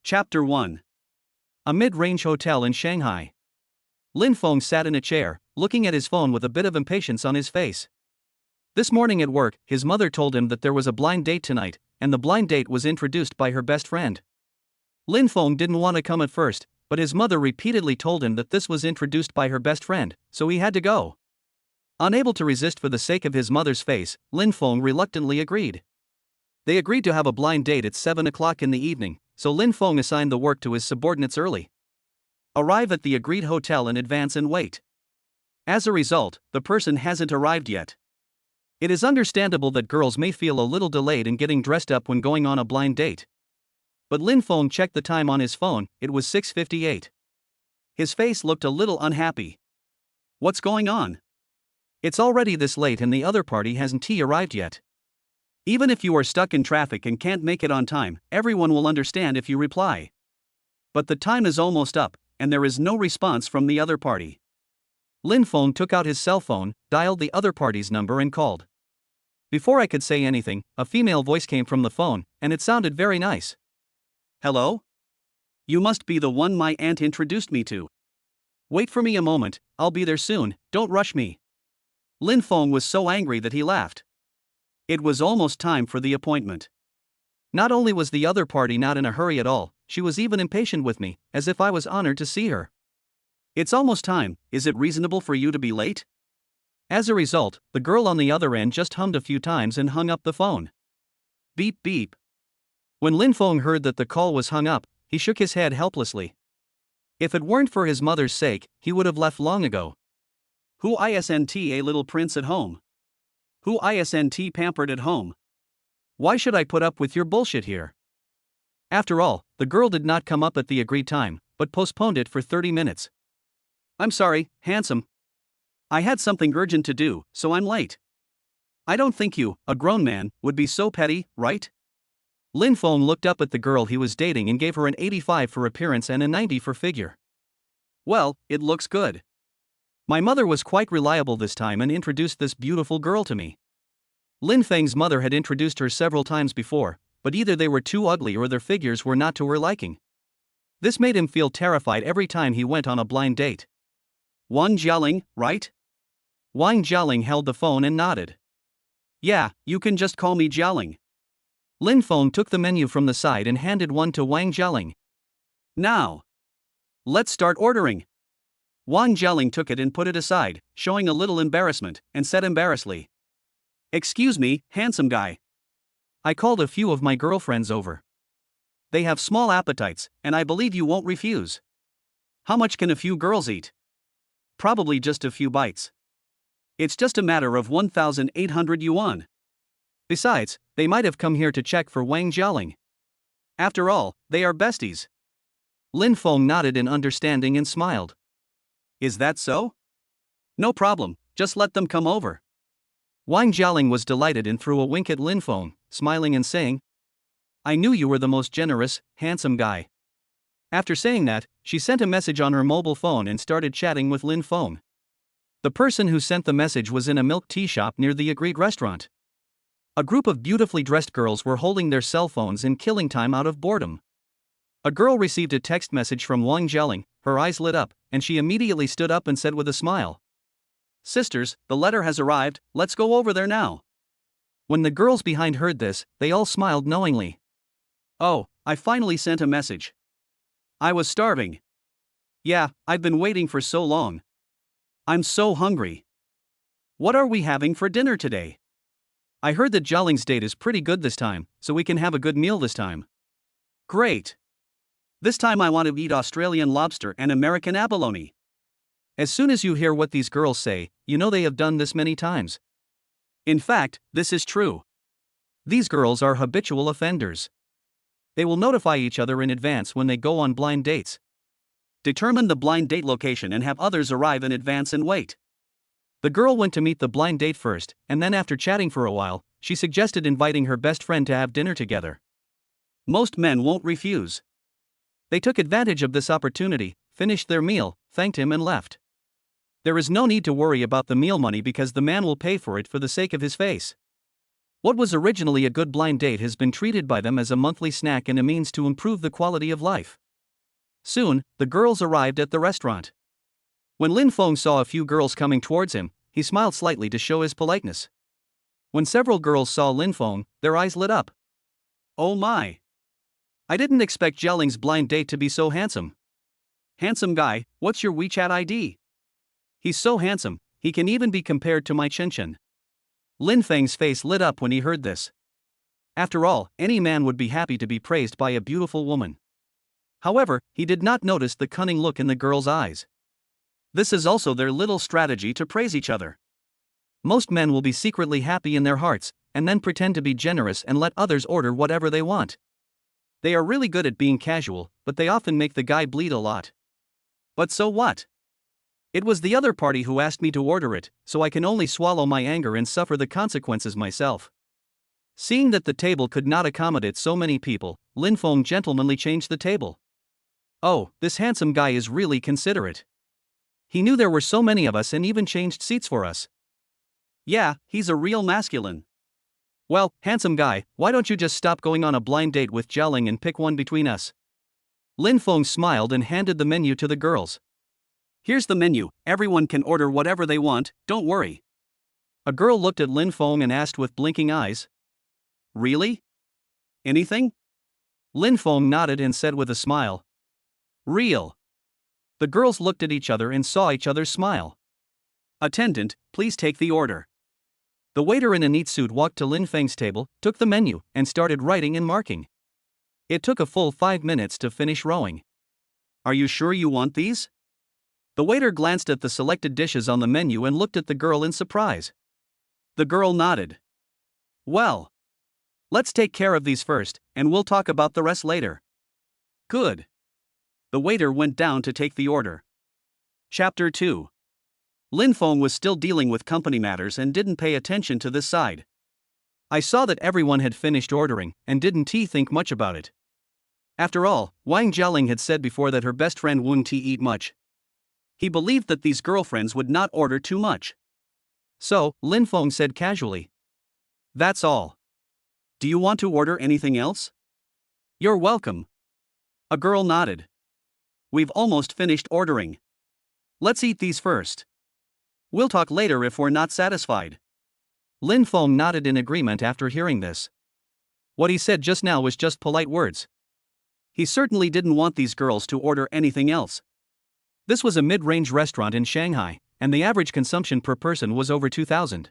Chapter 1. A mid-range hotel in Shanghai. Lin Feng sat in a chair, looking at his phone with a bit of impatience on his face. This morning at work, his mother told him that there was a blind date tonight, and the blind date was introduced by her best friend. Lin Feng didn't want to come at first, but his mother repeatedly told him that this was introduced by her best friend, so he had to go. Unable to resist for the sake of his mother's face, Lin Feng reluctantly agreed. They agreed to have a blind date at 7 o'clock in the evening, so Lin Feng assigned the work to his subordinates early. Arrive at the agreed hotel in advance and wait. As a result, the person hasn't arrived yet. It is understandable that girls may feel a little delayed in getting dressed up when going on a blind date. But Lin Feng checked the time on his phone, it was 6:58. His face looked a little unhappy. What's going on? It's already this late and the other party hasn't arrived yet. Even if you are stuck in traffic and can't make it on time, everyone will understand if you reply. But the time is almost up, and there is no response from the other party. Lin Feng took out his cell phone, dialed the other party's number and called. Before I could say anything, a female voice came from the phone, and it sounded very nice. Hello? You must be the one my aunt introduced me to. Wait for me a moment, I'll be there soon, don't rush me. Lin Feng was so angry that he laughed. It was almost time for the appointment. Not only was the other party not in a hurry at all, she was even impatient with me, as if I was honored to see her. It's almost time, is it reasonable for you to be late? As a result, the girl on the other end just hummed a few times and hung up the phone. Beep beep. When Lin Feng heard that the call was hung up, he shook his head helplessly. If it weren't for his mother's sake, he would have left long ago. Who isn't a little prince at home? Who isn't pampered at home? Why should I put up with your bullshit here? After all, the girl did not come up at the agreed time, but postponed it for 30 minutes. I'm sorry, handsome. I had something urgent to do, so I'm late. I don't think you, a grown man, would be so petty, right? Lin Feng looked up at the girl he was dating and gave her an 85 for appearance and a 90 for figure. Well, it looks good. My mother was quite reliable this time and introduced this beautiful girl to me. Lin Feng's mother had introduced her several times before, but either they were too ugly or their figures were not to her liking. This made him feel terrified every time he went on a blind date. Wang Jialing, right? Wang Jialing held the phone and nodded. Yeah, you can just call me Jialing. Lin Feng took the menu from the side and handed one to Wang Jialing. Now, let's start ordering. Wang Jialing took it and put it aside, showing a little embarrassment, and said embarrassedly. Excuse me, handsome guy. I called a few of my girlfriends over. They have small appetites, and I believe you won't refuse. How much can a few girls eat? Probably just a few bites. It's just a matter of 1,800 yuan. Besides, they might have come here to check for Wang Jialing. After all, they are besties. Lin Feng nodded in understanding and smiled. Is that so? No problem, just let them come over. Wang Jialing was delighted and threw a wink at Lin Feng, smiling and saying, I knew you were the most generous, handsome guy. After saying that, she sent a message on her mobile phone and started chatting with Lin Feng. The person who sent the message was in a milk tea shop near the agreed restaurant. A group of beautifully dressed girls were holding their cell phones and killing time out of boredom. A girl received a text message from Wang Jialing, her eyes lit up, and she immediately stood up and said with a smile, Sisters, the letter has arrived, let's go over there now. When the girls behind heard this, they all smiled knowingly. Oh, I finally sent a message. I was starving. Yeah, I've been waiting for so long. I'm so hungry. What are we having for dinner today? I heard that Jialing's date is pretty good this time, so we can have a good meal this time. Great. This time I want to eat Australian lobster and American abalone. As soon as you hear what these girls say, you know they have done this many times. In fact, this is true. These girls are habitual offenders. They will notify each other in advance when they go on blind dates. Determine the blind date location and have others arrive in advance and wait. The girl went to meet the blind date first, and then after chatting for a while, she suggested inviting her best friend to have dinner together. Most men won't refuse. They took advantage of this opportunity, finished their meal, thanked him and left. There is no need to worry about the meal money because the man will pay for it for the sake of his face. What was originally a good blind date has been treated by them as a monthly snack and a means to improve the quality of life. Soon, the girls arrived at the restaurant. When Lin Feng saw a few girls coming towards him, he smiled slightly to show his politeness. When several girls saw Lin Feng, their eyes lit up. Oh my! I didn't expect Jialing's blind date to be so handsome. Handsome guy, what's your WeChat ID? He's so handsome, he can even be compared to my Chen Chen. Lin Feng's face lit up when he heard this. After all, any man would be happy to be praised by a beautiful woman. However, he did not notice the cunning look in the girl's eyes. This is also their little strategy to praise each other. Most men will be secretly happy in their hearts, and then pretend to be generous and let others order whatever they want. They are really good at being casual, but they often make the guy bleed a lot. But so what? It was the other party who asked me to order it, so I can only swallow my anger and suffer the consequences myself. Seeing that the table could not accommodate so many people, Lin Feng gentlemanly changed the table. Oh, this handsome guy is really considerate. He knew there were so many of us and even changed seats for us. Yeah, he's a real masculine. Well, handsome guy, why don't you just stop going on a blind date with Jialing and pick one between us? Lin Feng smiled and handed the menu to the girls. Here's the menu, everyone can order whatever they want, don't worry. A girl looked at Lin Feng and asked with blinking eyes. Really? Anything? Lin Feng nodded and said with a smile. Real. The girls looked at each other and saw each other smile. Attendant, please take the order. The waiter in a neat suit walked to Lin Feng's table, took the menu, and started writing and marking. It took a full 5 minutes to finish rowing. Are you sure you want these? The waiter glanced at the selected dishes on the menu and looked at the girl in surprise. The girl nodded. Well, let's take care of these first, and we'll talk about the rest later. Good. The waiter went down to take the order. Chapter 2. Lin Feng was still dealing with company matters and didn't pay attention to this side. I saw that everyone had finished ordering and didn't think much about it. After all, Wang Jialing had said before that her best friend wouldn't eat much. He believed that these girlfriends would not order too much. So, Lin Feng said casually. That's all. Do you want to order anything else? You're welcome. A girl nodded. We've almost finished ordering. Let's eat these first. We'll talk later if we're not satisfied. Lin Feng nodded in agreement after hearing this. What he said just now was just polite words. He certainly didn't want these girls to order anything else. This was a mid-range restaurant in Shanghai, and the average consumption per person was over 2,000.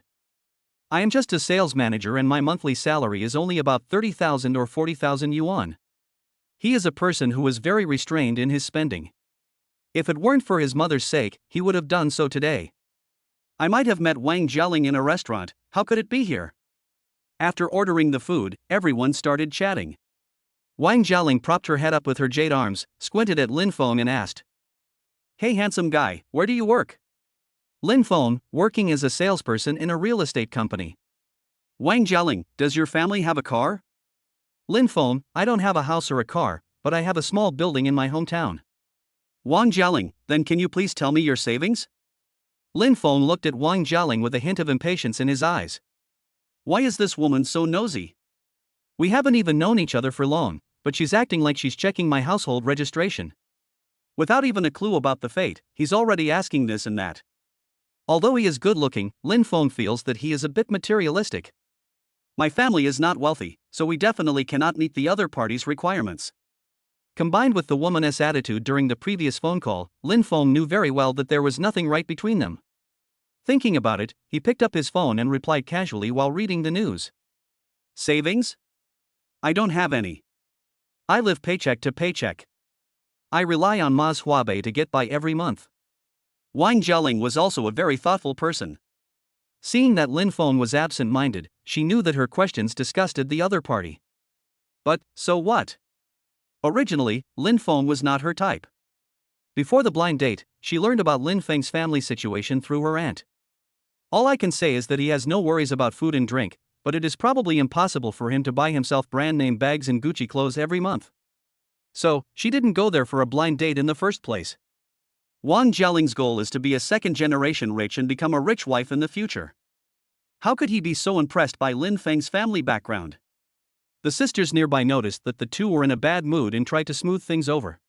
I am just a sales manager and my monthly salary is only about 30,000 or 40,000 yuan. He is a person who is very restrained in his spending. If it weren't for his mother's sake, he would have done so today. I might have met Wang Jialing in a restaurant, how could it be here? After ordering the food, everyone started chatting. Wang Jialing propped her head up with her jade arms, squinted at Lin Feng and asked. Hey handsome guy, where do you work? Lin Feng, working as a salesperson in a real estate company. Wang Jialing, does your family have a car? Lin Feng, I don't have a house or a car, but I have a small building in my hometown. Wang Jialing, then can you please tell me your savings? Lin Feng looked at Wang Jialing with a hint of impatience in his eyes. Why is this woman so nosy? We haven't even known each other for long, but she's acting like she's checking my household registration. Without even a clue about the fate, he's already asking this and that. Although he is good-looking, Lin Feng feels that he is a bit materialistic. My family is not wealthy, so we definitely cannot meet the other party's requirements. Combined with the woman's attitude during the previous phone call, Lin Feng knew very well that there was nothing right between them. Thinking about it, he picked up his phone and replied casually while reading the news. Savings? I don't have any. I live paycheck to paycheck. I rely on Ma's Huabei to get by every month. Wang Jialing was also a very thoughtful person. Seeing that Lin Feng was absent-minded, she knew that her questions disgusted the other party. But, so what? Originally, Lin Feng was not her type. Before the blind date, she learned about Lin Feng's family situation through her aunt. All I can say is that he has no worries about food and drink, but it is probably impossible for him to buy himself brand-name bags and Gucci clothes every month. So, she didn't go there for a blind date in the first place. Wang Jialing's goal is to be a second-generation rich and become a rich wife in the future. How could he be so impressed by Lin Feng's family background? The sisters nearby noticed that the two were in a bad mood and tried to smooth things over.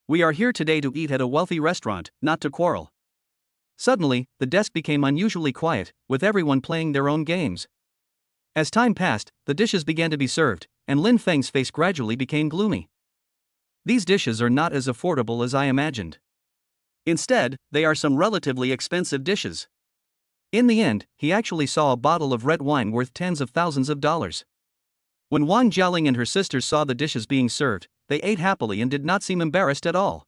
We are here today to eat at a wealthy restaurant, not to quarrel. Suddenly, the desk became unusually quiet, with everyone playing their own games. As time passed, the dishes began to be served, and Lin Feng's face gradually became gloomy. These dishes are not as affordable as I imagined. Instead, they are some relatively expensive dishes. In the end, he actually saw a bottle of red wine worth tens of thousands of dollars. When Wang Jialing and her sisters saw the dishes being served, they ate happily and did not seem embarrassed at all.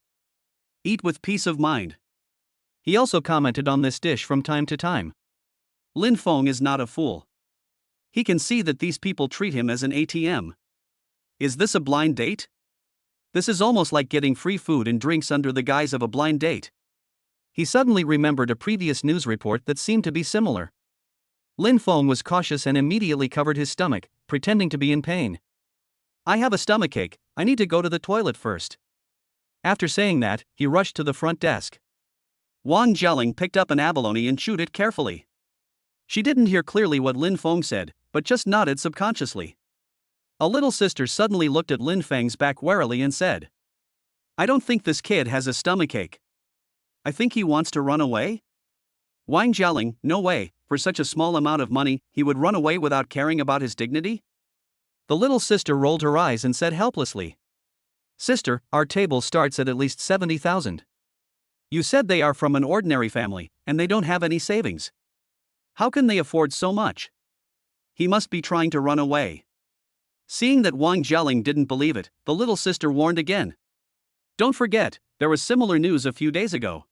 Eat with peace of mind. He also commented on this dish from time to time. Lin Feng is not a fool. He can see that these people treat him as an ATM. Is this a blind date? This is almost like getting free food and drinks under the guise of a blind date. He suddenly remembered a previous news report that seemed to be similar. Lin Feng was cautious and immediately covered his stomach, pretending to be in pain. I have a stomachache, I need to go to the toilet first. After saying that, he rushed to the front desk. Wang Jialing picked up an abalone and chewed it carefully. She didn't hear clearly what Lin Feng said, but just nodded subconsciously. A little sister suddenly looked at Lin Feng's back warily and said, I don't think this kid has a stomachache. I think he wants to run away? Wang Jialing, no way, for such a small amount of money, he would run away without caring about his dignity? The little sister rolled her eyes and said helplessly, Sister, our table starts at least 70,000. You said they are from an ordinary family, and they don't have any savings. How can they afford so much? He must be trying to run away. Seeing that Wang Jialing didn't believe it, the little sister warned again. Don't forget, there was similar news a few days ago.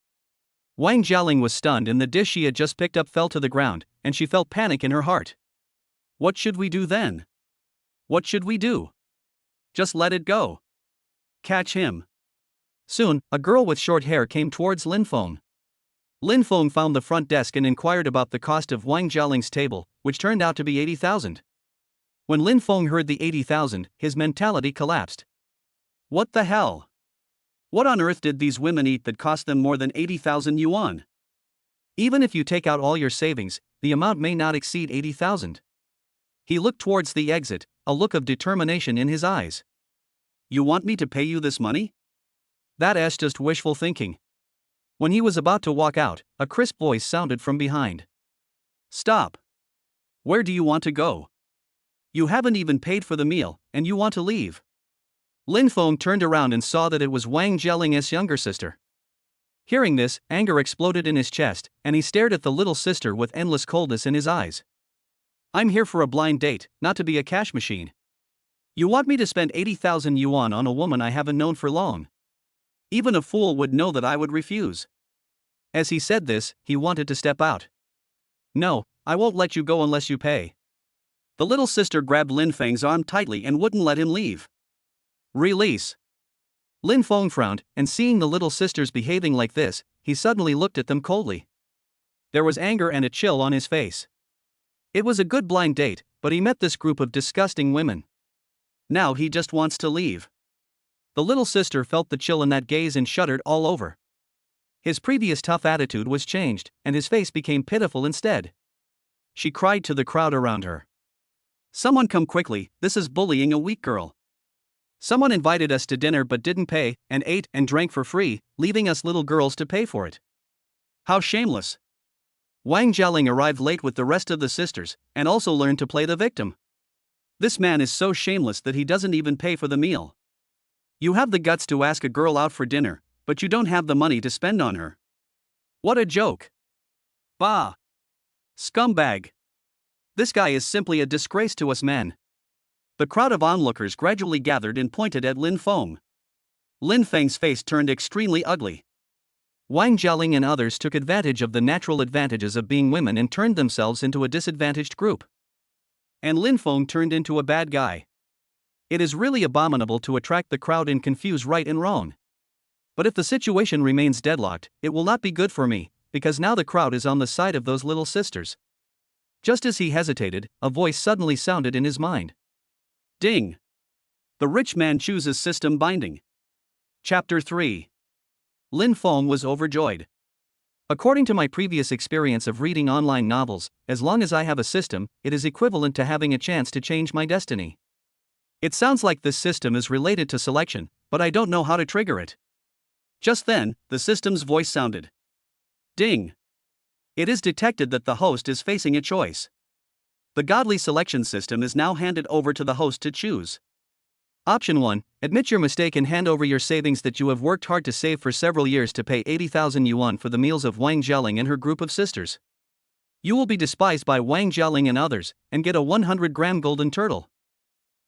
Wang Jialing was stunned and the dish she had just picked up fell to the ground, and she felt panic in her heart. What should we do then? What should we do? Just let it go. Catch him. Soon, a girl with short hair came towards Lin Feng. Lin Feng found the front desk and inquired about the cost of Wang Jialing's table, which turned out to be 80,000. When Lin Feng heard the 80,000, his mentality collapsed. What the hell? What on earth did these women eat that cost them more than 80,000 yuan? Even if you take out all your savings, the amount may not exceed 80,000. He looked towards the exit, a look of determination in his eyes. You want me to pay you this money? That's just wishful thinking. When he was about to walk out, a crisp voice sounded from behind. Stop. Where do you want to go? You haven't even paid for the meal, and you want to leave. Lin Feng turned around and saw that it was Wang Jialing's younger sister. Hearing this, anger exploded in his chest, and he stared at the little sister with endless coldness in his eyes. I'm here for a blind date, not to be a cash machine. You want me to spend 80,000 yuan on a woman I haven't known for long? Even a fool would know that I would refuse. As he said this, he wanted to step out. No, I won't let you go unless you pay. The little sister grabbed Lin Feng's arm tightly and wouldn't let him leave. Release. Lin Feng frowned, and seeing the little sisters behaving like this, he suddenly looked at them coldly. There was anger and a chill on his face. It was a good blind date, but he met this group of disgusting women. Now he just wants to leave. The little sister felt the chill in that gaze and shuddered all over. His previous tough attitude was changed, and his face became pitiful instead. She cried to the crowd around her. Someone come quickly, this is bullying a weak girl. Someone invited us to dinner but didn't pay, and ate and drank for free, leaving us little girls to pay for it. How shameless. Wang Jialing arrived late with the rest of the sisters, and also learned to play the victim. This man is so shameless that he doesn't even pay for the meal. You have the guts to ask a girl out for dinner, but you don't have the money to spend on her. What a joke. Bah! Scumbag! This guy is simply a disgrace to us men. The crowd of onlookers gradually gathered and pointed at Lin Feng. Lin Feng's face turned extremely ugly. Wang Jialing and others took advantage of the natural advantages of being women and turned themselves into a disadvantaged group. And Lin Feng turned into a bad guy. It is really abominable to attract the crowd and confuse right and wrong. But if the situation remains deadlocked, it will not be good for me, because now the crowd is on the side of those little sisters. Just as he hesitated, a voice suddenly sounded in his mind. Ding! The rich man chooses system binding. Chapter 3. Lin Feng was overjoyed. According to my previous experience of reading online novels, as long as I have a system, it is equivalent to having a chance to change my destiny. It sounds like this system is related to selection, but I don't know how to trigger it. Just then, the system's voice sounded. Ding! It is detected that the host is facing a choice. The godly selection system is now handed over to the host to choose. Option 1. Admit your mistake and hand over your savings that you have worked hard to save for several years to pay 80,000 yuan for the meals of Wang Jialing and her group of sisters. You will be despised by Wang Jialing and others, and get a 100-gram golden turtle.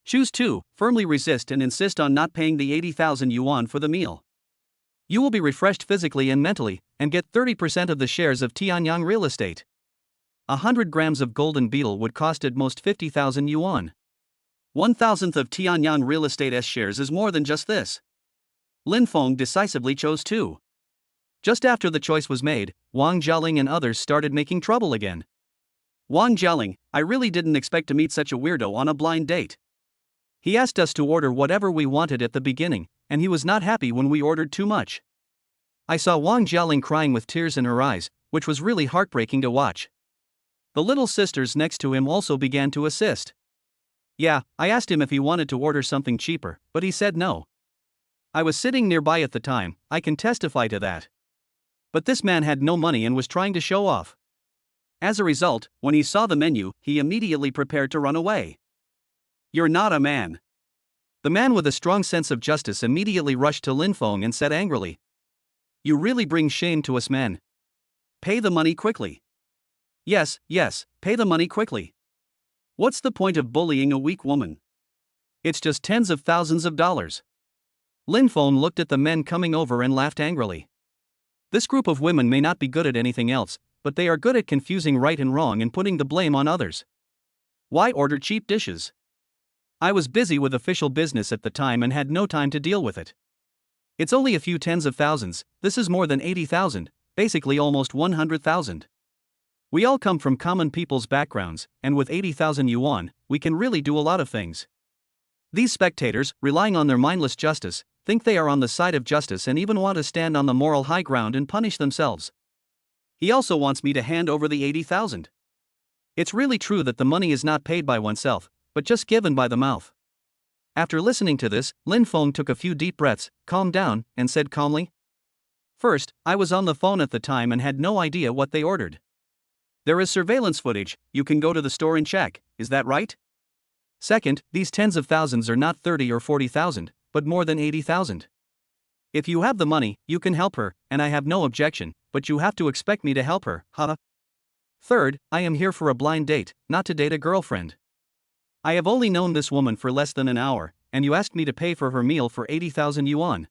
Choose 2. Firmly resist and insist on not paying the 80,000 yuan for the meal. You will be refreshed physically and mentally, and get 30% of the shares of Tianyang Real Estate. 100 grams of golden beetle would cost at most 50,000 yuan. 1,000th of Tianyang Real Estate's shares is more than just this. Lin Feng decisively chose 2. Just after the choice was made, Wang Jialing and others started making trouble again. Wang Jialing, I really didn't expect to meet such a weirdo on a blind date. He asked us to order whatever we wanted at the beginning, and he was not happy when we ordered too much. I saw Wang Jialing crying with tears in her eyes, which was really heartbreaking to watch. The little sisters next to him also began to assist. Yeah, I asked him if he wanted to order something cheaper, but he said no. I was sitting nearby at the time, I can testify to that. But this man had no money and was trying to show off. As a result, when he saw the menu, he immediately prepared to run away. You're not a man. The man with a strong sense of justice immediately rushed to Lin Feng and said angrily. You really bring shame to us men. Pay the money quickly. Yes, pay the money quickly. What's the point of bullying a weak woman? It's just tens of thousands of dollars. Lin Feng looked at the men coming over and laughed angrily. This group of women may not be good at anything else, but they are good at confusing right and wrong and putting the blame on others. Why order cheap dishes? I was busy with official business at the time and had no time to deal with it. It's only a few tens of thousands, this is more than 80,000, basically almost 100,000. We all come from common people's backgrounds, and with 80,000 yuan, we can really do a lot of things. These spectators, relying on their mindless justice, think they are on the side of justice and even want to stand on the moral high ground and punish themselves. He also wants me to hand over the 80,000. It's really true that the money is not paid by oneself, but just given by the mouth. After listening to this, Lin Feng took a few deep breaths, calmed down, and said calmly, First, I was on the phone at the time and had no idea what they ordered. There is surveillance footage, you can go to the store and check, is that right? Second, these tens of thousands are not 30 or 40,000, but more than 80,000. If you have the money, you can help her, and I have no objection, but you have to expect me to help her, huh? Third, I am here for a blind date, not to date a girlfriend. I have only known this woman for less than an hour, and you asked me to pay for her meal for 80,000 yuan.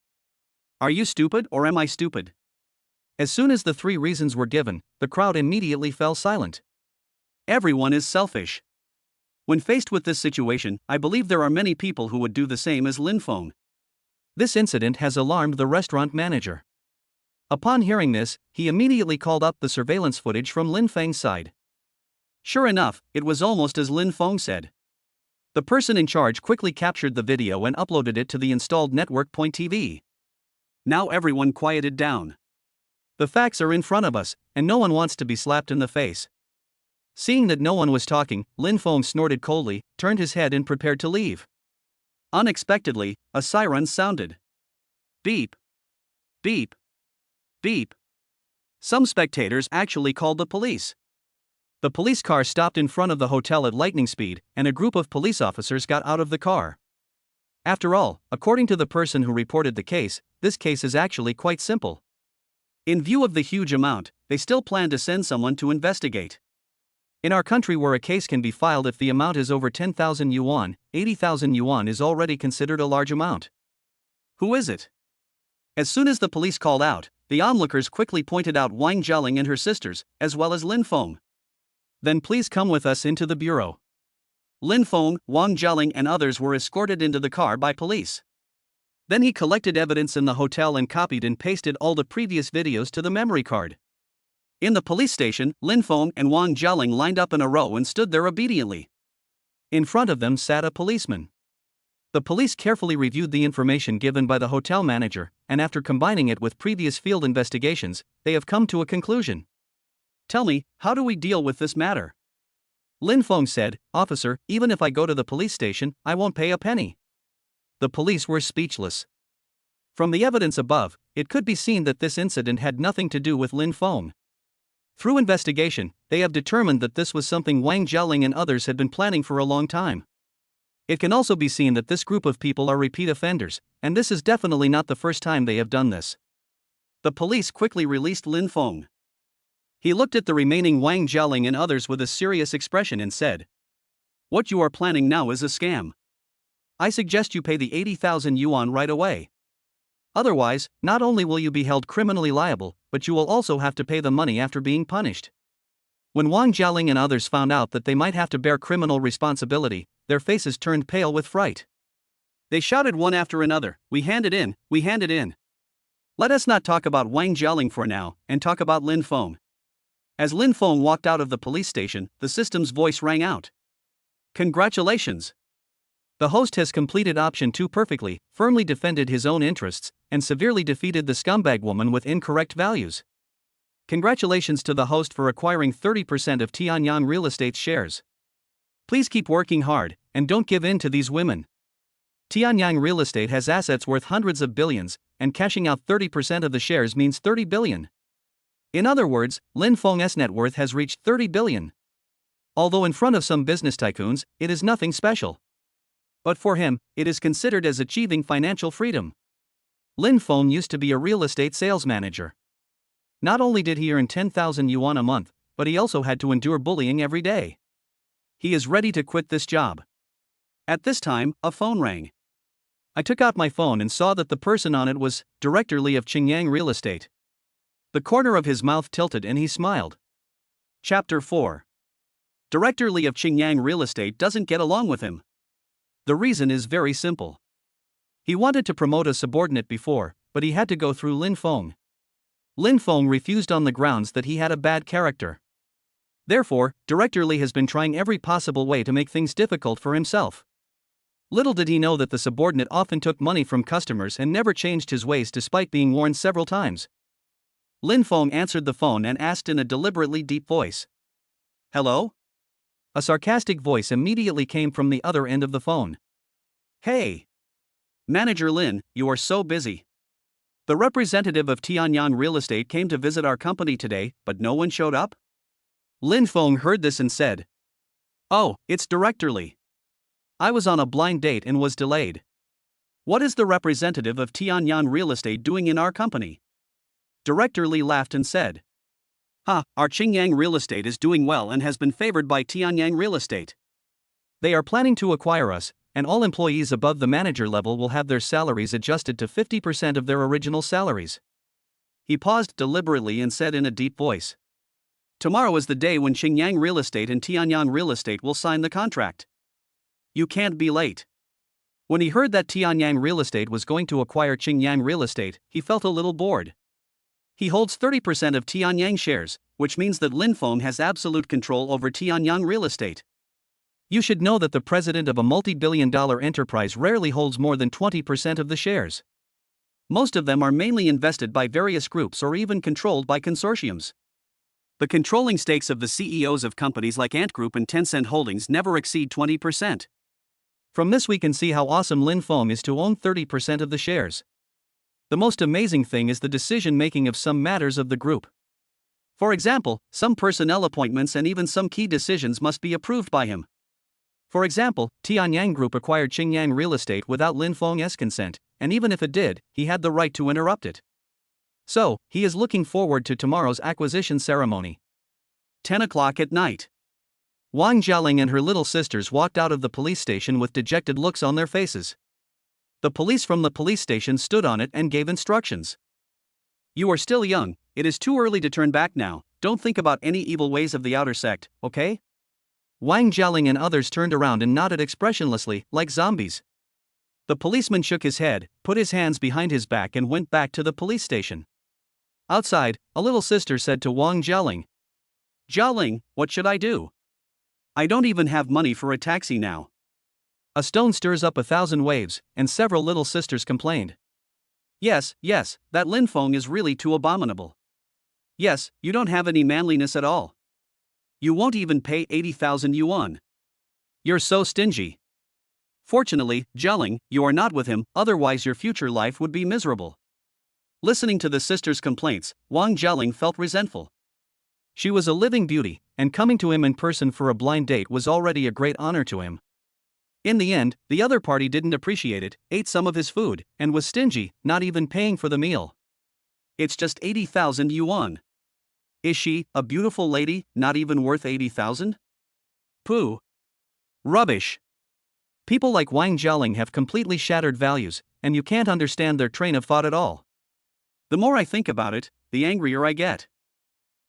Are you stupid or am I stupid? As soon as the 3 reasons were given, the crowd immediately fell silent. Everyone is selfish. When faced with this situation, I believe there are many people who would do the same as Lin Feng. This incident has alarmed the restaurant manager. Upon hearing this, he immediately called up the surveillance footage from Lin Feng's side. Sure enough, it was almost as Lin Feng said. The person in charge quickly captured the video and uploaded it to the installed network Point TV. Now everyone quieted down. The facts are in front of us, and no one wants to be slapped in the face. Seeing that no one was talking, Lin Feng snorted coldly, turned his head and prepared to leave. Unexpectedly, a siren sounded. Beep. Beep. Beep. Some spectators actually called the police. The police car stopped in front of the hotel at lightning speed, and a group of police officers got out of the car. After all, according to the person who reported the case, this case is actually quite simple. In view of the huge amount, they still plan to send someone to investigate. In our country where a case can be filed if the amount is over 10,000 yuan, 80,000 yuan is already considered a large amount. Who is it? As soon as the police called out, the onlookers quickly pointed out Wang Jialing and her sisters, as well as Lin Feng. Then please come with us into the bureau. Lin Feng, Wang Jialing and others were escorted into the car by police. Then he collected evidence in the hotel and copied and pasted all the previous videos to the memory card. In the police station, Lin Feng and Wang Jialing lined up in a row and stood there obediently. In front of them sat a policeman. The police carefully reviewed the information given by the hotel manager, and after combining it with previous field investigations, they have come to a conclusion. Tell me, how do we deal with this matter? Lin Feng said, Officer, even if I go to the police station, I won't pay a penny. The police were speechless. From the evidence above, it could be seen that this incident had nothing to do with Lin Feng. Through investigation, they have determined that this was something Wang Jialing and others had been planning for a long time. It can also be seen that this group of people are repeat offenders, and this is definitely not the first time they have done this. The police quickly released Lin Feng. He looked at the remaining Wang Jialing and others with a serious expression and said, What you are planning now is a scam. I suggest you pay the 80,000 yuan right away. Otherwise, not only will you be held criminally liable, but you will also have to pay the money after being punished. When Wang Jialing and others found out that they might have to bear criminal responsibility, their faces turned pale with fright. They shouted one after another, We hand it in, we hand it in. Let us not talk about Wang Jialing for now, and talk about Lin Feng. As Lin Feng walked out of the police station, the system's voice rang out. Congratulations! The host has completed option 2 perfectly, firmly defended his own interests, and severely defeated the scumbag woman with incorrect values. Congratulations to the host for acquiring 30% of Tianyang Real Estate's shares. Please keep working hard, and don't give in to these women. Tianyang Real Estate has assets worth hundreds of billions, and cashing out 30% of the shares means 30 billion. In other words, Lin Feng's net worth has reached 30 billion. Although in front of some business tycoons, it is nothing special. But for him, it is considered as achieving financial freedom. Lin Feng used to be a real estate sales manager. Not only did he earn 10,000 yuan a month, but he also had to endure bullying every day. He is ready to quit this job. At this time, a phone rang. I took out my phone and saw that the person on it was Director Li of Qingyang Real Estate. The corner of his mouth tilted and he smiled. Chapter 4. Director Li of Qingyang Real Estate doesn't get along with him. The reason is very simple. He wanted to promote a subordinate before, but he had to go through Lin Feng. Lin Feng refused on the grounds that he had a bad character. Therefore, Director Li has been trying every possible way to make things difficult for himself. Little did he know that the subordinate often took money from customers and never changed his ways despite being warned several times. Lin Feng answered the phone and asked in a deliberately deep voice. Hello? A sarcastic voice immediately came from the other end of the phone. Hey! Manager Lin, you are so busy. The representative of Tianyang Real Estate came to visit our company today, but no one showed up? Lin Feng heard this and said, Oh, it's Director Li. I was on a blind date and was delayed. What is the representative of Tianyang Real Estate doing in our company? Director Li laughed and said, Our Qingyang Real Estate is doing well and has been favored by Tianyang Real Estate. They are planning to acquire us, and all employees above the manager level will have their salaries adjusted to 50% of their original salaries. He paused deliberately and said in a deep voice, Tomorrow is the day when Qingyang Real Estate and Tianyang Real Estate will sign the contract. You can't be late. When he heard that Tianyang Real Estate was going to acquire Qingyang Real Estate, he felt a little bored. He holds 30% of Tianyang shares, which means that Lin Feng has absolute control over Tianyang Real Estate. You should know that the president of a multi-billion-dollar enterprise rarely holds more than 20% of the shares. Most of them are mainly invested by various groups or even controlled by consortiums. The controlling stakes of the CEOs of companies like Ant Group and Tencent Holdings never exceed 20%. From this we can see how awesome Lin Feng is to own 30% of the shares. The most amazing thing is the decision-making of some matters of the group. For example, some personnel appointments and even some key decisions must be approved by him. For example, Tianyang Group acquired Qingyang Real Estate without Lin Feng's consent, and even if it did, he had the right to interrupt it. So, he is looking forward to tomorrow's acquisition ceremony. 10 o'clock at night. Wang Jialing and her little sisters walked out of the police station with dejected looks on their faces. The police from the police station stood on it and gave instructions. You are still young, it is too early to turn back now, don't think about any evil ways of the outer sect, okay? Wang Jialing and others turned around and nodded expressionlessly, like zombies. The policeman shook his head, put his hands behind his back and went back to the police station. Outside, a little sister said to Wang Jialing, Jialing, what should I do? I don't even have money for a taxi now. A stone stirs up 1,000 waves, and several little sisters complained. Yes, that Lin Feng is really too abominable. Yes, you don't have any manliness at all. You won't even pay 80,000 yuan. You're so stingy. Fortunately, Jialing, you are not with him, otherwise your future life would be miserable. Listening to the sister's complaints, Wang Jialing felt resentful. She was a living beauty, and coming to him in person for a blind date was already a great honor to him. In the end, the other party didn't appreciate it, ate some of his food, and was stingy, not even paying for the meal. It's just 80,000 yuan. Is she, a beautiful lady, not even worth 80,000? Pooh. Rubbish. People like Wang Jialing have completely shattered values, and you can't understand their train of thought at all. The more I think about it, the angrier I get.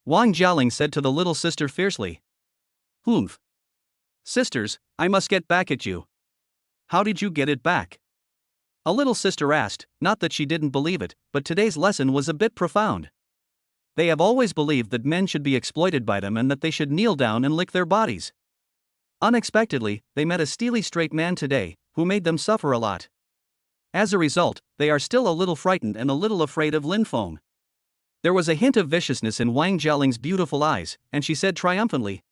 Wang Jialing said to the little sister fiercely. Humph. Sisters, I must get back at you. How did you get it back? A little sister asked, not that she didn't believe it, but today's lesson was a bit profound. They have always believed that men should be exploited by them and that they should kneel down and lick their bodies. Unexpectedly, they met a steely straight man today, who made them suffer a lot. As a result, they are still a little frightened and a little afraid of Lin Feng. There was a hint of viciousness in Wang Jialing's beautiful eyes, and she said triumphantly,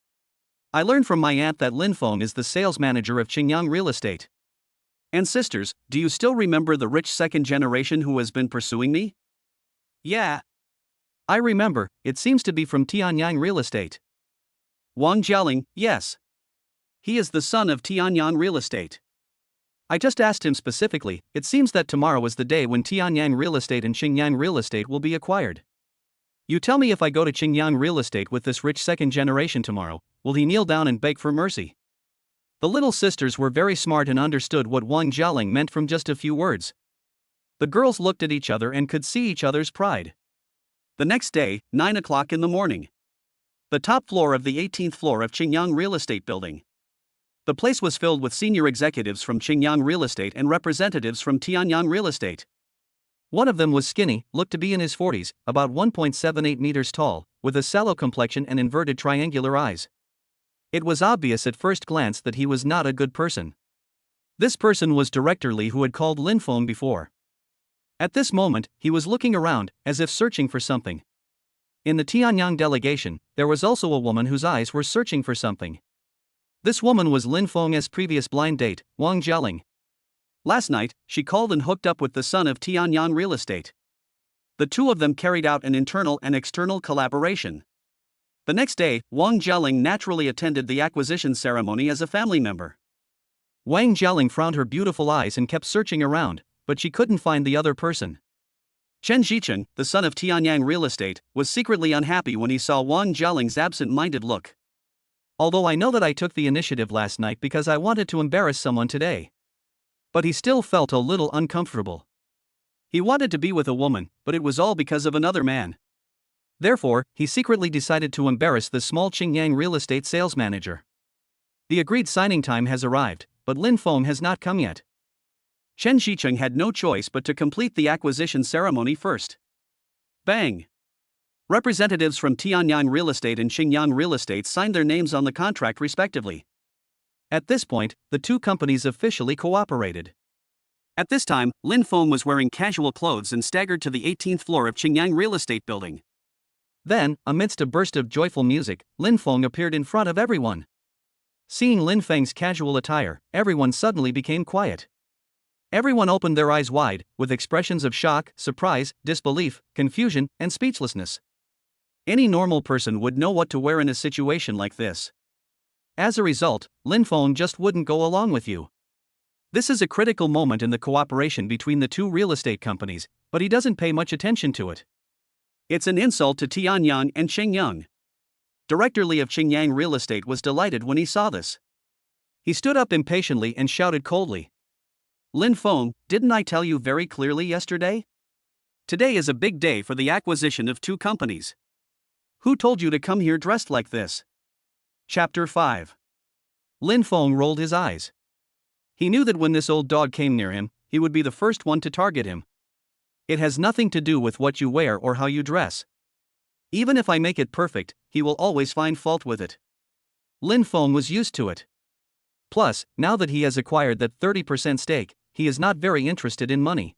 I learned from my aunt that Lin Feng is the sales manager of Qingyang Real Estate. And sisters, do you still remember the rich second generation who has been pursuing me? Yeah. I remember, it seems to be from Tianyang Real Estate. Wang Jialing, yes. He is the son of Tianyang Real Estate. I just asked him specifically, it seems that tomorrow is the day when Tianyang Real Estate and Qingyang Real Estate will be acquired. You tell me if I go to Qingyang Real Estate with this rich second generation tomorrow, will he kneel down and beg for mercy? The little sisters were very smart and understood what Wang Jialing meant from just a few words. The girls looked at each other and could see each other's pride. The next day, 9 o'clock in the morning. The top floor of the 18th floor of Qingyang Real Estate building. The place was filled with senior executives from Qingyang Real Estate and representatives from Tianyang Real Estate. One of them was skinny, looked to be in his 40s, about 1.78 meters tall, with a sallow complexion and inverted triangular eyes. It was obvious at first glance that he was not a good person. This person was Director Li, who had called Lin Feng before. At this moment, he was looking around, as if searching for something. In the Tianyang delegation, there was also a woman whose eyes were searching for something. This woman was Lin Feng's previous blind date, Wang Jialing. Last night, she called and hooked up with the son of Tianyang Real Estate. The two of them carried out an internal and external collaboration. The next day, Wang Jialing naturally attended the acquisition ceremony as a family member. Wang Jialing frowned her beautiful eyes and kept searching around, but she couldn't find the other person. Chen Zicheng, the son of Tianyang Real Estate, was secretly unhappy when he saw Wang Jialing's absent-minded look. Although I know that I took the initiative last night because I wanted to embarrass someone today. But he still felt a little uncomfortable. He wanted to be with a woman, but it was all because of another man. Therefore, he secretly decided to embarrass the small Qingyang Real Estate sales manager. The agreed signing time has arrived, but Lin Feng has not come yet. Chen Zicheng had no choice but to complete the acquisition ceremony first. Bang! Representatives from Tianyang Real Estate and Qingyang Real Estate signed their names on the contract respectively. At this point, the two companies officially cooperated. At this time, Lin Feng was wearing casual clothes and staggered to the 18th floor of Qingyang Real Estate building. Then, amidst a burst of joyful music, Lin Feng appeared in front of everyone. Seeing Lin Feng's casual attire, everyone suddenly became quiet. Everyone opened their eyes wide, with expressions of shock, surprise, disbelief, confusion, and speechlessness. Any normal person would know what to wear in a situation like this. As a result, Lin Feng just wouldn't go along with you. This is a critical moment in the cooperation between the two real estate companies, but he doesn't pay much attention to it. It's an insult to Tianyang and Qingyang. Director Li of Qingyang Real Estate was delighted when he saw this. He stood up impatiently and shouted coldly. Lin Feng, didn't I tell you very clearly yesterday? Today is a big day for the acquisition of two companies. Who told you to come here dressed like this? Chapter 5. Lin Feng rolled his eyes. He knew that when this old dog came near him, he would be the first one to target him. It has nothing to do with what you wear or how you dress. Even if I make it perfect, he will always find fault with it. Lin Feng was used to it. Plus, now that he has acquired that 30% stake, he is not very interested in money.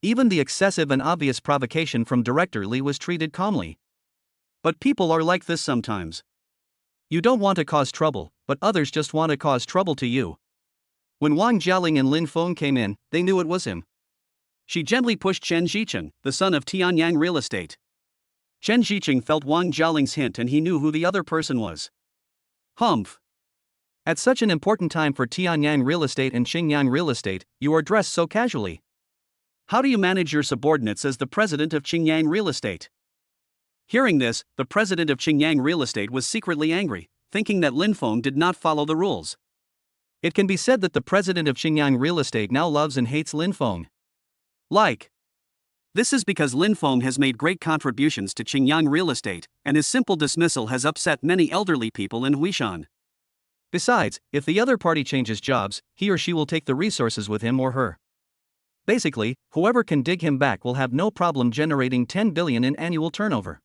Even the excessive and obvious provocation from Director Li was treated calmly. But people are like this sometimes. You don't want to cause trouble, but others just want to cause trouble to you. When Wang Jialing and Lin Feng came in, they knew it was him. She gently pushed Chen Zhicheng, the son of Tianyang Real Estate. Chen Zhicheng felt Wang Jialing's hint and he knew who the other person was. Humph. At such an important time for Tianyang Real Estate and Qingyang Real Estate, you are dressed so casually. How do you manage your subordinates as the president of Qingyang Real Estate? Hearing this, the president of Qingyang Real Estate was secretly angry, thinking that Lin Feng did not follow the rules. It can be said that the president of Qingyang Real Estate now loves and hates Lin Feng. This is because Lin Feng has made great contributions to Qingyang Real Estate, and his simple dismissal has upset many elderly people in Huishan. Besides, if the other party changes jobs, he or she will take the resources with him or her. Basically, whoever can dig him back will have no problem generating 10 billion in annual turnover.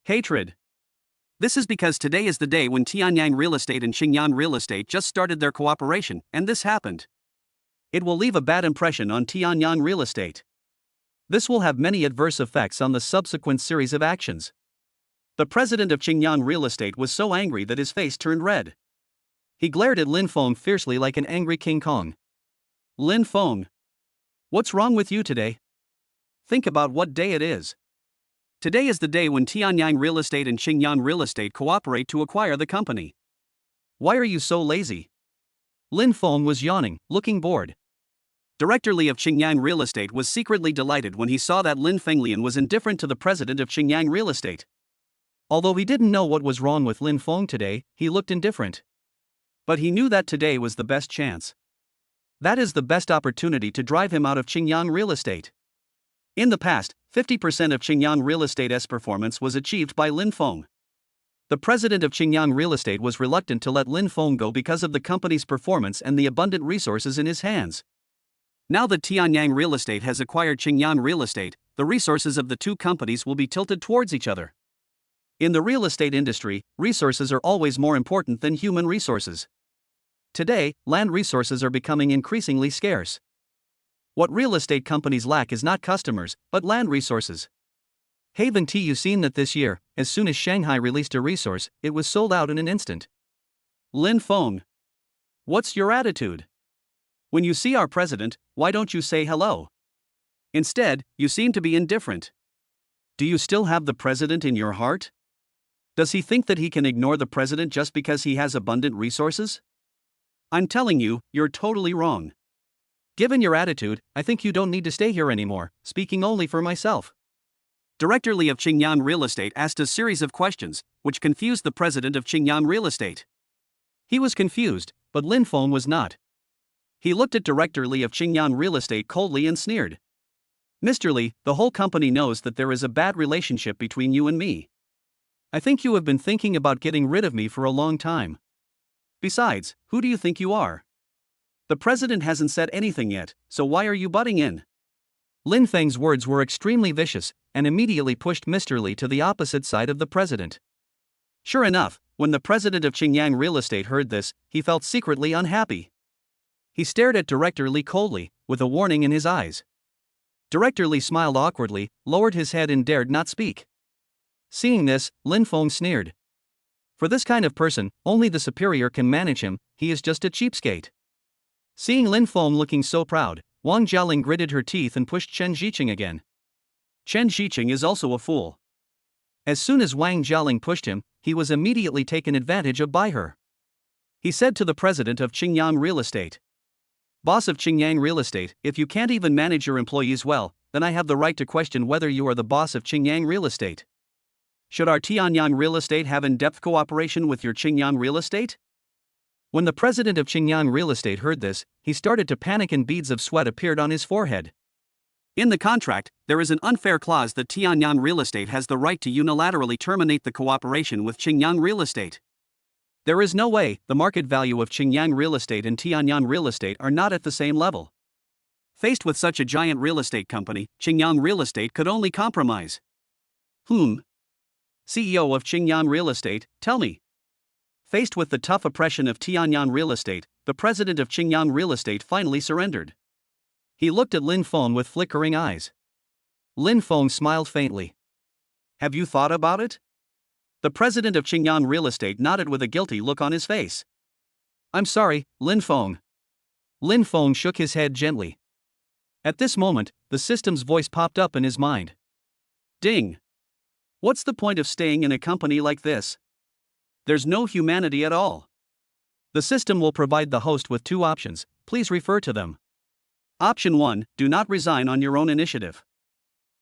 Hatred. This is because today is the day when Tianyang Real Estate and Qingyang Real Estate just started their cooperation, and this happened. It will leave a bad impression on Tianyang Real Estate. This will have many adverse effects on the subsequent series of actions. The president of Qingyang Real Estate was so angry that his face turned red. He glared at Lin Feng fiercely like an angry King Kong. Lin Feng. What's wrong with you today? Think about what day it is. Today is the day when Tianyang Real Estate and Qingyang Real Estate cooperate to acquire the company. Why are you so lazy? Lin Feng was yawning, looking bored. Director Li of Qingyang Real Estate was secretly delighted when he saw that Lin Fenglian was indifferent to the president of Qingyang Real Estate. Although he didn't know what was wrong with Lin Feng today, he looked indifferent. But he knew that today was the best chance. That is the best opportunity to drive him out of Qingyang Real Estate. In the past, 50% of Qingyang Real Estate's performance was achieved by Lin Feng. The president of Qingyang Real Estate was reluctant to let Lin Feng go because of the company's performance and the abundant resources in his hands. Now that Tianyang Real Estate has acquired Qingyang Real Estate, the resources of the two companies will be tilted towards each other. In the real estate industry, resources are always more important than human resources. Today, land resources are becoming increasingly scarce. What real estate companies lack is not customers, but land resources. Haven't you seen that this year, as soon as Shanghai released a resource, it was sold out in an instant? Lin Feng. What's your attitude? When you see our president, why don't you say hello? Instead, you seem to be indifferent. Do you still have the president in your heart? Does he think that he can ignore the president just because he has abundant resources? I'm telling you, you're totally wrong. Given your attitude, I think you don't need to stay here anymore, speaking only for myself. Director Li of Qingyang Real Estate asked a series of questions, which confused the president of Qingyang Real Estate. He was confused, but Lin Feng was not. He looked at Director Li of Qingyang Real Estate coldly and sneered. Mr. Li, the whole company knows that there is a bad relationship between you and me. I think you have been thinking about getting rid of me for a long time. Besides, who do you think you are? The president hasn't said anything yet, so why are you butting in? Lin Feng's words were extremely vicious, and immediately pushed Mr. Li to the opposite side of the president. Sure enough, when the president of Qingyang Real Estate heard this, he felt secretly unhappy. He stared at Director Li coldly, with a warning in his eyes. Director Li smiled awkwardly, lowered his head and dared not speak. Seeing this, Lin Feng sneered. For this kind of person, only the superior can manage him, he is just a cheapskate. Seeing Lin Feng looking so proud, Wang Jialing gritted her teeth and pushed Chen Zhicheng again. Chen Zhicheng is also a fool. As soon as Wang Jialing pushed him, he was immediately taken advantage of by her. He said to the president of Qingyang Real Estate, "Boss of Qingyang Real Estate, if you can't even manage your employees well, then I have the right to question whether you are the boss of Qingyang Real Estate. Should our Tianyang Real Estate have in-depth cooperation with your Qingyang Real Estate?" When the president of Qingyang Real Estate heard this, he started to panic and beads of sweat appeared on his forehead. In the contract, there is an unfair clause that Tianyang Real Estate has the right to unilaterally terminate the cooperation with Qingyang Real Estate. There is no way. The market value of Qingyang Real Estate and Tianyang Real Estate are not at the same level. Faced with such a giant real estate company, Qingyang Real Estate could only compromise. CEO of Qingyang Real Estate, tell me. Faced with the tough oppression of Tianyang Real Estate, the president of Qingyang Real Estate finally surrendered. He looked at Lin Feng with flickering eyes. Lin Feng smiled faintly. Have you thought about it? The president of Qingyang Real Estate nodded with a guilty look on his face. I'm sorry, Lin Feng. Lin Feng shook his head gently. At this moment, the system's voice popped up in his mind. Ding! What's the point of staying in a company like this? There's no humanity at all. The system will provide the host with 2 options, please refer to them. Option 1, do not resign on your own initiative.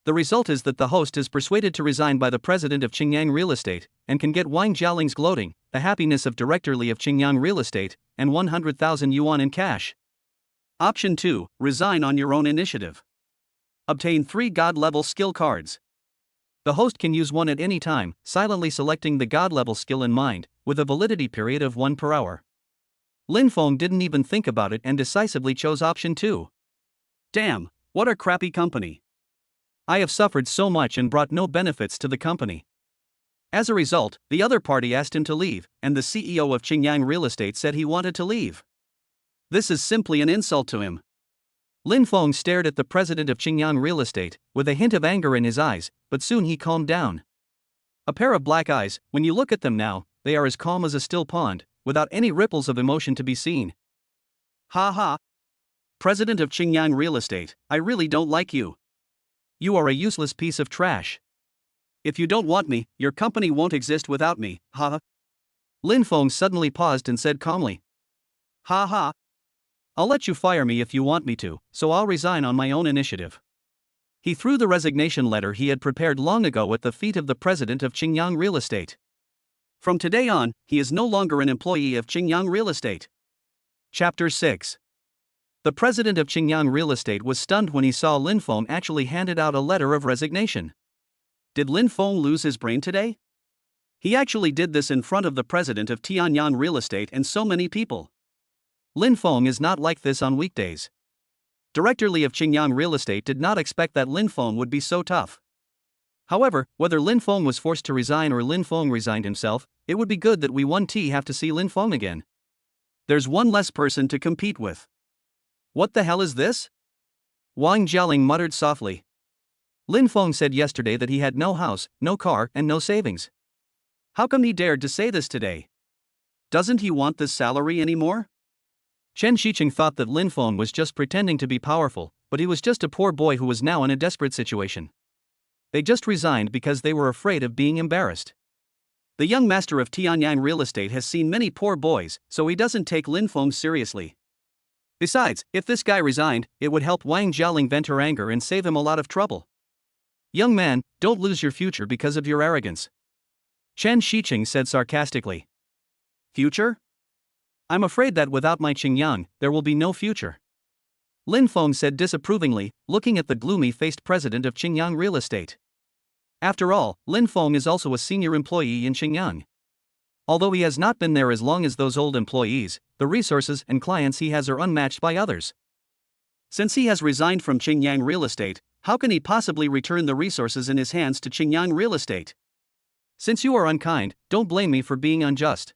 The result is that the host is persuaded to resign by the president of Qingyang Real Estate, and can get Wang Jialing's gloating, the happiness of directorly of Qingyang Real Estate, and 100,000 yuan in cash. Option 2, resign on your own initiative. Obtain 3 God-level skill cards. The host can use one at any time, silently selecting the God-level skill in mind, with a validity period of 1 per hour. Lin Feng didn't even think about it and decisively chose option 2. Damn, what a crappy company. I have suffered so much and brought no benefits to the company. As a result, the other party asked him to leave, and the CEO of Qingyang Real Estate said he wanted to leave. This is simply an insult to him. Lin Feng stared at the president of Qingyang Real Estate, with a hint of anger in his eyes, but soon he calmed down. A pair of black eyes, when you look at them now, they are as calm as a still pond, without any ripples of emotion to be seen. Ha ha! President of Qingyang Real Estate, I really don't like you. You are a useless piece of trash. If you don't want me, your company won't exist without me, ha. Lin Feng suddenly paused and said calmly. Ha ha. I'll let you fire me if you want me to, so I'll resign on my own initiative. He threw the resignation letter he had prepared long ago at the feet of the president of Qingyang Real Estate. From today on, he is no longer an employee of Qingyang Real Estate. Chapter 6. The president of Qingyang Real Estate was stunned when he saw Lin Feng actually handed out a letter of resignation. Did Lin Feng lose his brain today? He actually did this in front of the president of Tianyang Real Estate and so many people. Lin Feng is not like this on weekdays. Directorly of Qingyang Real Estate did not expect that Lin Feng would be so tough. However, whether Lin Feng was forced to resign or Lin Feng resigned himself, it would be good that we 1T have to see Lin Feng again. There's one less person to compete with. What the hell is this? Wang Jialing muttered softly. Lin Feng said yesterday that he had no house, no car, and no savings. How come he dared to say this today? Doesn't he want this salary anymore? Chen Shiqing thought that Lin Feng was just pretending to be powerful, but he was just a poor boy who was now in a desperate situation. They just resigned because they were afraid of being embarrassed. The young master of Tianyang Real Estate has seen many poor boys, so he doesn't take Lin Feng seriously. Besides, if this guy resigned, it would help Wang Jialing vent her anger and save him a lot of trouble. Young man, don't lose your future because of your arrogance. Chen Shiqing said sarcastically. Future? I'm afraid that without my Qingyang, there will be no future. Lin Feng said disapprovingly, looking at the gloomy-faced president of Qingyang Real Estate. After all, Lin Feng is also a senior employee in Qingyang. Although he has not been there as long as those old employees, the resources and clients he has are unmatched by others. Since he has resigned from Qingyang Real Estate, how can he possibly return the resources in his hands to Qingyang Real Estate? Since you are unkind, don't blame me for being unjust.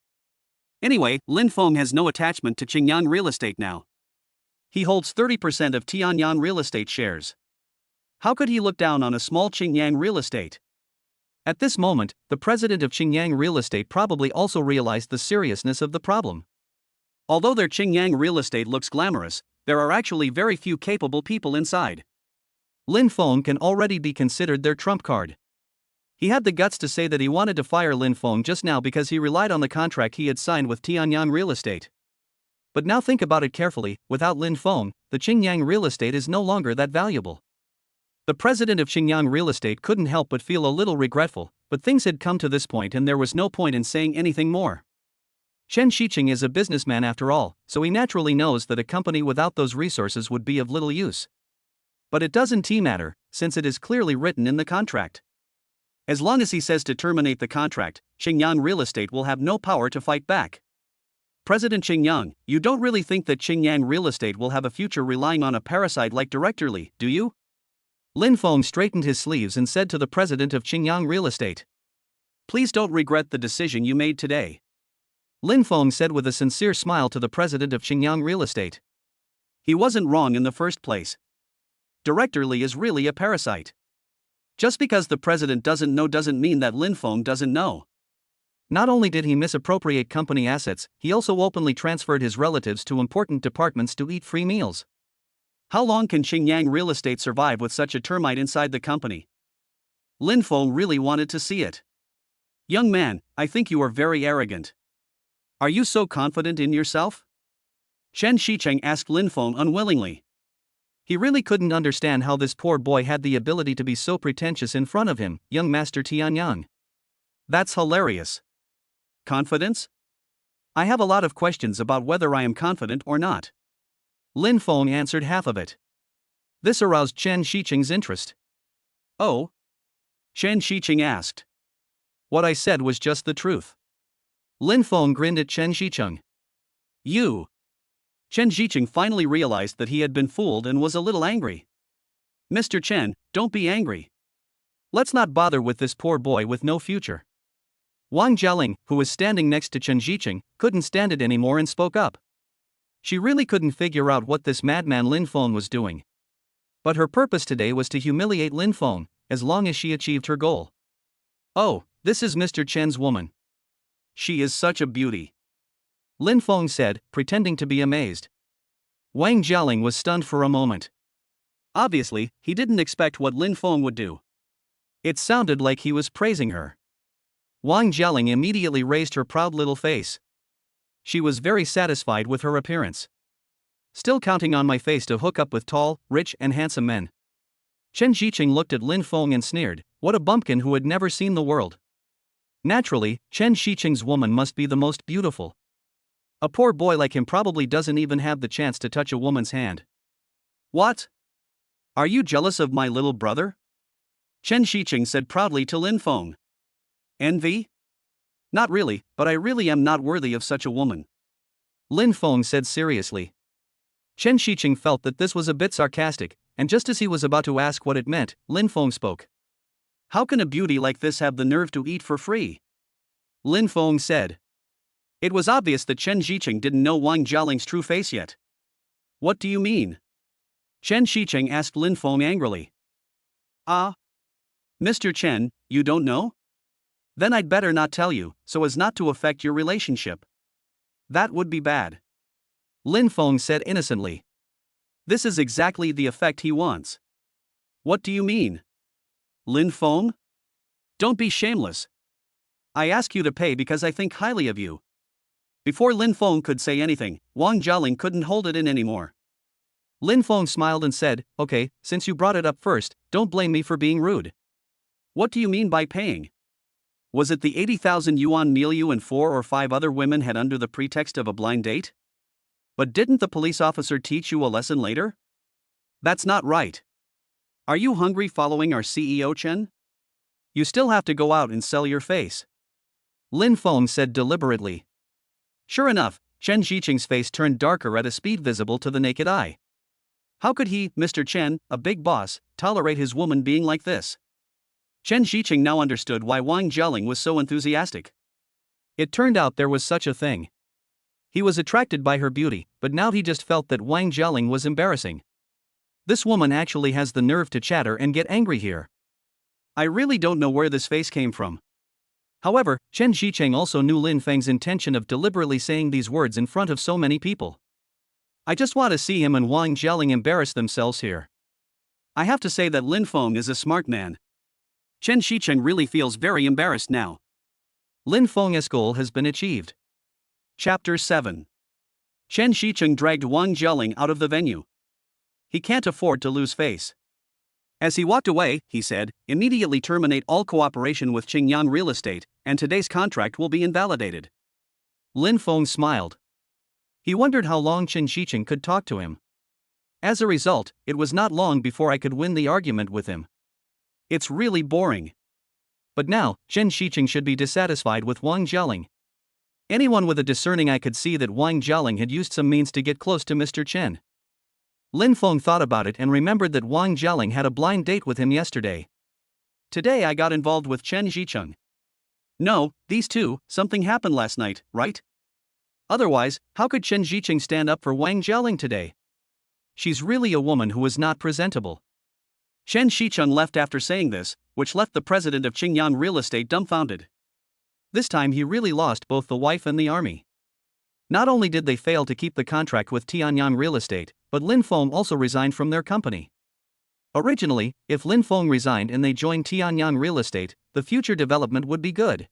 Anyway, Lin Feng has no attachment to Qingyang Real Estate now. He holds 30% of Tianyang Real Estate shares. How could he look down on a small Qingyang Real Estate? At this moment, the president of Qingyang Real Estate probably also realized the seriousness of the problem. Although their Qingyang Real Estate looks glamorous, there are actually very few capable people inside. Lin Feng can already be considered their trump card. He had the guts to say that he wanted to fire Lin Feng just now because he relied on the contract he had signed with Tianyang Real Estate. But now think about it carefully, without Lin Feng, the Qingyang Real Estate is no longer that valuable. The president of Qingyang Real Estate couldn't help but feel a little regretful, but things had come to this point and there was no point in saying anything more. Chen Shiqing is a businessman after all, so he naturally knows that a company without those resources would be of little use. But it doesn't matter, since it is clearly written in the contract. As long as he says to terminate the contract, Qingyang Real Estate will have no power to fight back. President Qingyang, you don't really think that Qingyang Real Estate will have a future relying on a parasite like Directorly, do you? Lin Feng straightened his sleeves and said to the president of Qingyang Real Estate. Please don't regret the decision you made today. Lin Feng said with a sincere smile to the president of Qingyang Real Estate. He wasn't wrong in the first place. Director Li is really a parasite. Just because the president doesn't know doesn't mean that Lin Feng doesn't know. Not only did he misappropriate company assets, he also openly transferred his relatives to important departments to eat free meals. How long can Qingyang Real Estate survive with such a termite inside the company? Lin Feng really wanted to see it. Young man, I think you are very arrogant. Are you so confident in yourself? Chen Shicheng asked Lin Feng unwillingly. He really couldn't understand how this poor boy had the ability to be so pretentious in front of him, young Master Tianyang. That's hilarious. Confidence? I have a lot of questions about whether I am confident or not. Lin Feng answered half of it. This aroused Chen Shicheng's interest. Oh? Chen Shicheng asked. What I said was just the truth. Lin Feng grinned at Chen Shicheng. You. Chen Shicheng finally realized that he had been fooled and was a little angry. Mr. Chen, don't be angry. Let's not bother with this poor boy with no future. Wang Jialing, who was standing next to Chen Shicheng, couldn't stand it anymore and spoke up. She really couldn't figure out what this madman Lin Feng was doing. But her purpose today was to humiliate Lin Feng, as long as she achieved her goal. Oh, this is Mr. Chen's woman. She is such a beauty. Lin Feng said, pretending to be amazed. Wang Jialing was stunned for a moment. Obviously, he didn't expect what Lin Feng would do. It sounded like he was praising her. Wang Jialing immediately raised her proud little face. She was very satisfied with her appearance. Still counting on my face to hook up with tall, rich, and handsome men. Chen Shicheng looked at Lin Feng and sneered, what a bumpkin who had never seen the world. Naturally, Chen Shicheng's woman must be the most beautiful. A poor boy like him probably doesn't even have the chance to touch a woman's hand. What? Are you jealous of my little brother? Chen Shicheng said proudly to Lin Feng. Envy? Not really, but I really am not worthy of such a woman. Lin Feng said seriously. Chen Shicheng felt that this was a bit sarcastic, and just as he was about to ask what it meant, Lin Feng spoke. How can a beauty like this have the nerve to eat for free? Lin Feng said. It was obvious that Chen Shicheng didn't know Wang Jialing's true face yet. What do you mean? Chen Shicheng asked Lin Feng angrily. Ah? Mr. Chen, you don't know? Then I'd better not tell you, so as not to affect your relationship. That would be bad. Lin Feng said innocently. This is exactly the effect he wants. What do you mean? Lin Feng? Don't be shameless. I ask you to pay because I think highly of you. Before Lin Feng could say anything, Wang Jialing couldn't hold it in anymore. Lin Feng smiled and said, okay, since you brought it up first, don't blame me for being rude. What do you mean by paying? Was it the 80,000 yuan meal you and 4 or 5 other women had under the pretext of a blind date? But didn't the police officer teach you a lesson later? That's not right. Are you hungry following our CEO Chen? You still have to go out and sell your face. Lin Feng said deliberately. Sure enough, Chen Shicheng's face turned darker at a speed visible to the naked eye. How could he, Mr. Chen, a big boss, tolerate his woman being like this? Chen Shicheng now understood why Wang Jialing was so enthusiastic. It turned out there was such a thing. He was attracted by her beauty, but now he just felt that Wang Jialing was embarrassing. This woman actually has the nerve to chatter and get angry here. I really don't know where this face came from. However, Chen Shicheng also knew Lin Feng's intention of deliberately saying these words in front of so many people. I just want to see him and Wang Jialing embarrass themselves here. I have to say that Lin Feng is a smart man. Chen Shicheng really feels very embarrassed now. Lin Feng's goal has been achieved. Chapter 7. Chen Shicheng dragged Wang Jialing out of the venue. He can't afford to lose face. As he walked away, he said, immediately terminate all cooperation with Qingyang Real Estate, and today's contract will be invalidated. Lin Feng smiled. He wondered how long Chen Shicheng could talk to him. As a result, it was not long before I could win the argument with him. It's really boring. But now, Chen Shicheng should be dissatisfied with Wang Jialing. Anyone with a discerning eye could see that Wang Jialing had used some means to get close to Mr. Chen. Lin Feng thought about it and remembered that Wang Jialing had a blind date with him yesterday. Today I got involved with Chen Shicheng. No, these two, something happened last night, right? Otherwise, how could Chen Shicheng stand up for Wang Jialing today? She's really a woman who is not presentable. Chen Shicheng left after saying this, which left the president of Qingyang Real Estate dumbfounded. This time he really lost both the wife and the army. Not only did they fail to keep the contract with Tianyang Real Estate, but Lin Feng also resigned from their company. Originally, if Lin Feng resigned and they joined Tianyang Real Estate, the future development would be good.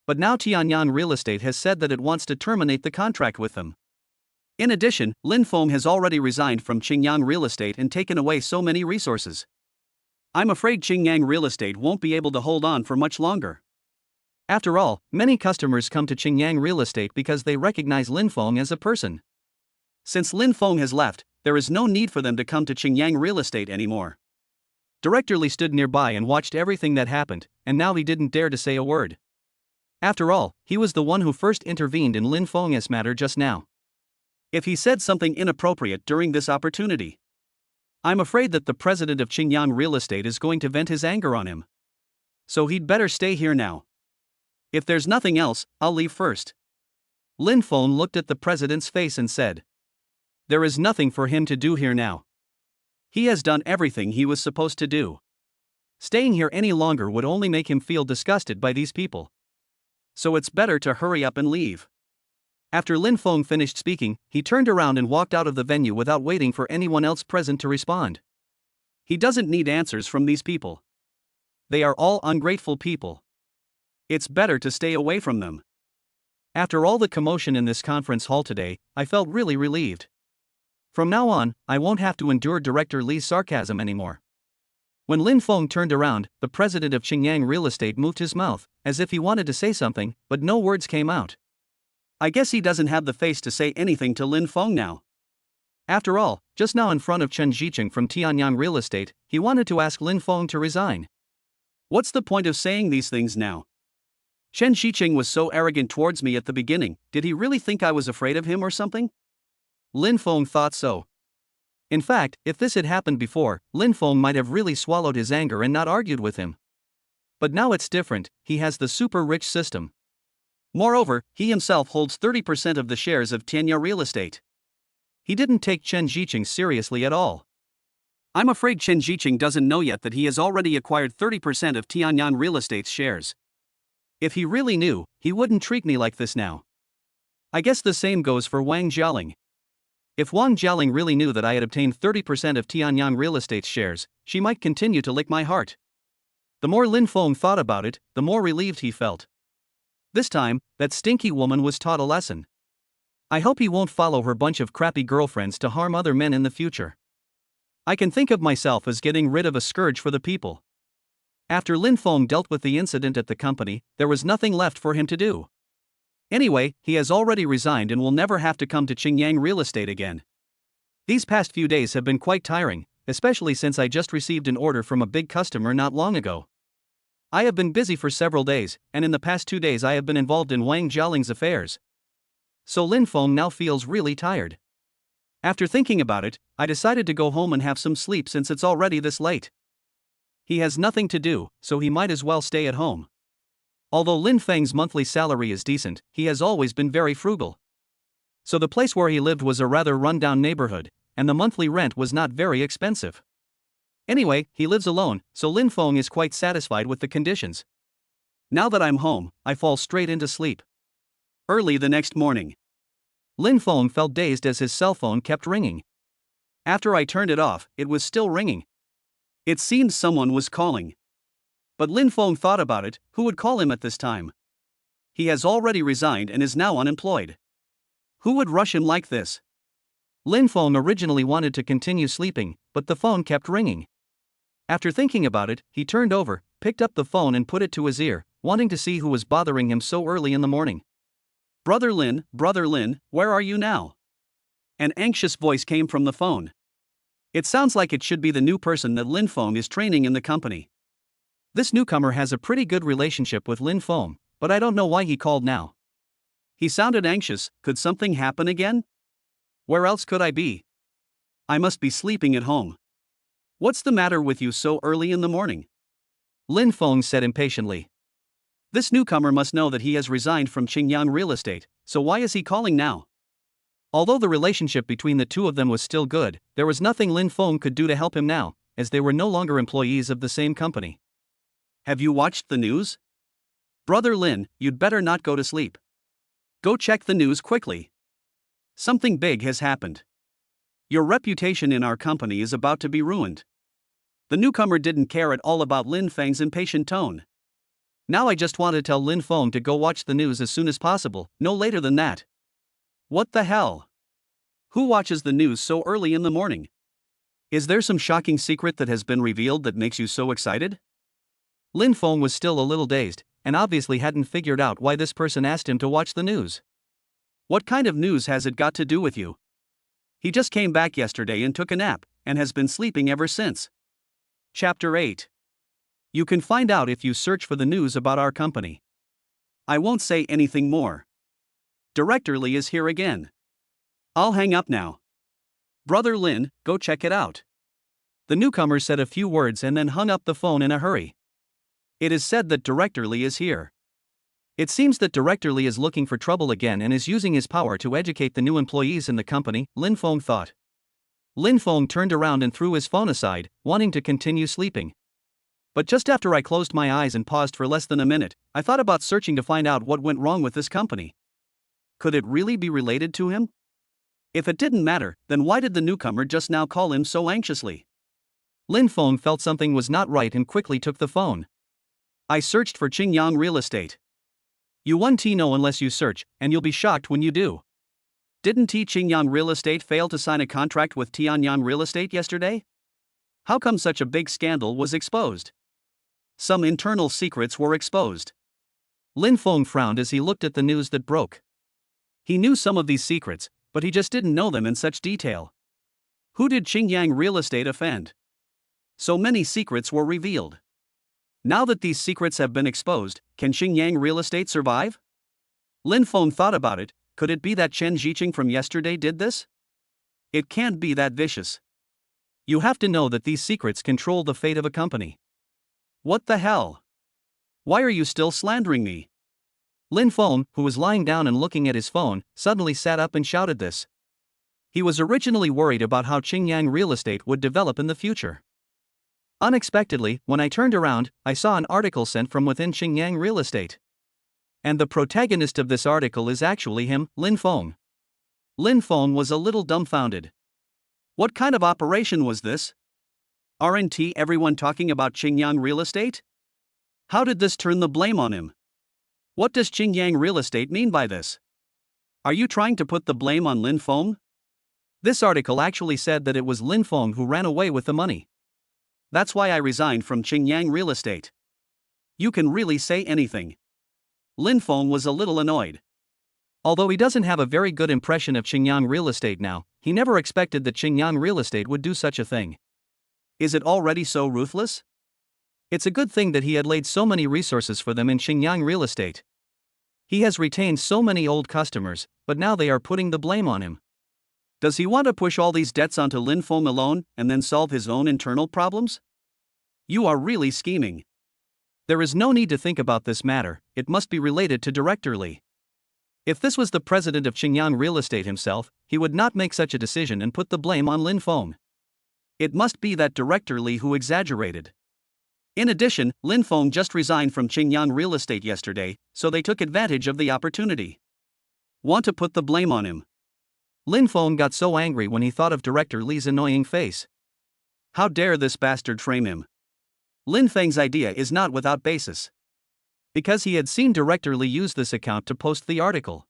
But now Tianyang Real Estate has said that it wants to terminate the contract with them. In addition, Lin Feng has already resigned from Qingyang Real Estate and taken away so many resources. I'm afraid Qingyang Real Estate won't be able to hold on for much longer. After all, many customers come to Qingyang Real Estate because they recognize Lin Feng as a person. Since Lin Feng has left, there is no need for them to come to Qingyang Real Estate anymore. Director Li stood nearby and watched everything that happened, and now he didn't dare to say a word. After all, he was the one who first intervened in Lin Feng's matter just now. If he said something inappropriate during this opportunity, I'm afraid that the president of Qingyang Real Estate is going to vent his anger on him. So he'd better stay here now. If there's nothing else, I'll leave first. Lin Feng looked at the president's face and said, there is nothing for him to do here now. He has done everything he was supposed to do. Staying here any longer would only make him feel disgusted by these people. So it's better to hurry up and leave. After Lin Feng finished speaking, he turned around and walked out of the venue without waiting for anyone else present to respond. He doesn't need answers from these people. They are all ungrateful people. It's better to stay away from them. After all the commotion in this conference hall today, I felt really relieved. From now on, I won't have to endure Director Li's sarcasm anymore. When Lin Feng turned around, the president of Qingyang Real Estate moved his mouth, as if he wanted to say something, but no words came out. I guess he doesn't have the face to say anything to Lin Feng now. After all, just now in front of Chen Shicheng from Tianyang Real Estate, he wanted to ask Lin Feng to resign. What's the point of saying these things now? Chen Shicheng was so arrogant towards me at the beginning, did he really think I was afraid of him or something? Lin Feng thought so. In fact, if this had happened before, Lin Feng might have really swallowed his anger and not argued with him. But now it's different, he has the super rich system. Moreover, he himself holds 30% of the shares of Tianyang Real Estate. He didn't take Chen Shicheng seriously at all. I'm afraid Chen Shicheng doesn't know yet that he has already acquired 30% of Tianyang Real Estate's shares. If he really knew, he wouldn't treat me like this now. I guess the same goes for Wang Jialing. If Wang Jialing really knew that I had obtained 30% of Tianyang Real Estate's shares, she might continue to lick my heart. The more Lin Feng thought about it, the more relieved he felt. This time, that stinky woman was taught a lesson. I hope he won't follow her bunch of crappy girlfriends to harm other men in the future. I can think of myself as getting rid of a scourge for the people. After Lin Feng dealt with the incident at the company, there was nothing left for him to do. Anyway, he has already resigned and will never have to come to Qingyang Real Estate again. These past few days have been quite tiring, especially since I just received an order from a big customer not long ago. I have been busy for several days, and in the past 2 days I have been involved in Wang Jialing's affairs. So Lin Feng now feels really tired. After thinking about it, I decided to go home and have some sleep since it's already this late. He has nothing to do, so he might as well stay at home. Although Lin Feng's monthly salary is decent, he has always been very frugal. So the place where he lived was a rather run-down neighborhood, and the monthly rent was not very expensive. Anyway, he lives alone, so Lin Feng is quite satisfied with the conditions. Now that I'm home, I fall straight into sleep. Early the next morning, Lin Feng felt dazed as his cell phone kept ringing. After I turned it off, it was still ringing. It seemed someone was calling. But Lin Feng thought about it, who would call him at this time? He has already resigned and is now unemployed. Who would rush him like this? Lin Feng originally wanted to continue sleeping, but the phone kept ringing. After thinking about it, he turned over, picked up the phone and put it to his ear, wanting to see who was bothering him so early in the morning. Brother Lin, where are you now? An anxious voice came from the phone. It sounds like it should be the new person that Lin Feng is training in the company. This newcomer has a pretty good relationship with Lin Feng, but I don't know why he called now. He sounded anxious. Could something happen again? Where else could I be? I must be sleeping at home. What's the matter with you so early in the morning? Lin Feng said impatiently. This newcomer must know that he has resigned from Qingyang Real Estate, so why is he calling now? Although the relationship between the two of them was still good, there was nothing Lin Feng could do to help him now, as they were no longer employees of the same company. Have you watched the news? Brother Lin, you'd better not go to sleep. Go check the news quickly. Something big has happened. Your reputation in our company is about to be ruined. The newcomer didn't care at all about Lin Feng's impatient tone. Now I just want to tell Lin Feng to go watch the news as soon as possible, no later than that. What the hell? Who watches the news so early in the morning? Is there some shocking secret that has been revealed that makes you so excited? Lin Feng was still a little dazed, and obviously hadn't figured out why this person asked him to watch the news. What kind of news has it got to do with you? He just came back yesterday and took a nap, and has been sleeping ever since. Chapter 8. You can find out if you search for the news about our company. I won't say anything more. Director Li is here again. I'll hang up now. Brother Lin, go check it out. The newcomer said a few words and then hung up the phone in a hurry. It is said that Director Li is here. It seems that Director Li is looking for trouble again and is using his power to educate the new employees in the company, Lin Feng thought. Lin Feng turned around and threw his phone aside, wanting to continue sleeping. But just after I closed my eyes and paused for less than a minute, I thought about searching to find out what went wrong with this company. Could it really be related to him? If it didn't matter, then why did the newcomer just now call him so anxiously? Lin Feng felt something was not right and quickly took the phone. I searched for Qingyang Real Estate. You won't know unless you search, and you'll be shocked when you do. Didn't Qingyang Real Estate fail to sign a contract with Tianyang Real Estate yesterday? How come such a big scandal was exposed? Some internal secrets were exposed. Lin Feng frowned as he looked at the news that broke. He knew some of these secrets, but he just didn't know them in such detail. Who did Qingyang Real Estate offend? So many secrets were revealed. Now that these secrets have been exposed, can Qingyang Real Estate survive? Lin Feng thought about it. Could it be that Chen Ziqing from yesterday did this? It can't be that vicious. You have to know that these secrets control the fate of a company. What the hell? Why are you still slandering me? Lin Feng, who was lying down and looking at his phone, suddenly sat up and shouted this. He was originally worried about how Qingyang Real Estate would develop in the future. Unexpectedly, when I turned around, I saw an article sent from within Qingyang Real Estate. And the protagonist of this article is actually him, Lin Feng. Lin Feng was a little dumbfounded. What kind of operation was this? Aren't everyone talking about Qingyang Real Estate? How did this turn the blame on him? What does Qingyang Real Estate mean by this? Are you trying to put the blame on Lin Feng? This article actually said that it was Lin Feng who ran away with the money. That's why I resigned from Qingyang Real Estate. You can really say anything. Lin Feng was a little annoyed. Although he doesn't have a very good impression of Qingyang Real Estate now, he never expected that Qingyang Real Estate would do such a thing. Is it already so ruthless? It's a good thing that he had laid so many resources for them in Qingyang Real Estate. He has retained so many old customers, but now they are putting the blame on him. Does he want to push all these debts onto Lin Feng alone and then solve his own internal problems? You are really scheming. There is no need to think about this matter, it must be related to Director Li. If this was the president of Qingyang Real Estate himself, he would not make such a decision and put the blame on Lin Feng. It must be that Director Li who exaggerated. In addition, Lin Feng just resigned from Qingyang Real Estate yesterday, so they took advantage of the opportunity. Want to put the blame on him. Lin Feng got so angry when he thought of Director Li's annoying face. How dare this bastard frame him? Lin Feng's idea is not without basis. Because he had seen Director Li use this account to post the article.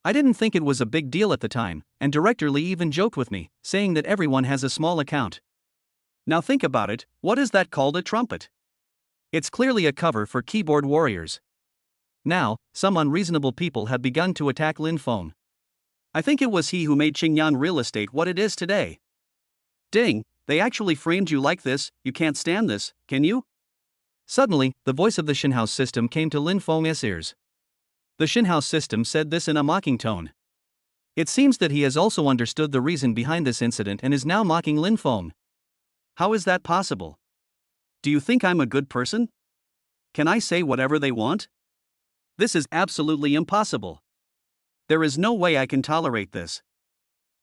I didn't think it was a big deal at the time, and Director Li even joked with me, saying that everyone has a small account. Now think about it, what is that called, a trumpet? It's clearly a cover for keyboard warriors. Now, some unreasonable people have begun to attack Lin Feng. I think it was he who made Qingyang Real Estate what it is today. Ding, they actually framed you like this, you can't stand this, can you? Suddenly, the voice of the Shinhouse system came to Lin Feng's ears. The Shinhouse system said this in a mocking tone. It seems that he has also understood the reason behind this incident and is now mocking Lin Feng. How is that possible? Do you think I'm a good person? Can I say whatever they want? This is absolutely impossible. There is no way I can tolerate this.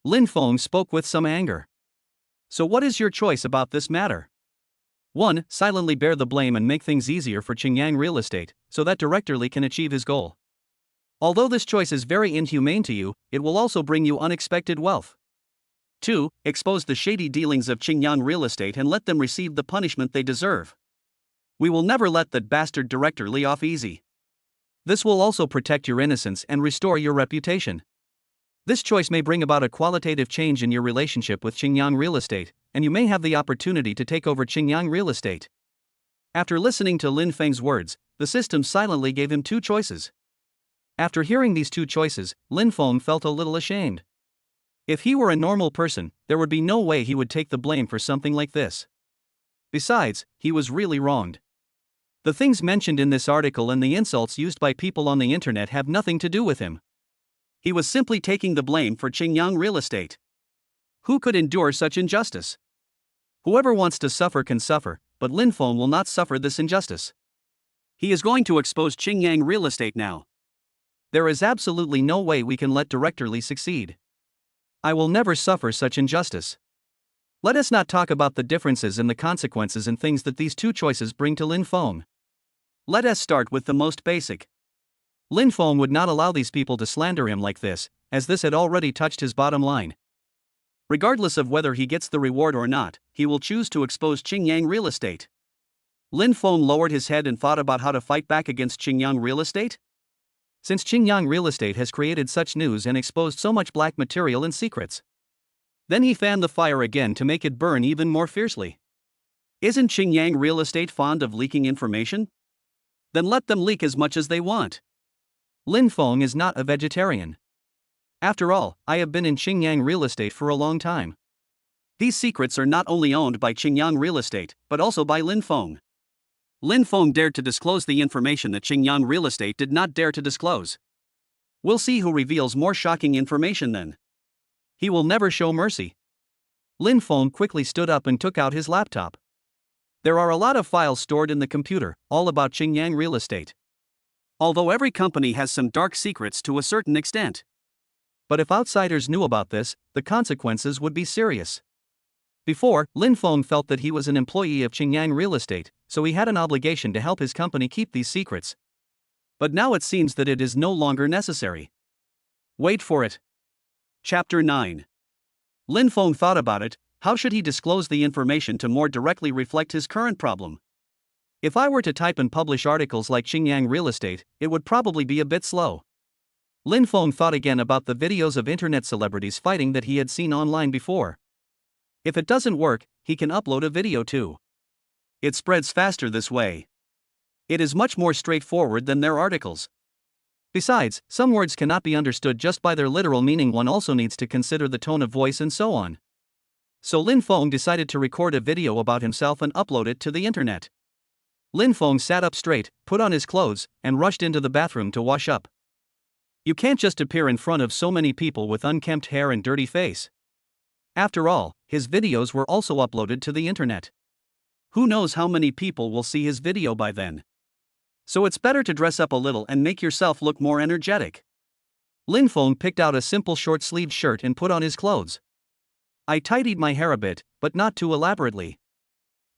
Lin Feng spoke with some anger. So what is your choice about this matter? 1. Silently bear the blame and make things easier for Qingyang Real Estate, so that Director Li can achieve his goal. Although this choice is very inhumane to you, it will also bring you unexpected wealth. 2. Expose the shady dealings of Qingyang Real Estate and let them receive the punishment they deserve. We will never let that bastard Director Li off easy. This will also protect your innocence and restore your reputation. This choice may bring about a qualitative change in your relationship with Qingyang Real Estate, and you may have the opportunity to take over Qingyang Real Estate. After listening to Lin Feng's words, the system silently gave him two choices. After hearing these two choices, Lin Feng felt a little ashamed. If he were a normal person, there would be no way he would take the blame for something like this. Besides, he was really wronged. The things mentioned in this article and the insults used by people on the internet have nothing to do with him. He was simply taking the blame for Qingyang Real Estate. Who could endure such injustice? Whoever wants to suffer can suffer, but Lin Feng will not suffer this injustice. He is going to expose Qingyang Real Estate now. There is absolutely no way we can let Director Li succeed. I will never suffer such injustice. Let us not talk about the differences and the consequences and things that these two choices bring to Lin Feng. Let us start with the most basic. Lin Feng would not allow these people to slander him like this, as this had already touched his bottom line. Regardless of whether he gets the reward or not, he will choose to expose Qingyang Real Estate. Lin Feng lowered his head and thought about how to fight back against Qingyang Real Estate. Since Qingyang Real Estate has created such news and exposed so much black material and secrets. Then he fanned the fire again to make it burn even more fiercely. Isn't Qingyang Real Estate fond of leaking information? Then let them leak as much as they want. Lin Feng is not a vegetarian. After all, I have been in Qingyang Real Estate for a long time. These secrets are not only owned by Qingyang Real Estate, but also by Lin Feng. Lin Feng dared to disclose the information that Qingyang Real Estate did not dare to disclose. We'll see who reveals more shocking information then. He will never show mercy. Lin Feng quickly stood up and took out his laptop. There are a lot of files stored in the computer, all about Qingyang Real Estate. Although every company has some dark secrets to a certain extent. But if outsiders knew about this, the consequences would be serious. Before, Lin Feng felt that he was an employee of Qingyang Real Estate, so he had an obligation to help his company keep these secrets. But now it seems that it is no longer necessary. Wait for it. Chapter 9. Lin Feng thought about it. How should he disclose the information to more directly reflect his current problem? If I were to type and publish articles like Qingyang Real Estate, it would probably be a bit slow. Lin Feng thought again about the videos of internet celebrities fighting that he had seen online before. If it doesn't work, he can upload a video too. It spreads faster this way. It is much more straightforward than their articles. Besides, some words cannot be understood just by their literal meaning. One also needs to consider the tone of voice and so on. So Lin Feng decided to record a video about himself and upload it to the internet. Lin Feng sat up straight, put on his clothes, and rushed into the bathroom to wash up. You can't just appear in front of so many people with unkempt hair and dirty face. After all, his videos were also uploaded to the internet. Who knows how many people will see his video by then? So it's better to dress up a little and make yourself look more energetic. Lin Feng picked out a simple short-sleeved shirt and put on his clothes. I tidied my hair a bit, but not too elaborately.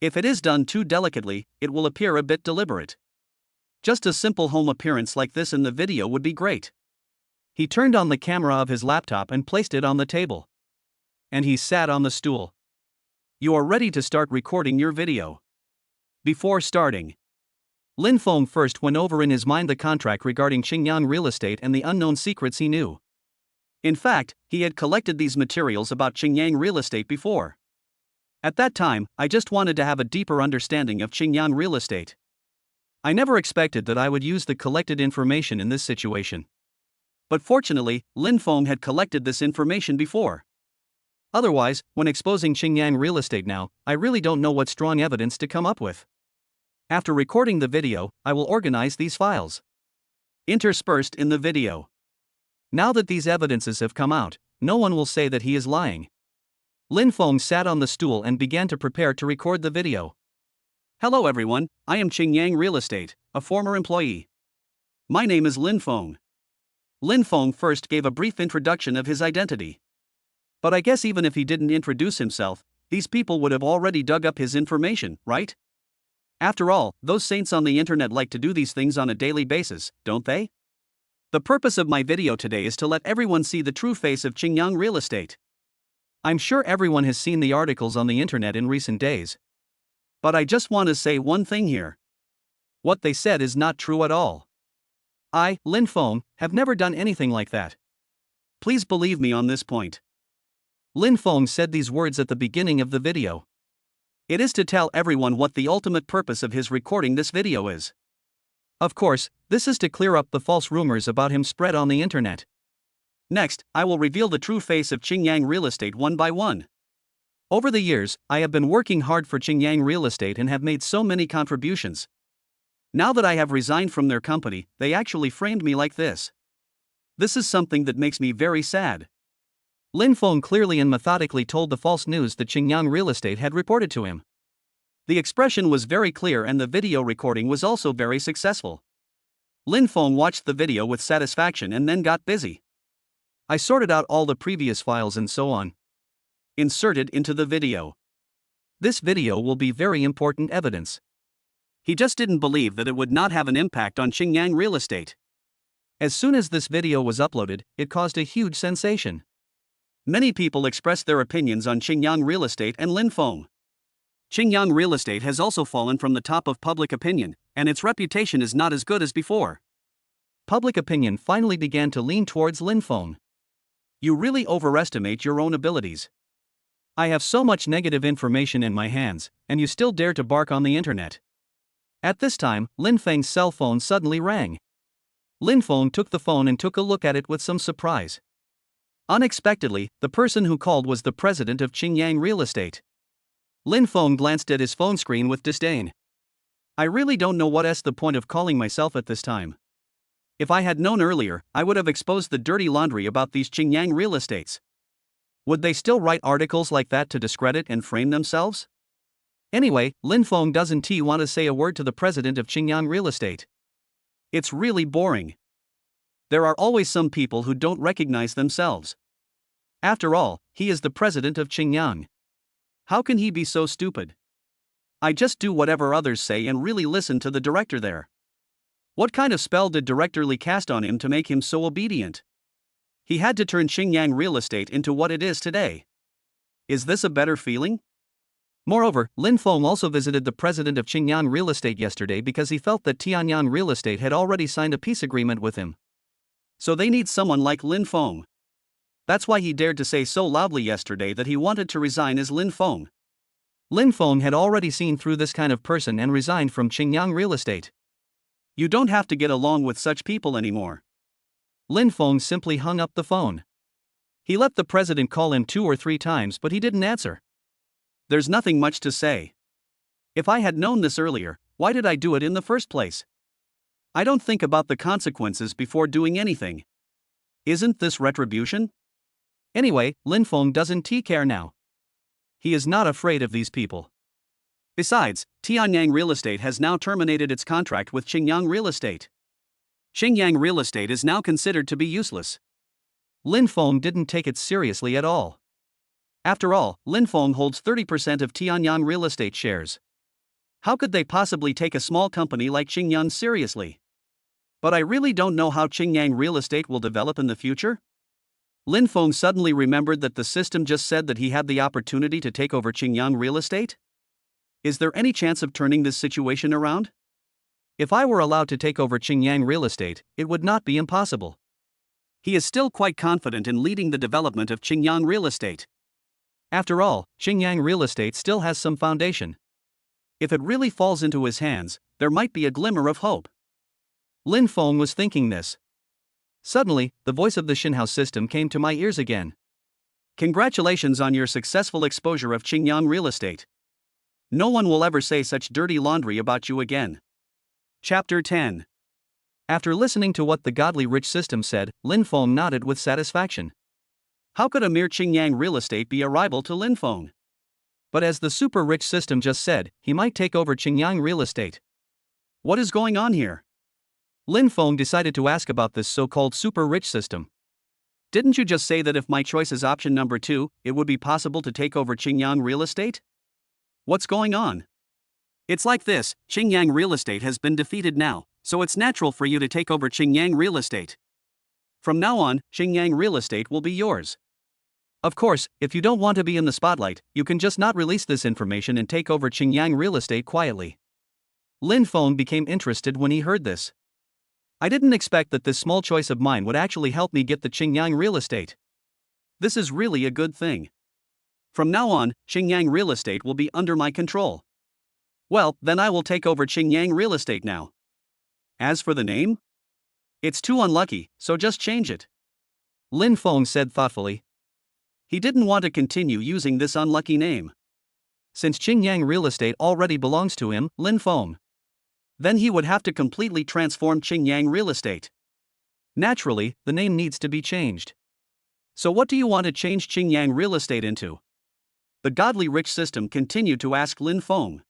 If it is done too delicately, it will appear a bit deliberate. Just a simple home appearance like this in the video would be great. He turned on the camera of his laptop and placed it on the table. And he sat on the stool. You are ready to start recording your video. Before starting, Lin Feng first went over in his mind the contract regarding Qingyang Real Estate and the unknown secrets he knew. In fact, he had collected these materials about Qingyang Real Estate before. At that time, I just wanted to have a deeper understanding of Qingyang Real Estate. I never expected that I would use the collected information in this situation. But fortunately, Lin Feng had collected this information before. Otherwise, when exposing Qingyang Real Estate now, I really don't know what strong evidence to come up with. After recording the video, I will organize these files. Interspersed in the video. Now that these evidences have come out, no one will say that he is lying. Lin Feng sat on the stool and began to prepare to record the video. Hello everyone, I am Qingyang Real Estate, a former employee. My name is Lin Feng. Lin Feng first gave a brief introduction of his identity. But I guess even if he didn't introduce himself, these people would have already dug up his information, right? After all, those saints on the internet like to do these things on a daily basis, don't they? The purpose of my video today is to let everyone see the true face of Qingyang Real Estate. I'm sure everyone has seen the articles on the internet in recent days. But I just want to say one thing here. What they said is not true at all. I, Lin Feng, have never done anything like that. Please believe me on this point. Lin Feng said these words at the beginning of the video. It is to tell everyone what the ultimate purpose of his recording this video is. Of course, this is to clear up the false rumors about him spread on the internet. Next, I will reveal the true face of Qingyang Real Estate one by one. Over the years, I have been working hard for Qingyang Real Estate and have made so many contributions. Now that I have resigned from their company, they actually framed me like this. This is something that makes me very sad. Lin Feng clearly and methodically told the false news that Qingyang Real Estate had reported to him. The expression was very clear and the video recording was also very successful. Lin Feng watched the video with satisfaction and then got busy. I sorted out all the previous files and so on. Inserted into the video. This video will be very important evidence. He just didn't believe that it would not have an impact on Qingyang Real Estate. As soon as this video was uploaded, it caused a huge sensation. Many people expressed their opinions on Qingyang Real Estate and Lin Feng. Qingyang Real Estate has also fallen from the top of public opinion, and its reputation is not as good as before. Public opinion finally began to lean towards Lin Feng. You really overestimate your own abilities. I have so much negative information in my hands, and you still dare to bark on the internet. At this time, Lin Feng's cell phone suddenly rang. Lin Feng took the phone and took a look at it with some surprise. Unexpectedly, the person who called was the president of Qingyang Real Estate. Lin Feng glanced at his phone screen with disdain. I really don't know what's the point of calling myself at this time. If I had known earlier, I would have exposed the dirty laundry about these Qingyang Real Estates. Would they still write articles like that to discredit and frame themselves? Anyway, Lin Feng doesn't want to say a word to the president of Qingyang Real Estate. It's really boring. There are always some people who don't recognize themselves. After all, he is the president of Qingyang. How can he be so stupid? I just do whatever others say and really listen to the director there. What kind of spell did Director Li cast on him to make him so obedient? He had to turn Qingyang Real Estate into what it is today. Is this a better feeling? Moreover, Lin Feng also visited the president of Qingyang Real Estate yesterday because he felt that Tianyang Real Estate had already signed a peace agreement with him. So they need someone like Lin Feng. That's why he dared to say so loudly yesterday that he wanted to resign as Lin Feng. Lin Feng had already seen through this kind of person and resigned from Qingyang Real Estate. You don't have to get along with such people anymore. Lin Feng simply hung up the phone. He let the president call him 2 or 3 times but he didn't answer. There's nothing much to say. If I had known this earlier, why did I do it in the first place? I don't think about the consequences before doing anything. Isn't this retribution? Anyway, Lin Feng doesn't care now. He is not afraid of these people. Besides, Tianyang Real Estate has now terminated its contract with Qingyang Real Estate. Qingyang Real Estate is now considered to be useless. Lin Feng didn't take it seriously at all. After all, Lin Feng holds 30% of Tianyang Real Estate shares. How could they possibly take a small company like Qingyang seriously? But I really don't know how Qingyang Real Estate will develop in the future. Lin Feng suddenly remembered that the system just said that he had the opportunity to take over Qingyang Real Estate. Is there any chance of turning this situation around? If I were allowed to take over Qingyang Real Estate, it would not be impossible. He is still quite confident in leading the development of Qingyang Real Estate. After all, Qingyang Real Estate still has some foundation. If it really falls into his hands, there might be a glimmer of hope. Lin Feng was thinking this. Suddenly, the voice of the Shinhouse system came to my ears again. Congratulations on your successful exposure of Qingyang Real Estate. No one will ever say such dirty laundry about you again. Chapter 10. After listening to what the godly rich system said, Lin Feng nodded with satisfaction. How could a mere Qingyang Real Estate be a rival to Lin Feng? But as the super rich system just said, he might take over Qingyang Real Estate. What is going on here? Lin Feng decided to ask about this so-called super rich system. Didn't you just say that if my choice is option number 2, it would be possible to take over Qingyang Real Estate? What's going on? It's like this: Qingyang Real Estate has been defeated now, so it's natural for you to take over Qingyang Real Estate. From now on, Qingyang Real Estate will be yours. Of course, if you don't want to be in the spotlight, you can just not release this information and take over Qingyang Real Estate quietly. Lin Feng became interested when he heard this. I didn't expect that this small choice of mine would actually help me get the Qingyang Real Estate. This is really a good thing. From now on, Qingyang Real Estate will be under my control. Well, then I will take over Qingyang Real Estate now. As for the name? It's too unlucky, so just change it. Lin Feng said thoughtfully. He didn't want to continue using this unlucky name. Since Qingyang Real Estate already belongs to him, Lin Feng, then he would have to completely transform Qingyang Real Estate. Naturally, the name needs to be changed. So what do you want to change Qingyang Real Estate into? The godly rich system continued to ask Lin Feng.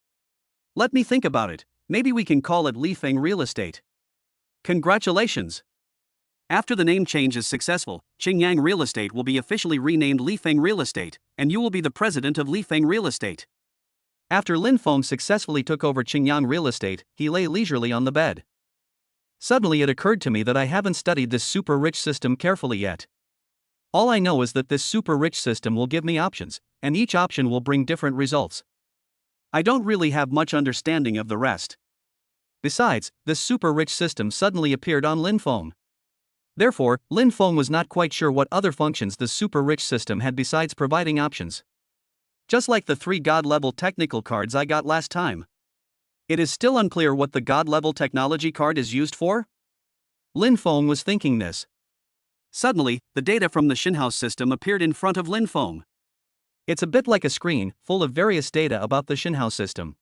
Let me think about it. Maybe we can call it Li Feng Real Estate. Congratulations! After the name change is successful, Qingyang Real Estate will be officially renamed Li Feng Real Estate, and you will be the president of Li Feng Real Estate. After Lin Feng successfully took over Qingyang Real Estate, he lay leisurely on the bed. Suddenly it occurred to me that I haven't studied this super rich system carefully yet. All I know is that this super rich system will give me options, and each option will bring different results. I don't really have much understanding of the rest. Besides, this super rich system suddenly appeared on Lin Feng. Therefore, Lin Feng was not quite sure what other functions the super rich system had besides providing options. Just like the 3 God-level technical cards I got last time. It is still unclear what the God-level technology card is used for? Lin Feng was thinking this. Suddenly, the data from the Shinhouse system appeared in front of Lin Feng. It's a bit like a screen, full of various data about the Shinhouse system.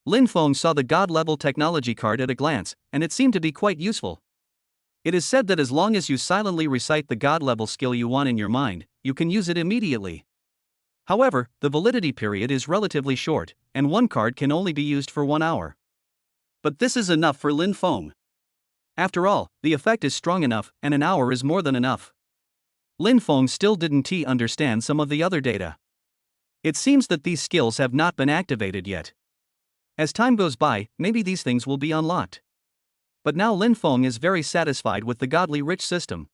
Lin Feng saw the God-level technology card at a glance, and it seemed to be quite useful. It is said that as long as you silently recite the God-level skill you want in your mind, you can use it immediately. However, the validity period is relatively short, and one card can only be used for 1 hour. But this is enough for Lin Feng. After all, the effect is strong enough, and an hour is more than enough. Lin Feng still didn't understand some of the other data. It seems that these skills have not been activated yet. As time goes by, maybe these things will be unlocked. But now Lin Feng is very satisfied with the godly rich system.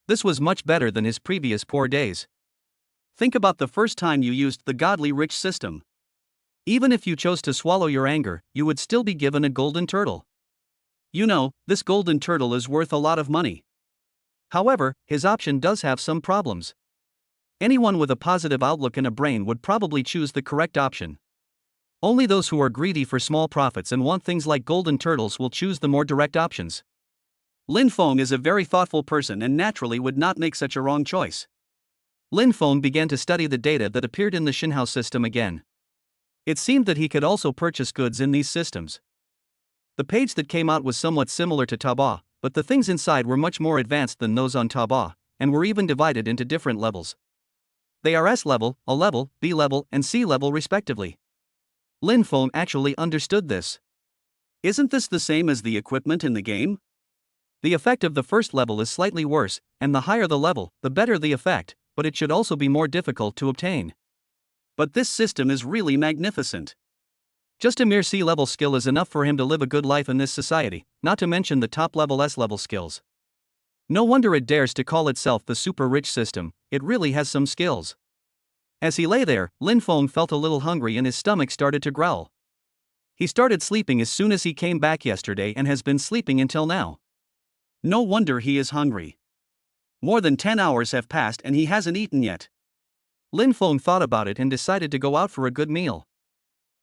This was much better than his previous poor days. Think about the first time you used the godly rich system. Even if you chose to swallow your anger, you would still be given a golden turtle. You know, this golden turtle is worth a lot of money. However, his option does have some problems. Anyone with a positive outlook and a brain would probably choose the correct option. Only those who are greedy for small profits and want things like golden turtles will choose the more direct options. Lin Feng is a very thoughtful person and naturally would not make such a wrong choice. Lin Feng began to study the data that appeared in the Shinhouse system again. It seemed that he could also purchase goods in these systems. The page that came out was somewhat similar to Taobao, but the things inside were much more advanced than those on Taobao, and were even divided into different levels. They are S level, A level, B level, and C level respectively. Lin Feng actually understood this. Isn't this the same as the equipment in the game? The effect of the first level is slightly worse, and the higher the level, the better the effect, but it should also be more difficult to obtain. But this system is really magnificent. Just a mere C-level skill is enough for him to live a good life in this society, not to mention the top-level S-level skills. No wonder it dares to call itself the super-rich system, it really has some skills. As he lay there, Lin Feng felt a little hungry and his stomach started to growl. He started sleeping as soon as he came back yesterday and has been sleeping until now. No wonder he is hungry. More than 10 hours have passed and he hasn't eaten yet. Lin Feng thought about it and decided to go out for a good meal.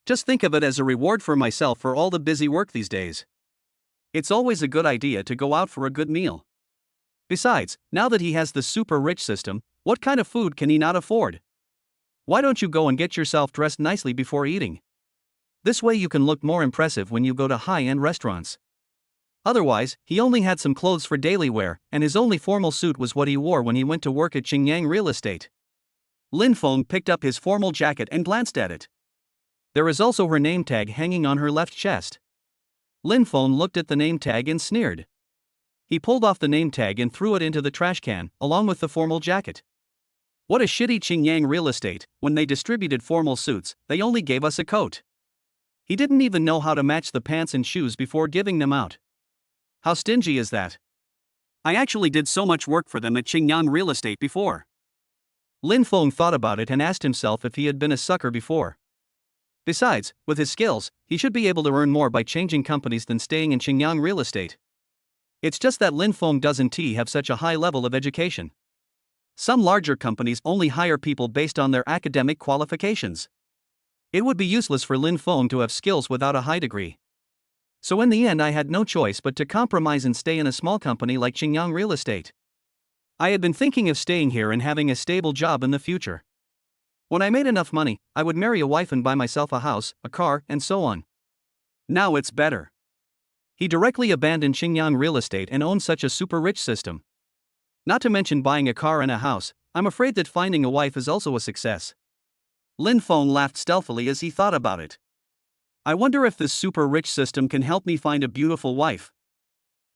Just think of it as a reward for myself for all the busy work these days. It's always a good idea to go out for a good meal. Besides, now that he has the super rich system, what kind of food can he not afford? Why don't you go and get yourself dressed nicely before eating? This way you can look more impressive when you go to high-end restaurants. Otherwise, he only had some clothes for daily wear, and his only formal suit was what he wore when he went to work at Qingyang Real Estate. Lin Feng picked up his formal jacket and glanced at it. There is also her name tag hanging on her left chest. Lin Feng looked at the name tag and sneered. He pulled off the name tag and threw it into the trash can, along with the formal jacket. What a shitty Qingyang real estate, when they distributed formal suits, they only gave us a coat. He didn't even know how to match the pants and shoes before giving them out. How stingy is that? I actually did so much work for them at Qingyang Real Estate before. Lin Feng thought about it and asked himself if he had been a sucker before. Besides, with his skills, he should be able to earn more by changing companies than staying in Qingyang Real Estate. It's just that Lin Feng doesn't have such a high level of education. Some larger companies only hire people based on their academic qualifications. It would be useless for Lin Feng to have skills without a high degree. So in the end I had no choice but to compromise and stay in a small company like Qingyang Real Estate. I had been thinking of staying here and having a stable job in the future. When I made enough money, I would marry a wife and buy myself a house, a car, and so on. Now it's better. He directly abandoned Qingyang Real Estate and owned such a super rich system. Not to mention buying a car and a house, I'm afraid that finding a wife is also a success. Lin Feng laughed stealthily as he thought about it. I wonder if this super rich system can help me find a beautiful wife.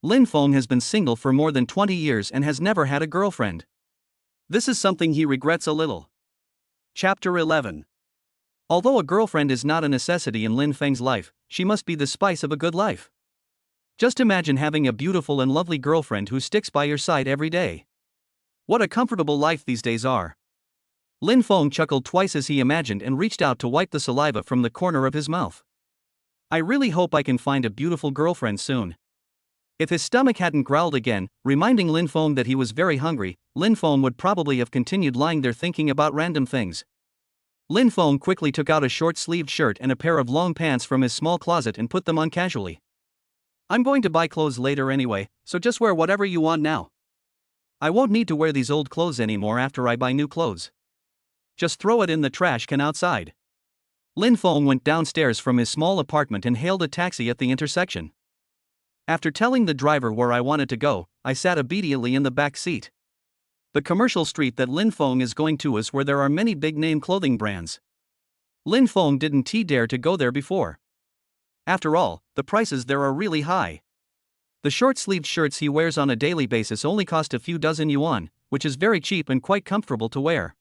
Lin Feng has been single for more than 20 years and has never had a girlfriend. This is something he regrets a little. Chapter 11. Although a girlfriend is not a necessity in Lin Feng's life, she must be the spice of a good life. Just imagine having a beautiful and lovely girlfriend who sticks by your side every day. What a comfortable life these days are. Lin Feng chuckled twice as he imagined and reached out to wipe the saliva from the corner of his mouth. I really hope I can find a beautiful girlfriend soon. If his stomach hadn't growled again, reminding Lin Feng that he was very hungry, Lin Feng would probably have continued lying there thinking about random things. Lin Feng quickly took out a short-sleeved shirt and a pair of long pants from his small closet and put them on casually. I'm going to buy clothes later anyway, so just wear whatever you want now. I won't need to wear these old clothes anymore after I buy new clothes. Just throw it in the trash can outside. Lin Feng went downstairs from his small apartment and hailed a taxi at the intersection. After telling the driver where I wanted to go, I sat obediently in the back seat. The commercial street that Lin Feng is going to is where there are many big-name clothing brands. Lin Feng didn't dare to go there before. After all, the prices there are really high. The short-sleeved shirts he wears on a daily basis only cost a few dozen yuan, which is very cheap and quite comfortable to wear.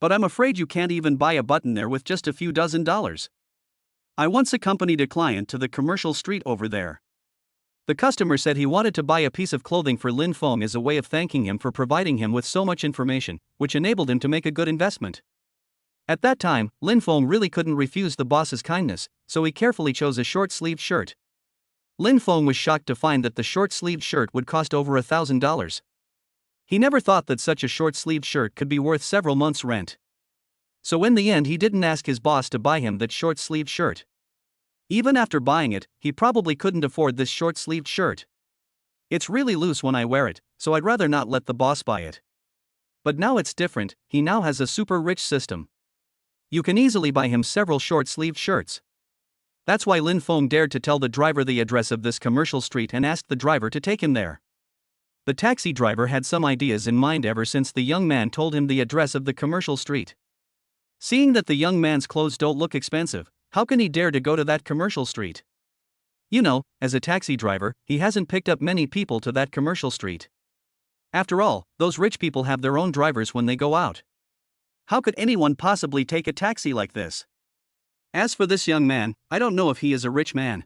But I'm afraid you can't even buy a button there with just a few dozen dollars. I once accompanied a client to the commercial street over there. The customer said he wanted to buy a piece of clothing for Lin Feng as a way of thanking him for providing him with so much information, which enabled him to make a good investment. At that time, Lin Feng really couldn't refuse the boss's kindness, so he carefully chose a short-sleeved shirt. Lin Feng was shocked to find that the short-sleeved shirt would cost over $1,000. He never thought that such a short-sleeved shirt could be worth several months' rent. So in the end he didn't ask his boss to buy him that short-sleeved shirt. Even after buying it, he probably couldn't afford this short-sleeved shirt. It's really loose when I wear it, so I'd rather not let the boss buy it. But now it's different, he now has a super rich system. You can easily buy him several short-sleeved shirts. That's why Lin Feng dared to tell the driver the address of this commercial street and asked the driver to take him there. The taxi driver had some ideas in mind ever since the young man told him the address of the commercial street. Seeing that the young man's clothes don't look expensive, how can he dare to go to that commercial street? You know, as a taxi driver, he hasn't picked up many people to that commercial street. After all, those rich people have their own drivers when they go out. How could anyone possibly take a taxi like this? As for this young man, I don't know if he is a rich man.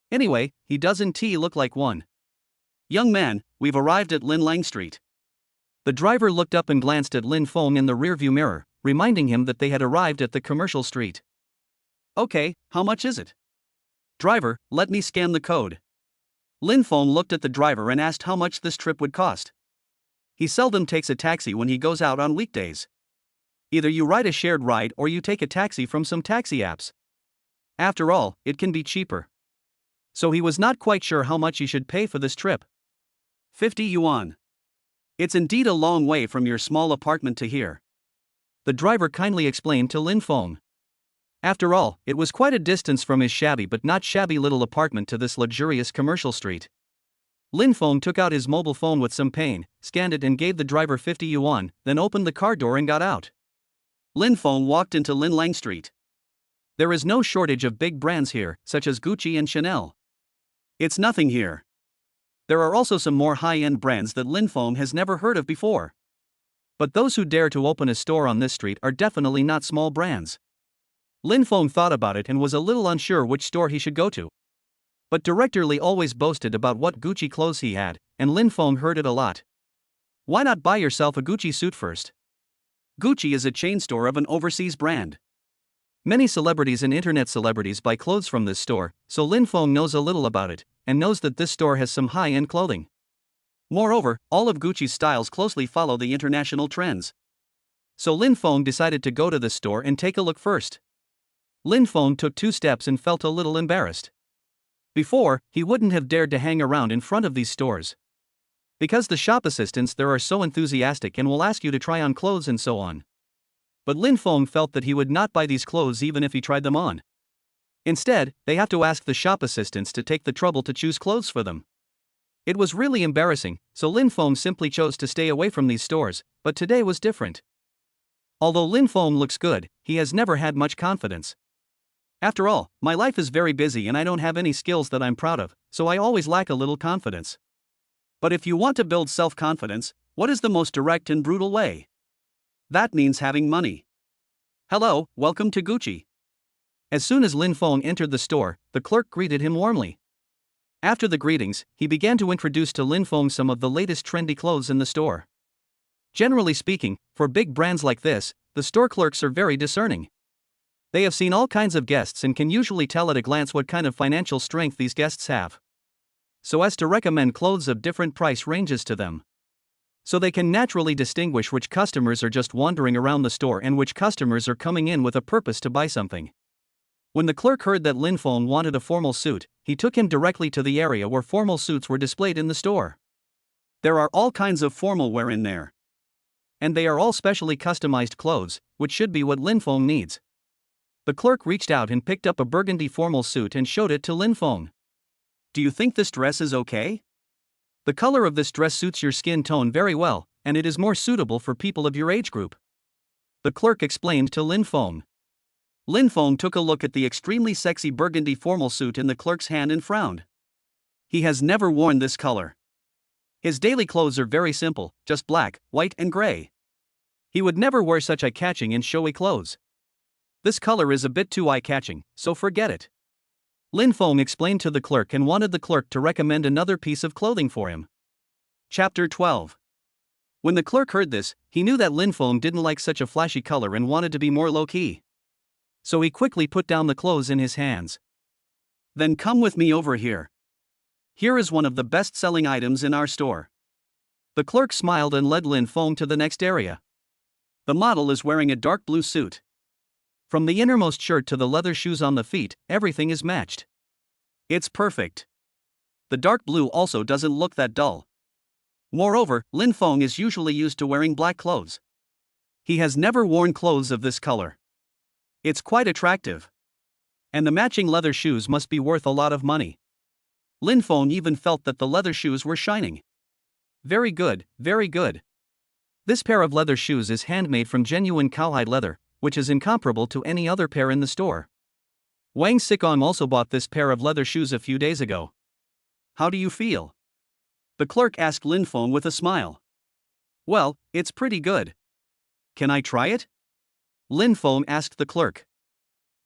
Anyway, he doesn't look like one. Young man, we've arrived at Linlang Street. The driver looked up and glanced at Lin Feng in the rearview mirror, reminding him that they had arrived at the commercial street. Okay, how much is it? Driver, let me scan the code. Lin Feng looked at the driver and asked how much this trip would cost. He seldom takes a taxi when he goes out on weekdays. Either you ride a shared ride or you take a taxi from some taxi apps. After all, it can be cheaper. So he was not quite sure how much he should pay for this trip. 50 yuan. It's indeed a long way from your small apartment to here. The driver kindly explained to Lin Feng. After all, it was quite a distance from his shabby but not shabby little apartment to this luxurious commercial street. Lin Feng took out his mobile phone with some pain, scanned it and gave the driver 50 yuan, then opened the car door and got out. Lin Feng walked into Linlang Street. There is no shortage of big brands here, such as Gucci and Chanel. It's nothing here. There are also some more high-end brands that Lin Feng has never heard of before. But those who dare to open a store on this street are definitely not small brands. Lin Feng thought about it and was a little unsure which store he should go to. But Director Li always boasted about what Gucci clothes he had, and Lin Feng heard it a lot. Why not buy yourself a Gucci suit first? Gucci is a chain store of an overseas brand. Many celebrities and internet celebrities buy clothes from this store, so Lin Feng knows a little about it, and knows that this store has some high-end clothing. Moreover, all of Gucci's styles closely follow the international trends. So Lin Feng decided to go to this store and take a look first. Lin Feng took 2 steps and felt a little embarrassed. Before, he wouldn't have dared to hang around in front of these stores. Because the shop assistants there are so enthusiastic and will ask you to try on clothes and so on. But Lin Feng felt that he would not buy these clothes even if he tried them on. Instead, they have to ask the shop assistants to take the trouble to choose clothes for them. It was really embarrassing, so Lin Feng simply chose to stay away from these stores, but today was different. Although Lin Feng looks good, he has never had much confidence. After all, my life is very busy and I don't have any skills that I'm proud of, so I always lack a little confidence. But if you want to build self-confidence, what is the most direct and brutal way? That means having money. Hello, welcome to Gucci. As soon as Lin Feng entered the store, the clerk greeted him warmly. After the greetings, he began to introduce to Lin Feng some of the latest trendy clothes in the store. Generally speaking, for big brands like this, the store clerks are very discerning. They have seen all kinds of guests and can usually tell at a glance what kind of financial strength these guests have, so as to recommend clothes of different price ranges to them. So they can naturally distinguish which customers are just wandering around the store and which customers are coming in with a purpose to buy something. When the clerk heard that Lin Feng wanted a formal suit, he took him directly to the area where formal suits were displayed in the store. There are all kinds of formal wear in there. And they are all specially customized clothes, which should be what Lin Feng needs. The clerk reached out and picked up a burgundy formal suit and showed it to Lin Feng. Do you think this dress is okay? The color of this dress suits your skin tone very well, and it is more suitable for people of your age group. The clerk explained to Lin Feng. Lin Feng took a look at the extremely sexy burgundy formal suit in the clerk's hand and frowned. He has never worn this color. His daily clothes are very simple, just black, white and gray. He would never wear such eye-catching and showy clothes. This color is a bit too eye-catching, so forget it. Lin Feng explained to the clerk and wanted the clerk to recommend another piece of clothing for him. Chapter 12. When the clerk heard this, he knew that Lin Feng didn't like such a flashy color and wanted to be more low-key. So he quickly put down the clothes in his hands. Then come with me over here. Here is one of the best-selling items in our store. The clerk smiled and led Lin Feng to the next area. The model is wearing a dark blue suit. From the innermost shirt to the leather shoes on the feet, everything is matched. It's perfect. The dark blue also doesn't look that dull. Moreover, Lin Feng is usually used to wearing black clothes. He has never worn clothes of this color. It's quite attractive. And the matching leather shoes must be worth a lot of money. Lin Feng even felt that the leather shoes were shining. Very good, very good. This pair of leather shoes is handmade from genuine cowhide leather, which is incomparable to any other pair in the store. Wang Xikong also bought this pair of leather shoes a few days ago. How do you feel? The clerk asked Lin Feng with a smile. Well, it's pretty good. Can I try it? Lin Feng asked the clerk.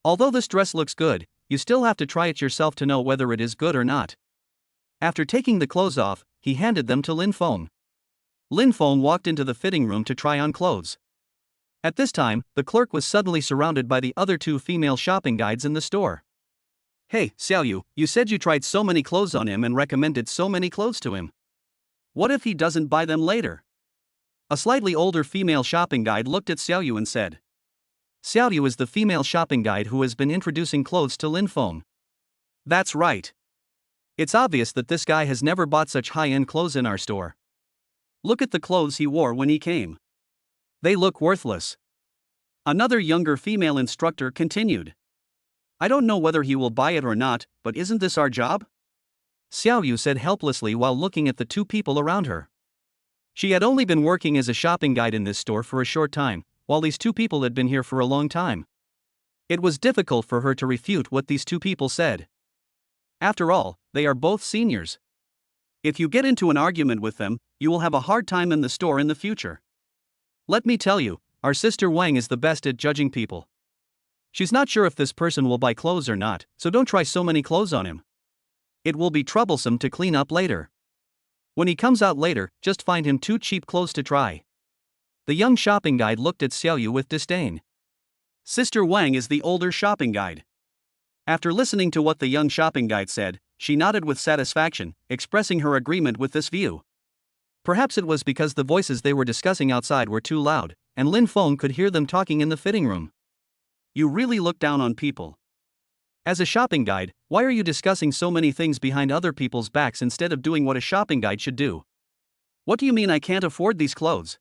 Although this dress looks good, you still have to try it yourself to know whether it is good or not. After taking the clothes off, he handed them to Lin Feng. Lin Feng walked into the fitting room to try on clothes. At this time, the clerk was suddenly surrounded by the other 2 female shopping guides in the store. Hey, Xiaoyu, you said you tried so many clothes on him and recommended so many clothes to him. What if he doesn't buy them later? A slightly older female shopping guide looked at Xiaoyu and said. Xiaoyu is the female shopping guide who has been introducing clothes to Lin Feng. That's right. It's obvious that this guy has never bought such high-end clothes in our store. Look at the clothes he wore when he came. They look worthless. Another younger female instructor continued. I don't know whether he will buy it or not, but isn't this our job? Xiaoyu said helplessly while looking at the 2 people around her. She had only been working as a shopping guide in this store for a short time, while these 2 people had been here for a long time. It was difficult for her to refute what these 2 people said. After all, they are both seniors. If you get into an argument with them, you will have a hard time in the store in the future. Let me tell you, our sister Wang is the best at judging people. She's not sure if this person will buy clothes or not, so don't try so many clothes on him. It will be troublesome to clean up later. When he comes out later, just find him 2 cheap clothes to try. The young shopping guide looked at Xiaoyu with disdain. Sister Wang is the older shopping guide. After listening to what the young shopping guide said, she nodded with satisfaction, expressing her agreement with this view. Perhaps it was because the voices they were discussing outside were too loud, and Lin Feng could hear them talking in the fitting room. You really look down on people. As a shopping guide, why are you discussing so many things behind other people's backs instead of doing what a shopping guide should do? What do you mean I can't afford these clothes?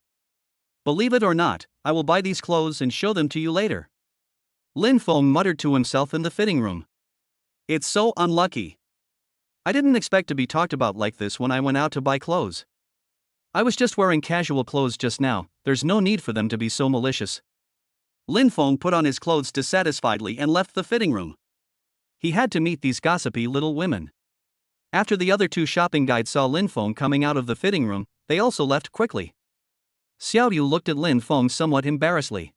Believe it or not, I will buy these clothes and show them to you later. Lin Feng muttered to himself in the fitting room. It's so unlucky. I didn't expect to be talked about like this when I went out to buy clothes. I was just wearing casual clothes just now, there's no need for them to be so malicious. Lin Feng put on his clothes dissatisfiedly and left the fitting room. He had to meet these gossipy little women. After the other 2 shopping guides saw Lin Feng coming out of the fitting room, they also left quickly. Xiaoyu looked at Lin Feng somewhat embarrassedly.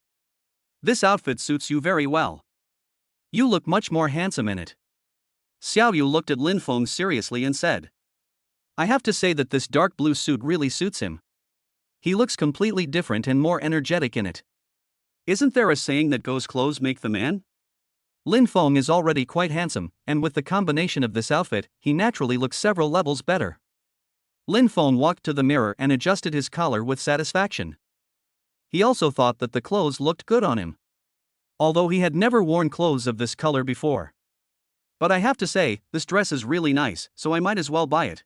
This outfit suits you very well. You look much more handsome in it. Xiaoyu looked at Lin Feng seriously and said, I have to say that this dark blue suit really suits him. He looks completely different and more energetic in it. Isn't there a saying that goes clothes make the man? Lin Feng is already quite handsome, and with the combination of this outfit, he naturally looks several levels better. Lin Feng walked to the mirror and adjusted his collar with satisfaction. He also thought that the clothes looked good on him, although he had never worn clothes of this color before. But I have to say, this dress is really nice, so I might as well buy it.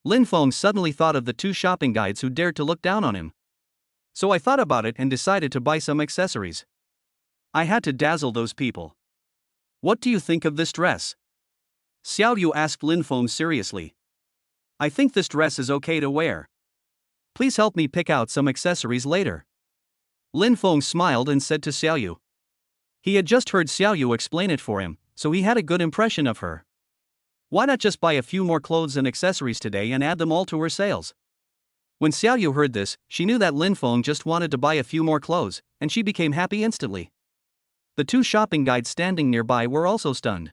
Lin Feng suddenly thought of the 2 shopping guides who dared to look down on him. So I thought about it and decided to buy some accessories. I had to dazzle those people. What do you think of this dress? Xiaoyu asked Lin Feng seriously. I think this dress is okay to wear. Please help me pick out some accessories later. Lin Feng smiled and said to Xiaoyu. He had just heard Xiaoyu explain it for him, so he had a good impression of her. Why not just buy a few more clothes and accessories today and add them all to her sales? When Xiaoyu heard this, she knew that Lin Feng just wanted to buy a few more clothes, and she became happy instantly. The 2 shopping guides standing nearby were also stunned.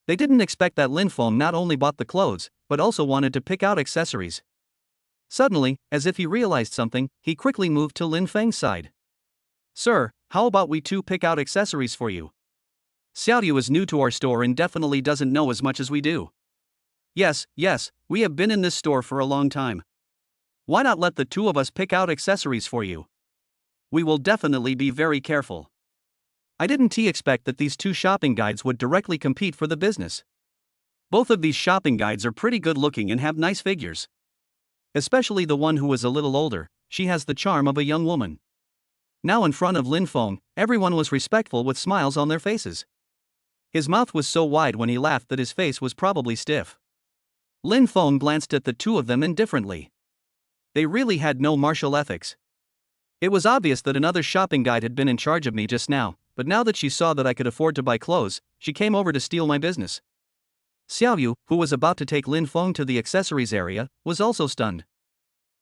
They didn't expect that Lin Feng not only bought the clothes, but also wanted to pick out accessories. Suddenly, as if he realized something, he quickly moved to Lin Feng's side. Sir, how about we 2 pick out accessories for you? Xiaoyu is new to our store and definitely doesn't know as much as we do. Yes, we have been in this store for a long time. Why not let the 2 of us pick out accessories for you? We will definitely be very careful. I didn't expect that these 2 shopping guides would directly compete for the business. Both of these shopping guides are pretty good looking and have nice figures. Especially the one who is a little older, she has the charm of a young woman. Now in front of Lin Feng, everyone was respectful with smiles on their faces. His mouth was so wide when he laughed that his face was probably stiff. Lin Feng glanced at the 2 of them indifferently. They really had no martial ethics. It was obvious that another shopping guide had been in charge of me just now, but now that she saw that I could afford to buy clothes, she came over to steal my business. Xiaoyu, who was about to take Lin Feng to the accessories area, was also stunned.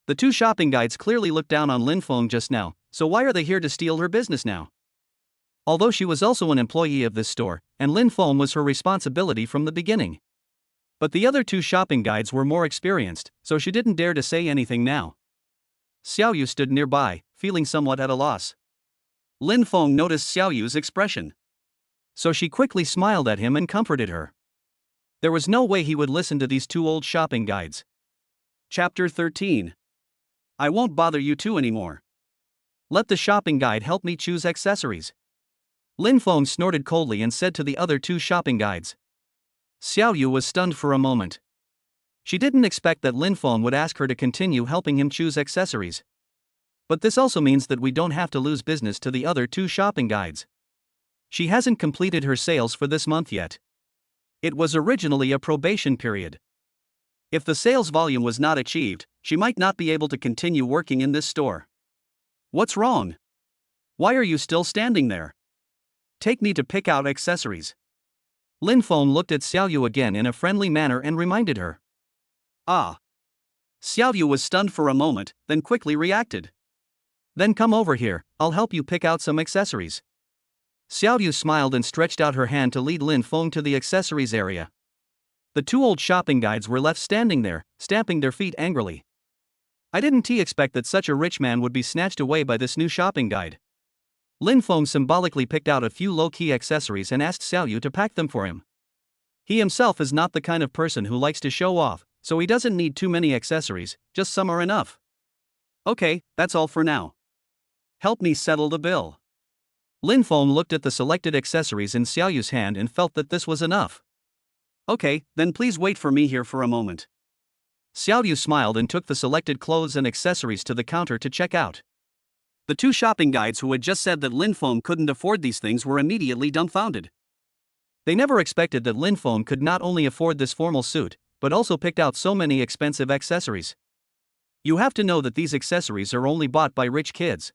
The 2 shopping guides clearly looked down on Lin Feng just now, so why are they here to steal her business now? Although she was also an employee of this store, and Lin Feng was her responsibility from the beginning. But the other 2 shopping guides were more experienced, so she didn't dare to say anything now. Xiaoyu stood nearby, feeling somewhat at a loss. Lin Feng noticed Xiaoyu's expression, so she quickly smiled at him and comforted her. There was no way he would listen to these 2 old shopping guides. Chapter 13. I won't bother you 2 anymore. Let the shopping guide help me choose accessories. Lin Feng snorted coldly and said to the other 2 shopping guides. Xiaoyu was stunned for a moment. She didn't expect that Lin Feng would ask her to continue helping him choose accessories. But this also means that we don't have to lose business to the other 2 shopping guides. She hasn't completed her sales for this month yet. It was originally a probation period. If the sales volume was not achieved, she might not be able to continue working in this store. What's wrong? Why are you still standing there? Take me to pick out accessories. Lin Feng looked at Xiaoyu again in a friendly manner and reminded her. Ah. Xiaoyu was stunned for a moment, then quickly reacted. Then come over here, I'll help you pick out some accessories. Xiaoyu smiled and stretched out her hand to lead Lin Feng to the accessories area. The two old shopping guides were left standing there, stamping their feet angrily. I didn't expect that such a rich man would be snatched away by this new shopping guide. Lin Feng symbolically picked out a few low-key accessories and asked Xiaoyu to pack them for him. He himself is not the kind of person who likes to show off, so he doesn't need too many accessories, just some are enough. Okay, that's all for now. Help me settle the bill. Lin Feng looked at the selected accessories in Xiaoyu's hand and felt that this was enough. Okay, then please wait for me here for a moment. Xiaoyu smiled and took the selected clothes and accessories to the counter to check out. The two shopping guides who had just said that Lin Feng couldn't afford these things were immediately dumbfounded. They never expected that Lin Feng could not only afford this formal suit, but also picked out so many expensive accessories. You have to know that these accessories are only bought by rich kids.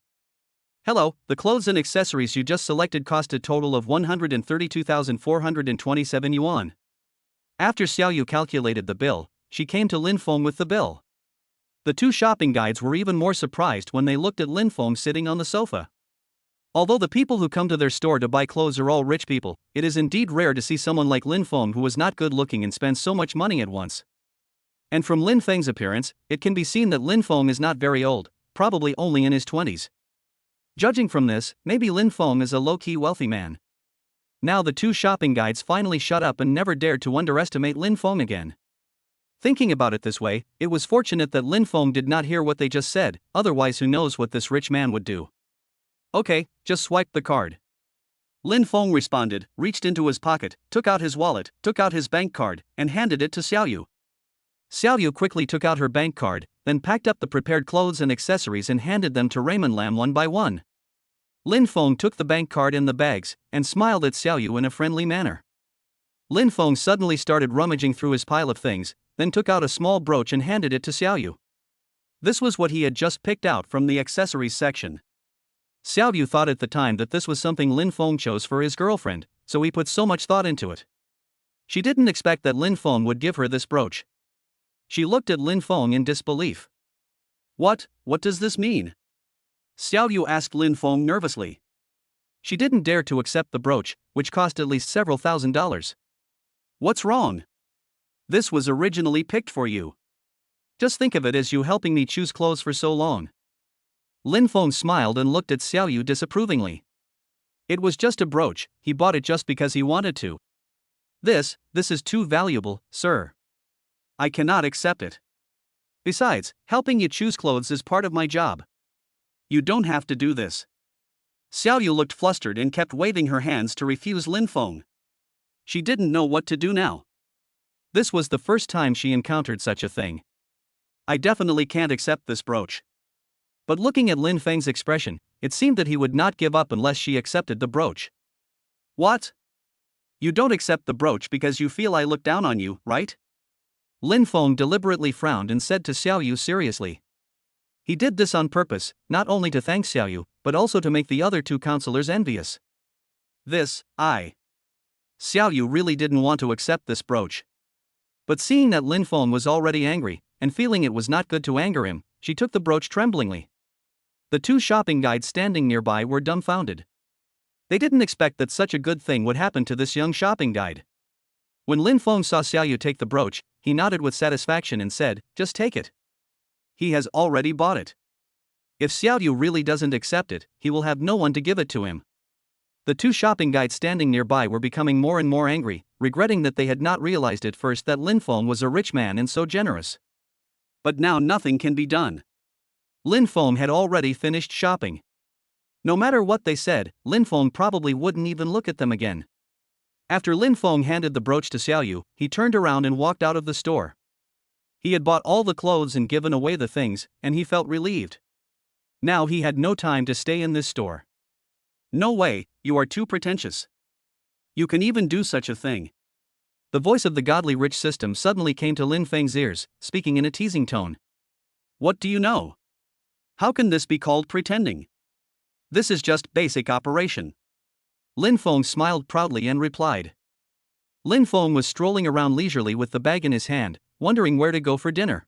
Hello, the clothes and accessories you just selected cost a total of 132,427 yuan. After Xiaoyu calculated the bill, she came to Lin Feng with the bill. The two shopping guides were even more surprised when they looked at Lin Feng sitting on the sofa. Although the people who come to their store to buy clothes are all rich people, it is indeed rare to see someone like Lin Feng who is not good looking and spends so much money at once. And from Lin Feng's appearance, it can be seen that Lin Feng is not very old, probably only in his 20s. Judging from this, maybe Lin Feng is a low-key wealthy man. Now the two shopping guides finally shut up and never dared to underestimate Lin Feng again. Thinking about it this way, it was fortunate that Lin Feng did not hear what they just said, otherwise who knows what this rich man would do. Okay, just swipe the card. Lin Feng responded, reached into his pocket, took out his wallet, took out his bank card, and handed it to Xiaoyu. Xiaoyu quickly took out her bank card, then packed up the prepared clothes and accessories and handed them to Raymond Lam one by one. Lin Feng took the bank card and the bags, and smiled at Xiaoyu in a friendly manner. Lin Feng suddenly started rummaging through his pile of things, then took out a small brooch and handed it to Xiaoyu. This was what he had just picked out from the accessories section. Xiaoyu thought at the time that this was something Lin Feng chose for his girlfriend, so he put so much thought into it. She didn't expect that Lin Feng would give her this brooch. She looked at Lin Feng in disbelief. What does this mean? Xiaoyu asked Lin Feng nervously. She didn't dare to accept the brooch, which cost at least several $1,000s. What's wrong? This was originally picked for you. Just think of it as you helping me choose clothes for so long. Lin Feng smiled and looked at Xiaoyu disapprovingly. It was just a brooch, he bought it just because he wanted to. This is too valuable, sir. I cannot accept it. Besides, helping you choose clothes is part of my job. You don't have to do this. Xiaoyu looked flustered and kept waving her hands to refuse Lin Feng. She didn't know what to do now. This was the first time she encountered such a thing. I definitely can't accept this brooch. But looking at Lin Feng's expression, it seemed that he would not give up unless she accepted the brooch. What? You don't accept the brooch because you feel I look down on you, right? Lin Feng deliberately frowned and said to Xiaoyu seriously. He did this on purpose, not only to thank Xiaoyu, but also to make the other two counselors envious. Xiaoyu really didn't want to accept this brooch. But seeing that Lin Feng was already angry, and feeling it was not good to anger him, she took the brooch tremblingly. The two shopping guides standing nearby were dumbfounded. They didn't expect that such a good thing would happen to this young shopping guide. When Lin Feng saw Xiaoyu take the brooch, he nodded with satisfaction and said, "Just take it." He has already bought it. If Xiaoyu really doesn't accept it, he will have no one to give it to him. The two shopping guides standing nearby were becoming more and more angry, regretting that they had not realized at first that Lin Feng was a rich man and so generous. But now nothing can be done. Lin Feng had already finished shopping. No matter what they said, Lin Feng probably wouldn't even look at them again. After Lin Feng handed the brooch to Xiaoyu, he turned around and walked out of the store. He had bought all the clothes and given away the things, and he felt relieved. Now he had no time to stay in this store. No way, you are too pretentious. You can even do such a thing. The voice of the godly rich system suddenly came to Lin Feng's ears, speaking in a teasing tone. What do you know? How can this be called pretending? This is just basic operation. Lin Feng smiled proudly and replied. Lin Feng was strolling around leisurely with the bag in his hand, wondering where to go for dinner.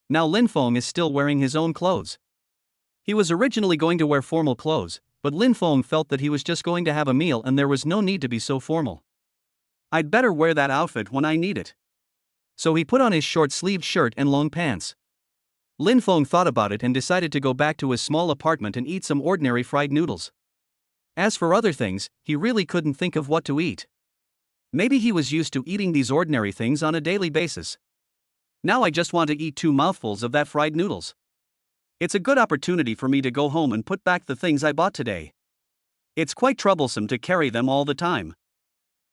Now Lin Feng is still wearing his own clothes. He was originally going to wear formal clothes, but Lin Feng felt that he was just going to have a meal and there was no need to be so formal. I'd better wear that outfit when I need it. So he put on his short-sleeved shirt and long pants. Lin Feng thought about it and decided to go back to his small apartment and eat some ordinary fried noodles. As for other things, he really couldn't think of what to eat. Maybe he was used to eating these ordinary things on a daily basis. Now I just want to eat 2 mouthfuls of that fried noodles. It's a good opportunity for me to go home and put back the things I bought today. It's quite troublesome to carry them all the time.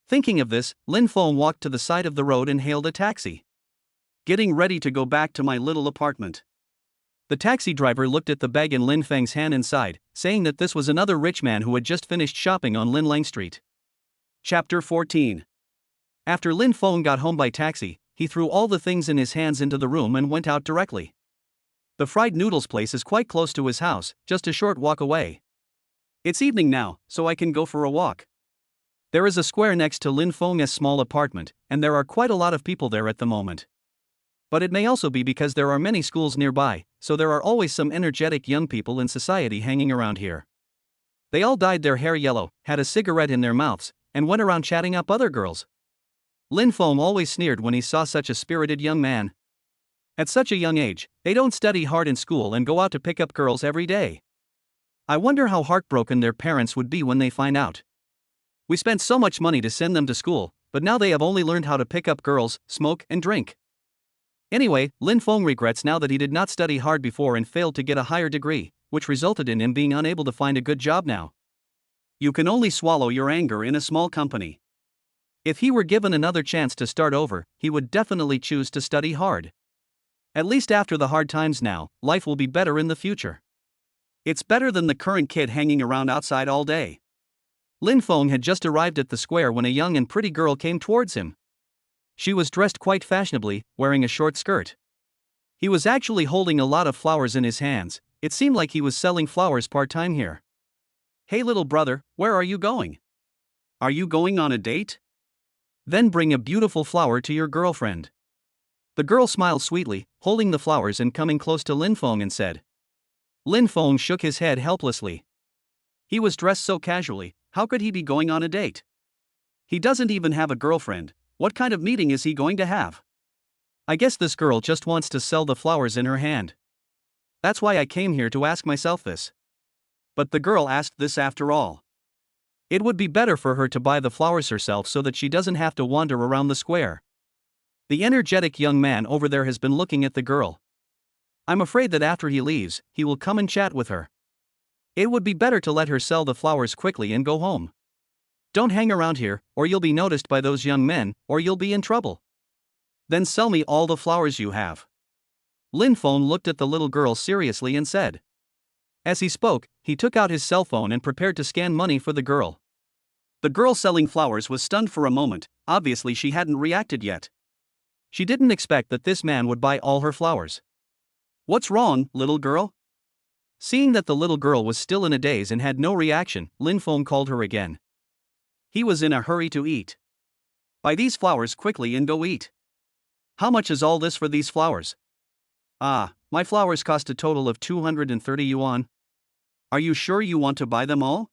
Thinking of this, Lin Feng walked to the side of the road and hailed a taxi. Getting ready to go back to my little apartment. The taxi driver looked at the bag in Lin Feng's hand inside, saying that this was another rich man who had just finished shopping on Lin Lang Street. Chapter 14. After Lin Feng got home by taxi, he threw all the things in his hands into the room and went out directly. The fried noodles place is quite close to his house, just a short walk away. It's evening now, so I can go for a walk. There is a square next to Lin Feng's small apartment, and there are quite a lot of people there at the moment. But it may also be because there are many schools nearby, so there are always some energetic young people in society hanging around here. They all dyed their hair yellow, had a cigarette in their mouths, and went around chatting up other girls. Lin Feng always sneered when he saw such a spirited young man. At such a young age, they don't study hard in school and go out to pick up girls every day. I wonder how heartbroken their parents would be when they find out. We spent so much money to send them to school, but now they have only learned how to pick up girls, smoke, and drink. Anyway, Lin Feng regrets now that he did not study hard before and failed to get a higher degree, which resulted in him being unable to find a good job now. You can only swallow your anger in a small company. If he were given another chance to start over, he would definitely choose to study hard. At least after the hard times now, life will be better in the future. It's better than the current kid hanging around outside all day. Lin Feng had just arrived at the square when a young and pretty girl came towards him. She was dressed quite fashionably, wearing a short skirt. He was actually holding a lot of flowers in his hands. It seemed like he was selling flowers part-time here. Hey little brother, where are you going? Are you going on a date? Then bring a beautiful flower to your girlfriend. The girl smiled sweetly, holding the flowers and coming close to Lin Feng and said. Lin Feng shook his head helplessly. He was dressed so casually, how could he be going on a date? He doesn't even have a girlfriend. What kind of meeting is he going to have? I guess this girl just wants to sell the flowers in her hand. That's why I came here to ask myself this. But the girl asked this after all. It would be better for her to buy the flowers herself so that she doesn't have to wander around the square. The energetic young man over there has been looking at the girl. I'm afraid that after he leaves, he will come and chat with her. It would be better to let her sell the flowers quickly and go home. Don't hang around here, or you'll be noticed by those young men, or you'll be in trouble. Then sell me all the flowers you have. Lin Feng looked at the little girl seriously and said. As he spoke, he took out his cell phone and prepared to scan money for the girl. The girl selling flowers was stunned for a moment. Obviously she hadn't reacted yet. She didn't expect that this man would buy all her flowers. What's wrong, little girl? Seeing that the little girl was still in a daze and had no reaction, Lin Feng called her again. He was in a hurry to eat. Buy these flowers quickly and go eat. How much is all this for these flowers? Ah, my flowers cost a total of 230 yuan. Are you sure you want to buy them all?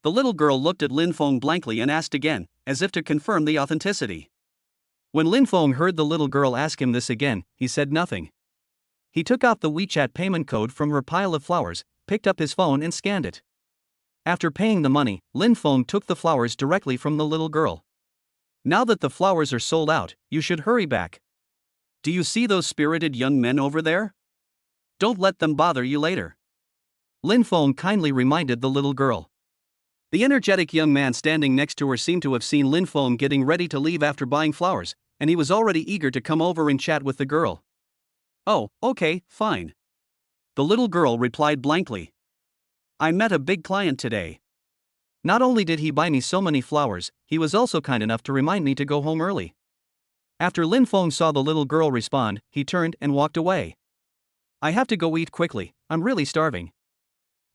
The little girl looked at Lin Feng blankly and asked again, as if to confirm the authenticity. When Lin Feng heard the little girl ask him this again, he said nothing. He took out the WeChat payment code from her pile of flowers, picked up his phone and scanned it. After paying the money, Lin Feng took the flowers directly from the little girl. Now that the flowers are sold out, you should hurry back. Do you see those spirited young men over there? Don't let them bother you later. Lin Feng kindly reminded the little girl. The energetic young man standing next to her seemed to have seen Lin Feng getting ready to leave after buying flowers, and he was already eager to come over and chat with the girl. Oh, okay, fine. The little girl replied blankly. I met a big client today. Not only did he buy me so many flowers, he was also kind enough to remind me to go home early. After Lin Feng saw the little girl respond, he turned and walked away. I have to go eat quickly, I'm really starving.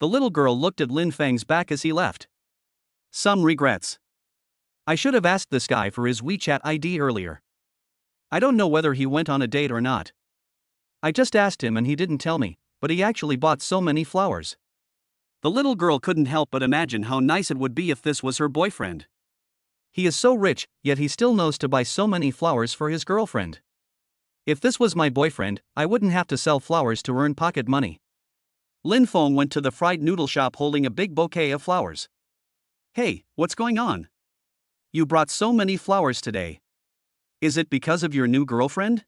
The little girl looked at Lin Feng's back as he left. Some regrets. I should have asked this guy for his WeChat ID earlier. I don't know whether he went on a date or not. I just asked him and he didn't tell me, but he actually bought so many flowers. The little girl couldn't help but imagine how nice it would be if this was her boyfriend. He is so rich, yet he still knows to buy so many flowers for his girlfriend. If this was my boyfriend, I wouldn't have to sell flowers to earn pocket money. Lin Feng went to the fried noodle shop holding a big bouquet of flowers. Hey, what's going on? You brought so many flowers today. Is it because of your new girlfriend?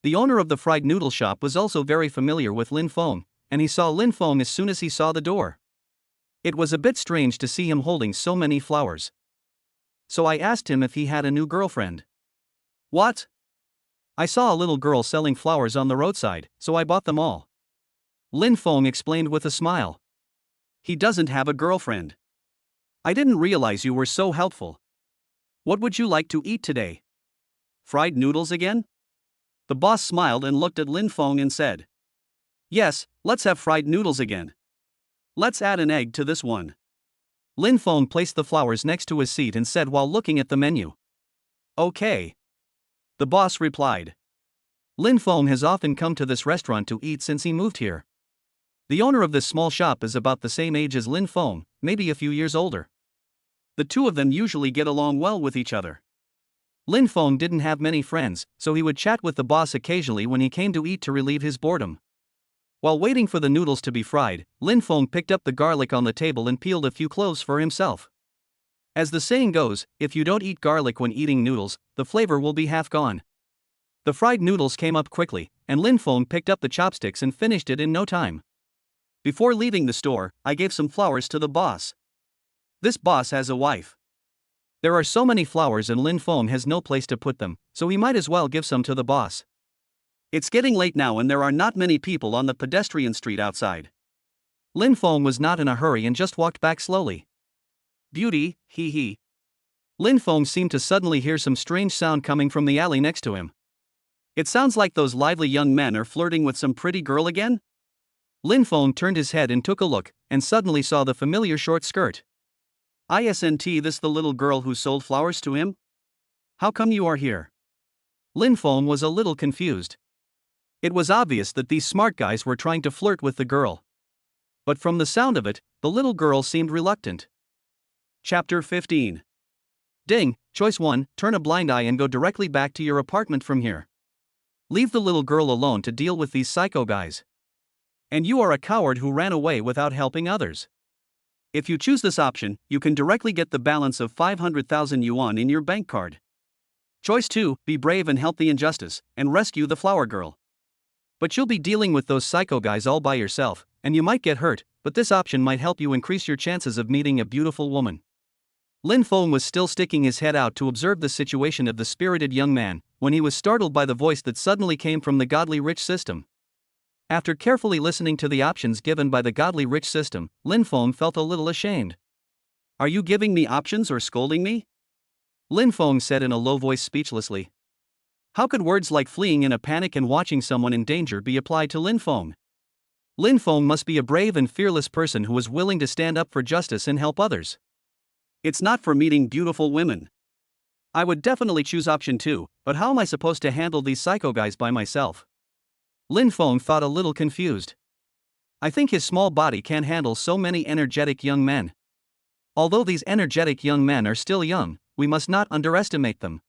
The owner of the fried noodle shop was also very familiar with Lin Feng, and he saw Lin Feng as soon as he saw the door. It was a bit strange to see him holding so many flowers. So I asked him if he had a new girlfriend. What? I saw a little girl selling flowers on the roadside, so I bought them all. Lin Feng explained with a smile. He doesn't have a girlfriend. I didn't realize you were so helpful. What would you like to eat today? Fried noodles again? The boss smiled and looked at Lin Feng and said, Yes, let's have fried noodles again. Let's add an egg to this one. Lin Feng placed the flowers next to his seat and said while looking at the menu. Okay. The boss replied. Lin Feng has often come to this restaurant to eat since he moved here. The owner of this small shop is about the same age as Lin Feng, maybe a few years older. The two of them usually get along well with each other. Lin Feng didn't have many friends, so he would chat with the boss occasionally when he came to eat to relieve his boredom. While waiting for the noodles to be fried, Lin Feng picked up the garlic on the table and peeled a few cloves for himself. As the saying goes, if you don't eat garlic when eating noodles, the flavor will be half gone. The fried noodles came up quickly, and Lin Feng picked up the chopsticks and finished it in no time. Before leaving the store, I gave some flowers to the boss. This boss has a wife. There are so many flowers and Lin Feng has no place to put them, so he might as well give some to the boss. It's getting late now and there are not many people on the pedestrian street outside. Lin Feng was not in a hurry and just walked back slowly. Beauty, hee hee. Lin Feng seemed to suddenly hear some strange sound coming from the alley next to him. It sounds like those lively young men are flirting with some pretty girl again? Lin Feng turned his head and took a look, and suddenly saw the familiar short skirt. Isn't this the little girl who sold flowers to him? How come you are here? Lin Feng was a little confused. It was obvious that these smart guys were trying to flirt with the girl. But from the sound of it, the little girl seemed reluctant. Chapter 15. Ding, Choice 1, turn a blind eye and go directly back to your apartment from here. Leave the little girl alone to deal with these psycho guys. And you are a coward who ran away without helping others. If you choose this option, you can directly get the balance of 500,000 yuan in your bank card. Choice 2, be brave and help the injustice, and rescue the flower girl. But you'll be dealing with those psycho guys all by yourself, and you might get hurt, but this option might help you increase your chances of meeting a beautiful woman. Lin Feng was still sticking his head out to observe the situation of the spirited young man, when he was startled by the voice that suddenly came from the godly rich system. After carefully listening to the options given by the godly rich system, Lin Feng felt a little ashamed. Are you giving me options or scolding me? Lin Feng said in a low voice speechlessly. How could words like fleeing in a panic and watching someone in danger be applied to Lin Feng? Lin Feng must be a brave and fearless person who is willing to stand up for justice and help others. It's not for meeting beautiful women. I would definitely choose option 2, but how am I supposed to handle these psycho guys by myself? Lin Feng thought a little confused. I think his small body can't handle so many energetic young men. Although these energetic young men are still young, we must not underestimate them.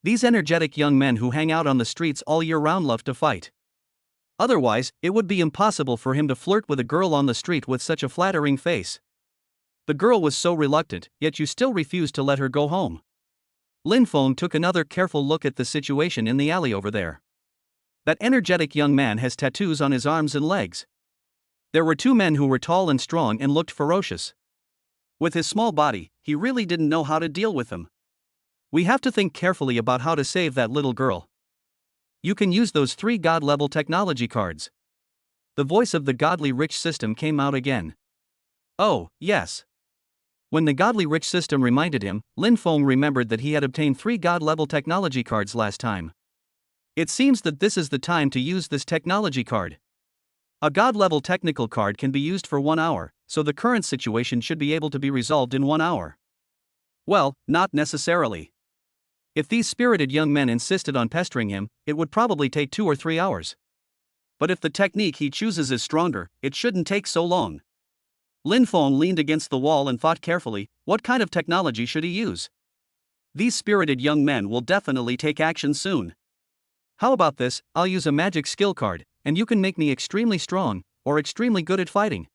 These energetic young men who hang out on the streets all year round love to fight. Otherwise, it would be impossible for him to flirt with a girl on the street with such a flattering face. The girl was so reluctant, yet you still refused to let her go home. Lin Feng took another careful look at the situation in the alley over there. That energetic young man has tattoos on his arms and legs. There were two men who were tall and strong and looked ferocious. With his small body, he really didn't know how to deal with them. We have to think carefully about how to save that little girl. You can use those 3 god-level technology cards. The voice of the godly rich system came out again. Oh, yes. When the godly rich system reminded him, Lin Feng remembered that he had obtained 3 god-level technology cards last time. It seems that this is the time to use this technology card. A god-level technical card can be used for 1 hour, so the current situation should be able to be resolved in 1 hour. Well, not necessarily. If these spirited young men insisted on pestering him, it would probably take 2 or 3 hours. But if the technique he chooses is stronger, it shouldn't take so long. Lin Feng leaned against the wall and thought carefully, what kind of technology should he use? These spirited young men will definitely take action soon. How about this, I'll use a magic skill card, and you can make me extremely strong, or extremely good at fighting.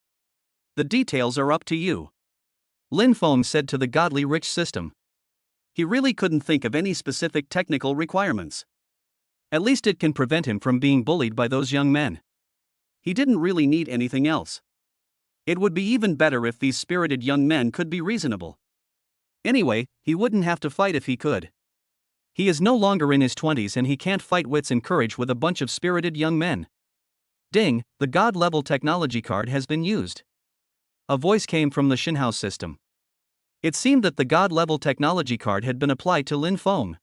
The details are up to you. Lin Feng said to the godly rich system. He really couldn't think of any specific technical requirements. At least it can prevent him from being bullied by those young men. He didn't really need anything else. It would be even better if these spirited young men could be reasonable. Anyway, he wouldn't have to fight if he could. He is no longer in his 20s and he can't fight wits and courage with a bunch of spirited young men. Ding, the God-level technology card has been used. A voice came from the Shinhouse system. It seemed that the God-level technology card had been applied to Lin Feng.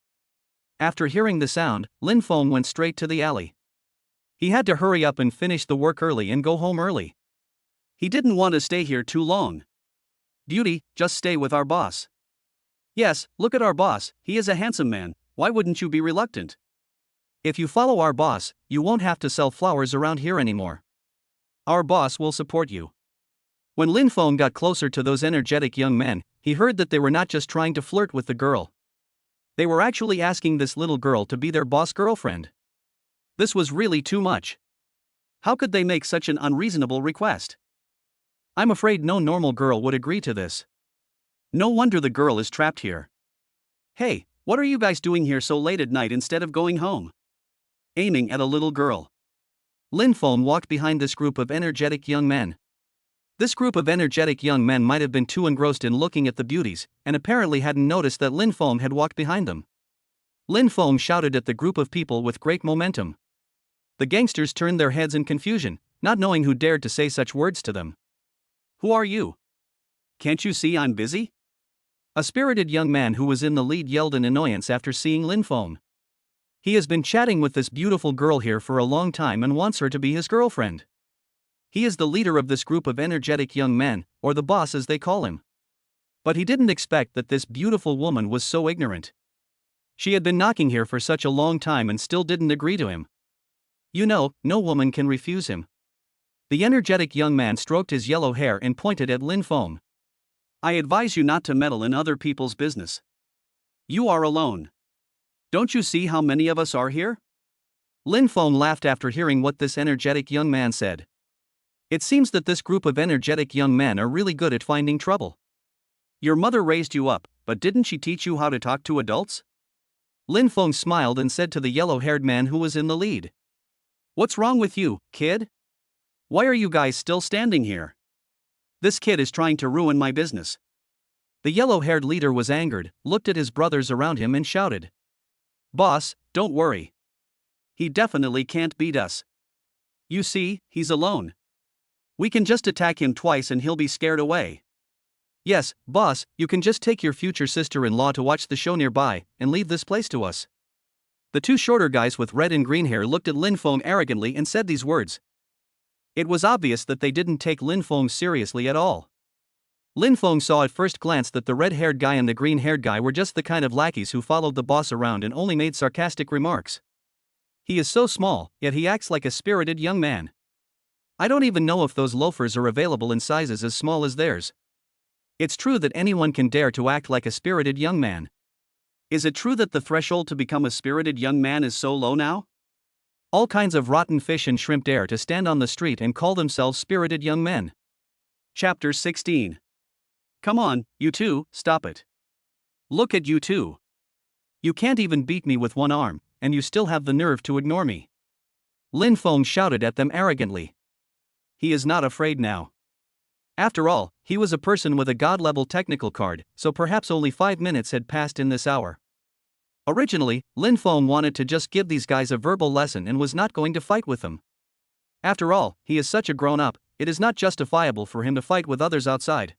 After hearing the sound, Lin Feng went straight to the alley. He had to hurry up and finish the work early and go home early. He didn't want to stay here too long. Beauty, just stay with our boss. Yes, look at our boss, he is a handsome man, why wouldn't you be reluctant? If you follow our boss, you won't have to sell flowers around here anymore. Our boss will support you. When Lin Feng got closer to those energetic young men, he heard that they were not just trying to flirt with the girl. They were actually asking this little girl to be their boss girlfriend. This was really too much. How could they make such an unreasonable request? I'm afraid no normal girl would agree to this. No wonder the girl is trapped here. Hey, what are you guys doing here so late at night instead of going home? Aiming at a little girl. Lin Feng walked behind this group of energetic young men. This group of energetic young men might have been too engrossed in looking at the beauties, and apparently hadn't noticed that Lin Feng had walked behind them. Lin Feng shouted at the group of people with great momentum. The gangsters turned their heads in confusion, not knowing who dared to say such words to them. Who are you? Can't you see I'm busy? A spirited young man who was in the lead yelled in annoyance after seeing Lin Feng. He has been chatting with this beautiful girl here for a long time and wants her to be his girlfriend. He is the leader of this group of energetic young men, or the boss as they call him. But he didn't expect that this beautiful woman was so ignorant. She had been knocking here for such a long time and still didn't agree to him. You know, no woman can refuse him. The energetic young man stroked his yellow hair and pointed at Lin Feng. I advise you not to meddle in other people's business. You are alone. Don't you see how many of us are here? Lin Feng laughed after hearing what this energetic young man said. It seems that this group of energetic young men are really good at finding trouble. Your mother raised you up, but didn't she teach you how to talk to adults? Lin Feng smiled and said to the yellow-haired man who was in the lead. What's wrong with you, kid? Why are you guys still standing here? This kid is trying to ruin my business. The yellow-haired leader was angered, looked at his brothers around him and shouted. Boss, don't worry. He definitely can't beat us. You see, he's alone. We can just attack him twice and he'll be scared away. Yes, boss, you can just take your future sister-in-law to watch the show nearby, and leave this place to us. The two shorter guys with red and green hair looked at Lin Feng arrogantly and said these words. It was obvious that they didn't take Lin Feng seriously at all. Lin Feng saw at first glance that the red-haired guy and the green-haired guy were just the kind of lackeys who followed the boss around and only made sarcastic remarks. He is so small, yet he acts like a spirited young man. I don't even know if those loafers are available in sizes as small as theirs. It's true that anyone can dare to act like a spirited young man. Is it true that the threshold to become a spirited young man is so low now? All kinds of rotten fish and shrimp dare to stand on the street and call themselves spirited young men. Chapter 16. Come on, you two, stop it. Look at you two. You can't even beat me with one arm, and you still have the nerve to ignore me. Lin Feng shouted at them arrogantly. He is not afraid now. After all, he was a person with a god-level technical card, so perhaps only 5 minutes had passed in this hour. Originally, Lin Feng wanted to just give these guys a verbal lesson and was not going to fight with them. After all, he is such a grown-up, it is not justifiable for him to fight with others outside.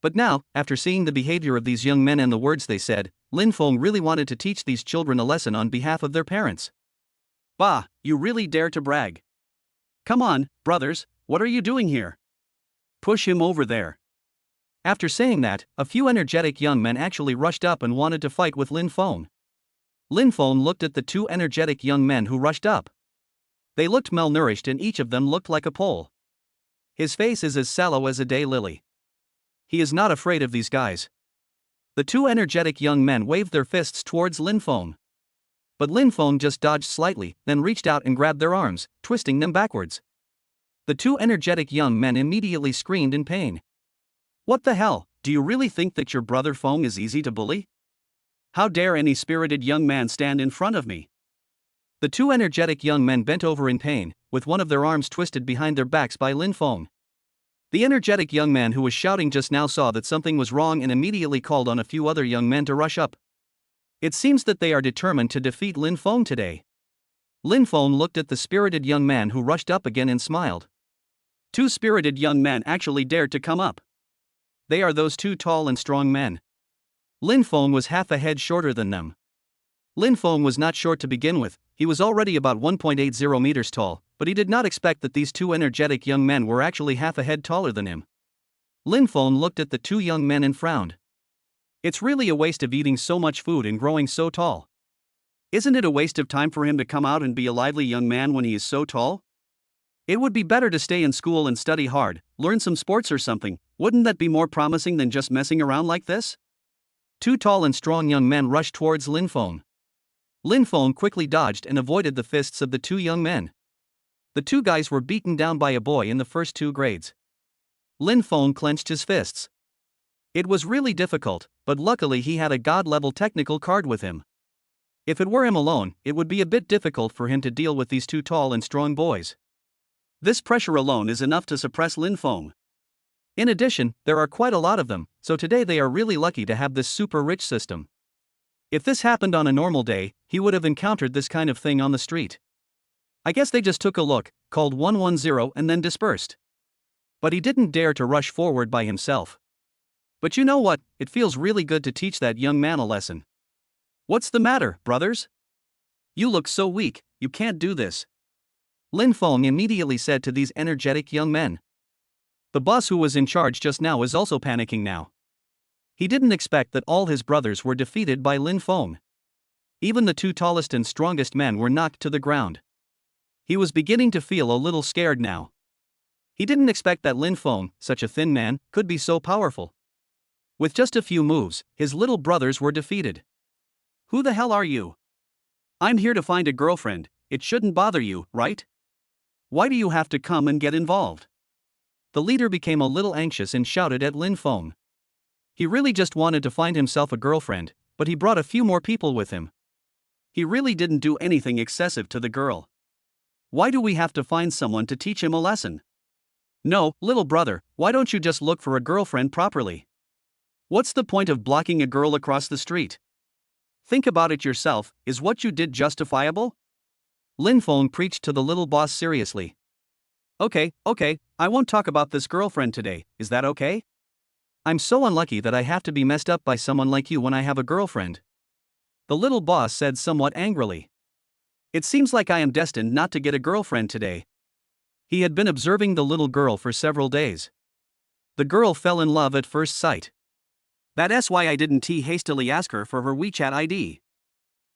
But now, after seeing the behavior of these young men and the words they said, Lin Feng really wanted to teach these children a lesson on behalf of their parents. Bah, you really dare to brag. Come on, brothers, what are you doing here? Push him over there. After saying that, a few energetic young men actually rushed up and wanted to fight with Lin Feng. Lin Feng looked at the two energetic young men who rushed up. They looked malnourished and each of them looked like a pole. His face is as sallow as a day lily. He is not afraid of these guys. The two energetic young men waved their fists towards Lin Feng. But Lin Feng just dodged slightly, then reached out and grabbed their arms, twisting them backwards. The two energetic young men immediately screamed in pain. What the hell, do you really think that your brother Feng is easy to bully? How dare any spirited young man stand in front of me? The two energetic young men bent over in pain, with one of their arms twisted behind their backs by Lin Feng. The energetic young man who was shouting just now saw that something was wrong and immediately called on a few other young men to rush up. It seems that they are determined to defeat Lin Feng today. Lin Feng looked at the spirited young man who rushed up again and smiled. Two spirited young men actually dared to come up. They are those two tall and strong men. Lin Feng was half a head shorter than them. Lin Feng was not short to begin with, he was already about 1.80 meters tall, but he did not expect that these two energetic young men were actually half a head taller than him. Lin Feng looked at the two young men and frowned. It's really a waste of eating so much food and growing so tall. Isn't it a waste of time for him to come out and be a lively young man when he is so tall? It would be better to stay in school and study hard, learn some sports or something. Wouldn't that be more promising than just messing around like this? Two tall and strong young men rushed towards Lin Feng. Lin Feng quickly dodged and avoided the fists of the two young men. The two guys were beaten down by a boy in the first 2 grades. Lin Feng clenched his fists. It was really difficult, but luckily he had a god-level technical card with him. If it were him alone, it would be a bit difficult for him to deal with these two tall and strong boys. This pressure alone is enough to suppress Lin Feng. In addition, there are quite a lot of them, so today they are really lucky to have this super rich system. If this happened on a normal day, he would have encountered this kind of thing on the street. I guess they just took a look, called 110 and then dispersed. But he didn't dare to rush forward by himself. But you know what, it feels really good to teach that young man a lesson. What's the matter, brothers? You look so weak, you can't do this. Lin Feng immediately said to these energetic young men. The boss who was in charge just now is also panicking now. He didn't expect that all his brothers were defeated by Lin Feng. Even the two tallest and strongest men were knocked to the ground. He was beginning to feel a little scared now. He didn't expect that Lin Feng, such a thin man, could be so powerful. With just a few moves, his little brothers were defeated. Who the hell are you? I'm here to find a girlfriend, it shouldn't bother you, right? Why do you have to come and get involved? The leader became a little anxious and shouted at Lin Feng. He really just wanted to find himself a girlfriend, but he brought a few more people with him. He really didn't do anything excessive to the girl. Why do we have to find someone to teach him a lesson? No, little brother, why don't you just look for a girlfriend properly? What's the point of blocking a girl across the street? Think about it yourself, is what you did justifiable? Lin Feng preached to the little boss seriously. Okay, I won't talk about this girlfriend today, is that okay? I'm so unlucky that I have to be messed up by someone like you when I have a girlfriend. The little boss said somewhat angrily. It seems like I am destined not to get a girlfriend today. He had been observing the little girl for several days. The girl fell in love at first sight. That's why I didn't hastily ask her for her WeChat ID.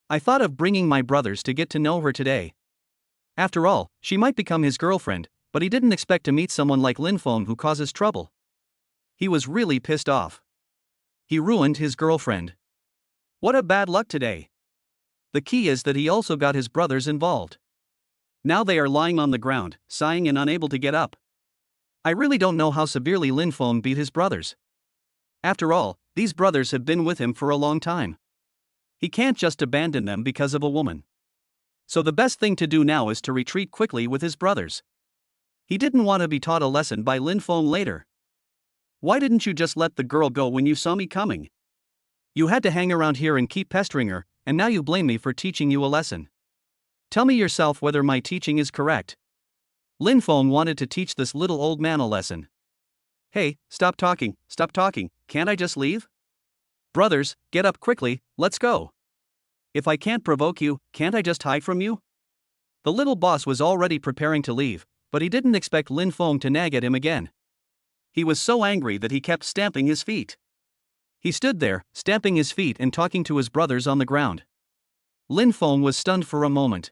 I thought of bringing my brothers to get to know her today. After all, she might become his girlfriend, but he didn't expect to meet someone like Lin Feng who causes trouble. He was really pissed off. He ruined his girlfriend. What a bad luck today. The key is that he also got his brothers involved. Now they are lying on the ground, sighing and unable to get up. I really don't know how severely Lin Feng beat his brothers. After all, these brothers have been with him for a long time. He can't just abandon them because of a woman. So the best thing to do now is to retreat quickly with his brothers. He didn't want to be taught a lesson by Lin Feng later. Why didn't you just let the girl go when you saw me coming? You had to hang around here and keep pestering her, and now you blame me for teaching you a lesson. Tell me yourself whether my teaching is correct. Lin Feng wanted to teach this little old man a lesson. Hey, stop talking, can't I just leave? Brothers, get up quickly, let's go. If I can't provoke you, can't I just hide from you? The little boss was already preparing to leave, but he didn't expect Lin Feng to nag at him again. He was so angry that he kept stamping his feet. He stood there, stamping his feet and talking to his brothers on the ground. Lin Feng was stunned for a moment.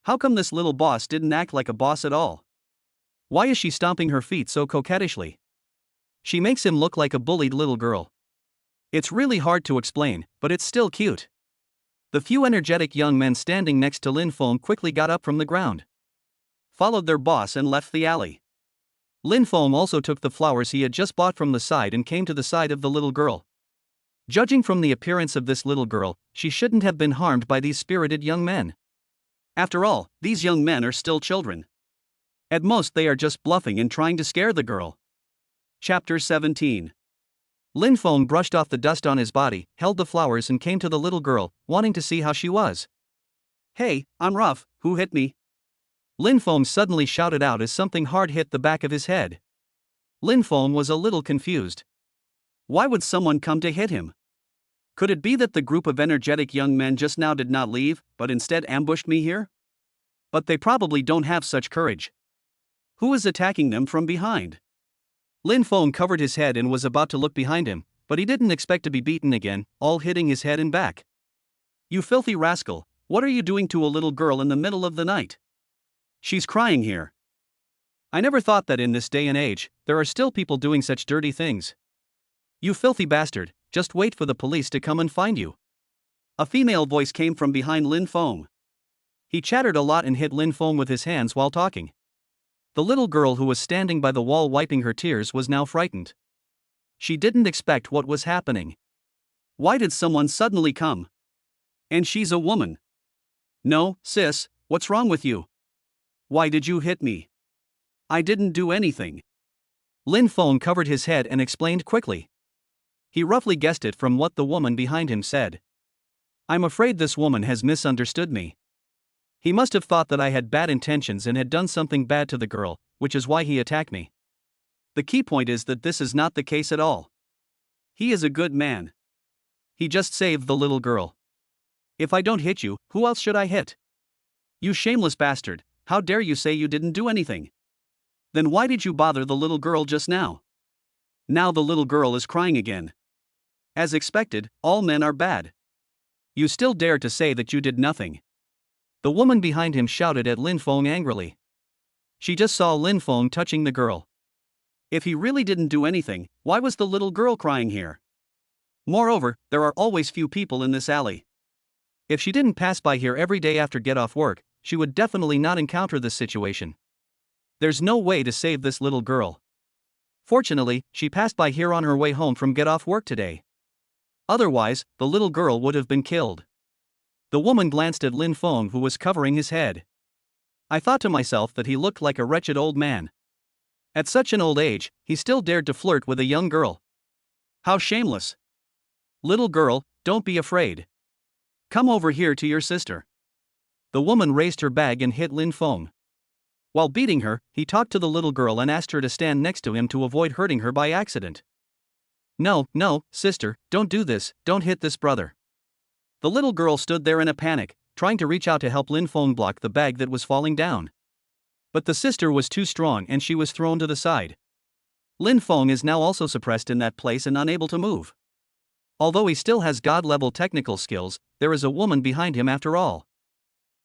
How come this little boss didn't act like a boss at all? Why is she stomping her feet so coquettishly? She makes him look like a bullied little girl. It's really hard to explain, but it's still cute. The few energetic young men standing next to Lin Feng quickly got up from the ground, followed their boss and left the alley. Lin Feng also took the flowers he had just bought from the side and came to the side of the little girl. Judging from the appearance of this little girl, she shouldn't have been harmed by these spirited young men. After all, these young men are still children. At most they are just bluffing and trying to scare the girl. Chapter 17. Lin Feng brushed off the dust on his body, held the flowers and came to the little girl, wanting to see how she was. Hey, I'm rough, who hit me? Lin Feng suddenly shouted out as something hard hit the back of his head. Lin Feng was a little confused. Why would someone come to hit him? Could it be that the group of energetic young men just now did not leave, but instead ambushed me here? But they probably don't have such courage. Who is attacking them from behind? Lin Feng covered his head and was about to look behind him, but he didn't expect to be beaten again, all hitting his head and back. You filthy rascal, what are you doing to a little girl in the middle of the night? She's crying here. I never thought that in this day and age, there are still people doing such dirty things. You filthy bastard, just wait for the police to come and find you. A female voice came from behind Lin Feng. He chattered a lot and hit Lin Feng with his hands while talking. The little girl who was standing by the wall wiping her tears was now frightened. She didn't expect what was happening. Why did someone suddenly come? And she's a woman. No, sis, what's wrong with you? Why did you hit me? I didn't do anything. Lin Feng covered his head and explained quickly. He roughly guessed it from what the woman behind him said. I'm afraid this woman has misunderstood me. He must have thought that I had bad intentions and had done something bad to the girl, which is why he attacked me. The key point is that this is not the case at all. He is a good man. He just saved the little girl. If I don't hit you, who else should I hit? You shameless bastard, how dare you say you didn't do anything? Then why did you bother the little girl just now? Now the little girl is crying again. As expected, all men are bad. You still dare to say that you did nothing. The woman behind him shouted at Lin Feng angrily. She just saw Lin Feng touching the girl. If he really didn't do anything, why was the little girl crying here? Moreover, there are always few people in this alley. If she didn't pass by here every day after get off work, she would definitely not encounter this situation. There's no way to save this little girl. Fortunately, she passed by here on her way home from get off work today. Otherwise, the little girl would have been killed. The woman glanced at Lin Feng, who was covering his head. I thought to myself that he looked like a wretched old man. At such an old age, he still dared to flirt with a young girl. How shameless. Little girl, don't be afraid. Come over here to your sister. The woman raised her bag and hit Lin Feng. While beating her, he talked to the little girl and asked her to stand next to him to avoid hurting her by accident. No, sister, don't do this, don't hit this brother. The little girl stood there in a panic, trying to reach out to help Lin Feng block the bag that was falling down. But the sister was too strong and she was thrown to the side. Lin Feng is now also suppressed in that place and unable to move. Although he still has god-level technical skills, there is a woman behind him after all.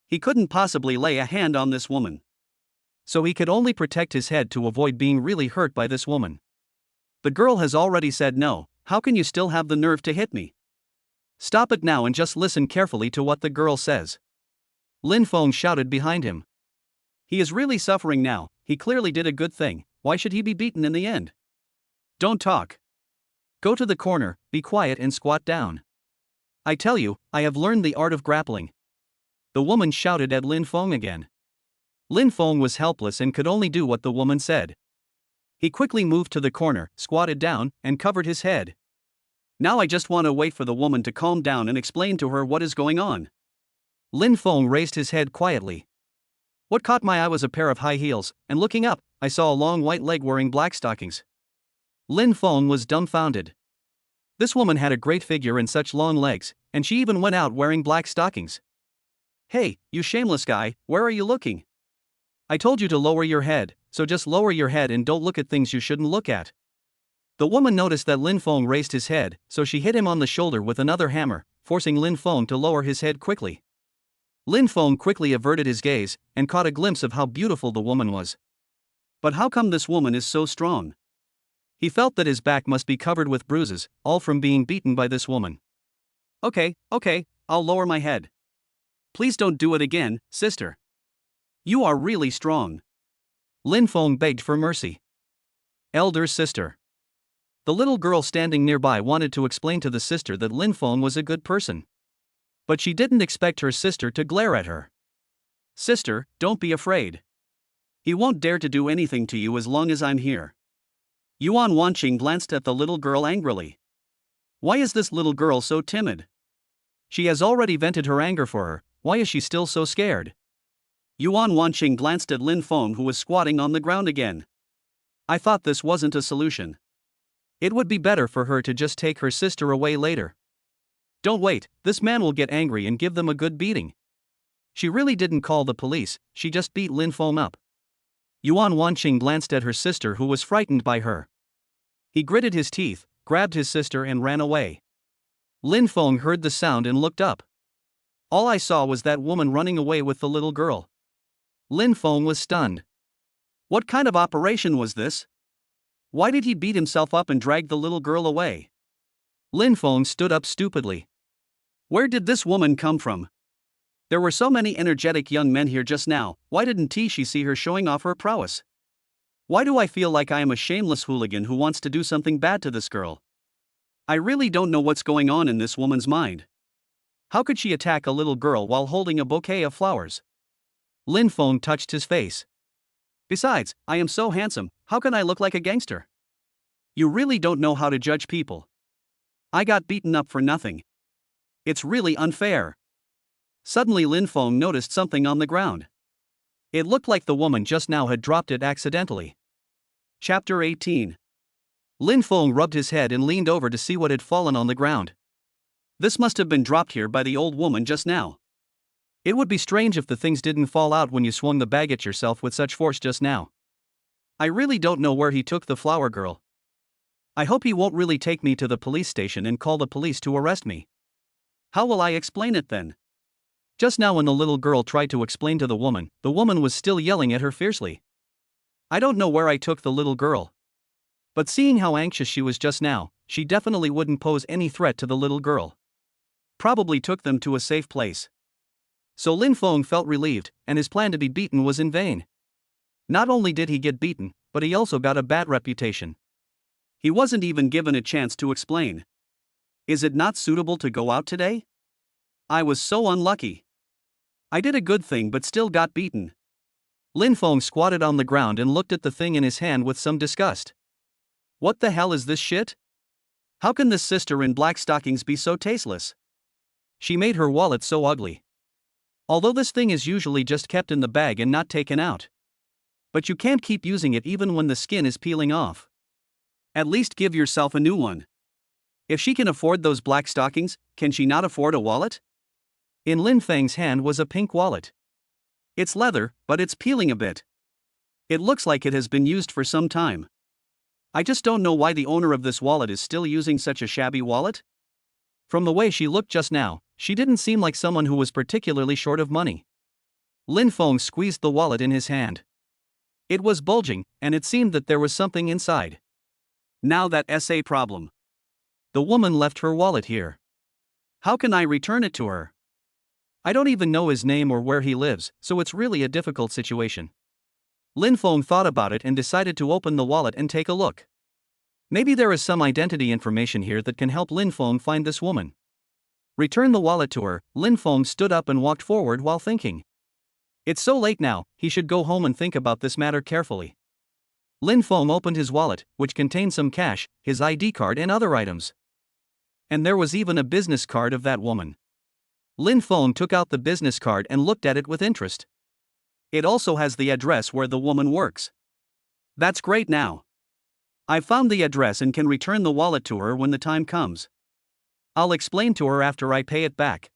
He couldn't possibly lay a hand on this woman. So he could only protect his head to avoid being really hurt by this woman. The girl has already said no, how can you still have the nerve to hit me? Stop it now and just listen carefully to what the girl says. Lin Feng shouted behind him. He is really suffering now, he clearly did a good thing, why should he be beaten in the end? Don't talk. Go to the corner, be quiet and squat down. I tell you, I have learned the art of grappling. The woman shouted at Lin Feng again. Lin Feng was helpless and could only do what the woman said. He quickly moved to the corner, squatted down, and covered his head. Now I just want to wait for the woman to calm down and explain to her what is going on. Lin Feng raised his head quietly. What caught my eye was a pair of high heels, and looking up, I saw a long white leg wearing black stockings. Lin Feng was dumbfounded. This woman had a great figure and such long legs, and she even went out wearing black stockings. Hey, you shameless guy, where are you looking? I told you to lower your head, so just lower your head and don't look at things you shouldn't look at. The woman noticed that Lin Feng raised his head, so she hit him on the shoulder with another hammer, forcing Lin Feng to lower his head quickly. Lin Feng quickly averted his gaze and caught a glimpse of how beautiful the woman was. But how come this woman is so strong? He felt that his back must be covered with bruises, all from being beaten by this woman. Okay, I'll lower my head. Please don't do it again, sister. You are really strong. Lin Feng begged for mercy. Elder sister. The little girl standing nearby wanted to explain to the sister that Lin Feng was a good person. But she didn't expect her sister to glare at her. Sister, don't be afraid. He won't dare to do anything to you as long as I'm here. Yuan Wanqing glanced at the little girl angrily. Why is this little girl so timid? She has already vented her anger for her, why is she still so scared? Yuan Wanqing glanced at Lin Feng, who was squatting on the ground again. I thought this wasn't a solution. It would be better for her to just take her sister away later. Don't wait, this man will get angry and give them a good beating. She really didn't call the police, she just beat Lin Feng up. Yuan Wanqing glanced at her sister, who was frightened by her. He gritted his teeth, grabbed his sister and ran away. Lin Feng heard the sound and looked up. All I saw was that woman running away with the little girl. Lin Feng was stunned. What kind of operation was this? Why did he beat himself up and drag the little girl away? Lin Feng stood up stupidly. Where did this woman come from? There were so many energetic young men here just now, why didn't she see her showing off her prowess? Why do I feel like I am a shameless hooligan who wants to do something bad to this girl? I really don't know what's going on in this woman's mind. How could she attack a little girl while holding a bouquet of flowers? Lin Feng touched his face. Besides, I am so handsome, how can I look like a gangster? You really don't know how to judge people. I got beaten up for nothing. It's really unfair. Suddenly Lin Feng noticed something on the ground. It looked like the woman just now had dropped it accidentally. Chapter 18. Lin Feng rubbed his head and leaned over to see what had fallen on the ground. This must have been dropped here by the old woman just now. It would be strange if the things didn't fall out when you swung the bag at yourself with such force just now. I really don't know where he took the flower girl. I hope he won't really take me to the police station and call the police to arrest me. How will I explain it then? Just now when the little girl tried to explain to the woman was still yelling at her fiercely. I don't know where I took the little girl. But seeing how anxious she was just now, she definitely wouldn't pose any threat to the little girl. Probably took them to a safe place. So Lin Feng felt relieved, and his plan to be beaten was in vain. Not only did he get beaten, but he also got a bad reputation. He wasn't even given a chance to explain. Is it not suitable to go out today? I was so unlucky. I did a good thing but still got beaten. Lin Feng squatted on the ground and looked at the thing in his hand with some disgust. What the hell is this shit? How can this sister in black stockings be so tasteless? She made her wallet so ugly. Although this thing is usually just kept in the bag and not taken out. But you can't keep using it even when the skin is peeling off. At least give yourself a new one. If she can afford those black stockings, can she not afford a wallet? In Lin Feng's hand was a pink wallet. It's leather, but it's peeling a bit. It looks like it has been used for some time. I just don't know why the owner of this wallet is still using such a shabby wallet. From the way she looked just now, she didn't seem like someone who was particularly short of money. Lin Feng squeezed the wallet in his hand. It was bulging, and it seemed that there was something inside. Now that SA problem. The woman left her wallet here. How can I return it to her? I don't even know his name or where he lives, so it's really a difficult situation. Lin Feng thought about it and decided to open the wallet and take a look. Maybe there is some identity information here that can help Lin Feng find this woman. Return the wallet to her. Lin Feng stood up and walked forward while thinking. It's so late now, he should go home and think about this matter carefully. Lin Feng opened his wallet, which contained some cash, his ID card and other items. And there was even a business card of that woman. Lin Feng took out the business card and looked at it with interest. It also has the address where the woman works. That's great now. I found the address and can return the wallet to her when the time comes. I'll explain to her after I pay it back.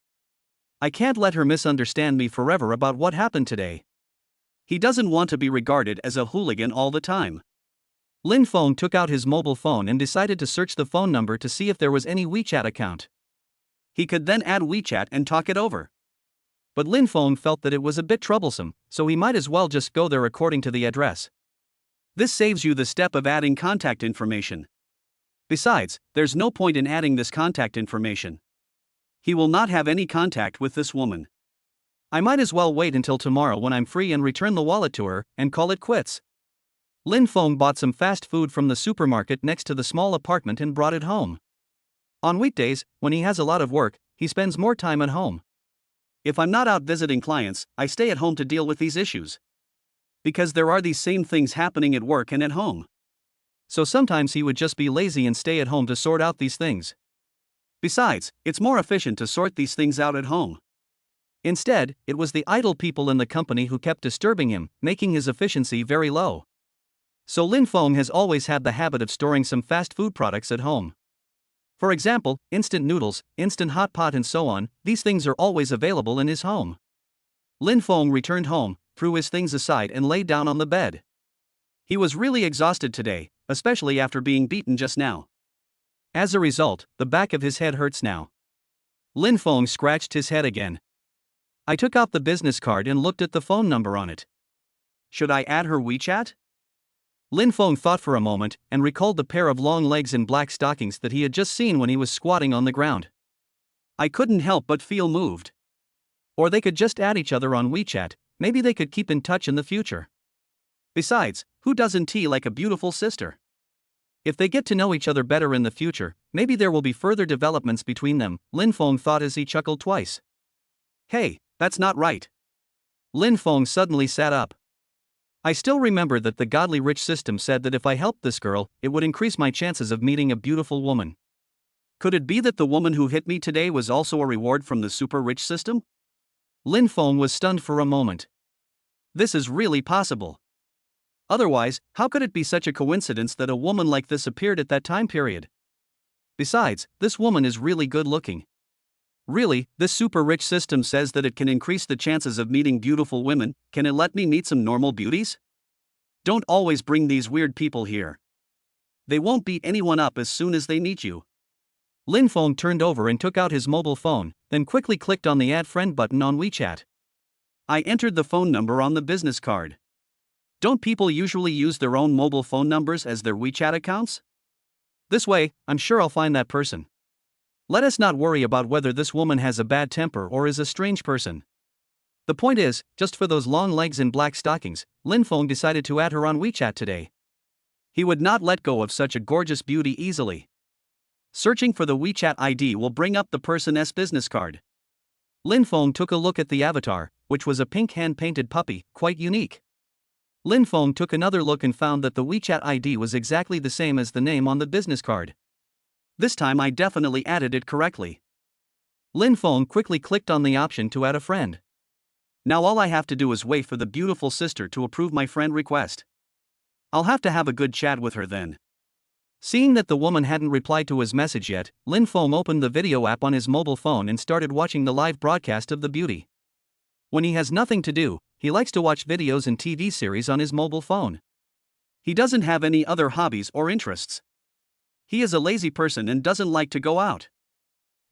I can't let her misunderstand me forever about what happened today. He doesn't want to be regarded as a hooligan all the time. Lin Feng took out his mobile phone and decided to search the phone number to see if there was any WeChat account. He could then add WeChat and talk it over. But Lin Feng felt that it was a bit troublesome, so he might as well just go there according to the address. This saves you the step of adding contact information. Besides, there's no point in adding this contact information. He will not have any contact with this woman. I might as well wait until tomorrow when I'm free and return the wallet to her and call it quits. Lin Feng bought some fast food from the supermarket next to the small apartment and brought it home. On weekdays, when he has a lot of work, he spends more time at home. If I'm not out visiting clients, I stay at home to deal with these issues. Because there are these same things happening at work and at home. So sometimes he would just be lazy and stay at home to sort out these things. Besides, it's more efficient to sort these things out at home. Instead, it was the idle people in the company who kept disturbing him, making his efficiency very low. So Lin Feng has always had the habit of storing some fast food products at home. For example, instant noodles, instant hot pot and so on, these things are always available in his home. Lin Feng returned home, threw his things aside and lay down on the bed. He was really exhausted today, especially after being beaten just now. As a result, the back of his head hurts now. Lin Feng scratched his head again. I took out the business card and looked at the phone number on it. Should I add her WeChat? Lin Feng thought for a moment and recalled the pair of long legs in black stockings that he had just seen when he was squatting on the ground. I couldn't help but feel moved. Or they could just add each other on WeChat, maybe they could keep in touch in the future. Besides, who doesn't like a beautiful sister? If they get to know each other better in the future, maybe there will be further developments between them, Lin Feng thought as he chuckled twice. Hey, that's not right. Lin Feng suddenly sat up. I still remember that the godly rich system said that if I helped this girl, it would increase my chances of meeting a beautiful woman. Could it be that the woman who hit me today was also a reward from the super rich system? Lin Feng was stunned for a moment. This is really possible. Otherwise, how could it be such a coincidence that a woman like this appeared at that time period? Besides, this woman is really good looking. Really, this super rich system says that it can increase the chances of meeting beautiful women. Can it let me meet some normal beauties? Don't always bring these weird people here. They won't beat anyone up as soon as they meet you. Lin Feng turned over and took out his mobile phone, then quickly clicked on the Add Friend button on WeChat. I entered the phone number on the business card. Don't people usually use their own mobile phone numbers as their WeChat accounts? This way, I'm sure I'll find that person. Let us not worry about whether this woman has a bad temper or is a strange person. The point is, just for those long legs and black stockings, Lin Feng decided to add her on WeChat today. He would not let go of such a gorgeous beauty easily. Searching for the WeChat ID will bring up the person's business card. Lin Feng took a look at the avatar, which was a pink hand-painted puppy, quite unique. Lin Feng took another look and found that the WeChat ID was exactly the same as the name on the business card. This time I definitely added it correctly. Lin Feng quickly clicked on the option to add a friend. Now all I have to do is wait for the beautiful sister to approve my friend request. I'll have to have a good chat with her then. Seeing that the woman hadn't replied to his message yet, Lin Feng opened the video app on his mobile phone and started watching the live broadcast of the beauty. When he has nothing to do, he likes to watch videos and TV series on his mobile phone. He doesn't have any other hobbies or interests. He is a lazy person and doesn't like to go out.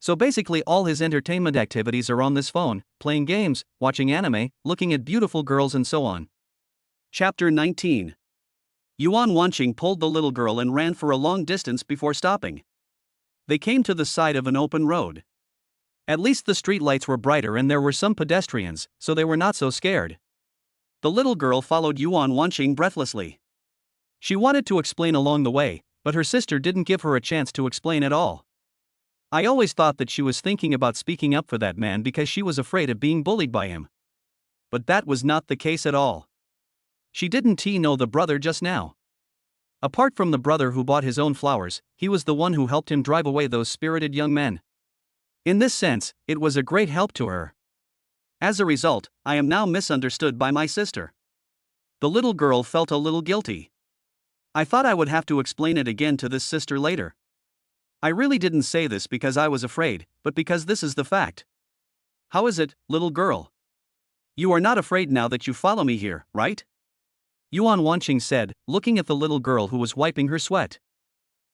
So basically all his entertainment activities are on this phone, playing games, watching anime, looking at beautiful girls and so on. Chapter 19. Yuan Wanqing pulled the little girl and ran for a long distance before stopping. They came to the side of an open road. At least the street lights were brighter and there were some pedestrians, so they were not so scared. The little girl followed Yuan Wanqing breathlessly. She wanted to explain along the way, but her sister didn't give her a chance to explain at all. I always thought that she was thinking about speaking up for that man because she was afraid of being bullied by him. But that was not the case at all. She didn't know the brother just now. Apart from the brother who bought his own flowers, he was the one who helped him drive away those spirited young men. In this sense, it was a great help to her. As a result, I am now misunderstood by my sister. The little girl felt a little guilty. I thought I would have to explain it again to this sister later. I really didn't say this because I was afraid, but because this is the fact. How is it, little girl? You are not afraid now that you follow me here, right? Yuan Wanqing said, looking at the little girl who was wiping her sweat.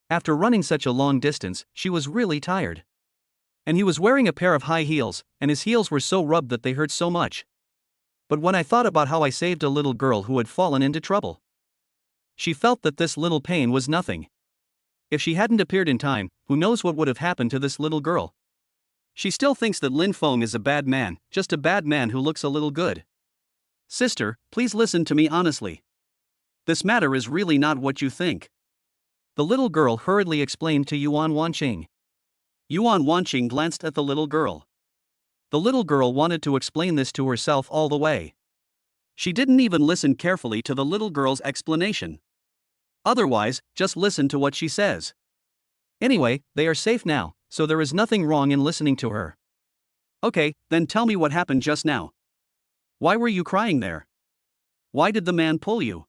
After running such a long distance, she was really tired. And he was wearing a pair of high heels, and his heels were so rubbed that they hurt so much. But when I thought about how I saved a little girl who had fallen into trouble, she felt that this little pain was nothing. If she hadn't appeared in time, who knows what would have happened to this little girl? She still thinks that Lin Feng is a bad man, just a bad man who looks a little good. Sister, please listen to me honestly. This matter is really not what you think. The little girl hurriedly explained to Yuan Wanqing. Yuan Wanqing glanced at the little girl. The little girl wanted to explain this to herself all the way. She didn't even listen carefully to the little girl's explanation. Otherwise, just listen to what she says. Anyway, they are safe now, so there is nothing wrong in listening to her. Okay, then tell me what happened just now. Why were you crying there? Why did the man pull you?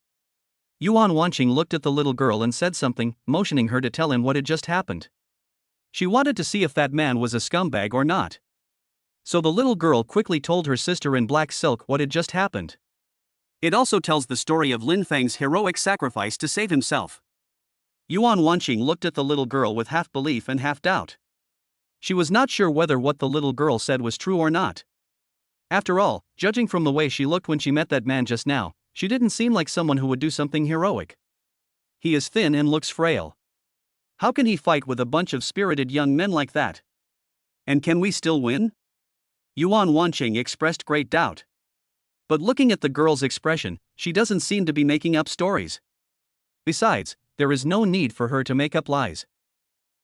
Yuan Wanqing looked at the little girl and said something, motioning her to tell him what had just happened. She wanted to see if that man was a scumbag or not. So the little girl quickly told her sister in black silk what had just happened. It also tells the story of Lin Feng's heroic sacrifice to save himself. Yuan Wanqing looked at the little girl with half belief and half doubt. She was not sure whether what the little girl said was true or not. After all, judging from the way she looked when she met that man just now, she didn't seem like someone who would do something heroic. He is thin and looks frail. How can he fight with a bunch of spirited young men like that? And can we still win? Yuan Wanqing expressed great doubt. But looking at the girl's expression, she doesn't seem to be making up stories. Besides, there is no need for her to make up lies.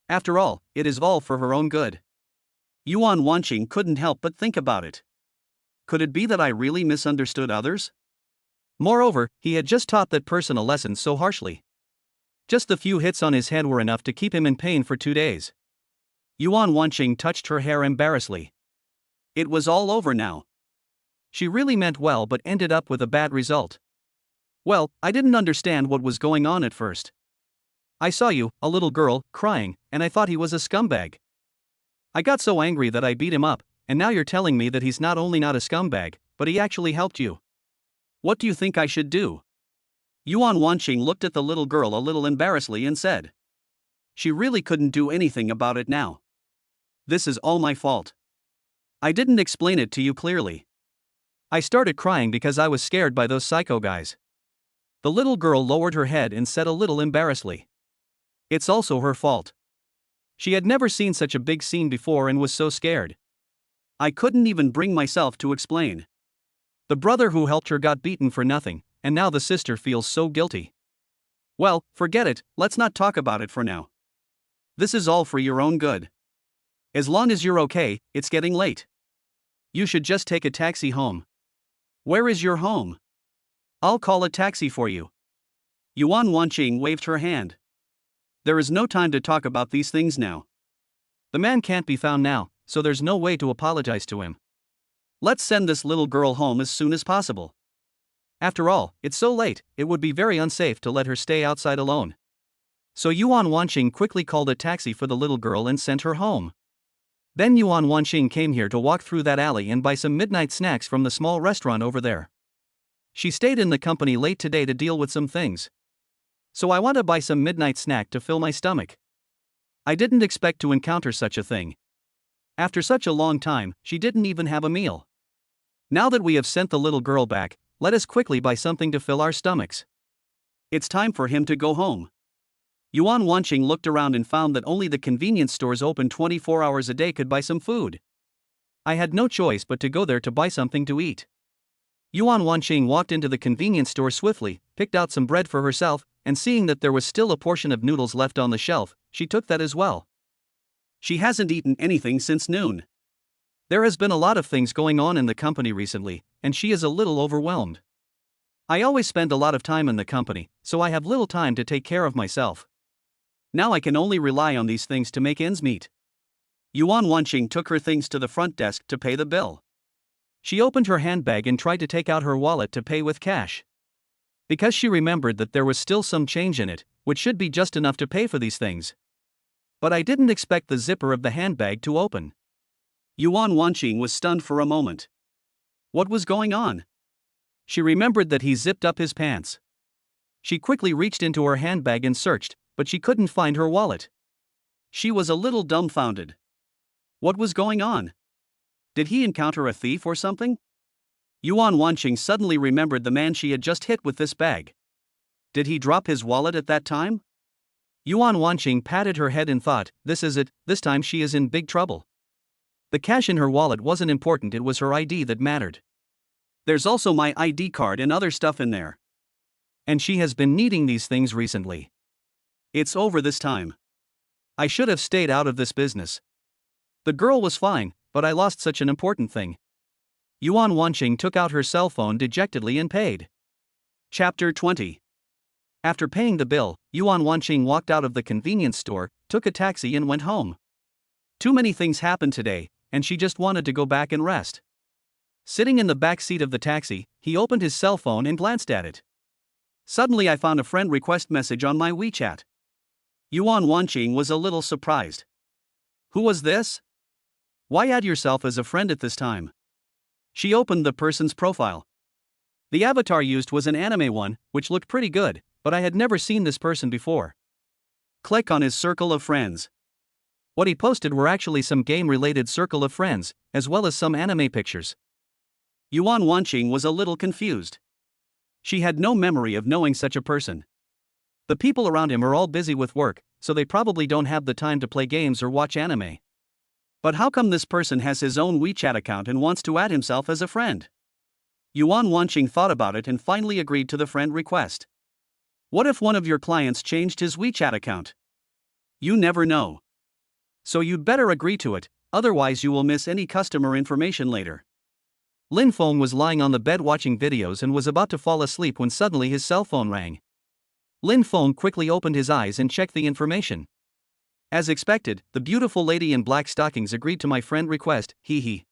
After all, it is all for her own good. Yuan Wanqing couldn't help but think about it. Could it be that I really misunderstood others? Moreover, he had just taught that person a lesson so harshly. Just a few hits on his head were enough to keep him in pain for 2 days. Yuan Wanqing touched her hair embarrassedly. It was all over now. She really meant well but ended up with a bad result. Well, I didn't understand what was going on at first. I saw you, a little girl, crying, and I thought he was a scumbag. I got so angry that I beat him up, and now you're telling me that he's not only not a scumbag, but he actually helped you. What do you think I should do? Yuan Wanqing looked at the little girl a little embarrassedly and said. She really couldn't do anything about it now. This is all my fault. I didn't explain it to you clearly. I started crying because I was scared by those psycho guys. The little girl lowered her head and said a little embarrassedly. It's also her fault. She had never seen such a big scene before and was so scared. I couldn't even bring myself to explain. The brother who helped her got beaten for nothing, and now the sister feels so guilty. Well, forget it, let's not talk about it for now. This is all for your own good. As long as you're okay, it's getting late. You should just take a taxi home. Where is your home? I'll call a taxi for you. Yuan Wanqing waved her hand. There is no time to talk about these things now. The man can't be found now, so there's no way to apologize to him. Let's send this little girl home as soon as possible. After all, it's so late, it would be very unsafe to let her stay outside alone. So Yuan Wanqing quickly called a taxi for the little girl and sent her home. Then Yuan Wanqing came here to walk through that alley and buy some midnight snacks from the small restaurant over there. She stayed in the company late today to deal with some things. So I want to buy some midnight snack to fill my stomach. I didn't expect to encounter such a thing. After such a long time, she didn't even have a meal. Now that we have sent the little girl back, let us quickly buy something to fill our stomachs. It's time for him to go home. Yuan Wanqing looked around and found that only the convenience stores open 24 hours a day could buy some food. I had no choice but to go there to buy something to eat. Yuan Wanqing walked into the convenience store swiftly, picked out some bread for herself, and seeing that there was still a portion of noodles left on the shelf, she took that as well. She hasn't eaten anything since noon. There has been a lot of things going on in the company recently, and she is a little overwhelmed. I always spend a lot of time in the company, so I have little time to take care of myself. Now I can only rely on these things to make ends meet. Yuan Wanqing took her things to the front desk to pay the bill. She opened her handbag and tried to take out her wallet to pay with cash. Because she remembered that there was still some change in it, which should be just enough to pay for these things. But I didn't expect the zipper of the handbag to open. Yuan Wanqing was stunned for a moment. What was going on? She remembered that he zipped up his pants. She quickly reached into her handbag and searched, but she couldn't find her wallet. She was a little dumbfounded. What was going on? Did he encounter a thief or something? Yuan Wanqing suddenly remembered the man she had just hit with this bag. Did he drop his wallet at that time? Yuan Wanqing patted her head and thought, this is it, this time she is in big trouble. The cash in her wallet wasn't important, it was her ID that mattered. There's also my ID card and other stuff in there. And she has been needing these things recently. It's over this time. I should have stayed out of this business. The girl was fine, but I lost such an important thing. Yuan Wanqing took out her cell phone dejectedly and paid. Chapter 20. After paying the bill, Yuan Wanqing walked out of the convenience store, took a taxi and went home. Too many things happened today, and she just wanted to go back and rest. Sitting in the back seat of the taxi, he opened his cell phone and glanced at it. Suddenly I found a friend request message on my WeChat. Yuan Wanqing was a little surprised. Who was this? Why add yourself as a friend at this time? She opened the person's profile. The avatar used was an anime one, which looked pretty good, but I had never seen this person before. Click on his circle of friends. What he posted were actually some game-related circle of friends, as well as some anime pictures. Yuan Wanqing was a little confused. She had no memory of knowing such a person. The people around him are all busy with work, so they probably don't have the time to play games or watch anime. But how come this person has his own WeChat account and wants to add himself as a friend? Yuan Wanqing thought about it and finally agreed to the friend request. What if one of your clients changed his WeChat account? You never know. So you'd better agree to it, otherwise you will miss any customer information later. Lin Feng was lying on the bed watching videos and was about to fall asleep when suddenly his cell phone rang. Lin Feng quickly opened his eyes and checked the information. As expected, the beautiful lady in black stockings agreed to my friend request, hee hee.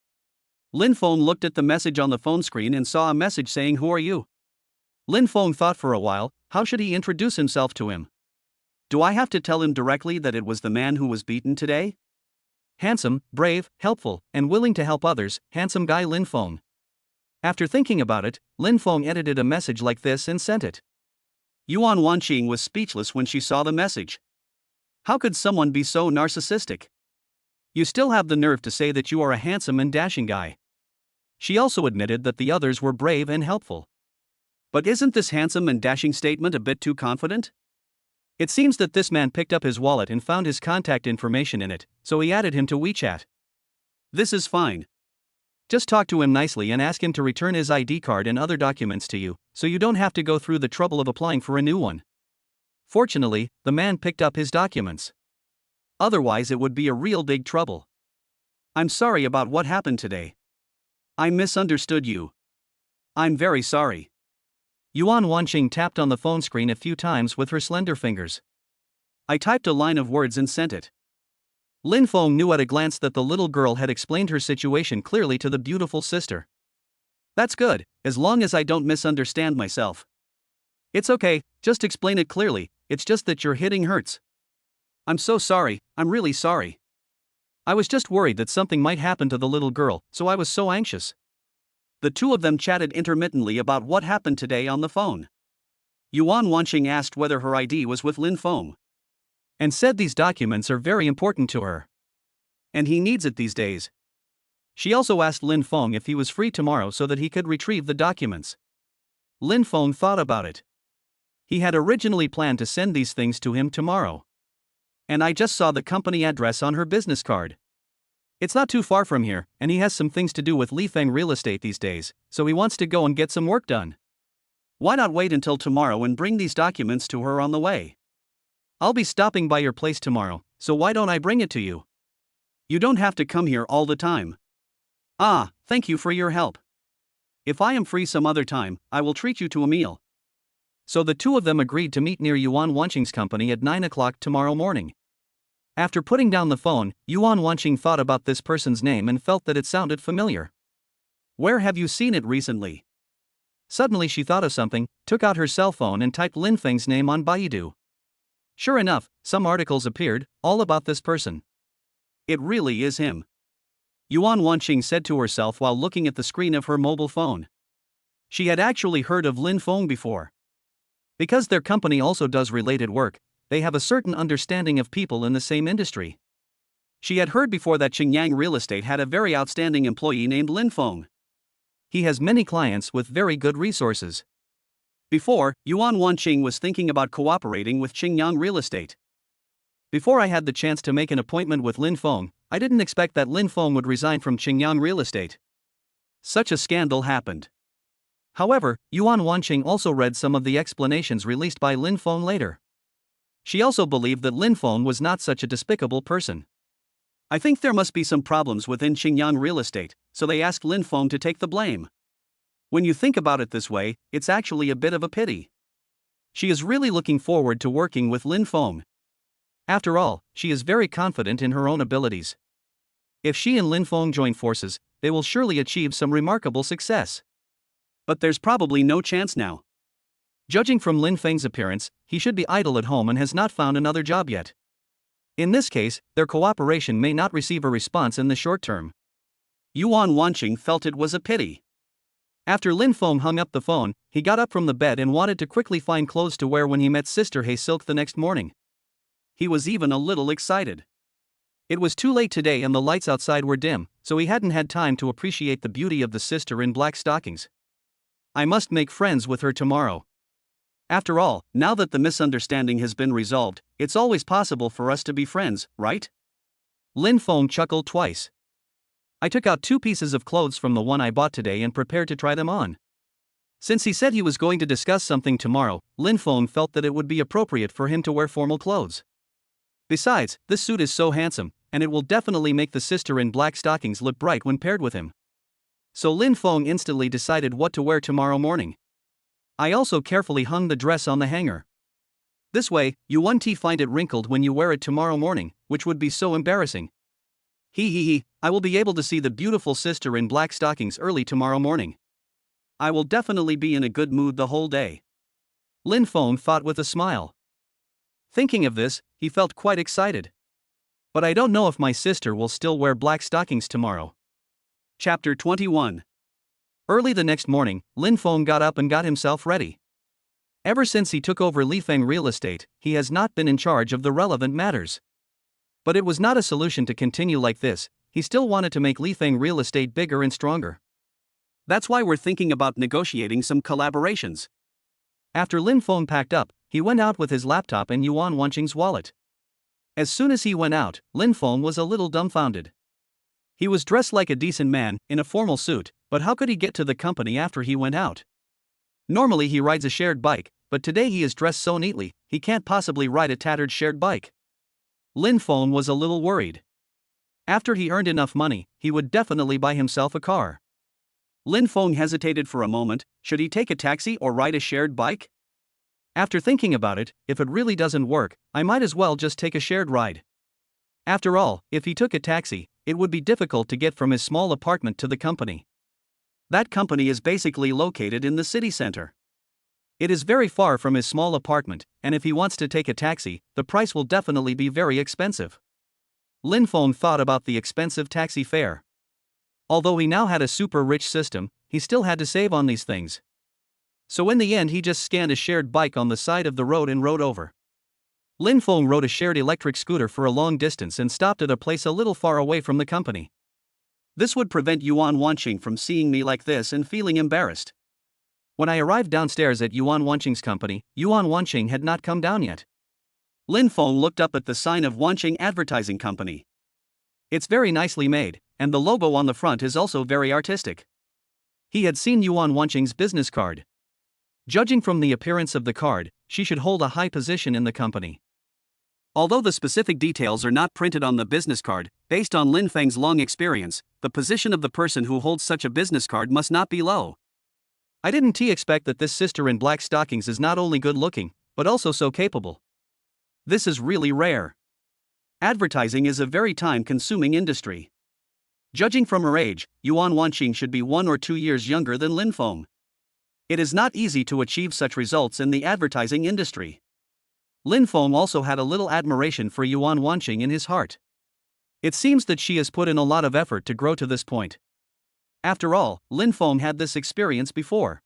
Lin Feng looked at the message on the phone screen and saw a message saying, "Who are you?" Lin Feng thought for a while, how should he introduce himself to him? Do I have to tell him directly that it was the man who was beaten today? Handsome, brave, helpful, and willing to help others, handsome guy Lin Feng. After thinking about it, Lin Feng edited a message like this and sent it. Yuan Wanqing was speechless when she saw the message. How could someone be so narcissistic? You still have the nerve to say that you are a handsome and dashing guy. She also admitted that the others were brave and helpful. But isn't this handsome and dashing statement a bit too confident? It seems that this man picked up his wallet and found his contact information in it, so he added him to WeChat. This is fine. Just talk to him nicely and ask him to return his ID card and other documents to you, so you don't have to go through the trouble of applying for a new one. Fortunately, the man picked up his documents. Otherwise it would be a real big trouble. I'm sorry about what happened today. I misunderstood you. I'm very sorry. Yuan Wanqing tapped on the phone screen a few times with her slender fingers. I typed a line of words and sent it. Lin Feng knew at a glance that the little girl had explained her situation clearly to the beautiful sister. That's good, as long as I don't misunderstand myself. It's okay, just explain it clearly, it's just that your hitting hurts. I'm so sorry, I'm really sorry. I was just worried that something might happen to the little girl, so I was so anxious. The two of them chatted intermittently about what happened today on the phone. Yuan Wanqing asked whether her ID was with Lin Feng, and said these documents are very important to her. And he needs it these days. She also asked Lin Feng if he was free tomorrow so that he could retrieve the documents. Lin Feng thought about it. He had originally planned to send these things to him tomorrow. And I just saw the company address on her business card. It's not too far from here, and he has some things to do with Lifeng real estate these days, so he wants to go and get some work done. Why not wait until tomorrow and bring these documents to her on the way? I'll be stopping by your place tomorrow, so why don't I bring it to you? You don't have to come here all the time. Ah, thank you for your help. If I am free some other time, I will treat you to a meal. So the two of them agreed to meet near Yuan Wanqing's company at 9 o'clock tomorrow morning. After putting down the phone, Yuan Wanqing thought about this person's name and felt that it sounded familiar. Where have you seen it recently? Suddenly she thought of something, took out her cell phone and typed Lin Feng's name on Baidu. Sure enough, some articles appeared, all about this person. It really is him. Yuan Wanqing said to herself while looking at the screen of her mobile phone. She had actually heard of Lin Feng before. Because their company also does related work, they have a certain understanding of people in the same industry. She had heard before that Qingyang Real Estate had a very outstanding employee named Lin Feng. He has many clients with very good resources. Before, Yuan Wanqing was thinking about cooperating with Qingyang Real Estate. Before I had the chance to make an appointment with Lin Feng, I didn't expect that Lin Feng would resign from Qingyang Real Estate. Such a scandal happened. However, Yuan Wanqing also read some of the explanations released by Lin Feng later. She also believed that Lin Feng was not such a despicable person. I think there must be some problems within Qingyang Real Estate, so they asked Lin Feng to take the blame. When you think about it this way, it's actually a bit of a pity. She is really looking forward to working with Lin Feng. After all, she is very confident in her own abilities. If she and Lin Feng join forces, they will surely achieve some remarkable success. But there's probably no chance now. Judging from Lin Feng's appearance, he should be idle at home and has not found another job yet. In this case, their cooperation may not receive a response in the short term. Yuan Wanqing felt it was a pity. After Lin Feng hung up the phone, he got up from the bed and wanted to quickly find clothes to wear when he met Sister He Silk the next morning. He was even a little excited. It was too late today and the lights outside were dim, so he hadn't had time to appreciate the beauty of the sister in black stockings. I must make friends with her tomorrow. After all, now that the misunderstanding has been resolved, it's always possible for us to be friends, right? Lin Feng chuckled twice. I took out 2 pieces of clothes from the one I bought today and prepared to try them on. Since he said he was going to discuss something tomorrow, Lin Feng felt that it would be appropriate for him to wear formal clothes. Besides, this suit is so handsome, and it will definitely make the sister in black stockings look bright when paired with him. So Lin Feng instantly decided what to wear tomorrow morning. I also carefully hung the dress on the hanger. This way, you won't find it wrinkled when you wear it tomorrow morning, which would be so embarrassing. I will be able to see the beautiful sister in black stockings early tomorrow morning. I will definitely be in a good mood the whole day. Lin Feng thought with a smile. Thinking of this, he felt quite excited. But I don't know if my sister will still wear black stockings tomorrow. Chapter 21. Early the next morning, Lin Feng got up and got himself ready. Ever since he took over Lifeng Real Estate, he has not been in charge of the relevant matters. But it was not a solution to continue like this. He still wanted to make Lifeng Real Estate bigger and stronger. That's why we're thinking about negotiating some collaborations. After Lin Feng packed up, he went out with his laptop and Yuan Wanqing's wallet. As soon as he went out, Lin Feng was a little dumbfounded. He was dressed like a decent man, in a formal suit, but how could he get to the company after he went out? Normally he rides a shared bike, but today he is dressed so neatly, he can't possibly ride a tattered shared bike. Lin Feng was a little worried. After he earned enough money, he would definitely buy himself a car. Lin Feng hesitated for a moment. Should he take a taxi or ride a shared bike? After thinking about it, if it really doesn't work, I might as well just take a shared ride. After all, if he took a taxi, it would be difficult to get from his small apartment to the company. That company is basically located in the city center. It is very far from his small apartment, and if he wants to take a taxi, the price will definitely be very expensive. Lin Feng thought about the expensive taxi fare. Although he now had a super rich system, he still had to save on these things. So in the end he just scanned a shared bike on the side of the road and rode over. Lin Feng rode a shared electric scooter for a long distance and stopped at a place a little far away from the company. This would prevent Yuan Wanqing from seeing me like this and feeling embarrassed. When I arrived downstairs at Yuan Wanqing's company, Yuan Wanqing had not come down yet. Lin Feng looked up at the sign of Wanqing Advertising Company. It's very nicely made, and the logo on the front is also very artistic. He had seen Yuan Wanqing's business card. Judging from the appearance of the card, she should hold a high position in the company. Although the specific details are not printed on the business card, based on Lin Feng's long experience, the position of the person who holds such a business card must not be low. I didn't expect that this sister in black stockings is not only good looking, but also so capable. This is really rare. Advertising is a very time-consuming industry. Judging from her age, Yuan Wanqing should be 1 or 2 years younger than Lin Feng. It is not easy to achieve such results in the advertising industry. Lin Feng also had a little admiration for Yuan Wanqing in his heart. It seems that she has put in a lot of effort to grow to this point. After all, Lin Feng had this experience before.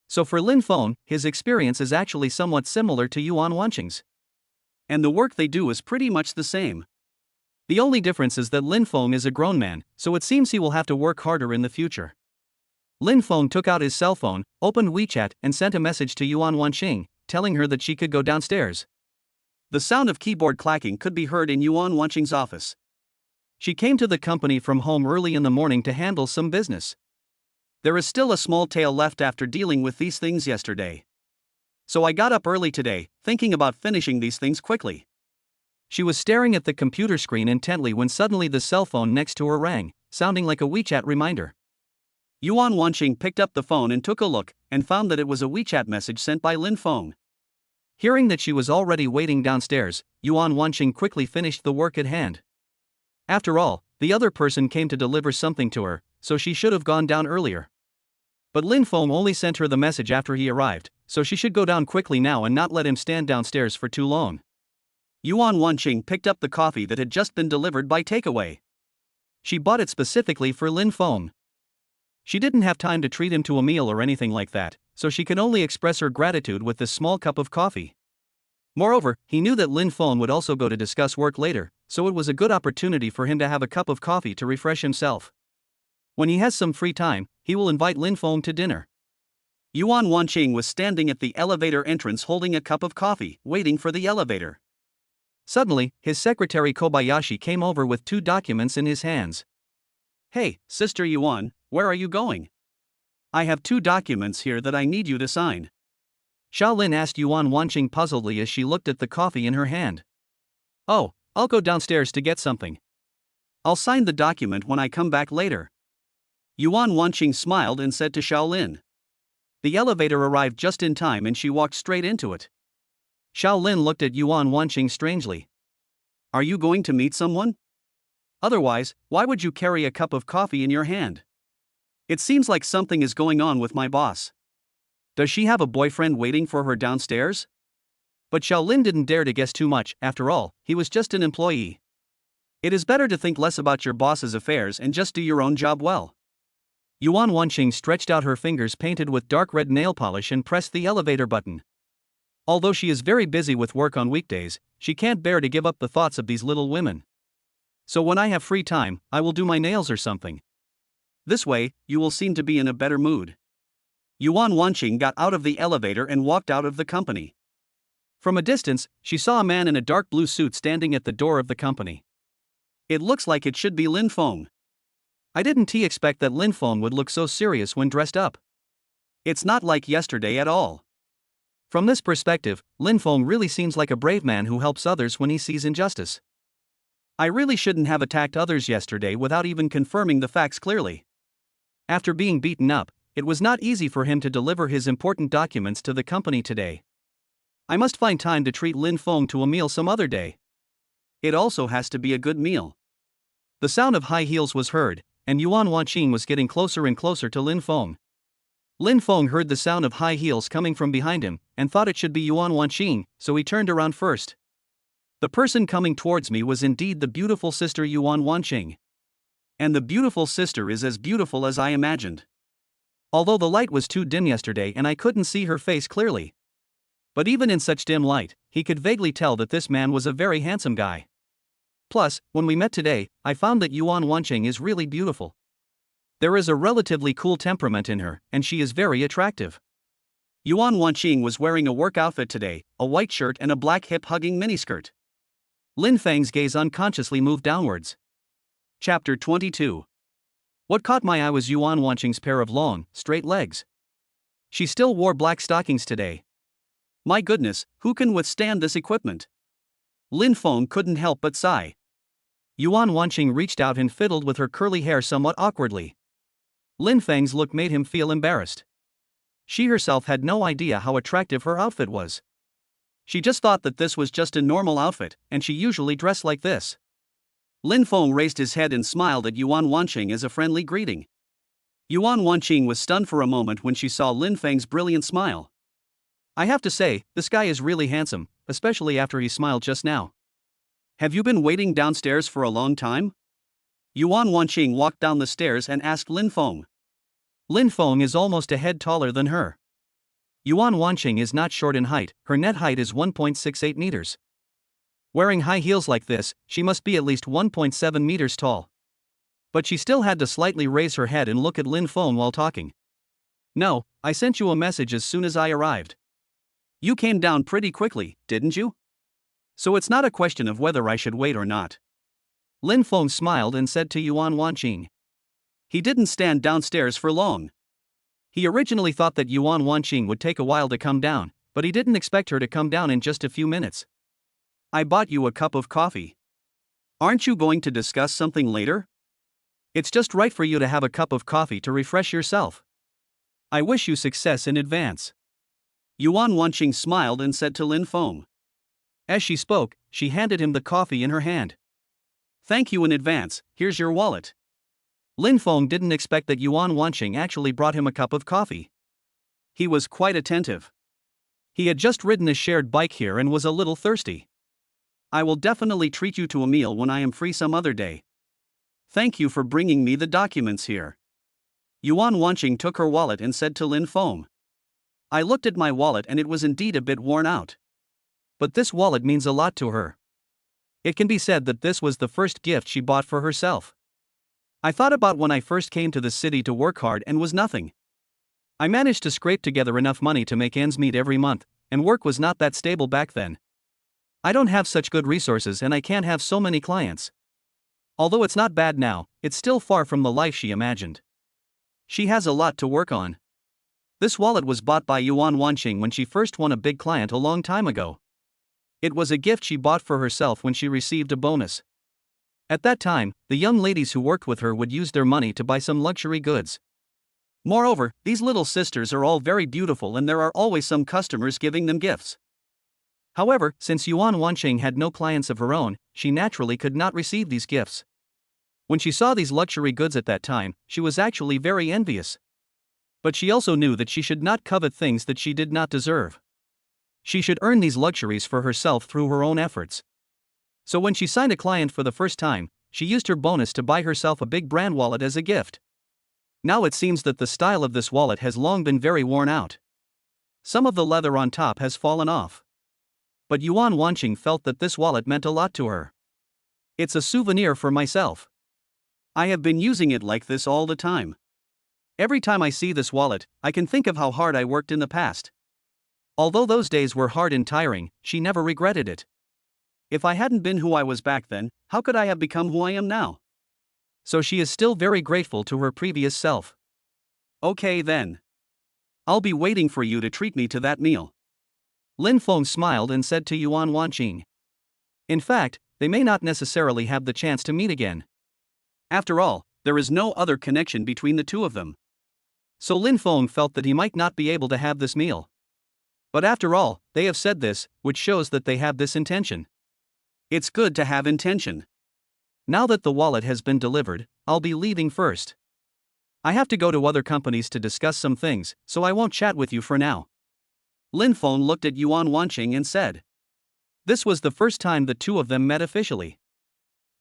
So for Lin Feng, his experience is actually somewhat similar to Yuan Wanqing's. And the work they do is pretty much the same. The only difference is that Lin Feng is a grown man, so it seems he will have to work harder in the future. Lin Feng took out his cell phone, opened WeChat, and sent a message to Yuan Wanqing, telling her that she could go downstairs. The sound of keyboard clacking could be heard in Yuan Wanqing's office. She came to the company from home early in the morning to handle some business. There is still a small tail left after dealing with these things yesterday. So I got up early today, thinking about finishing these things quickly. She was staring at the computer screen intently when suddenly the cell phone next to her rang, sounding like a WeChat reminder. Yuan Wanqing picked up the phone and took a look, and found that it was a WeChat message sent by Lin Feng. Hearing that she was already waiting downstairs, Yuan Wanqing quickly finished the work at hand. After all, the other person came to deliver something to her, so she should have gone down earlier. But Lin Feng only sent her the message after he arrived, so she should go down quickly now and not let him stand downstairs for too long. Yuan Wanqing picked up the coffee that had just been delivered by takeaway. She bought it specifically for Lin Feng. She didn't have time to treat him to a meal or anything like that, so she could only express her gratitude with this small cup of coffee. Moreover, he knew that Lin Feng would also go to discuss work later, so it was a good opportunity for him to have a cup of coffee to refresh himself. When he has some free time, he will invite Lin Feng to dinner. Yuan Wanqing was standing at the elevator entrance holding a cup of coffee, waiting for the elevator. Suddenly, his secretary Kobayashi came over with 2 documents in his hands. "Hey, Sister Yuan, where are you going? I have 2 documents here that I need you to sign." Xiaolin asked Yuan Wanqing puzzledly as she looked at the coffee in her hand. "Oh, I'll go downstairs to get something. I'll sign the document when I come back later." Yuan Wanqing smiled and said to Xiaolin. The elevator arrived just in time and she walked straight into it. Xiaolin looked at Yuan Wanqing strangely. "Are you going to meet someone? Otherwise, why would you carry a cup of coffee in your hand? It seems like something is going on with my boss. Does she have a boyfriend waiting for her downstairs?" But Xiaolin didn't dare to guess too much. After all, he was just an employee. It is better to think less about your boss's affairs and just do your own job well. Yuan Wanqing stretched out her fingers painted with dark red nail polish and pressed the elevator button. Although she is very busy with work on weekdays, she can't bear to give up the thoughts of these little women. "So when I have free time, I will do my nails or something. This way, you will seem to be in a better mood." Yuan Wanqing got out of the elevator and walked out of the company. From a distance, she saw a man in a dark blue suit standing at the door of the company. It looks like it should be Lin Feng. I didn't expect that Lin Feng would look so serious when dressed up. It's not like yesterday at all. From this perspective, Lin Feng really seems like a brave man who helps others when he sees injustice. I really shouldn't have attacked others yesterday without even confirming the facts clearly. After being beaten up, it was not easy for him to deliver his important documents to the company today. I must find time to treat Lin Feng to a meal some other day. It also has to be a good meal. The sound of high heels was heard, and Yuan Wanqing was getting closer and closer to Lin Feng. Lin Feng heard the sound of high heels coming from behind him, and thought it should be Yuan Wanqing, so he turned around first. The person coming towards me was indeed the beautiful sister Yuan Wanqing. And the beautiful sister is as beautiful as I imagined. Although the light was too dim yesterday and I couldn't see her face clearly. But even in such dim light, he could vaguely tell that this man was a very handsome guy. Plus, when we met today, I found that Yuan Wanqing is really beautiful. There is a relatively cool temperament in her, and she is very attractive. Yuan Wanqing was wearing a work outfit today, a white shirt and a black hip-hugging miniskirt. Lin Feng's gaze unconsciously moved downwards. Chapter 22. What caught my eye was Yuan Wanqing's pair of long, straight legs. She still wore black stockings today. My goodness, who can withstand this equipment? Lin Feng couldn't help but sigh. Yuan Wanqing reached out and fiddled with her curly hair somewhat awkwardly. Lin Feng's look made him feel embarrassed. She herself had no idea how attractive her outfit was. She just thought that this was just a normal outfit, and she usually dressed like this. Lin Feng raised his head and smiled at Yuan Wanqing as a friendly greeting. Yuan Wanqing was stunned for a moment when she saw Lin Feng's brilliant smile. I have to say, this guy is really handsome, especially after he smiled just now. Have you been waiting downstairs for a long time? Yuan Wanqing walked down the stairs and asked Lin Feng. Lin Feng is almost a head taller than her. Yuan Wanqing is not short in height, her net height is 1.68 meters. Wearing high heels like this, she must be at least 1.7 meters tall. But she still had to slightly raise her head and look at Lin Feng while talking. No, I sent you a message as soon as I arrived. You came down pretty quickly, didn't you? So it's not a question of whether I should wait or not. Lin Feng smiled and said to Yuan Wanqing. He didn't stand downstairs for long. He originally thought that Yuan Wanqing would take a while to come down, but he didn't expect her to come down in just a few minutes. I bought you a cup of coffee. Aren't you going to discuss something later? It's just right for you to have a cup of coffee to refresh yourself. I wish you success in advance. Yuan Wanqing smiled and said to Lin Feng. As she spoke, she handed him the coffee in her hand. Thank you in advance, here's your wallet. Lin Feng didn't expect that Yuan Wanqing actually brought him a cup of coffee. He was quite attentive. He had just ridden a shared bike here and was a little thirsty. I will definitely treat you to a meal when I am free some other day. Thank you for bringing me the documents here. Yuan Wanqing took her wallet and said to Lin Feng. I looked at my wallet and it was indeed a bit worn out. But this wallet means a lot to her. It can be said that this was the first gift she bought for herself. I thought about when I first came to the city to work hard and was nothing. I managed to scrape together enough money to make ends meet every month, and work was not that stable back then. I don't have such good resources and I can't have so many clients. Although it's not bad now, it's still far from the life she imagined. She has a lot to work on. This wallet was bought by Yuan Wanqing when she first won a big client a long time ago. It was a gift she bought for herself when she received a bonus. At that time, the young ladies who worked with her would use their money to buy some luxury goods. Moreover, these little sisters are all very beautiful and there are always some customers giving them gifts. However, since Yuan Wanqing had no clients of her own, she naturally could not receive these gifts. When she saw these luxury goods at that time, she was actually very envious. But she also knew that she should not covet things that she did not deserve. She should earn these luxuries for herself through her own efforts. So when she signed a client for the first time, she used her bonus to buy herself a big brand wallet as a gift. Now it seems that the style of this wallet has long been very worn out. Some of the leather on top has fallen off. But Yuan Wanqing felt that this wallet meant a lot to her. It's a souvenir for myself. I have been using it like this all the time. Every time I see this wallet, I can think of how hard I worked in the past. Although those days were hard and tiring, she never regretted it. If I hadn't been who I was back then, how could I have become who I am now? So she is still very grateful to her previous self. Okay then. I'll be waiting for you to treat me to that meal. Lin Feng smiled and said to Yuan Wanqing. In fact, they may not necessarily have the chance to meet again. After all, there is no other connection between the two of them. So Lin Feng felt that he might not be able to have this meal. But after all, they have said this, which shows that they have this intention. It's good to have intention. Now that the wallet has been delivered, I'll be leaving first. I have to go to other companies to discuss some things, so I won't chat with you for now. Lin Feng looked at Yuan Wanqing and said. This was the first time the two of them met officially.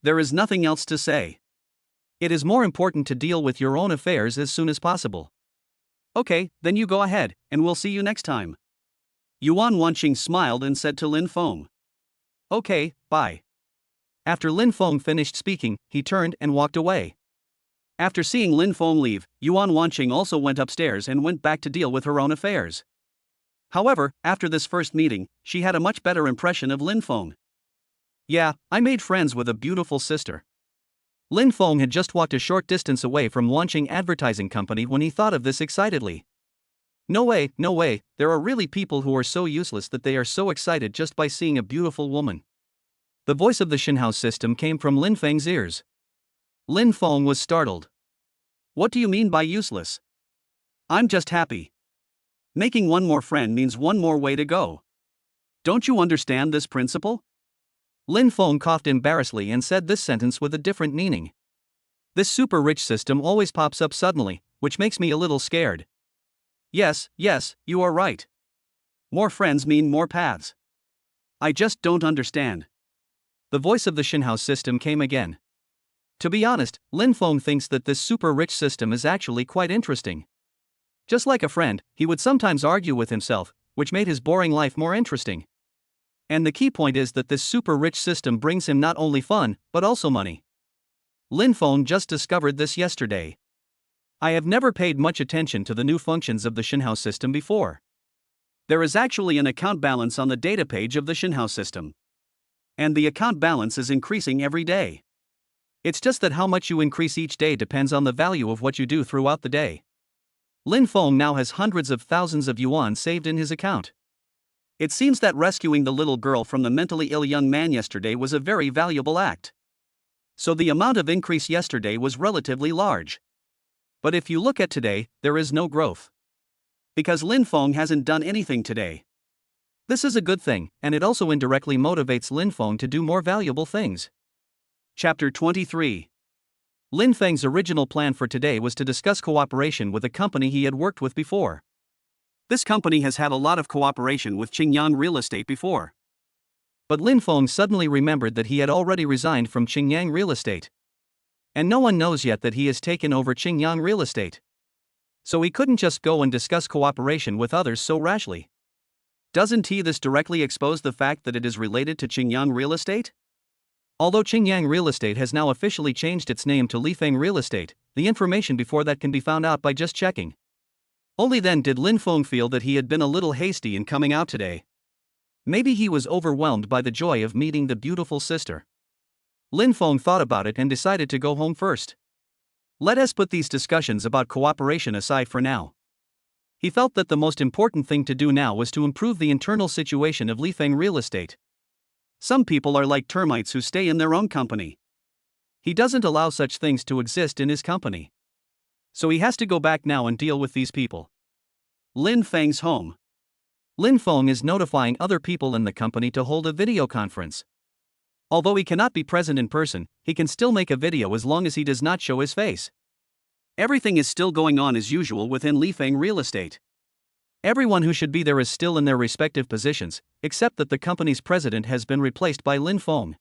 There is nothing else to say. It is more important to deal with your own affairs as soon as possible. Okay, then you go ahead, and we'll see you next time. Yuan Wanqing smiled and said to Lin Feng. Okay, bye. After Lin Feng finished speaking, he turned and walked away. After seeing Lin Feng leave, Yuan Wanqing also went upstairs and went back to deal with her own affairs. However, after this first meeting, she had a much better impression of Lin Feng. Yeah, I made friends with a beautiful sister. Lin Feng had just walked a short distance away from Wanqing Advertising Company when he thought of this excitedly. No way, there are really people who are so useless that they are so excited just by seeing a beautiful woman. The voice of the Shinhouse system came from Lin Feng's ears. Lin Feng was startled. What do you mean by useless? I'm just happy. Making one more friend means one more way to go. Don't you understand this principle? Lin Feng coughed embarrassedly and said this sentence with a different meaning. This super rich system always pops up suddenly, which makes me a little scared. Yes, you are right. More friends mean more paths. I just don't understand. The voice of the Shinhouse system came again. To be honest, Lin Feng thinks that this super rich system is actually quite interesting. Just like a friend, he would sometimes argue with himself, which made his boring life more interesting. And the key point is that this super rich system brings him not only fun, but also money. Lin Feng just discovered this yesterday. I have never paid much attention to the new functions of the Shenhao system before. There is actually an account balance on the data page of the Shenhao system. And the account balance is increasing every day. It's just that how much you increase each day depends on the value of what you do throughout the day. Lin Feng now has hundreds of thousands of yuan saved in his account. It seems that rescuing the little girl from the mentally ill young man yesterday was a very valuable act. So the amount of increase yesterday was relatively large. But if you look at today, there is no growth. Because Lin Feng hasn't done anything today. This is a good thing, and it also indirectly motivates Lin Feng to do more valuable things. Chapter 23. Lin Feng's original plan for today was to discuss cooperation with a company he had worked with before. This company has had a lot of cooperation with Qingyang Real Estate before. But Lin Feng suddenly remembered that he had already resigned from Qingyang Real Estate. And no one knows yet that he has taken over Qingyang Real Estate. So he couldn't just go and discuss cooperation with others so rashly. Doesn't this directly expose the fact that it is related to Qingyang Real Estate? Although Qingyang Real Estate has now officially changed its name to Lifeng Real Estate, the information before that can be found out by just checking. Only then did Lin Feng feel that he had been a little hasty in coming out today. Maybe he was overwhelmed by the joy of meeting the beautiful sister. Lin Feng thought about it and decided to go home first. Let us put these discussions about cooperation aside for now. He felt that the most important thing to do now was to improve the internal situation of Lifeng Real Estate. Some people are like termites who stay in their own company. He doesn't allow such things to exist in his company. So he has to go back now and deal with these people. Lin Feng's home. Lin Feng is notifying other people in the company to hold a video conference. Although he cannot be present in person, he can still make a video as long as he does not show his face. Everything is still going on as usual within Lifeng Real Estate. Everyone who should be there is still in their respective positions, except that the company's president has been replaced by Lin Feng.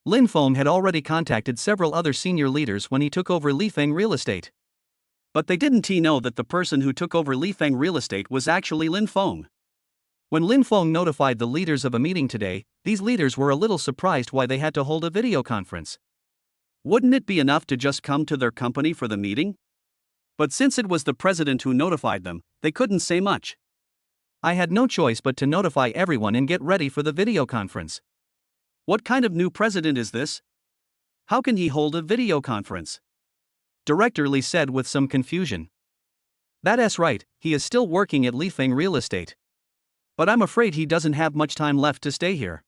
Lin Feng had already contacted several other senior leaders when he took over Lifeng Real Estate. But they didn't know that the person who took over Lifeng Real Estate was actually Lin Feng. When Lin Feng notified the leaders of a meeting today, these leaders were a little surprised why they had to hold a video conference. Wouldn't it be enough to just come to their company for the meeting? But since it was the president who notified them, they couldn't say much. I had no choice but to notify everyone and get ready for the video conference. What kind of new president is this? How can he hold a video conference? Director Li said with some confusion. That's right, he is still working at Lifeng Real Estate. But I'm afraid he doesn't have much time left to stay here.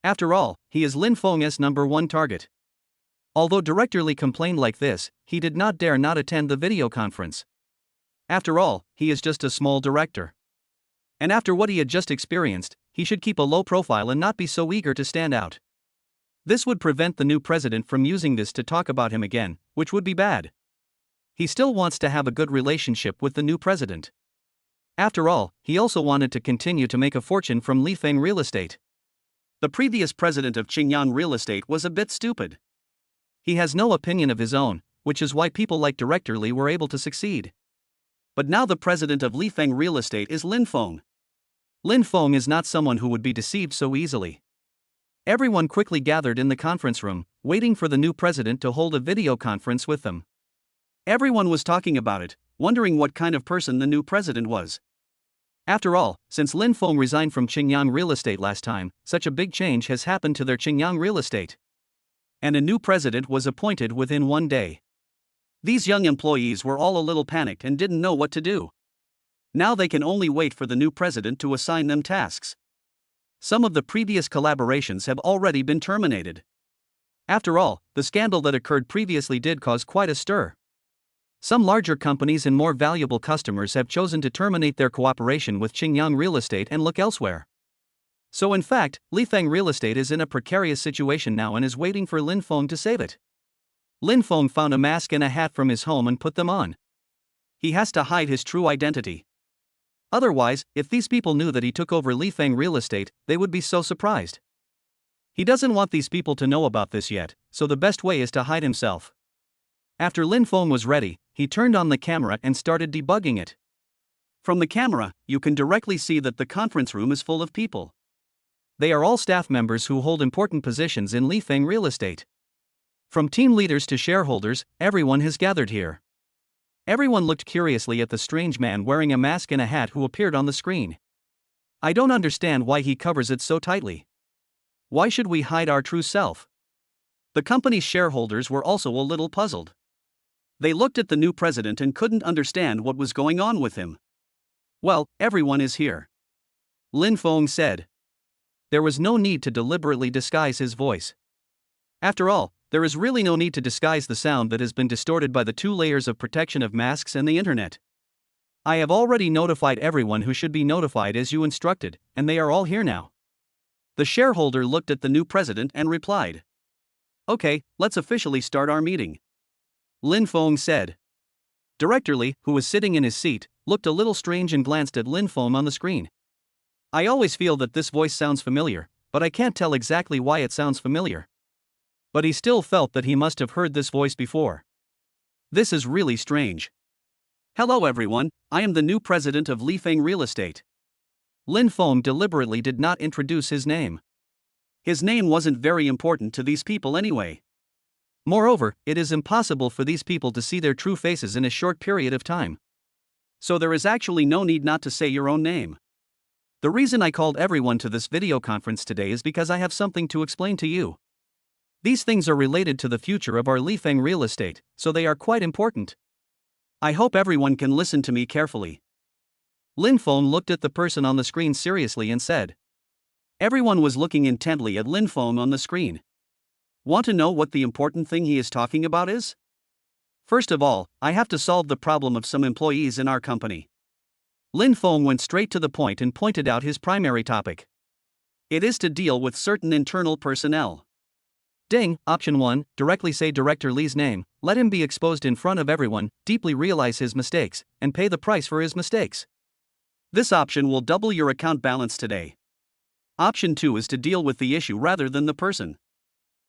After all, he is Lin Feng's #1 target. Although Director Li complained like this, he did not dare not attend the video conference. After all, he is just a small director. And after what he had just experienced, he should keep a low profile and not be so eager to stand out. This would prevent the new president from using this to talk about him again, which would be bad. He still wants to have a good relationship with the new president. After all, he also wanted to continue to make a fortune from Lifeng Real Estate. The previous president of Qingyang Real Estate was a bit stupid. He has no opinion of his own, which is why people like Director Li were able to succeed. But now the president of Lifeng Real Estate is Lin Feng. Lin Feng is not someone who would be deceived so easily. Everyone quickly gathered in the conference room, waiting for the new president to hold a video conference with them. Everyone was talking about it, wondering what kind of person the new president was. After all, since Lin Feng resigned from Qingyang Real Estate last time, such a big change has happened to their Qingyang Real Estate. And a new president was appointed within one day. These young employees were all a little panicked and didn't know what to do. Now they can only wait for the new president to assign them tasks. Some of the previous collaborations have already been terminated. After all, the scandal that occurred previously did cause quite a stir. Some larger companies and more valuable customers have chosen to terminate their cooperation with Qingyang Real Estate and look elsewhere. So in fact, Lifeng Real Estate is in a precarious situation now and is waiting for Lin Feng to save it. Lin Feng found a mask and a hat from his home and put them on. He has to hide his true identity. Otherwise, if these people knew that he took over Lifeng Real Estate, they would be so surprised. He doesn't want these people to know about this yet, so the best way is to hide himself. After Lin Feng was ready, he turned on the camera and started debugging it. From the camera, you can directly see that the conference room is full of people. They are all staff members who hold important positions in Lifeng Real Estate. From team leaders to shareholders, everyone has gathered here. Everyone looked curiously at the strange man wearing a mask and a hat who appeared on the screen. I don't understand why he covers it so tightly. Why should we hide our true self? The company's shareholders were also a little puzzled. They looked at the new president and couldn't understand what was going on with him. Well, everyone is here, Lin Feng said. There was no need to deliberately disguise his voice. After all, there is really no need to disguise the sound that has been distorted by the 2 layers of protection of masks and the internet. I have already notified everyone who should be notified as you instructed, and they are all here now. The shareholder looked at the new president and replied. Okay, let's officially start our meeting, Lin Feng said. Director Li, who was sitting in his seat, looked a little strange and glanced at Lin Feng on the screen. I always feel that this voice sounds familiar, but I can't tell exactly why it sounds familiar. But he still felt that he must have heard this voice before. This is really strange. Hello everyone, I am the new president of Lifeng Real Estate. Lin Feng deliberately did not introduce his name. His name wasn't very important to these people anyway. Moreover, it is impossible for these people to see their true faces in a short period of time. So there is actually no need not to say your own name. The reason I called everyone to this video conference today is because I have something to explain to you. These things are related to the future of our Lifeng Real Estate, so they are quite important. I hope everyone can listen to me carefully. Lin Feng looked at the person on the screen seriously and said. Everyone was looking intently at Lin Feng on the screen. Want to know what the important thing he is talking about is? First of all, I have to solve the problem of some employees in our company. Lin Feng went straight to the point and pointed out his primary topic. It is to deal with certain internal personnel. Ding, option 1, directly say Director Li's name, let him be exposed in front of everyone, deeply realize his mistakes, and pay the price for his mistakes. This option will double your account balance today. Option 2 is to deal with the issue rather than the person.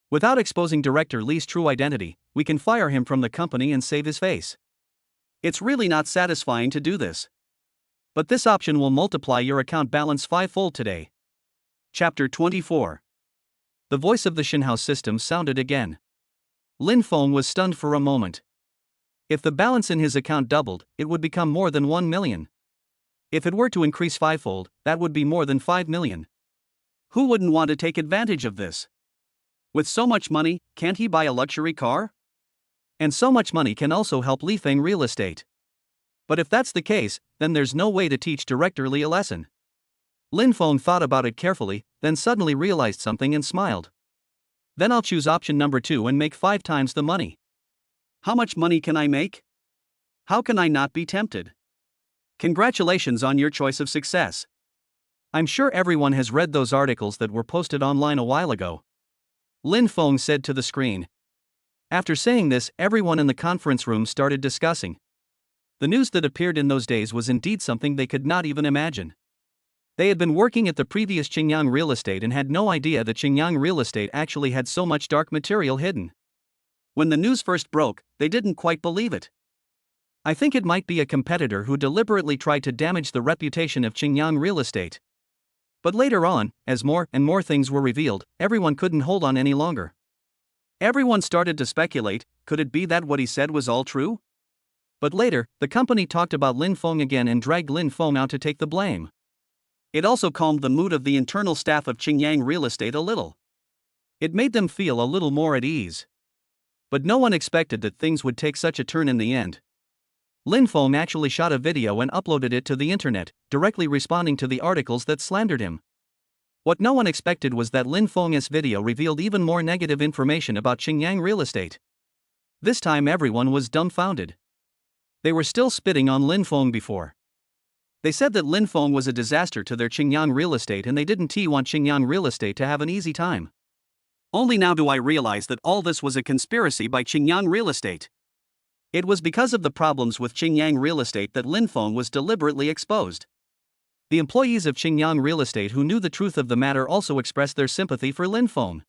Without exposing Director Li's true identity, we can fire him from the company and save his face. It's really not satisfying to do this. But this option will multiply your account balance 5-fold today. Chapter 24. The voice of the Shenhouse system sounded again. Lin Feng was stunned for a moment. If the balance in his account doubled, it would become more than 1 million. If it were to increase 5-fold, that would be more than 5 million. Who wouldn't want to take advantage of this? With so much money, can't he buy a luxury car? And so much money can also help Lifeng Real Estate. But if that's the case, then there's no way to teach Director Li a lesson. Lin Feng thought about it carefully, then suddenly realized something and smiled. Then I'll choose option number 2 and make 5 times the money. How much money can I make? How can I not be tempted? Congratulations on your choice of success. I'm sure everyone has read those articles that were posted online a while ago, Lin Feng said to the screen. After saying this, everyone in the conference room started discussing. The news that appeared in those days was indeed something they could not even imagine. They had been working at the previous Qingyang Real Estate and had no idea that Qingyang Real Estate actually had so much dark material hidden. When the news first broke, they didn't quite believe it. I think it might be a competitor who deliberately tried to damage the reputation of Qingyang Real Estate. But later on, as more and more things were revealed, everyone couldn't hold on any longer. Everyone started to speculate, could it be that what he said was all true? But later, the company talked about Lin Feng again and dragged Lin Feng out to take the blame. It also calmed the mood of the internal staff of Qingyang Real Estate a little. It made them feel a little more at ease. But no one expected that things would take such a turn in the end. Lin Feng actually shot a video and uploaded it to the internet, directly responding to the articles that slandered him. What no one expected was that Lin Feng's video revealed even more negative information about Qingyang Real Estate. This time everyone was dumbfounded. They were still spitting on Lin Feng before. They said that Lin Feng was a disaster to their Qingyang Real Estate and they didn't want Qingyang Real Estate to have an easy time. Only now do I realize that all this was a conspiracy by Qingyang Real Estate. It was because of the problems with Qingyang Real Estate that Lin Feng was deliberately exposed. The employees of Qingyang Real Estate who knew the truth of the matter also expressed their sympathy for Lin Feng.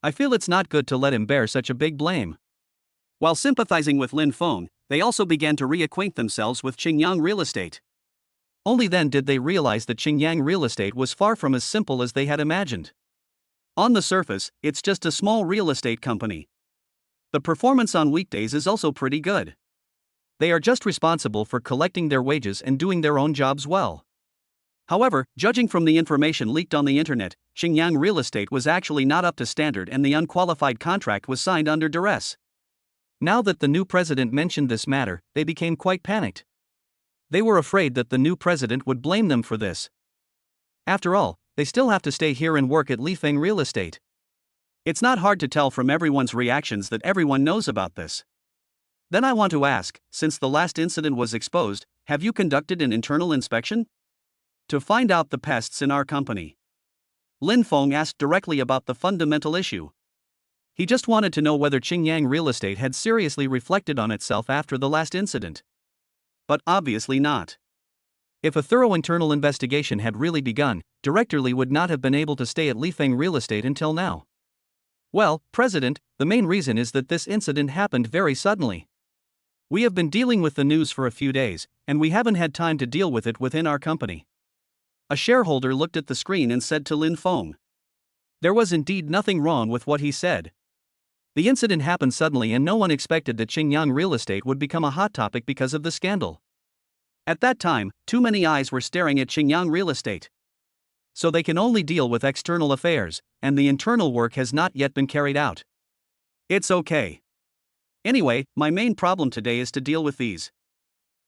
I feel it's not good to let him bear such a big blame. While sympathizing with Lin Feng, they also began to reacquaint themselves with Qingyang Real Estate. Only then did they realize that Xinjiang real estate was far from as simple as they had imagined. On the surface, it's just a small real estate company. The performance on weekdays is also pretty good. They are just responsible for collecting their wages and doing their own jobs well. However, judging from the information leaked on the internet, Xinjiang real estate was actually not up to standard and the unqualified contract was signed under duress. Now that the new president mentioned this matter, they became quite panicked. They were afraid that the new president would blame them for this. After all, they still have to stay here and work at Lifeng Real Estate. It's not hard to tell from everyone's reactions that everyone knows about this. Then I want to ask, since the last incident was exposed, have you conducted an internal inspection? To find out the pests in our company. Lin Feng asked directly about the fundamental issue. He just wanted to know whether Xinjiang Real Estate had seriously reflected on itself after the last incident. But obviously not. If a thorough internal investigation had really begun, Director Li would not have been able to stay at Lifeng Real Estate until now. Well, President, the main reason is that this incident happened very suddenly. We have been dealing with the news for a few days, and we haven't had time to deal with it within our company. A shareholder looked at the screen and said to Lin Feng. There was indeed nothing wrong with what he said. The incident happened suddenly and no one expected that Xinjiang Real Estate would become a hot topic because of the scandal. At that time, too many eyes were staring at Xinjiang Real Estate. So they can only deal with external affairs, and the internal work has not yet been carried out. It's okay. Anyway, my main problem today is to deal with these.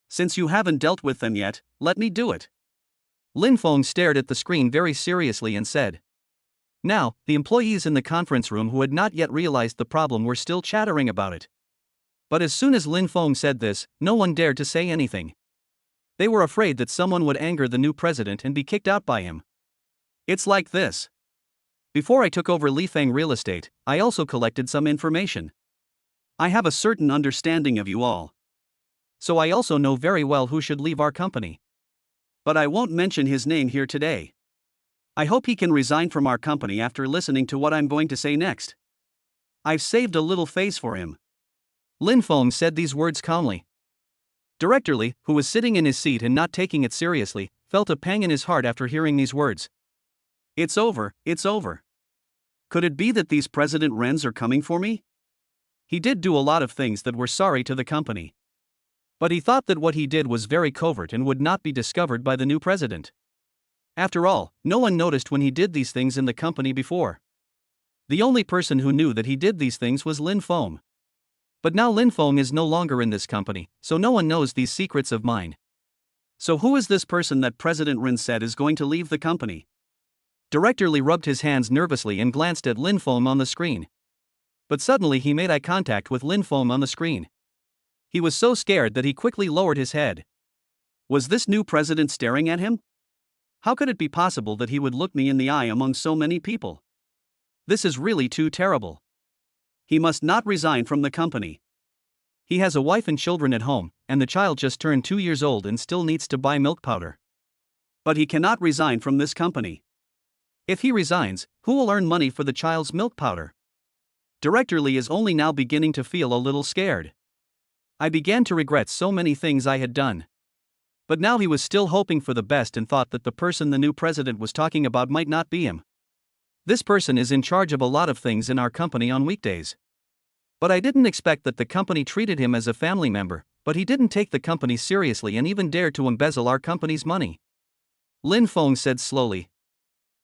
Since you haven't dealt with them yet, let me do it. Lin Feng stared at the screen very seriously and said. Now, the employees in the conference room who had not yet realized the problem were still chattering about it. But as soon as Lin Feng said this, no one dared to say anything. They were afraid that someone would anger the new president and be kicked out by him. It's like this. Before I took over Lifeng Real Estate, I also collected some information. I have a certain understanding of you all. So I also know very well who should leave our company. But I won't mention his name here today. I hope he can resign from our company after listening to what I'm going to say next. I've saved a little face for him. Lin Feng said these words calmly. Director Li, who was sitting in his seat and not taking it seriously, felt a pang in his heart after hearing these words. It's over, it's over. Could it be that these President Rens are coming for me? He did do a lot of things that were sorry to the company. But he thought that what he did was very covert and would not be discovered by the new president. After all, no one noticed when he did these things in the company before. The only person who knew that he did these things was Lin Feng. But now Lin Feng is no longer in this company, so no one knows these secrets of mine. So who is this person that President Rin said is going to leave the company? Director Li rubbed his hands nervously and glanced at Lin Feng on the screen. But suddenly he made eye contact with Lin Feng on the screen. He was so scared that he quickly lowered his head. Was this new president staring at him? How could it be possible that he would look me in the eye among so many people? This is really too terrible. He must not resign from the company. He has a wife and children at home, and the child just turned 2 years old and still needs to buy milk powder. But he cannot resign from this company. If he resigns, who will earn money for the child's milk powder? Director Li is only now beginning to feel a little scared. I began to regret so many things I had done. But now he was still hoping for the best and thought that the person the new president was talking about might not be him. This person is in charge of a lot of things in our company on weekdays. But I didn't expect that the company treated him as a family member, but he didn't take the company seriously and even dared to embezzle our company's money. Lin Feng said slowly.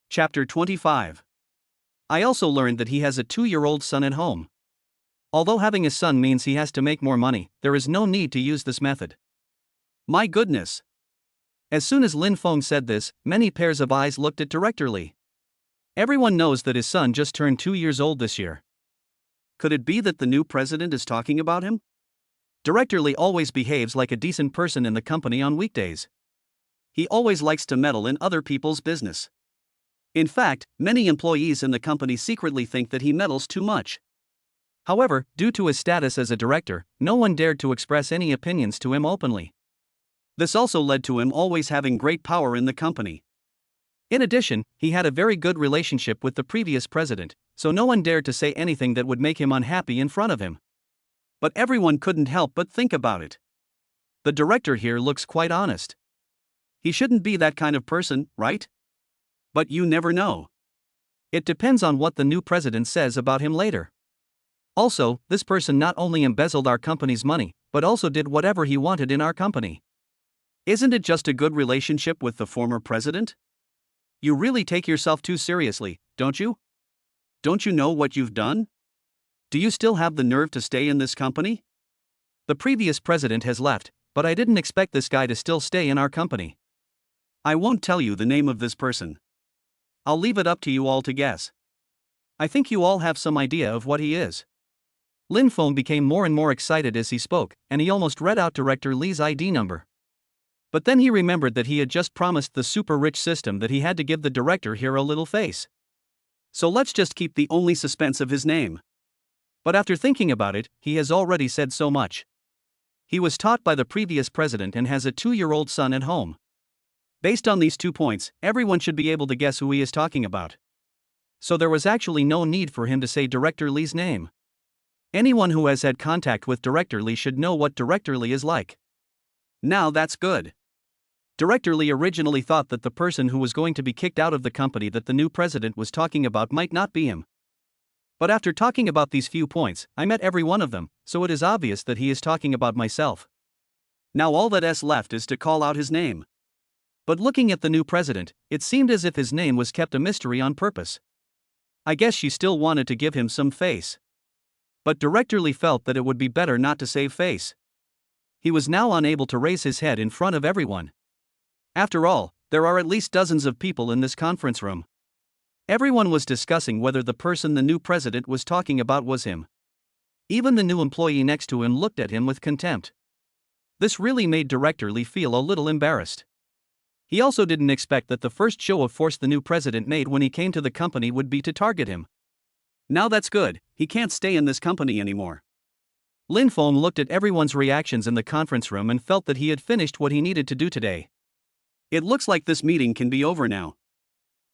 Chapter 25. I also learned that he has a 2-year-old son at home. Although having a son means he has to make more money, there is no need to use this method. My goodness! As soon as Lin Feng said this, many pairs of eyes looked at Director Li. Everyone knows that his son just turned 2 years old this year. Could it be that the new president is talking about him? Director Li always behaves like a decent person in the company on weekdays. He always likes to meddle in other people's business. In fact, many employees in the company secretly think that he meddles too much. However, due to his status as a director, no one dared to express any opinions to him openly. This also led to him always having great power in the company. In addition, he had a very good relationship with the previous president, so no one dared to say anything that would make him unhappy in front of him. But everyone couldn't help but think about it. The director here looks quite honest. He shouldn't be that kind of person, right? But you never know. It depends on what the new president says about him later. Also, this person not only embezzled our company's money, but also did whatever he wanted in our company. Isn't it just a good relationship with the former president? You really take yourself too seriously, don't you? Don't you know what you've done? Do you still have the nerve to stay in this company? The previous president has left, but I didn't expect this guy to still stay in our company. I won't tell you the name of this person. I'll leave it up to you all to guess. I think you all have some idea of what he is. Lin Feng became more and more excited as he spoke, and he almost read out Director Li's ID number. But then he remembered that he had just promised the super rich system that he had to give the director here a little face. So let's just keep the only suspense of his name. But after thinking about it, he has already said so much. He was taught by the previous president and has a 2-year-old son at home. Based on these 2 points, everyone should be able to guess who he is talking about. So there was actually no need for him to say Director Li's name. Anyone who has had contact with Director Li should know what Director Li is like. Now that's good. Director Li originally thought that the person who was going to be kicked out of the company that the new president was talking about might not be him. But after talking about these few points, I met every one of them, so it is obvious that he is talking about myself. Now all that's left is to call out his name. But looking at the new president, it seemed as if his name was kept a mystery on purpose. I guess she still wanted to give him some face. But Director Li felt that it would be better not to save face. He was now unable to raise his head in front of everyone. After all, there are at least dozens of people in this conference room. Everyone was discussing whether the person the new president was talking about was him. Even the new employee next to him looked at him with contempt. This really made Director Li feel a little embarrassed. He also didn't expect that the first show of force the new president made when he came to the company would be to target him. Now that's good, he can't stay in this company anymore. Lin Feng looked at everyone's reactions in the conference room and felt that he had finished what he needed to do today. It looks like this meeting can be over now.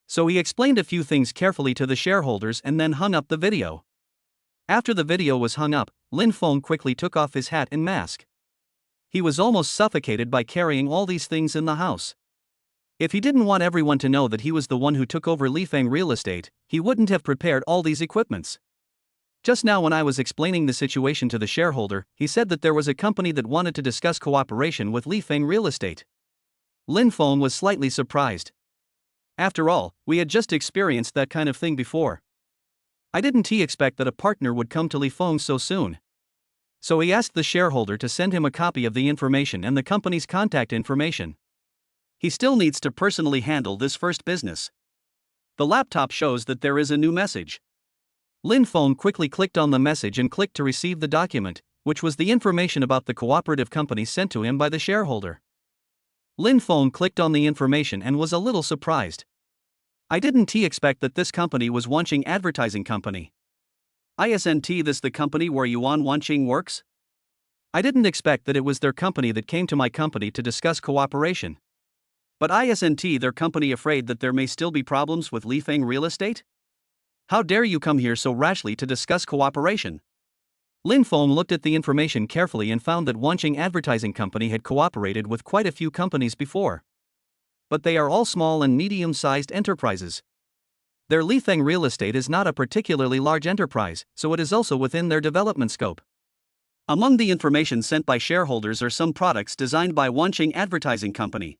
So he explained a few things carefully to the shareholders and then hung up the video. After the video was hung up, Lin Feng quickly took off his hat and mask. He was almost suffocated by carrying all these things in the house. If he didn't want everyone to know that he was the one who took over Lifeng Real Estate, he wouldn't have prepared all these equipments. Just now when I was explaining the situation to the shareholder, he said that there was a company that wanted to discuss cooperation with Lifeng Real Estate. Lin Feng was slightly surprised. After all, we had just experienced that kind of thing before. I didn't expect that a partner would come to Lifeng so soon. So he asked the shareholder to send him a copy of the information and the company's contact information. He still needs to personally handle this first business. The laptop shows that there is a new message. Lin Feng quickly clicked on the message and clicked to receive the document, which was the information about the cooperative company sent to him by the shareholder. Lin Feng clicked on the information and was a little surprised. I didn't expect that this company was Wanqing Advertising Company. Isn't this the company where Yuan Wanqing works? I didn't expect that it was their company that came to my company to discuss cooperation. But isn't their company afraid that there may still be problems with Lifeng Real Estate? How dare you come here so rashly to discuss cooperation? Lin Feng looked at the information carefully and found that Wanqing Advertising Company had cooperated with quite a few companies before. But they are all small and medium-sized enterprises. Their Lifeng Real Estate is not a particularly large enterprise, so it is also within their development scope. Among the information sent by shareholders are some products designed by Wanqing Advertising Company.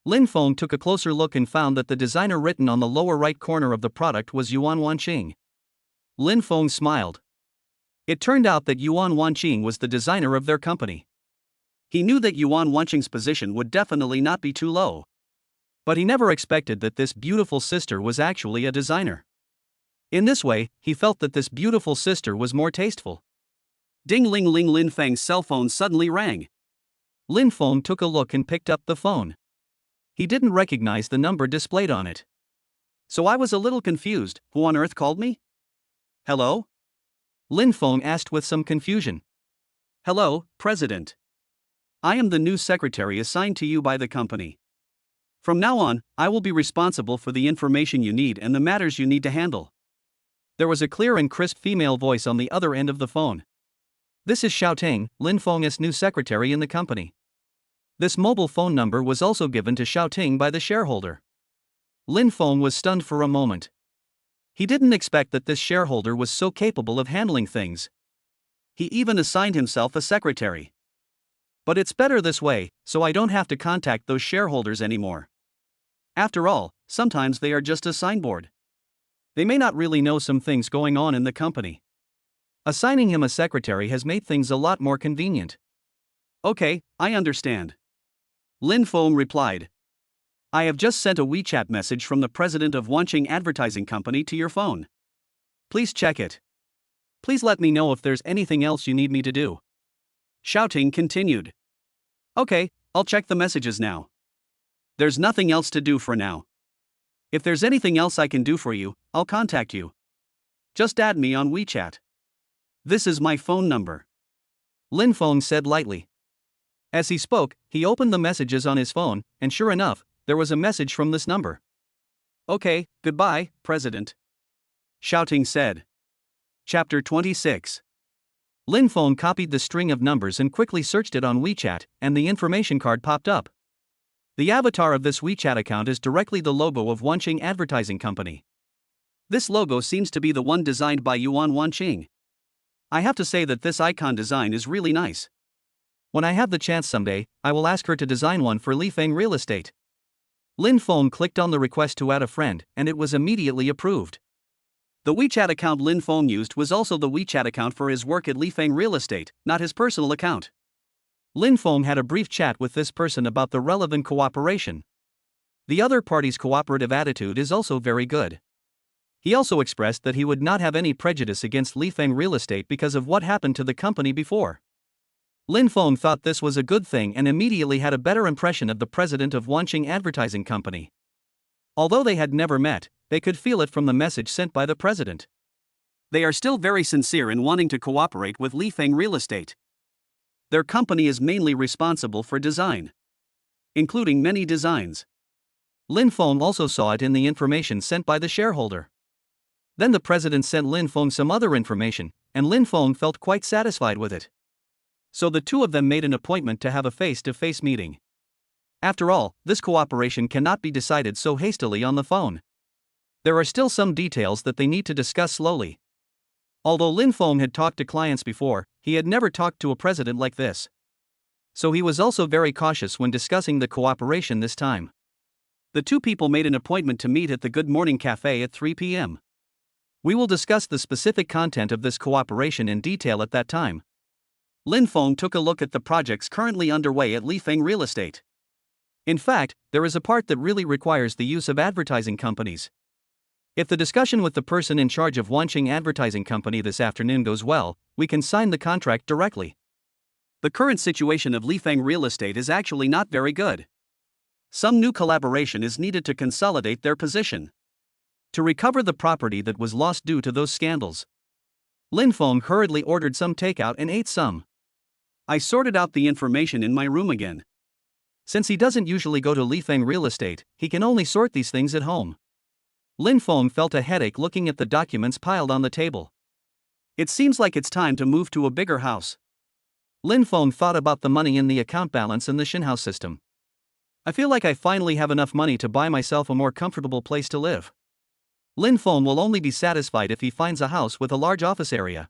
Lin Feng took a closer look and found that the designer written on the lower right corner of the product was Yuan Wanqing. Lin Feng smiled. It turned out that Yuan Wanqing was the designer of their company. He knew that Yuan Wanqing's position would definitely not be too low. But he never expected that this beautiful sister was actually a designer. In this way, he felt that this beautiful sister was more tasteful. Ding-ling-ling, Lin Feng's cell phone suddenly rang. Lin Feng took a look and picked up the phone. He didn't recognize the number displayed on it. So I was a little confused. Who on earth called me? Hello? Lin Feng asked with some confusion. Hello, President. I am the new secretary assigned to you by the company. From now on, I will be responsible for the information you need and the matters you need to handle. There was a clear and crisp female voice on the other end of the phone. This is Xiao Ting, Lin Feng's new secretary in the company. This mobile phone number was also given to Xiaoting by the shareholder. Lin Feng was stunned for a moment. He didn't expect that this shareholder was so capable of handling things. He even assigned himself a secretary. But it's better this way, so I don't have to contact those shareholders anymore. After all, sometimes they are just a signboard. They may not really know some things going on in the company. Assigning him a secretary has made things a lot more convenient. Okay, I understand. Lin Feng replied. I have just sent a WeChat message from the president of Wanqing Advertising Company to your phone. Please check it. Please let me know if there's anything else you need me to do. Xiaoting continued. Okay, I'll check the messages now. There's nothing else to do for now. If there's anything else I can do for you, I'll contact you. Just add me on WeChat. This is my phone number. Lin Feng said lightly. As he spoke, he opened the messages on his phone, and sure enough, there was a message from this number. Okay, goodbye, President. Xiaoting said. Chapter 26. Lin Feng copied the string of numbers and quickly searched it on WeChat, and the information card popped up. The avatar of this WeChat account is directly the logo of Wanqing Advertising Company. This logo seems to be the one designed by Yuan Wanqing. I have to say that this icon design is really nice. When I have the chance someday, I will ask her to design one for Lifeng Real Estate. Lin Feng clicked on the request to add a friend, and it was immediately approved. The WeChat account Lin Feng used was also the WeChat account for his work at Lifeng Real Estate, not his personal account. Lin Feng had a brief chat with this person about the relevant cooperation. The other party's cooperative attitude is also very good. He also expressed that he would not have any prejudice against Lifeng Real Estate because of what happened to the company before. Lin Feng thought this was a good thing and immediately had a better impression of the president of Wanqing Advertising Company. Although they had never met, they could feel it from the message sent by the president. They are still very sincere in wanting to cooperate with Lifeng Real Estate. Their company is mainly responsible for design, including many designs. Lin Feng also saw it in the information sent by the shareholder. Then the president sent Lin Feng some other information, and Lin Feng felt quite satisfied with it. So the two of them made an appointment to have a face-to-face meeting. After all, this cooperation cannot be decided so hastily on the phone. There are still some details that they need to discuss slowly. Although Lin Feng had talked to clients before, he had never talked to a president like this. So he was also very cautious when discussing the cooperation this time. The two people made an appointment to meet at the Good Morning Cafe at 3 p.m. We will discuss the specific content of this cooperation in detail at that time. Lin Feng took a look at the projects currently underway at Lifeng Real Estate. In fact, there is a part that really requires the use of advertising companies. If the discussion with the person in charge of Wanqing Advertising Company this afternoon goes well, we can sign the contract directly. The current situation of Lifeng Real Estate is actually not very good. Some new collaboration is needed to consolidate their position, to recover the property that was lost due to those scandals. Lin Feng hurriedly ordered some takeout and ate some. I sorted out the information in my room again. Since he doesn't usually go to Lifeng Real Estate, he can only sort these things at home. Lin Feng felt a headache looking at the documents piled on the table. It seems like it's time to move to a bigger house. Lin Feng thought about the money in the account balance in the Shinhouse system. I feel like I finally have enough money to buy myself a more comfortable place to live. Lin Feng will only be satisfied if he finds a house with a large office area.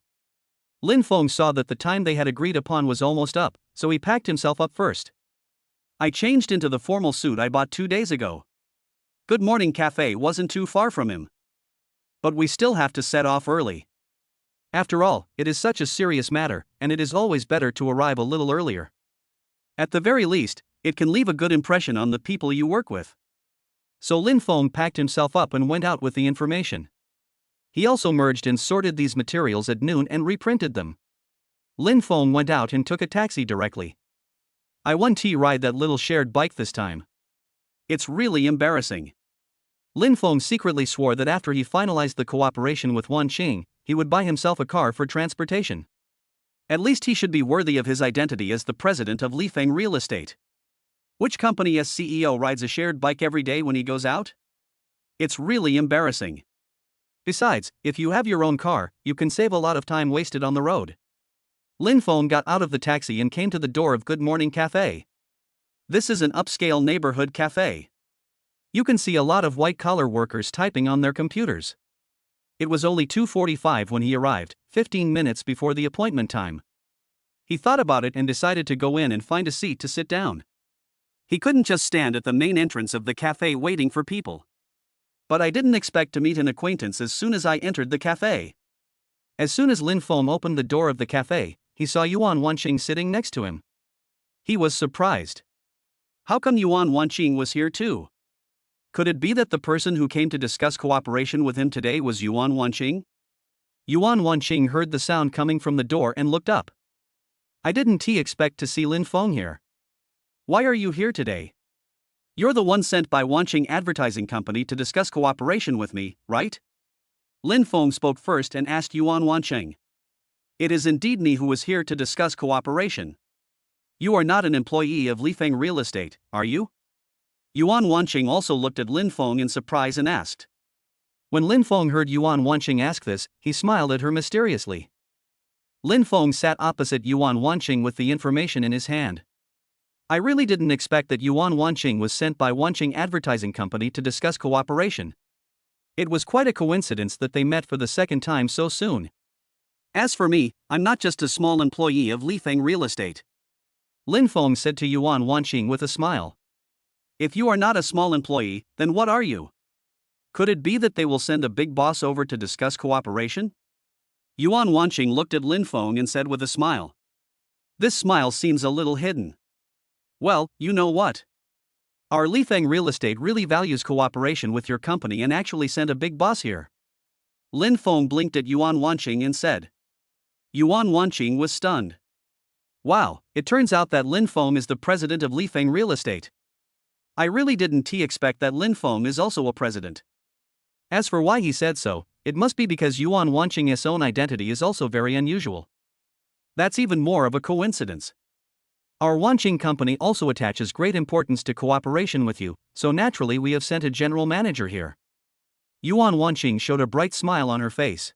Lin Feng saw that the time they had agreed upon was almost up, so he packed himself up first. I changed into the formal suit I bought 2 days ago. Good Morning Cafe wasn't too far from him. But we still have to set off early. After all, it is such a serious matter, and it is always better to arrive a little earlier. At the very least, it can leave a good impression on the people you work with. So Lin Feng packed himself up and went out with the information. He also merged and sorted these materials at noon and reprinted them. Lin Feng went out and took a taxi directly. I won't ride that little shared bike this time. It's really embarrassing. Lin Feng secretly swore that after he finalized the cooperation with Wanqing, he would buy himself a car for transportation. At least he should be worthy of his identity as the president of Lifeng Real Estate. Which company's CEO rides a shared bike every day when he goes out? It's really embarrassing. Besides, if you have your own car, you can save a lot of time wasted on the road. Lin Feng got out of the taxi and came to the door of Good Morning Cafe. This is an upscale neighborhood cafe. You can see a lot of white-collar workers typing on their computers. It was only 2:45 when he arrived, 15 minutes before the appointment time. He thought about it and decided to go in and find a seat to sit down. He couldn't just stand at the main entrance of the cafe waiting for people. But I didn't expect to meet an acquaintance as soon as I entered the cafe. As soon as Lin Feng opened the door of the cafe, he saw Yuan Wanqing sitting next to him. He was surprised. How come Yuan Wanqing was here too? Could it be that the person who came to discuss cooperation with him today was Yuan Wanqing? Yuan Wanqing heard the sound coming from the door and looked up. I didn't expect to see Lin Feng here. Why are you here today? You're the one sent by Wanqing Advertising Company to discuss cooperation with me, right? Lin Feng spoke first and asked Yuan Wanqing. It is indeed me who is here to discuss cooperation. You are not an employee of Lifeng Real Estate, are you? Yuan Wanqing also looked at Lin Feng in surprise and asked. When Lin Feng heard Yuan Wanqing ask this, he smiled at her mysteriously. Lin Feng sat opposite Yuan Wanqing with the information in his hand. I really didn't expect that Yuan Wanqing was sent by Wanqing Advertising Company to discuss cooperation. It was quite a coincidence that they met for the second time so soon. As for me, I'm not just a small employee of Lifeng Real Estate. Lin Feng said to Yuan Wanqing with a smile. If you are not a small employee, then what are you? Could it be that they will send a big boss over to discuss cooperation? Yuan Wanqing looked at Lin Feng and said with a smile. This smile seems a little hidden. Well, you know what? Our Lifeng Real Estate really values cooperation with your company and actually sent a big boss here. Lin Feng blinked at Yuan Wanqing and said. Yuan Wanqing was stunned. Wow, it turns out that Lin Feng is the president of Lifeng Real Estate. I really didn't expect that Lin Feng is also a president. As for why he said so, it must be because Yuan Wanqing's own identity is also very unusual. That's even more of a coincidence. Our Wanqing company also attaches great importance to cooperation with you, so naturally we have sent a general manager here. Yuan Wanqing showed a bright smile on her face.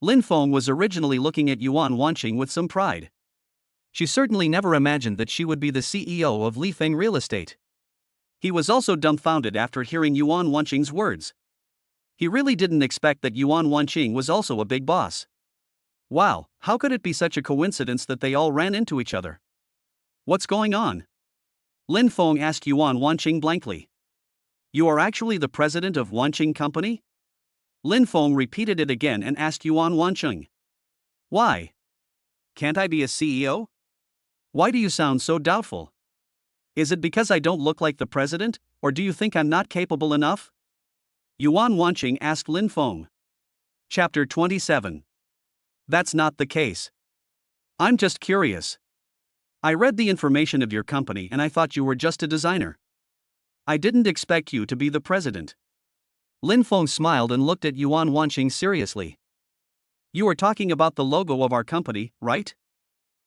Lin Feng was originally looking at Yuan Wanqing with some pride. She certainly never imagined that she would be the CEO of Lifeng Real Estate. He was also dumbfounded after hearing Yuan Wanqing's words. He really didn't expect that Yuan Wanqing was also a big boss. Wow, how could it be such a coincidence that they all ran into each other? What's going on? Lin Feng asked Yuan Wanqing blankly. You are actually the president of Wanqing Company? Lin Feng repeated it again and asked Yuan Wanqing. Why? Can't I be a CEO? Why do you sound so doubtful? Is it because I don't look like the president, or do you think I'm not capable enough? Yuan Wanqing asked Lin Feng. Chapter 27. That's not the case. I'm just curious. I read the information of your company and I thought you were just a designer. I didn't expect you to be the president. Lin Feng smiled and looked at Yuan Wanqing seriously. You are talking about the logo of our company, right?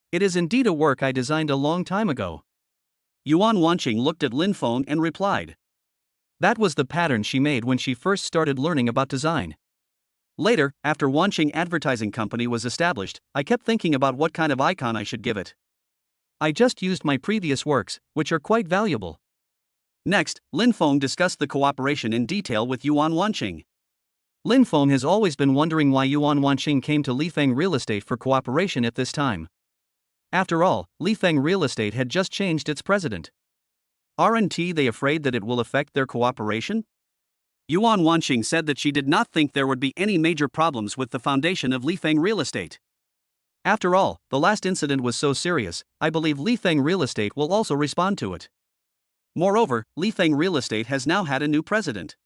It is indeed a work I designed a long time ago. Yuan Wanqing looked at Lin Feng and replied. That was the pattern she made when she first started learning about design. Later, after Wanqing Advertising Company was established, I kept thinking about what kind of icon I should give it. I just used my previous works, which are quite valuable. Next, Lin Feng discussed the cooperation in detail with Yuan Wanqing. Lin Feng has always been wondering why Yuan Wanqing came to Lifeng Real Estate for cooperation at this time. After all, Lifeng Real Estate had just changed its president. Aren't they afraid that it will affect their cooperation? Yuan Wanqing said that she did not think there would be any major problems with the foundation of Lifeng Real Estate. After all, the last incident was so serious, I believe Lifeng Real Estate will also respond to it. Moreover, Lifeng Real Estate has now had a new president.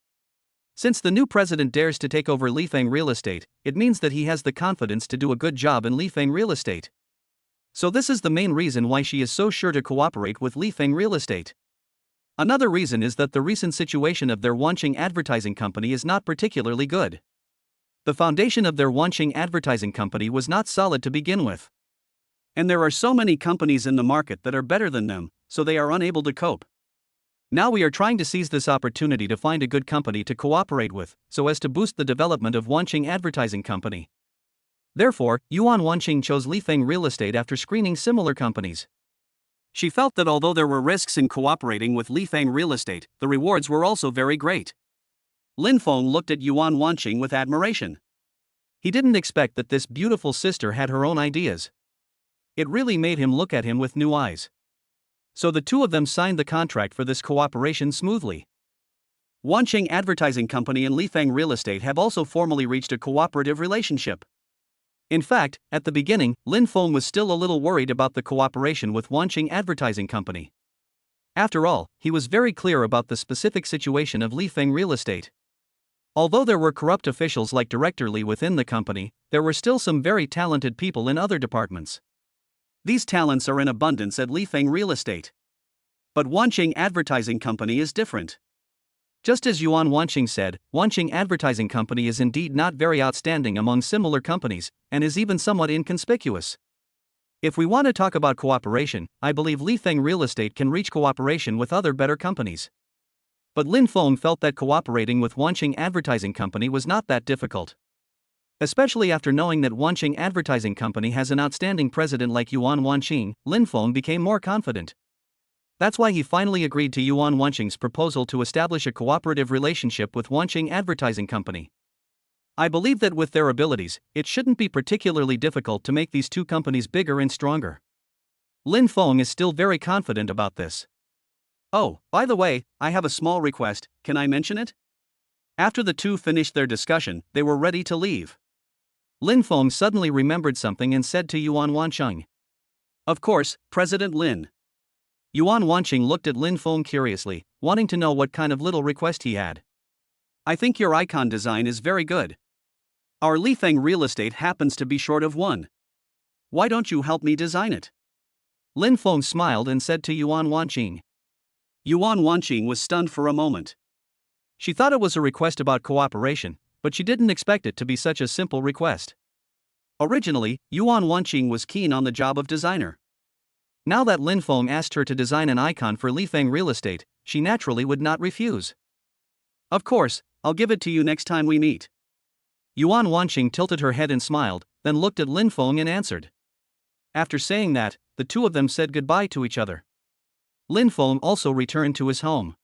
Since the new president dares to take over Lifeng Real Estate, it means that he has the confidence to do a good job in Lifeng Real Estate. So this is the main reason why she is so sure to cooperate with Lifeng Real Estate. Another reason is that the recent situation of their Wanqing Advertising Company is not particularly good. The foundation of their Wanqing Advertising Company was not solid to begin with. And there are so many companies in the market that are better than them, so they are unable to cope. Now we are trying to seize this opportunity to find a good company to cooperate with, so as to boost the development of Wanqing Advertising Company. Therefore, Yuan Wanqing chose Lifeng Real Estate after screening similar companies. She felt that although there were risks in cooperating with Lifeng Real Estate, the rewards were also very great. Lin Feng looked at Yuan Wanqing with admiration. He didn't expect that this beautiful sister had her own ideas. It really made him look at him with new eyes. So the two of them signed the contract for this cooperation smoothly. Wanqing Advertising Company and Lifeng Real Estate have also formally reached a cooperative relationship. In fact, at the beginning, Lin Feng was still a little worried about the cooperation with Wanqing Advertising Company. After all, he was very clear about the specific situation of Lifeng Real Estate. Although there were corrupt officials like Director Li within the company, there were still some very talented people in other departments. These talents are in abundance at Lifeng Real Estate. But Wanqing Advertising Company is different. Just as Yuan Wanqing said, Wanqing Advertising Company is indeed not very outstanding among similar companies, and is even somewhat inconspicuous. If we want to talk about cooperation, I believe Lifeng Real Estate can reach cooperation with other better companies. But Lin Feng felt that cooperating with Wanqing Advertising Company was not that difficult. Especially after knowing that Wanqing Advertising Company has an outstanding president like Yuan Wanqing, Lin Feng became more confident. That's why he finally agreed to Yuan Wanqing's proposal to establish a cooperative relationship with Wanqing Advertising Company. I believe that with their abilities, it shouldn't be particularly difficult to make these two companies bigger and stronger. Lin Feng is still very confident about this. Oh, by the way, I have a small request, can I mention it? After the two finished their discussion, they were ready to leave. Lin Feng suddenly remembered something and said to Yuan Wanqing. Of course, President Lin. Yuan Wanqing looked at Lin Feng curiously, wanting to know what kind of little request he had. I think your icon design is very good. Our Lifeng Real Estate happens to be short of one. Why don't you help me design it? Lin Feng smiled and said to Yuan Wanqing. Yuan Wanqing was stunned for a moment. She thought it was a request about cooperation, but she didn't expect it to be such a simple request. Originally, Yuan Wanqing was keen on the job of designer. Now that Lin Feng asked her to design an icon for Lifeng Real Estate, she naturally would not refuse. Of course, I'll give it to you next time we meet. Yuan Wanqing tilted her head and smiled, then looked at Lin Feng and answered. After saying that, the two of them said goodbye to each other. Lin Feng also returned to his home.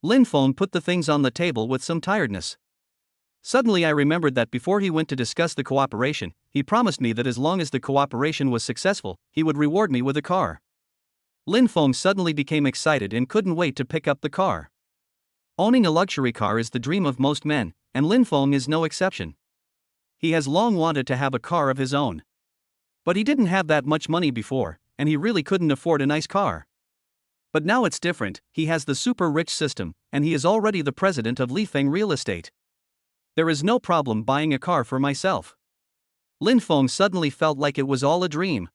Lin Feng put the things on the table with some tiredness. Suddenly I remembered that before he went to discuss the cooperation, he promised me that as long as the cooperation was successful, he would reward me with a car. Lin Feng suddenly became excited and couldn't wait to pick up the car. Owning a luxury car is the dream of most men, and Lin Feng is no exception. He has long wanted to have a car of his own. But he didn't have that much money before, and he really couldn't afford a nice car. But now it's different, he has the super rich system, and he is already the president of Lifeng Real Estate. There is no problem buying a car for myself. Lin Feng suddenly felt like it was all a dream.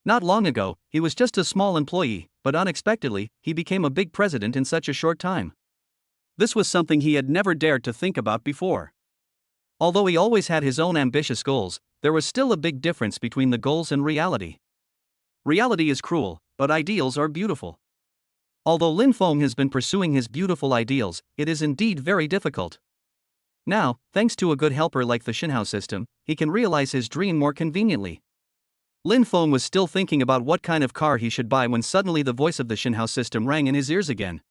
Not long ago, he was just a small employee, but unexpectedly, he became a big president in such a short time. This was something he had never dared to think about before. Although he always had his own ambitious goals, there was still a big difference between the goals and reality. Reality is cruel, but ideals are beautiful. Although Lin Feng has been pursuing his beautiful ideals, it is indeed very difficult. Now, thanks to a good helper like the Xinhao system, he can realize his dream more conveniently. Lin Feng was still thinking about what kind of car he should buy when suddenly the voice of the Xinhao system rang in his ears again.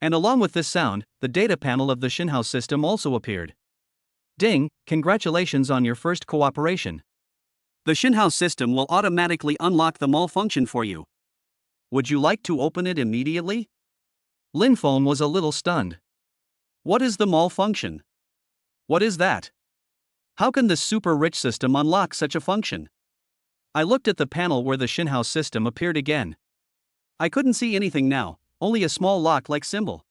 And along with this sound, the data panel of the Xinhao system also appeared. Ding, congratulations on your first cooperation. The Xinhao system will automatically unlock the mall function for you. Would you like to open it immediately? Lin Feng was a little stunned. What is the mall function? What is that? How can this super rich system unlock such a function? I looked at the panel where the Xinhao system appeared again. I couldn't see anything now, only a small lock-like symbol.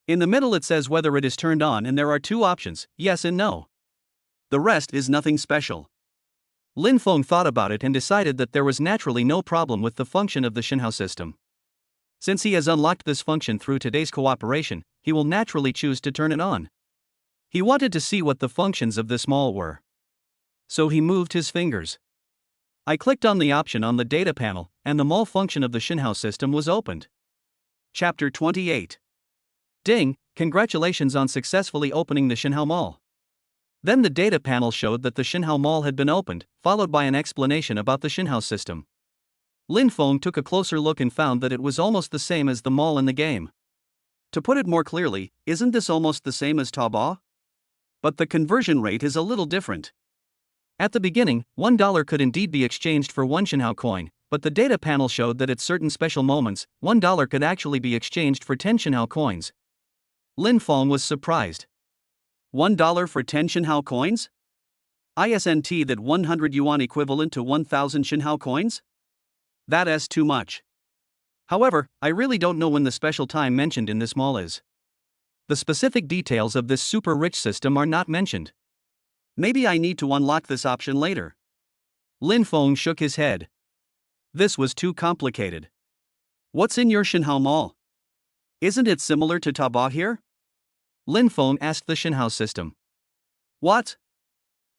In the middle it says whether it is turned on and there are two options, yes and no. The rest is nothing special. Lin Feng thought about it and decided that there was naturally no problem with the function of the Xinhao system. Since he has unlocked this function through today's cooperation, he will naturally choose to turn it on. He wanted to see what the functions of this mall were. So he moved his fingers. I clicked on the option on the data panel, and the mall function of the Xinhao system was opened. Chapter 28. Ding, congratulations on successfully opening the Xinhao Mall. Then the data panel showed that the Xinhao Mall had been opened, followed by an explanation about the Xinhao system. Lin Feng took a closer look and found that it was almost the same as the mall in the game. To put it more clearly, isn't this almost the same as Taobao? But the conversion rate is a little different. At the beginning, $1 could indeed be exchanged for 1 Shenhao coin, but the data panel showed that at certain special moments, $1 could actually be exchanged for 10 Shenhao coins. Lin Feng was surprised. $1 for 10 Shenhao coins? Isn't that 100 yuan equivalent to 1,000 Shenhao coins? That's too much. However, I really don't know when the special time mentioned in this mall is. The specific details of this super rich system are not mentioned. Maybe I need to unlock this option later. Lin Feng shook his head. This was too complicated. What's in your Shenhao mall? Isn't it similar to Taobao here? Lin Feng asked the Shenhao system. What?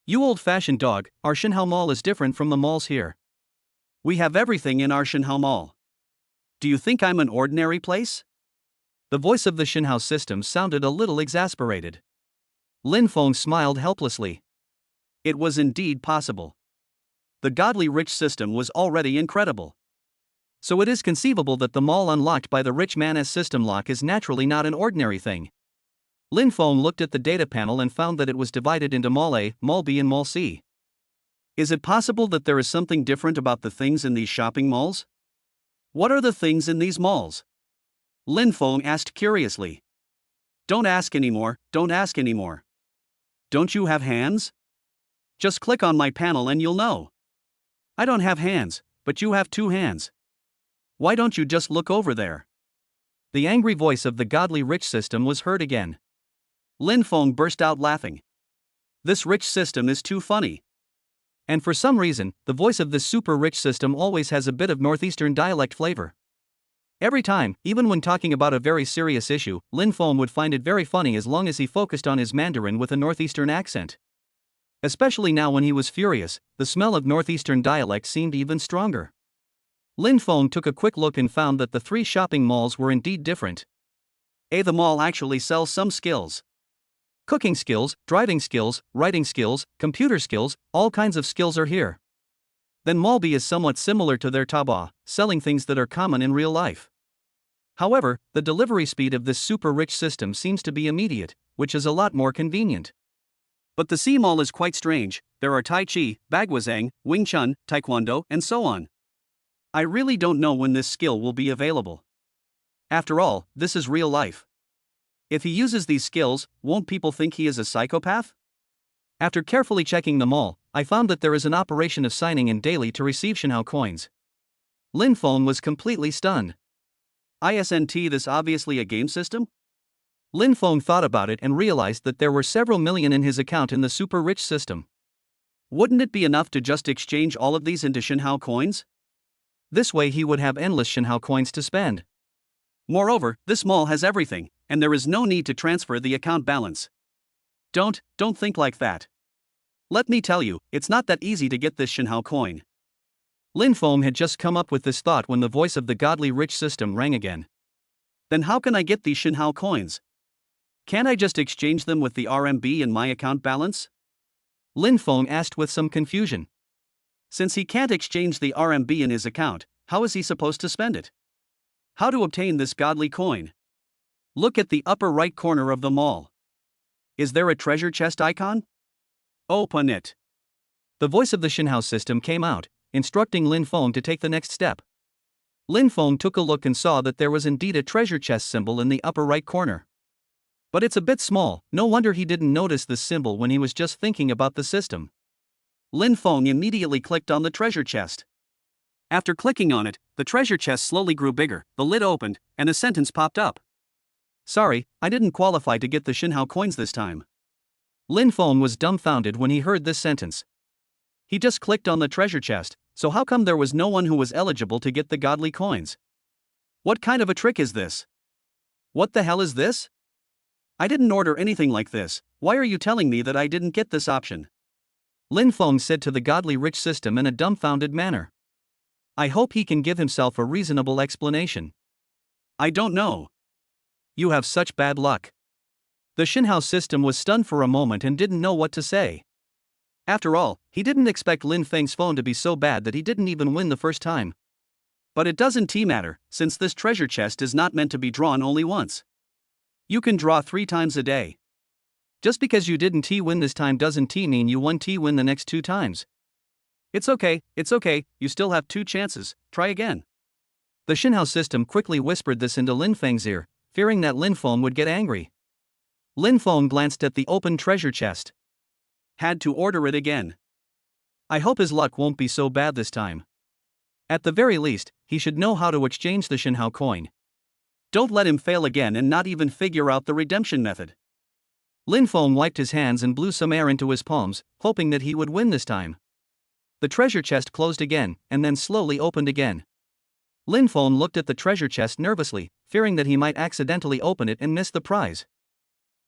You old-fashioned dog, our Shenhao mall is different from the malls here. We have everything in our Shenhao mall. Do you think I'm an ordinary place? The voice of the Shenhao system sounded a little exasperated. Lin Feng smiled helplessly. It was indeed possible. The godly rich system was already incredible. So it is conceivable that the mall unlocked by the rich man as system lock is naturally not an ordinary thing. Lin Feng looked at the data panel and found that it was divided into Mall A, Mall B and Mall C. Is it possible that there is something different about the things in these shopping malls? What are the things in these malls? Lin Feng asked curiously. Don't ask anymore, don't ask anymore. Don't you have hands? Just click on my panel and you'll know. I don't have hands, but you have 2 hands. Why don't you just look over there? The angry voice of the godly rich system was heard again. Lin Feng burst out laughing. This rich system is too funny. And for some reason, the voice of this super rich system always has a bit of northeastern dialect flavor. Every time, even when talking about a very serious issue, Lin Feng would find it very funny as long as he focused on his Mandarin with a northeastern accent. Especially now when he was furious, the smell of northeastern dialect seemed even stronger. Lin Feng took a quick look and found that the 3 shopping malls were indeed different. The mall actually sells some skills. Cooking skills, driving skills, writing skills, computer skills, all kinds of skills are here. Then Mall B is somewhat similar to their Taobao, selling things that are common in real life. However, the delivery speed of this super rich system seems to be immediate, which is a lot more convenient. But the C Mall is quite strange. There are Tai Chi, Bagwazang, Wing Chun, Taekwondo, and so on. I really don't know when this skill will be available. After all, this is real life. If he uses these skills, won't people think he is a psychopath? After carefully checking them all, I found that there is an operation of signing in daily to receive Shenhao coins. Lin Feng was completely stunned. Isn't this obviously a game system? Lin Feng thought about it and realized that there were several million in his account in the super rich system. Wouldn't it be enough to just exchange all of these into Shenhao coins? This way he would have endless Shenhao coins to spend. Moreover, this mall has everything, and there is no need to transfer the account balance. Don't think like that. Let me tell you, it's not that easy to get this Shenhao coin. Lin Feng had just come up with this thought when the voice of the godly rich system rang again. Then how can I get these Shenhao coins? Can't I just exchange them with the RMB in my account balance? Lin Feng asked with some confusion. Since he can't exchange the RMB in his account, how is he supposed to spend it? How to obtain this godly coin? Look at the upper right corner of the mall. Is there a treasure chest icon? Open it. The voice of the Shenhao system came out, instructing Lin Feng to take the next step. Lin Feng took a look and saw that there was indeed a treasure chest symbol in the upper right corner. But it's a bit small, no wonder he didn't notice this symbol when he was just thinking about the system. Lin Feng immediately clicked on the treasure chest. After clicking on it, the treasure chest slowly grew bigger, the lid opened, and a sentence popped up. Sorry, I didn't qualify to get the Shenhao coins this time. Lin Feng was dumbfounded when he heard this sentence. He just clicked on the treasure chest, so how come there was no one who was eligible to get the godly coins? What kind of a trick is this? What the hell is this? I didn't order anything like this, why are you telling me that I didn't get this option? Lin Feng said to the godly rich system in a dumbfounded manner. I hope he can give himself a reasonable explanation. I don't know. You have such bad luck. The Shenhao system was stunned for a moment and didn't know what to say. After all, he didn't expect Lin Feng's phone to be so bad that he didn't even win the first time. But it doesn't matter, since this treasure chest is not meant to be drawn only once. You can draw 3 times a day. Just because you didn't win this time doesn't mean you won win the next 2 times. It's okay, you still have 2 chances, try again. The Shinhao system quickly whispered this into Lin Feng's ear, fearing that Lin Feng would get angry. Lin Feng glanced at the open treasure chest. Had to order it again. I hope his luck won't be so bad this time. At the very least, he should know how to exchange the Shinhao coin. Don't let him fail again and not even figure out the redemption method. Lin Feng wiped his hands and blew some air into his palms, hoping that he would win this time. The treasure chest closed again, and then slowly opened again. Lin Feng looked at the treasure chest nervously, fearing that he might accidentally open it and miss the prize.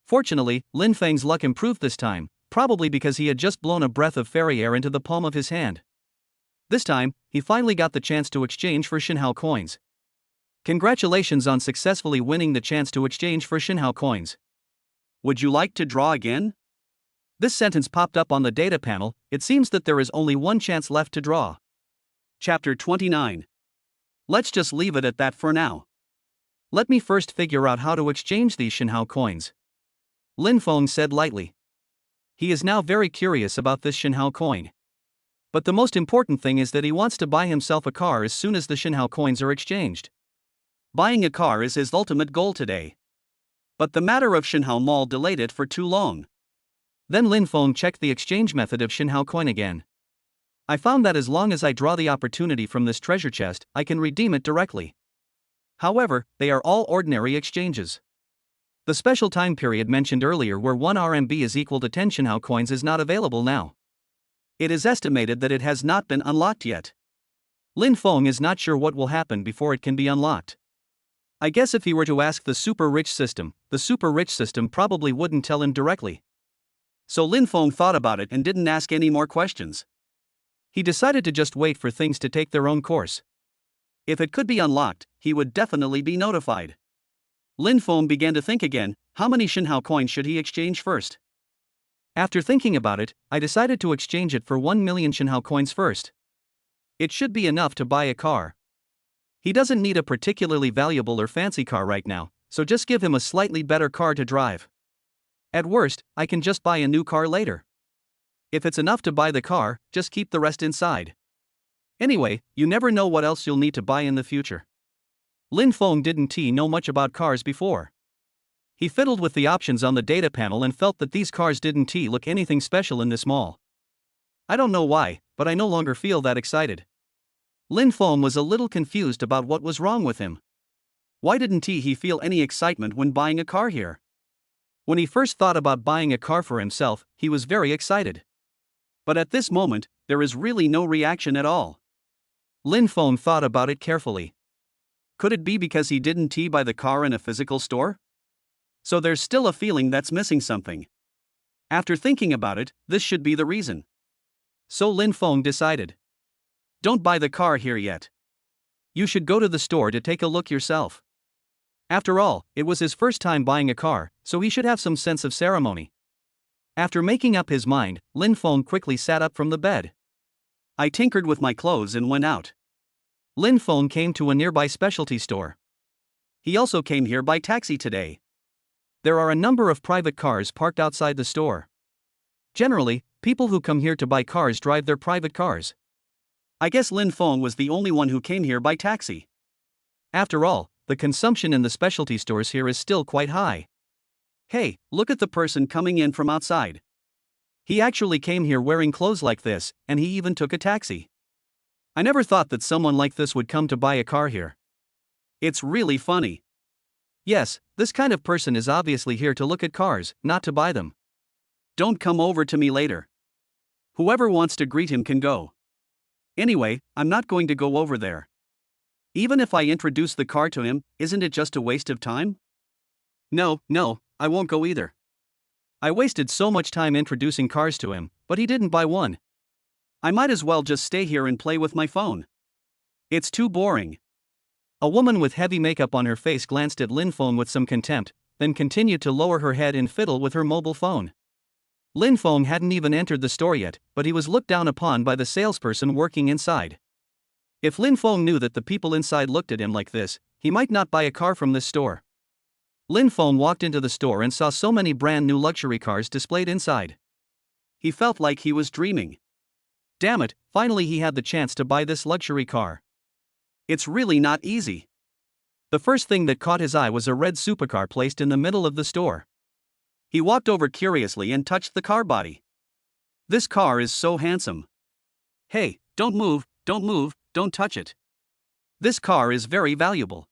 Fortunately, Lin Feng's luck improved this time, probably because he had just blown a breath of fairy air into the palm of his hand. This time, he finally got the chance to exchange for Shinhao coins. Congratulations on successfully winning the chance to exchange for Shinhao coins. Would you like to draw again? This sentence popped up on the data panel. It seems that there is only one chance left to draw. Chapter 29. Let's just leave it at that for now. Let me first figure out how to exchange these Shinhao coins. Lin Feng said lightly. He is now very curious about this Shinhao coin. But the most important thing is that he wants to buy himself a car as soon as the Shinhao coins are exchanged. Buying a car is his ultimate goal today. But the matter of Shinhao Mall delayed it for too long. Then Lin Feng checked the exchange method of Shinhao coin again. I found that as long as I draw the opportunity from this treasure chest, I can redeem it directly. However, they are all ordinary exchanges. The special time period mentioned earlier where 1 RMB is equal to 10 Shinhao coins is not available now. It is estimated that it has not been unlocked yet. Lin Feng is not sure what will happen before it can be unlocked. I guess if he were to ask the super rich system, the super rich system probably wouldn't tell him directly. So Lin Feng thought about it and didn't ask any more questions. He decided to just wait for things to take their own course. If it could be unlocked, he would definitely be notified. Lin Feng began to think again, how many Shinhao coins should he exchange first? After thinking about it, I decided to exchange it for 1 million Shinhao coins first. It should be enough to buy a car. He doesn't need a particularly valuable or fancy car right now, so just give him a slightly better car to drive. At worst, I can just buy a new car later. If it's enough to buy the car, just keep the rest inside. Anyway, you never know what else you'll need to buy in the future. Lin Feng didn't know much about cars before. He fiddled with the options on the data panel and felt that these cars didn't look anything special in this mall. I don't know why, but I no longer feel that excited. Lin Feng was a little confused about what was wrong with him. Why didn't he feel any excitement when buying a car here? When he first thought about buying a car for himself, he was very excited. But at this moment, there is really no reaction at all. Lin Feng thought about it carefully. Could it be because he didn't buy the car in a physical store? So there's still a feeling that's missing something. After thinking about it, this should be the reason. So Lin Feng decided. Don't buy the car here yet. You should go to the store to take a look yourself. After all, it was his first time buying a car, so he should have some sense of ceremony. After making up his mind, Lin Feng quickly sat up from the bed. I tinkered with my clothes and went out. Lin Feng came to a nearby specialty store. He also came here by taxi today. There are a number of private cars parked outside the store. Generally, people who come here to buy cars drive their private cars. I guess Lin Feng was the only one who came here by taxi. After all, the consumption in the specialty stores here is still quite high. Hey, look at the person coming in from outside. He actually came here wearing clothes like this, and he even took a taxi. I never thought that someone like this would come to buy a car here. It's really funny. Yes, this kind of person is obviously here to look at cars, not to buy them. Don't come over to me later. Whoever wants to greet him can go. Anyway, I'm not going to go over there. Even if I introduce the car to him, isn't it just a waste of time? No, I won't go either. I wasted so much time introducing cars to him, but he didn't buy one. I might as well just stay here and play with my phone. It's too boring. A woman with heavy makeup on her face glanced at Lin Feng with some contempt, then continued to lower her head and fiddle with her mobile phone. Lin Feng hadn't even entered the store yet, but he was looked down upon by the salesperson working inside. If Lin Feng knew that the people inside looked at him like this, he might not buy a car from this store. Lin Feng walked into the store and saw so many brand new luxury cars displayed inside. He felt like he was dreaming. Damn it, finally he had the chance to buy this luxury car. It's really not easy. The first thing that caught his eye was a red supercar placed in the middle of the store. He walked over curiously and touched the car body. This car is so handsome. Hey, don't move, don't touch it. This car is very valuable.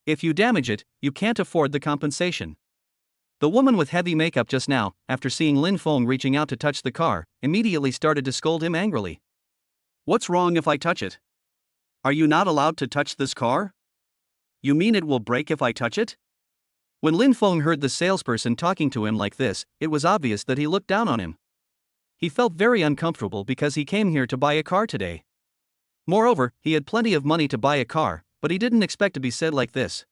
If you damage it, you can't afford the compensation. The woman with heavy makeup just now, after seeing Lin Feng reaching out to touch the car, immediately started to scold him angrily. What's wrong if I touch it? Are you not allowed to touch this car? You mean it will break if I touch it? When Lin Feng heard the salesperson talking to him like this, it was obvious that he looked down on him. He felt very uncomfortable because he came here to buy a car today. Moreover, he had plenty of money to buy a car, but he didn't expect to be said like this.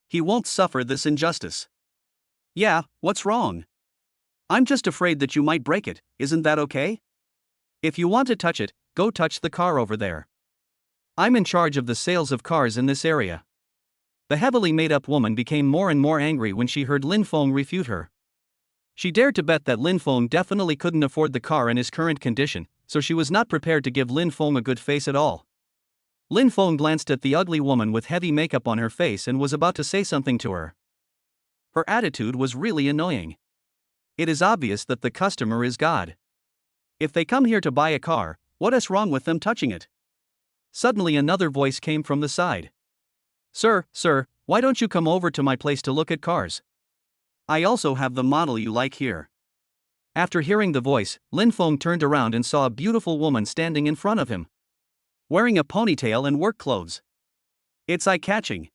He won't suffer this injustice. Yeah, what's wrong? I'm just afraid that you might break it, isn't that okay? If you want to touch it, go touch the car over there. I'm in charge of the sales of cars in this area. The heavily made-up woman became more and more angry when she heard Lin Feng refute her. She dared to bet that Lin Feng definitely couldn't afford the car in his current condition, so she was not prepared to give Lin Feng a good face at all. Lin Feng glanced at the ugly woman with heavy makeup on her face and was about to say something to her. Her attitude was really annoying. It is obvious that the customer is God. If they come here to buy a car, what is wrong with them touching it? Suddenly another voice came from the side. Sir, why don't you come over to my place to look at cars? I also have the model you like here. After hearing the voice, Lin Feng turned around and saw a beautiful woman standing in front of him, wearing a ponytail and work clothes. It's eye-catching.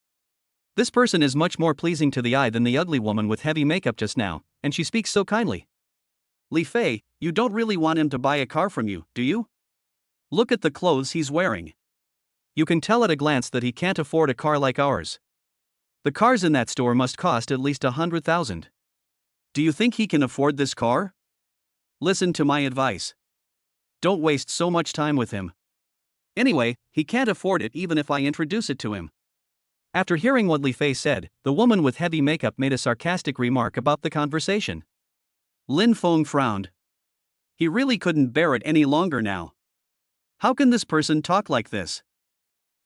This person is much more pleasing to the eye than the ugly woman with heavy makeup just now, and she speaks so kindly. Li Fei, you don't really want him to buy a car from you, do you? Look at the clothes he's wearing. You can tell at a glance that he can't afford a car like ours. The cars in that store must cost at least 100,000. Do you think he can afford this car? Listen to my advice. Don't waste so much time with him. Anyway, he can't afford it even if I introduce it to him. After hearing what Li Fei said, the woman with heavy makeup made a sarcastic remark about the conversation. Lin Feng frowned. He really couldn't bear it any longer now. How can this person talk like this?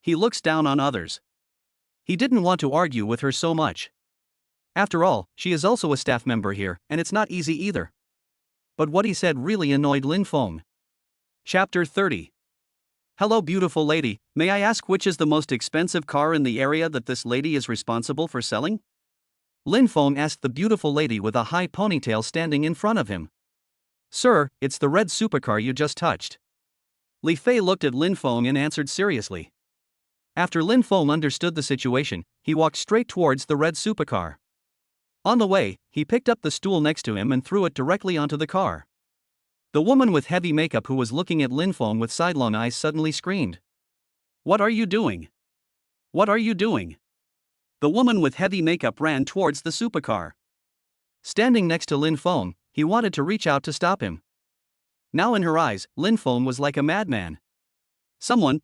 He looks down on others. He didn't want to argue with her so much. After all, she is also a staff member here, and it's not easy either. But what he said really annoyed Lin Feng. Chapter 30. Hello beautiful lady, may I ask which is the most expensive car in the area that this lady is responsible for selling? Lin Feng asked the beautiful lady with a high ponytail standing in front of him. Sir, it's the red supercar you just touched. Li Fei looked at Lin Feng and answered seriously. After Lin Feng understood the situation, he walked straight towards the red supercar. On the way, he picked up the stool next to him and threw it directly onto the car. The woman with heavy makeup who was looking at Lin Feng with sidelong eyes suddenly screamed. What are you doing? What are you doing? The woman with heavy makeup ran towards the supercar. Standing next to Lin Feng, he wanted to reach out to stop him. Now in her eyes, Lin Feng was like a madman. Someone,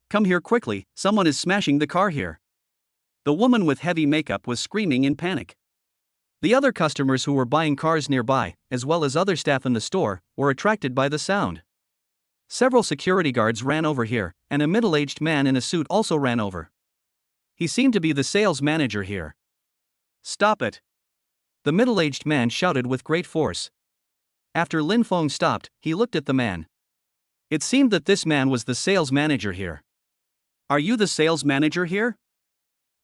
come here quickly, someone is smashing the car here. The woman with heavy makeup was screaming in panic. The other customers who were buying cars nearby, as well as other staff in the store, were attracted by the sound. Several security guards ran over here, and a middle-aged man in a suit also ran over. He seemed to be the sales manager here. Stop it! The middle-aged man shouted with great force. After Lin Feng stopped, he looked at the man. It seemed that this man was the sales manager here. Are you the sales manager here?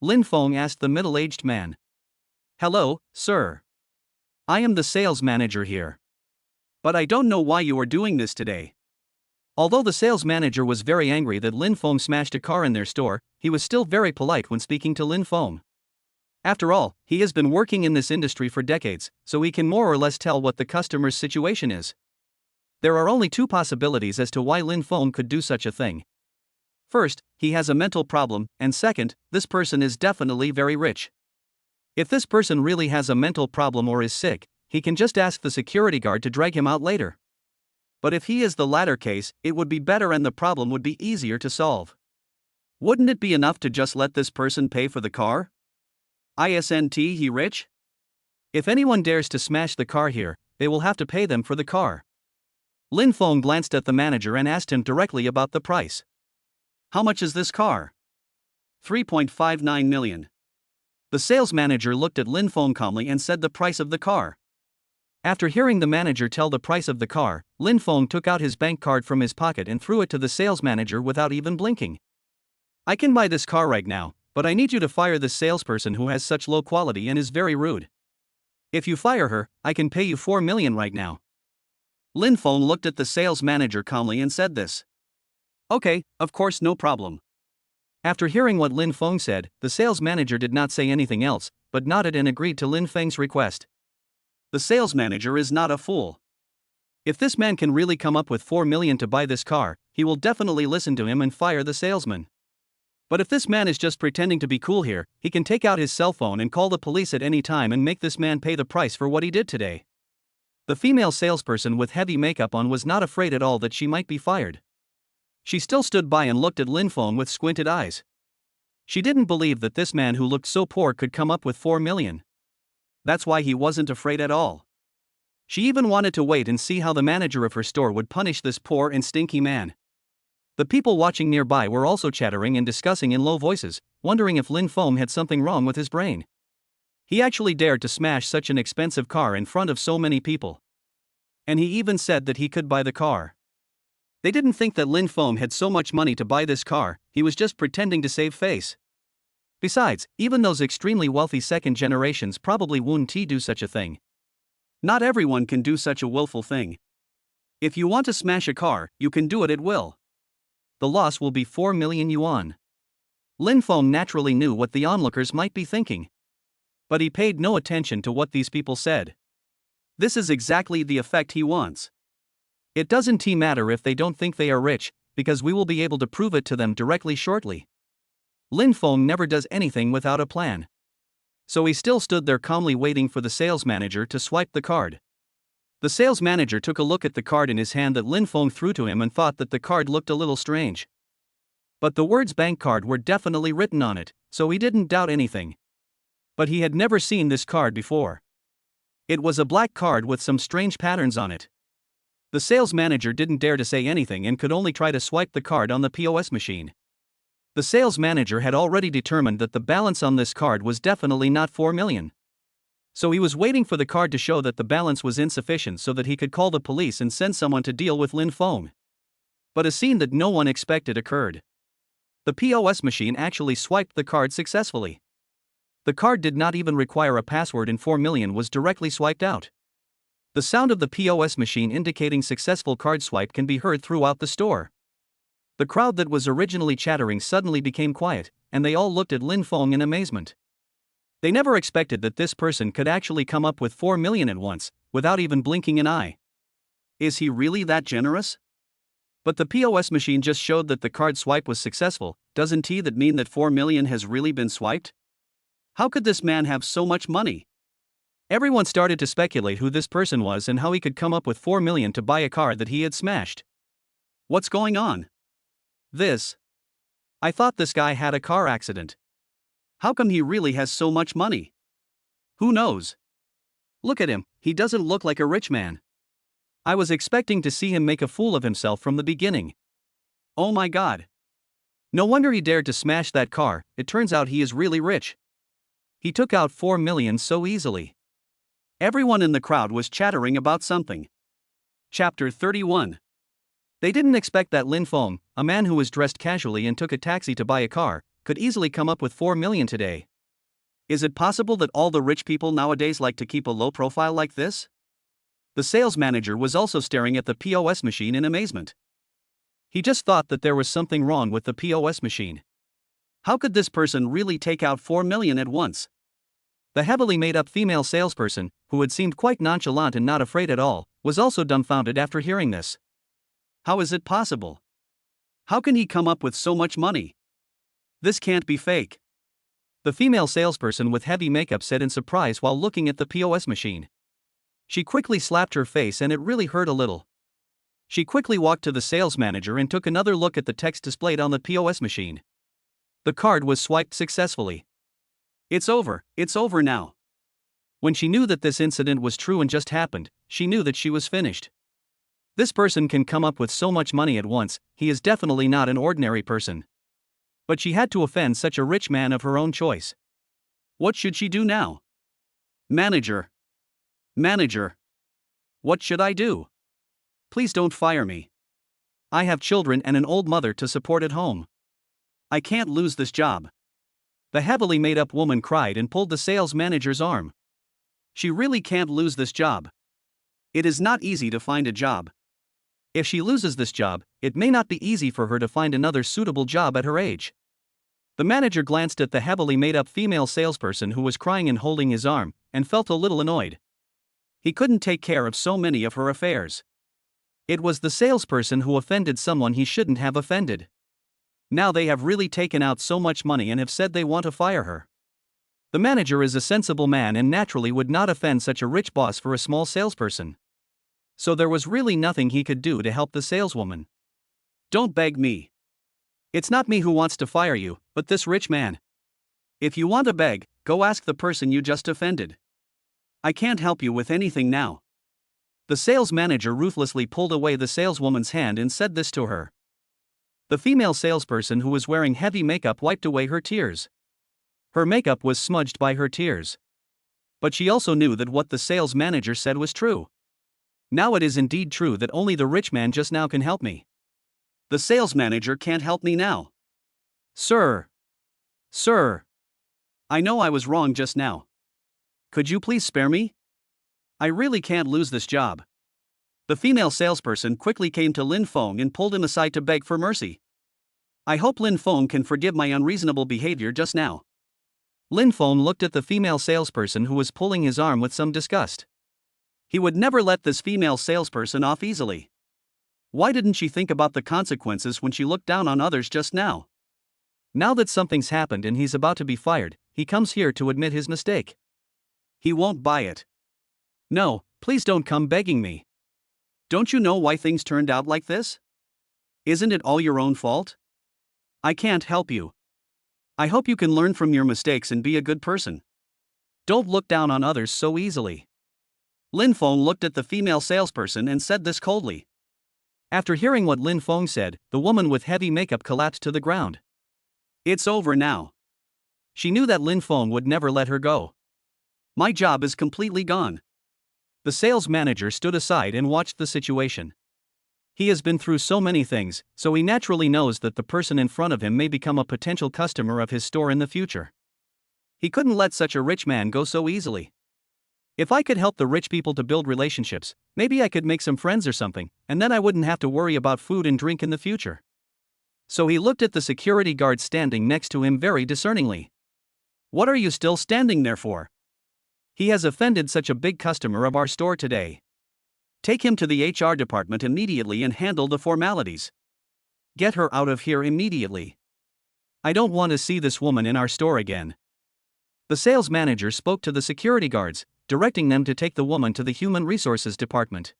Lin Feng asked the middle-aged man. Hello, sir. I am the sales manager here. But I don't know why you are doing this today. Although the sales manager was very angry that Lin Feng smashed a car in their store, he was still very polite when speaking to Lin Feng. After all, he has been working in this industry for decades, so he can more or less tell what the customer's situation is. There are only two possibilities as to why Lin Feng could do such a thing. First, he has a mental problem, and second, this person is definitely very rich. If this person really has a mental problem or is sick, he can just ask the security guard to drag him out later. But if he is the latter case, it would be better and the problem would be easier to solve. Wouldn't it be enough to just let this person pay for the car? Isn't he rich? If anyone dares to smash the car here, they will have to pay them for the car. Lin Feng glanced at the manager and asked him directly about the price. How much is this car? 3.59 million. The sales manager looked at Lin Feng calmly and said the price of the car. After hearing the manager tell the price of the car, Lin Feng took out his bank card from his pocket and threw it to the sales manager without even blinking. I can buy this car right now, but I need you to fire this salesperson who has such low quality and is very rude. If you fire her, I can pay you 4 million right now. Lin Feng looked at the sales manager calmly and said this. Okay, of course, no problem. After hearing what Lin Feng said, the sales manager did not say anything else, but nodded and agreed to Lin Feng's request. The sales manager is not a fool. If this man can really come up with 4 million to buy this car, he will definitely listen to him and fire the salesman. But if this man is just pretending to be cool here, he can take out his cell phone and call the police at any time and make this man pay the price for what he did today. The female salesperson with heavy makeup on was not afraid at all that she might be fired. She still stood by and looked at Lin Feng with squinted eyes. She didn't believe that this man who looked so poor could come up with 4 million. That's why he wasn't afraid at all. She even wanted to wait and see how the manager of her store would punish this poor and stinky man. The people watching nearby were also chattering and discussing in low voices, wondering if Lin Feng had something wrong with his brain. He actually dared to smash such an expensive car in front of so many people. And he even said that he could buy the car. They didn't think that Lin Feng had so much money to buy this car, he was just pretending to save face. Besides, even those extremely wealthy second generations probably wouldn't do such a thing. Not everyone can do such a willful thing. If you want to smash a car, you can do it at will. The loss will be 4 million yuan. Lin Feng naturally knew what the onlookers might be thinking. But he paid no attention to what these people said. This is exactly the effect he wants. It doesn't matter if they don't think they are rich, because we will be able to prove it to them directly shortly. Lin Feng never does anything without a plan. So he still stood there calmly waiting for the sales manager to swipe the card. The sales manager took a look at the card in his hand that Lin Feng threw to him and thought that the card looked a little strange. But the words bank card were definitely written on it, so he didn't doubt anything. But he had never seen this card before. It was a black card with some strange patterns on it. The sales manager didn't dare to say anything and could only try to swipe the card on the POS machine. The sales manager had already determined that the balance on this card was definitely not 4 million. So he was waiting for the card to show that the balance was insufficient so that he could call the police and send someone to deal with Lin Feng. But a scene that no one expected occurred. The POS machine actually swiped the card successfully. The card did not even require a password and 4 million was directly swiped out. The sound of the POS machine indicating successful card swipe can be heard throughout the store. The crowd that was originally chattering suddenly became quiet, and they all looked at Lin Feng in amazement. They never expected that this person could actually come up with 4 million at once, without even blinking an eye. Is he really that generous? But the POS machine just showed that the card swipe was successful. Doesn't that mean that 4 million has really been swiped? How could this man have so much money? Everyone started to speculate who this person was and how he could come up with 4 million to buy a car that he had smashed. What's going on? I thought this guy had a car accident. How come he really has so much money? Who knows? Look at him, he doesn't look like a rich man. I was expecting to see him make a fool of himself from the beginning. Oh my god. No wonder he dared to smash that car, it turns out he is really rich. He took out 4 million so easily. Everyone in the crowd was chattering about something. Chapter 31. They didn't expect that Lin Feng, a man who was dressed casually and took a taxi to buy a car, could easily come up with 4 million today. Is it possible that all the rich people nowadays like to keep a low profile like this? The sales manager was also staring at the POS machine in amazement. He just thought that there was something wrong with the POS machine. How could this person really take out 4 million at once? The heavily made-up female salesperson, who had seemed quite nonchalant and not afraid at all, was also dumbfounded after hearing this. How is it possible? How can he come up with so much money? This can't be fake. The female salesperson with heavy makeup said in surprise while looking at the POS machine. She quickly slapped her face and it really hurt a little. She quickly walked to the sales manager and took another look at the text displayed on the POS machine. The card was swiped successfully. It's over now. When she knew that this incident was true and just happened, she knew that she was finished. This person can come up with so much money at once, he is definitely not an ordinary person. But she had to offend such a rich man of her own choice. What should she do now? Manager. What should I do? Please don't fire me. I have children and an old mother to support at home. I can't lose this job. The heavily made-up woman cried and pulled the sales manager's arm. She really can't lose this job. It is not easy to find a job. If she loses this job, it may not be easy for her to find another suitable job at her age. The manager glanced at the heavily made-up female salesperson who was crying and holding his arm, and felt a little annoyed. He couldn't take care of so many of her affairs. It was the salesperson who offended someone he shouldn't have offended. Now they have really taken out so much money and have said they want to fire her. The manager is a sensible man and naturally would not offend such a rich boss for a small salesperson. So there was really nothing he could do to help the saleswoman. Don't beg me. It's not me who wants to fire you, but this rich man. If you want to beg, go ask the person you just offended. I can't help you with anything now. The sales manager ruthlessly pulled away the saleswoman's hand and said this to her. The female salesperson who was wearing heavy makeup wiped away her tears. Her makeup was smudged by her tears. But she also knew that what the sales manager said was true. Now it is indeed true that only the rich man just now can help me. The sales manager can't help me now. Sir. I know I was wrong just now. Could you please spare me? I really can't lose this job. The female salesperson quickly came to Lin Feng and pulled him aside to beg for mercy. I hope Lin Feng can forgive my unreasonable behavior just now. Lin Feng looked at the female salesperson who was pulling his arm with some disgust. He would never let this female salesperson off easily. Why didn't she think about the consequences when she looked down on others just now? Now that something's happened and he's about to be fired, he comes here to admit his mistake. He won't buy it. No, please don't come begging me. Don't you know why things turned out like this? Isn't it all your own fault? I can't help you. I hope you can learn from your mistakes and be a good person. Don't look down on others so easily. Lin Feng looked at the female salesperson and said this coldly. After hearing what Lin Feng said, the woman with heavy makeup collapsed to the ground. It's over now. She knew that Lin Feng would never let her go. My job is completely gone. The sales manager stood aside and watched the situation. He has been through so many things, so he naturally knows that the person in front of him may become a potential customer of his store in the future. He couldn't let such a rich man go so easily. If I could help the rich people to build relationships, maybe I could make some friends or something, and then I wouldn't have to worry about food and drink in the future. So he looked at the security guard standing next to him very discerningly. What are you still standing there for? He has offended such a big customer of our store today. Take him to the HR department immediately and handle the formalities. Get her out of here immediately. I don't want to see this woman in our store again. The sales manager spoke to the security guards, directing them to take the woman to the human resources department.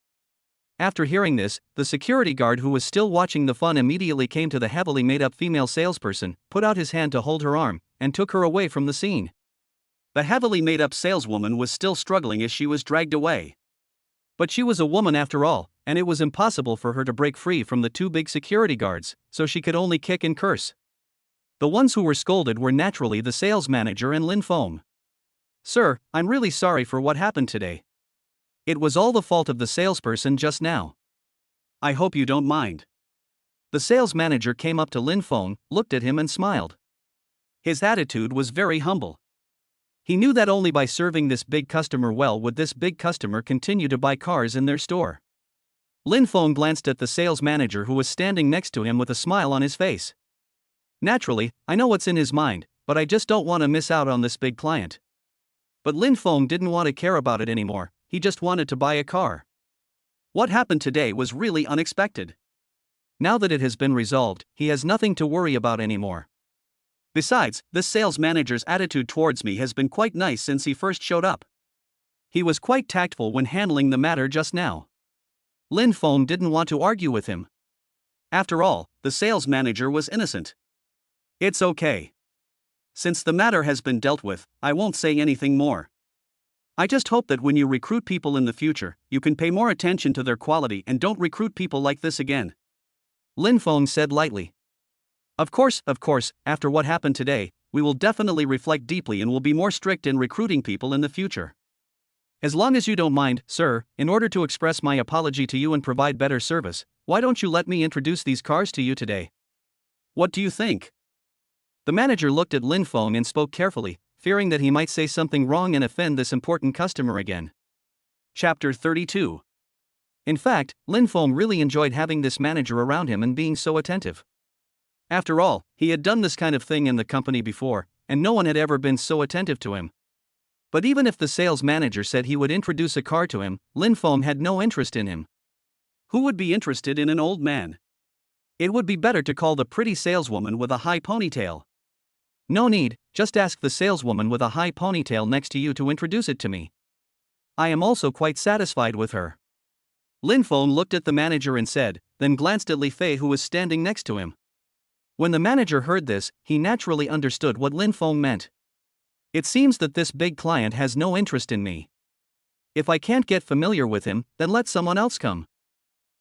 After hearing this, the security guard who was still watching the fun immediately came to the heavily made-up female salesperson, put out his hand to hold her arm, and took her away from the scene. The heavily made-up saleswoman was still struggling as she was dragged away. But she was a woman after all, and it was impossible for her to break free from the two big security guards, so she could only kick and curse. The ones who were scolded were naturally the sales manager and Lin Feng. Sir, I'm really sorry for what happened today. It was all the fault of the salesperson just now. I hope you don't mind. The sales manager came up to Lin Feng, looked at him and smiled. His attitude was very humble. He knew that only by serving this big customer well would this big customer continue to buy cars in their store. Lin Feng glanced at the sales manager who was standing next to him with a smile on his face. Naturally, I know what's in his mind, but I just don't want to miss out on this big client. But Lin Feng didn't want to care about it anymore, he just wanted to buy a car. What happened today was really unexpected. Now that it has been resolved, he has nothing to worry about anymore. Besides, this sales manager's attitude towards me has been quite nice since he first showed up. He was quite tactful when handling the matter just now. Lin Feng didn't want to argue with him. After all, the sales manager was innocent. It's okay. Since the matter has been dealt with, I won't say anything more. I just hope that when you recruit people in the future, you can pay more attention to their quality and don't recruit people like this again. Lin Feng said lightly. Of course, after what happened today, we will definitely reflect deeply and will be more strict in recruiting people in the future. As long as you don't mind, sir, in order to express my apology to you and provide better service, why don't you let me introduce these cars to you today? What do you think? The manager looked at Lin Feng and spoke carefully, fearing that he might say something wrong and offend this important customer again. Chapter 32. In fact, Lin Feng really enjoyed having this manager around him and being so attentive. After all, he had done this kind of thing in the company before, and no one had ever been so attentive to him. But even if the sales manager said he would introduce a car to him, Lin Feng had no interest in him. Who would be interested in an old man? It would be better to call the pretty saleswoman with a high ponytail. No need, just ask the saleswoman with a high ponytail next to you to introduce it to me. I am also quite satisfied with her. Lin Feng looked at the manager and said, then glanced at Li Fei who was standing next to him. When the manager heard this, he naturally understood what Lin Feng meant. It seems that this big client has no interest in me. If I can't get familiar with him, then let someone else come.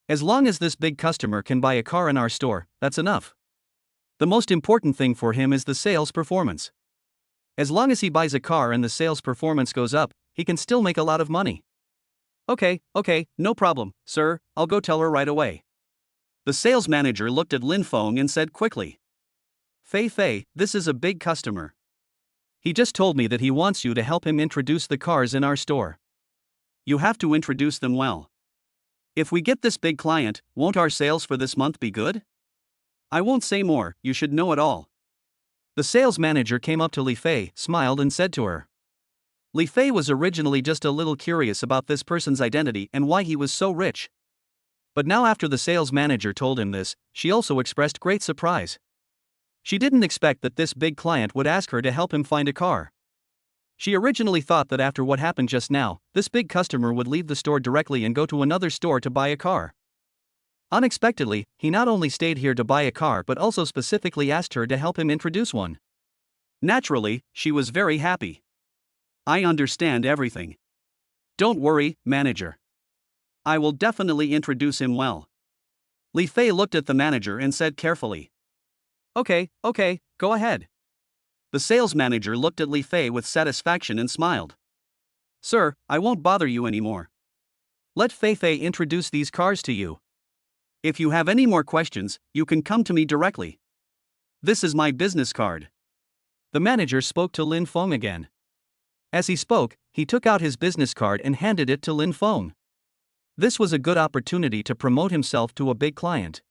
As long as this big customer can buy a car in our store, that's enough. The most important thing for him is the sales performance. As long as he buys a car and the sales performance goes up, he can still make a lot of money. Okay, no problem, sir, I'll go tell her right away. The sales manager looked at Lin Feng and said quickly. Fei, this is a big customer. He just told me that he wants you to help him introduce the cars in our store. You have to introduce them well. If we get this big client, won't our sales for this month be good? I won't say more, you should know it all. The sales manager came up to Li Fei, smiled and said to her. Li Fei was originally just a little curious about this person's identity and why he was so rich. But now after the sales manager told him this, she also expressed great surprise. She didn't expect that this big client would ask her to help him find a car. She originally thought that after what happened just now, this big customer would leave the store directly and go to another store to buy a car. Unexpectedly, he not only stayed here to buy a car but also specifically asked her to help him introduce one. Naturally, she was very happy. I understand everything. Don't worry, manager. I will definitely introduce him well. Li Fei looked at the manager and said carefully. Okay, go ahead. The sales manager looked at Li Fei with satisfaction and smiled. Sir, I won't bother you anymore. Let Fei introduce these cars to you. If you have any more questions, you can come to me directly. This is my business card. The manager spoke to Lin Feng again. As he spoke, he took out his business card and handed it to Lin Feng. This was a good opportunity to promote himself to a big client.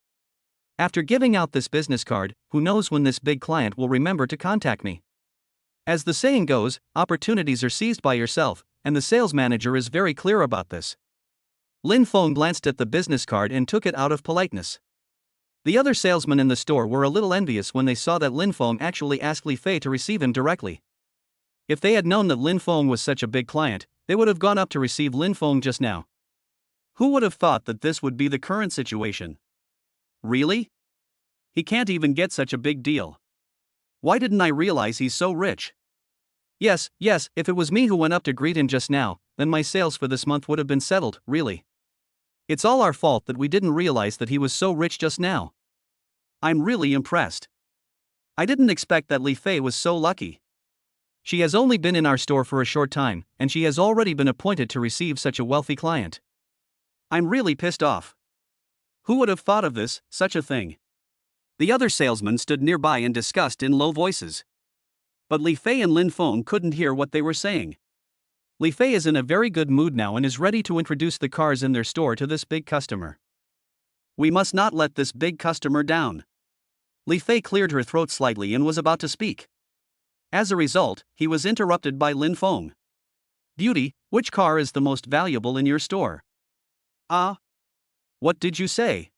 After giving out this business card, who knows when this big client will remember to contact me. As the saying goes, opportunities are seized by yourself, and the sales manager is very clear about this. Lin Feng glanced at the business card and took it out of politeness. The other salesmen in the store were a little envious when they saw that Lin Feng actually asked Li Fei to receive him directly. If they had known that Lin Feng was such a big client, they would have gone up to receive Lin Feng just now. Who would have thought that this would be the current situation? Really? He can't even get such a big deal. Why didn't I realize he's so rich? Yes, if it was me who went up to greet him just now, then my sales for this month would have been settled, really. It's all our fault that we didn't realize that he was so rich just now. I'm really impressed. I didn't expect that Li Fei was so lucky. She has only been in our store for a short time, and she has already been appointed to receive such a wealthy client. I'm really pissed off. Who would have thought of this, such a thing? The other salesmen stood nearby and discussed in low voices. But Li Fei and Lin Feng couldn't hear what they were saying. Li Fei is in a very good mood now and is ready to introduce the cars in their store to this big customer. We must not let this big customer down. Li Fei cleared her throat slightly and was about to speak. As a result, he was interrupted by Lin Feng. Beauty, which car is the most valuable in your store? What did you say?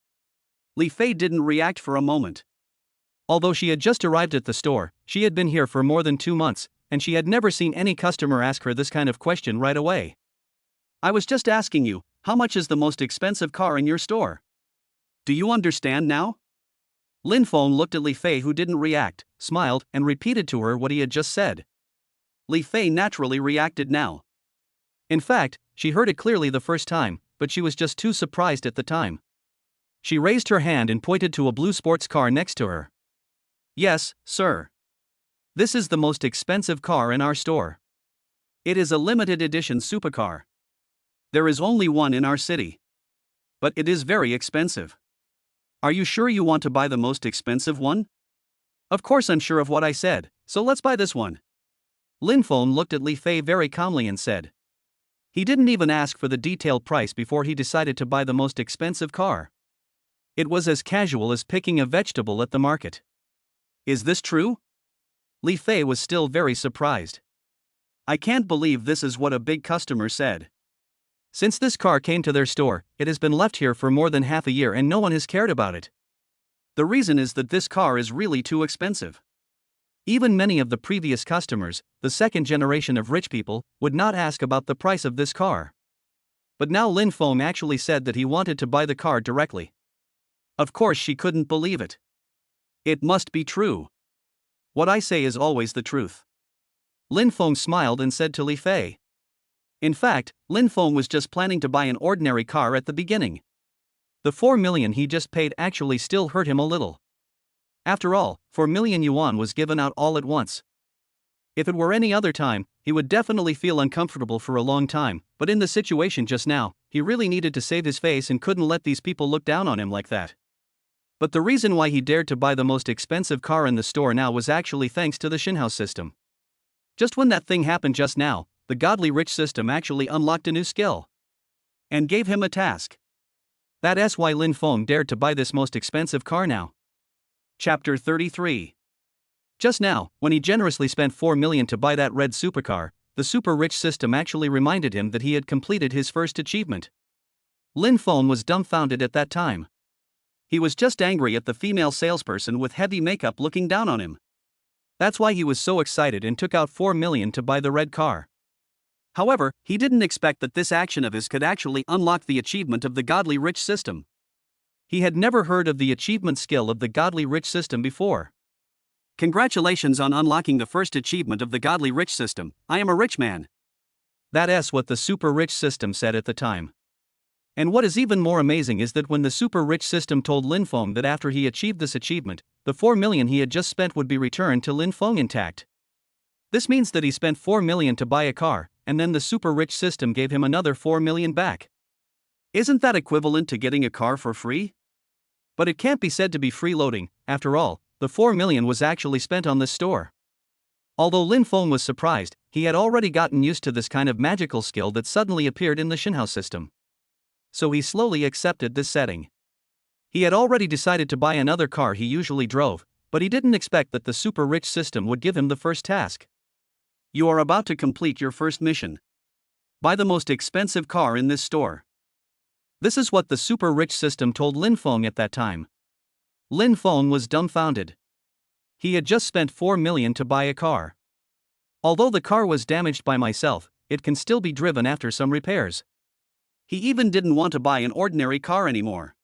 Li Fei didn't react for a moment. Although she had just arrived at the store, she had been here for more than 2 months, and she had never seen any customer ask her this kind of question right away. I was just asking you, How much is the most expensive car in your store? Do you understand now? Lin Feng looked at Li Fei, who didn't react, smiled, and repeated to her what he had just said. Li Fei naturally reacted now. In fact, she heard it clearly the first time, but she was just too surprised at the time. She raised her hand and pointed to a blue sports car next to her. Yes, sir. This is the most expensive car in our store. It is a limited edition supercar. There is only one in our city. But it is very expensive. Are you sure you want to buy the most expensive one? Of course I'm sure of what I said, so let's buy this one. Lin Feng looked at Li Fei very calmly and said. He didn't even ask for the detailed price before he decided to buy the most expensive car. It was as casual as picking a vegetable at the market. Is this true? Li Fei was still very surprised. I can't believe this is what a big customer said. Since this car came to their store, it has been left here for more than half a year and no one has cared about it. The reason is that this car is really too expensive. Even many of the previous customers, the second generation of rich people, would not ask about the price of this car. But now Lin Feng actually said that he wanted to buy the car directly. Of course she couldn't believe it. It must be true. What I say is always the truth. Lin Feng smiled and said to Li Fei. In fact, Lin Feng was just planning to buy an ordinary car at the beginning. The 4 million he just paid actually still hurt him a little. After all, 4 million yuan was given out all at once. If it were any other time, he would definitely feel uncomfortable for a long time, but in the situation just now, he really needed to save his face and couldn't let these people look down on him like that. But the reason why he dared to buy the most expensive car in the store now was actually thanks to the Shinhouse system. Just when that thing happened just now, the godly rich system actually unlocked a new skill. And gave him a task. That's why Lin Feng dared to buy this most expensive car now. Chapter 33. Just now, when he generously spent 4 million to buy that red supercar, the super rich system actually reminded him that he had completed his first achievement. Lin Feng was dumbfounded at that time. He was just angry at the female salesperson with heavy makeup looking down on him. That's why he was so excited and took out 4 million to buy the red car. However, he didn't expect that this action of his could actually unlock the achievement of the godly rich system. He had never heard of the achievement skill of the godly rich system before. Congratulations on unlocking the first achievement of the godly rich system. I am a rich man. That's what the super rich system said at the time. And what is even more amazing is that when the super rich system told Lin Feng that after he achieved this achievement, the 4 million he had just spent would be returned to Lin Feng intact. This means that he spent 4 million to buy a car, and then the super rich system gave him another 4 million back. Isn't that equivalent to getting a car for free? But it can't be said to be freeloading. After all, the 4 million was actually spent on this store. Although Lin Feng was surprised, he had already gotten used to this kind of magical skill that suddenly appeared in the Shinhouse system. So he slowly accepted this setting. He had already decided to buy another car he usually drove, but he didn't expect that the super rich system would give him the first task. You are about to complete your first mission. Buy the most expensive car in this store. This is what the super rich system told Lin Feng at that time. Lin Feng was dumbfounded. He had just spent 4 million to buy a car. Although the car was damaged by myself, it can still be driven after some repairs. He even didn't want to buy an ordinary car anymore.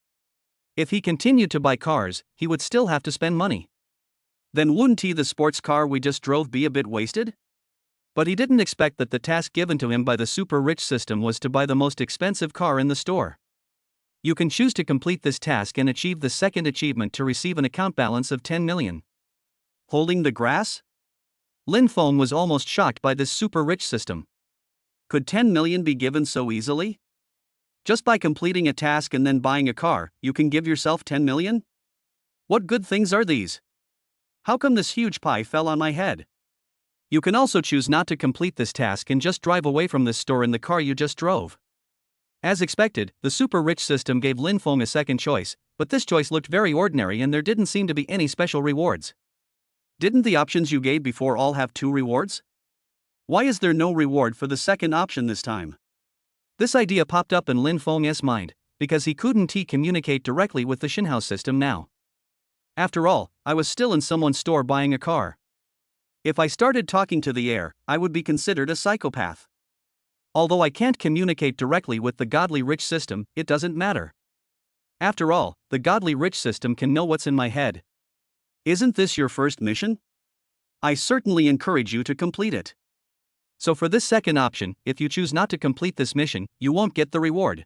If he continued to buy cars, he would still have to spend money. Then wouldn't the sports car we just drove be a bit wasted? But he didn't expect that the task given to him by the super rich system was to buy the most expensive car in the store. You can choose to complete this task and achieve the second achievement to receive an account balance of 10 million. Holding the grass? Lin Feng was almost shocked by this super rich system. Could 10 million be given so easily? Just by completing a task and then buying a car, you can give yourself 10 million? What good things are these? How come this huge pie fell on my head? You can also choose not to complete this task and just drive away from this store in the car you just drove. As expected, the super rich system gave Lin Feng a second choice, but this choice looked very ordinary and there didn't seem to be any special rewards. Didn't the options you gave before all have 2 rewards? Why is there no reward for the second option this time? This idea popped up in Lin Feng's mind, because he couldn't communicate directly with the Shinhouse system now. After all, I was still in someone's store buying a car. If I started talking to the air, I would be considered a psychopath. Although I can't communicate directly with the godly rich system, it doesn't matter. After all, the godly rich system can know what's in my head. Isn't this your first mission? I certainly encourage you to complete it. So for this second option, if you choose not to complete this mission, you won't get the reward.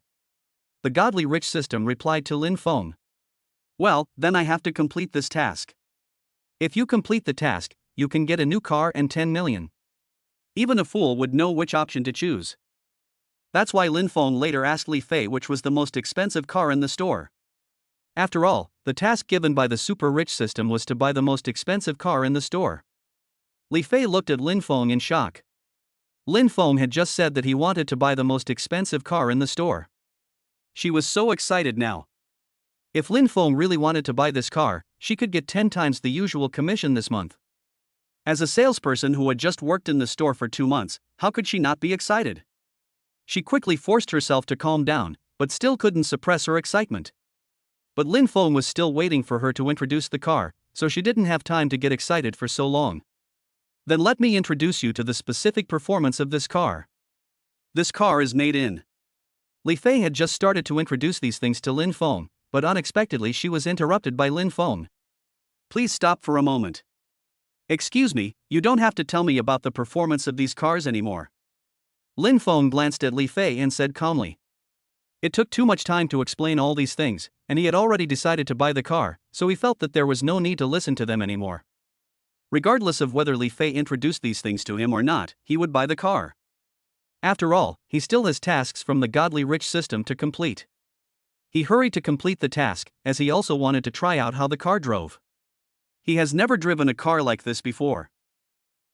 The godly rich system replied to Lin Feng. Well, then I have to complete this task. If you complete the task, you can get a new car and 10 million. Even a fool would know which option to choose. That's why Lin Feng later asked Li Fei which was the most expensive car in the store. After all, the task given by the super rich system was to buy the most expensive car in the store. Li Fei looked at Lin Feng in shock. Lin Feng had just said that he wanted to buy the most expensive car in the store. She was so excited now. If Lin Feng really wanted to buy this car, she could get 10 times the usual commission this month. As a salesperson who had just worked in the store for 2 months, how could she not be excited? She quickly forced herself to calm down, but still couldn't suppress her excitement. But Lin Feng was still waiting for her to introduce the car, so she didn't have time to get excited for so long. Then let me introduce you to the specific performance of this car. This car is made in. Li Fei had just started to introduce these things to Lin Feng, but unexpectedly she was interrupted by Lin Feng. Please stop for a moment. Excuse me, you don't have to tell me about the performance of these cars anymore. Lin Feng glanced at Li Fei and said calmly. It took too much time to explain all these things, and he had already decided to buy the car, so he felt that there was no need to listen to them anymore. Regardless of whether Li Fei introduced these things to him or not, he would buy the car. After all, he still has tasks from the godly rich system to complete. He hurried to complete the task, as he also wanted to try out how the car drove. He has never driven a car like this before.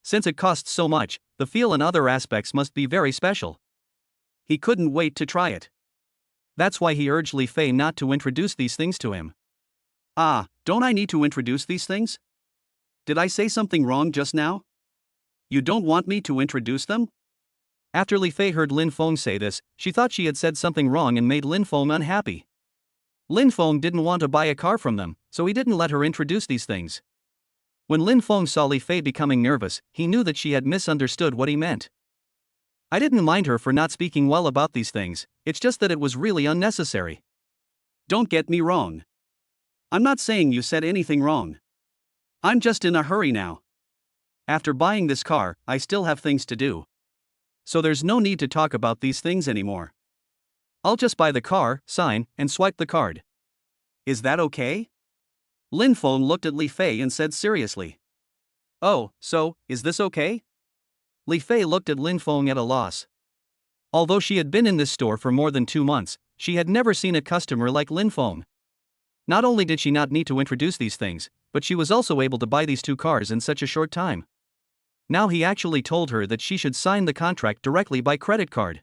Since it costs so much, the feel and other aspects must be very special. He couldn't wait to try it. That's why he urged Li Fei not to introduce these things to him. Ah, don't I need to introduce these things? Did I say something wrong just now? You don't want me to introduce them? After Li Fei heard Lin Feng say this, she thought she had said something wrong and made Lin Feng unhappy. Lin Feng didn't want to buy a car from them, so he didn't let her introduce these things. When Lin Feng saw Li Fei becoming nervous, he knew that she had misunderstood what he meant. I didn't mind her for not speaking well about these things, it's just that it was really unnecessary. Don't get me wrong. I'm not saying you said anything wrong. I'm just in a hurry now. After buying this car, I still have things to do. So there's no need to talk about these things anymore. I'll just buy the car, sign, and swipe the card. Is that okay? Lin Feng looked at Li Fei and said seriously. Oh, so, is this okay? Li Fei looked at Lin Feng at a loss. Although she had been in this store for more than 2 months, she had never seen a customer like Lin Feng. Not only did she not need to introduce these things, but she was also able to buy these 2 cars in such a short time. Now he actually told her that she should sign the contract directly by credit card.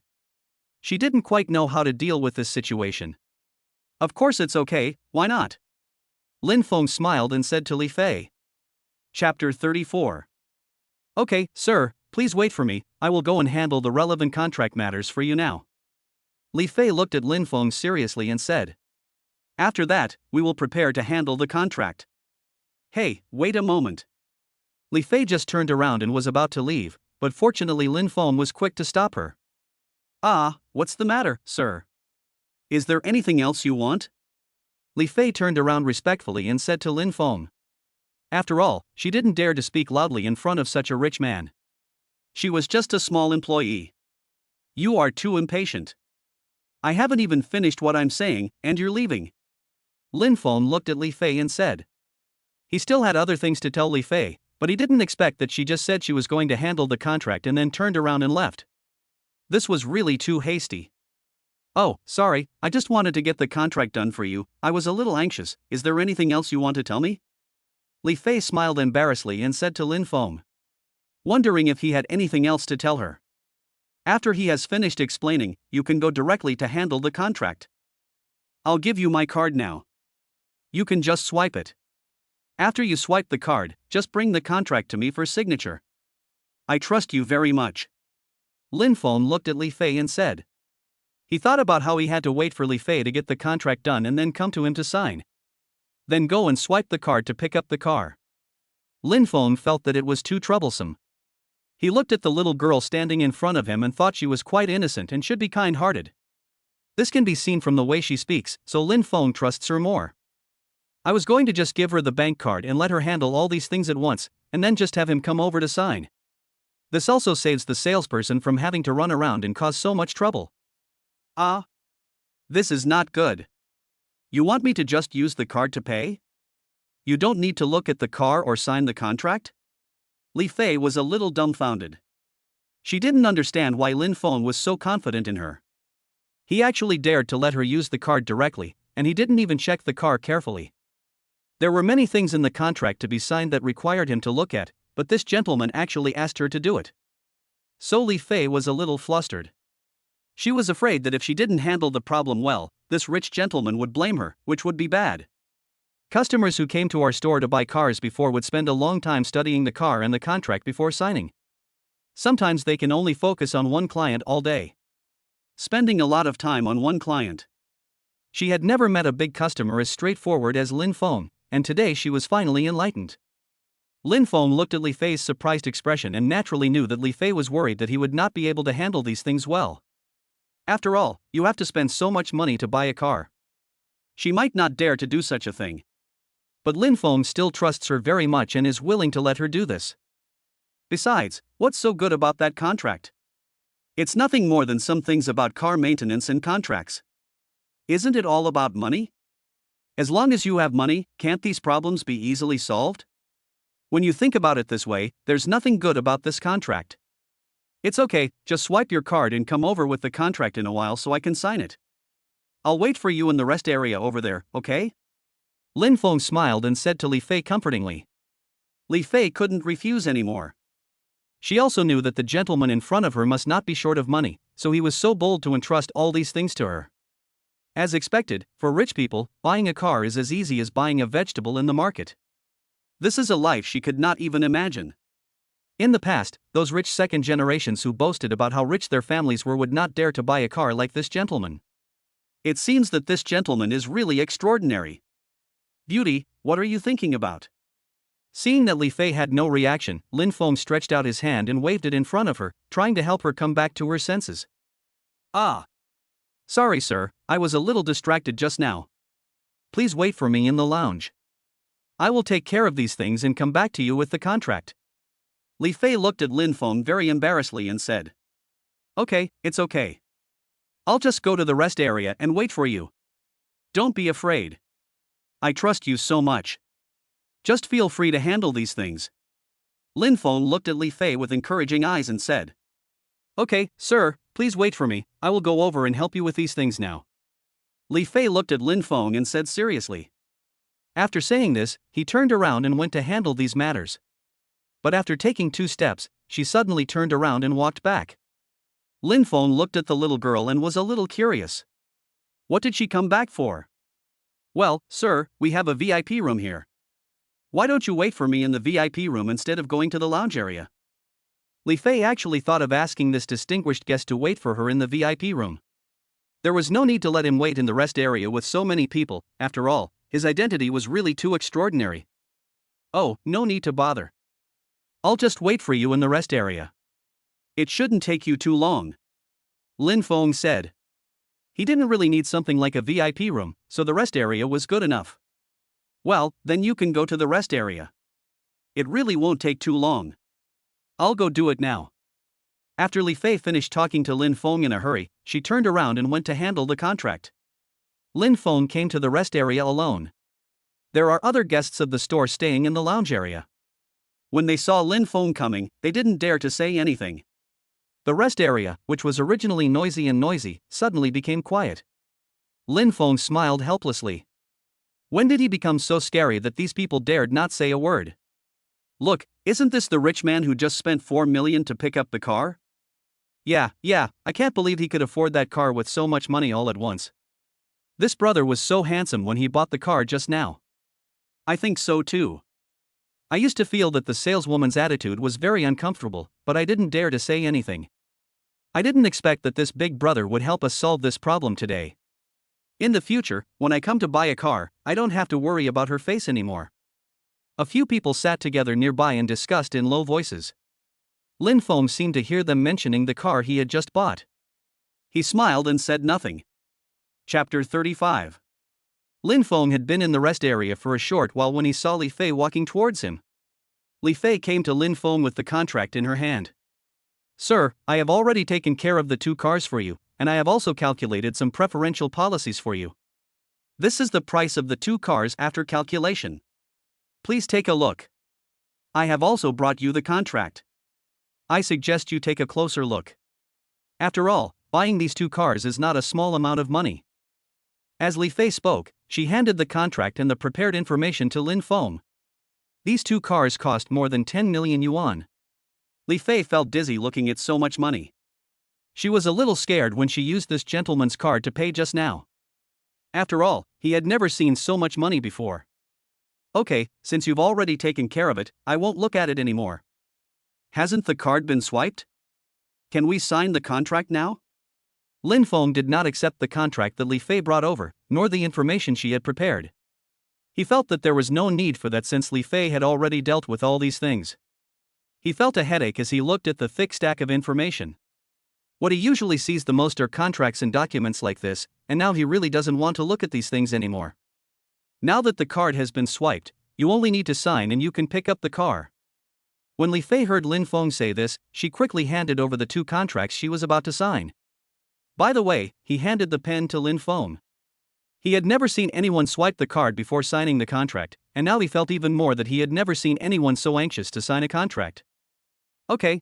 She didn't quite know how to deal with this situation. Of course it's okay, why not? Lin Feng smiled and said to Li Fei. Chapter 34. Okay, sir, please wait for me, I will go and handle the relevant contract matters for you now. Li Fei looked at Lin Feng seriously and said. After that, we will prepare to handle the contract. Hey, wait a moment. Li Fei just turned around and was about to leave, but fortunately Lin Feng was quick to stop her. Ah, what's the matter, sir? Is there anything else you want? Li Fei turned around respectfully and said to Lin Feng. After all, she didn't dare to speak loudly in front of such a rich man. She was just a small employee. You are too impatient. I haven't even finished what I'm saying, and you're leaving. Lin Feng looked at Li Fei and said. He still had other things to tell Li Fei, but he didn't expect that she just said she was going to handle the contract and then turned around and left. This was really too hasty. Oh, sorry, I just wanted to get the contract done for you, I was a little anxious, is there anything else you want to tell me? Li Fei smiled embarrassedly and said to Lin Feng. Wondering if he had anything else to tell her. After he has finished explaining, you can go directly to handle the contract. I'll give you my card now. You can just swipe it. After you swipe the card, just bring the contract to me for signature. I trust you very much. Lin Feng looked at Li Fei and said. He thought about how he had to wait for Li Fei to get the contract done and then come to him to sign. Then go and swipe the card to pick up the car. Lin Feng felt that it was too troublesome. He looked at the little girl standing in front of him and thought she was quite innocent and should be kind-hearted. This can be seen from the way she speaks, so Lin Feng trusts her more. I was going to just give her the bank card and let her handle all these things at once, and then just have him come over to sign. This also saves the salesperson from having to run around and cause so much trouble. Ah. This is not good. You want me to just use the card to pay? You don't need to look at the car or sign the contract? Li Fei was a little dumbfounded. She didn't understand why Lin Feng was so confident in her. He actually dared to let her use the card directly, and he didn't even check the car carefully. There were many things in the contract to be signed that required him to look at, but this gentleman actually asked her to do it. So Li Fei was a little flustered. She was afraid that if she didn't handle the problem well, this rich gentleman would blame her, which would be bad. Customers who came to our store to buy cars before would spend a long time studying the car and the contract before signing. Sometimes they can only focus on one client all day. Spending a lot of time on one client. She had never met a big customer as straightforward as Lin Feng, and today she was finally enlightened. Lin Feng looked at Li Fei's surprised expression and naturally knew that Li Fei was worried that he would not be able to handle these things well. After all, you have to spend so much money to buy a car. She might not dare to do such a thing. But Lin Feng still trusts her very much and is willing to let her do this. Besides, what's so good about that contract? It's nothing more than some things about car maintenance and contracts. Isn't it all about money? As long as you have money, can't these problems be easily solved? When you think about it this way, there's nothing good about this contract. It's okay, just swipe your card and come over with the contract in a while so I can sign it. I'll wait for you in the rest area over there, okay? Lin Feng smiled and said to Li Fei comfortingly. Li Fei couldn't refuse anymore. She also knew that the gentleman in front of her must not be short of money, so he was so bold to entrust all these things to her. As expected, for rich people, buying a car is as easy as buying a vegetable in the market. This is a life she could not even imagine. In the past, those rich second generations who boasted about how rich their families were would not dare to buy a car like this gentleman. It seems that this gentleman is really extraordinary. Beauty, what are you thinking about? Seeing that Li Fei had no reaction, Lin Feng stretched out his hand and waved it in front of her, trying to help her come back to her senses. Ah. Sorry, sir, I was a little distracted just now. Please wait for me in the lounge. I will take care of these things and come back to you with the contract. Li Fei looked at Lin Feng very embarrassedly and said. Okay, it's okay. I'll just go to the rest area and wait for you. Don't be afraid. I trust you so much. Just feel free to handle these things. Lin Feng looked at Li Fei with encouraging eyes and said. Okay, sir, please wait for me, I will go over and help you with these things now. Li Fei looked at Lin Feng and said seriously. After saying this, he turned around and went to handle these matters. But after taking 2 steps, she suddenly turned around and walked back. Lin Feng looked at the little girl and was a little curious. What did she come back for? Well, sir, we have a VIP room here. Why don't you wait for me in the VIP room instead of going to the lounge area? Li Fei actually thought of asking this distinguished guest to wait for her in the VIP room. There was no need to let him wait in the rest area with so many people, after all, his identity was really too extraordinary. Oh, no need to bother. I'll just wait for you in the rest area. It shouldn't take you too long. Lin Feng said. He didn't really need something like a VIP room, so the rest area was good enough. Well, then you can go to the rest area. It really won't take too long. I'll go do it now. After Li Fei finished talking to Lin Feng in a hurry, she turned around and went to handle the contract. Lin Feng came to the rest area alone. There are other guests of the store staying in the lounge area. When they saw Lin Feng coming, they didn't dare to say anything. The rest area, which was originally noisy, suddenly became quiet. Lin Feng smiled helplessly. When did he become so scary that these people dared not say a word? Look, isn't this the rich man who just spent 4 million to pick up the car? Yeah, I can't believe he could afford that car with so much money all at once. This brother was so handsome when he bought the car just now. I think so too. I used to feel that the saleswoman's attitude was very uncomfortable, but I didn't dare to say anything. I didn't expect that this big brother would help us solve this problem today. In the future, when I come to buy a car, I don't have to worry about her face anymore. A few people sat together nearby and discussed in low voices. Lin Feng seemed to hear them mentioning the car he had just bought. He smiled and said nothing. Chapter 35. Lin Feng had been in the rest area for a short while when he saw Li Fei walking towards him. Li Fei came to Lin Feng with the contract in her hand. Sir, I have already taken care of the 2 cars for you, and I have also calculated some preferential policies for you. This is the price of the 2 cars after calculation. Please take a look. I have also brought you the contract. I suggest you take a closer look. After all, buying these 2 cars is not a small amount of money. As Li Fei spoke, she handed the contract and the prepared information to Lin Feng. These 2 cars cost more than 10 million yuan. Li Fei felt dizzy looking at so much money. She was a little scared when she used this gentleman's card to pay just now. After all, he had never seen so much money before. Okay, since you've already taken care of it, I won't look at it anymore. Hasn't the card been swiped? Can we sign the contract now? Lin Feng did not accept the contract that Li Fei brought over, nor the information she had prepared. He felt that there was no need for that since Li Fei had already dealt with all these things. He felt a headache as he looked at the thick stack of information. What he usually sees the most are contracts and documents like this, and now he really doesn't want to look at these things anymore. Now that the card has been swiped, you only need to sign and you can pick up the car. When Li Fei heard Lin Feng say this, she quickly handed over the 2 contracts she was about to sign. By the way, he handed the pen to Lin Feng. He had never seen anyone swipe the card before signing the contract, and now he felt even more that he had never seen anyone so anxious to sign a contract. Okay,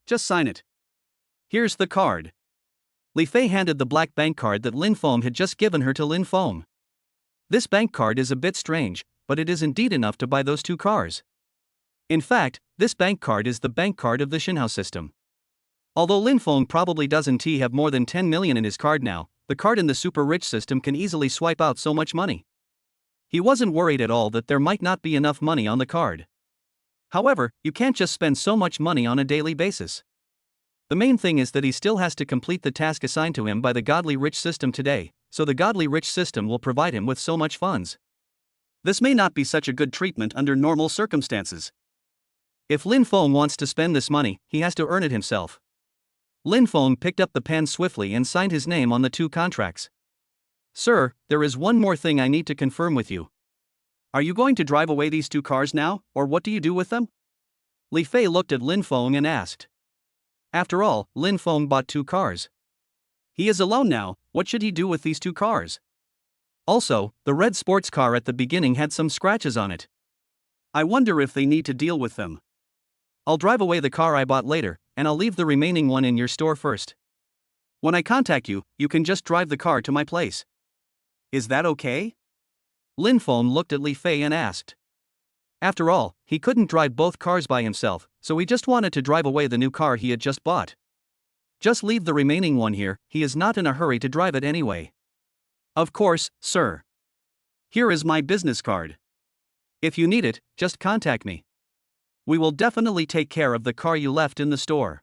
just sign it. Here's the card. Li Fei handed the black bank card that Lin Feng had just given her to Lin Feng. This bank card is a bit strange, but it is indeed enough to buy those 2 cars. In fact, this bank card is the bank card of the Xinhao system. Although Lin Feng probably doesn't have more than 10 million in his card now, the card in the super rich system can easily swipe out so much money. He wasn't worried at all that there might not be enough money on the card. However, you can't just spend so much money on a daily basis. The main thing is that he still has to complete the task assigned to him by the godly rich system today, so the godly rich system will provide him with so much funds. This may not be such a good treatment under normal circumstances. If Lin Feng wants to spend this money, he has to earn it himself. Lin Feng picked up the pen swiftly and signed his name on the 2 contracts. Sir, there is one more thing I need to confirm with you. Are you going to drive away these 2 cars now, or what do you do with them? Li Fei looked at Lin Feng and asked. After all, Lin Feng bought 2 cars. He is alone now, what should he do with these 2 cars? Also, the red sports car at the beginning had some scratches on it. I wonder if they need to deal with them. I'll drive away the car I bought later, and I'll leave the remaining one in your store first. When I contact you, you can just drive the car to my place. Is that okay? Lin Feng looked at Li Fei and asked. After all, he couldn't drive both cars by himself, so he just wanted to drive away the new car he had just bought. Just leave the remaining one here, he is not in a hurry to drive it anyway. Of course, sir. Here is my business card. If you need it, just contact me. We will definitely take care of the car you left in the store.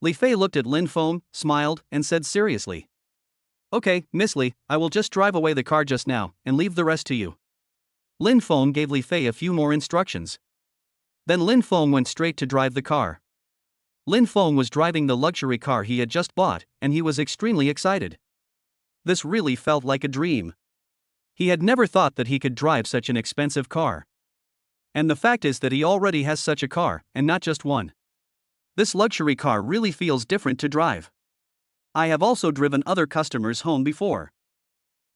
Li Fei looked at Lin Feng, smiled, and said seriously. Okay, Miss Li, I will just drive away the car just now, and leave the rest to you. Lin Feng gave Li Fei a few more instructions. Then Lin Feng went straight to drive the car. Lin Feng was driving the luxury car he had just bought, and he was extremely excited. This really felt like a dream. He had never thought that he could drive such an expensive car. And the fact is that he already has such a car, and not just one. This luxury car really feels different to drive. I have also driven other customers home before.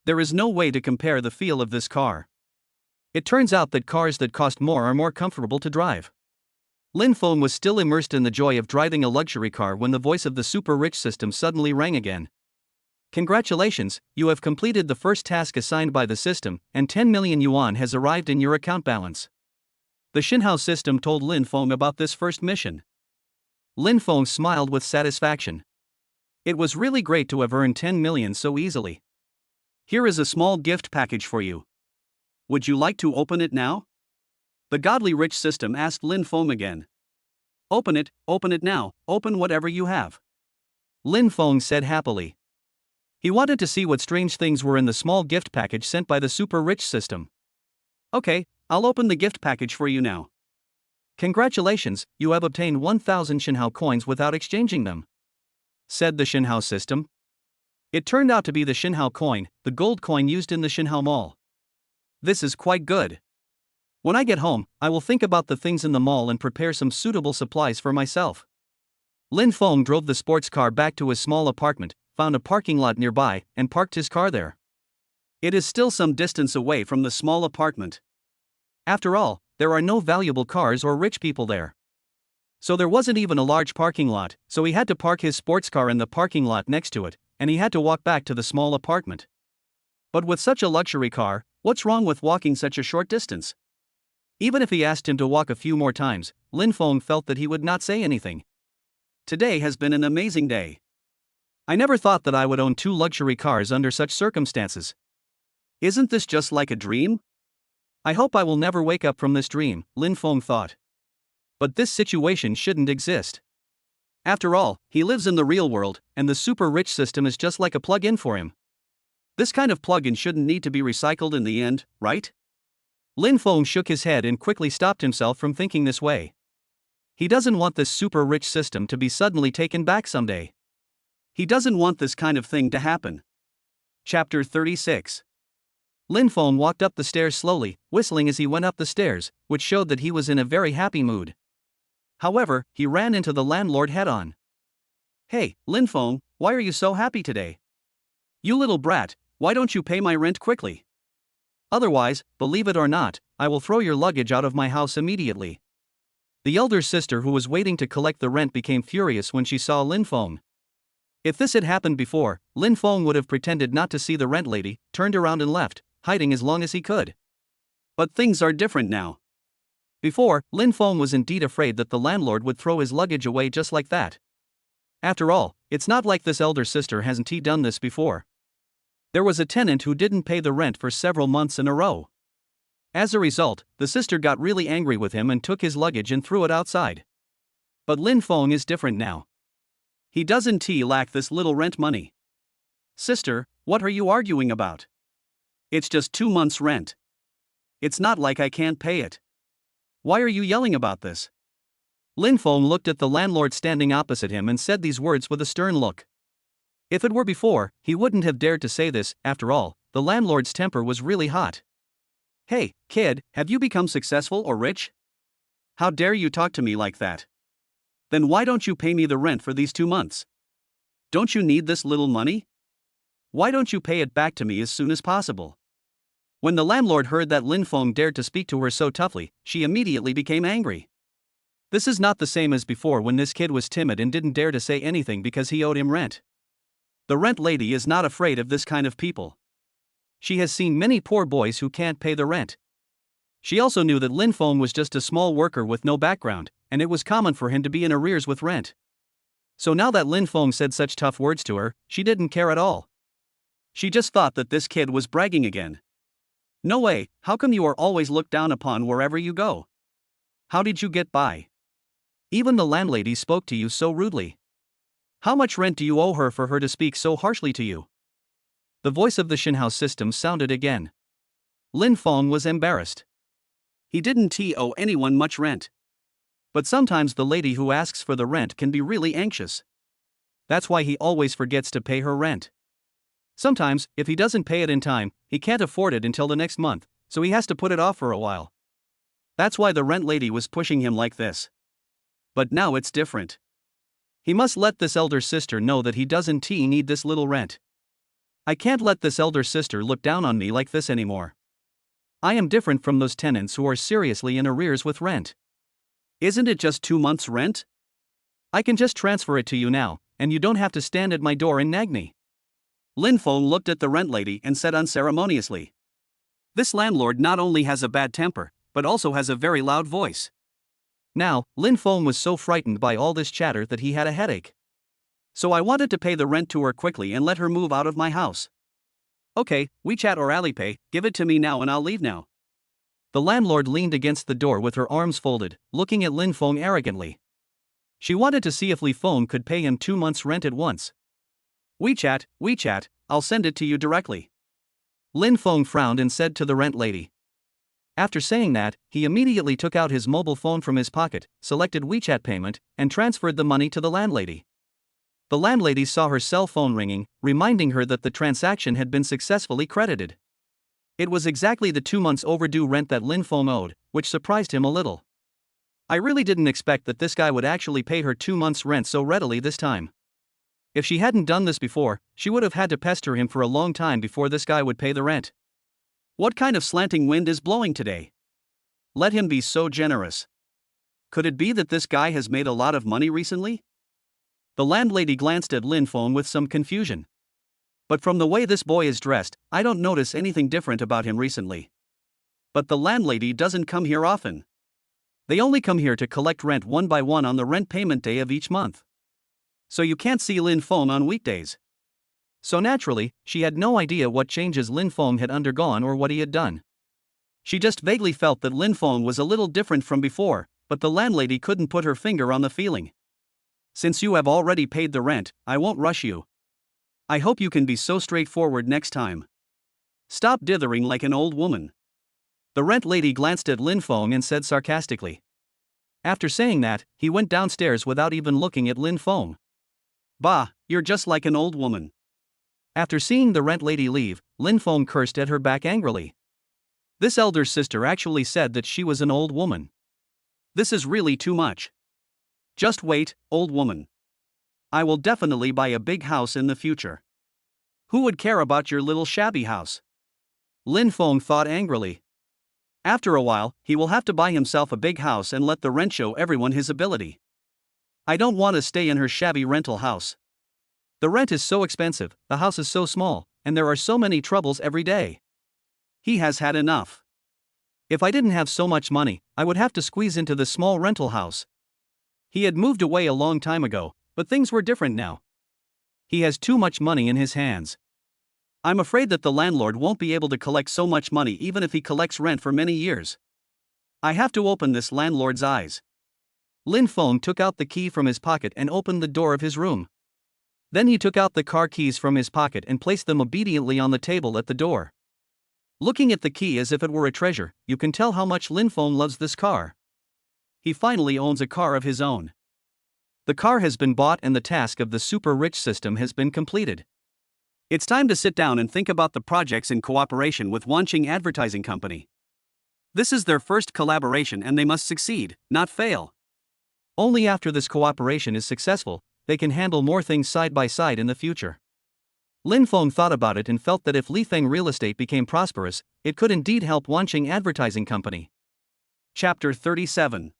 There is no way to compare the feel of this car. It turns out that cars that cost more are more comfortable to drive. Lin Feng was still immersed in the joy of driving a luxury car when the voice of the super rich system suddenly rang again. Congratulations, you have completed the first task assigned by the system, and 10 million yuan has arrived in your account balance. The Xinhao system told Lin Feng about this first mission. Lin Feng smiled with satisfaction. It was really great to have earned 10 million so easily. Here is a small gift package for you. Would you like to open it now? The godly rich system asked Lin Feng again. Open it now, open whatever you have. Lin Feng said happily. He wanted to see what strange things were in the small gift package sent by the super rich system. Okay, I'll open the gift package for you now. Congratulations, you have obtained 1,000 Shinhao coins without exchanging them, said the Shinhao system. It turned out to be the Shinhao coin, the gold coin used in the Shinhao mall. This is quite good. When I get home, I will think about the things in the mall and prepare some suitable supplies for myself. Lin Feng drove the sports car back to his small apartment, found a parking lot nearby, and parked his car there. It is still some distance away from the small apartment. After all, there are no valuable cars or rich people there. So there wasn't even a large parking lot, so he had to park his sports car in the parking lot next to it, and he had to walk back to the small apartment. But with such a luxury car, what's wrong with walking such a short distance? Even if he asked him to walk a few more times, Lin Feng felt that he would not say anything. Today has been an amazing day. I never thought that I would own 2 luxury cars under such circumstances. Isn't this just like a dream? I hope I will never wake up from this dream, Lin Feng thought. But this situation shouldn't exist. After all, he lives in the real world, and the super rich system is just like a plug-in for him. This kind of plug-in shouldn't need to be recycled in the end, right? Lin Feng shook his head and quickly stopped himself from thinking this way. He doesn't want this super rich system to be suddenly taken back someday. He doesn't want this kind of thing to happen. Chapter 36. Lin Feng walked up the stairs slowly, whistling as he went up the stairs, which showed that he was in a very happy mood. However, he ran into the landlord head-on. Hey, Lin Feng, why are you so happy today? You little brat, why don't you pay my rent quickly? Otherwise, believe it or not, I will throw your luggage out of my house immediately. The elder sister who was waiting to collect the rent became furious when she saw Lin Feng. If this had happened before, Lin Feng would have pretended not to see the rent lady, turned around and left, hiding as long as he could. But things are different now. Before, Lin Feng was indeed afraid that the landlord would throw his luggage away just like that. After all, it's not like this elder sister hasn't done this before. There was a tenant who didn't pay the rent for several months in a row. As a result, the sister got really angry with him and took his luggage and threw it outside. But Lin Feng is different now. He doesn't lack this little rent money. Sister, what are you arguing about? It's just 2 months' rent. It's not like I can't pay it. Why are you yelling about this? Lin Feng looked at the landlord standing opposite him and said these words with a stern look. If it were before, he wouldn't have dared to say this. After all, the landlord's temper was really hot. Hey, kid, have you become successful or rich? How dare you talk to me like that? Then why don't you pay me the rent for these 2 months? Don't you need this little money? Why don't you pay it back to me as soon as possible? When the landlord heard that Lin Feng dared to speak to her so toughly, she immediately became angry. This is not the same as before when this kid was timid and didn't dare to say anything because he owed him rent. The rent lady is not afraid of this kind of people. She has seen many poor boys who can't pay the rent. She also knew that Lin Feng was just a small worker with no background, and it was common for him to be in arrears with rent. So now that Lin Feng said such tough words to her, she didn't care at all. She just thought that this kid was bragging again. No way, how come you are always looked down upon wherever you go? How did you get by? Even the landlady spoke to you so rudely. How much rent do you owe her for her to speak so harshly to you? The voice of the Shinhao system sounded again. Lin Feng was embarrassed. He didn't owe anyone much rent. But sometimes the lady who asks for the rent can be really anxious. That's why he always forgets to pay her rent. Sometimes, if he doesn't pay it in time, he can't afford it until the next month, so he has to put it off for a while. That's why the rent lady was pushing him like this. But now it's different. He must let this elder sister know that he doesn't need this little rent. I can't let this elder sister look down on me like this anymore. I am different from those tenants who are seriously in arrears with rent. Isn't it just 2 months' rent? I can just transfer it to you now, and you don't have to stand at my door and nag me. Lin Feng looked at the rent lady and said unceremoniously. This landlord not only has a bad temper, but also has a very loud voice. Now, Lin Feng was so frightened by all this chatter that he had a headache. So I wanted to pay the rent to her quickly and let her move out of my house. Okay, WeChat or Alipay, give it to me now and I'll leave now. The landlord leaned against the door with her arms folded, looking at Lin Feng arrogantly. She wanted to see if Li Feng could pay him 2 months' rent at once. WeChat, I'll send it to you directly. Lin Feng frowned and said to the rent lady. After saying that, he immediately took out his mobile phone from his pocket, selected WeChat payment, and transferred the money to the landlady. The landlady saw her cell phone ringing, reminding her that the transaction had been successfully credited. It was exactly the 2 months overdue rent that Lin Feng owed, which surprised him a little. I really didn't expect that this guy would actually pay her 2 months' rent so readily this time. If she hadn't done this before, she would have had to pester him for a long time before this guy would pay the rent. What kind of slanting wind is blowing today? Let him be so generous. Could it be that this guy has made a lot of money recently? The landlady glanced at Lin Feng with some confusion. But from the way this boy is dressed, I don't notice anything different about him recently. But the landlady doesn't come here often. They only come here to collect rent one by one on the rent payment day of each month. So you can't see Lin Feng on weekdays. So naturally, she had no idea what changes Lin Feng had undergone or what he had done. She just vaguely felt that Lin Feng was a little different from before, but the landlady couldn't put her finger on the feeling. Since you have already paid the rent, I won't rush you. I hope you can be so straightforward next time. Stop dithering like an old woman. The rent lady glanced at Lin Feng and said sarcastically. After saying that, he went downstairs without even looking at Lin Feng. Bah, you're just like an old woman. After seeing the rent lady leave, Lin Feng cursed at her back angrily. This elder sister actually said that she was an old woman. This is really too much. Just wait, old woman. I will definitely buy a big house in the future. Who would care about your little shabby house? Lin Feng thought angrily. After a while, he will have to buy himself a big house and let the rent show everyone his ability. I don't want to stay in her shabby rental house. The rent is so expensive, the house is so small, and there are so many troubles every day. He has had enough. If I didn't have so much money, I would have to squeeze into this small rental house. He had moved away a long time ago, but things were different now. He has too much money in his hands. I'm afraid that the landlord won't be able to collect so much money even if he collects rent for many years. I have to open this landlord's eyes. Lin Feng took out the key from his pocket and opened the door of his room. Then he took out the car keys from his pocket and placed them obediently on the table at the door. Looking at the key as if it were a treasure, you can tell how much Lin Feng loves this car. He finally owns a car of his own. The car has been bought and the task of the super rich system has been completed. It's time to sit down and think about the projects in cooperation with Wanqing Advertising Company. This is their first collaboration and they must succeed, not fail. Only after this cooperation is successful, they can handle more things side by side in the future. Lin Feng thought about it and felt that if Lifeng Real Estate became prosperous, it could indeed help Wanqing Advertising Company. Chapter 37.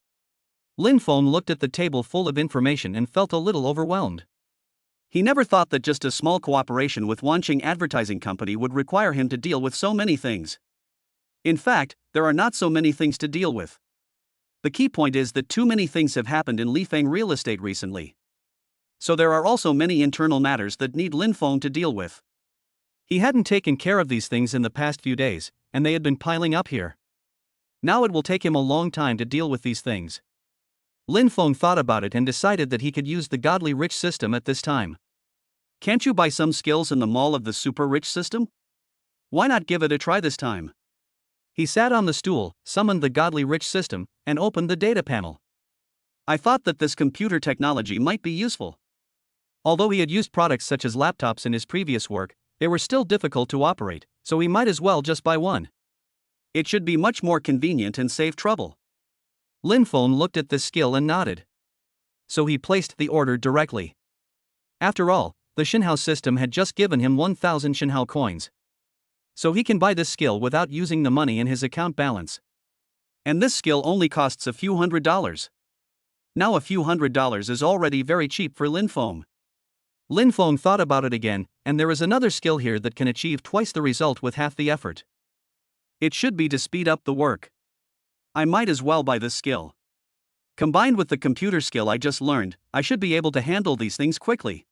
Lin Feng looked at the table full of information and felt a little overwhelmed. He never thought that just a small cooperation with Wanqing Advertising Company would require him to deal with so many things. In fact, there are not so many things to deal with. The key point is that too many things have happened in Lifeng Real Estate recently. So there are also many internal matters that need Lin Feng to deal with. He hadn't taken care of these things in the past few days, and they had been piling up here. Now it will take him a long time to deal with these things. Lin Feng thought about it and decided that he could use the godly rich system at this time. Can't you buy some skills in the mall of the super rich system? Why not give it a try this time? He sat on the stool, summoned the godly rich system, and opened the data panel. I thought that this computer technology might be useful. Although he had used products such as laptops in his previous work, they were still difficult to operate, so he might as well just buy one. It should be much more convenient and save trouble. Lin Feng looked at this skill and nodded. So he placed the order directly. After all, the Shinhao system had just given him 1,000 Shinhao coins. So he can buy this skill without using the money in his account balance. And this skill only costs a few $100s. Now a few $100s is already very cheap for Lin Feng. Lin Feng thought about it again, and there is another skill here that can achieve twice the result with half the effort. It should be to speed up the work. I might as well buy this skill. Combined with the computer skill I just learned, I should be able to handle these things quickly.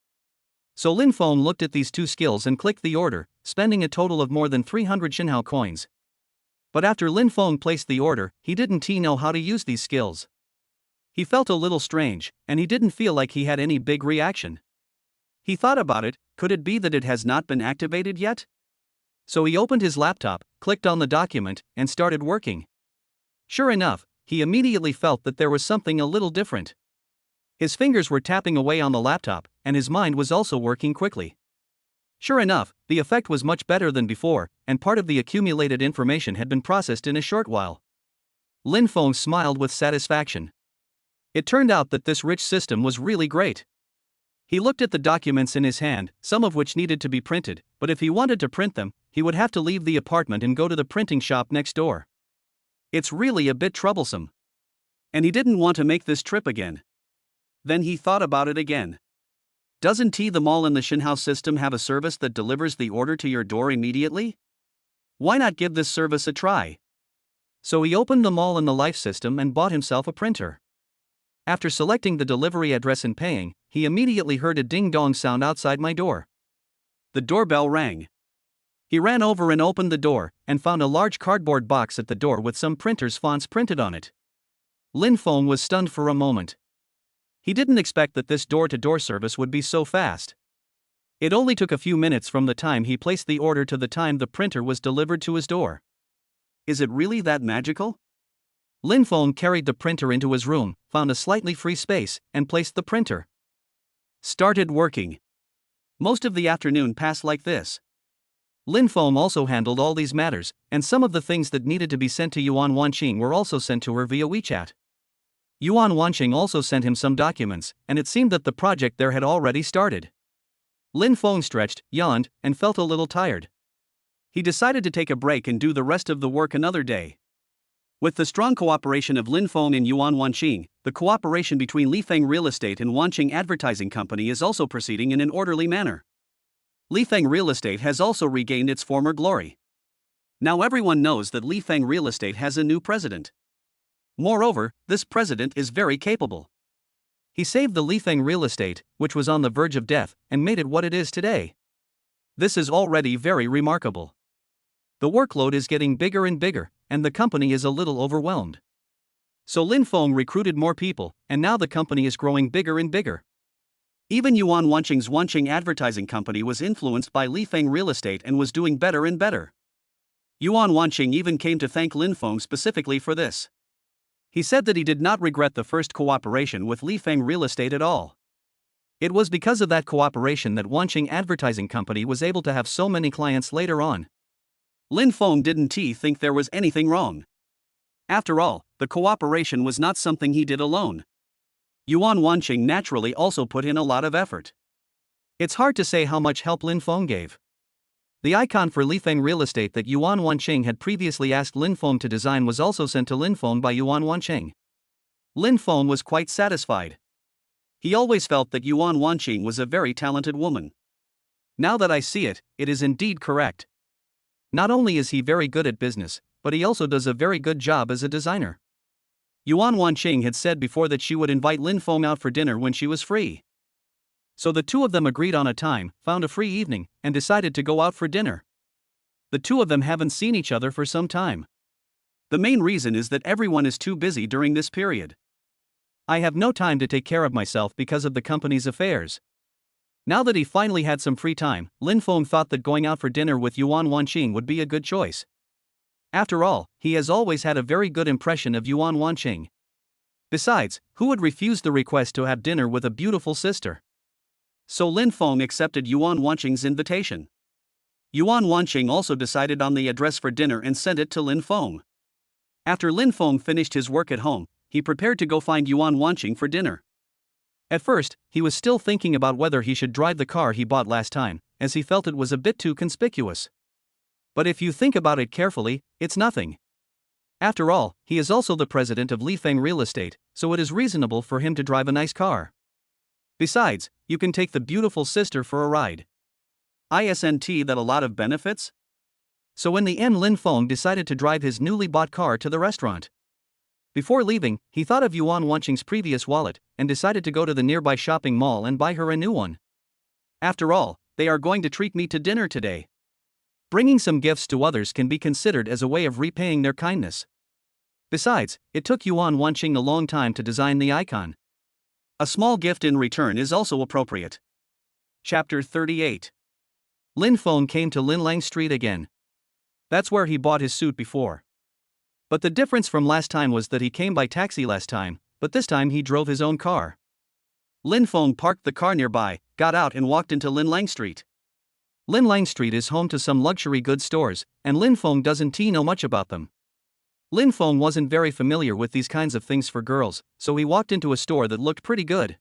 So Lin Feng looked at these two skills and clicked the order, spending a total of more than 300 Shinhao coins. But after Lin Feng placed the order, he didn't know how to use these skills. He felt a little strange, and he didn't feel like he had any big reaction. He thought about it, could it be that it has not been activated yet? So he opened his laptop, clicked on the document, and started working. Sure enough, he immediately felt that there was something a little different. His fingers were tapping away on the laptop, and his mind was also working quickly. Sure enough, the effect was much better than before, and part of the accumulated information had been processed in a short while. Lin Feng smiled with satisfaction. It turned out that this rich system was really great. He looked at the documents in his hand, some of which needed to be printed, but if he wanted to print them, he would have to leave the apartment and go to the printing shop next door. It's really a bit troublesome. And he didn't want to make this trip again. Then he thought about it again. Doesn't the mall in the Shinhouse system have a service that delivers the order to your door immediately? Why not give this service a try? So he opened the mall in the Life system and bought himself a printer. After selecting the delivery address and paying, he immediately heard a ding-dong sound outside my door. The doorbell rang. He ran over and opened the door, and found a large cardboard box at the door with some printer's fonts printed on it. Lin Feng was stunned for a moment. He didn't expect that this door-to-door service would be so fast. It only took a few minutes from the time he placed the order to the time the printer was delivered to his door. Is it really that magical? Lin Feng carried the printer into his room, found a slightly free space, and placed the printer. Started working. Most of the afternoon passed like this. Lin Feng also handled all these matters, and some of the things that needed to be sent to Yuan Wanqing were also sent to her via WeChat. Yuan Wanqing also sent him some documents, and it seemed that the project there had already started. Lin Feng stretched, yawned, and felt a little tired. He decided to take a break and do the rest of the work another day. With the strong cooperation of Lin Feng and Yuan Wanqing, the cooperation between Lifeng Real Estate and Wanqing Advertising Company is also proceeding in an orderly manner. Lifeng Real Estate has also regained its former glory. Now everyone knows that Lifeng Real Estate has a new president. Moreover, this president is very capable. He saved the Lifeng Real Estate, which was on the verge of death, and made it what it is today. This is already very remarkable. The workload is getting bigger and bigger, and the company is a little overwhelmed. So Lin Feng recruited more people, and now the company is growing bigger and bigger. Even Yuan Wanqing's Wanqing Advertising Company was influenced by Lifeng Real Estate and was doing better and better. Yuan Wanqing even came to thank Lin Feng specifically for this. He said that he did not regret the first cooperation with Lifeng Real Estate at all. It was because of that cooperation that Wanqing Advertising Company was able to have so many clients later on. Lin Feng didn't think there was anything wrong. After all, the cooperation was not something he did alone. Yuan Wanqing naturally also put in a lot of effort. It's hard to say how much help Lin Feng gave. The icon for Lifeng Real Estate that Yuan Wanqing had previously asked Lin Feng to design was also sent to Lin Feng by Yuan Wanqing. Lin Feng was quite satisfied. He always felt that Yuan Wanqing was a very talented woman. Now that I see it, it is indeed correct. Not only is he very good at business, but he also does a very good job as a designer. Yuan Wanqing had said before that she would invite Lin Feng out for dinner when she was free. So the two of them agreed on a time, found a free evening, and decided to go out for dinner. The two of them haven't seen each other for some time. The main reason is that everyone is too busy during this period. I have no time to take care of myself because of the company's affairs. Now that he finally had some free time, Lin Feng thought that going out for dinner with Yuan Wanqing would be a good choice. After all, he has always had a very good impression of Yuan Wanqing. Besides, who would refuse the request to have dinner with a beautiful sister? So Lin Feng accepted Yuan Wanqing's invitation. Yuan Wanqing also decided on the address for dinner and sent it to Lin Feng. After Lin Feng finished his work at home, he prepared to go find Yuan Wanqing for dinner. At first, he was still thinking about whether he should drive the car he bought last time, as he felt it was a bit too conspicuous. But if you think about it carefully, it's nothing. After all, he is also the president of Lifeng Real Estate, so it is reasonable for him to drive a nice car. Besides, you can take the beautiful sister for a ride. Isn't that a lot of benefits? So in the end Lin Feng decided to drive his newly bought car to the restaurant. Before leaving, he thought of Yuan Wanqing's previous wallet, and decided to go to the nearby shopping mall and buy her a new one. After all, they are going to treat me to dinner today. Bringing some gifts to others can be considered as a way of repaying their kindness. Besides, it took Yuan Wanqing a long time to design the icon. A small gift in return is also appropriate. Chapter 38. Lin Feng came to Linlang Street again. That's where he bought his suit before. But the difference from last time was that he came by taxi last time, but this time he drove his own car. Lin Feng parked the car nearby, got out and walked into Lin Lang Street. Lin Lang Street is home to some luxury goods stores, and Lin Feng doesn't know much about them. Lin Feng wasn't very familiar with these kinds of things for girls, so he walked into a store that looked pretty good.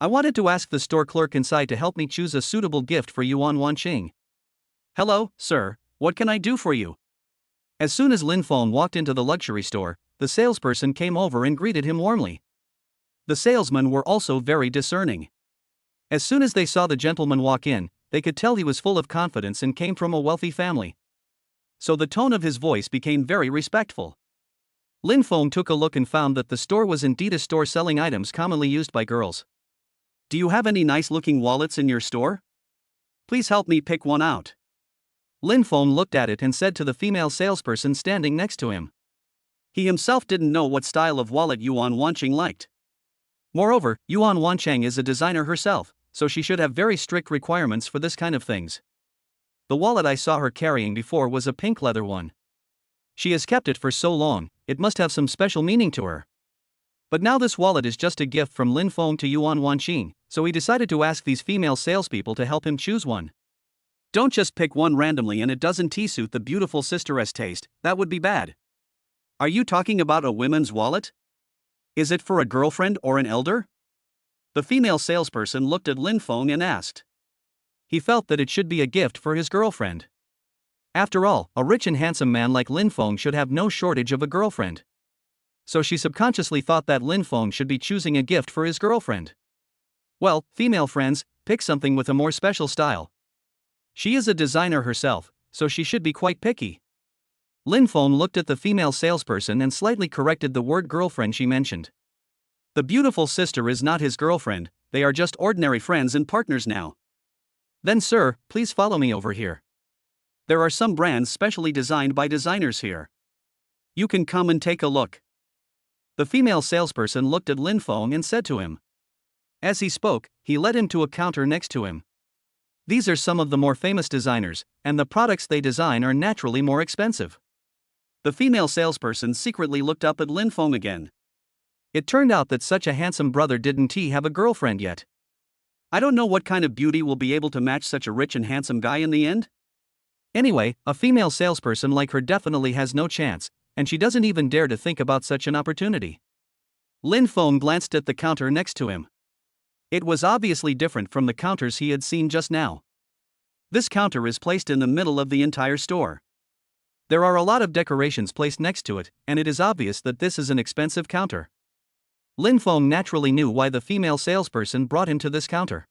I wanted to ask the store clerk inside to help me choose a suitable gift for Yuan Wanqing. Hello, sir, what can I do for you? As soon as Lin Feng walked into the luxury store, the salesperson came over and greeted him warmly. The salesmen were also very discerning. As soon as they saw the gentleman walk in, they could tell he was full of confidence and came from a wealthy family. So the tone of his voice became very respectful. Lin Feng took a look and found that the store was indeed a store selling items commonly used by girls. Do you have any nice-looking wallets in your store? Please help me pick one out. Lin Feng looked at it and said to the female salesperson standing next to him. He himself didn't know what style of wallet Yuan Wanqing liked. Moreover, Yuan Wanqing is a designer herself, so she should have very strict requirements for this kind of things. The wallet I saw her carrying before was a pink leather one. She has kept it for so long, it must have some special meaning to her. But now this wallet is just a gift from Lin Feng to Yuan Wanqing, so he decided to ask these female salespeople to help him choose one. Don't just pick one randomly and it doesn't suit the beautiful sister's taste, that would be bad. Are you talking about a women's wallet? Is it for a girlfriend or an elder? The female salesperson looked at Lin Feng and asked. He felt that it should be a gift for his girlfriend. After all, a rich and handsome man like Lin Feng should have no shortage of a girlfriend. So she subconsciously thought that Lin Feng should be choosing a gift for his girlfriend. Well, female friends, pick something with a more special style. She is a designer herself, so she should be quite picky. Lin Feng looked at the female salesperson and slightly corrected the word girlfriend she mentioned. The beautiful sister is not his girlfriend, they are just ordinary friends and partners now. Then sir, please follow me over here. There are some brands specially designed by designers here. You can come and take a look. The female salesperson looked at Lin Feng and said to him. As he spoke, he led him to a counter next to him. These are some of the more famous designers, and the products they design are naturally more expensive. The female salesperson secretly looked up at Lin Feng again. It turned out that such a handsome brother didn't have a girlfriend yet. I don't know what kind of beauty will be able to match such a rich and handsome guy in the end. Anyway, a female salesperson like her definitely has no chance, and she doesn't even dare to think about such an opportunity. Lin Feng glanced at the counter next to him. It was obviously different from the counters he had seen just now. This counter is placed in the middle of the entire store. There are a lot of decorations placed next to it, and it is obvious that this is an expensive counter. Lin Feng naturally knew why the female salesperson brought him to this counter.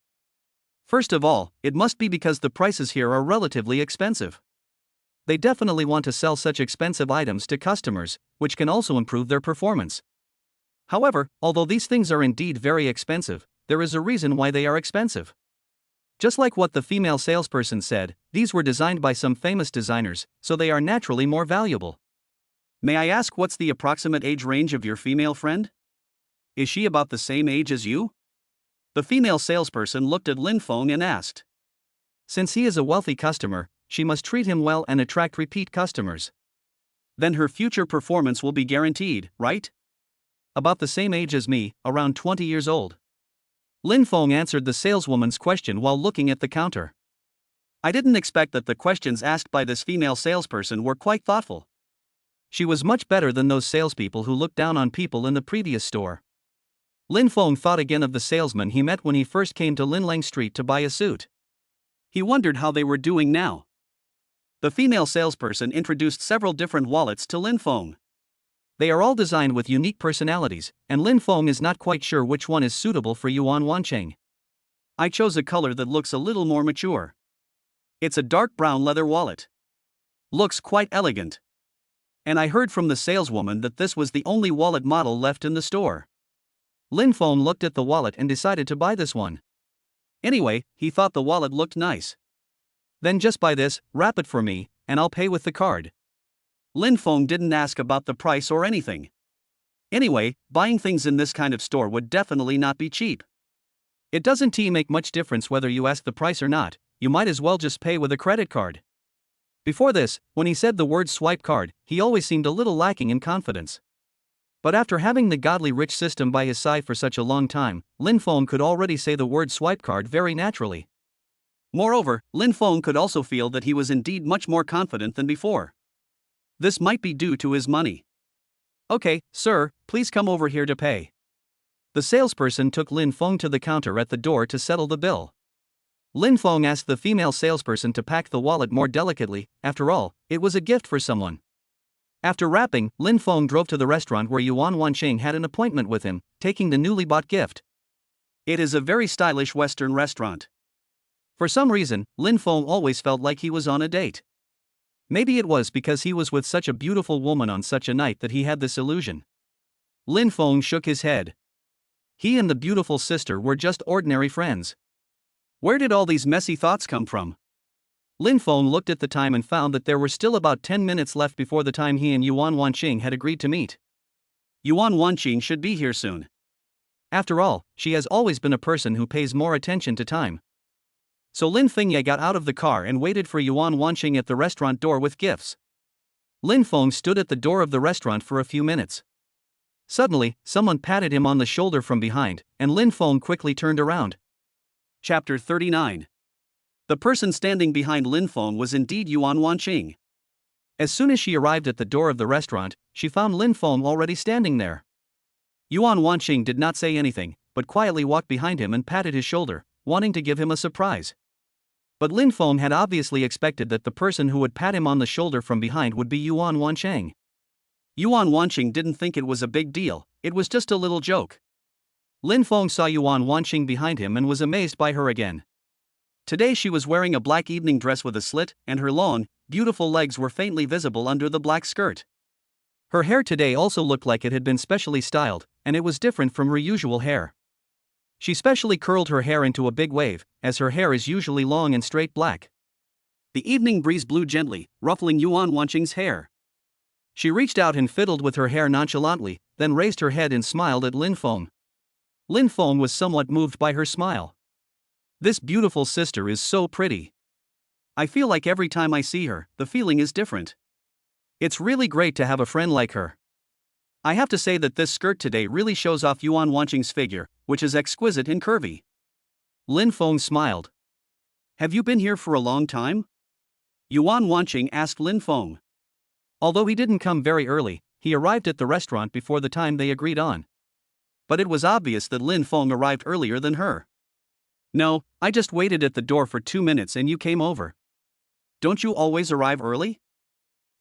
First of all, it must be because the prices here are relatively expensive. They definitely want to sell such expensive items to customers, which can also improve their performance. However, although these things are indeed very expensive, there is a reason why they are expensive. Just like what the female salesperson said, these were designed by some famous designers, so they are naturally more valuable. May I ask what's the approximate age range of your female friend? Is she about the same age as you? The female salesperson looked at Lin Feng and asked. Since he is a wealthy customer, she must treat him well and attract repeat customers. Then her future performance will be guaranteed, right? About the same age as me, around 20 years old. Lin Feng answered the saleswoman's question while looking at the counter. I didn't expect that the questions asked by this female salesperson were quite thoughtful. She was much better than those salespeople who looked down on people in the previous store. Lin Feng thought again of the salesman he met when he first came to Lin Lang Street to buy a suit. He wondered how they were doing now. The female salesperson introduced several different wallets to Lin Feng. They are all designed with unique personalities, and Lin Feng is not quite sure which one is suitable for Yuan Wanqing. I chose a color that looks a little more mature. It's a dark brown leather wallet. Looks quite elegant. And I heard from the saleswoman that this was the only wallet model left in the store. Lin Feng looked at the wallet and decided to buy this one. Anyway, he thought the wallet looked nice. Then just buy this, wrap it for me, and I'll pay with the card. Lin Feng didn't ask about the price or anything. Anyway, buying things in this kind of store would definitely not be cheap. It doesn't make much difference whether you ask the price or not, you might as well just pay with a credit card. Before this, when he said the word swipe card, he always seemed a little lacking in confidence. But after having the godly rich system by his side for such a long time, Lin Feng could already say the word swipe card very naturally. Moreover, Lin Feng could also feel that he was indeed much more confident than before. This might be due to his money. Okay, sir, please come over here to pay. The salesperson took Lin Feng to the counter at the door to settle the bill. Lin Feng asked the female salesperson to pack the wallet more delicately, after all, it was a gift for someone. After wrapping, Lin Feng drove to the restaurant where Yuan Wanqing had an appointment with him, taking the newly bought gift. It is a very stylish Western restaurant. For some reason, Lin Feng always felt like he was on a date. Maybe it was because he was with such a beautiful woman on such a night that he had this illusion. Lin Feng shook his head. He and the beautiful sister were just ordinary friends. Where did all these messy thoughts come from? Lin Feng looked at the time and found that there were still about 10 minutes left before the time he and Yuan Wanqing had agreed to meet. Yuan Wanqing should be here soon. After all, she has always been a person who pays more attention to time. So Lin Fengye got out of the car and waited for Yuan Wanqing at the restaurant door with gifts. Lin Feng stood at the door of the restaurant for a few minutes. Suddenly, someone patted him on the shoulder from behind, and Lin Feng quickly turned around. Chapter 39. The person standing behind Lin Feng was indeed Yuan Wanqing. As soon as she arrived at the door of the restaurant, she found Lin Feng already standing there. Yuan Wanqing did not say anything, but quietly walked behind him and patted his shoulder, wanting to give him a surprise. But Lin Feng had obviously expected that the person who would pat him on the shoulder from behind would be Yuan Wanqing. Yuan Wanqing didn't think it was a big deal, it was just a little joke. Lin Feng saw Yuan Wanqing behind him and was amazed by her again. Today she was wearing a black evening dress with a slit, and her long, beautiful legs were faintly visible under the black skirt. Her hair today also looked like it had been specially styled, and it was different from her usual hair. She specially curled her hair into a big wave, as her hair is usually long and straight black. The evening breeze blew gently, ruffling Yuan Wanqing's hair. She reached out and fiddled with her hair nonchalantly, then raised her head and smiled at Lin Feng. Lin Feng was somewhat moved by her smile. This beautiful sister is so pretty. I feel like every time I see her, the feeling is different. It's really great to have a friend like her. I have to say that this skirt today really shows off Yuan Wanqing's figure, which is exquisite and curvy. Lin Feng smiled. Have you been here for a long time? Yuan Wanqing asked Lin Feng. Although he didn't come very early, he arrived at the restaurant before the time they agreed on. But it was obvious that Lin Feng arrived earlier than her. No, I just waited at the door for 2 minutes and you came over. Don't you always arrive early?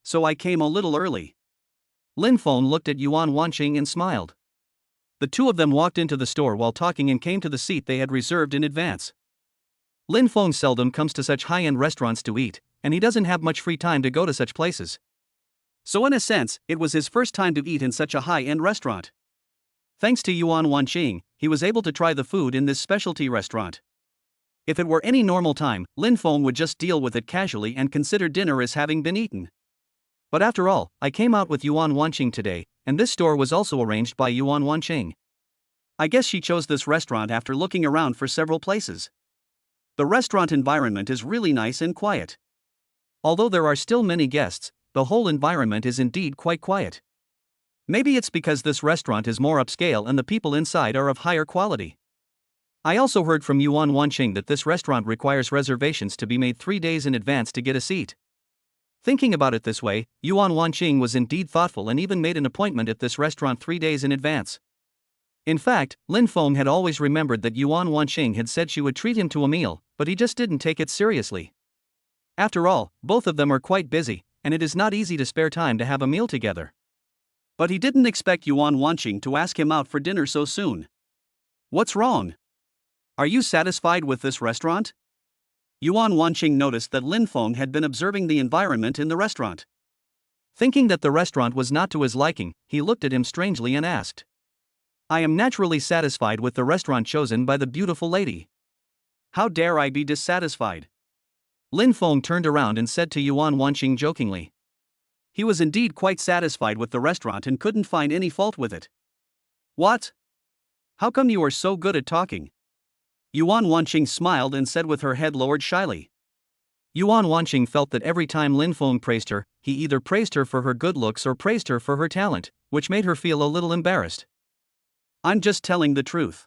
So I came a little early. Lin Feng looked at Yuan Wanqing and smiled. The two of them walked into the store while talking and came to the seat they had reserved in advance. Lin Feng seldom comes to such high-end restaurants to eat, and he doesn't have much free time to go to such places. So in a sense, it was his first time to eat in such a high-end restaurant. Thanks to Yuan Wanqing, he was able to try the food in this specialty restaurant. If it were any normal time, Lin Feng would just deal with it casually and consider dinner as having been eaten. But after all, I came out with Yuan Wanqing today, and this store was also arranged by Yuan Wanqing. I guess she chose this restaurant after looking around for several places. The restaurant environment is really nice and quiet. Although there are still many guests, the whole environment is indeed quite quiet. Maybe it's because this restaurant is more upscale and the people inside are of higher quality. I also heard from Yuan Wanqing that this restaurant requires reservations to be made 3 days in advance to get a seat. Thinking about it this way, Yuan Wanqing was indeed thoughtful and even made an appointment at this restaurant 3 days in advance. In fact, Lin Feng had always remembered that Yuan Wanqing had said she would treat him to a meal, but he just didn't take it seriously. After all, both of them are quite busy, and it is not easy to spare time to have a meal together. But he didn't expect Yuan Wanqing to ask him out for dinner so soon. What's wrong? Are you satisfied with this restaurant? Yuan Wanqing noticed that Lin Feng had been observing the environment in the restaurant. Thinking that the restaurant was not to his liking, he looked at him strangely and asked. I am naturally satisfied with the restaurant chosen by the beautiful lady. How dare I be dissatisfied? Lin Feng turned around and said to Yuan Wanqing jokingly. He was indeed quite satisfied with the restaurant and couldn't find any fault with it. What? How come you are so good at talking? Yuan Wanqing smiled and said with her head lowered shyly. Yuan Wanqing felt that every time Lin Feng praised her, he either praised her for her good looks or praised her for her talent, which made her feel a little embarrassed. "I'm just telling the truth."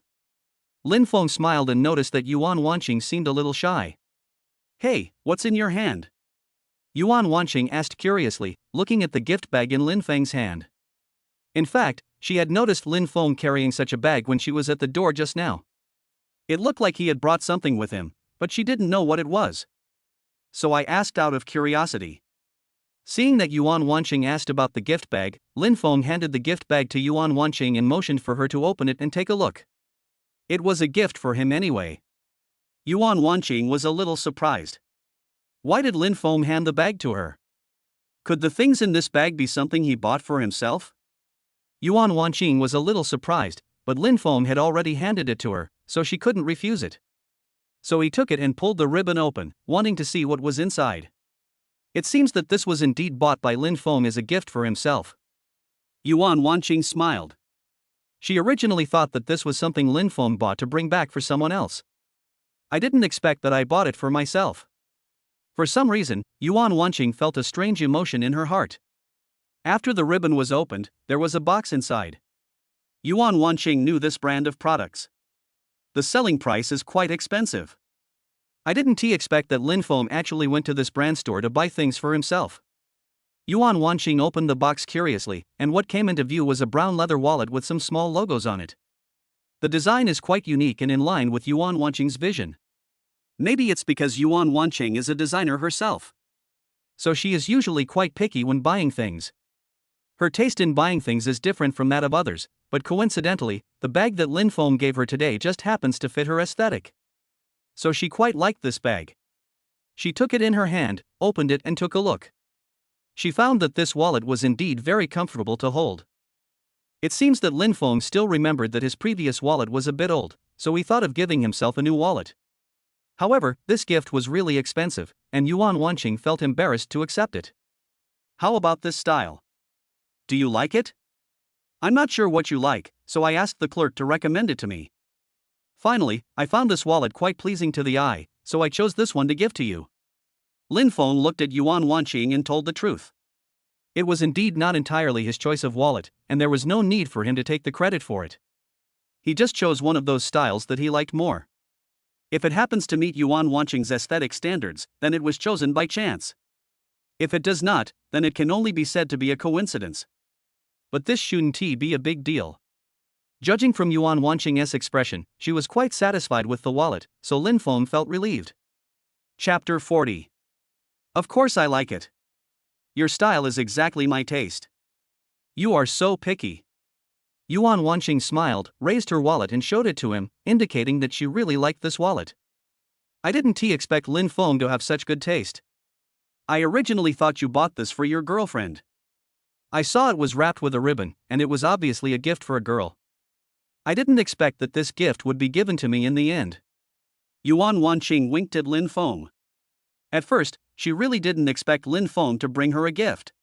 Lin Feng smiled and noticed that Yuan Wanqing seemed a little shy. "Hey, what's in your hand?" Yuan Wanqing asked curiously, looking at the gift bag in Lin Feng's hand. In fact, she had noticed Lin Feng carrying such a bag when she was at the door just now. It looked like he had brought something with him, but she didn't know what it was. So I asked out of curiosity. Seeing that Yuan Wanqing asked about the gift bag, Lin Feng handed the gift bag to Yuan Wanqing and motioned for her to open it and take a look. It was a gift for him anyway. Yuan Wanqing was a little surprised. Why did Lin Feng hand the bag to her? Could the things in this bag be something he bought for himself? Yuan Wanqing was a little surprised, but Lin Feng had already handed it to her, so she couldn't refuse it. So he took it and pulled the ribbon open, wanting to see what was inside. It seems that this was indeed bought by Lin Feng as a gift for himself. Yuan Wanqing smiled. She originally thought that this was something Lin Feng bought to bring back for someone else. I didn't expect that I bought it for myself. For some reason, Yuan Wanqing felt a strange emotion in her heart. After the ribbon was opened, there was a box inside. Yuan Wanqing knew this brand of products. The selling price is quite expensive. I didn't expect that Lin Feng actually went to this brand store to buy things for himself. Yuan Wanqing opened the box curiously, and what came into view was a brown leather wallet with some small logos on it. The design is quite unique and in line with Yuan Wanqing's vision. Maybe it's because Yuan Wanqing is a designer herself. So she is usually quite picky when buying things. Her taste in buying things is different from that of others, but coincidentally, the bag that Lin Feng gave her today just happens to fit her aesthetic. So she quite liked this bag. She took it in her hand, opened it and took a look. She found that this wallet was indeed very comfortable to hold. It seems that Lin Feng still remembered that his previous wallet was a bit old, so he thought of giving himself a new wallet. However, this gift was really expensive, and Yuan Wanqing felt embarrassed to accept it. "How about this style? Do you like it?" "I'm not sure what you like, so I asked the clerk to recommend it to me. Finally, I found this wallet quite pleasing to the eye, so I chose this one to give to you." Lin Feng looked at Yuan Wanqing and told the truth. It was indeed not entirely his choice of wallet, and there was no need for him to take the credit for it. He just chose one of those styles that he liked more. If it happens to meet Yuan Wanqing's aesthetic standards, then it was chosen by chance. If it does not, then it can only be said to be a coincidence. But this shouldn't be a big deal. Judging from Yuan Wanqing's expression, she was quite satisfied with the wallet, so Lin Feng felt relieved. Chapter 40. Of course I like it. Your style is exactly my taste. You are so picky. Yuan Wanqing smiled, raised her wallet and showed it to him, indicating that she really liked this wallet. I didn't expect Lin Feng to have such good taste. I originally thought you bought this for your girlfriend. I saw it was wrapped with a ribbon, and it was obviously a gift for a girl. I didn't expect that this gift would be given to me in the end. Yuan Wanqing winked at Lin Feng. At first, she really didn't expect Lin Feng to bring her a gift.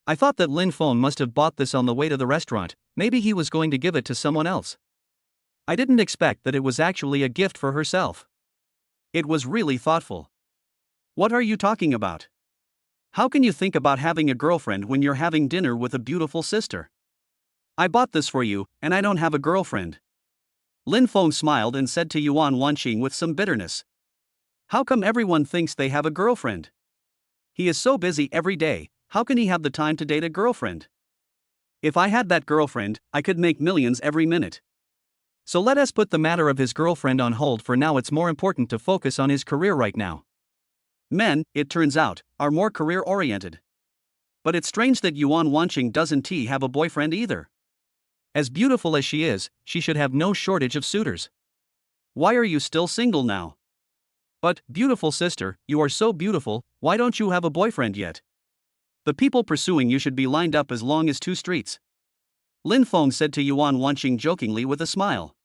I thought that Lin Feng must have bought this on the way to the restaurant, maybe he was going to give it to someone else. I didn't expect that it was actually a gift for herself. It was really thoughtful. What are you talking about? How can you think about having a girlfriend when you're having dinner with a beautiful sister? I bought this for you, and I don't have a girlfriend. Lin Feng smiled and said to Yuan Wanqing with some bitterness. How come everyone thinks they have a girlfriend? He is so busy every day, how can he have the time to date a girlfriend? If I had that girlfriend, I could make millions every minute. So let us put the matter of his girlfriend on hold for now. It's more important to focus on his career right now. Men, it turns out, are more career-oriented. But it's strange that Yuan Wanqing doesn't have a boyfriend either. As beautiful as she is, she should have no shortage of suitors. Why are you still single now? But, beautiful sister, you are so beautiful, why don't you have a boyfriend yet? The people pursuing you should be lined up as long as 2 streets. Lin Feng said to Yuan Wanqing jokingly with a smile.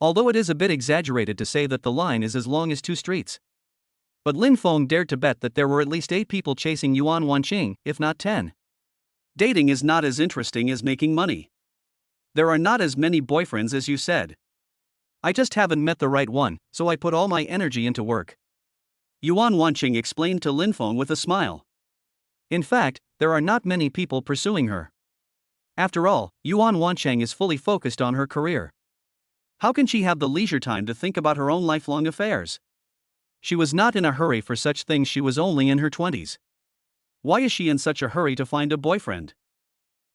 Although it is a bit exaggerated to say that the line is as long as 2 streets. But Lin Feng dared to bet that there were at least 8 people chasing Yuan Wanqing, if not 10. Dating is not as interesting as making money. There are not as many boyfriends as you said. I just haven't met the right one, so I put all my energy into work. Yuan Wanqing explained to Lin Feng with a smile. In fact, there are not many people pursuing her. After all, Yuan Wanqing is fully focused on her career. How can she have the leisure time to think about her own lifelong affairs? She was not in a hurry for such things, she was only in her 20s. Why is she in such a hurry to find a boyfriend?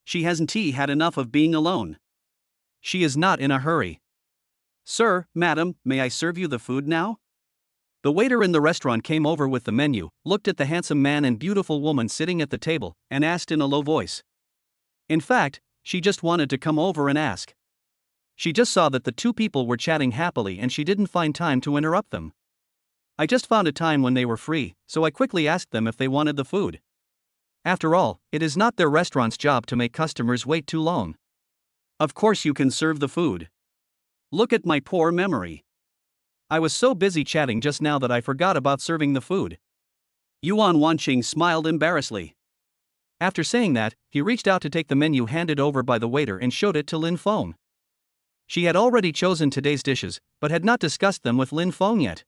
She hasn't had enough of being alone. She is not in a hurry. Sir, madam, may I serve you the food now? The waiter in the restaurant came over with the menu, looked at the handsome man and beautiful woman sitting at the table, and asked in a low voice. In fact, she just wanted to come over and ask. She just saw that the two people were chatting happily and she didn't find time to interrupt them. I just found a time when they were free, so I quickly asked them if they wanted the food. After all, it is not their restaurant's job to make customers wait too long. Of course you can serve the food. Look at my poor memory. I was so busy chatting just now that I forgot about serving the food. Yuan Wanqing smiled embarrassedly. After saying that, he reached out to take the menu handed over by the waiter and showed it to Lin Feng. She had already chosen today's dishes, but had not discussed them with Lin Feng yet.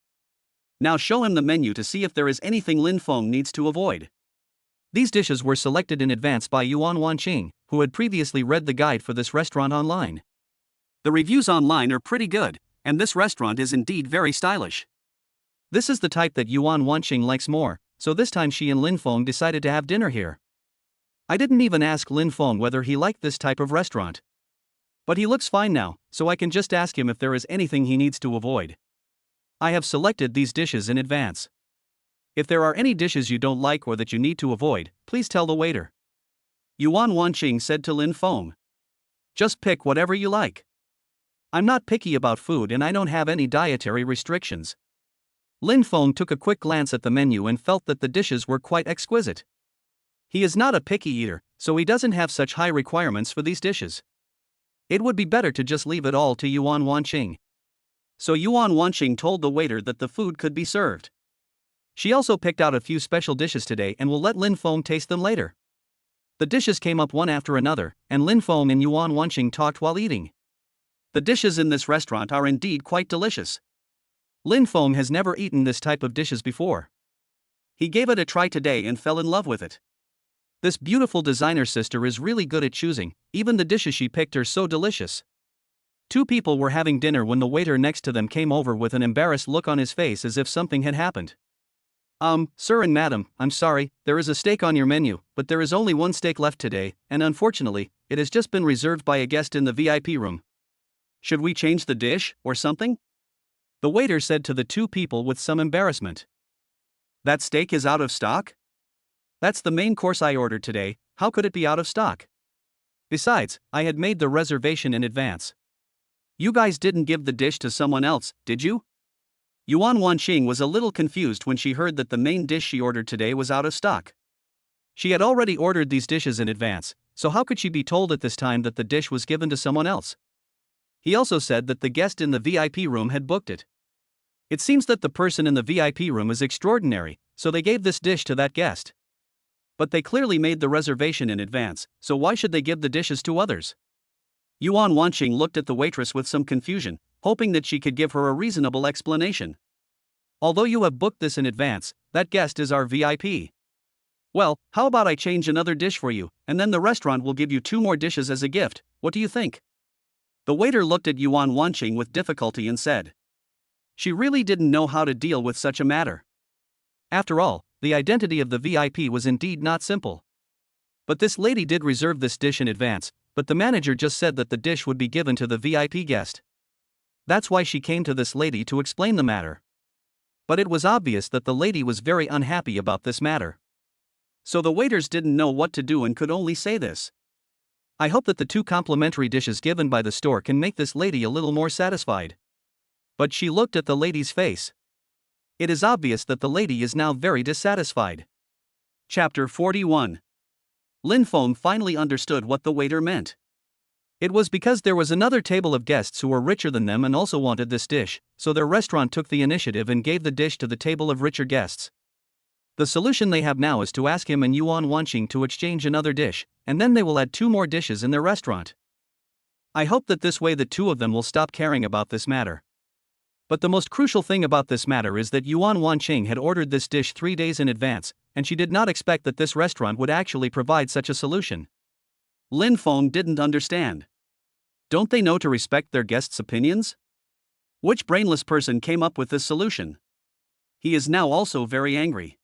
Now show him the menu to see if there is anything Lin Feng needs to avoid. These dishes were selected in advance by Yuan Wanqing, who had previously read the guide for this restaurant online. The reviews online are pretty good, and this restaurant is indeed very stylish. This is the type that Yuan Wanqing likes more, so this time she and Lin Feng decided to have dinner here. I didn't even ask Lin Feng whether he liked this type of restaurant. But he looks fine now, so I can just ask him if there is anything he needs to avoid. I have selected these dishes in advance. If there are any dishes you don't like or that you need to avoid, please tell the waiter. Yuan Wanqing said to Lin Feng. Just pick whatever you like. I'm not picky about food and I don't have any dietary restrictions. Lin Feng took a quick glance at the menu and felt that the dishes were quite exquisite. He is not a picky eater, so he doesn't have such high requirements for these dishes. It would be better to just leave it all to Yuan Wanqing. So Yuan Wanqing told the waiter that the food could be served. She also picked out a few special dishes today and will let Lin Feng taste them later. The dishes came up one after another, and Lin Feng and Yuan Wanqing talked while eating. The dishes in this restaurant are indeed quite delicious. Lin Feng has never eaten this type of dishes before. He gave it a try today and fell in love with it. This beautiful designer sister is really good at choosing, even the dishes she picked are so delicious. Two people were having dinner when the waiter next to them came over with an embarrassed look on his face as if something had happened. Sir and madam, I'm sorry, there is a steak on your menu, but there is only one steak left today, and unfortunately, it has just been reserved by a guest in the VIP room. Should we change the dish, or something? The waiter said to the two people with some embarrassment. That steak is out of stock? That's the main course I ordered today, how could it be out of stock? Besides, I had made the reservation in advance. You guys didn't give the dish to someone else, did you? Yuan Wanqing was a little confused when she heard that the main dish she ordered today was out of stock. She had already ordered these dishes in advance, so how could she be told at this time that the dish was given to someone else? He also said that the guest in the VIP room had booked it. It seems that the person in the VIP room is extraordinary, so they gave this dish to that guest. But they clearly made the reservation in advance, so why should they give the dishes to others? Yuan Wanqing looked at the waitress with some confusion, hoping that she could give her a reasonable explanation. Although you have booked this in advance, that guest is our VIP. Well, how about I change another dish for you, and then the restaurant will give you 2 more dishes as a gift, what do you think? The waiter looked at Yuan Wanqing with difficulty and said. She really didn't know how to deal with such a matter. After all, the identity of the VIP was indeed not simple. But this lady did reserve this dish in advance, but the manager just said that the dish would be given to the VIP guest. That's why she came to this lady to explain the matter. But it was obvious that the lady was very unhappy about this matter. So the waiters didn't know what to do and could only say this. I hope that the 2 complimentary dishes given by the store can make this lady a little more satisfied. But she looked at the lady's face. It is obvious that the lady is now very dissatisfied. Chapter 41. Lin Feng finally understood what the waiter meant. It was because there was another table of guests who were richer than them and also wanted this dish, so their restaurant took the initiative and gave the dish to the table of richer guests. The solution they have now is to ask him and Yuan Wanqing to exchange another dish, and then they will add 2 more dishes in their restaurant. I hope that this way the 2 of them will stop caring about this matter. But the most crucial thing about this matter is that Yuan Wanqing had ordered this dish 3 days in advance, and she did not expect that this restaurant would actually provide such a solution. Lin Feng didn't understand. Don't they know to respect their guests' opinions? Which brainless person came up with this solution? He is now also very angry.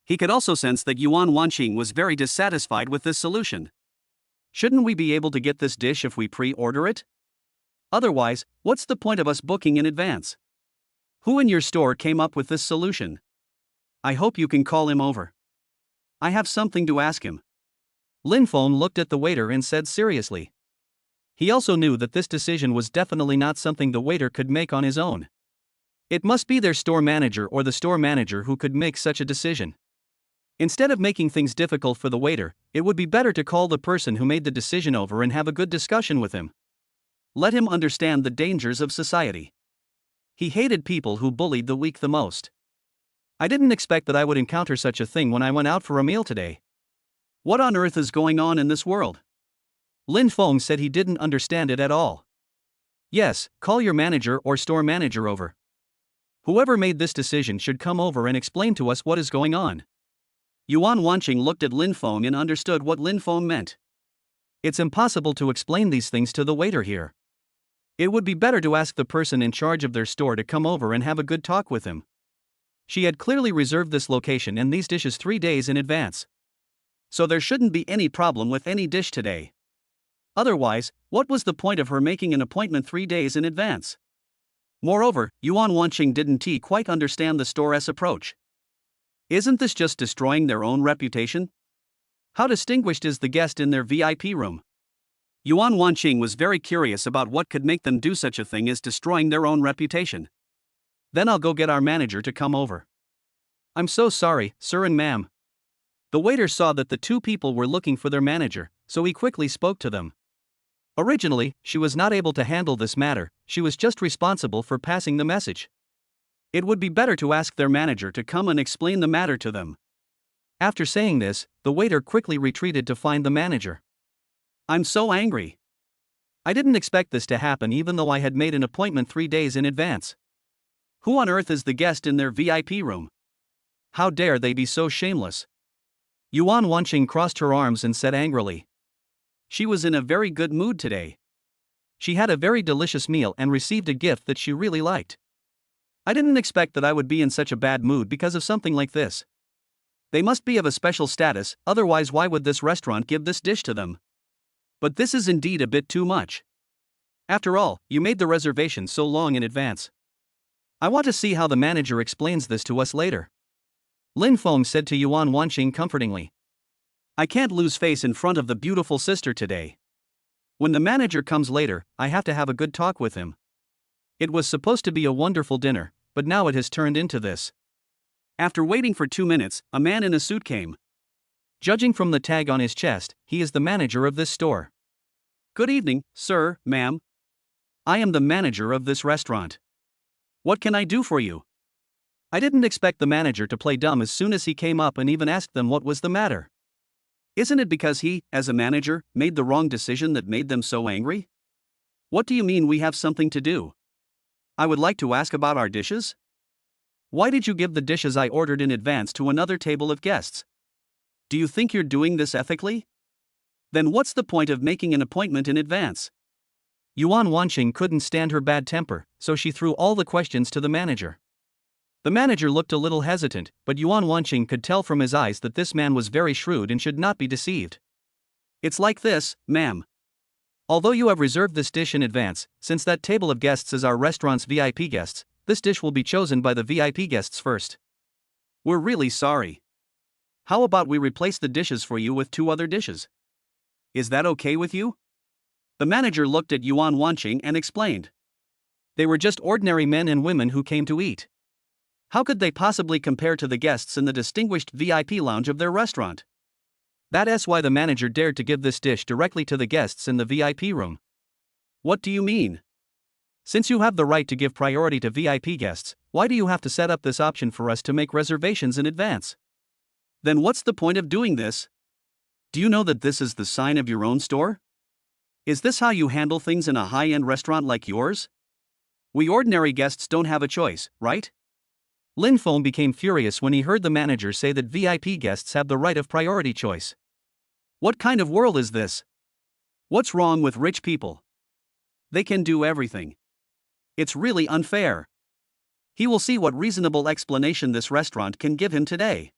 He could also sense that Yuan Wanqing was very dissatisfied with this solution. Shouldn't we be able to get this dish if we pre-order it? Otherwise, what's the point of us booking in advance? Who in your store came up with this solution? I hope you can call him over. I have something to ask him. Lin Feng looked at the waiter and said seriously. He also knew that this decision was definitely not something the waiter could make on his own. It must be their store manager or the store manager who could make such a decision. Instead of making things difficult for the waiter, it would be better to call the person who made the decision over and have a good discussion with him. Let him understand the dangers of society. He hated people who bullied the weak the most. I didn't expect that I would encounter such a thing when I went out for a meal today. What on earth is going on in this world? Lin Feng said he didn't understand it at all. Yes, call your manager or store manager over. Whoever made this decision should come over and explain to us what is going on. Yuan Wanqing looked at Lin Feng and understood what Lin Feng meant. It's impossible to explain these things to the waiter here. It would be better to ask the person in charge of their store to come over and have a good talk with him. She had clearly reserved this location and these dishes 3 days in advance. So there shouldn't be any problem with any dish today. Otherwise, what was the point of her making an appointment 3 days in advance? Moreover, Yuan Wanqing didn't quite understand the store's approach. Isn't this just destroying their own reputation? How distinguished is the guest in their VIP room? Yuan Wanqing was very curious about what could make them do such a thing as destroying their own reputation. Then I'll go get our manager to come over. I'm so sorry, sir and ma'am. The waiter saw that the two people were looking for their manager, so he quickly spoke to them. Originally, she was not able to handle this matter, she was just responsible for passing the message. It would be better to ask their manager to come and explain the matter to them. After saying this, the waiter quickly retreated to find the manager. I'm so angry. I didn't expect this to happen even though I had made an appointment 3 days in advance. Who on earth is the guest in their VIP room? How dare they be so shameless? Yuan Wanqing crossed her arms and said angrily. She was in a very good mood today. She had a very delicious meal and received a gift that she really liked. I didn't expect that I would be in such a bad mood because of something like this. They must be of a special status, otherwise why would this restaurant give this dish to them? But this is indeed a bit too much. After all, you made the reservation so long in advance. I want to see how the manager explains this to us later. Lin Feng said to Yuan Wanqing comfortingly. I can't lose face in front of the beautiful sister today. When the manager comes later, I have to have a good talk with him. It was supposed to be a wonderful dinner, but now it has turned into this. After waiting for 2 minutes, a man in a suit came. Judging from the tag on his chest, he is the manager of this store. Good evening, sir, ma'am. I am the manager of this restaurant. What can I do for you? I didn't expect the manager to play dumb as soon as he came up and even asked them what was the matter. Isn't it because he, as a manager, made the wrong decision that made them so angry? What do you mean we have something to do? I would like to ask about our dishes. Why did you give the dishes I ordered in advance to another table of guests? Do you think you're doing this ethically? Then what's the point of making an appointment in advance? Yuan Wanqing couldn't stand her bad temper, so she threw all the questions to the manager. The manager looked a little hesitant, but Yuan Wanqing could tell from his eyes that this man was very shrewd and should not be deceived. It's like this, ma'am. Although you have reserved this dish in advance, since that table of guests is our restaurant's VIP guests, this dish will be chosen by the VIP guests first. We're really sorry. How about we replace the dishes for you with 2 other dishes? Is that okay with you? The manager looked at Yuan Wanqing and explained. They were just ordinary men and women who came to eat. How could they possibly compare to the guests in the distinguished VIP lounge of their restaurant? That's why the manager dared to give this dish directly to the guests in the VIP room. What do you mean? Since you have the right to give priority to VIP guests, why do you have to set up this option for us to make reservations in advance? Then what's the point of doing this? Do you know that this is the sign of your own store? Is this how you handle things in a high-end restaurant like yours? We ordinary guests don't have a choice, right? Lin Feng became furious when he heard the manager say that VIP guests have the right of priority choice. What kind of world is this? What's wrong with rich people? They can do everything. It's really unfair. He will see what reasonable explanation this restaurant can give him today.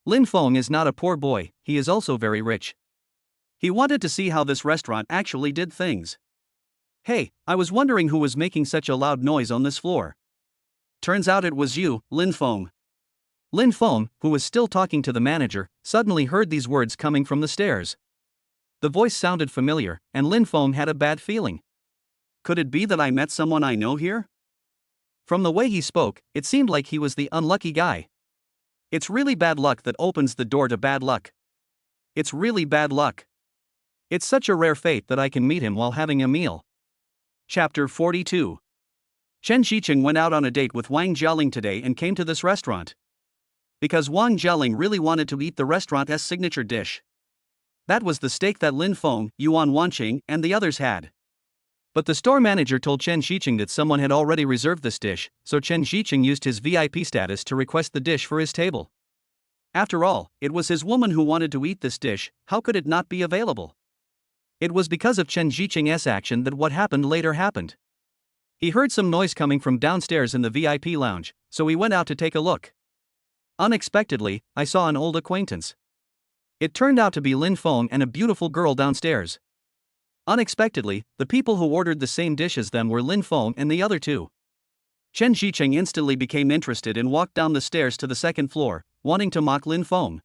Lin Feng is not a poor boy, he is also very rich. He wanted to see how this restaurant actually did things. Hey, I was wondering who was making such a loud noise on this floor. Turns out it was you, Lin Feng. Lin Feng, who was still talking to the manager, suddenly heard these words coming from the stairs. The voice sounded familiar, and Lin Feng had a bad feeling. Could it be that I met someone I know here? From the way he spoke, it seemed like he was the unlucky guy. It's really bad luck that opens the door to bad luck. It's really bad luck. It's such a rare fate that I can meet him while having a meal. Chapter 42. Chen Xicheng went out on a date with Wang Jialing today and came to this restaurant. Because Wang Jialing really wanted to eat the restaurant's signature dish. That was the steak that Lin Feng, Yuan Wanqing, and the others had. But the store manager told Chen Xicheng that someone had already reserved this dish, so Chen Xicheng used his VIP status to request the dish for his table. After all, it was his woman who wanted to eat this dish, how could it not be available? It was because of Chen Xicheng's action that what happened later happened. He heard some noise coming from downstairs in the VIP lounge, so he went out to take a look. Unexpectedly, I saw an old acquaintance. It turned out to be Lin Feng and a beautiful girl downstairs. Unexpectedly, the people who ordered the same dish as them were Lin Feng and the other two. Chen Xicheng instantly became interested and walked down the stairs to the second floor, wanting to mock Lin Feng.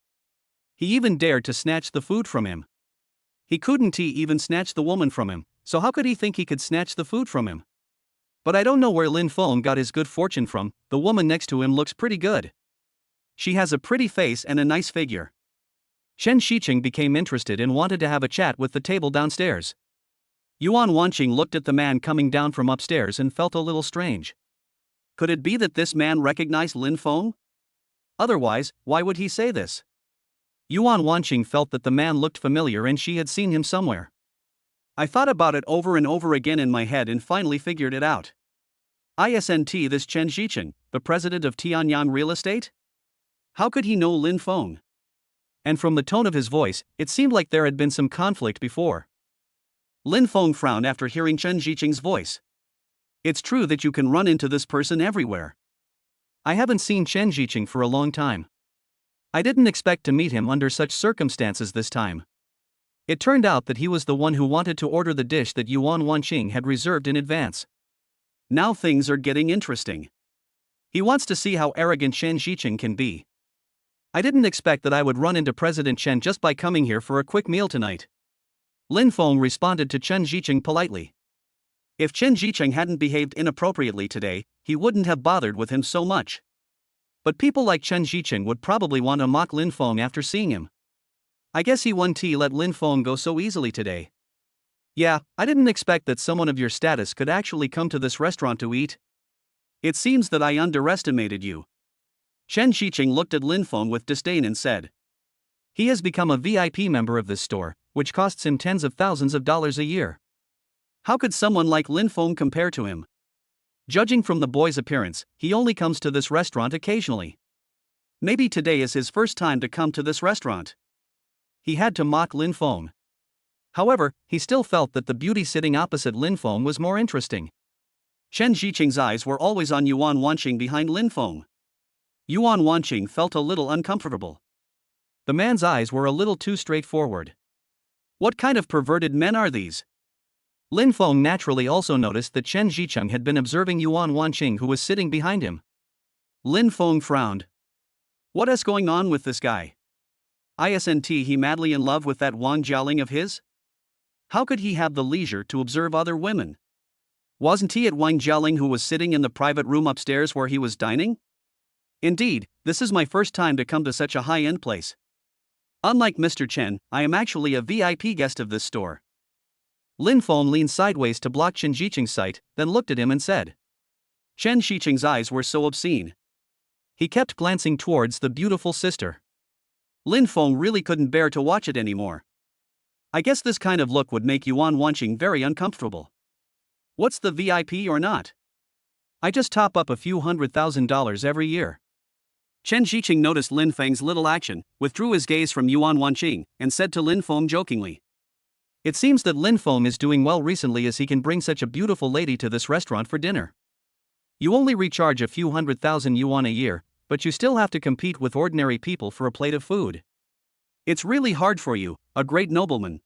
He even dared to snatch the food from him. He couldn't even snatch the woman from him, so how could he think he could snatch the food from him? But I don't know where Lin Feng got his good fortune from, the woman next to him looks pretty good. She has a pretty face and a nice figure. Chen Xicheng became interested and wanted to have a chat with the table downstairs. Yuan Wanqing looked at the man coming down from upstairs and felt a little strange. Could it be that this man recognized Lin Feng? Otherwise, why would he say this? Yuan Wanqing felt that the man looked familiar and she had seen him somewhere. I thought about it over and over again in my head and finally figured it out. Isn't this Chen Xicheng, the president of Tianyang Real Estate? How could he know Lin Feng? And from the tone of his voice, it seemed like there had been some conflict before. Lin Feng frowned after hearing Chen Xicheng's voice. It's true that you can run into this person everywhere. I haven't seen Chen Xicheng for a long time. I didn't expect to meet him under such circumstances this time. It turned out that he was the one who wanted to order the dish that Yuan Wanqing had reserved in advance. Now things are getting interesting. He wants to see how arrogant Chen Xicheng can be. I didn't expect that I would run into President Chen just by coming here for a quick meal tonight. Lin Feng responded to Chen Xicheng politely. If Chen Xicheng hadn't behaved inappropriately today, he wouldn't have bothered with him so much. But people like Chen Xicheng would probably want to mock Lin Feng after seeing him. I guess he wouldn't let Lin Feng go so easily today. Yeah, I didn't expect that someone of your status could actually come to this restaurant to eat. It seems that I underestimated you. Chen Xicheng looked at Lin Feng with disdain and said. He has become a VIP member of this store, which costs him tens of thousands of dollars a year. How could someone like Lin Feng compare to him? Judging from the boy's appearance, he only comes to this restaurant occasionally. Maybe today is his first time to come to this restaurant. He had to mock Lin Feng. However, he still felt that the beauty sitting opposite Lin Feng was more interesting. Chen Xicheng's eyes were always on Yuan Wanqing behind Lin Feng. Yuan Wanqing felt a little uncomfortable. The man's eyes were a little too straightforward. What kind of perverted men are these? Lin Feng naturally also noticed that Chen Xicheng had been observing Yuan Wanqing, who was sitting behind him. Lin Feng frowned. What is going on with this guy? Isn't he madly in love with that Wang Jialing of his? How could he have the leisure to observe other women? Wasn't he at Wang Jialing, who was sitting in the private room upstairs where he was dining? Indeed, this is my first time to come to such a high-end place. Unlike Mr. Chen, I am actually a VIP guest of this store. Lin Feng leaned sideways to block Chen Xicheng's sight, then looked at him and said. Chen Xicheng's eyes were so obscene. He kept glancing towards the beautiful sister. Lin Feng really couldn't bear to watch it anymore. I guess this kind of look would make Yuan Wanqing very uncomfortable. What's the VIP or not? I just top up a few $100,000 every year. Chen Zhiqing noticed Lin Feng's little action, withdrew his gaze from Yuan Wanqing, and said to Lin Feng jokingly. It seems that Lin Feng is doing well recently as he can bring such a beautiful lady to this restaurant for dinner. You only recharge a few 100,000 yuan a year, but you still have to compete with ordinary people for a plate of food. It's really hard for you, a great nobleman.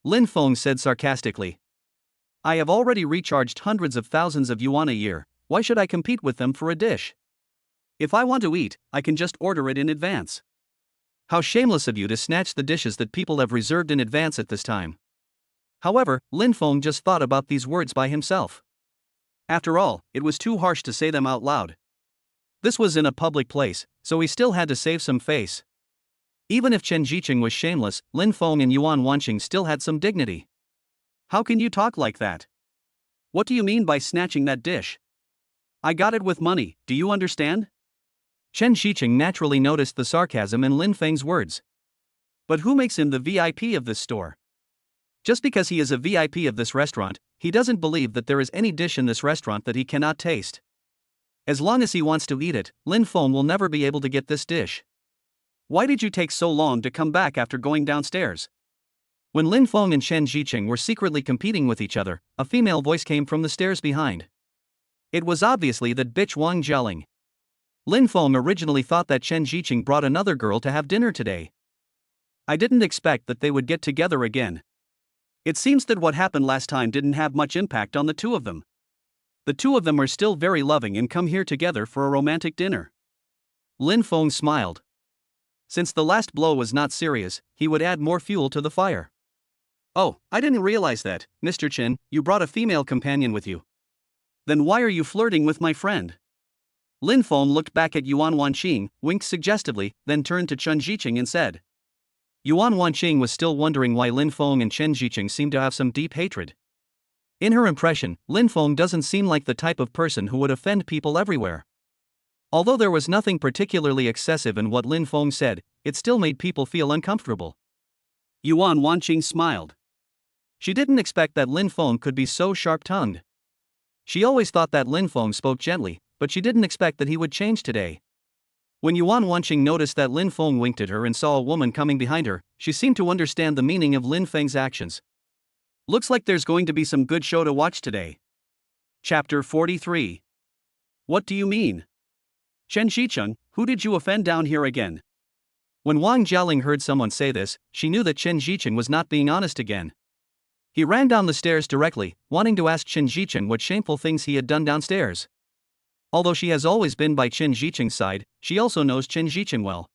Lin Feng said sarcastically. I have already recharged hundreds of thousands of yuan a year, why should I compete with them for a dish? If I want to eat, I can just order it in advance. How shameless of you to snatch the dishes that people have reserved in advance at this time. However, Lin Feng just thought about these words by himself. After all, it was too harsh to say them out loud. This was in a public place, so he still had to save some face. Even if Chen Zhiqing was shameless, Lin Feng and Yuan Wanqing still had some dignity. How can you talk like that? What do you mean by snatching that dish? I got it with money, do you understand? Chen Zhiqing naturally noticed the sarcasm in Lin Feng's words. But who makes him the VIP of this store? Just because he is a VIP of this restaurant, he doesn't believe that there is any dish in this restaurant that he cannot taste. As long as he wants to eat it, Lin Feng will never be able to get this dish. Why did you take so long to come back after going downstairs? When Lin Feng and Chen Zhiqing were secretly competing with each other, a female voice came from the stairs behind. It was obviously that bitch Wang Jialing. Lin Feng originally thought that Chen Zhiqing brought another girl to have dinner today. I didn't expect that they would get together again. It seems that what happened last time didn't have much impact on the two of them. The two of them are still very loving and come here together for a romantic dinner. Lin Feng smiled. Since the last blow was not serious, he would add more fuel to the fire. Oh, I didn't realize that, Mr. Chen, you brought a female companion with you. Then why are you flirting with my friend? Lin Feng looked back at Yuan Wanqing, winked suggestively, then turned to Chen Zhiqing and said. Yuan Wanqing was still wondering why Lin Feng and Chen Zhiqing seemed to have some deep hatred. In her impression, Lin Feng doesn't seem like the type of person who would offend people everywhere. Although there was nothing particularly excessive in what Lin Feng said, it still made people feel uncomfortable. Yuan Wanqing smiled. She didn't expect that Lin Feng could be so sharp-tongued. She always thought that Lin Feng spoke gently, but she didn't expect that he would change today. When Yuan Wanqing noticed that Lin Feng winked at her and saw a woman coming behind her, she seemed to understand the meaning of Lin Feng's actions. Looks like there's going to be some good show to watch today. Chapter 43. What do you mean? Chen Zhiqing, who did you offend down here again? When Wang Jialing heard someone say this, she knew that Chen Zhiqing was not being honest again. He ran down the stairs directly, wanting to ask Chen Zhiqing what shameful things he had done downstairs. Although she has always been by Chen Zhiqing's side, she also knows Chen Zhiqing well.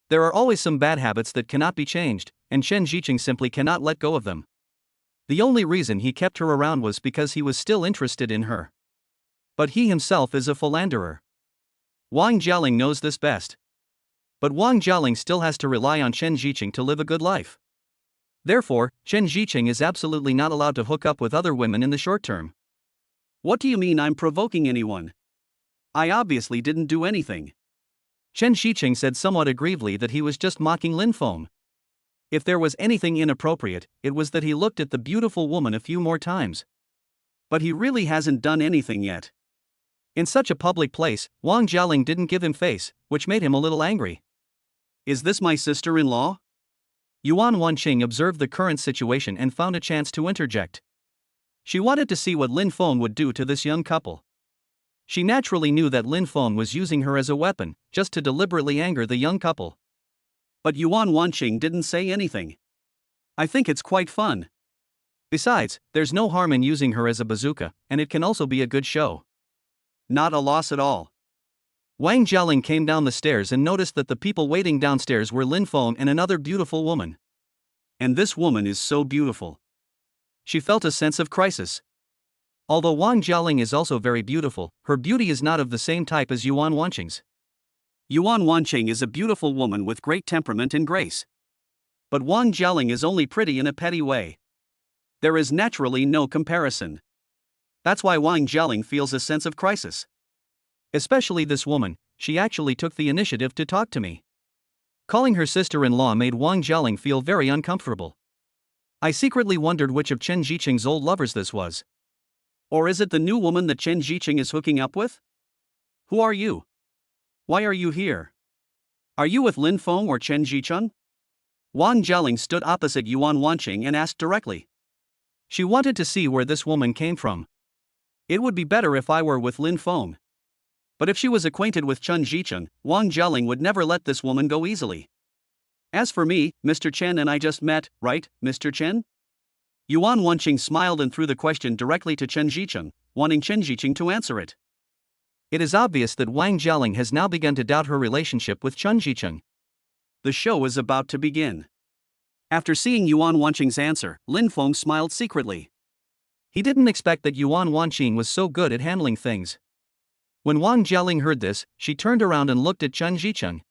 There are always some bad habits that cannot be changed, and Chen Zhiqing simply cannot let go of them. The only reason he kept her around was because he was still interested in her. But he himself is a philanderer. Wang Jialing knows this best. But Wang Jialing still has to rely on Chen Zhiqing to live a good life. Therefore, Chen Zhiqing is absolutely not allowed to hook up with other women in the short term. What do you mean I'm provoking anyone? I obviously didn't do anything. Chen Zhiqing said somewhat aggrievedly that he was just mocking Lin Feng. If there was anything inappropriate, it was that he looked at the beautiful woman a few more times. But he really hasn't done anything yet. In such a public place, Wang Jialing didn't give him face, which made him a little angry. Is this my sister-in-law? Yuan Wanqing observed the current situation and found a chance to interject. She wanted to see what Lin Feng would do to this young couple. She naturally knew that Lin Feng was using her as a weapon, just to deliberately anger the young couple. But Yuan Wanqing didn't say anything. I think it's quite fun. Besides, there's no harm in using her as a bazooka, and it can also be a good show. Not a loss at all. Wang Jialing came down the stairs and noticed that the people waiting downstairs were Lin Feng and another beautiful woman. And this woman is so beautiful. She felt a sense of crisis. Although Wang Jialing is also very beautiful, her beauty is not of the same type as Yuan Wanqing's. Yuan Wanqing is a beautiful woman with great temperament and grace. But Wang Jialing is only pretty in a petty way. There is naturally no comparison. That's why Wang Jialing feels a sense of crisis. Especially this woman, she actually took the initiative to talk to me. Calling her sister-in-law made Wang Jialing feel very uncomfortable. I secretly wondered which of Chen Zhiqing's old lovers this was. Or is it the new woman that Chen Jiqing is hooking up with? Who are you? Why are you here? Are you with Lin Feng or Chen Jicheng? Wang Jialing stood opposite Yuan Wanqing and asked directly. She wanted to see where this woman came from. It would be better if I were with Lin Feng. But if she was acquainted with Chen Jicheng, Wang Jialing would never let this woman go easily. As for me, Mr. Chen and I just met, right, Mr. Chen? Yuan Wanqing smiled and threw the question directly to Chen Jicheng, wanting Chen Jicheng to answer it. It is obvious that Wang Jialing has now begun to doubt her relationship with Chen Jicheng. The show is about to begin. After seeing Yuan Wanqing's answer, Lin Feng smiled secretly. He didn't expect that Yuan Wanqing was so good at handling things. When Wang Jialing heard this, she turned around and looked at Chen Jicheng.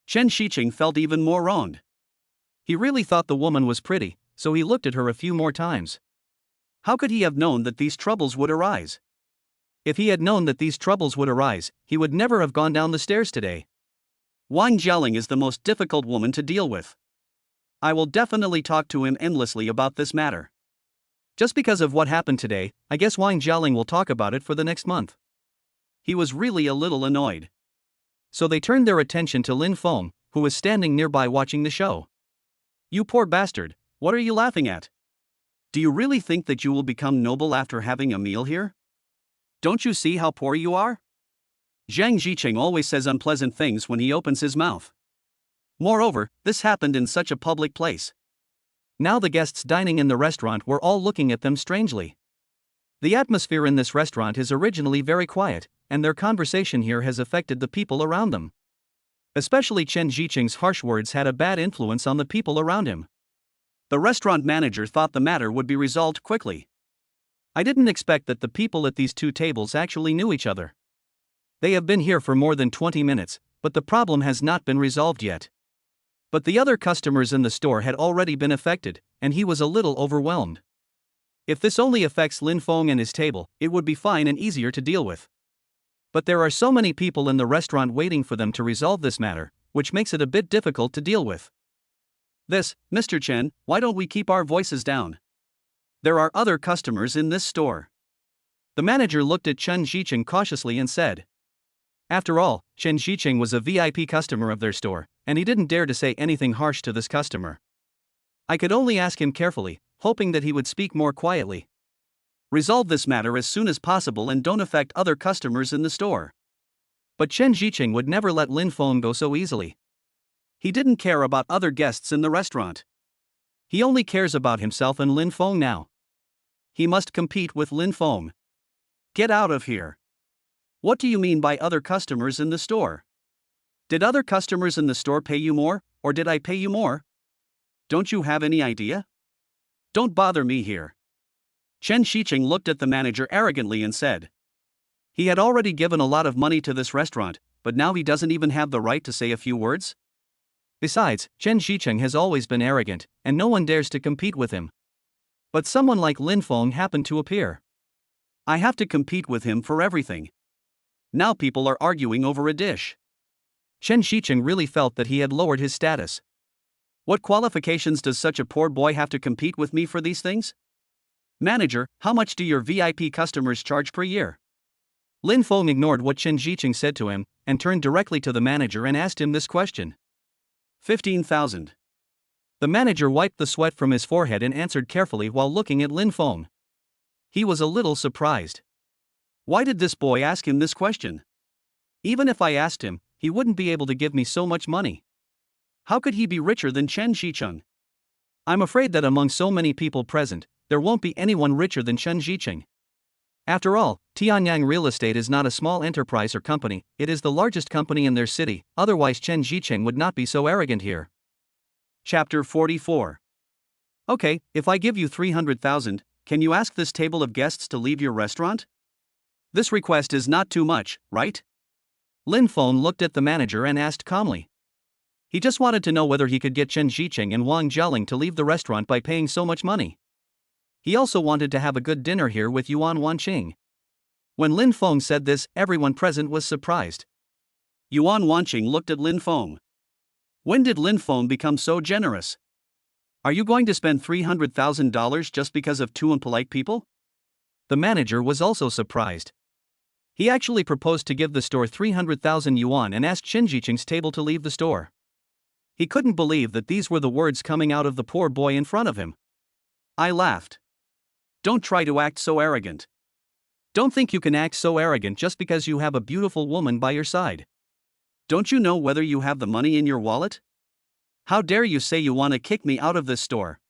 Chen Jicheng felt even more wronged. He really thought the woman was pretty, so he looked at her a few more times. How could he have known that these troubles would arise? If he had known that these troubles would arise, he would never have gone down the stairs today. Wang Jialing is the most difficult woman to deal with. I will definitely talk to him endlessly about this matter. Just because of what happened today, I guess Wang Jialing will talk about it for the next month. He was really a little annoyed. So they turned their attention to Lin Feng, who was standing nearby watching the show. You poor bastard, what are you laughing at? Do you really think that you will become noble after having a meal here? Don't you see how poor you are? Zhang Jiqing always says unpleasant things when he opens his mouth. Moreover, this happened in such a public place. Now the guests dining in the restaurant were all looking at them strangely. The atmosphere in this restaurant is originally very quiet, and their conversation here has affected the people around them. Especially Chen Jiqing's harsh words had a bad influence on the people around him. The restaurant manager thought the matter would be resolved quickly. I didn't expect that the people at these two tables actually knew each other. They have been here for more than 20 minutes, but the problem has not been resolved yet. But the other customers in the store had already been affected, and he was a little overwhelmed. If this only affects Lin Feng and his table, it would be fine and easier to deal with. But there are so many people in the restaurant waiting for them to resolve this matter, which makes it a bit difficult to deal with. Mr. Chen, why don't we keep our voices down? There are other customers in this store. The manager looked at Chen Jicheng cautiously and said. After all, Chen Jicheng was a VIP customer of their store, and he didn't dare to say anything harsh to this customer. I could only ask him carefully, hoping that he would speak more quietly. Resolve this matter as soon as possible and don't affect other customers in the store. But Chen Jicheng would never let Lin Feng go so easily. He didn't care about other guests in the restaurant. He only cares about himself and Lin Feng now. He must compete with Lin Feng. Get out of here. What do you mean by other customers in the store? Did other customers in the store pay you more, or did I pay you more? Don't you have any idea? Don't bother me here. Chen Jicheng looked at the manager arrogantly and said. He had already given a lot of money to this restaurant, but now he doesn't even have the right to say a few words? Besides, Chen Jicheng has always been arrogant, and no one dares to compete with him. But someone like Lin Feng happened to appear. I have to compete with him for everything. Now people are arguing over a dish. Chen Jicheng really felt that he had lowered his status. What qualifications does such a poor boy have to compete with me for these things? Manager, how much do your VIP customers charge per year? Lin Feng ignored what Chen Jicheng said to him, and turned directly to the manager and asked him this question. 15,000. The manager wiped the sweat from his forehead and answered carefully while looking at Lin Feng. He was a little surprised. Why did this boy ask him this question? Even if I asked him, he wouldn't be able to give me so much money. How could he be richer than Chen Jicheng? I'm afraid that among so many people present, there won't be anyone richer than Chen Jicheng. After all, Tianyang Real Estate is not a small enterprise or company, it is the largest company in their city, otherwise Chen Jicheng would not be so arrogant here. Chapter 44. Okay, if I give you 300,000, can you ask this table of guests to leave your restaurant? This request is not too much, right? Lin Feng looked at the manager and asked calmly. He just wanted to know whether he could get Chen Jicheng and Wang Jialing to leave the restaurant by paying so much money. He also wanted to have a good dinner here with Yuan Wanqing. When Lin Feng said this, everyone present was surprised. Yuan Wanqing looked at Lin Feng. When did Lin Feng become so generous? Are you going to spend $300,000 just because of two impolite people? The manager was also surprised. He actually proposed to give the store 300,000 yuan and asked Chen Jiqing's table to leave the store. He couldn't believe that these were the words coming out of the poor boy in front of him. I laughed. Don't try to act so arrogant. Don't think you can act so arrogant just because you have a beautiful woman by your side. Don't you know whether you have the money in your wallet? How dare you say you want to kick me out of this store?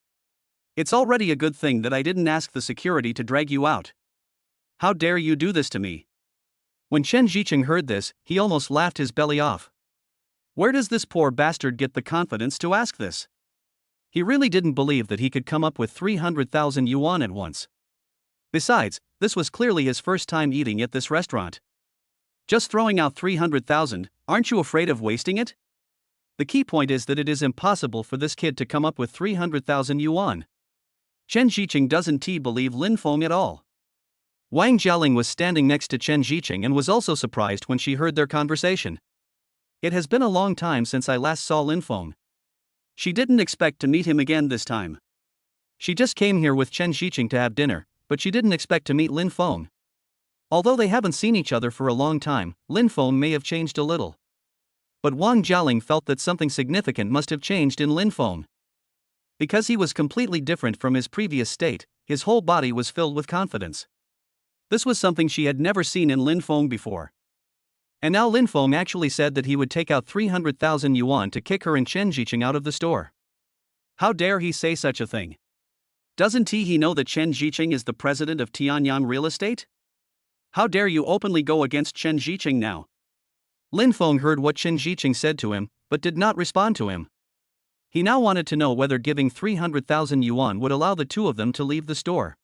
It's already a good thing that I didn't ask the security to drag you out. How dare you do this to me? When Chen Jiqing heard this, he almost laughed his belly off. Where does this poor bastard get the confidence to ask this? He really didn't believe that he could come up with 300,000 yuan at once. Besides, this was clearly his first time eating at this restaurant. Just throwing out 300,000, aren't you afraid of wasting it? The key point is that it is impossible for this kid to come up with 300,000 yuan. Chen Jiqing doesn't believe Lin Feng at all. Wang Jialing was standing next to Chen Jiqing and was also surprised when she heard their conversation. It has been a long time since I last saw Lin Feng. She didn't expect to meet him again this time. She just came here with Chen Jiqing to have dinner, but she didn't expect to meet Lin Feng. Although they haven't seen each other for a long time, Lin Feng may have changed a little. But Wang Jialing felt that something significant must have changed in Lin Feng. Because he was completely different from his previous state, his whole body was filled with confidence. This was something she had never seen in Lin Feng before. And now Lin Feng actually said that he would take out 300,000 yuan to kick her and Chen Jiqing out of the store. How dare he say such a thing? Doesn't he know that Chen Jiqing is the president of Tianyang Real Estate? How dare you openly go against Chen Jiqing now? Lin Feng heard what Chen Jiqing said to him, but did not respond to him. He now wanted to know whether giving 300,000 yuan would allow the two of them to leave the store.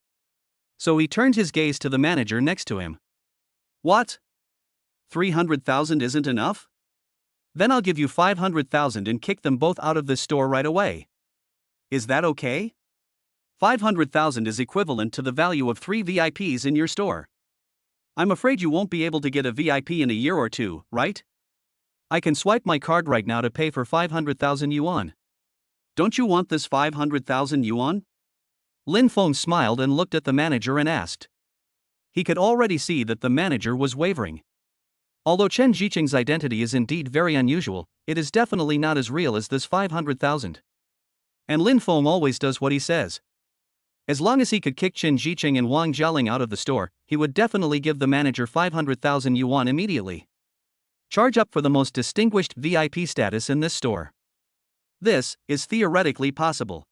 So he turned his gaze to the manager next to him. What? 300,000 isn't enough? Then I'll give you 500,000 and kick them both out of this store right away. Is that okay? 500,000 is equivalent to the value of 3 VIPs in your store. I'm afraid you won't be able to get a VIP in a year or two, right? I can swipe my card right now to pay for 500,000 yuan. Don't you want this 500,000 yuan? Lin Feng smiled and looked at the manager and asked. He could already see that the manager was wavering. Although Chen Jiqing's identity is indeed very unusual, it is definitely not as real as this 500,000. And Lin Feng always does what he says. As long as he could kick Chen Jiqing and Wang Jialing out of the store, he would definitely give the manager 500,000 yuan immediately. Charge up for the most distinguished VIP status in this store. This is theoretically possible.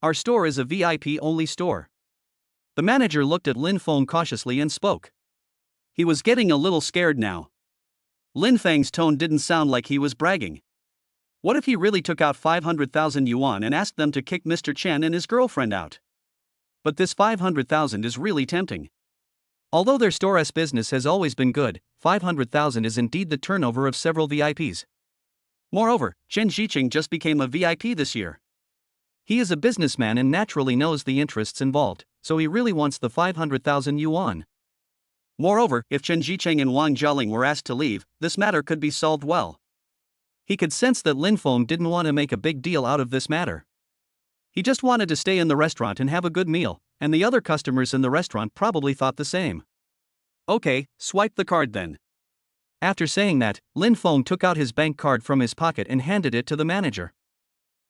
Our store is a VIP-only store. The manager looked at Lin Feng cautiously and spoke. He was getting a little scared now. Lin Feng's tone didn't sound like he was bragging. What if he really took out 500,000 yuan and asked them to kick Mr. Chen and his girlfriend out? But this 500,000 is really tempting. Although their store's business has always been good, 500,000 is indeed the turnover of several VIPs. Moreover, Chen Jiqing just became a VIP this year. He is a businessman and naturally knows the interests involved, so he really wants the 500,000 yuan. Moreover, if Chen Jiqing and Wang Jialing were asked to leave, this matter could be solved well. He could sense that Lin Feng didn't want to make a big deal out of this matter. He just wanted to stay in the restaurant and have a good meal, and the other customers in the restaurant probably thought the same. Okay, swipe the card then. After saying that, Lin Feng took out his bank card from his pocket and handed it to the manager.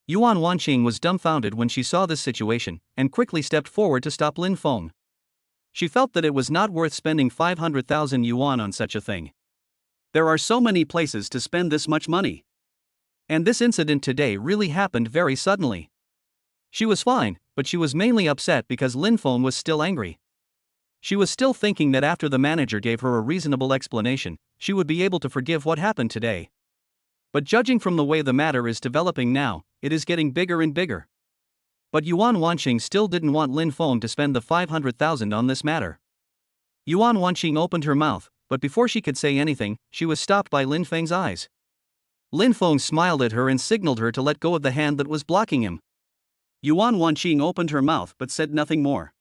Yuan Wanqing was dumbfounded when she saw this situation, and quickly stepped forward to stop Lin Feng. She felt that it was not worth spending 500,000 yuan on such a thing. There are so many places to spend this much money. And this incident today really happened very suddenly. She was fine, but she was mainly upset because Lin Feng was still angry. She was still thinking that after the manager gave her a reasonable explanation, she would be able to forgive what happened today. But judging from the way the matter is developing now, it is getting bigger and bigger. But Yuan Wanqing still didn't want Lin Feng to spend the 500,000 on this matter. Yuan Wanqing opened her mouth, but before she could say anything, she was stopped by Lin Feng's eyes. Lin Feng smiled at her and signaled her to let go of the hand that was blocking him. Yuan Wanqing opened her mouth but said nothing more.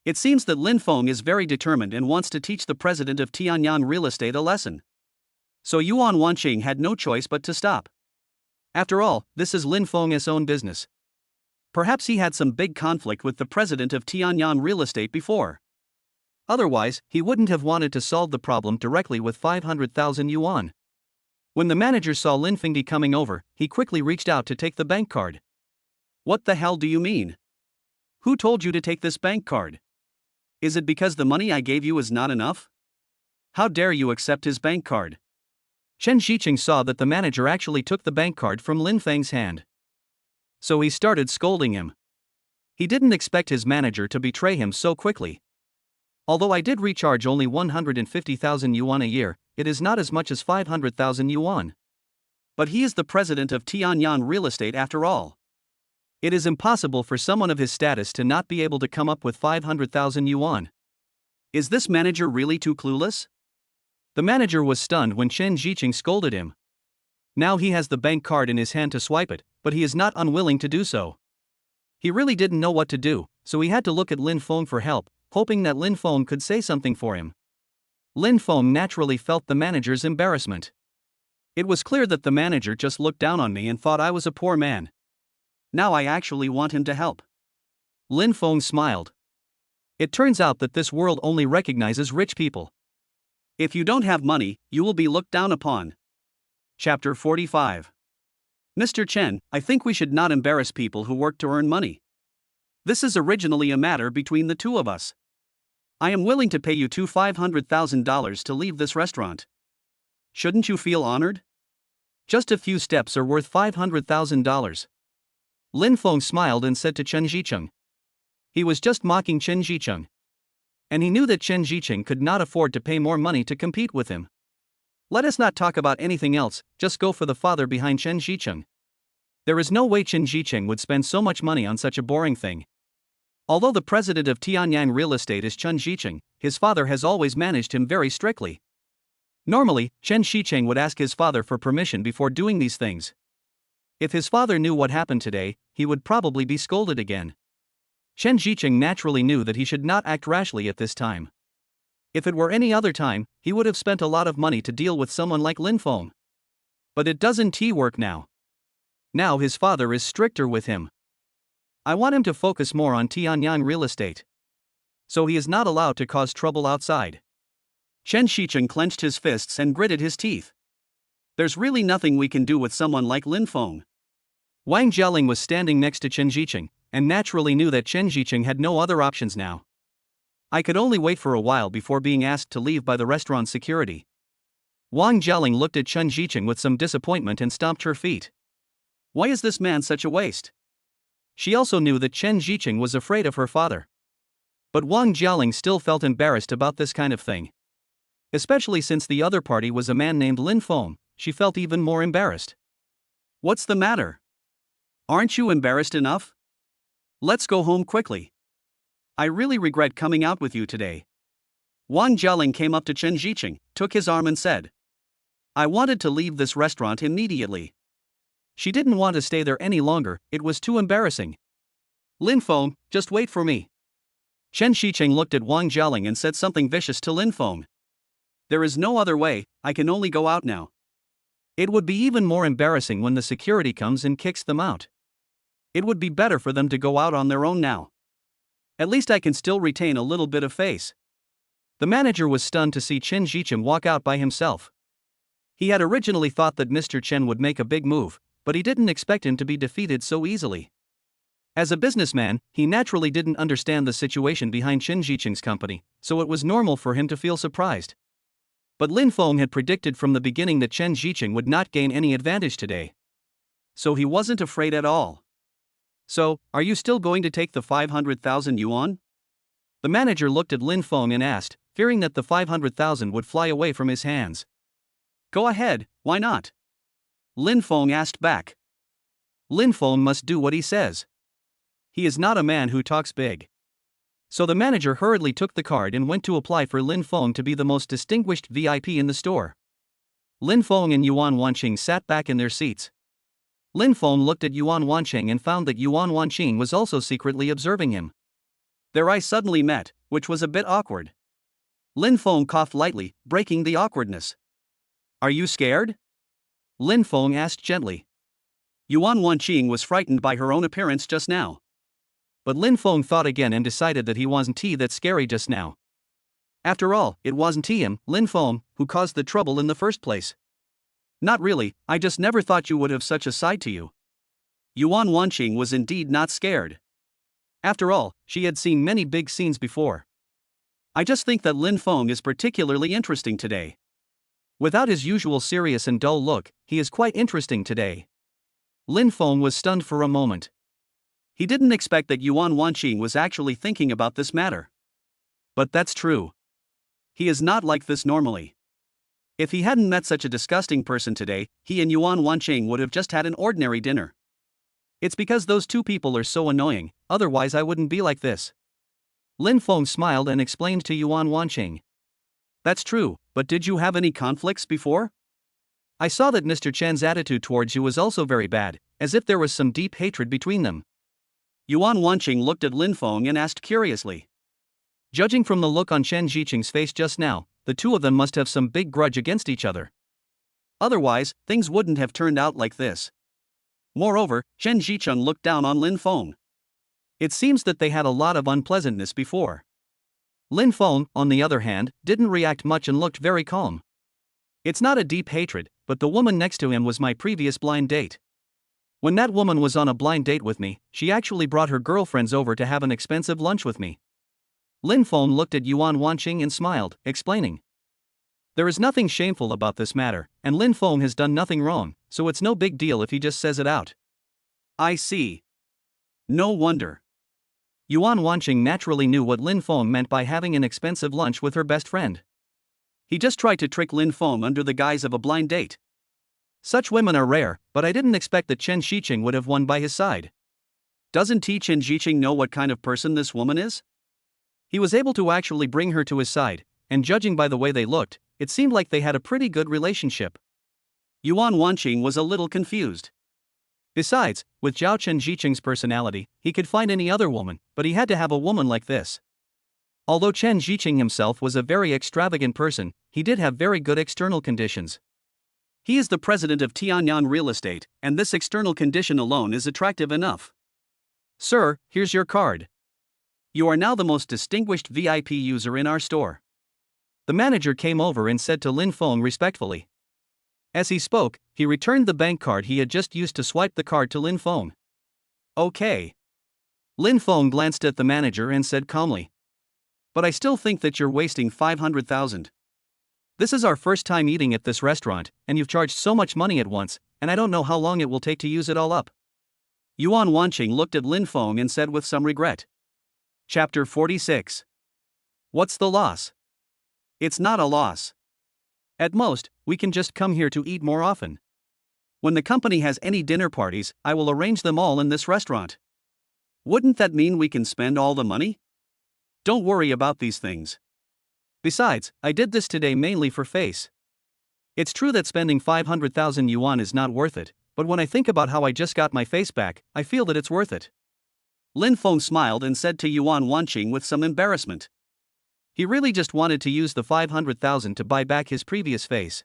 It seems that Lin Feng is very determined and wants to teach the president of Tianyang Real Estate a lesson. So Yuan Wanqing had no choice but to stop. After all, this is Lin Feng's own business. Perhaps he had some big conflict with the president of Tianyang Real Estate before. Otherwise, he wouldn't have wanted to solve the problem directly with 500,000 yuan. When the manager saw Lin Fengdi coming over, he quickly reached out to take the bank card. What the hell do you mean? Who told you to take this bank card? Is it because the money I gave you is not enough? How dare you accept his bank card? Chen Xicheng saw that the manager actually took the bank card from Lin Feng's hand. So he started scolding him. He didn't expect his manager to betray him so quickly. Although I did recharge only 150,000 yuan a year, it is not as much as 500,000 yuan. But he is the president of Tianyang Real Estate after all. It is impossible for someone of his status to not be able to come up with 500,000 yuan. Is this manager really too clueless? The manager was stunned when Chen Xicheng scolded him. Now he has the bank card in his hand to swipe it, but he is not unwilling to do so. He really didn't know what to do, so he had to look at Lin Feng for help, hoping that Lin Feng could say something for him. Lin Feng naturally felt the manager's embarrassment. It was clear that the manager just looked down on me and thought I was a poor man. Now I actually want him to help. Lin Feng smiled. It turns out that this world only recognizes rich people. If you don't have money, you will be looked down upon. Chapter 45. Mr. Chen, I think we should not embarrass people who work to earn money. This is originally a matter between the two of us. I am willing to pay you $500,000 to leave this restaurant. Shouldn't you feel honored? Just a few steps are worth $500,000. Lin Feng smiled and said to Chen Xicheng. He was just mocking Chen Xicheng. And he knew that Chen Xicheng could not afford to pay more money to compete with him. Let us not talk about anything else, just go for the father behind Chen Xicheng. There is no way Chen Xicheng would spend so much money on such a boring thing. Although the president of Tianyang Real Estate is Chen Xicheng, his father has always managed him very strictly. Normally, Chen Xicheng would ask his father for permission before doing these things. If his father knew what happened today, he would probably be scolded again. Chen Xicheng naturally knew that he should not act rashly at this time. If it were any other time, he would have spent a lot of money to deal with someone like Lin Feng. But it doesn't work now. Now his father is stricter with him. I want him to focus more on Tianyang Real Estate. So he is not allowed to cause trouble outside. Chen Xicheng clenched his fists and gritted his teeth. There's really nothing we can do with someone like Lin Feng. Wang Jialing was standing next to Chen Xicheng, and naturally knew that Chen Xicheng had no other options now. I could only wait for a while before being asked to leave by the restaurant security. Wang Jialing looked at Chen Xicheng with some disappointment and stomped her feet. Why is this man such a waste? She also knew that Chen Xicheng was afraid of her father. But Wang Jialing still felt embarrassed about this kind of thing. Especially since the other party was a man named Lin Feng, she felt even more embarrassed. What's the matter? Aren't you embarrassed enough? Let's go home quickly. I really regret coming out with you today. Wang Jialing came up to Chen Xicheng, took his arm and said, I wanted to leave this restaurant immediately. She didn't want to stay there any longer, it was too embarrassing. Lin Feng, just wait for me. Chen Xicheng looked at Wang Jialing and said something vicious to Lin Feng. There is no other way, I can only go out now. It would be even more embarrassing when the security comes and kicks them out. It would be better for them to go out on their own now. At least I can still retain a little bit of face. The manager was stunned to see Chen Xicheng walk out by himself. He had originally thought that Mr. Chen would make a big move, but he didn't expect him to be defeated so easily. As a businessman, he naturally didn't understand the situation behind Chen Xicheng's company, so it was normal for him to feel surprised. But Lin Feng had predicted from the beginning that Chen Xicheng would not gain any advantage today. So he wasn't afraid at all. So, are you still going to take the 500,000 yuan? The manager looked at Lin Feng and asked, fearing that the 500,000 would fly away from his hands. Go ahead, why not? Lin Feng asked back. Lin Feng must do what he says. He is not a man who talks big. So the manager hurriedly took the card and went to apply for Lin Feng to be the most distinguished VIP in the store. Lin Feng and Yuan Wanqing sat back in their seats. Lin Feng looked at Yuan Wanqing and found that Yuan Wanqing was also secretly observing him. Their eyes suddenly met, which was a bit awkward. Lin Feng coughed lightly, breaking the awkwardness. Are you scared? Lin Feng asked gently. Yuan Wanqing was frightened by her own appearance just now. But Lin Feng thought again and decided that he wasn't that scary just now. After all, it wasn't him, Lin Feng, who caused the trouble in the first place. Not really, I just never thought you would have such a side to you. Yuan Wanqing was indeed not scared. After all, she had seen many big scenes before. I just think that Lin Feng is particularly interesting today. Without his usual serious and dull look, he is quite interesting today. Lin Feng was stunned for a moment. He didn't expect that Yuan Wanqing was actually thinking about this matter. But that's true. He is not like this normally. If he hadn't met such a disgusting person today, he and Yuan Wanqing would have just had an ordinary dinner. It's because those two people are so annoying, otherwise I wouldn't be like this. Lin Feng smiled and explained to Yuan Wanqing. That's true, but did you have any conflicts before? I saw that Mr. Chen's attitude towards you was also very bad, as if there was some deep hatred between them. Yuan Wanqing looked at Lin Feng and asked curiously. Judging from the look on Chen Ziqing's face just now, the two of them must have some big grudge against each other. Otherwise, things wouldn't have turned out like this. Moreover, Chen Ziqing looked down on Lin Feng. It seems that they had a lot of unpleasantness before. Lin Feng, on the other hand, didn't react much and looked very calm. It's not a deep hatred, but the woman next to him was my previous blind date. When that woman was on a blind date with me, she actually brought her girlfriends over to have an expensive lunch with me. Lin Feng looked at Yuan Wanqing and smiled, explaining. There is nothing shameful about this matter, and Lin Feng has done nothing wrong, so it's no big deal if he just says it out. I see. No wonder. Yuan Wanqing naturally knew what Lin Feng meant by having an expensive lunch with her best friend. He just tried to trick Lin Feng under the guise of a blind date. Such women are rare, but I didn't expect that Chen Ziqing would have won by his side. Doesn't Chen Ziqing know what kind of person this woman is? He was able to actually bring her to his side, and judging by the way they looked, it seemed like they had a pretty good relationship. Yuan Wanqing was a little confused. Besides, with Zhao Chen Ziqing's personality, he could find any other woman, but he had to have a woman like this. Although Chen Ziqing himself was a very extravagant person, he did have very good external conditions. He is the president of Tianyan Real Estate, and this external condition alone is attractive enough. Sir, here's your card. You are now the most distinguished VIP user in our store. The manager came over and said to Lin Feng respectfully. As he spoke, he returned the bank card he had just used to swipe the card to Lin Feng. Okay. Lin Feng glanced at the manager and said calmly. But I still think that you're wasting 500,000. This is our first time eating at this restaurant, and you've charged so much money at once, and I don't know how long it will take to use it all up. Yuan Wanqing looked at Lin Feng and said with some regret. Chapter 46. What's the loss? It's not a loss. At most, we can just come here to eat more often. When the company has any dinner parties, I will arrange them all in this restaurant. Wouldn't that mean we can spend all the money? Don't worry about these things. Besides, I did this today mainly for face. It's true that spending 500,000 yuan is not worth it, but when I think about how I just got my face back, I feel that it's worth it. Lin Feng smiled and said to Yuan Wanqing with some embarrassment. He really just wanted to use the 500,000 to buy back his previous face.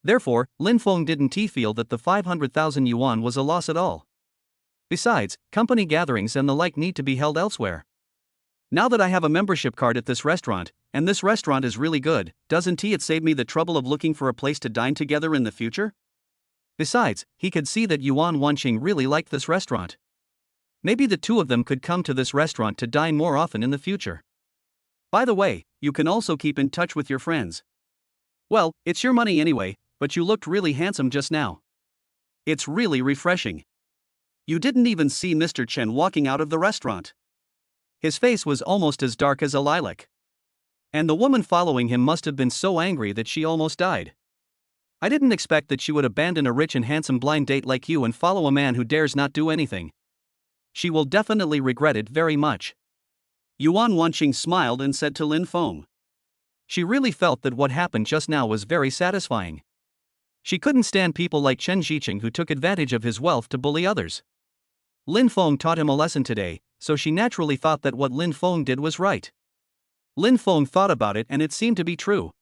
Therefore, Lin Feng didn't feel that the 500,000 yuan was a loss at all. Besides, company gatherings and the like need to be held elsewhere. Now that I have a membership card at this restaurant, and this restaurant is really good, doesn't it save me the trouble of looking for a place to dine together in the future? Besides, he could see that Yuan Wanqing really liked this restaurant. Maybe the two of them could come to this restaurant to dine more often in the future. By the way, you can also keep in touch with your friends. Well, it's your money anyway, but you looked really handsome just now. It's really refreshing. You didn't even see Mr. Chen walking out of the restaurant. His face was almost as dark as a lilac. And the woman following him must have been so angry that she almost died. I didn't expect that she would abandon a rich and handsome blind date like you and follow a man who dares not do anything. She will definitely regret it very much. Yuan Wanqing smiled and said to Lin Feng. She really felt that what happened just now was very satisfying. She couldn't stand people like Chen Ziqing who took advantage of his wealth to bully others. Lin Feng taught him a lesson today, so she naturally thought that what Lin Feng did was right. Lin Feng thought about it and it seemed to be true.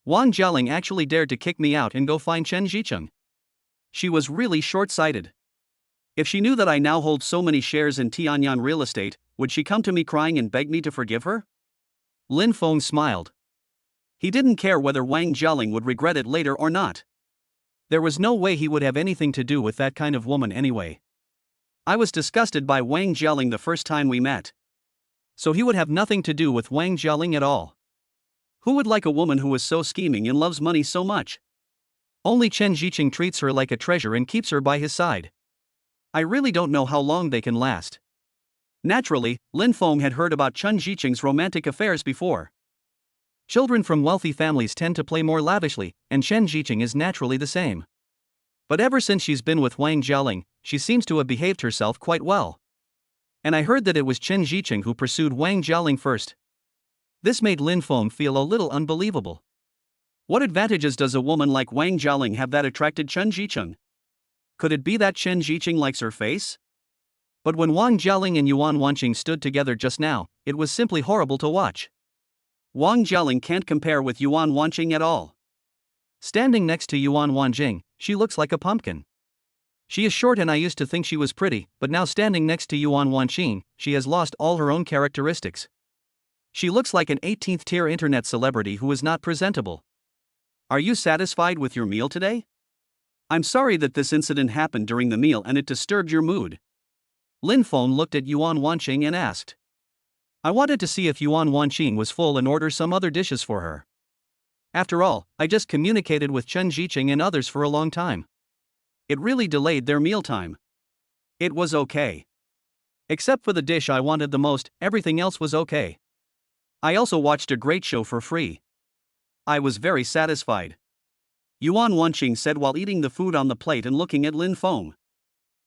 Wang Jialing actually dared to kick me out and go find Chen Ziqing. She was really short-sighted. If she knew that I now hold so many shares in Tianyan Real Estate, would she come to me crying and beg me to forgive her? Lin Feng smiled. He didn't care whether Wang Jialing would regret it later or not. There was no way he would have anything to do with that kind of woman anyway. I was disgusted by Wang Jialing the first time we met. So he would have nothing to do with Wang Jialing at all. Who would like a woman who is so scheming and loves money so much? Only Chen Ziqing treats her like a treasure and keeps her by his side. I really don't know how long they can last. Naturally, Lin Feng had heard about Chen Ziqing's romantic affairs before. Children from wealthy families tend to play more lavishly, and Chen Ziqing is naturally the same. But ever since she's been with Wang Jialing, she seems to have behaved herself quite well. And I heard that it was Chen Ziqing who pursued Wang Jialing first. This made Lin Feng feel a little unbelievable. What advantages does a woman like Wang Jialing have that attracted Chen Ziqing? Could it be that Chen Ziqing likes her face? But when Wang Jialing and Yuan Wanqing stood together just now, it was simply horrible to watch. Wang Jialing can't compare with Yuan Wanqing at all. Standing next to Yuan Wanqing, she looks like a pumpkin. She is short and I used to think she was pretty, but now standing next to Yuan Wanqing, she has lost all her own characteristics. She looks like an 18th tier internet celebrity who is not presentable. Are you satisfied with your meal today? I'm sorry that this incident happened during the meal and it disturbed your mood. Lin Feng looked at Yuan Wanqing and asked. I wanted to see if Yuan Wanqing was full and order some other dishes for her. After all, I just communicated with Chen Ziqing and others for a long time. It really delayed their mealtime. It was okay. Except for the dish I wanted the most, everything else was okay. I also watched a great show for free. I was very satisfied. Yuan Wanqing said while eating the food on the plate and looking at Lin Feng.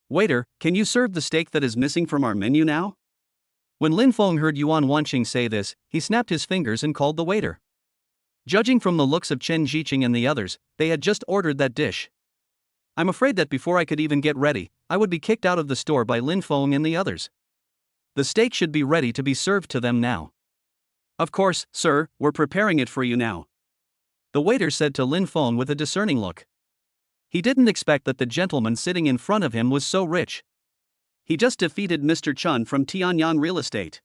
Waiter, can you serve the steak that is missing from our menu now? When Lin Feng heard Yuan Wanqing say this, he snapped his fingers and called the waiter. Judging from the looks of Chen Ziqing and the others, they had just ordered that dish. I'm afraid that before I could even get ready, I would be kicked out of the store by Lin Feng and the others. The steak should be ready to be served to them now. Of course, sir, we're preparing it for you now. The waiter said to Lin Feng with a discerning look. He didn't expect that the gentleman sitting in front of him was so rich. He just defeated Mr. Chun from Tianyang Real Estate.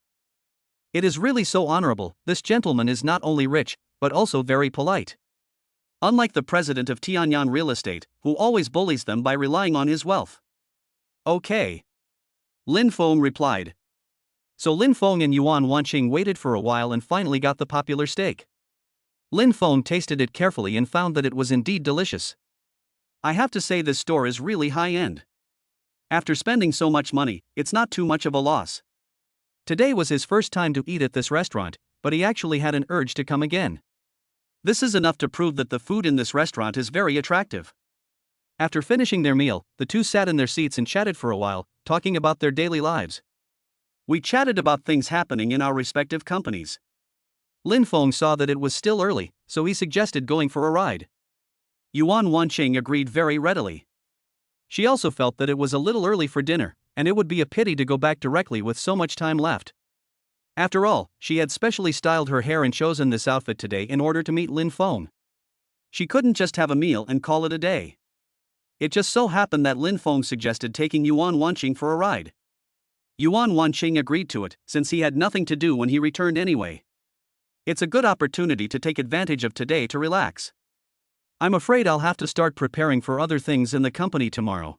It is really so honorable. This gentleman is not only rich, but also very polite. Unlike the president of Tianyang Real Estate, who always bullies them by relying on his wealth. Okay. Lin Feng replied. So Lin Feng and Yuan Wanqing waited for a while and finally got the popular steak. Lin Feng tasted it carefully and found that it was indeed delicious. I have to say this store is really high-end. After spending so much money, it's not too much of a loss. Today was his first time to eat at this restaurant, but he actually had an urge to come again. This is enough to prove that the food in this restaurant is very attractive. After finishing their meal, the two sat in their seats and chatted for a while, talking about their daily lives. We chatted about things happening in our respective companies. Lin Feng saw that it was still early, so he suggested going for a ride. Yuan Wanqing agreed very readily. She also felt that it was a little early for dinner, and it would be a pity to go back directly with so much time left. After all, she had specially styled her hair and chosen this outfit today in order to meet Lin Feng. She couldn't just have a meal and call it a day. It just so happened that Lin Feng suggested taking Yuan Wanqing for a ride. Yuan Wanqing agreed to it, since he had nothing to do when he returned anyway. It's a good opportunity to take advantage of today to relax. I'm afraid I'll have to start preparing for other things in the company tomorrow.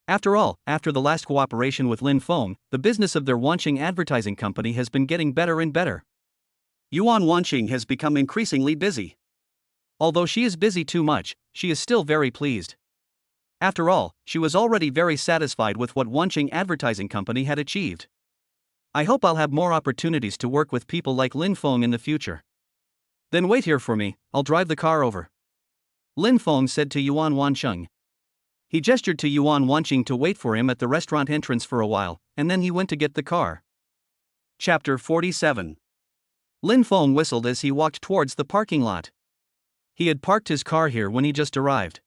After all, after the last cooperation with Lin Feng, the business of their Wanqing advertising company has been getting better and better. Yuan Wanqing has become increasingly busy. Although she is busy too much, she is still very pleased. After all, she was already very satisfied with what Wanqing advertising company had achieved. I hope I'll have more opportunities to work with people like Lin Feng in the future. Then wait here for me, I'll drive the car over. Lin Feng said to Yuan Wanqing. He gestured to Yuan Wanqing to wait for him at the restaurant entrance for a while, and then he went to get the car. Chapter 47. Lin Feng whistled as he walked towards the parking lot. He had parked his car here when he just arrived.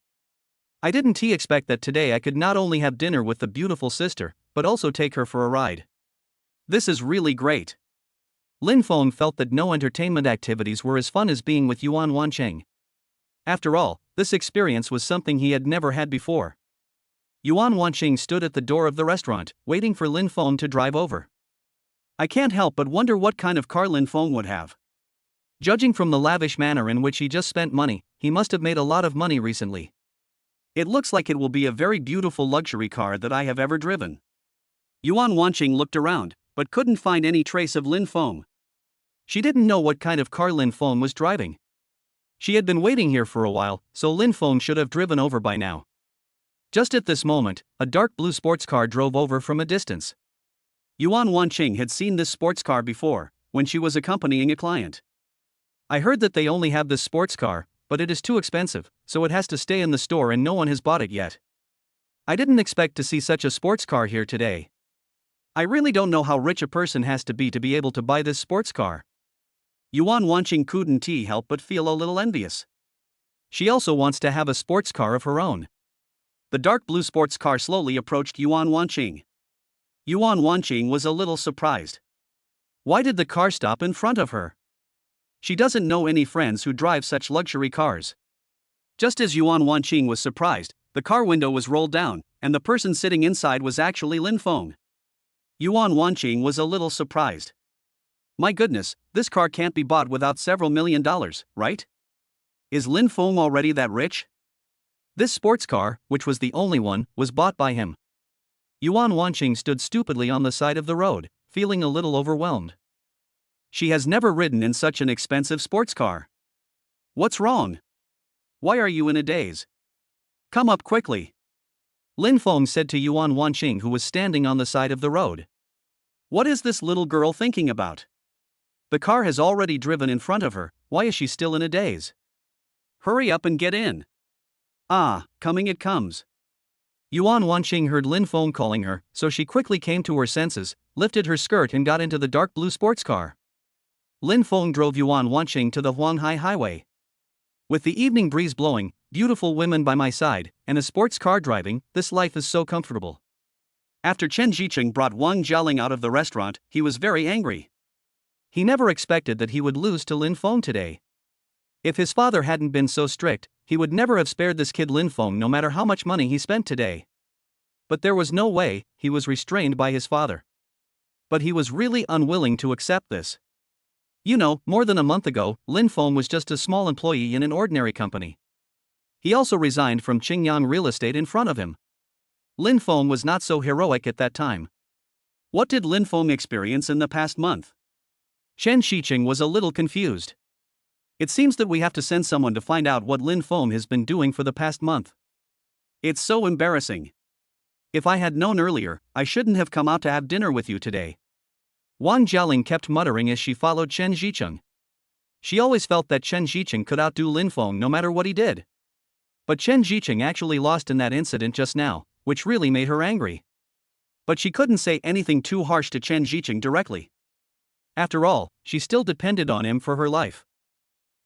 I didn't expect that today I could not only have dinner with the beautiful sister, but also take her for a ride. This is really great. Lin Feng felt that no entertainment activities were as fun as being with Yuan Wanqing. After all, this experience was something he had never had before. Yuan Wanqing stood at the door of the restaurant, waiting for Lin Feng to drive over. I can't help but wonder what kind of car Lin Feng would have. Judging from the lavish manner in which he just spent money, he must have made a lot of money recently. It looks like it will be a very beautiful luxury car that I have ever driven. Yuan Wanqing looked around, but couldn't find any trace of Lin Feng. She didn't know what kind of car Lin Feng was driving. She had been waiting here for a while, so Lin Feng should have driven over by now. Just at this moment, a dark blue sports car drove over from a distance. Yuan Wanqing had seen this sports car before, when she was accompanying a client. I heard that they only have this sports car, but it is too expensive, so it has to stay in the store and no one has bought it yet. I didn't expect to see such a sports car here today. I really don't know how rich a person has to be able to buy this sports car. Yuan Wanqing couldn't help but feel a little envious. She also wants to have a sports car of her own. The dark blue sports car slowly approached Yuan Wanqing. Yuan Wanqing was a little surprised. Why did the car stop in front of her? She doesn't know any friends who drive such luxury cars. Just as Yuan Wanqing was surprised, the car window was rolled down, and the person sitting inside was actually Lin Feng. Yuan Wanqing was a little surprised. My goodness, this car can't be bought without several $1 million, right? Is Lin Feng already that rich? This sports car, which was the only one, was bought by him. Yuan Wanqing stood stupidly on the side of the road, feeling a little overwhelmed. She has never ridden in such an expensive sports car. What's wrong? Why are you in a daze? Come up quickly. Lin Feng said to Yuan Wanqing, who was standing on the side of the road. What is this little girl thinking about? The car has already driven in front of her, why is she still in a daze? Hurry up and get in. Ah, coming it comes. Yuan Wanqing heard Lin Feng calling her, so she quickly came to her senses, lifted her skirt and got into the dark blue sports car. Lin Feng drove Yuan Wanqing to the Huanghai Highway. With the evening breeze blowing, beautiful women by my side, and a sports car driving, this life is so comfortable. After Chen Zicheng brought Wang Jialing out of the restaurant, he was very angry. He never expected that he would lose to Lin Feng today. If his father hadn't been so strict, he would never have spared this kid Lin Feng no matter how much money he spent today. But there was no way, he was restrained by his father. But he was really unwilling to accept this. You know, more than a month ago, Lin Feng was just a small employee in an ordinary company. He also resigned from Qingyang Real Estate in front of him. Lin Feng was not so heroic at that time. What did Lin Feng experience in the past month? Chen Zicheng was a little confused. It seems that we have to send someone to find out what Lin Feng has been doing for the past month. It's so embarrassing. If I had known earlier, I shouldn't have come out to have dinner with you today. Wang Jialing kept muttering as she followed Chen Zicheng. She always felt that Chen Zicheng could outdo Lin Feng no matter what he did. But Chen Zicheng actually lost in that incident just now, which really made her angry. But she couldn't say anything too harsh to Chen Zicheng directly. After all, she still depended on him for her life.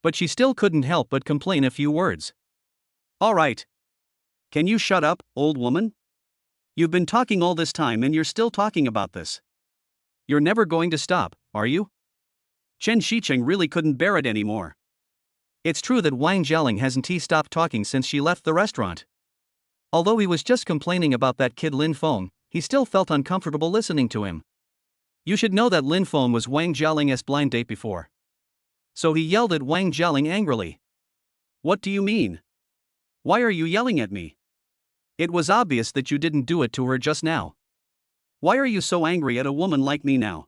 But she still couldn't help but complain a few words. All right. Can you shut up, old woman? You've been talking all this time and you're still talking about this. You're never going to stop, are you? Chen Zicheng really couldn't bear it anymore. It's true that Wang Jialing hasn't stopped talking since she left the restaurant. Although he was just complaining about that kid Lin Feng, he still felt uncomfortable listening to him. You should know that Lin Feng was Wang Jialing's blind date before. So he yelled at Wang Jialing angrily. What do you mean? Why are you yelling at me? It was obvious that you didn't do it to her just now. Why are you so angry at a woman like me now?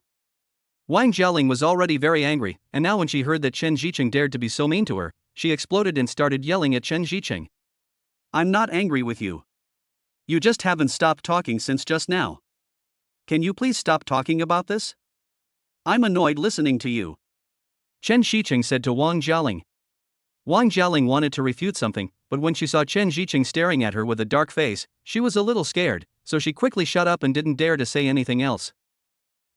Wang Jialing was already very angry, and now when she heard that Chen Zicheng dared to be so mean to her, she exploded and started yelling at Chen Zicheng. I'm not angry with you. You just haven't stopped talking since just now. Can you please stop talking about this? I'm annoyed listening to you. Chen Zicheng said to Wang Jialing. Wang Jialing wanted to refute something, but when she saw Chen Zicheng staring at her with a dark face, she was a little scared, so she quickly shut up and didn't dare to say anything else.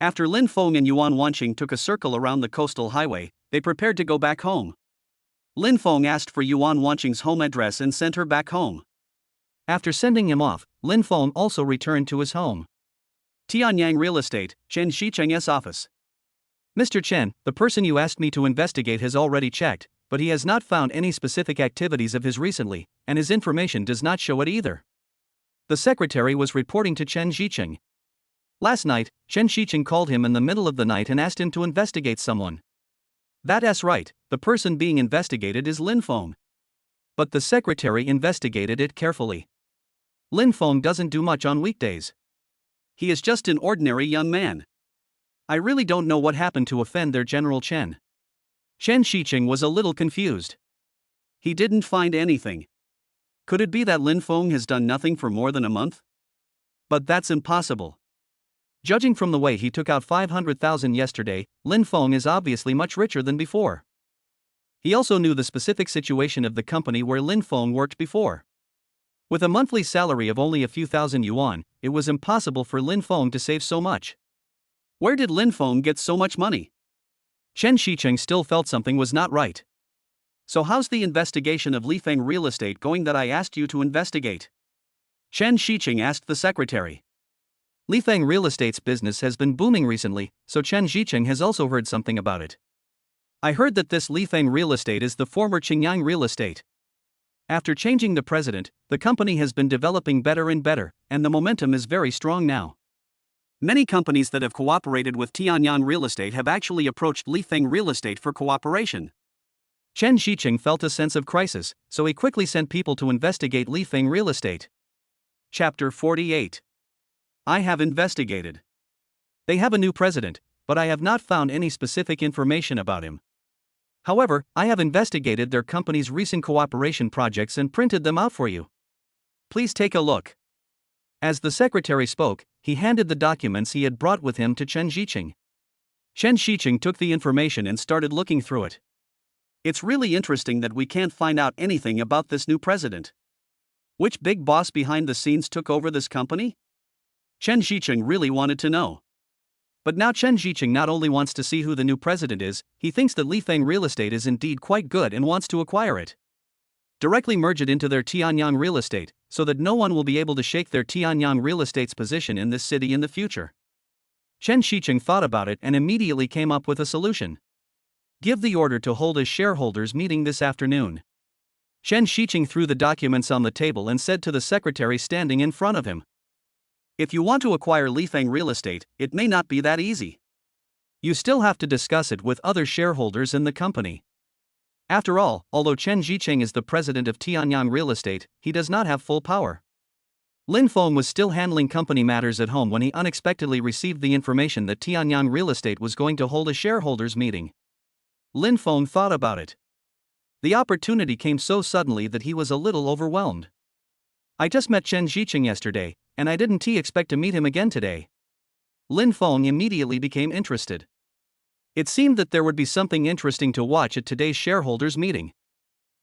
After Lin Feng and Yuan Wanqing took a circle around the coastal highway, they prepared to go back home. Lin Feng asked for Yuan Wanqing's home address and sent her back home. After sending him off, Lin Feng also returned to his home. Tianyang Real Estate, Chen Zicheng's office. Mr. Chen, the person you asked me to investigate has already checked, but he has not found any specific activities of his recently, and his information does not show it either. The secretary was reporting to Chen Zicheng. Last night, Chen Zicheng called him in the middle of the night and asked him to investigate someone. That's right, the person being investigated is Lin Feng. But the secretary investigated it carefully. Lin Feng doesn't do much on weekdays. He is just an ordinary young man. I really don't know what happened to offend their General Chen. Chen Shiqing was a little confused. He didn't find anything. Could it be that Lin Feng has done nothing for more than a month? But that's impossible. Judging from the way he took out 500,000 yesterday, Lin Feng is obviously much richer than before. He also knew the specific situation of the company where Lin Feng worked before. With a monthly salary of only a few thousand yuan, it was impossible for Lin Feng to save so much. Where did Lin Feng get so much money? Chen Shiqing still felt something was not right. So how's the investigation of Li Feng real estate going that I asked you to investigate? Chen Shiqing asked the secretary. Li Feng real estate's business has been booming recently, so Chen Shiqing has also heard something about it. I heard that this Li Feng real estate is the former Qingyang real estate. After changing the president, the company has been developing better and better, and the momentum is very strong now. Many companies that have cooperated with Tianyang Real Estate have actually approached Li Feng Real Estate for cooperation. Chen Shiqing felt a sense of crisis, so he quickly sent people to investigate Li Feng Real Estate. Chapter 48. I have investigated. They have a new president, but I have not found any specific information about him. However, I have investigated their company's recent cooperation projects and printed them out for you. Please take a look. As the secretary spoke, he handed the documents he had brought with him to Chen Shiqing. Chen Shiqing took the information and started looking through it. It's really interesting that we can't find out anything about this new president. Which big boss behind the scenes took over this company? Chen Shiqing really wanted to know. But now Chen Shiqing not only wants to see who the new president is, he thinks that Li Feng Real Estate is indeed quite good and wants to acquire it. Directly merge it into their Tianyang Real Estate, so that no one will be able to shake their Tianyang Real Estate's position in this city in the future. Chen Shiqing thought about it and immediately came up with a solution. Give the order to hold a shareholders meeting this afternoon. Chen Shiqing threw the documents on the table and said to the secretary standing in front of him. If you want to acquire Li Feng Real Estate, it may not be that easy. You still have to discuss it with other shareholders in the company. After all, although Chen Shiqing is the president of Tianyang Real Estate, he does not have full power. Lin Feng was still handling company matters at home when he unexpectedly received the information that Tianyang Real Estate was going to hold a shareholders meeting. Lin Feng thought about it. The opportunity came so suddenly that he was a little overwhelmed. I just met Chen Shiqing yesterday, and I didn't expect to meet him again today. Lin Feng immediately became interested. It seemed that there would be something interesting to watch at today's shareholders meeting.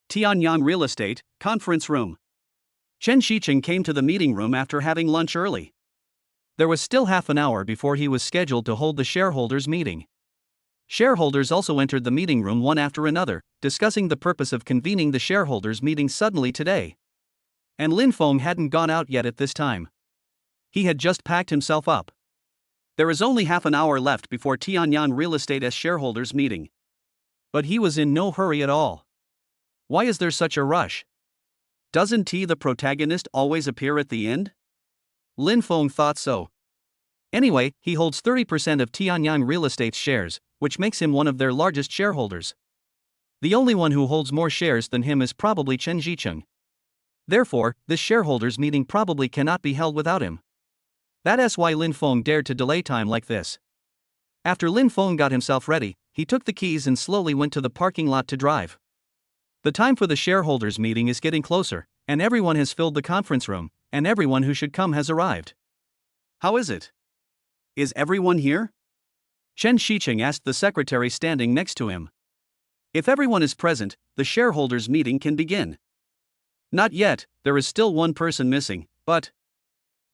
Tianyang Real Estate, conference room. Chen Shiqing came to the meeting room after having lunch early. There was still half an hour before he was scheduled to hold the shareholders meeting. Shareholders also entered the meeting room one after another, discussing the purpose of convening the shareholders meeting suddenly today. And Lin Feng hadn't gone out yet at this time. He had just packed himself up. There is only half an hour left before Tianyang Real Estate's shareholders meeting. But he was in no hurry at all. Why is there such a rush? Doesn't the protagonist always appear at the end? Lin Feng thought so. Anyway, he holds 30% of Tianyang Real Estate's shares, which makes him one of their largest shareholders. The only one who holds more shares than him is probably Chen Shiqing. Therefore, this shareholders meeting probably cannot be held without him. That's why Lin Feng dared to delay time like this. After Lin Feng got himself ready, he took the keys and slowly went to the parking lot to drive. The time for the shareholders meeting is getting closer, and everyone has filled the conference room, and everyone who should come has arrived. How is it? Is everyone here? Chen Shiqing asked the secretary standing next to him. If everyone is present, the shareholders meeting can begin. Not yet, there is still one person missing, but...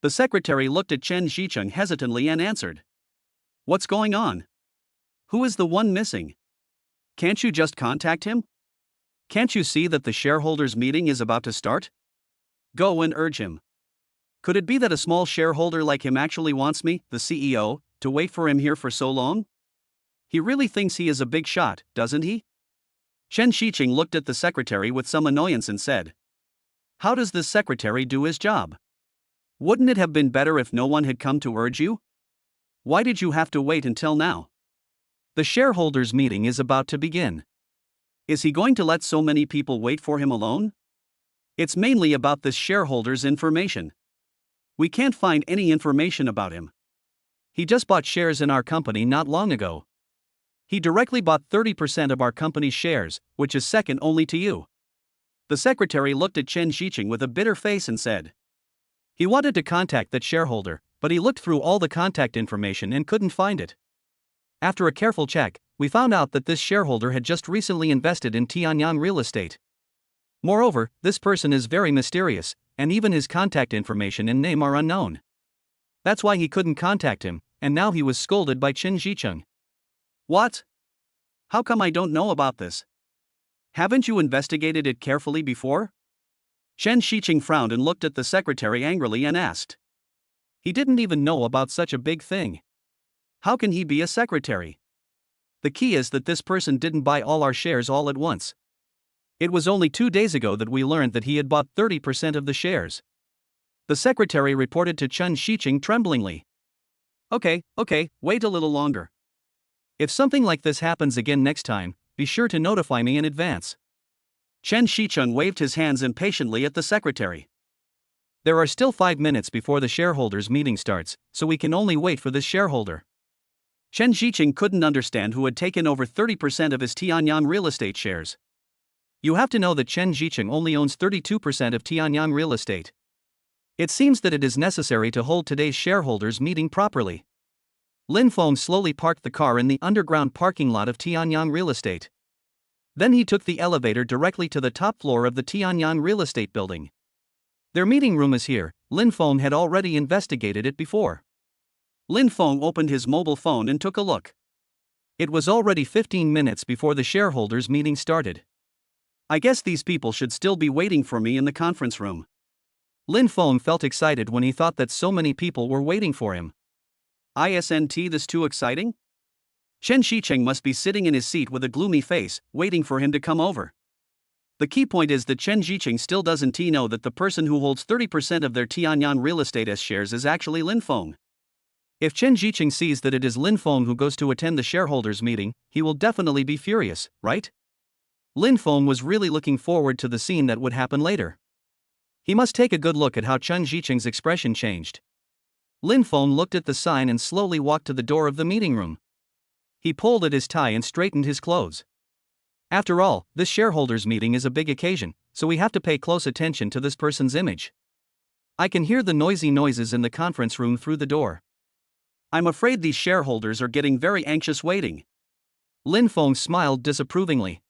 The secretary looked at Chen Shiqing hesitantly and answered. What's going on? Who is the one missing? Can't you just contact him? Can't you see that the shareholders meeting is about to start? Go and urge him. Could it be that a small shareholder like him actually wants me, the CEO, to wait for him here for so long? He really thinks he is a big shot, doesn't he? Chen Shiqing looked at the secretary with some annoyance and said. How does this secretary do his job? Wouldn't it have been better if no one had come to urge you? Why did you have to wait until now? The shareholders' meeting is about to begin. Is he going to let so many people wait for him alone? It's mainly about this shareholder's information. We can't find any information about him. He just bought shares in our company not long ago. He directly bought 30% of our company's shares, which is second only to you. The secretary looked at Chen Xiqing with a bitter face and said. He wanted to contact that shareholder, but he looked through all the contact information and couldn't find it. After a careful check, we found out that this shareholder had just recently invested in Tianyang real estate. Moreover, this person is very mysterious, and even his contact information and name are unknown. That's why he couldn't contact him, and now he was scolded by Chen Xiqing. What? How come I don't know about this? Haven't you investigated it carefully before? Chen Xiqing frowned and looked at the secretary angrily and asked. He didn't even know about such a big thing. How can he be a secretary? The key is that this person didn't buy all our shares all at once. It was only 2 days ago that we learned that he had bought 30% of the shares. The secretary reported to Chen Xiqing tremblingly. Okay, wait a little longer. If something like this happens again next time, be sure to notify me in advance. Chen Xiqing waved his hands impatiently at the secretary. There are still 5 minutes before the shareholders' meeting starts, so we can only wait for this shareholder. Chen Xiqing couldn't understand who had taken over 30% of his Tianyang real estate shares. You have to know that Chen Xiqing only owns 32% of Tianyang real estate. It seems that it is necessary to hold today's shareholders' meeting properly. Lin Feng slowly parked the car in the underground parking lot of Tianyang real estate. Then he took the elevator directly to the top floor of the Tianyang real estate building. Their meeting room is here. Lin Feng had already investigated it before. Lin Feng opened his mobile phone and took a look. It was already 15 minutes before the shareholders' meeting started. I guess these people should still be waiting for me in the conference room. Lin Feng felt excited when he thought that so many people were waiting for him. Isn't this too exciting? Chen Xiqing must be sitting in his seat with a gloomy face, waiting for him to come over. The key point is that Chen Xiqing still doesn't know that the person who holds 30% of their Tianyang real estate shares is actually Lin Feng. If Chen Xiqing sees that it is Lin Feng who goes to attend the shareholders' meeting, he will definitely be furious, right? Lin Feng was really looking forward to the scene that would happen later. He must take a good look at how Chen Xiqing's expression changed. Lin Feng looked at the sign and slowly walked to the door of the meeting room. He pulled at his tie and straightened his clothes. After all, this shareholders' meeting is a big occasion, so we have to pay close attention to this person's image. I can hear the noisy noises in the conference room through the door. I'm afraid these shareholders are getting very anxious waiting. Lin Feng smiled disapprovingly.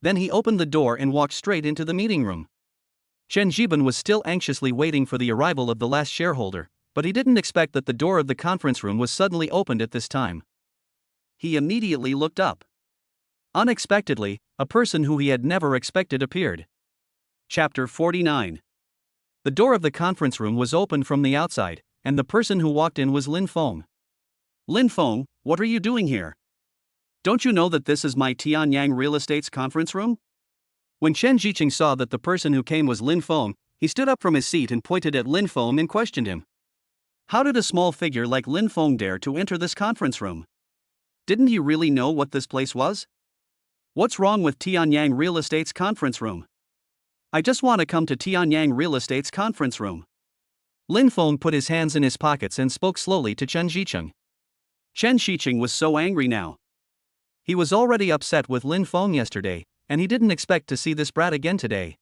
Then he opened the door and walked straight into the meeting room. Chen Zhiban was still anxiously waiting for the arrival of the last shareholder, but he didn't expect that the door of the conference room was suddenly opened at this time. He immediately looked up. Unexpectedly, a person who he had never expected appeared. Chapter 49. The door of the conference room was opened from the outside, and the person who walked in was Lin Feng. Lin Feng, what are you doing here? Don't you know that this is my Tianyang real estate's conference room? When Chen Xiqing saw that the person who came was Lin Feng, he stood up from his seat and pointed at Lin Feng and questioned him. How did a small figure like Lin Feng dare to enter this conference room? Didn't he really know what this place was? What's wrong with Tianyang real estate's conference room? I just want to come to Tianyang real estate's conference room. Lin Feng put his hands in his pockets and spoke slowly to Chen Xiqing. Chen Xiqing was so angry now. He was already upset with Lin Feng yesterday, and he didn't expect to see this brat again today.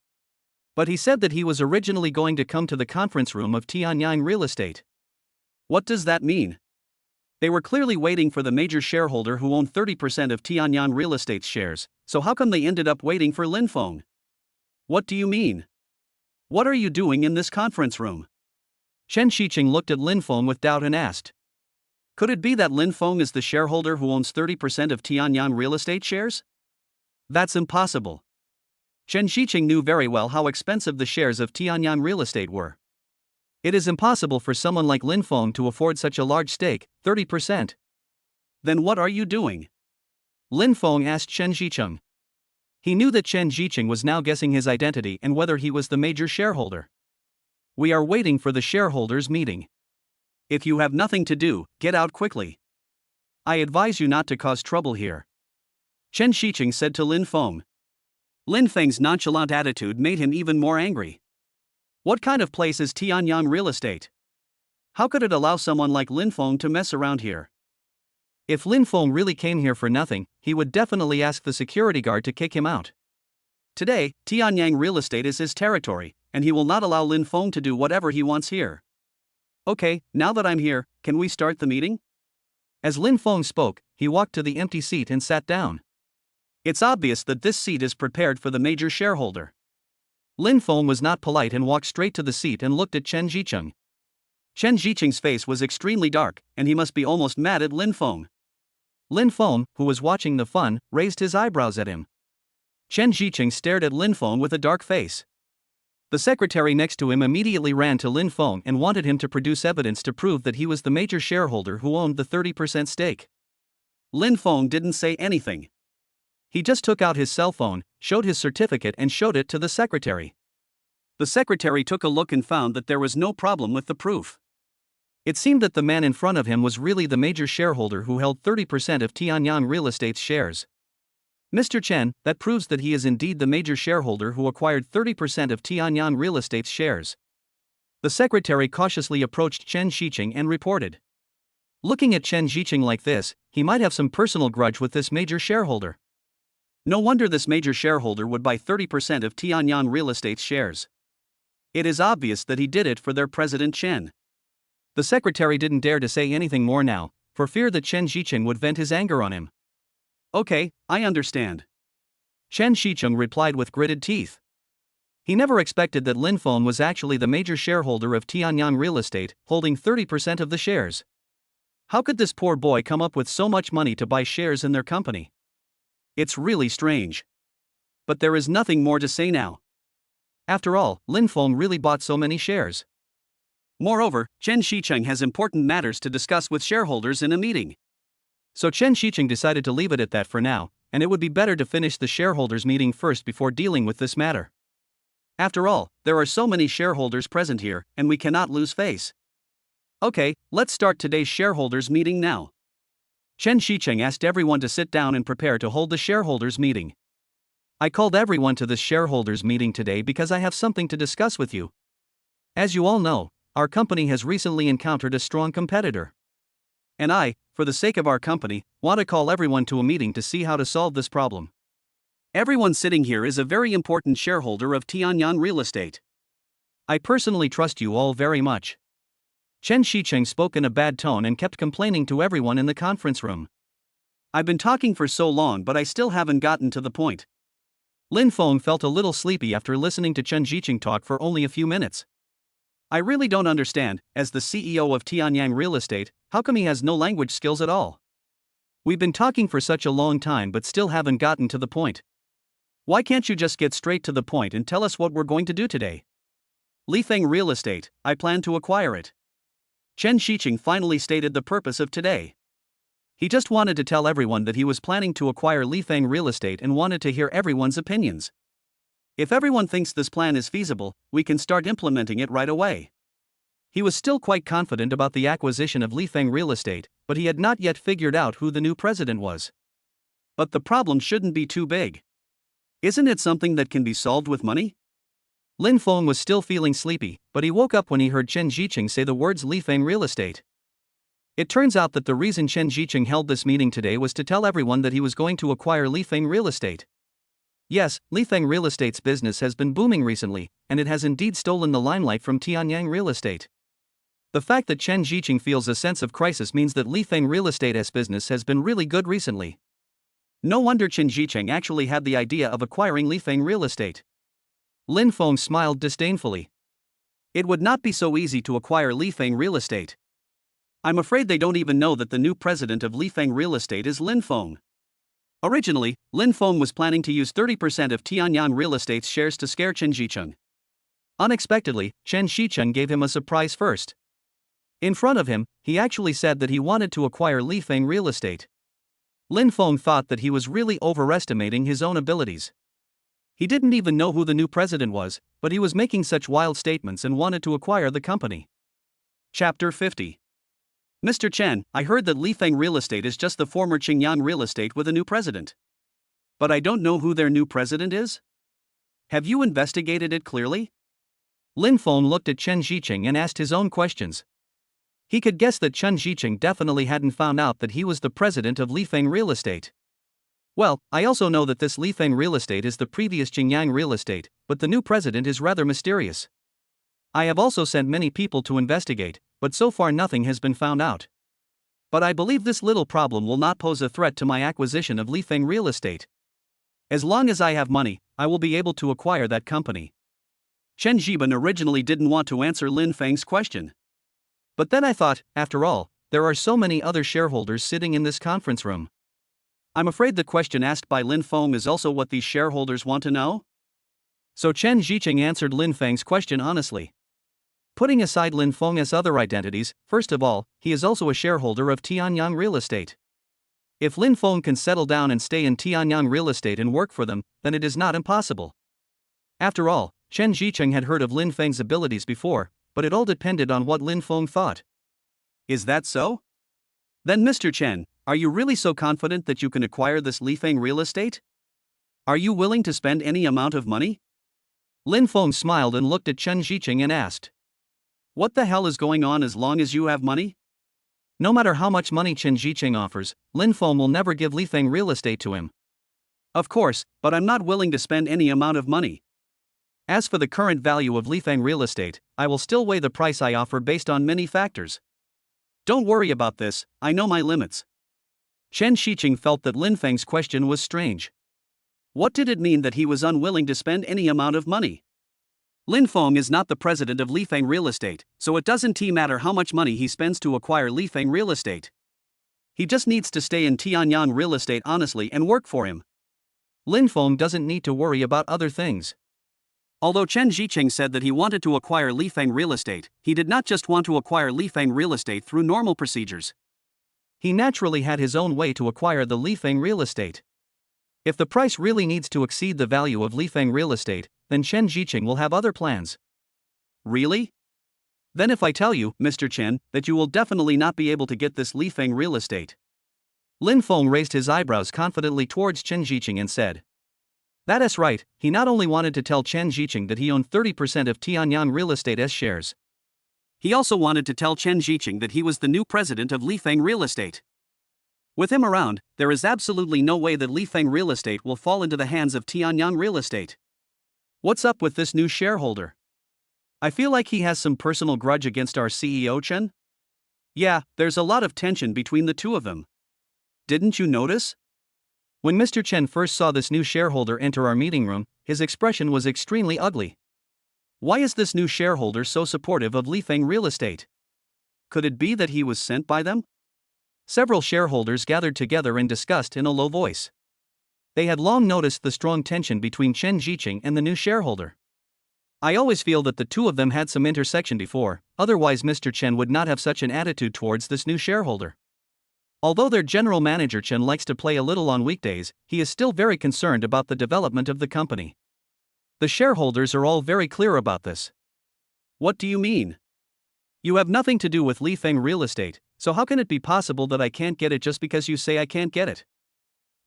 But he said that he was originally going to come to the conference room of Tianyang real estate. What does that mean? They were clearly waiting for the major shareholder who owned 30% of Tianyang real estate's shares, so how come they ended up waiting for Lin Feng? What do you mean? What are you doing in this conference room? Chen Xiqing looked at Lin Feng with doubt and asked. Could it be that Lin Feng is the shareholder who owns 30% of Tianyang real estate shares? That's impossible. Chen Xiqing knew very well how expensive the shares of Tianyang real estate were. It is impossible for someone like Lin Feng to afford such a large stake, 30%. Then what are you doing? Lin Feng asked Chen Xiqing. He knew that Chen Xiqing was now guessing his identity and whether he was the major shareholder. We are waiting for the shareholders' meeting. If you have nothing to do, get out quickly. I advise you not to cause trouble here, Chen Shicheng said to Lin Feng. Lin Feng's nonchalant attitude made him even more angry. What kind of place is Tianyang Real Estate? How could it allow someone like Lin Feng to mess around here? If Lin Feng really came here for nothing, he would definitely ask the security guard to kick him out. Today, Tianyang Real Estate is his territory, and he will not allow Lin Feng to do whatever he wants here. Okay, now that I'm here, can we start the meeting? As Lin Feng spoke, he walked to the empty seat and sat down. It's obvious that this seat is prepared for the major shareholder. Lin Feng was not polite and walked straight to the seat and looked at Chen Shicheng. Chen Shicheng's face was extremely dark, and he must be almost mad at Lin Feng. Lin Feng, who was watching the fun, raised his eyebrows at him. Chen Shicheng stared at Lin Feng with a dark face. The secretary next to him immediately ran to Lin Feng and wanted him to produce evidence to prove that he was the major shareholder who owned the 30% stake. Lin Feng didn't say anything. He just took out his cell phone, showed his certificate and showed it to the secretary. The secretary took a look and found that there was no problem with the proof. It seemed that the man in front of him was really the major shareholder who held 30% of Tianyang Real Estate's shares. Mr. Chen, that proves that he is indeed the major shareholder who acquired 30% of Tianyang Real Estate's shares. The secretary cautiously approached Chen Shicheng and reported. Looking at Chen Shicheng like this, he might have some personal grudge with this major shareholder. No wonder this major shareholder would buy 30% of Tianyang Real Estate's shares. It is obvious that he did it for their president Chen. The secretary didn't dare to say anything more now, for fear that Chen Shicheng would vent his anger on him. Okay, I understand, Chen Shicheng replied with gritted teeth. He never expected that Lin Feng was actually the major shareholder of Tianyang Real Estate, holding 30% of the shares. How could this poor boy come up with so much money to buy shares in their company? It's really strange. But there is nothing more to say now. After all, Lin Feng really bought so many shares. Moreover, Chen Shicheng has important matters to discuss with shareholders in a meeting. So Chen Shicheng decided to leave it at that for now, and it would be better to finish the shareholders meeting first before dealing with this matter. After all, there are so many shareholders present here, and we cannot lose face. Okay, let's start today's shareholders meeting now. Chen Shicheng asked everyone to sit down and prepare to hold the shareholders meeting. I called everyone to this shareholders meeting today because I have something to discuss with you. As you all know, our company has recently encountered a strong competitor. And I, for the sake of our company, want to call everyone to a meeting to see how to solve this problem. Everyone sitting here is a very important shareholder of Tianyang Real Estate. I personally trust you all very much. Chen Shicheng spoke in a bad tone and kept complaining to everyone in the conference room. I've been talking for so long, but I still haven't gotten to the point. Lin Feng felt a little sleepy after listening to Chen Shicheng talk for only a few minutes. I really don't understand, as the CEO of Tianyang Real Estate, how come he has no language skills at all? We've been talking for such a long time but still haven't gotten to the point. Why can't you just get straight to the point and tell us what we're going to do today? Lifeng Real Estate, I plan to acquire it. Chen Shicheng finally stated the purpose of today. He just wanted to tell everyone that he was planning to acquire Lifeng Real Estate and wanted to hear everyone's opinions. If everyone thinks this plan is feasible, we can start implementing it right away. He was still quite confident about the acquisition of Lifeng Real Estate, but he had not yet figured out who the new president was. But the problem shouldn't be too big. Isn't it something that can be solved with money? Lin Feng was still feeling sleepy, but he woke up when he heard Chen Shicheng say the words Lifeng Real Estate. It turns out that the reason Chen Shicheng held this meeting today was to tell everyone that he was going to acquire Lifeng Real Estate. Yes, Lifeng Real Estate's business has been booming recently, and it has indeed stolen the limelight from Tianyang Real Estate. The fact that Chen Shicheng feels a sense of crisis means that Lifeng Real Estate's business has been really good recently. No wonder Chen Shicheng actually had the idea of acquiring Lifeng Real Estate. Lin Feng smiled disdainfully. It would not be so easy to acquire Lifeng Real Estate. I'm afraid they don't even know that the new president of Lifeng Real Estate is Lin Feng. Originally, Lin Feng was planning to use 30% of Tianyang Real Estate's shares to scare Chen Shicheng. Unexpectedly, Chen Shicheng gave him a surprise first. In front of him, he actually said that he wanted to acquire Lifeng Real Estate. Lin Feng thought that he was really overestimating his own abilities. He didn't even know who the new president was, but he was making such wild statements and wanted to acquire the company. Chapter 50. Mr. Chen, I heard that Lifeng Real Estate is just the former Qingyang Real Estate with a new president. But I don't know who their new president is? Have you investigated it clearly? Lin Feng looked at Chen Zicheng and asked his own questions. He could guess that Chen Zicheng definitely hadn't found out that he was the president of Lifeng Real Estate. Well, I also know that this Lifeng Real Estate is the previous Qingyang Real Estate, but the new president is rather mysterious. I have also sent many people to investigate, but so far nothing has been found out. But I believe this little problem will not pose a threat to my acquisition of Lifeng Real Estate. As long as I have money, I will be able to acquire that company. Chen Ziban originally didn't want to answer Lin Feng's question. But then I thought, after all, there are so many other shareholders sitting in this conference room. I'm afraid the question asked by Lin Feng is also what these shareholders want to know? So Chen Zicheng answered Lin Feng's question honestly. Putting aside Lin Feng's other identities, first of all, he is also a shareholder of Tianyang Real Estate. If Lin Feng can settle down and stay in Tianyang Real Estate and work for them, then it is not impossible. After all, Chen Zicheng had heard of Lin Feng's abilities before, but it all depended on what Lin Feng thought. Is that so? Then Mr. Chen, are you really so confident that you can acquire this Lifeng Real Estate? Are you willing to spend any amount of money? Lin Feng smiled and looked at Chen Zicheng and asked. What the hell is going on as long as you have money? No matter how much money Chen Zicheng offers, Lin Feng will never give Lifeng Real Estate to him. Of course, but I'm not willing to spend any amount of money. As for the current value of Lifeng Real Estate, I will still weigh the price I offer based on many factors. Don't worry about this, I know my limits. Chen Zicheng felt that Lin Feng's question was strange. What did it mean that he was unwilling to spend any amount of money? Lin Feng is not the president of Lifeng Real Estate, so it doesn't matter how much money he spends to acquire Lifeng Real Estate. He just needs to stay in Tianyang Real Estate honestly and work for him. Lin Feng doesn't need to worry about other things. Although Chen Zicheng said that he wanted to acquire Lifeng Real Estate, he did not just want to acquire Lifeng Real Estate through normal procedures. He naturally had his own way to acquire the Lifeng Real Estate. If the price really needs to exceed the value of Lifeng Real Estate, then Chen Zicheng will have other plans. Really? Then if I tell you, Mr. Chen, that you will definitely not be able to get this Lifeng Real Estate. Lin Feng raised his eyebrows confidently towards Chen Zicheng and said. That is right, he not only wanted to tell Chen Zicheng that he owned 30% of Tianyang Real Estate's shares. He also wanted to tell Chen Zicheng that he was the new president of Lifeng Real Estate. With him around, there is absolutely no way that Lifeng Real Estate will fall into the hands of Tianyang Real Estate. What's up with this new shareholder? I feel like he has some personal grudge against our CEO Chen? Yeah, there's a lot of tension between the two of them. Didn't you notice? When Mr. Chen first saw this new shareholder enter our meeting room, his expression was extremely ugly. Why is this new shareholder so supportive of Lifeng Real Estate? Could it be that he was sent by them? Several shareholders gathered together and discussed in a low voice. They had long noticed the strong tension between Chen Zicheng and the new shareholder. I always feel that the two of them had some intersection before, otherwise Mr. Chen would not have such an attitude towards this new shareholder. Although their general manager Chen likes to play a little on weekdays, he is still very concerned about the development of the company. The shareholders are all very clear about this. What do you mean? You have nothing to do with Lifeng Real Estate, so how can it be possible that I can't get it just because you say I can't get it?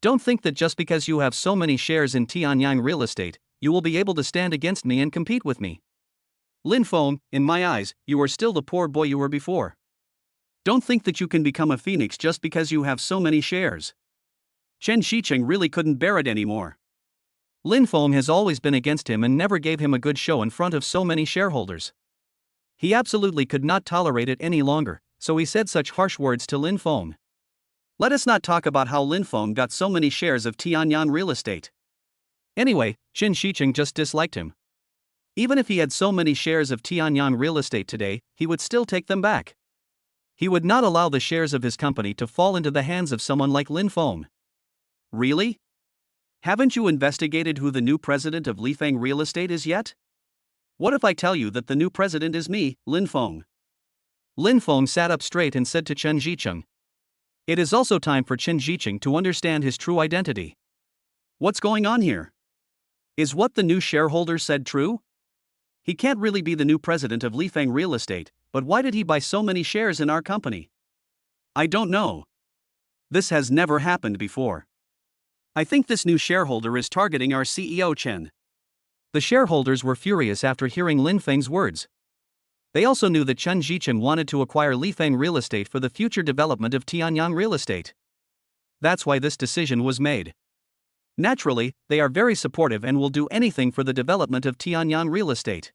Don't think that just because you have so many shares in Tianyang Real Estate, you will be able to stand against me and compete with me. Lin Feng, in my eyes, you are still the poor boy you were before. Don't think that you can become a phoenix just because you have so many shares. Chen Zicheng really couldn't bear it anymore. Lin Feng has always been against him and never gave him a good show in front of so many shareholders. He absolutely could not tolerate it any longer, so he said such harsh words to Lin Feng. Let us not talk about how Lin Feng got so many shares of Tianyang Real Estate. Anyway, Chen Zicheng just disliked him. Even if he had so many shares of Tianyang Real Estate today, he would still take them back. He would not allow the shares of his company to fall into the hands of someone like Lin Feng. Really? Haven't you investigated who the new president of Lifeng Real Estate is yet? What if I tell you that the new president is me, Lin Feng? Lin Feng sat up straight and said to Chen Zicheng. It is also time for Chen Zicheng to understand his true identity. What's going on here? Is what the new shareholder said true? He can't really be the new president of Lifeng Real Estate, but why did he buy so many shares in our company? I don't know. This has never happened before. I think this new shareholder is targeting our CEO Chen. The shareholders were furious after hearing Lin Feng's words. They also knew that Chen Zicheng wanted to acquire Lifeng Real Estate for the future development of Tianyang Real Estate. That's why this decision was made. Naturally, they are very supportive and will do anything for the development of Tianyang Real Estate.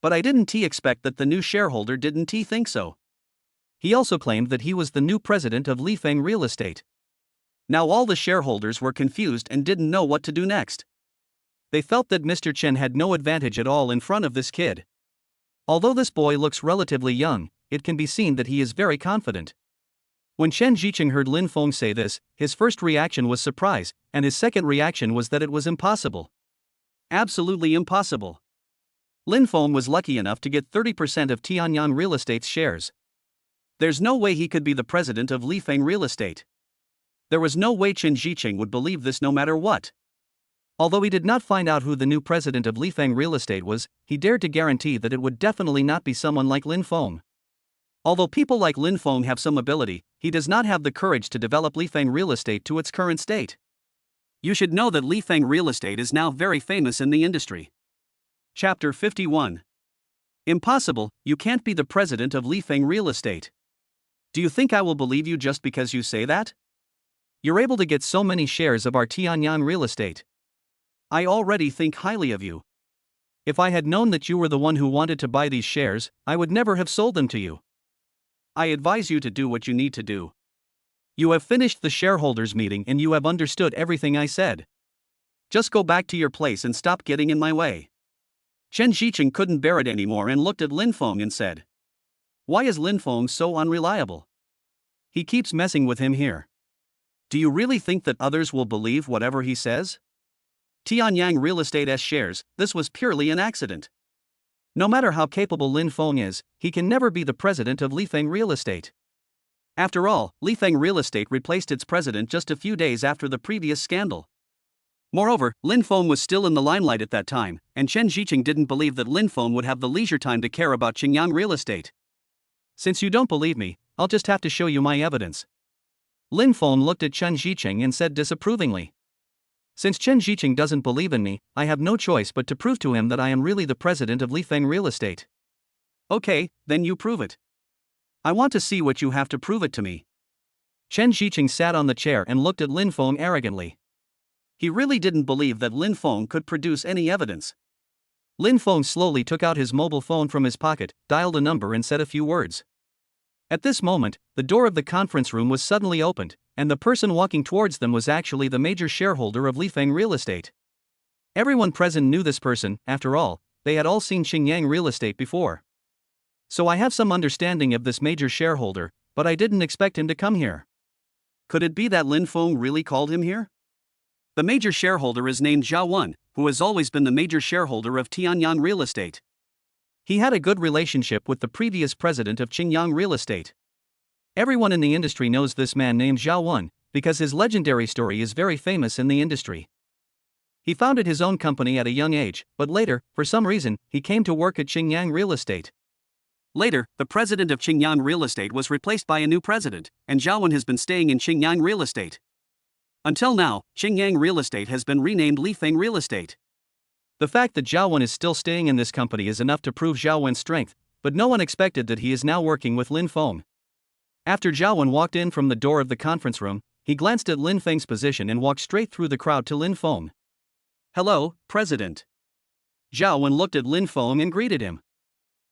But I didn't expect that the new shareholder didn't think so. He also claimed that he was the new president of Lifeng Real Estate. Now all the shareholders were confused and didn't know what to do next. They felt that Mr. Chen had no advantage at all in front of this kid. Although this boy looks relatively young, it can be seen that he is very confident. When Chen Zicheng heard Lin Feng say this, his first reaction was surprise, and his second reaction was that it was impossible. Absolutely impossible. Lin Feng was lucky enough to get 30% of Tianyang Real Estate's shares. There's no way he could be the president of Lifeng Real Estate. There was no way Chen Zicheng would believe this no matter what. Although he did not find out who the new president of Lifeng Real Estate was, he dared to guarantee that it would definitely not be someone like Lin Feng. Although people like Lin Feng have some ability, he does not have the courage to develop Lifeng Real Estate to its current state. You should know that Lifeng Real Estate is now very famous in the industry. Chapter 51. Impossible, you can't be the president of Lifeng Real Estate. Do you think I will believe you just because you say that? You're able to get so many shares of our Tianyang Real Estate. I already think highly of you. If I had known that you were the one who wanted to buy these shares, I would never have sold them to you. I advise you to do what you need to do. You have finished the shareholders' meeting and you have understood everything I said. Just go back to your place and stop getting in my way. Chen Zicheng couldn't bear it anymore and looked at Lin Feng and said, "Why is Lin Feng so unreliable? He keeps messing with him here. Do you really think that others will believe whatever he says? Tianyang Real Estate's shares, this was purely an accident. No matter how capable Lin Feng is, he can never be the president of Lifeng Real Estate. After all, Lifeng Real Estate replaced its president just a few days after the previous scandal. Moreover, Lin Feng was still in the limelight at that time, and Chen Zicheng didn't believe that Lin Feng would have the leisure time to care about Qingyang Real Estate. Since you don't believe me, I'll just have to show you my evidence." Lin Feng looked at Chen Zicheng and said disapprovingly, "Since Chen Zicheng doesn't believe in me, I have no choice but to prove to him that I am really the president of Lifeng Real Estate." "Okay, then you prove it. I want to see what you have to prove it to me." Chen Zicheng sat on the chair and looked at Lin Feng arrogantly. He really didn't believe that Lin Feng could produce any evidence. Lin Feng slowly took out his mobile phone from his pocket, dialed a number and said a few words. At this moment, the door of the conference room was suddenly opened, and the person walking towards them was actually the major shareholder of Lifeng Real Estate. Everyone present knew this person. After all, they had all seen Qingyang Real Estate before. So I have some understanding of this major shareholder, but I didn't expect him to come here. Could it be that Lin Feng really called him here? The major shareholder is named Zhao Wen, who has always been the major shareholder of Tianyang Real Estate. He had a good relationship with the previous president of Qingyang Real Estate. Everyone in the industry knows this man named Zhao Wen, because his legendary story is very famous in the industry. He founded his own company at a young age, but later, for some reason, he came to work at Qingyang Real Estate. Later, the president of Qingyang Real Estate was replaced by a new president, and Zhao Wen has been staying in Qingyang Real Estate. Until now, Qingyang Real Estate has been renamed Lifeng Real Estate. The fact that Zhao Wen is still staying in this company is enough to prove Zhao Wen's strength, but no one expected that he is now working with Lin Feng. After Zhao Wen walked in from the door of the conference room, he glanced at Lin Feng's position and walked straight through the crowd to Lin Feng. "Hello, President." Zhao Wen looked at Lin Feng and greeted him.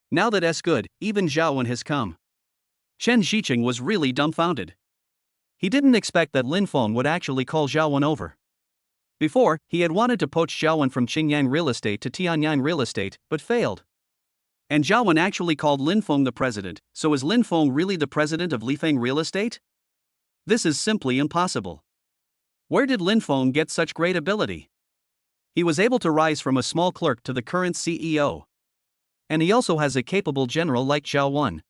Now that's good, even Zhao Wen has come. Chen Zicheng was really dumbfounded. He didn't expect that Lin Feng would actually call Zhao Wen over. Before, he had wanted to poach Zhao Wen from Qingyang Real Estate to Tianyang Real Estate, but failed. And Zhao Wen actually called Lin Feng the president, so is Lin Feng really the president of Lifeng Real Estate? This is simply impossible. Where did Lin Feng get such great ability? He was able to rise from a small clerk to the current CEO. And he also has a capable general like Zhao Wen.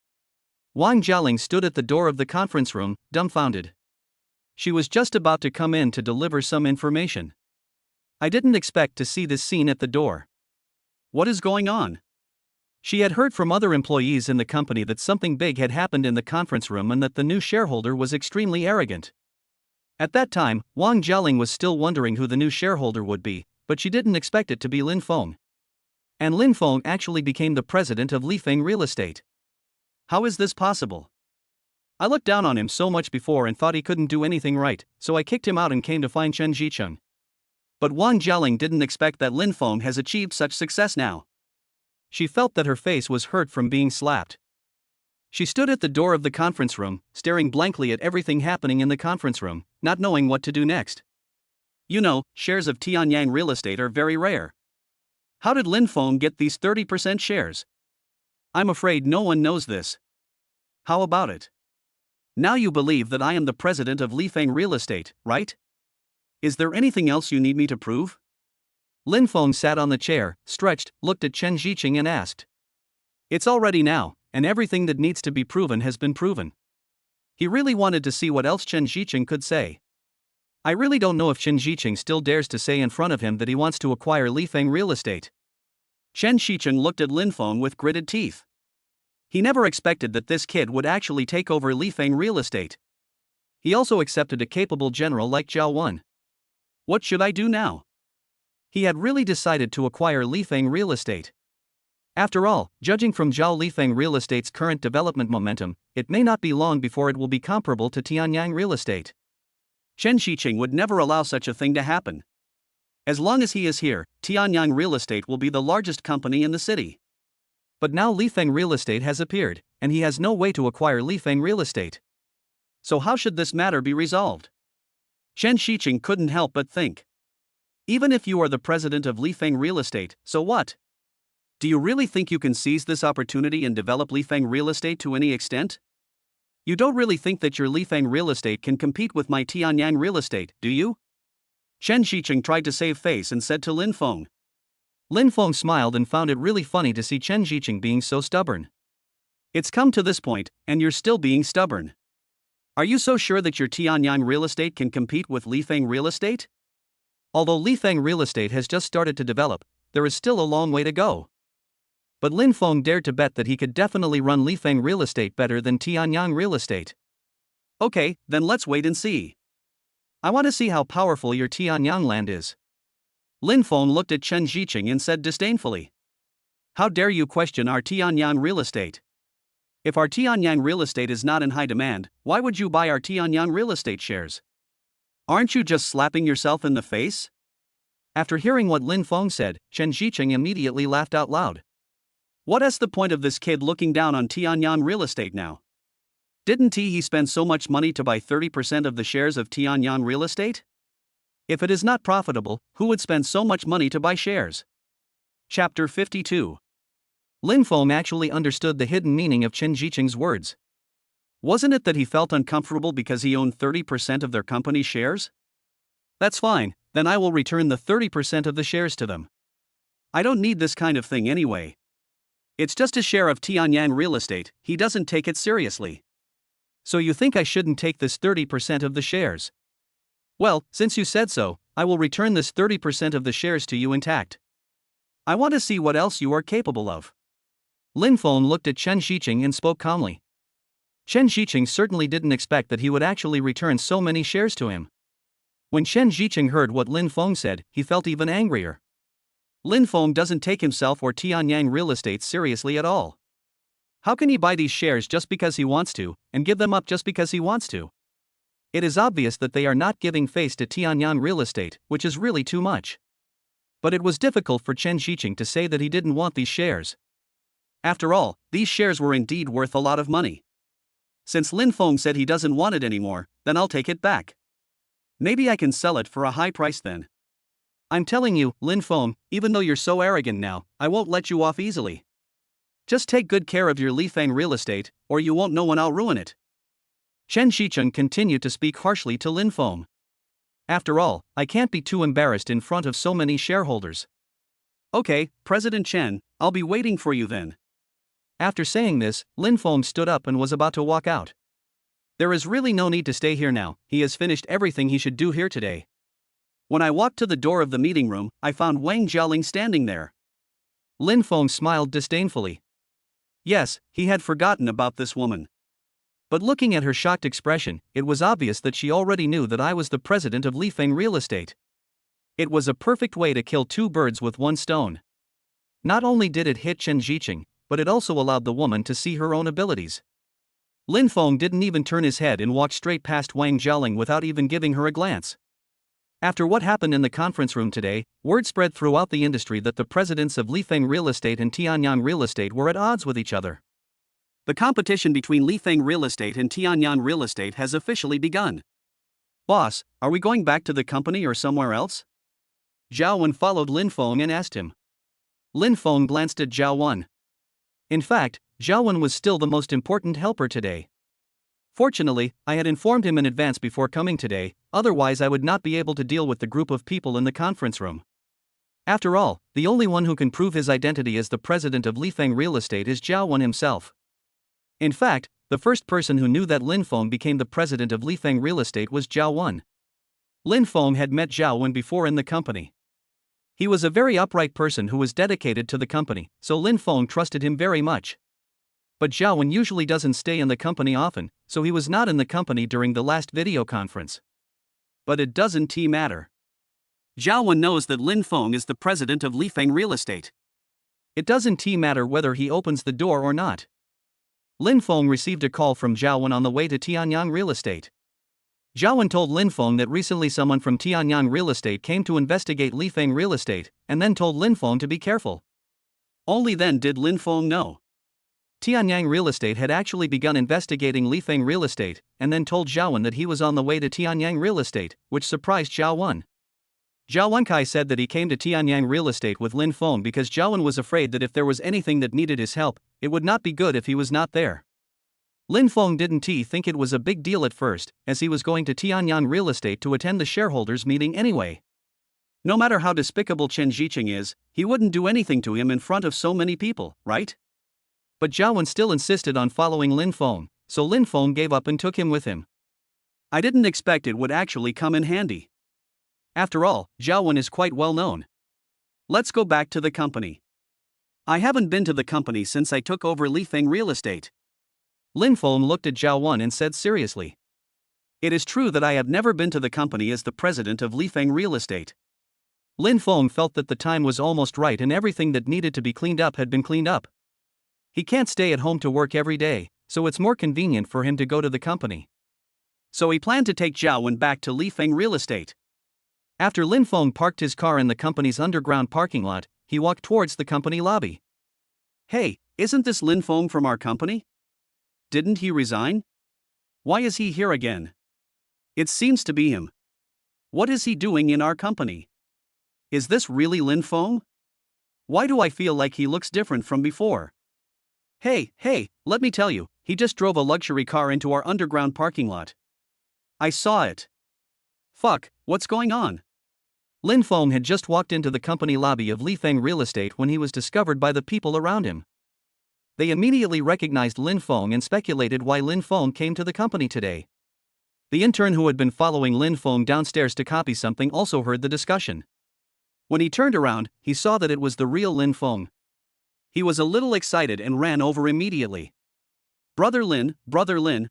Wang Jialing stood at the door of the conference room, dumbfounded. She was just about to come in to deliver some information. "I didn't expect to see this scene at the door. What is going on?" She had heard from other employees in the company that something big had happened in the conference room and that the new shareholder was extremely arrogant. At that time, Wang Jialing was still wondering who the new shareholder would be, but she didn't expect it to be Lin Feng. And Lin Feng actually became the president of Lifeng Real Estate. How is this possible? I looked down on him so much before and thought he couldn't do anything right, so I kicked him out and came to find Chen Jicheng. But Wang Jialing didn't expect that Lin Feng has achieved such success now. She felt that her face was hurt from being slapped. She stood at the door of the conference room, staring blankly at everything happening in the conference room, not knowing what to do next. You know, shares of Tianyang Real Estate are very rare. How did Lin Feng get these 30% shares? I'm afraid no one knows this. How about it? Now you believe that I am the president of Lifeng Real Estate, right? Is there anything else you need me to prove? Lin Feng sat on the chair, stretched, looked at Chen Jicheng and asked. It's already now, and everything that needs to be proven has been proven. He really wanted to see what else Chen Jicheng could say. I really don't know if Chen Jicheng still dares to say in front of him that he wants to acquire Lifeng Real Estate. Chen Jicheng looked at Lin Feng with gritted teeth. He never expected that this kid would actually take over Lifeng Real Estate. He also accepted a capable general like Zhao Wen. What should I do now? He had really decided to acquire Lifeng Real Estate. After all, judging from Zhao Lifeng Real Estate's current development momentum, it may not be long before it will be comparable to Tianyang Real Estate. Chen Jicheng would never allow such a thing to happen. As long as he is here, Tianyang Real Estate will be the largest company in the city. But now Lifeng Real Estate has appeared, and he has no way to acquire Lifeng Real Estate. So how should this matter be resolved? Chen Jicheng couldn't help but think. Even if you are the president of Lifeng Real Estate, so what? Do you really think you can seize this opportunity and develop Lifeng Real Estate to any extent? You don't really think that your Lifeng Real Estate can compete with my Tianyang Real Estate, do you? Chen Jicheng tried to save face and said to Lin Feng. Lin Feng smiled and found it really funny to see Chen Jicheng being so stubborn. It's come to this point, and you're still being stubborn. Are you so sure that your Tianyang Real Estate can compete with Lifeng Real Estate? Although Lifeng Real Estate has just started to develop, there is still a long way to go. But Lin Feng dared to bet that he could definitely run Lifeng Real Estate better than Tianyang Real Estate. Okay, then let's wait and see. I want to see how powerful your Tianyang land is. Lin Feng looked at Chen Jicheng and said disdainfully. How dare you question our Tianyang Real Estate? If our Tianyang Real Estate is not in high demand, why would you buy our Tianyang Real Estate shares? Aren't you just slapping yourself in the face? After hearing what Lin Feng said, Chen Jicheng immediately laughed out loud. What is the point of this kid looking down on Tianyang Real Estate now? Didn't he spend so much money to buy 30% of the shares of Tianyang Real Estate? If it is not profitable, who would spend so much money to buy shares? Chapter 52. Lin Feng actually understood the hidden meaning of Chen Jicheng's words. Wasn't it that he felt uncomfortable because he owned 30% of their company's shares? That's fine, then I will return the 30% of the shares to them. I don't need this kind of thing anyway. It's just a share of Tianyang Real Estate, he doesn't take it seriously. So you think I shouldn't take this 30% of the shares? Well, since you said so, I will return this 30% of the shares to you intact. I want to see what else you are capable of. Lin Feng looked at Chen Jicheng and spoke calmly. Chen Jicheng certainly didn't expect that he would actually return so many shares to him. When Chen Jicheng heard what Lin Feng said, he felt even angrier. Lin Feng doesn't take himself or Tianyang Real Estate seriously at all. How can he buy these shares just because he wants to, and give them up just because he wants to? It is obvious that they are not giving face to Tianyang Real Estate, which is really too much. But it was difficult for Chen Jicheng to say that he didn't want these shares. After all, these shares were indeed worth a lot of money. Since Lin Feng said he doesn't want it anymore, then I'll take it back. Maybe I can sell it for a high price then. I'm telling you, Lin Feng, even though you're so arrogant now, I won't let you off easily. Just take good care of your Lifeng Real Estate, or you won't know when I'll ruin it. Chen Jicheng continued to speak harshly to Lin Feng. After all, I can't be too embarrassed in front of so many shareholders. Okay, President Chen, I'll be waiting for you then. After saying this, Lin Feng stood up and was about to walk out. There is really no need to stay here now, he has finished everything he should do here today. When I walked to the door of the meeting room, I found Wang Jialing standing there. Lin Feng smiled disdainfully. Yes, he had forgotten about this woman. But looking at her shocked expression, it was obvious that she already knew that I was the president of Lifeng Real Estate. It was a perfect way to kill two birds with one stone. Not only did it hit Chen Ziqing, but it also allowed the woman to see her own abilities. Lin Feng didn't even turn his head and walked straight past Wang Jialing without even giving her a glance. After what happened in the conference room today, word spread throughout the industry that the presidents of Lifeng Real Estate and Tianyang Real Estate were at odds with each other. The competition between Lifeng Real Estate and Tianyang Real Estate has officially begun. Boss, are we going back to the company or somewhere else? Zhao Wen followed Lin Feng and asked him. Lin Feng glanced at Zhao Wen. In fact, Zhao Wen was still the most important helper today. Fortunately, I had informed him in advance before coming today, otherwise I would not be able to deal with the group of people in the conference room. After all, the only one who can prove his identity as the president of Lifeng Real Estate is Zhao Wen himself. In fact, the first person who knew that Lin Feng became the president of Lifeng Real Estate was Zhao Wen. Lin Feng had met Zhao Wen before in the company. He was a very upright person who was dedicated to the company, so Lin Feng trusted him very much. But Zhao Wen usually doesn't stay in the company often, so he was not in the company during the last video conference. But it doesn't matter. Zhao Wen knows that Lin Feng is the president of Lifeng Real Estate. It doesn't matter whether he opens the door or not. Lin Feng received a call from Zhao Wen on the way to Tianyang Real Estate. Zhao Wen told Lin Feng that recently someone from Tianyang Real Estate came to investigate Lifeng Real Estate, and then told Lin Feng to be careful. Only then did Lin Feng know. Tianyang Real Estate had actually begun investigating Lifeng Real Estate, and then told Zhao Wen that he was on the way to Tianyang Real Estate, which surprised Zhao Wen. Zhao Wenkai said that he came to Tianyang Real Estate with Lin Feng because Zhao Wen was afraid that if there was anything that needed his help, it would not be good if he was not there. Lin Feng didn't think it was a big deal at first, as he was going to Tianyang Real Estate to attend the shareholders' meeting anyway. No matter how despicable Chen Ziqing is, he wouldn't do anything to him in front of so many people, right? But Zhao Wen still insisted on following Lin Feng, so Lin Feng gave up and took him with him. I didn't expect it would actually come in handy. After all, Zhao Wen is quite well known. Let's go back to the company. I haven't been to the company since I took over Lifeng Real Estate. Lin Feng looked at Zhao Wen and said seriously. It is true that I have never been to the company as the president of Lifeng Real Estate. Lin Feng felt that the time was almost right and everything that needed to be cleaned up had been cleaned up. He can't stay at home to work every day, so it's more convenient for him to go to the company. So he planned to take Zhao Wen back to Lifeng Real Estate. After Lin Feng parked his car in the company's underground parking lot, he walked towards the company lobby. Hey, isn't this Lin Feng from our company? Didn't he resign? Why is he here again? It seems to be him. What is he doing in our company? Is this really Lin Feng? Why do I feel like he looks different from before? Hey, let me tell you, he just drove a luxury car into our underground parking lot. I saw it. Fuck, what's going on? Lin Feng had just walked into the company lobby of Lifeng Real Estate when he was discovered by the people around him. They immediately recognized Lin Feng and speculated why Lin Feng came to the company today. The intern who had been following Lin Feng downstairs to copy something also heard the discussion. When he turned around, he saw that it was the real Lin Feng. He was a little excited and ran over immediately. Brother Lin,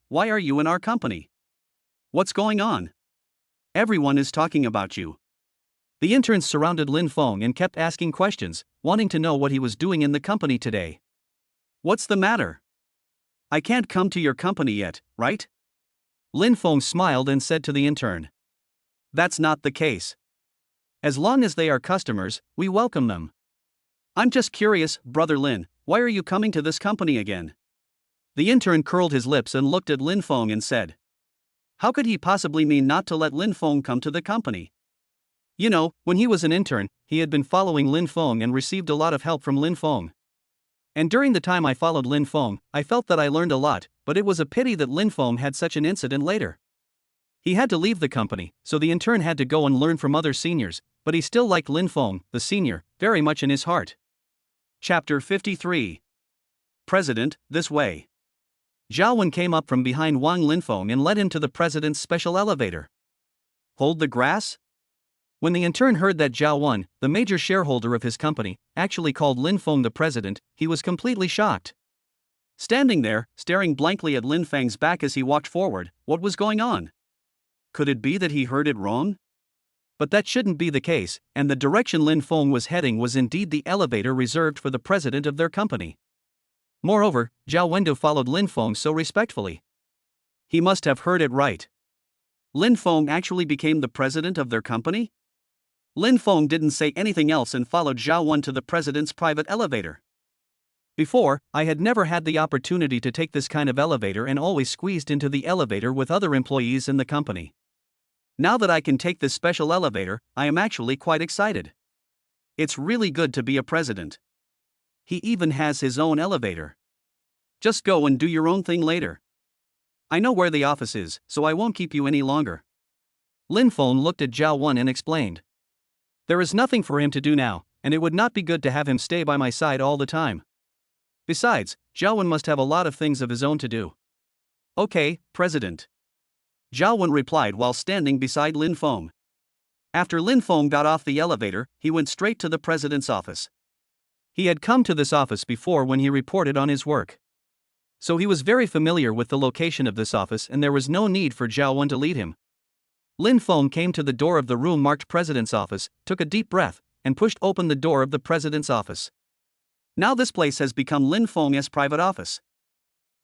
why are you in our company? What's going on? Everyone is talking about you. The interns surrounded Lin Feng and kept asking questions, wanting to know what he was doing in the company today. What's the matter? I can't come to your company yet, right? Lin Feng smiled and said to the intern. That's not the case. As long as they are customers, we welcome them. I'm just curious, Brother Lin, why are you coming to this company again? The intern curled his lips and looked at Lin Feng and said. How could he possibly mean not to let Lin Feng come to the company? You know, when he was an intern, he had been following Lin Feng and received a lot of help from Lin Feng. And during the time I followed Lin Feng, I felt that I learned a lot, but it was a pity that Lin Feng had such an incident later. He had to leave the company, so the intern had to go and learn from other seniors, but he still liked Lin Feng, the senior, very much in his heart. Chapter 53. President, this way. Zhao Wen came up from behind Wang Linfeng and led him to the president's special elevator. Hold the grass? When the intern heard that Zhao Wen, the major shareholder of his company, actually called Lin Feng the president, he was completely shocked. Standing there, staring blankly at Lin Feng's back as he walked forward, what was going on? Could it be that he heard it wrong? But that shouldn't be the case, and the direction Lin Feng was heading was indeed the elevator reserved for the president of their company. Moreover, Zhao Wendo followed Lin Feng so respectfully. He must have heard it right. Lin Feng actually became the president of their company? Lin Feng didn't say anything else and followed Zhao Wen to the president's private elevator. Before, I had never had the opportunity to take this kind of elevator and always squeezed into the elevator with other employees in the company. Now that I can take this special elevator, I am actually quite excited. It's really good to be a president. He even has his own elevator. Just go and do your own thing later. I know where the office is, so I won't keep you any longer. Lin Feng looked at Zhao Wen and explained. There is nothing for him to do now, and it would not be good to have him stay by my side all the time. Besides, Zhao Wen must have a lot of things of his own to do. Okay, President. Zhao Wen replied while standing beside Lin Feng. After Lin Feng got off the elevator, he went straight to the president's office. He had come to this office before when he reported on his work. So he was very familiar with the location of this office and there was no need for Zhao Wen to lead him. Lin Feng came to the door of the room marked President's Office, took a deep breath, and pushed open the door of the President's office. Now this place has become Lin Feng's private office.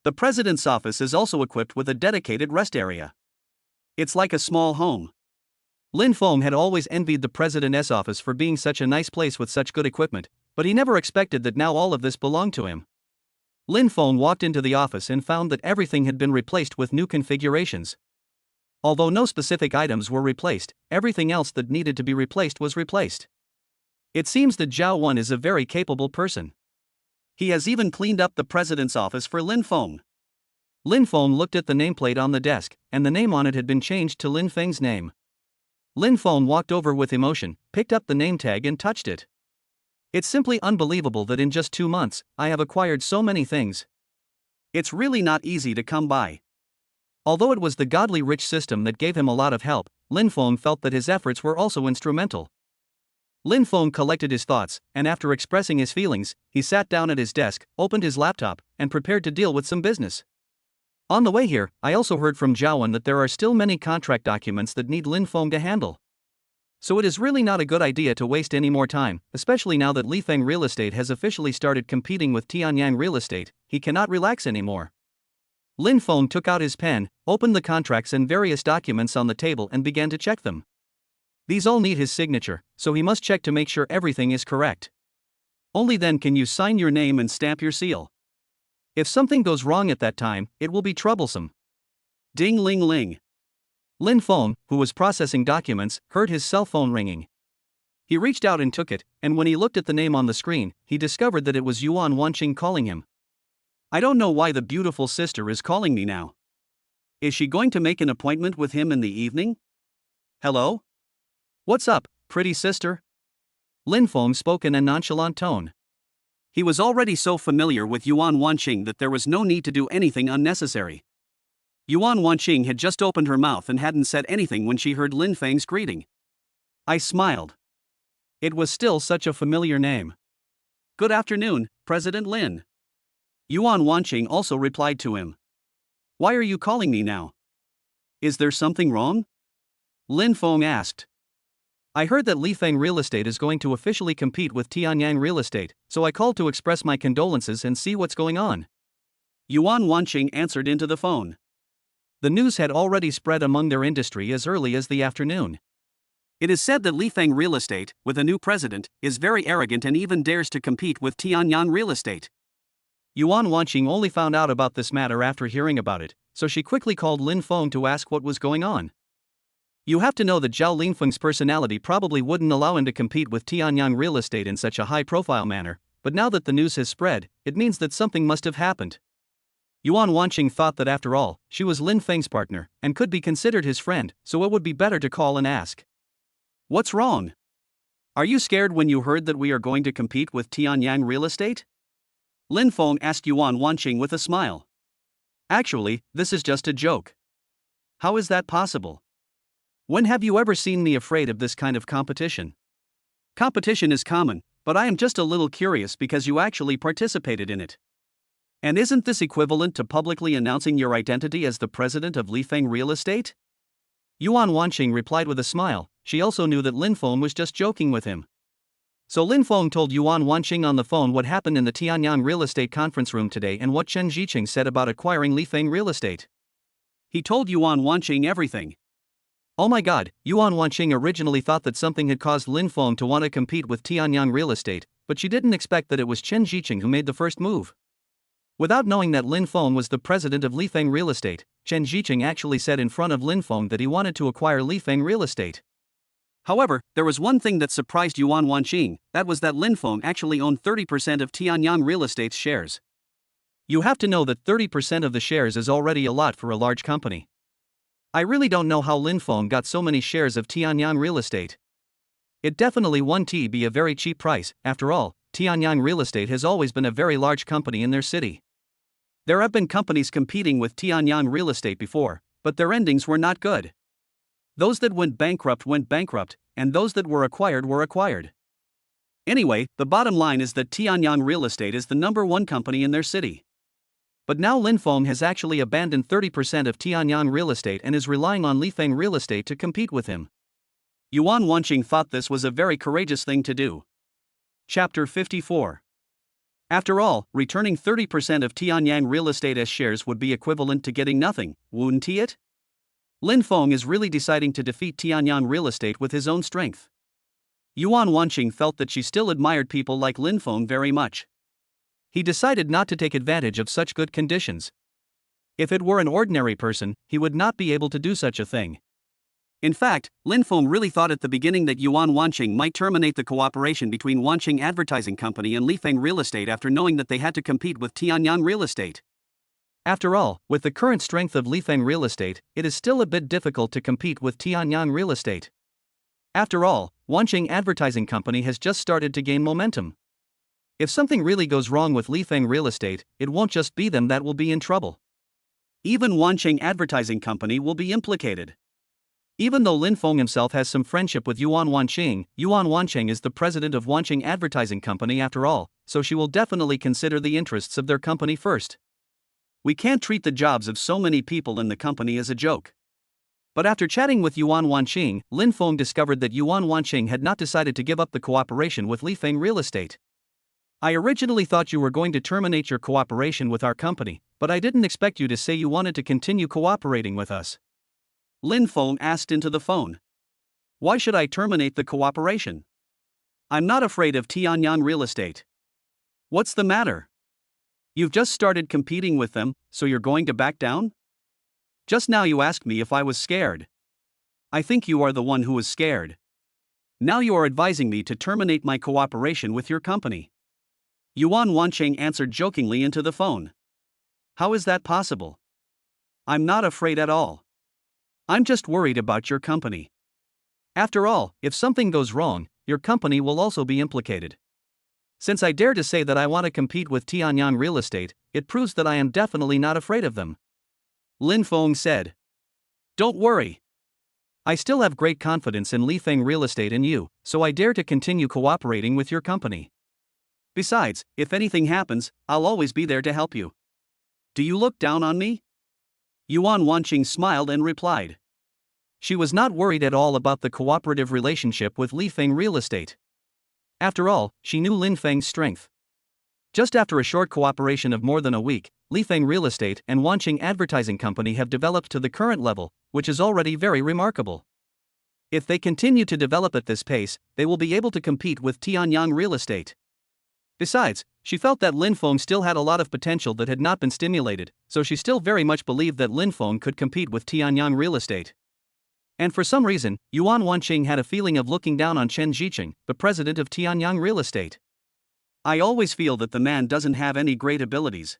The President's office is also equipped with a dedicated rest area. It's like a small home. Lin Feng had always envied the President's office for being such a nice place with such good equipment, but he never expected that now all of this belonged to him. Lin Feng walked into the office and found that everything had been replaced with new configurations. Although no specific items were replaced, everything else that needed to be replaced was replaced. It seems that Zhao Wen is a very capable person. He has even cleaned up the president's office for Lin Feng. Lin Feng looked at the nameplate on the desk, and the name on it had been changed to Lin Feng's name. Lin Feng walked over with emotion, picked up the name tag and touched it. It's simply unbelievable that in just 2 months, I have acquired so many things. It's really not easy to come by. Although it was the godly rich system that gave him a lot of help, Lin Feng felt that his efforts were also instrumental. Lin Feng collected his thoughts, and after expressing his feelings, he sat down at his desk, opened his laptop, and prepared to deal with some business. On the way here, I also heard from Zhao Wen that there are still many contract documents that need Lin Feng to handle. So it is really not a good idea to waste any more time, especially now that Li Feng Real Estate has officially started competing with Tianyang Real Estate. He cannot relax anymore. Lin Feng took out his pen, opened the contracts and various documents on the table and began to check them. These all need his signature, so he must check to make sure everything is correct. Only then can you sign your name and stamp your seal. If something goes wrong at that time, it will be troublesome. Ding ling ling. Lin Feng, who was processing documents, heard his cell phone ringing. He reached out and took it, and when he looked at the name on the screen, he discovered that it was Yuan Wanqing calling him. I don't know why the beautiful sister is calling me now. Is she going to make an appointment with him in the evening? Hello? What's up, pretty sister? Lin Feng spoke in a nonchalant tone. He was already so familiar with Yuan Wanqing that there was no need to do anything unnecessary. Yuan Wanqing had just opened her mouth and hadn't said anything when she heard Lin Feng's greeting. I smiled. It was still such a familiar name. Good afternoon, President Lin. Yuan Wanqing also replied to him. Why are you calling me now? Is there something wrong? Lin Feng asked. I heard that Li Feng Real Estate is going to officially compete with Tianyang Real Estate, so I called to express my condolences and see what's going on. Yuan Wanqing answered into the phone. The news had already spread among their industry as early as the afternoon. It is said that Li Feng Real Estate, with a new president, is very arrogant and even dares to compete with Tianyang Real Estate. Yuan Wanqing only found out about this matter after hearing about it, so she quickly called Lin Feng to ask what was going on. You have to know that Zhao Linfeng's personality probably wouldn't allow him to compete with Tianyang Real Estate in such a high-profile manner, but now that the news has spread, it means that something must have happened. Yuan Wanqing thought that after all, she was Lin Feng's partner, and could be considered his friend, so it would be better to call and ask. What's wrong? Are you scared when you heard that we are going to compete with Tianyang Real Estate? Lin Feng asked Yuan Wanqing with a smile. Actually, this is just a joke. How is that possible? When have you ever seen me afraid of this kind of competition? Competition is common, but I am just a little curious because you actually participated in it. And isn't this equivalent to publicly announcing your identity as the president of Lifeng Real Estate? Yuan Wanqing replied with a smile. She also knew that Lin Feng was just joking with him. So Lin Feng told Yuan Wanqing on the phone what happened in the Tianyang real estate conference room today and what Chen Jiqing said about acquiring Lifeng Real Estate. He told Yuan Wanqing everything. Oh my god, Yuan Wanqing originally thought that something had caused Lin Feng to want to compete with Tianyang Real Estate, but she didn't expect that it was Chen Jiqing who made the first move. Without knowing that Lin Feng was the president of Lifeng Real Estate, Chen Jiqing actually said in front of Lin Feng that he wanted to acquire Lifeng Real Estate. However, there was one thing that surprised Yuan Wanqing, that was that Lin Feng actually owned 30% of Tianyang Real Estate's shares. You have to know that 30% of the shares is already a lot for a large company. I really don't know how Lin Feng got so many shares of Tianyang Real Estate. It definitely won't be a very cheap price. After all, Tianyang Real Estate has always been a very large company in their city. There have been companies competing with Tianyang Real Estate before, but their endings were not good. Those that went bankrupt, and those that were acquired. Anyway, the bottom line is that Tianyang Real Estate is the #1 company in their city. But now Lin Feng has actually abandoned 30% of Tianyang Real Estate and is relying on Lifeng Real Estate to compete with him. Yuan Wanqing thought this was a very courageous thing to do. Chapter 54. After all, returning 30% of Tianyang Real Estate as shares would be equivalent to getting nothing, wouldn't it? Lin Feng is really deciding to defeat Tianyang Real Estate with his own strength. Yuan Wanqing felt that she still admired people like Lin Feng very much. He decided not to take advantage of such good conditions. If it were an ordinary person, he would not be able to do such a thing. In fact, Lin Feng really thought at the beginning that Yuan Wanqing might terminate the cooperation between Wanqing Advertising Company and Lifeng Real Estate after knowing that they had to compete with Tianyang Real Estate. After all, with the current strength of Lifeng Real Estate, it is still a bit difficult to compete with Tianyang Real Estate. After all, Wanqing Advertising Company has just started to gain momentum. If something really goes wrong with Lifeng Real Estate, it won't just be them that will be in trouble. Even Wanqing Advertising Company will be implicated. Even though Lin Feng himself has some friendship with Yuan Wanqing is the president of Wanqing Advertising Company after all, so she will definitely consider the interests of their company first. We can't treat the jobs of so many people in the company as a joke. But after chatting with Yuan Wanqing, Lin Feng discovered that Yuan Wanqing had not decided to give up the cooperation with Lifeng Real Estate. I originally thought you were going to terminate your cooperation with our company, but I didn't expect you to say you wanted to continue cooperating with us. Lin Feng asked into the phone. Why should I terminate the cooperation? I'm not afraid of Tianyang Real Estate. What's the matter? You've just started competing with them, so you're going to back down? Just now you asked me if I was scared. I think you are the one who was scared. Now you are advising me to terminate my cooperation with your company. Yuan Wanqing answered jokingly into the phone. How is that possible? I'm not afraid at all. I'm just worried about your company. After all, if something goes wrong, your company will also be implicated. Since I dare to say that I want to compete with Tianyang Real Estate, it proves that I am definitely not afraid of them. Lin Feng said. Don't worry. I still have great confidence in Lifeng Real Estate and you, so I dare to continue cooperating with your company. Besides, if anything happens, I'll always be there to help you. Do you look down on me? Yuan Wanqing smiled and replied. She was not worried at all about the cooperative relationship with Lifeng Real Estate. After all, she knew Lin Feng's strength. Just after a short cooperation of more than a week, Lifeng Real Estate and Wanqing Advertising Company have developed to the current level, which is already very remarkable. If they continue to develop at this pace, they will be able to compete with Tianyang Real Estate. Besides, she felt that Lin Feng still had a lot of potential that had not been stimulated, so she still very much believed that Lin Feng could compete with Tianyang Real Estate. And for some reason, Yuan Wanqing had a feeling of looking down on Chen Jiqing, the president of Tianyang Real Estate. I always feel that the man doesn't have any great abilities.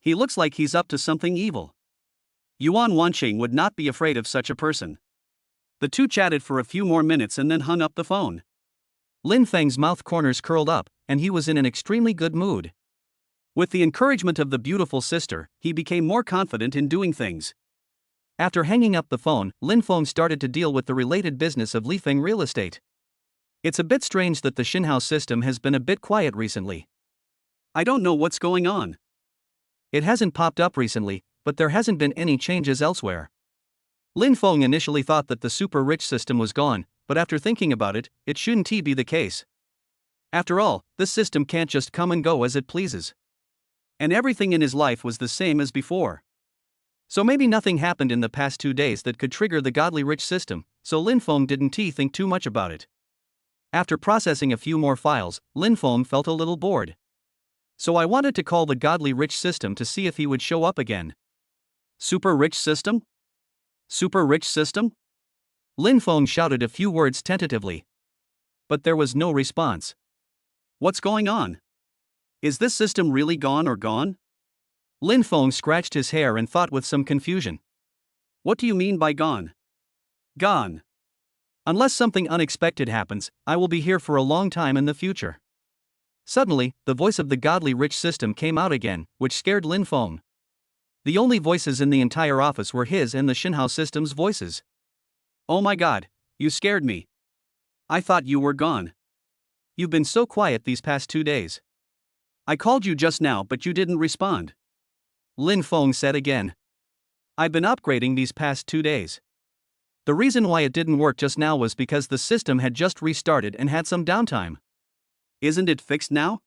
He looks like he's up to something evil. Yuan Wanqing would not be afraid of such a person. The two chatted for a few more minutes and then hung up the phone. Lin Feng's mouth corners curled up, and he was in an extremely good mood. With the encouragement of the beautiful sister, he became more confident in doing things. After hanging up the phone, Lin Feng started to deal with the related business of Lifeng Real Estate. It's a bit strange that the Shinhouse system has been a bit quiet recently. I don't know what's going on. It hasn't popped up recently, but there hasn't been any changes elsewhere. Lin Feng initially thought that the super rich system was gone, but after thinking about it, it shouldn't be the case. After all, this system can't just come and go as it pleases. And everything in his life was the same as before. So maybe nothing happened in the past 2 days that could trigger the godly rich system, so Lin Feng didn't think too much about it. After processing a few more files, Lin Feng felt a little bored. So I wanted to call the godly rich system to see if he would show up again. Super rich system? Super rich system? Lin Feng shouted a few words tentatively. But there was no response. What's going on? Is this system really gone or gone? Lin Feng scratched his hair and thought with some confusion. What do you mean by gone? Gone. Unless something unexpected happens, I will be here for a long time in the future. Suddenly, the voice of the godly rich system came out again, which scared Lin Feng. The only voices in the entire office were his and the Shinhao system's voices. Oh my god, you scared me. I thought you were gone. You've been so quiet these past 2 days. I called you just now but you didn't respond. Lin Feng said again. I've been upgrading these past 2 days. The reason why it didn't work just now was because the system had just restarted and had some downtime. Isn't it fixed now?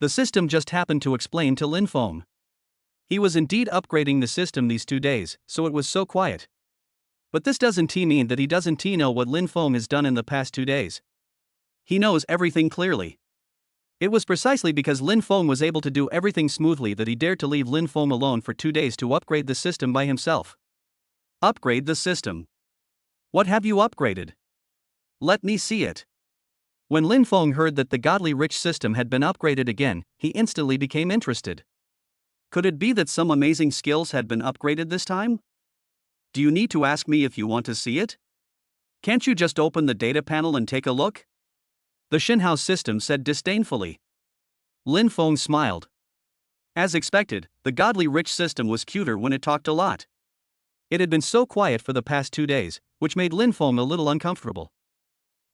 The system just happened to explain to Lin Feng. He was indeed upgrading the system these 2 days, so it was so quiet. But this doesn't mean that he doesn't know what Lin Feng has done in the past 2 days. He knows everything clearly. It was precisely because Lin Feng was able to do everything smoothly that he dared to leave Lin Feng alone for 2 days to upgrade the system by himself. Upgrade the system. What have you upgraded? Let me see it. When Lin Feng heard that the godly rich system had been upgraded again, he instantly became interested. Could it be that some amazing skills had been upgraded this time? Do you need to ask me if you want to see it? Can't you just open the data panel and take a look? The Shinhao system said disdainfully. Lin Feng smiled. As expected, the godly rich system was cuter when it talked a lot. It had been so quiet for the past 2 days, which made Lin Feng a little uncomfortable.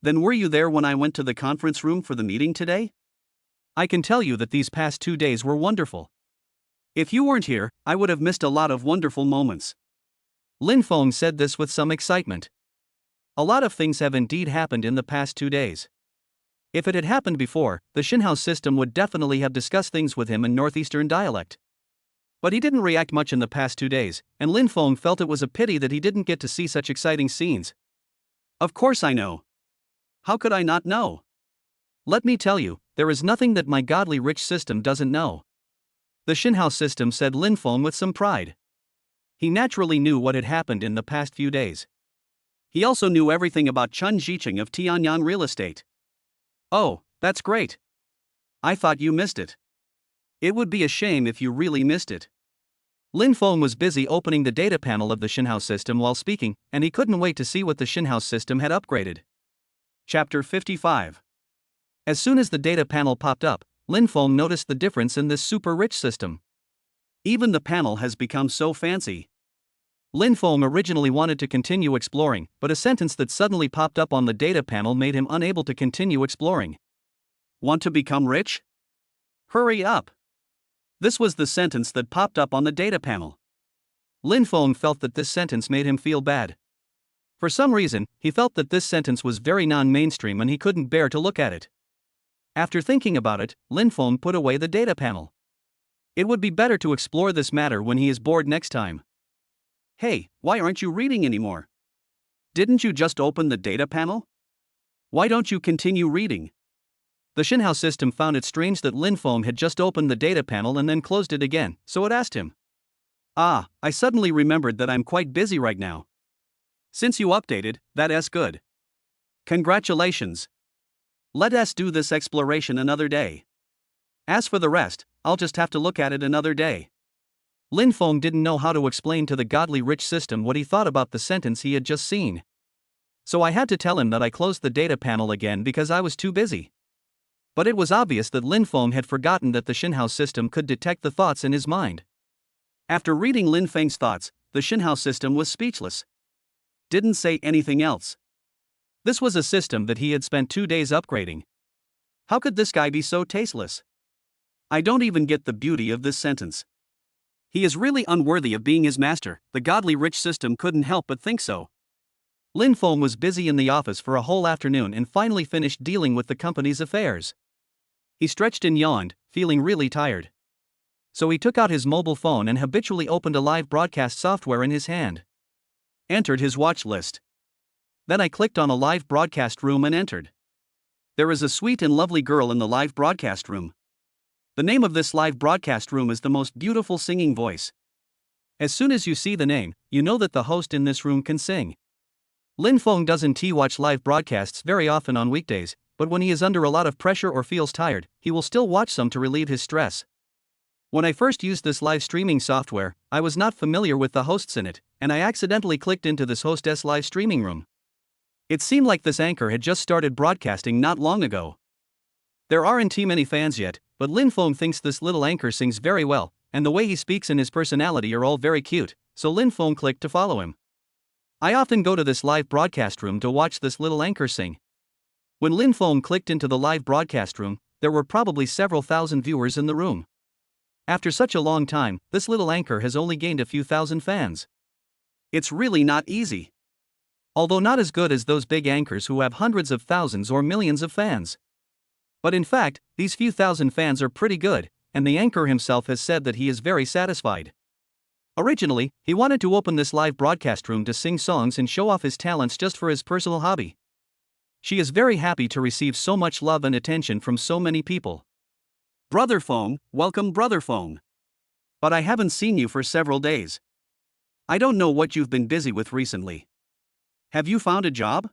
Then were you there when I went to the conference room for the meeting today? I can tell you that these past 2 days were wonderful. If you weren't here, I would have missed a lot of wonderful moments. Lin Feng said this with some excitement. A lot of things have indeed happened in the past 2 days. If it had happened before, the Shinhao system would definitely have discussed things with him in northeastern dialect. But he didn't react much in the past 2 days, and Lin Feng felt it was a pity that he didn't get to see such exciting scenes. Of course I know. How could I not know? Let me tell you, there is nothing that my godly rich system doesn't know. The Shinhao system said Lin Feng with some pride. He naturally knew what had happened in the past few days. He also knew everything about Chun Jiqing of Tianyang Real Estate. Oh, that's great. I thought you missed it. It would be a shame if you really missed it. Lin Feng was busy opening the data panel of the Shinhao system while speaking, and he couldn't wait to see what the Shinhao system had upgraded. Chapter 55. As soon as the data panel popped up, Lin Feng noticed the difference in this super rich system. Even the panel has become so fancy. Lin Feng originally wanted to continue exploring, but a sentence that suddenly popped up on the data panel made him unable to continue exploring. Want to become rich? Hurry up! This was the sentence that popped up on the data panel. Lin Feng felt that this sentence made him feel bad. For some reason, he felt that this sentence was very non-mainstream and he couldn't bear to look at it. After thinking about it, Lin Feng put away the data panel. It would be better to explore this matter when he is bored next time. Hey, why aren't you reading anymore? Didn't you just open the data panel? Why don't you continue reading? The Shinhao system found it strange that Lin Feng had just opened the data panel and then closed it again, so it asked him. Ah, I suddenly remembered that I'm quite busy right now. Since you updated, that's good. Congratulations. Let us do this exploration another day. As for the rest, I'll just have to look at it another day. Lin Feng didn't know how to explain to the godly rich system what he thought about the sentence he had just seen. So I had to tell him that I closed the data panel again because I was too busy. But it was obvious that Lin Feng had forgotten that the Shinhao system could detect the thoughts in his mind. After reading Lin Feng's thoughts, the Shinhao system was speechless. Didn't say anything else. This was a system that he had spent 2 days upgrading. How could this guy be so tasteless? I don't even get the beauty of this sentence. He is really unworthy of being his master. The godly rich system couldn't help but think so. Lin Feng was busy in the office for a whole afternoon and finally finished dealing with the company's affairs. He stretched and yawned, feeling really tired. So he took out his mobile phone and habitually opened a live broadcast software in his hand. Entered his watch list. Then I clicked on a live broadcast room and entered. There is a sweet and lovely girl in the live broadcast room. The name of this live broadcast room is The Most Beautiful Singing Voice. As soon as you see the name, you know that the host in this room can sing. Lin Feng doesn't watch live broadcasts very often on weekdays, but when he is under a lot of pressure or feels tired, he will still watch some to relieve his stress. When I first used this live streaming software, I was not familiar with the hosts in it, and I accidentally clicked into this hostess live streaming room. It seemed like this anchor had just started broadcasting not long ago. There aren't too many fans yet, but Lin Feng thinks this little anchor sings very well, and the way he speaks and his personality are all very cute, so Lin Feng clicked to follow him. I often go to this live broadcast room to watch this little anchor sing. When Lin Feng clicked into the live broadcast room, there were probably several thousand viewers in the room. After such a long time, this little anchor has only gained a few thousand fans. It's really not easy. Although not as good as those big anchors who have hundreds of thousands or millions of fans. But in fact, these few thousand fans are pretty good, and the anchor himself has said that he is very satisfied. Originally, he wanted to open this live broadcast room to sing songs and show off his talents just for his personal hobby. She is very happy to receive so much love and attention from so many people. Brother Feng, welcome Brother Feng. But I haven't seen you for several days. I don't know what you've been busy with recently. Have you found a job?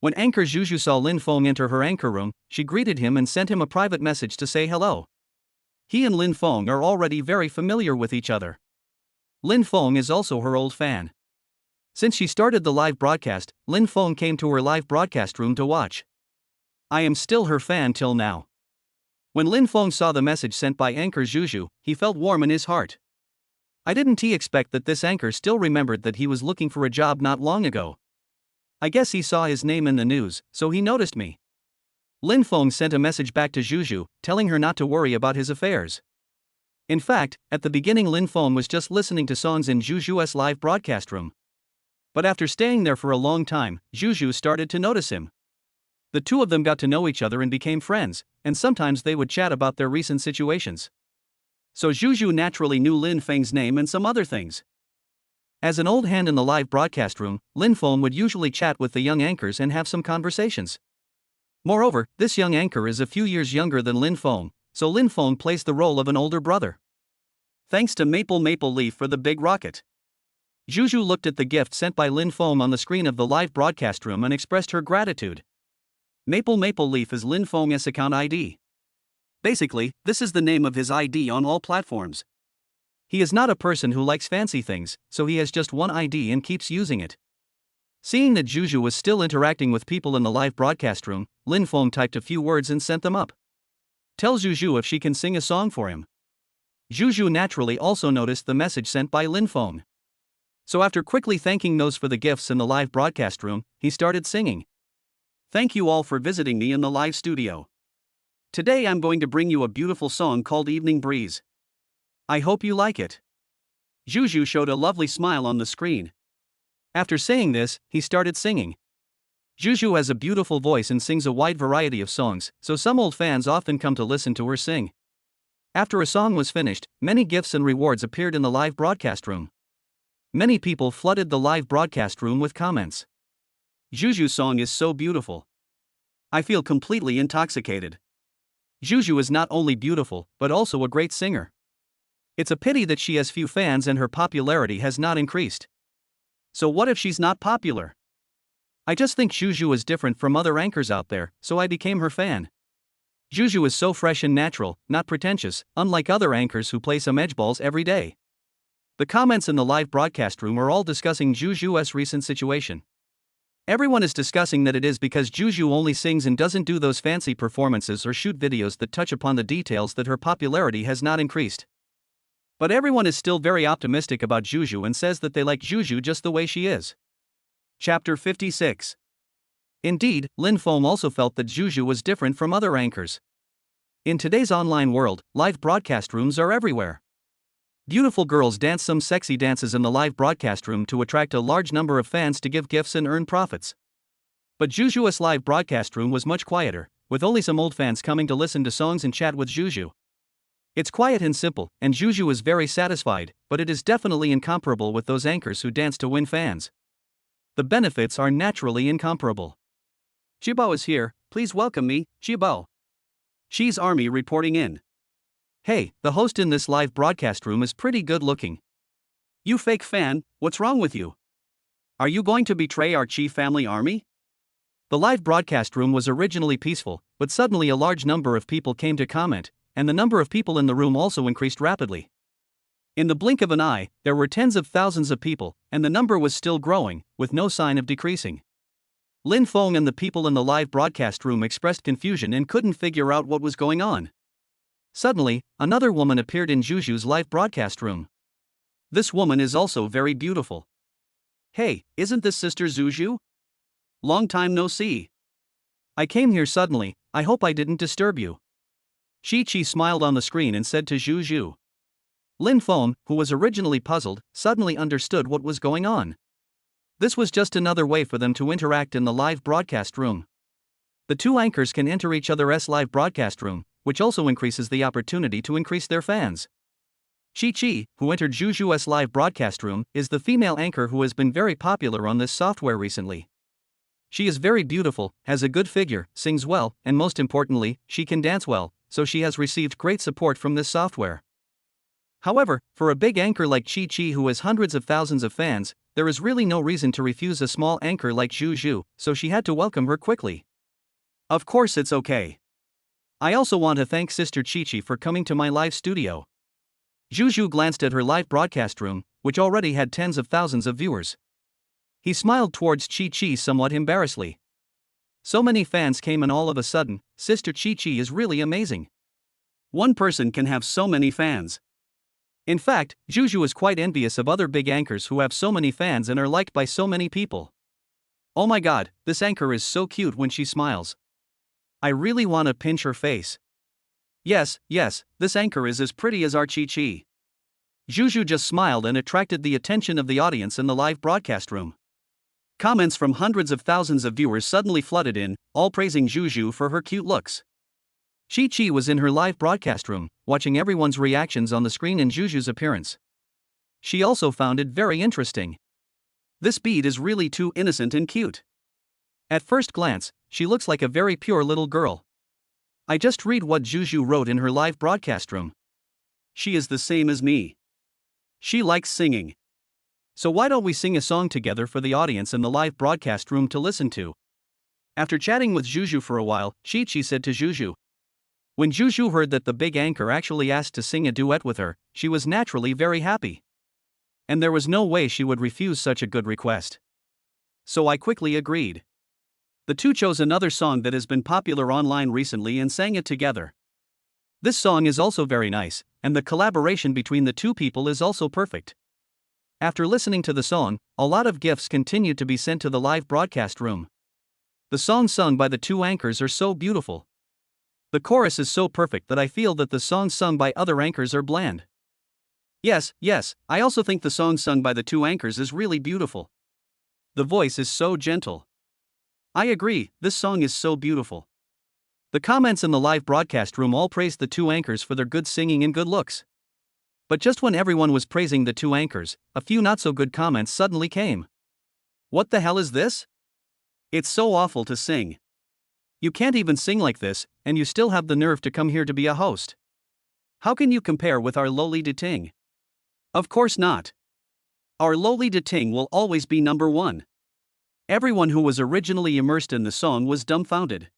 When anchor Juju saw Lin Feng enter her anchor room, she greeted him and sent him a private message to say hello. He and Lin Feng are already very familiar with each other. Lin Feng is also her old fan. Since she started the live broadcast, Lin Feng came to her live broadcast room to watch. I am still her fan till now. When Lin Feng saw the message sent by anchor Juju, he felt warm in his heart. I didn't expect that this anchor still remembered that he was looking for a job not long ago. I guess he saw his name in the news, so he noticed me. Lin Feng sent a message back to Juju, telling her not to worry about his affairs. In fact, at the beginning Lin Feng was just listening to songs in Juju's live broadcast room. But after staying there for a long time, Juju started to notice him. The two of them got to know each other and became friends, and sometimes they would chat about their recent situations. So Juju naturally knew Lin Feng's name and some other things. As an old hand in the live broadcast room, Lin Feng would usually chat with the young anchors and have some conversations. Moreover, this young anchor is a few years younger than Lin Feng, so Lin Feng plays the role of an older brother. Thanks to Maple Leaf for the big rocket. Juju looked at the gift sent by Lin Feng on the screen of the live broadcast room and expressed her gratitude. Maple Leaf is Lin Feng's account ID. Basically, this is the name of his ID on all platforms. He is not a person who likes fancy things, so he has just one ID and keeps using it. Seeing that Juju was still interacting with people in the live broadcast room, Lin Feng typed a few words and sent them up. Tell Juju if she can sing a song for him. Juju naturally also noticed the message sent by Lin Feng. So after quickly thanking those for the gifts in the live broadcast room, he started singing. Thank you all for visiting me in the live studio. Today I'm going to bring you a beautiful song called Evening Breeze. I hope you like it. Juju showed a lovely smile on the screen. After saying this, he started singing. Juju has a beautiful voice and sings a wide variety of songs, so some old fans often come to listen to her sing. After a song was finished, many gifts and rewards appeared in the live broadcast room. Many people flooded the live broadcast room with comments. Juju's song is so beautiful. I feel completely intoxicated. Juju is not only beautiful, but also a great singer. It's a pity that she has few fans and her popularity has not increased. So what if she's not popular? I just think Juju is different from other anchors out there, so I became her fan. Juju is so fresh and natural, not pretentious, unlike other anchors who play some edgeballs every day. The comments in the live broadcast room are all discussing Juju's recent situation. Everyone is discussing that it is because Juju only sings and doesn't do those fancy performances or shoot videos that touch upon the details that her popularity has not increased. But everyone is still very optimistic about Juju and says that they like Juju just the way she is. Chapter 56. Indeed, Lin Feng also felt that Juju was different from other anchors. In today's online world, live broadcast rooms are everywhere. Beautiful girls dance some sexy dances in the live broadcast room to attract a large number of fans to give gifts and earn profits. But Juju's live broadcast room was much quieter, with only some old fans coming to listen to songs and chat with Juju. It's quiet and simple, and Juju is very satisfied, but it is definitely incomparable with those anchors who dance to win fans. The benefits are naturally incomparable. Jibo is here, please welcome me, Jibo. She's Army reporting in. Hey, the host in this live broadcast room is pretty good looking. You fake fan, what's wrong with you? Are you going to betray our Chi family army? The live broadcast room was originally peaceful, but suddenly a large number of people came to comment, and the number of people in the room also increased rapidly. In the blink of an eye, there were tens of thousands of people, and the number was still growing, with no sign of decreasing. Lin Feng and the people in the live broadcast room expressed confusion and couldn't figure out what was going on. Suddenly, another woman appeared in Juju's live broadcast room. This woman is also very beautiful. Hey, isn't this Sister Zuju? Long time no see. I came here suddenly, I hope I didn't disturb you. Chi smiled on the screen and said to Juju. Lin Feng, who was originally puzzled, suddenly understood what was going on. This was just another way for them to interact in the live broadcast room. The two anchors can enter each other's live broadcast room, which also increases the opportunity to increase their fans. Chi, who entered Juju's live broadcast room, is the female anchor who has been very popular on this software recently. She is very beautiful, has a good figure, sings well, and most importantly, she can dance well, so she has received great support from this software. However, for a big anchor like Chi who has hundreds of thousands of fans, there is really no reason to refuse a small anchor like Juju, so she had to welcome her quickly. Of course it's okay. I also want to thank Sister Chi for coming to my live studio. Juju glanced at her live broadcast room, which already had tens of thousands of viewers. He smiled towards Chi somewhat embarrassedly. So many fans came and all of a sudden, Sister Chi is really amazing. One person can have so many fans. In fact, Juju is quite envious of other big anchors who have so many fans and are liked by so many people. Oh my god, this anchor is so cute when she smiles. I really want to pinch her face. Yes, this anchor is as pretty as our Chi. Juju just smiled and attracted the attention of the audience in the live broadcast room. Comments from hundreds of thousands of viewers suddenly flooded in, all praising Juju for her cute looks. Chi was in her live broadcast room, watching everyone's reactions on the screen and Juju's appearance. She also found it very interesting. This bead is really too innocent and cute. At first glance, she looks like a very pure little girl. I just read what Juju wrote in her live broadcast room. She is the same as me. She likes singing. So why don't we sing a song together for the audience in the live broadcast room to listen to? After chatting with Juju for a while, Chi said to Juju. When Juju heard that the big anchor actually asked to sing a duet with her, she was naturally very happy. And there was no way she would refuse such a good request. So I quickly agreed. The two chose another song that has been popular online recently and sang it together. This song is also very nice, and the collaboration between the two people is also perfect. After listening to the song, a lot of gifts continued to be sent to the live broadcast room. The songs sung by the two anchors are so beautiful. The chorus is so perfect that I feel that the songs sung by other anchors are bland. Yes, I also think the song sung by the two anchors is really beautiful. The voice is so gentle. I agree, this song is so beautiful. The comments in the live broadcast room all praised the two anchors for their good singing and good looks. But just when everyone was praising the two anchors, a few not so good comments suddenly came. What the hell is this? It's so awful to sing. You can't even sing like this, and you still have the nerve to come here to be a host. How can you compare with our lowly Ting? Of course not. Our lowly Ting will always be number one. Everyone who was originally immersed in the song was dumbfounded.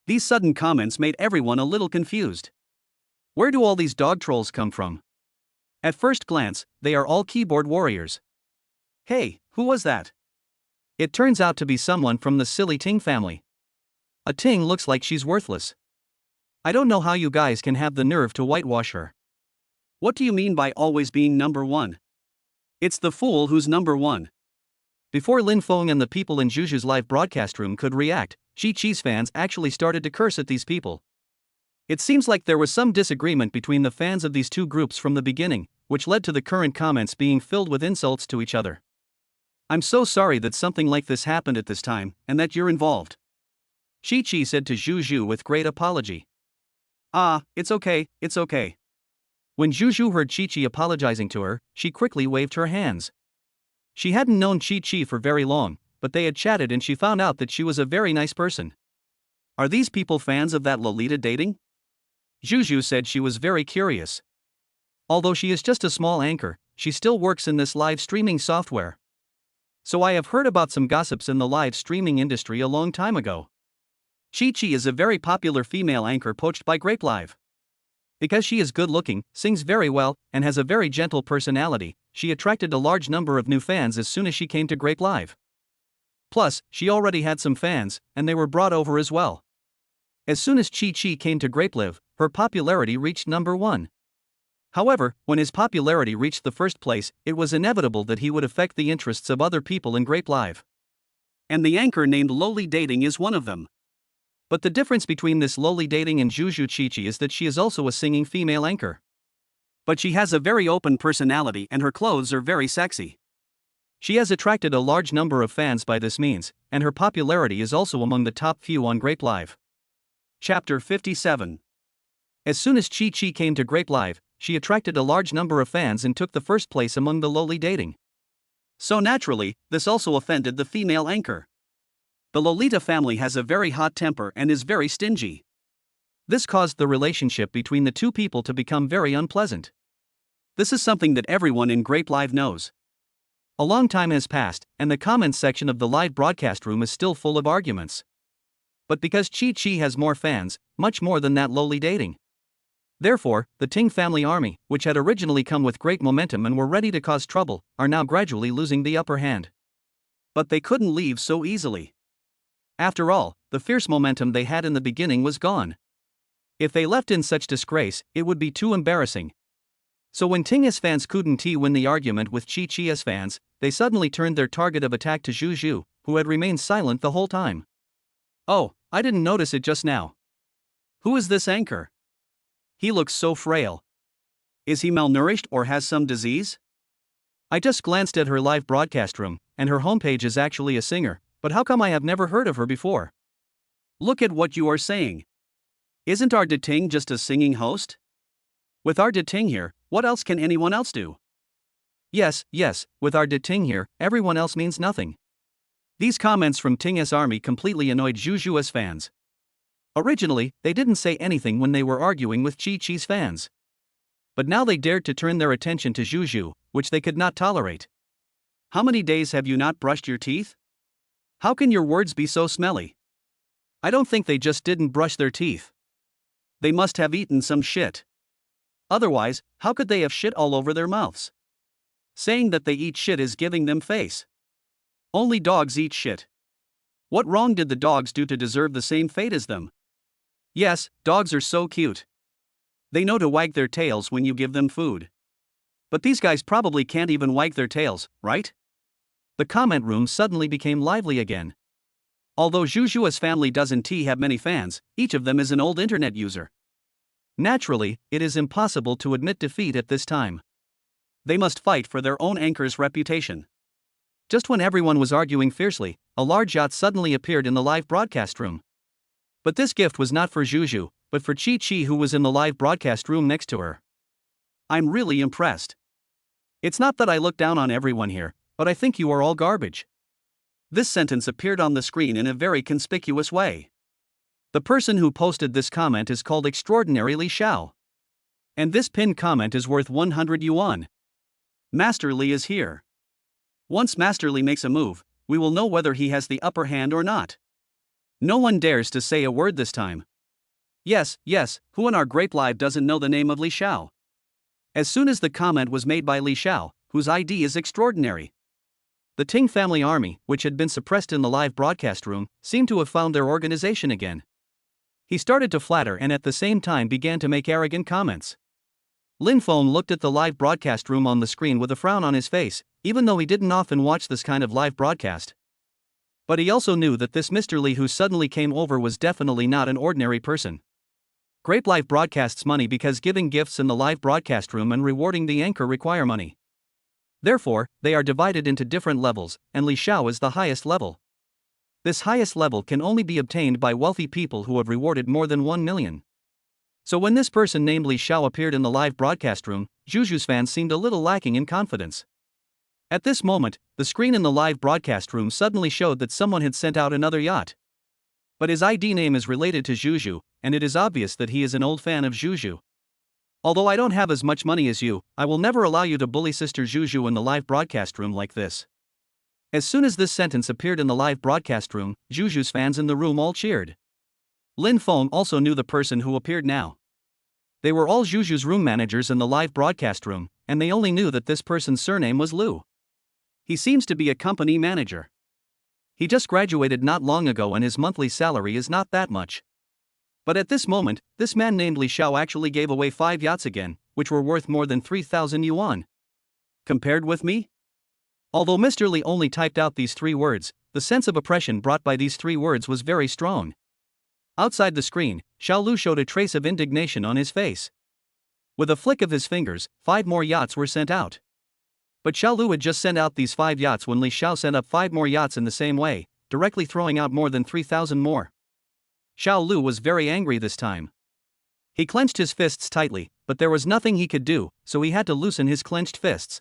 These sudden comments made everyone a little confused. Where do all these dog trolls come from? At first glance, they are all keyboard warriors. Hey, who was that? It turns out to be someone from the silly Ting family. A Ting looks like she's worthless. I don't know how you guys can have the nerve to whitewash her. What do you mean by always being number one? It's the fool who's number one. Before Lin Feng and the people in Juju's live broadcast room could react, Chi-Chi's fans actually started to curse at these people. It seems like there was some disagreement between the fans of these two groups from the beginning, which led to the current comments being filled with insults to each other. "I'm so sorry that something like this happened at this time, and that you're involved," Chi-Chi said to Zhu with great apology. "Ah, it's okay, it's okay." When Zhu heard Chi-Chi apologizing to her, she quickly waved her hands. She hadn't known Chi-Chi for very long, but they had chatted and she found out that she was a very nice person. "Are these people fans of that Lolita dating?" Zhu said she was very curious. Although she is just a small anchor, she still works in this live streaming software. "So I have heard about some gossips in the live streaming industry a long time ago. Chi-Chi is a very popular female anchor poached by Grape Live. Because she is good looking, sings very well, and has a very gentle personality, she attracted a large number of new fans as soon as she came to Grape Live. Plus, she already had some fans, and they were brought over as well. As soon as Chi-Chi came to Grape Live, her popularity reached number 1. However, when his popularity reached the first place, it was inevitable that he would affect the interests of other people in Grape Live. And the anchor named Loli Dating is one of them. But the difference between this Loli Dating and Zhu Chi-Chi is that she is also a singing female anchor. But she has a very open personality and her clothes are very sexy. She has attracted a large number of fans by this means, and her popularity is also among the top few on Grape Live. Chapter 57. As soon as Chi-Chi came to Grape Live, she attracted a large number of fans and took the first place among the Loli Dating. So naturally, this also offended the female anchor. The Lolita family has a very hot temper and is very stingy. This caused the relationship between the two people to become very unpleasant. This is something that everyone in Grape Live knows. A long time has passed, and the comments section of the live broadcast room is still full of arguments. But because Chi-Chi has more fans, much more than that Loli Dating. Therefore, the Ting family army, which had originally come with great momentum and were ready to cause trouble, are now gradually losing the upper hand. But they couldn't leave so easily. After all, the fierce momentum they had in the beginning was gone. If they left in such disgrace, it would be too embarrassing. So when Ting's fans couldn't win the argument with Chi-Chi's fans, they suddenly turned their target of attack to Zhu, who had remained silent the whole time. "Oh, I didn't notice it just now. Who is this anchor? He looks so frail. Is he malnourished or has some disease? I just glanced at her live broadcast room, and her homepage is actually a singer, but how come I have never heard of her before? Look at what you are saying. Isn't our Ting just a singing host? With our Ting here, what else can anyone else do?" Yes, with our Ting here, everyone else means nothing. These comments from Ting's army completely annoyed Zhu's fans. Originally, they didn't say anything when they were arguing with Chi-Chi's fans. But now they dared to turn their attention to Zhu, which they could not tolerate. "How many days have you not brushed your teeth? How can your words be so smelly?" I don't think they just didn't brush their teeth. They must have eaten some shit. Otherwise, how could they have shit all over their mouths? Saying that they eat shit is giving them face. Only dogs eat shit. What wrong did the dogs do to deserve the same fate as them? Yes, dogs are so cute. They know to wag their tails when you give them food. But these guys probably can't even wag their tails, right? The comment room suddenly became lively again. Although Zhu's family doesn't have many fans, each of them is an old internet user. Naturally, it is impossible to admit defeat at this time. They must fight for their own anchor's reputation. Just when everyone was arguing fiercely, a large yacht suddenly appeared in the live broadcast room. But this gift was not for Zhu, but for Chi-Chi, who was in the live broadcast room next to her. "I'm really impressed. It's not that I look down on everyone here, but I think you are all garbage." This sentence appeared on the screen in a very conspicuous way. The person who posted this comment is called Extraordinary Li Xiao. And this pinned comment is worth 100 yuan. Master Li is here. Once Master Li makes a move, we will know whether he has the upper hand or not. No one dares to say a word this time. Yes, who in our Grape Live doesn't know the name of Li Xiao? As soon as the comment was made by Li Xiao, whose ID is extraordinary. The Ting family army, which had been suppressed in the live broadcast room, seemed to have found their organization again. He started to flatter and at the same time began to make arrogant comments. Lin Feng looked at the live broadcast room on the screen with a frown on his face, even though he didn't often watch this kind of live broadcast. But he also knew that this Mr. Li who suddenly came over was definitely not an ordinary person. Grape Live broadcasts money because giving gifts in the live broadcast room and rewarding the anchor require money. Therefore, they are divided into different levels, and Li Xiao is the highest level. This highest level can only be obtained by wealthy people who have rewarded more than 1 million. So when this person named Li Xiao appeared in the live broadcast room, Zhuzhu's fans seemed a little lacking in confidence. At this moment, the screen in the live broadcast room suddenly showed that someone had sent out another yacht. But his ID name is related to Zhuzhu, and it is obvious that he is an old fan of Zhuzhu. Although I don't have as much money as you, I will never allow you to bully Sister Zhuzhu in the live broadcast room like this. As soon as this sentence appeared in the live broadcast room, Zhuzhu's fans in the room all cheered. Lin Feng also knew the person who appeared now. They were all Zhuzhu's room managers in the live broadcast room, and they only knew that this person's surname was Lu. He seems to be a company manager. He just graduated not long ago and his monthly salary is not that much. But at this moment, this man named Li Xiao actually gave away 5 yachts again, which were worth more than 3,000 yuan. Compared with me? Although Mr. Li only typed out these 3 words, the sense of oppression brought by these 3 words was very strong. Outside the screen, Xiao Lu showed a trace of indignation on his face. With a flick of his fingers, 5 more yachts were sent out. But Xiao Lu had just sent out these 5 yachts when Li Xiao sent up 5 more yachts in the same way, directly throwing out more than 3,000 more. Xiao Lu was very angry this time. He clenched his fists tightly, but there was nothing he could do, so he had to loosen his clenched fists.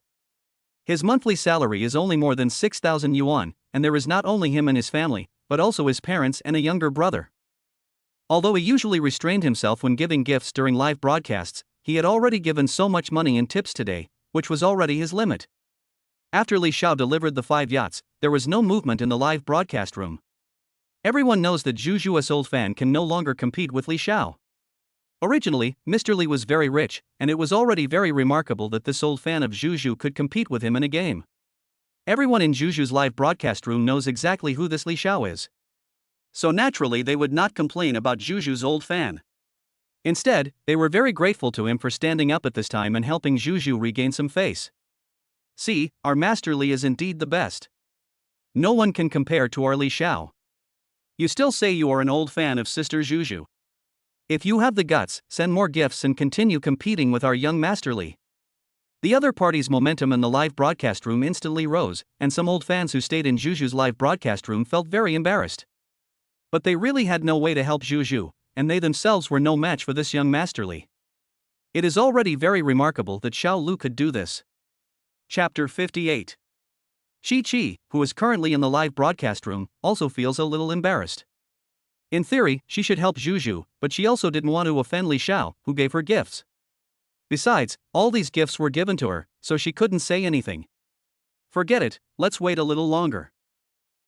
His monthly salary is only more than 6,000 yuan, and there is not only him and his family, but also his parents and a younger brother. Although he usually restrained himself when giving gifts during live broadcasts, he had already given so much money in tips today, which was already his limit. After Li Xiao delivered the 5 yachts, there was no movement in the live broadcast room. Everyone knows that Zhuzhu's old fan can no longer compete with Li Xiao. Originally, Mr. Li was very rich, and it was already very remarkable that this old fan of Zhuzhu could compete with him in a game. Everyone in Zhuzhu's live broadcast room knows exactly who this Li Xiao is. So naturally they would not complain about Zhuzhu's old fan. Instead, they were very grateful to him for standing up at this time and helping Zhuzhu regain some face. See, our Master Li is indeed the best. No one can compare to our Li Xiao. You still say you are an old fan of Sister Zhuzhu. If you have the guts, send more gifts and continue competing with our young Master Li. The other party's momentum in the live broadcast room instantly rose, and some old fans who stayed in Zhuzhu's live broadcast room felt very embarrassed. But they really had no way to help Zhuzhu, and they themselves were no match for this young Master Li. It is already very remarkable that Xiao Lu could do this. Chapter 58. Shi Qi, who is currently in the live broadcast room, also feels a little embarrassed. In theory, she should help Zhuzhu, but she also didn't want to offend Li Xiao, who gave her gifts. Besides, all these gifts were given to her, so she couldn't say anything. Forget it, let's wait a little longer.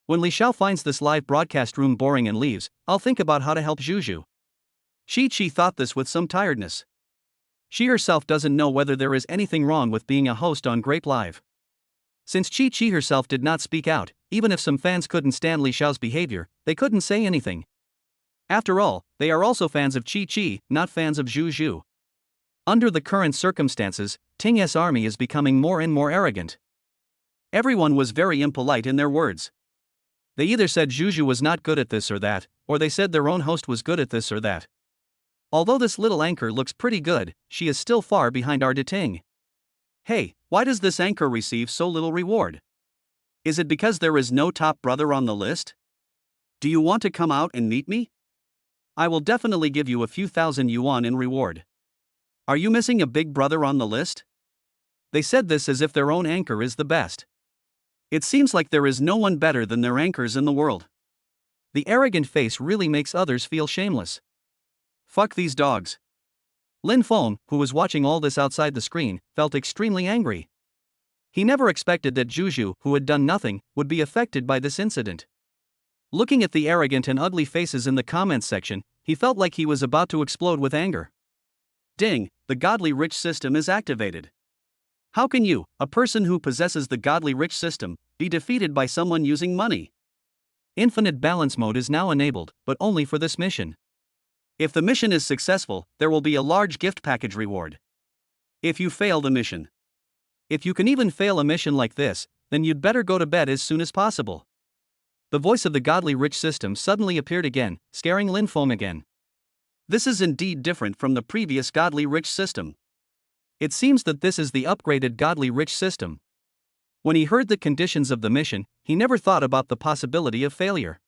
When Li Xiao finds this live broadcast room boring and leaves, I'll think about how to help Zhuzhu. Shi Qi thought this with some tiredness. She herself doesn't know whether there is anything wrong with being a host on Grape Live. Since Chi Chi herself did not speak out, even if some fans couldn't stand Li Xiao's behavior, they couldn't say anything. After all, they are also fans of Chi Chi, not fans of Zhuzhu. Under the current circumstances, Ting's army is becoming more and more arrogant. Everyone was very impolite in their words. They either said Zhuzhu was not good at this or that, or they said their own host was good at this or that. Although this little anchor looks pretty good, she is still far behind our Ting. Hey, why does this anchor receive so little reward? Is it because there is no top brother on the list? Do you want to come out and meet me? I will definitely give you a few thousand yuan in reward. Are you missing a big brother on the list? They said this as if their own anchor is the best. It seems like there is no one better than their anchors in the world. The arrogant face really makes others feel shameless. Fuck these dogs. Lin Feng, who was watching all this outside the screen, felt extremely angry. He never expected that Zhuzhu, who had done nothing, would be affected by this incident. Looking at the arrogant and ugly faces in the comments section, he felt like he was about to explode with anger. Ding, the godly rich system is activated. How can you, a person who possesses the godly rich system, be defeated by someone using money? Infinite balance mode is now enabled, but only for this mission. If the mission is successful, there will be a large gift package reward. If you fail the mission. If you can even fail a mission like this, then you'd better go to bed as soon as possible. The voice of the godly rich system suddenly appeared again, scaring Lin Feng again. This is indeed different from the previous godly rich system. It seems that this is the upgraded godly rich system. When he heard the conditions of the mission, he never thought about the possibility of failure.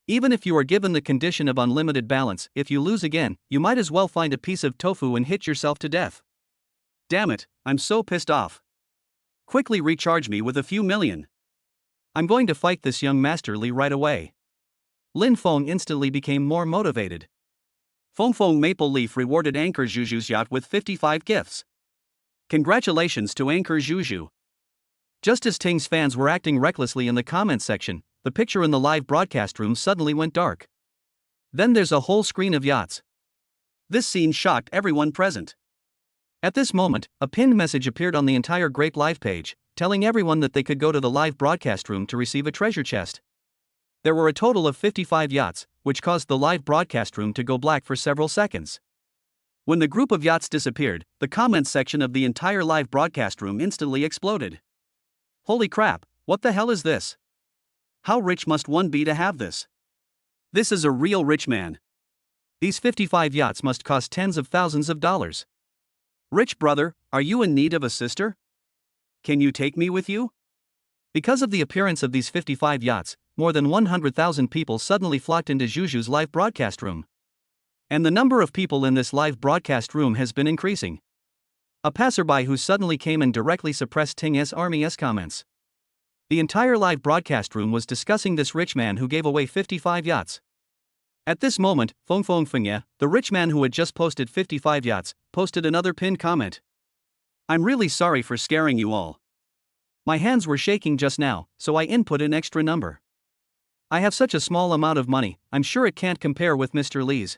Even if you are given the condition of unlimited balance, if you lose again, you might as well find a piece of tofu and hit yourself to death. Damn it, I'm so pissed off. Quickly recharge me with a few million. I'm going to fight this young Master Li right away. Lin Feng instantly became more motivated. Feng Maple Leaf rewarded Anchor Juju's yacht with 55 gifts. Congratulations to Anchor Juju. Just as Ting's fans were acting recklessly in the comments section, the picture in the live broadcast room suddenly went dark. Then there's a whole screen of yachts. This scene shocked everyone present. At this moment, a pinned message appeared on the entire Grape Live page, telling everyone that they could go to the live broadcast room to receive a treasure chest. There were a total of 55 yachts, which caused the live broadcast room to go black for several seconds. When the group of yachts disappeared, the comments section of the entire live broadcast room instantly exploded. Holy crap, what the hell is this? How rich must one be to have this? This is a real rich man. These 55 yachts must cost tens of thousands of dollars. Rich brother, are you in need of a sister? Can you take me with you? Because of the appearance of these 55 yachts, more than 100,000 people suddenly flocked into Juju's live broadcast room. And the number of people in this live broadcast room has been increasing. A passerby who suddenly came and directly suppressed Ting's army's comments. The entire live broadcast room was discussing this rich man who gave away 55 yachts. At this moment, Feng Fengya, the rich man who had just posted 55 yachts, posted another pinned comment. I'm really sorry for scaring you all. My hands were shaking just now, so I input an extra number. I have such a small amount of money, I'm sure it can't compare with Mr. Li's.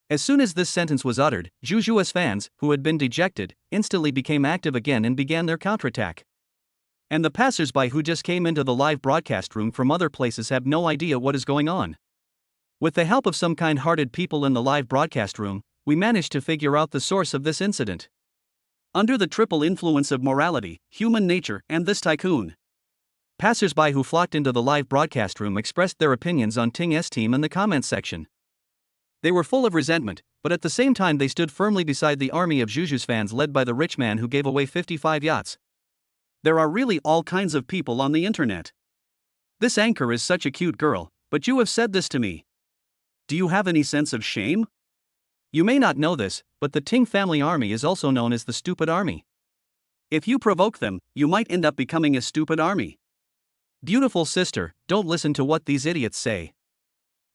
As soon as this sentence was uttered, Juju's fans, who had been dejected, instantly became active again and began their counterattack. And the passersby who just came into the live broadcast room from other places have no idea what is going on. With the help of some kind-hearted people in the live broadcast room, we managed to figure out the source of this incident. Under the triple influence of morality, human nature, and this tycoon. Passersby who flocked into the live broadcast room expressed their opinions on Ting's team in the comments section. They were full of resentment, but at the same time they stood firmly beside the army of Juju's fans led by the rich man who gave away 55 yachts. There are really all kinds of people on the internet. This anchor is such a cute girl, but you have said this to me. Do you have any sense of shame? You may not know this, but the Ting family army is also known as the stupid army. If you provoke them, you might end up becoming a stupid army. Beautiful sister, don't listen to what these idiots say.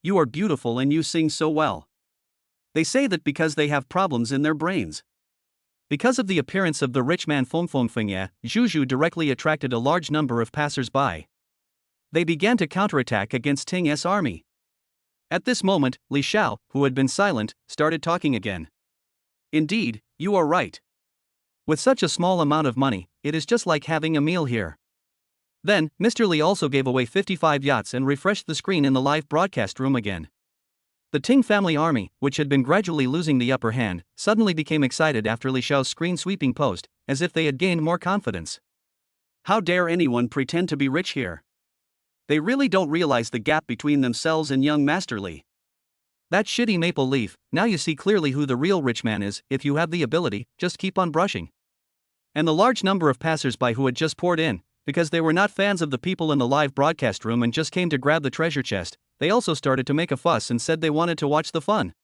You are beautiful and you sing so well. They say that because they have problems in their brains. Because of the appearance of the rich man Feng Fengya, Juju directly attracted a large number of passers-by. They began to counterattack against Ting's army. At this moment, Li Xiao, who had been silent, started talking again. Indeed, you are right. With such a small amount of money, it is just like having a meal here. Then, Mr. Li also gave away 55 yachts and refreshed the screen in the live broadcast room again. The Ting family army, which had been gradually losing the upper hand, suddenly became excited after Li Xiao's screen-sweeping post, as if they had gained more confidence. How dare anyone pretend to be rich here? They really don't realize the gap between themselves and young Master Li. That shitty Maple Leaf, now you see clearly who the real rich man is. If you have the ability, just keep on brushing. And the large number of passers-by who had just poured in, because they were not fans of the people in the live broadcast room and just came to grab the treasure chest, they also started to make a fuss and said they wanted to watch the fun.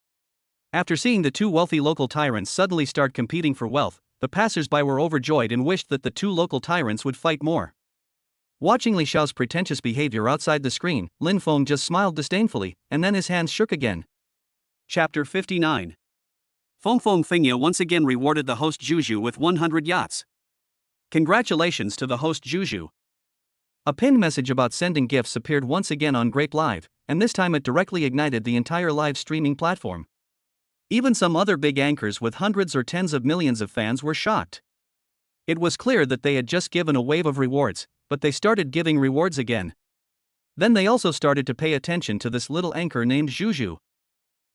After seeing the two wealthy local tyrants suddenly start competing for wealth, the passers-by were overjoyed and wished that the two local tyrants would fight more. Watching Li Xiao's pretentious behavior outside the screen, Lin Feng just smiled disdainfully, and then his hands shook again. Chapter 59. Feng Fengya once again rewarded the host Juju with 100 yachts. Congratulations to the host Juju. A pinned message about sending gifts appeared once again on Grape Live, and this time it directly ignited the entire live streaming platform. Even some other big anchors with hundreds or tens of millions of fans were shocked. It was clear that they had just given a wave of rewards, but they started giving rewards again. Then they also started to pay attention to this little anchor named Juju.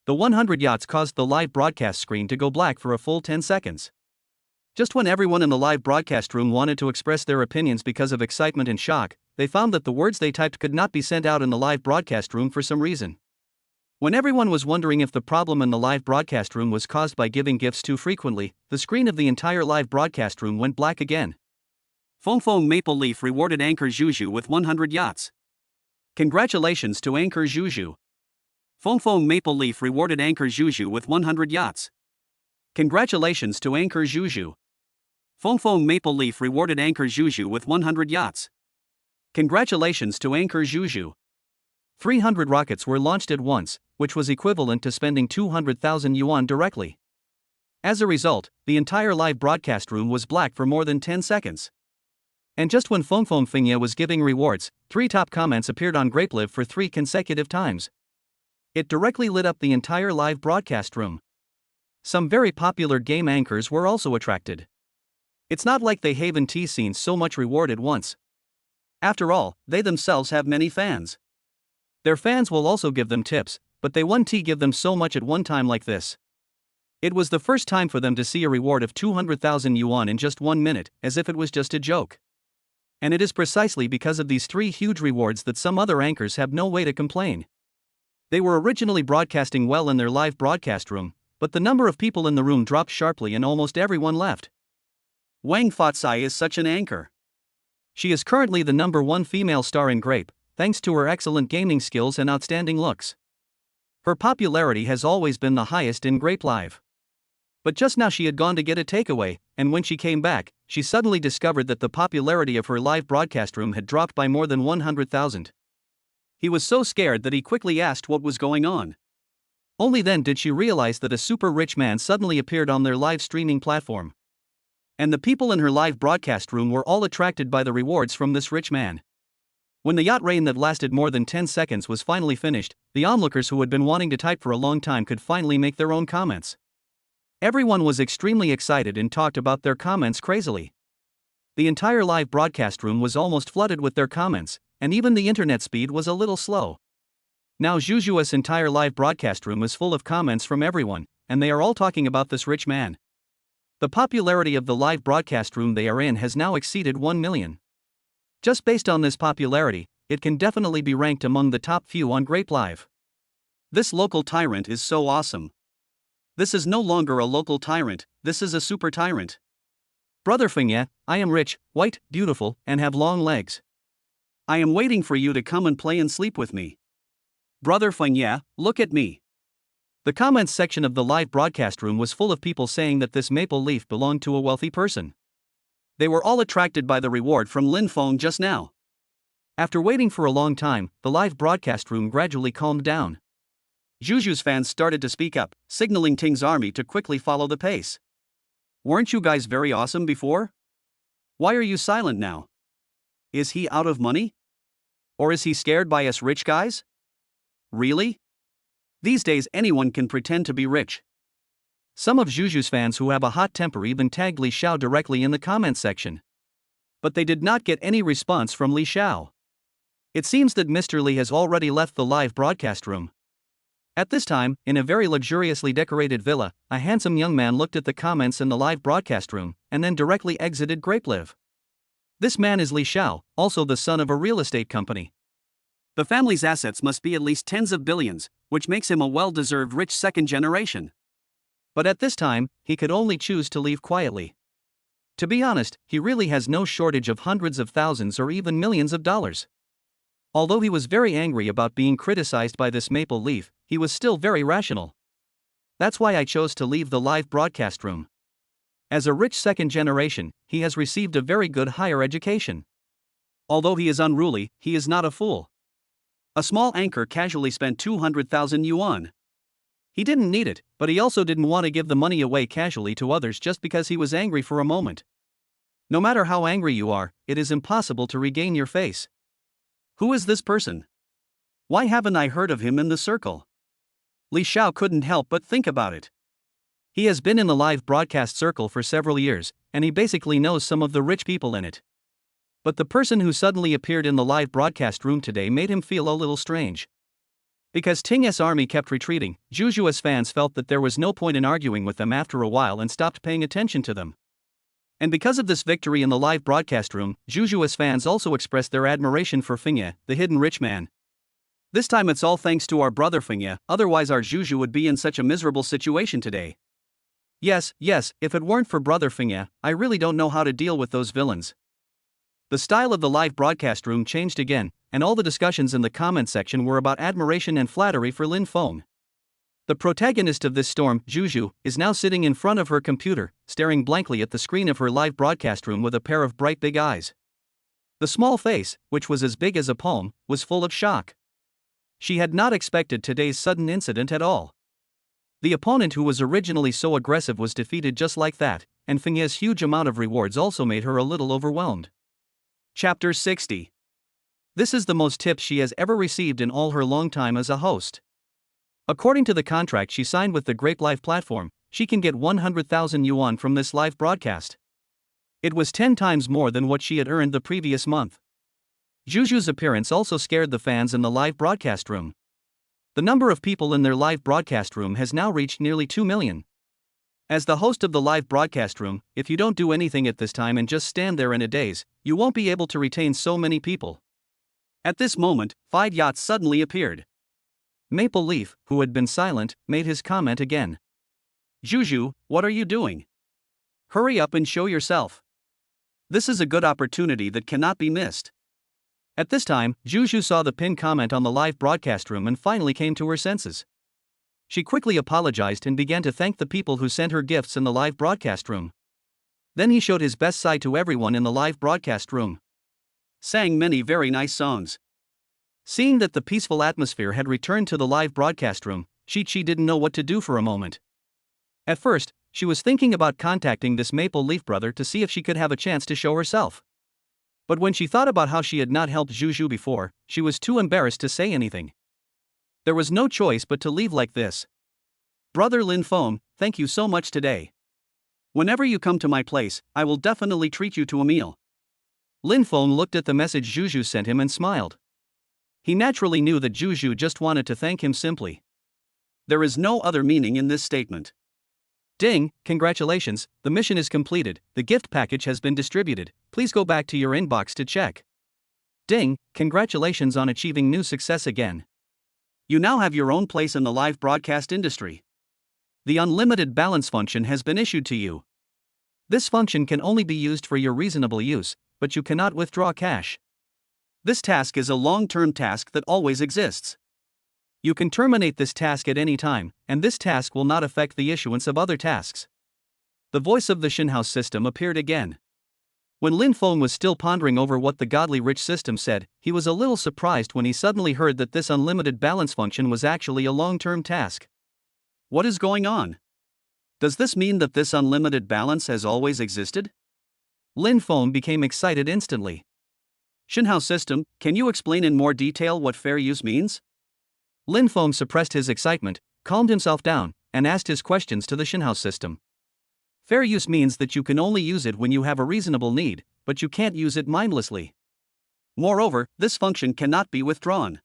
The 100 yachts caused the live broadcast screen to go black for a full 10 seconds. Just when everyone in the live broadcast room wanted to express their opinions because of excitement and shock, they found that the words they typed could not be sent out in the live broadcast room for some reason. When everyone was wondering if the problem in the live broadcast room was caused by giving gifts too frequently, the screen of the entire live broadcast room went black again. Fong Maple Leaf rewarded anchor Juju with 100 yachts. Congratulations to anchor Juju. Fong Maple Leaf rewarded anchor Juju with 100 yachts. Congratulations to anchor Juju. Fong Maple Leaf rewarded anchor Juju with 100 yachts. Congratulations to anchor Juju. 300 rockets were launched at once, which was equivalent to spending 200,000 yuan directly. As a result, the entire live broadcast room was black for more than 10 seconds. And just when Fengya was giving rewards, 3 top comments appeared on Grapelive for 3 consecutive times. It directly lit up the entire live broadcast room. Some very popular game anchors were also attracted. It's not like they haven't seen so much reward at once. After all, they themselves have many fans. Their fans will also give them tips, but they won't give them so much at one time like this. It was the first time for them to see a reward of 200,000 yuan in just 1 minute, as if it was just a joke. And it is precisely because of these 3 huge rewards that some other anchors have no way to complain. They were originally broadcasting well in their live broadcast room, but the number of people in the room dropped sharply and almost everyone left. Wang Fatsai is such an anchor. She is currently the #1 female star in Grape, thanks to her excellent gaming skills and outstanding looks. Her popularity has always been the highest in Grape Live. But just now she had gone to get a takeaway, and when she came back, she suddenly discovered that the popularity of her live broadcast room had dropped by more than 100,000. He was so scared that he quickly asked what was going on. Only then did she realize that a super rich man suddenly appeared on their live streaming platform. And the people in her live broadcast room were all attracted by the rewards from this rich man. When the yacht rain that lasted more than 10 seconds was finally finished, the onlookers who had been wanting to type for a long time could finally make their own comments. Everyone was extremely excited and talked about their comments crazily. The entire live broadcast room was almost flooded with their comments, and even the internet speed was a little slow. Now Juju's entire live broadcast room is full of comments from everyone, and they are all talking about this rich man. The popularity of the live broadcast room they are in has now exceeded 1 million. Just based on this popularity, it can definitely be ranked among the top few on Grape Live. This local tyrant is so awesome. This is no longer a local tyrant, this is a super tyrant. Brother Fengya, I am rich, white, beautiful, and have long legs. I am waiting for you to come and play and sleep with me. Brother Fengya, look at me. The comments section of the live broadcast room was full of people saying that this maple leaf belonged to a wealthy person. They were all attracted by the reward from Lin Feng just now. After waiting for a long time, the live broadcast room gradually calmed down. Juju's fans started to speak up, signaling Ting's army to quickly follow the pace. Weren't you guys very awesome before? Why are you silent now? Is he out of money? Or is he scared by us rich guys? Really? These days anyone can pretend to be rich. Some of Juju's fans who have a hot temper even tagged Li Xiao directly in the comments section. But they did not get any response from Li Xiao. It seems that Mr. Li has already left the live broadcast room. At this time, in a very luxuriously decorated villa, a handsome young man looked at the comments in the live broadcast room, and then directly exited Grapelive. This man is Li Xiao, also the son of a real estate company. The family's assets must be at least tens of billions, which makes him a well-deserved rich second generation. But at this time, he could only choose to leave quietly. To be honest, he really has no shortage of hundreds of thousands or even millions of dollars. Although he was very angry about being criticized by this maple leaf, he was still very rational. That's why I chose to leave the live broadcast room. As a rich second generation, he has received a very good higher education. Although he is unruly, he is not a fool. A small anchor casually spent 200,000 yuan. He didn't need it, but he also didn't want to give the money away casually to others just because he was angry for a moment. No matter how angry you are, it is impossible to regain your face. Who is this person? Why haven't I heard of him in the circle? Li Xiao couldn't help but think about it. He has been in the live broadcast circle for several years, and he basically knows some of the rich people in it. But the person who suddenly appeared in the live broadcast room today made him feel a little strange. Because Ting's army kept retreating, Juju's fans felt that there was no point in arguing with them after a while and stopped paying attention to them. And because of this victory in the live broadcast room, Juju's fans also expressed their admiration for Fengya, the hidden rich man. This time it's all thanks to our brother Fengya, otherwise our Juju would be in such a miserable situation today. Yes, if it weren't for brother Fengya, I really don't know how to deal with those villains. The style of the live broadcast room changed again, and all the discussions in the comment section were about admiration and flattery for Lin Feng. The protagonist of this storm, Juju, is now sitting in front of her computer, staring blankly at the screen of her live broadcast room with a pair of bright big eyes. The small face, which was as big as a palm, was full of shock. She had not expected today's sudden incident at all. The opponent who was originally so aggressive was defeated just like that, and Fengya's huge amount of rewards also made her a little overwhelmed. Chapter 60. This is the most tips she has ever received in all her long time as a host. According to the contract she signed with the Grape Life platform, she can get 100,000 yuan from this live broadcast. It was 10 times more than what she had earned the previous month. Juju's appearance also scared the fans in the live broadcast room. The number of people in their live broadcast room has now reached nearly 2 million. As the host of the live broadcast room, if you don't do anything at this time and just stand there in a daze, you won't be able to retain so many people. At this moment, Fide Yacht suddenly appeared. Maple Leaf, who had been silent, made his comment again. Juju, what are you doing? Hurry up and show yourself. This is a good opportunity that cannot be missed. At this time, Juju saw the pinned comment on the live broadcast room and finally came to her senses. She quickly apologized and began to thank the people who sent her gifts in the live broadcast room. Then he showed his best side to everyone in the live broadcast room. Sang many very nice songs. Seeing that the peaceful atmosphere had returned to the live broadcast room, Chi didn't know what to do for a moment. At first, she was thinking about contacting this Maple Leaf brother to see if she could have a chance to show herself. But when she thought about how she had not helped Juju before, she was too embarrassed to say anything. There was no choice but to leave like this. Brother Lin Feng, thank you so much today. Whenever you come to my place, I will definitely treat you to a meal. Lin Feng looked at the message Juju sent him and smiled. He naturally knew that Juju just wanted to thank him simply. There is no other meaning in this statement. Ding, congratulations, the mission is completed, the gift package has been distributed, please go back to your inbox to check. Ding, congratulations on achieving new success again. You now have your own place in the live broadcast industry. The unlimited balance function has been issued to you. This function can only be used for your reasonable use, but you cannot withdraw cash. This task is a long-term task that always exists. You can terminate this task at any time, and this task will not affect the issuance of other tasks. The voice of the Shenhouse system appeared again. When Lin Feng was still pondering over what the godly rich system said, he was a little surprised when he suddenly heard that this unlimited balance function was actually a long-term task. What is going on? Does this mean that this unlimited balance has always existed? Lin Feng became excited instantly. Shenhouse system, can you explain in more detail what fair use means? Lin Feng suppressed his excitement, calmed himself down, and asked his questions to the Shenhouse system. Fair use means that you can only use it when you have a reasonable need, but you can't use it mindlessly. Moreover, this function cannot be withdrawn.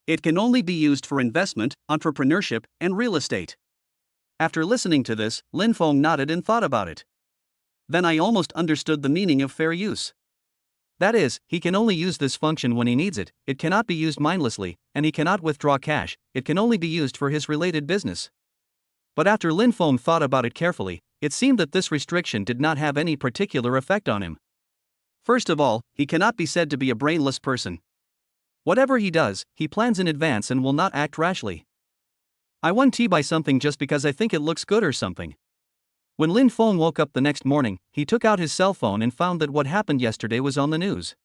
It can only be used for investment, entrepreneurship, and real estate. After listening to this, Lin Feng nodded and thought about it. Then I almost understood the meaning of fair use. That is, he can only use this function when he needs it, it cannot be used mindlessly, and he cannot withdraw cash, it can only be used for his related business. But after Lin Feng thought about it carefully, it seemed that this restriction did not have any particular effect on him. First of all, he cannot be said to be a brainless person. Whatever he does, he plans in advance and will not act rashly. I won tea by something just because I think it looks good or something. When Lin Feng woke up the next morning, he took out his cell phone and found that what happened yesterday was on the news.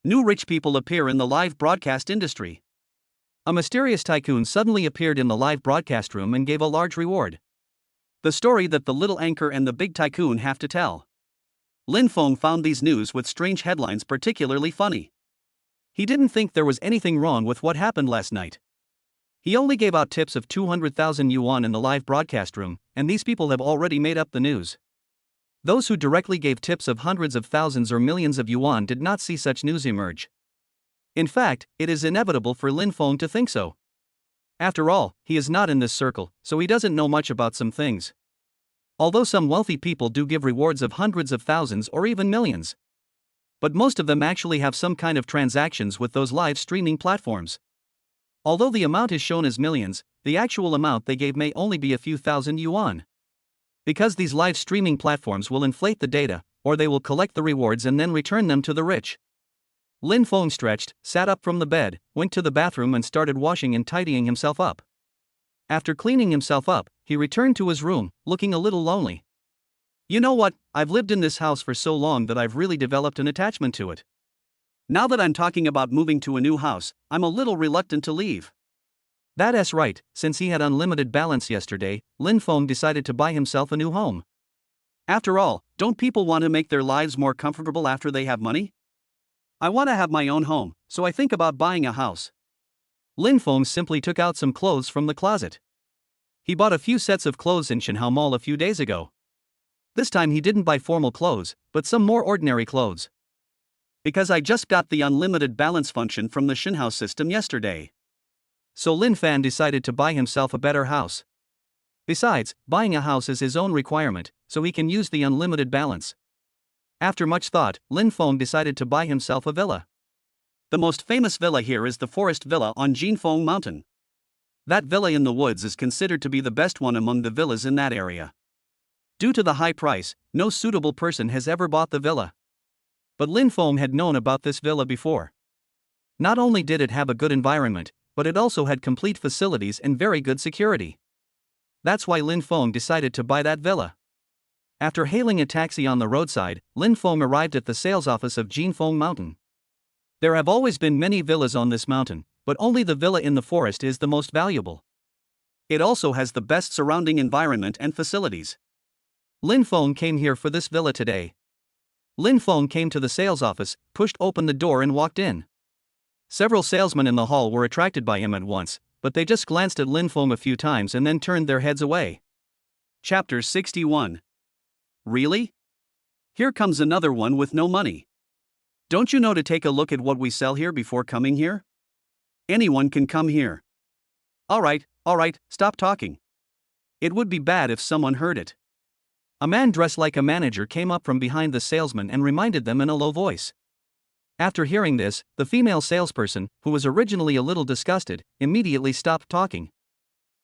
New rich people appear in the live broadcast industry. A mysterious tycoon suddenly appeared in the live broadcast room and gave a large reward. The story that the little anchor and the big tycoon have to tell. Lin Feng found these news with strange headlines particularly funny. He didn't think there was anything wrong with what happened last night. He only gave out tips of 200,000 yuan in the live broadcast room, and these people have already made up the news. Those who directly gave tips of hundreds of thousands or millions of yuan did not see such news emerge. In fact, it is inevitable for Lin Feng to think so. After all, he is not in this circle, so he doesn't know much about some things. Although some wealthy people do give rewards of hundreds of thousands or even millions. But most of them actually have some kind of transactions with those live streaming platforms. Although the amount is shown as millions, the actual amount they gave may only be a few thousand yuan. Because these live streaming platforms will inflate the data, or they will collect the rewards and then return them to the rich. Lin Feng stretched, sat up from the bed, went to the bathroom and started washing and tidying himself up. After cleaning himself up, he returned to his room, looking a little lonely. You know what, I've lived in this house for so long that I've really developed an attachment to it. Now that I'm talking about moving to a new house, I'm a little reluctant to leave. That's right, since he had unlimited balance yesterday, Lin Feng decided to buy himself a new home. After all, don't people want to make their lives more comfortable after they have money? I want to have my own home, so I think about buying a house. Lin Feng simply took out some clothes from the closet. He bought a few sets of clothes in Shanghai Mall a few days ago. This time he didn't buy formal clothes, but some more ordinary clothes. Because I just got the unlimited balance function from the Shanghai system yesterday. So Lin Fan decided to buy himself a better house. Besides, buying a house is his own requirement, so he can use the unlimited balance. After much thought, Lin Feng decided to buy himself a villa. The most famous villa here is the Forest Villa on Jinfeng Mountain. That villa in the woods is considered to be the best one among the villas in that area. Due to the high price, no suitable person has ever bought the villa. But Lin Feng had known about this villa before. Not only did it have a good environment, but it also had complete facilities and very good security. That's why Lin Feng decided to buy that villa. After hailing a taxi on the roadside, Lin Feng arrived at the sales office of Jinfeng Mountain. There have always been many villas on this mountain, but only the villa in the forest is the most valuable. It also has the best surrounding environment and facilities. Lin Feng came here for this villa today. Lin Feng came to the sales office, pushed open the door and walked in. Several salesmen in the hall were attracted by him at once, but they just glanced at Lin Feng a few times and then turned their heads away. Chapter 61. Really? Here comes another one with no money. Don't you know to take a look at what we sell here before coming here? Anyone can come here. Alright, stop talking. It would be bad if someone heard it. A man dressed like a manager came up from behind the salesman and reminded them in a low voice. After hearing this, the female salesperson, who was originally a little disgusted, immediately stopped talking.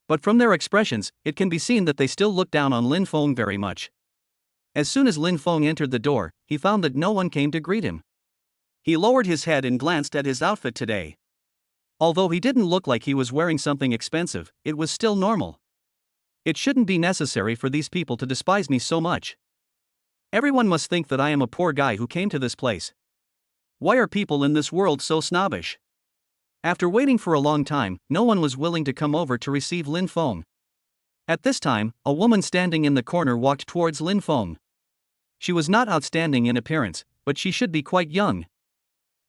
But from their expressions, it can be seen that they still look down on Lin Feng very much. As soon as Lin Feng entered the door, he found that no one came to greet him. He lowered his head and glanced at his outfit today. Although he didn't look like he was wearing something expensive, it was still normal. It shouldn't be necessary for these people to despise me so much. Everyone must think that I am a poor guy who came to this place. Why are people in this world so snobbish? After waiting for a long time, no one was willing to come over to receive Lin Feng. At this time, a woman standing in the corner walked towards Lin Feng. She was not outstanding in appearance, but she should be quite young.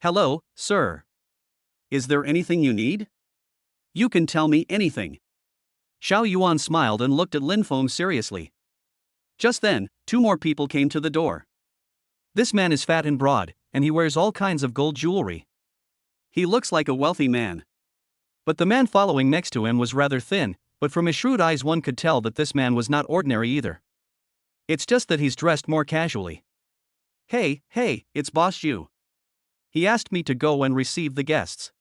Hello, sir. Is there anything you need? You can tell me anything. Xiao Yuan smiled and looked at Lin Feng seriously. Just then, two more people came to the door. This man is fat and broad, and he wears all kinds of gold jewelry. He looks like a wealthy man. But the man following next to him was rather thin, but from his shrewd eyes one could tell that this man was not ordinary either. It's just that he's dressed more casually. Hey, it's Boss Yu. He asked me to go and receive the guests.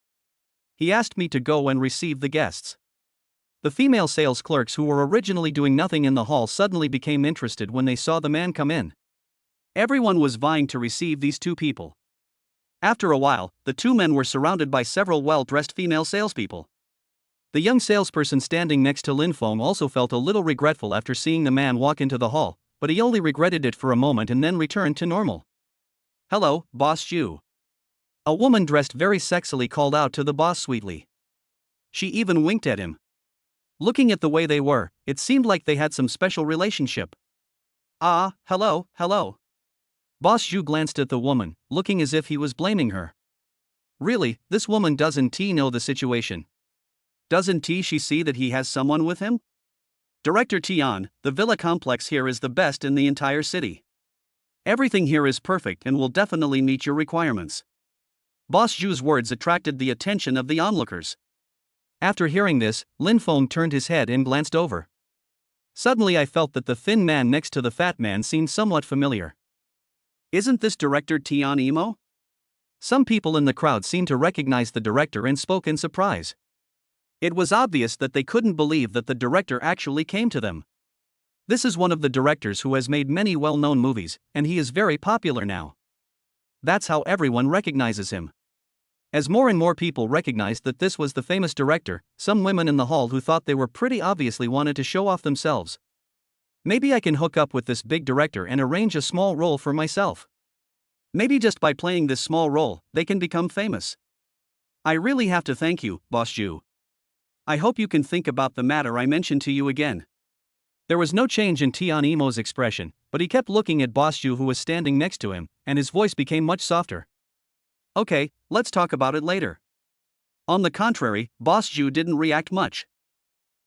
The female sales clerks who were originally doing nothing in the hall suddenly became interested when they saw the man come in. Everyone was vying to receive these two people. After a while, the two men were surrounded by several well-dressed female salespeople. The young salesperson standing next to Lin Feng also felt a little regretful after seeing the man walk into the hall, but he only regretted it for a moment and then returned to normal. Hello, Boss Yu. A woman dressed very sexily called out to the boss sweetly. She even winked at him. Looking at the way they were, it seemed like they had some special relationship. Hello. Boss Yu glanced at the woman, looking as if he was blaming her. Really, this woman doesn't know the situation. Doesn't she see that he has someone with him? Director Tian, the villa complex here is the best in the entire city. Everything here is perfect and will definitely meet your requirements. Boss Yu's words attracted the attention of the onlookers. After hearing this, Lin Feng turned his head and glanced over. Suddenly I felt that the thin man next to the fat man seemed somewhat familiar. Isn't this Director Tian Emo? Some people in the crowd seemed to recognize the director and spoke in surprise. It was obvious that they couldn't believe that the director actually came to them. This is one of the directors who has made many well-known movies, and he is very popular now. That's how everyone recognizes him. As more and more people recognized that this was the famous director, some women in the hall who thought they were pretty obviously wanted to show off themselves. Maybe I can hook up with this big director and arrange a small role for myself. Maybe just by playing this small role, they can become famous. I really have to thank you, Boss Ju. I hope you can think about the matter I mentioned to you again. There was no change in Tian Imo's expression, but he kept looking at Boss Ju who was standing next to him, and his voice became much softer. Okay, let's talk about it later. On the contrary, Boss Ju didn't react much.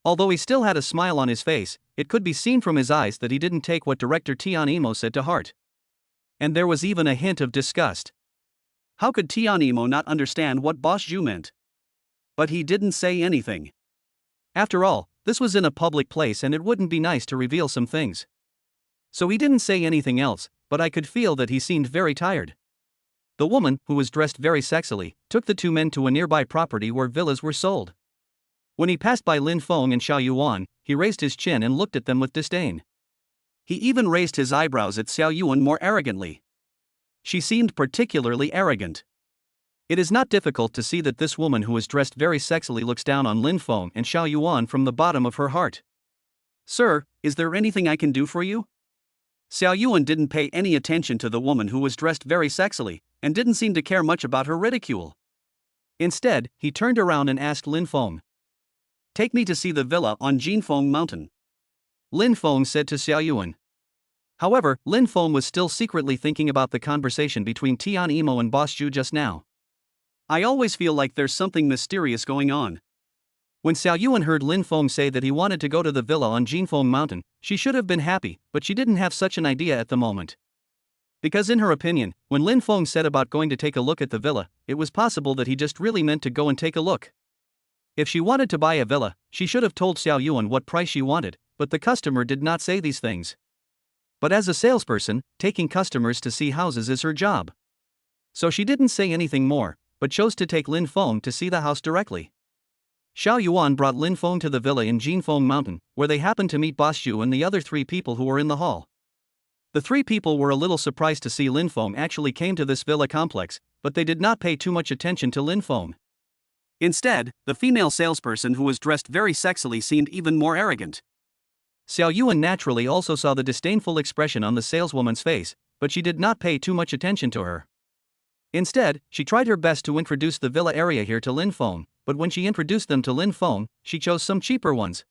Although he still had a smile on his face, it could be seen from his eyes that he didn't take what director Tian Imo said to heart. And there was even a hint of disgust. How could Tian Imo not understand what Boss Ju meant? But he didn't say anything. After all, this was in a public place and it wouldn't be nice to reveal some things. So he didn't say anything else, but I could feel that he seemed very tired. The woman, who was dressed very sexily, took the two men to a nearby property where villas were sold. When he passed by Lin Feng and Xiao Yuan, he raised his chin and looked at them with disdain. He even raised his eyebrows at Xiao Yuan more arrogantly. She seemed particularly arrogant. It is not difficult to see that this woman who is dressed very sexily looks down on Lin Feng and Xiao Yuan from the bottom of her heart. Sir, is there anything I can do for you? Xiao Yuan didn't pay any attention to the woman who was dressed very sexily, and didn't seem to care much about her ridicule. Instead, he turned around and asked Lin Feng. Take me to see the villa on Jinfeng Mountain. Lin Feng said to Xiao Yuan. However, Lin Feng was still secretly thinking about the conversation between Tian Imo and Boss Ju just now. I always feel like there's something mysterious going on. When Xiao Yuan heard Lin Feng say that he wanted to go to the villa on Jinfeng Mountain, she should have been happy, but she didn't have such an idea at the moment. Because in her opinion, when Lin Feng said about going to take a look at the villa, it was possible that he just really meant to go and take a look. If she wanted to buy a villa, she should have told Xiao Yuan what price she wanted, but the customer did not say these things. But as a salesperson, taking customers to see houses is her job. So she didn't say anything more, but chose to take Lin Feng to see the house directly. Xiao Yuan brought Lin Feng to the villa in Jinfeng Mountain, where they happened to meet Boss Ju and the other three people who were in the hall. The three people were a little surprised to see Lin Feng actually came to this villa complex, but they did not pay too much attention to Lin Feng. Instead, the female salesperson who was dressed very sexily seemed even more arrogant. Xiao Yuan naturally also saw the disdainful expression on the saleswoman's face, but she did not pay too much attention to her. Instead, she tried her best to introduce the villa area here to Lin Feng, but when she introduced them to Lin Feng, she chose some cheaper ones.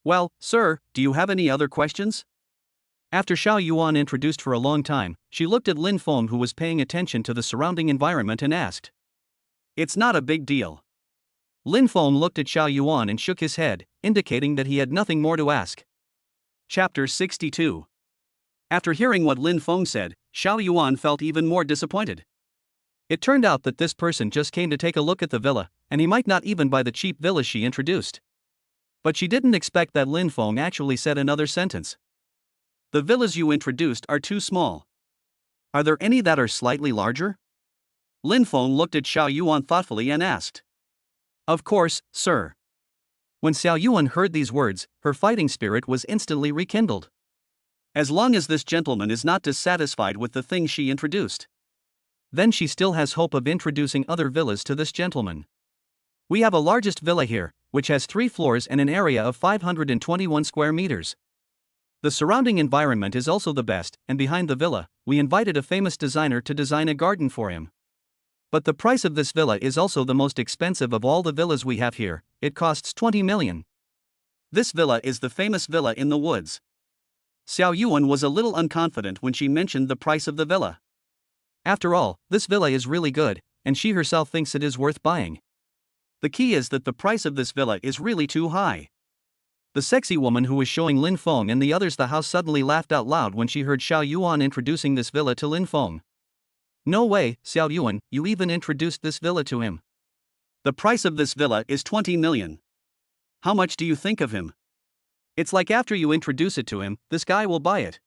Well, sir, do you have any other questions? After Xiao Yuan introduced for a long time, she looked at Lin Feng who was paying attention to the surrounding environment and asked. It's not a big deal. Lin Feng looked at Xiao Yuan and shook his head, indicating that he had nothing more to ask. Chapter 62. After hearing what Lin Feng said, Xiao Yuan felt even more disappointed. It turned out that this person just came to take a look at the villa, and he might not even buy the cheap villa she introduced. But she didn't expect that Lin Feng actually said another sentence. The villas you introduced are too small. Are there any that are slightly larger? Lin Feng looked at Xiao Yuan thoughtfully and asked. Of course, sir. When Xiao Yuan heard these words, her fighting spirit was instantly rekindled. As long as this gentleman is not dissatisfied with the thing she introduced, then she still has hope of introducing other villas to this gentleman. We have a largest villa here, which has 3 floors and an area of 521 square meters. The surrounding environment is also the best, and behind the villa, we invited a famous designer to design a garden for him. But the price of this villa is also the most expensive of all the villas we have here. It costs 20 million. This villa is the famous villa in the woods. Xiao Yuan was a little unconfident when she mentioned the price of the villa. After all, this villa is really good, and she herself thinks it is worth buying. The key is that the price of this villa is really too high. The sexy woman who was showing Lin Feng and the others the house suddenly laughed out loud when she heard Xiao Yuan introducing this villa to Lin Feng. No way, Xiao Yuan, you even introduced this villa to him. The price of this villa is 20 million. How much do you think of him? It's like after you introduce it to him, this guy will buy it.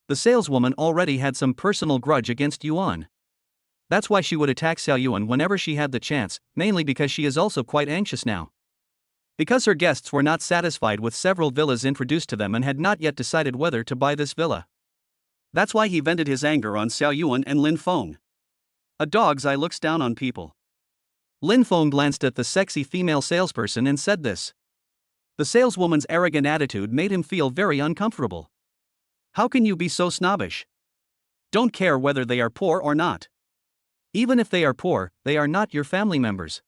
The saleswoman already had some personal grudge against Yuan. That's why she would attack Xiao Yuan whenever she had the chance, mainly because she is also quite anxious now. Because her guests were not satisfied with several villas introduced to them and had not yet decided whether to buy this villa. That's why he vented his anger on Xiao Yuan and Lin Feng. A dog's eye looks down on people. Lin Feng glanced at the sexy female salesperson and said this. The saleswoman's arrogant attitude made him feel very uncomfortable. How can you be so snobbish? Don't care whether they are poor or not. Even if they are poor, they are not your family members.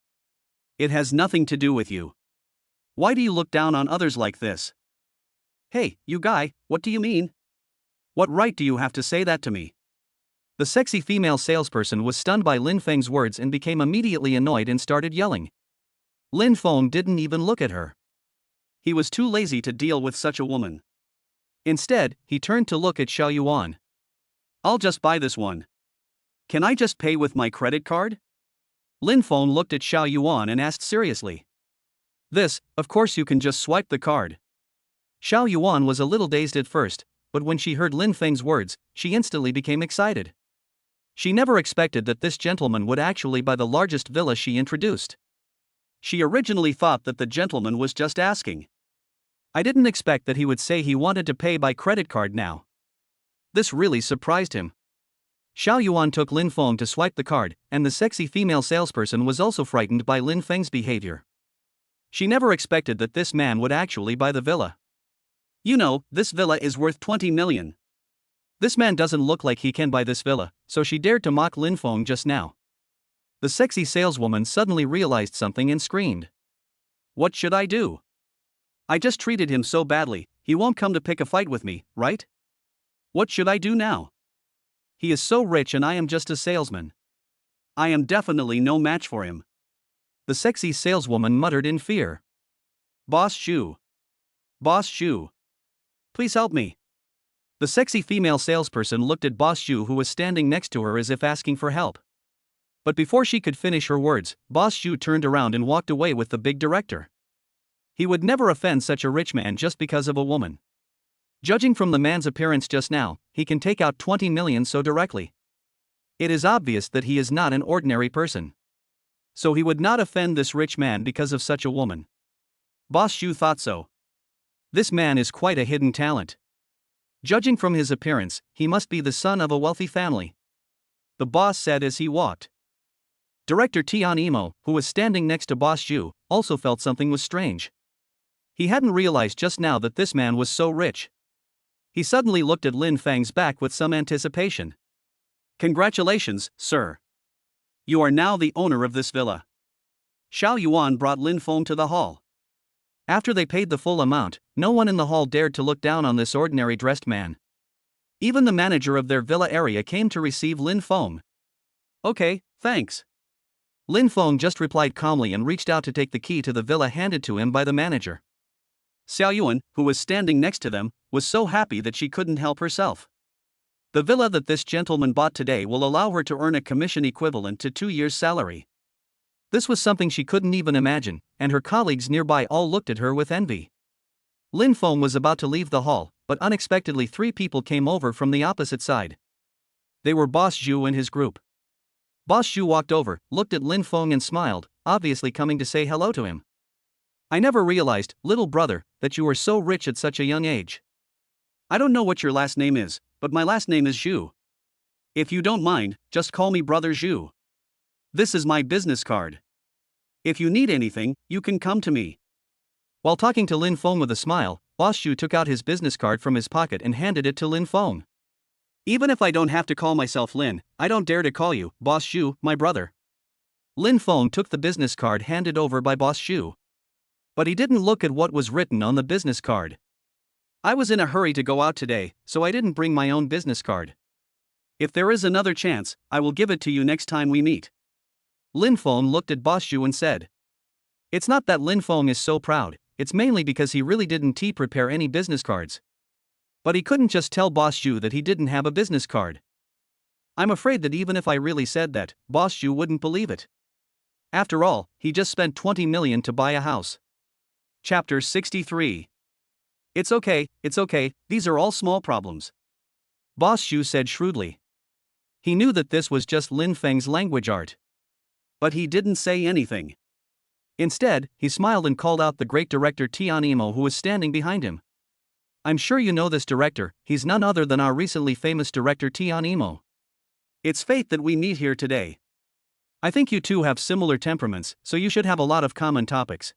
It has nothing to do with you. Why do you look down on others like this? Hey, you guy, what do you mean? What right do you have to say that to me? The sexy female salesperson was stunned by Lin Feng's words and became immediately annoyed and started yelling. Lin Feng didn't even look at her. He was too lazy to deal with such a woman. Instead, he turned to look at Xiao Yuan. I'll just buy this one. Can I just pay with my credit card? Lin Feng looked at Xiao Yuan and asked seriously. This, of course you can just swipe the card. Xiao Yuan was a little dazed at first, but when she heard Lin Feng's words, she instantly became excited. She never expected that this gentleman would actually buy the largest villa she introduced. She originally thought that the gentleman was just asking. I didn't expect that he would say he wanted to pay by credit card now. This really surprised him. Xiao Yuan took Lin Feng to swipe the card, and the sexy female salesperson was also frightened by Lin Feng's behavior. She never expected that this man would actually buy the villa. You know, this villa is worth 20 million. This man doesn't look like he can buy this villa, so she dared to mock Lin Feng just now. The sexy saleswoman suddenly realized something and screamed. What should I do? I just treated him so badly, he won't come to pick a fight with me, right? What should I do now? He is so rich and I am just a salesman. I am definitely no match for him. The sexy saleswoman muttered in fear. Boss Xu. Boss Xu. Please help me. The sexy female salesperson looked at Boss Xu, who was standing next to her, as if asking for help. But before she could finish her words, Boss Xu turned around and walked away with the big director. He would never offend such a rich man just because of a woman. Judging from the man's appearance just now, he can take out 20 million so directly. It is obvious that he is not an ordinary person. So he would not offend this rich man because of such a woman. Boss Xu thought so. This man is quite a hidden talent. Judging from his appearance, he must be the son of a wealthy family. The boss said as he walked. Director Tian Imo, who was standing next to Boss Xu, also felt something was strange. He hadn't realized just now that this man was so rich. He suddenly looked at Lin Feng's back with some anticipation. Congratulations, sir. You are now the owner of this villa. Xiao Yuan brought Lin Feng to the hall. After they paid the full amount, no one in the hall dared to look down on this ordinary dressed man. Even the manager of their villa area came to receive Lin Feng. Okay, thanks. Lin Feng just replied calmly and reached out to take the key to the villa handed to him by the manager. Xiao Yuan, who was standing next to them, was so happy that she couldn't help herself. The villa that this gentleman bought today will allow her to earn a commission equivalent to 2 years' salary. This was something she couldn't even imagine, and her colleagues nearby all looked at her with envy. Lin Feng was about to leave the hall, but unexpectedly 3 people came over from the opposite side. They were Boss Xu and his group. Boss Xu walked over, looked at Lin Feng and smiled, obviously coming to say hello to him. I never realized, little brother, that you were so rich at such a young age. I don't know what your last name is, but my last name is Xu. If you don't mind, just call me Brother Xu. This is my business card. If you need anything, you can come to me. While talking to Lin Feng with a smile, Boss Xu took out his business card from his pocket and handed it to Lin Feng. Even if I don't have to call myself Lin, I don't dare to call you, Boss Xu, my brother. Lin Feng took the business card handed over by Boss Xu. But he didn't look at what was written on the business card. I was in a hurry to go out today, so I didn't bring my own business card. If there is another chance, I will give it to you next time we meet. Lin Feng looked at Boss Xu and said. It's not that Lin Feng is so proud, it's mainly because he really didn't prepare any business cards. But he couldn't just tell Boss Xu that he didn't have a business card. I'm afraid that even if I really said that, Boss Xu wouldn't believe it. After all, he just spent 20 million to buy a house. Chapter 63. It's okay, these are all small problems. Boss Xu said shrewdly. He knew that this was just Lin Feng's language art. But he didn't say anything. Instead, he smiled and called out the great director Tion Imo, who was standing behind him. I'm sure you know this director, he's none other than our recently famous director Tion Imo. It's fate that we meet here today. I think you two have similar temperaments, so you should have a lot of common topics.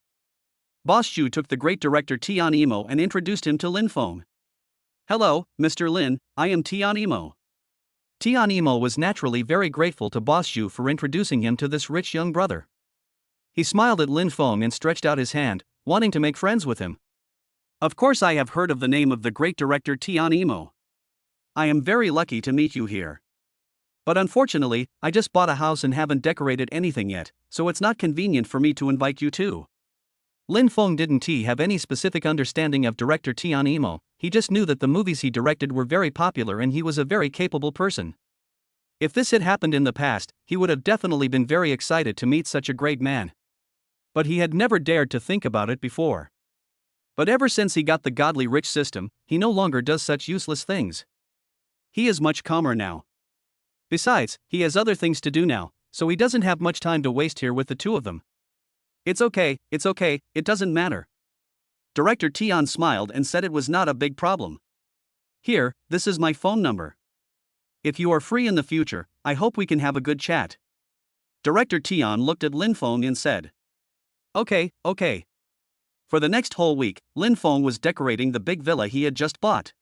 Boss Zhu took the great director Tion Imo and introduced him to Lin Feng. Hello, Mr. Lin, I am Tion Imo. Tion Imo was naturally very grateful to Boss Zhu for introducing him to this rich young brother. He smiled at Lin Feng and stretched out his hand, wanting to make friends with him. Of course I have heard of the name of the great director Tion Imo. I am very lucky to meet you here. But unfortunately, I just bought a house and haven't decorated anything yet, so it's not convenient for me to invite you too. Lin Feng didn't have any specific understanding of director Tion Imo, he just knew that the movies he directed were very popular and he was a very capable person. If this had happened in the past, he would have definitely been very excited to meet such a great man. But he had never dared to think about it before. But ever since he got the godly rich system, he no longer does such useless things. He is much calmer now. Besides, he has other things to do now, so he doesn't have much time to waste here with the two of them. It's okay, it doesn't matter. Director Tion smiled and said it was not a big problem. Here, this is my phone number. If you are free in the future, I hope we can have a good chat. Director Tion looked at Lin Feng and said. Okay. For the next whole week, Lin Feng was decorating the big villa he had just bought.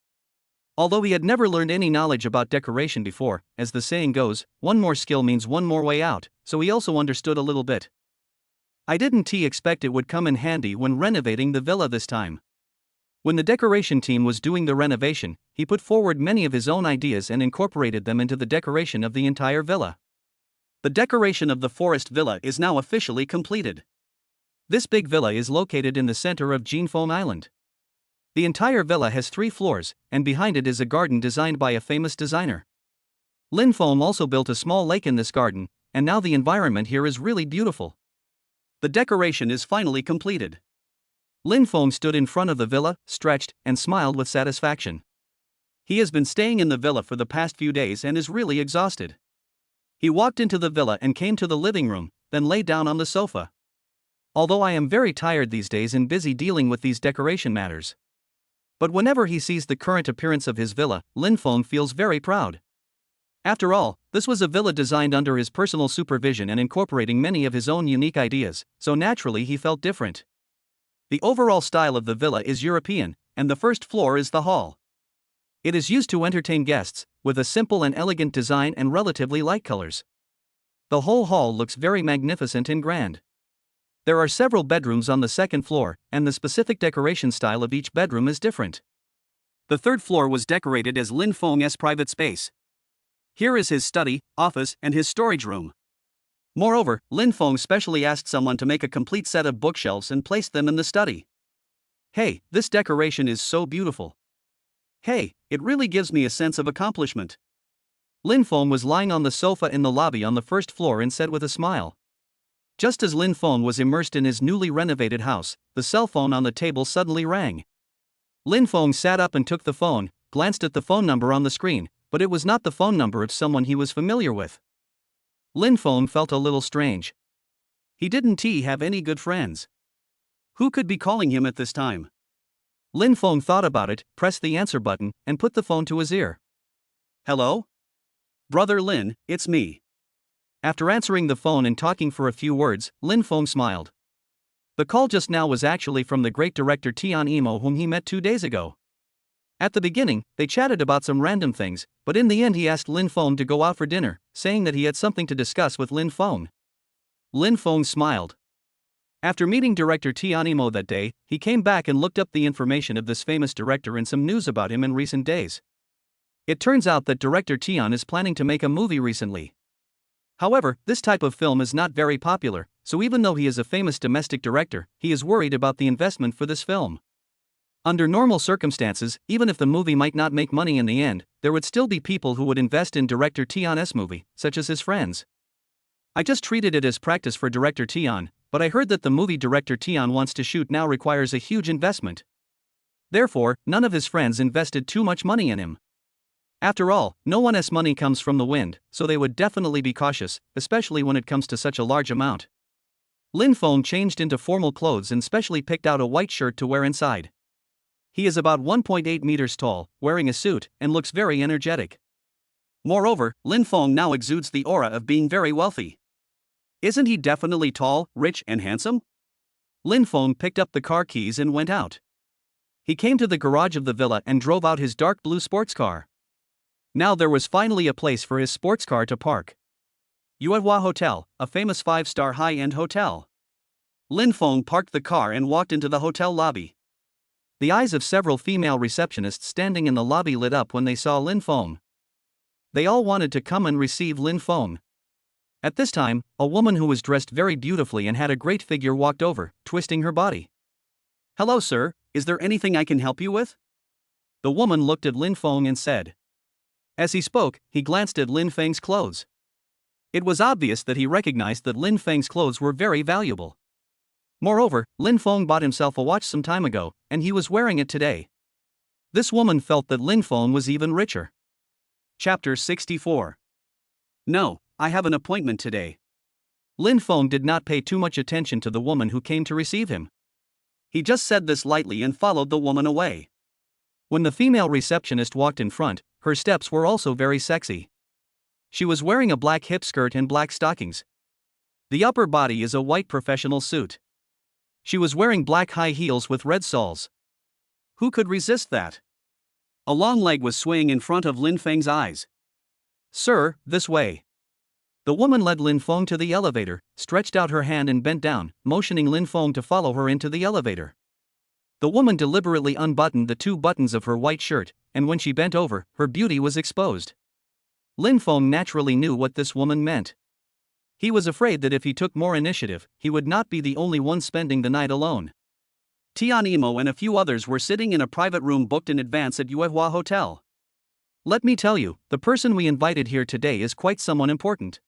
Although he had never learned any knowledge about decoration before, as the saying goes, one more skill means one more way out, so he also understood a little bit. I didn't expect it would come in handy when renovating the villa this time. When the decoration team was doing the renovation, he put forward many of his own ideas and incorporated them into the decoration of the entire villa. The decoration of the forest villa is now officially completed. This big villa is located in the center of Jinfeng Island. The entire villa has 3 floors, and behind it is a garden designed by a famous designer. Lin Feng also built a small lake in this garden, and now the environment here is really beautiful. The decoration is finally completed. Lin Feng stood in front of the villa, stretched, and smiled with satisfaction. He has been staying in the villa for the past few days and is really exhausted. He walked into the villa and came to the living room, then lay down on the sofa. Although I am very tired these days and busy dealing with these decoration matters. But whenever he sees the current appearance of his villa, Lin Feng feels very proud. After all, this was a villa designed under his personal supervision and incorporating many of his own unique ideas, so naturally he felt different. The overall style of the villa is European, and the first floor is the hall. It is used to entertain guests, with a simple and elegant design and relatively light colors. The whole hall looks very magnificent and grand. There are several bedrooms on the second floor, and the specific decoration style of each bedroom is different. The third floor was decorated as Lin Feng's private space. Here is his study, office, and his storage room. Moreover, Lin Feng specially asked someone to make a complete set of bookshelves and placed them in the study. Hey, this decoration is so beautiful. Hey, it really gives me a sense of accomplishment. Lin Feng was lying on the sofa in the lobby on the first floor and said with a smile. Just as Lin Feng was immersed in his newly renovated house, the cell phone on the table suddenly rang. Lin Feng sat up and took the phone, glanced at the phone number on the screen, but it was not the phone number of someone he was familiar with. Lin Feng felt a little strange. He didn't have any good friends. Who could be calling him at this time? Lin Feng thought about it, pressed the answer button, and put the phone to his ear. Hello? Brother Lin, it's me. After answering the phone and talking for a few words, Lin Feng smiled. The call just now was actually from the great director Tion Imo, whom he met 2 days ago. At the beginning, they chatted about some random things, but in the end he asked Lin Feng to go out for dinner, saying that he had something to discuss with Lin Feng. Lin Feng smiled. After meeting director Tion Imo that day, he came back and looked up the information of this famous director and some news about him in recent days. It turns out that director Tion is planning to make a movie recently. However, this type of film is not very popular, so even though he is a famous domestic director, he is worried about the investment for this film. Under normal circumstances, even if the movie might not make money in the end, there would still be people who would invest in director Tion's movie, such as his friends. I just treated it as practice for director Tion, but I heard that the movie director Tion wants to shoot now requires a huge investment. Therefore, none of his friends invested too much money in him. After all, no one's money comes from the wind, so they would definitely be cautious, especially when it comes to such a large amount. Lin Feng changed into formal clothes and specially picked out a white shirt to wear inside. He is about 1.8 meters tall, wearing a suit, and looks very energetic. Moreover, Lin Feng now exudes the aura of being very wealthy. Isn't he definitely tall, rich, and handsome? Lin Feng picked up the car keys and went out. He came to the garage of the villa and drove out his dark blue sports car. Now there was finally a place for his sports car to park. Yuehua Hotel, a famous 5-star high-end hotel. Lin Feng parked the car and walked into the hotel lobby. The eyes of several female receptionists standing in the lobby lit up when they saw Lin Feng. They all wanted to come and receive Lin Feng. At this time, a woman who was dressed very beautifully and had a great figure walked over, twisting her body. "Hello, sir, is there anything I can help you with?" The woman looked at Lin Feng and said. As he spoke, he glanced at Lin Feng's clothes. It was obvious that he recognized that Lin Feng's clothes were very valuable. Moreover, Lin Feng bought himself a watch some time ago, and he was wearing it today. This woman felt that Lin Feng was even richer. Chapter 64. No, I have an appointment today. Lin Feng did not pay too much attention to the woman who came to receive him. He just said this lightly and followed the woman away. When the female receptionist walked in front, her steps were also very sexy. She was wearing a black hip skirt and black stockings. The upper body is a white professional suit. She was wearing black high heels with red soles. Who could resist that? A long leg was swaying in front of Lin Feng's eyes. "Sir, this way." The woman led Lin Feng to the elevator, stretched out her hand and bent down, motioning Lin Feng to follow her into the elevator. The woman deliberately unbuttoned the 2 buttons of her white shirt, and when she bent over, her beauty was exposed. Lin Feng naturally knew what this woman meant. He was afraid that if he took more initiative, he would not be the only one spending the night alone. Tian Imo and a few others were sitting in a private room booked in advance at Yuehua Hotel. Let me tell you, the person we invited here today is quite someone important.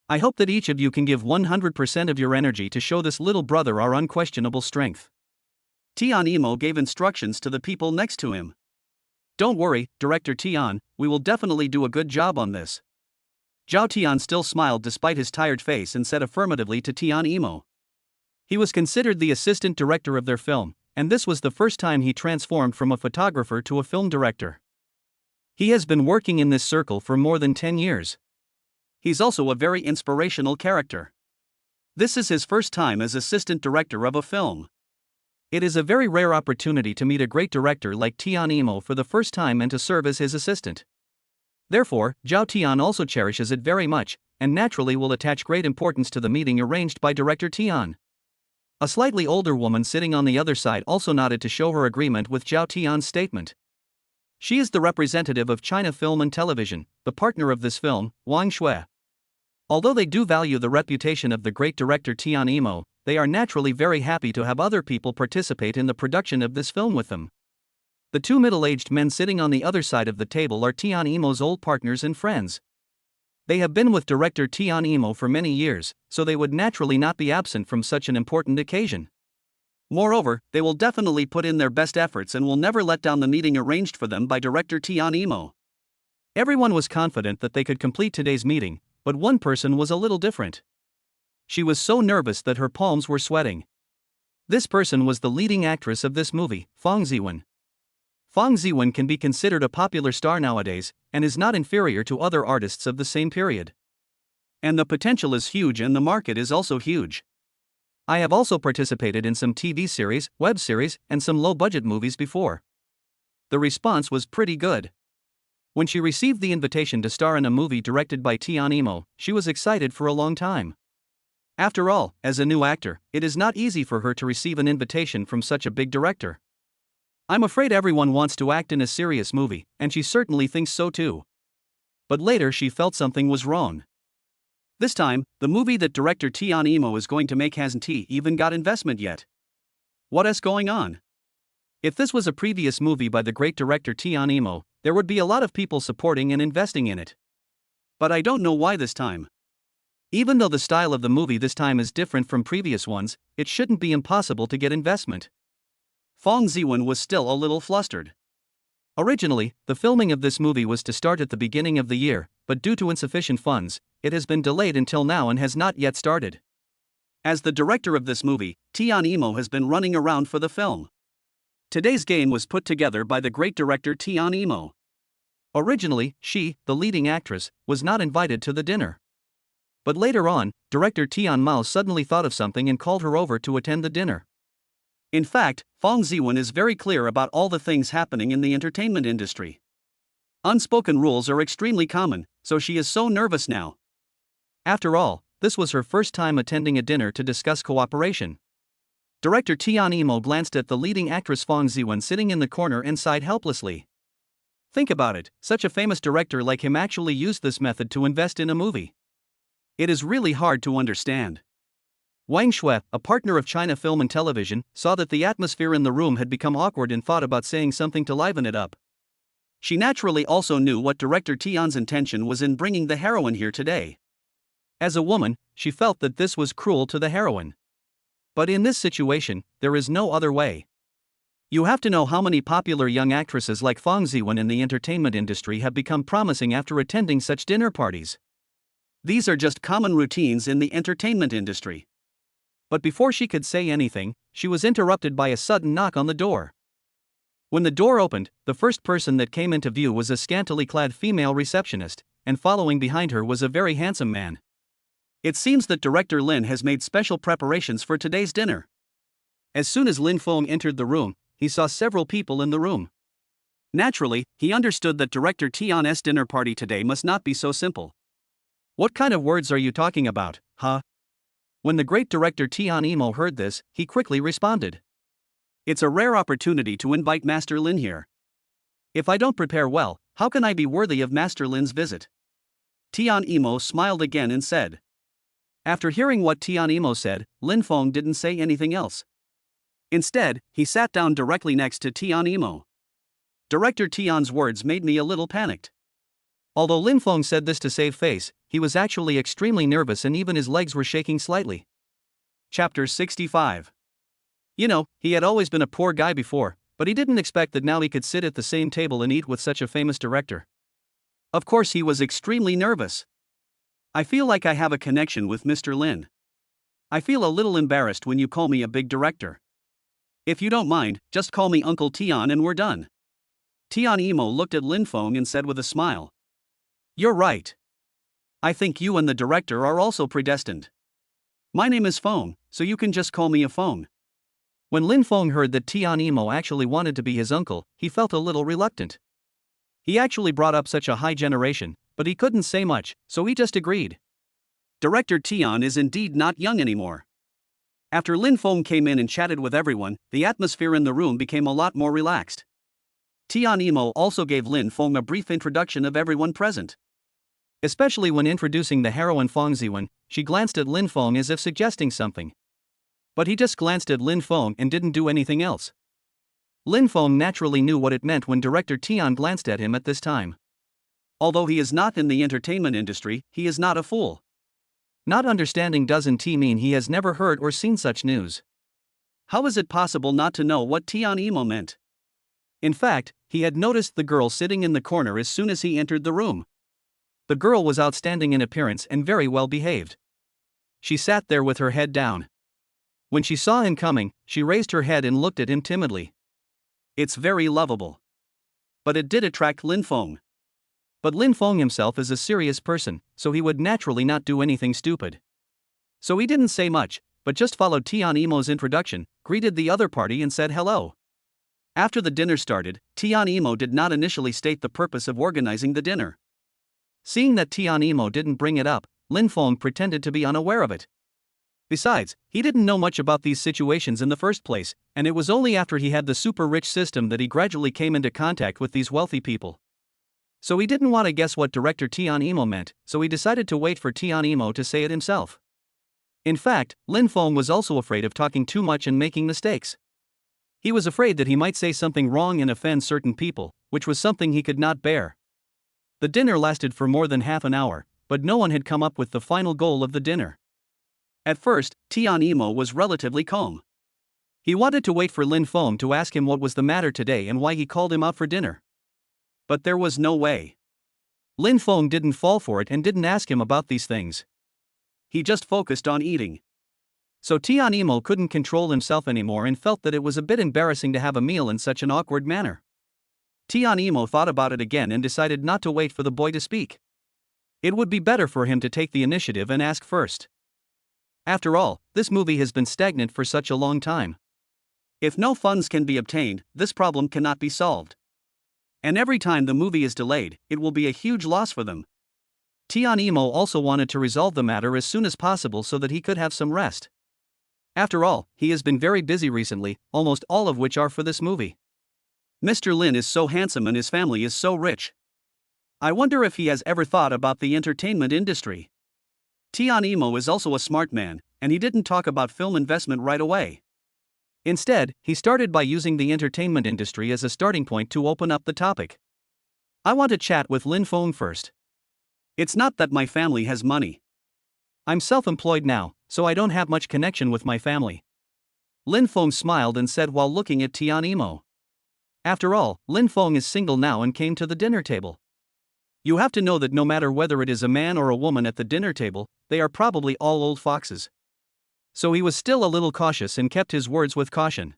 I hope that each of you can give 100% of your energy to show this little brother our unquestionable strength. Tian Imo gave instructions to the people next to him. Don't worry, Director Tian, we will definitely do a good job on this. Zhao Tian still smiled despite his tired face and said affirmatively to Tian Imo. He was considered the assistant director of their film, and this was the first time he transformed from a photographer to a film director. He has been working in this circle for more than 10 years. He's also a very inspirational character. This is his first time as assistant director of a film. It is a very rare opportunity to meet a great director like Tian Imo for the first time and to serve as his assistant. Therefore, Zhao Tian also cherishes it very much, and naturally will attach great importance to the meeting arranged by Director Tian. A slightly older woman sitting on the other side also nodded to show her agreement with Zhao Tian's statement. She is the representative of China Film and Television, the partner of this film, Wang Shui. Although they do value the reputation of the great director Tian Imo, they are naturally very happy to have other people participate in the production of this film with them. The 2 middle-aged men sitting on the other side of the table are Tian Imo's old partners and friends. They have been with director Tian Imo for many years, so they would naturally not be absent from such an important occasion. Moreover, they will definitely put in their best efforts and will never let down the meeting arranged for them by director Tian Imo. Everyone was confident that they could complete today's meeting, but one person was a little different. She was so nervous that her palms were sweating. This person was the leading actress of this movie, Fang Ziwen. Fang Ziwen can be considered a popular star nowadays, and is not inferior to other artists of the same period. And the potential is huge and the market is also huge. I have also participated in some TV series, web series, and some low-budget movies before. The response was pretty good. When she received the invitation to star in a movie directed by Tian Imo, she was excited for a long time. After all, as a new actor, it is not easy for her to receive an invitation from such a big director. I'm afraid everyone wants to act in a serious movie, and she certainly thinks so too. But later she felt something was wrong. This time, the movie that director Tian Imo is going to make hasn't even got investment yet. What is going on? If this was a previous movie by the great director Tian Imo, there would be a lot of people supporting and investing in it. But I don't know why this time. Even though the style of the movie this time is different from previous ones, it shouldn't be impossible to get investment. Fang Ziwen was still a little flustered. Originally, the filming of this movie was to start at the beginning of the year, but due to insufficient funds, it has been delayed until now and has not yet started. As the director of this movie, Tian Imo has been running around for the film. Today's game was put together by the great director Tian Imo. Originally, she, the leading actress, was not invited to the dinner. But later on, director Tian Mao suddenly thought of something and called her over to attend the dinner. In fact, Fong Ziwen is very clear about all the things happening in the entertainment industry. Unspoken rules are extremely common, so she is so nervous now. After all, this was her first time attending a dinner to discuss cooperation. Director Tian Imo glanced at the leading actress Fong Ziwen sitting in the corner and sighed helplessly. Think about it, such a famous director like him actually used this method to invest in a movie. It is really hard to understand. Wang Shui, a partner of China Film and Television, saw that the atmosphere in the room had become awkward and thought about saying something to liven it up. She naturally also knew what director Tian's intention was in bringing the heroine here today. As a woman, she felt that this was cruel to the heroine. But in this situation, there is no other way. You have to know how many popular young actresses like Fong Ziwen in the entertainment industry have become promising after attending such dinner parties. These are just common routines in the entertainment industry. But before she could say anything, she was interrupted by a sudden knock on the door. When the door opened, the first person that came into view was a scantily clad female receptionist, and following behind her was a very handsome man. It seems that director Lin has made special preparations for today's dinner. As soon as Lin Feng entered the room, he saw several people in the room. Naturally, he understood that director Tian's dinner party today must not be so simple. What kind of words are you talking about, huh? When the great director Tian Imo heard this, he quickly responded. It's a rare opportunity to invite Master Lin here. If I don't prepare well, how can I be worthy of Master Lin's visit? Tian Imo smiled again and said. After hearing what Tian Imo said, Lin Feng didn't say anything else. Instead, he sat down directly next to Tian Imo. Director Tian's words made me a little panicked. Although Lin Feng said this to save face, he was actually extremely nervous and even his legs were shaking slightly. Chapter 65. You know, he had always been a poor guy before, but he didn't expect that now he could sit at the same table and eat with such a famous director. Of course, he was extremely nervous. I feel like I have a connection with Mr. Lin. I feel a little embarrassed when you call me a big director. If you don't mind, just call me Uncle Tian and we're done. Tian Imo looked at Lin Feng and said with a smile. You're right. I think you and the director are also predestined. My name is Feng, so you can just call me a Feng. When Lin Feng heard that Tian Imo actually wanted to be his uncle, he felt a little reluctant. He actually brought up such a high generation, but he couldn't say much, so he just agreed. Director Tian is indeed not young anymore. After Lin Feng came in and chatted with everyone, the atmosphere in the room became a lot more relaxed. Tian Imo also gave Lin Feng a brief introduction of everyone present. Especially when introducing the heroine Fong Ziwen, she glanced at Lin Feng as if suggesting something. But he just glanced at Lin Feng and didn't do anything else. Lin Feng naturally knew what it meant when director Tian glanced at him at this time. Although he is not in the entertainment industry, he is not a fool. Not understanding doesn't mean he has never heard or seen such news. How is it possible not to know what Tian Imo meant? In fact, he had noticed the girl sitting in the corner as soon as he entered the room. The girl was outstanding in appearance and very well behaved. She sat there with her head down. When she saw him coming, she raised her head and looked at him timidly. It's very lovable. But it did attract Lin Feng. But Lin Feng himself is a serious person, so he would naturally not do anything stupid. So he didn't say much, but just followed Tian Imo's introduction, greeted the other party and said hello. After the dinner started, Tian Imo did not initially state the purpose of organizing the dinner. Seeing that Tian Imo didn't bring it up, Lin Feng pretended to be unaware of it. Besides, he didn't know much about these situations in the first place, and it was only after he had the super rich system that he gradually came into contact with these wealthy people. So he didn't want to guess what director Tian Imo meant, so he decided to wait for Tian Imo to say it himself. In fact, Lin Feng was also afraid of talking too much and making mistakes. He was afraid that he might say something wrong and offend certain people, which was something he could not bear. The dinner lasted for more than half an hour, but no one had come up with the final goal of the dinner. At first, Tian Imo was relatively calm. He wanted to wait for Lin Feng to ask him what was the matter today and why he called him out for dinner. But there was no way. Lin Feng didn't fall for it and didn't ask him about these things. He just focused on eating. So Tian Imo couldn't control himself anymore and felt that it was a bit embarrassing to have a meal in such an awkward manner. Tian Imo thought about it again and decided not to wait for the boy to speak. It would be better for him to take the initiative and ask first. After all, this movie has been stagnant for such a long time. If no funds can be obtained, this problem cannot be solved. And every time the movie is delayed, it will be a huge loss for them. Tian Imo also wanted to resolve the matter as soon as possible so that he could have some rest. After all, he has been very busy recently, almost all of which are for this movie. Mr. Lin is so handsome and his family is so rich. I wonder if he has ever thought about the entertainment industry. Tian Imo is also a smart man, and he didn't talk about film investment right away. Instead, he started by using the entertainment industry as a starting point to open up the topic. I want to chat with Lin Feng first. It's not that my family has money. I'm self-employed now, so I don't have much connection with my family. Lin Feng smiled and said while looking at Tian Imo. After all, Lin Feng is single now and came to the dinner table. You have to know that no matter whether it is a man or a woman at the dinner table, they are probably all old foxes. So he was still a little cautious and kept his words with caution.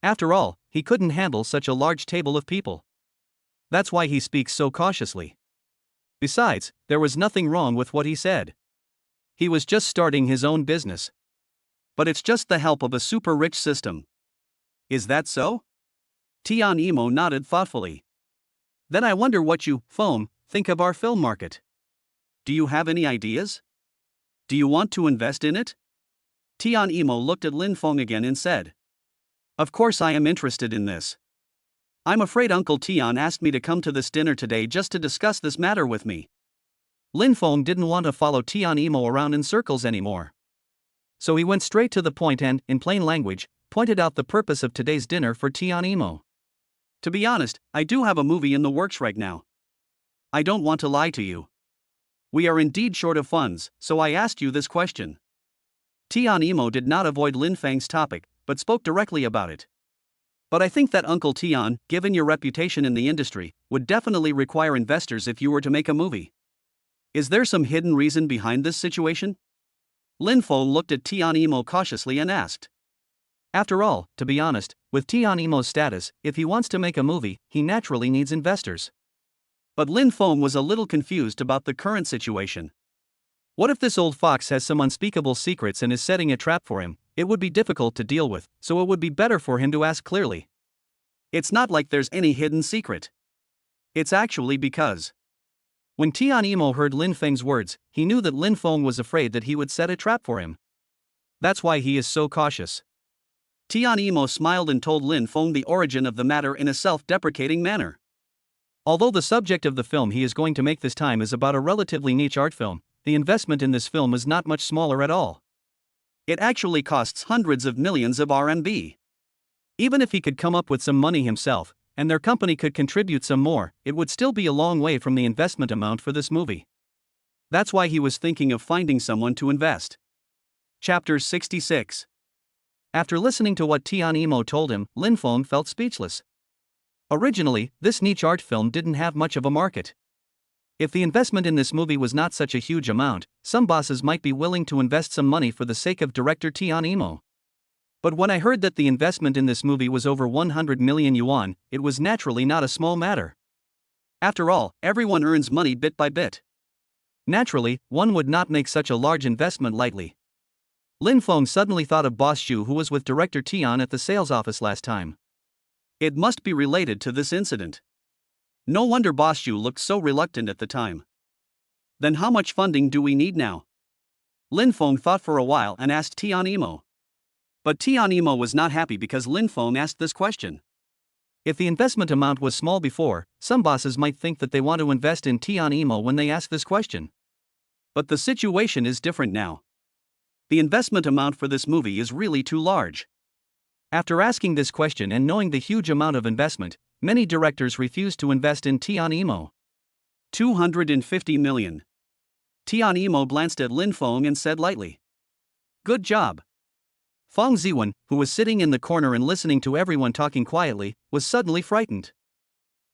After all, he couldn't handle such a large table of people. That's why he speaks so cautiously. Besides, there was nothing wrong with what he said. He was just starting his own business. But it's just the help of a super rich system. Is that so? Tian Imo nodded thoughtfully. Then I wonder what you, Feng, think of our film market. Do you have any ideas? Do you want to invest in it? Tian Imo looked at Lin Feng again and said. Of course I am interested in this. I'm afraid Uncle Tian asked me to come to this dinner today just to discuss this matter with me. Lin Feng didn't want to follow Tian Imo around in circles anymore. So he went straight to the point and, in plain language, pointed out the purpose of today's dinner for Tian Imo. To be honest, I do have a movie in the works right now. I don't want to lie to you. We are indeed short of funds, so I asked you this question. Tian Imo did not avoid Lin Feng's topic, but spoke directly about it. But I think that Uncle Tian, given your reputation in the industry, would definitely require investors if you were to make a movie. Is there some hidden reason behind this situation? Lin Feng looked at Tian Imo cautiously and asked. After all, to be honest, with Tian Imo's status, if he wants to make a movie, he naturally needs investors. But Lin Feng was a little confused about the current situation. What if this old fox has some unspeakable secrets and is setting a trap for him? It would be difficult to deal with, so it would be better for him to ask clearly. It's not like there's any hidden secret. It's actually because. When Tian Imo heard Lin Feng's words, he knew that Lin Feng was afraid that he would set a trap for him. That's why he is so cautious. Tian Imo smiled and told Lin Feng the origin of the matter in a self-deprecating manner. Although the subject of the film he is going to make this time is about a relatively niche art film, the investment in this film is not much smaller at all. It actually costs hundreds of millions of RMB. Even if he could come up with some money himself, and their company could contribute some more, it would still be a long way from the investment amount for this movie. That's why he was thinking of finding someone to invest. Chapter 66. After listening to what Tian Imo told him, Lin Feng felt speechless. Originally, this niche art film didn't have much of a market. If the investment in this movie was not such a huge amount, some bosses might be willing to invest some money for the sake of director Tian Imo. But when I heard that the investment in this movie was over 100 million yuan, it was naturally not a small matter. After all, everyone earns money bit by bit. Naturally, one would not make such a large investment lightly. Lin Feng suddenly thought of Boss Xu, who was with director Tian at the sales office last time. It must be related to this incident. No wonder Boss Xu looked so reluctant at the time. Then how much funding do we need now? Lin Feng thought for a while and asked Tian Imo. But Tian Imo was not happy because Lin Feng asked this question. If the investment amount was small before, some bosses might think that they want to invest in Tian Imo when they ask this question. But the situation is different now. The investment amount for this movie is really too large. After asking this question and knowing the huge amount of investment, many directors refused to invest in Tian Imo. 250 million. Tian Imo glanced at Lin Feng and said lightly. Good job. Feng Ziwen, who was sitting in the corner and listening to everyone talking quietly, was suddenly frightened.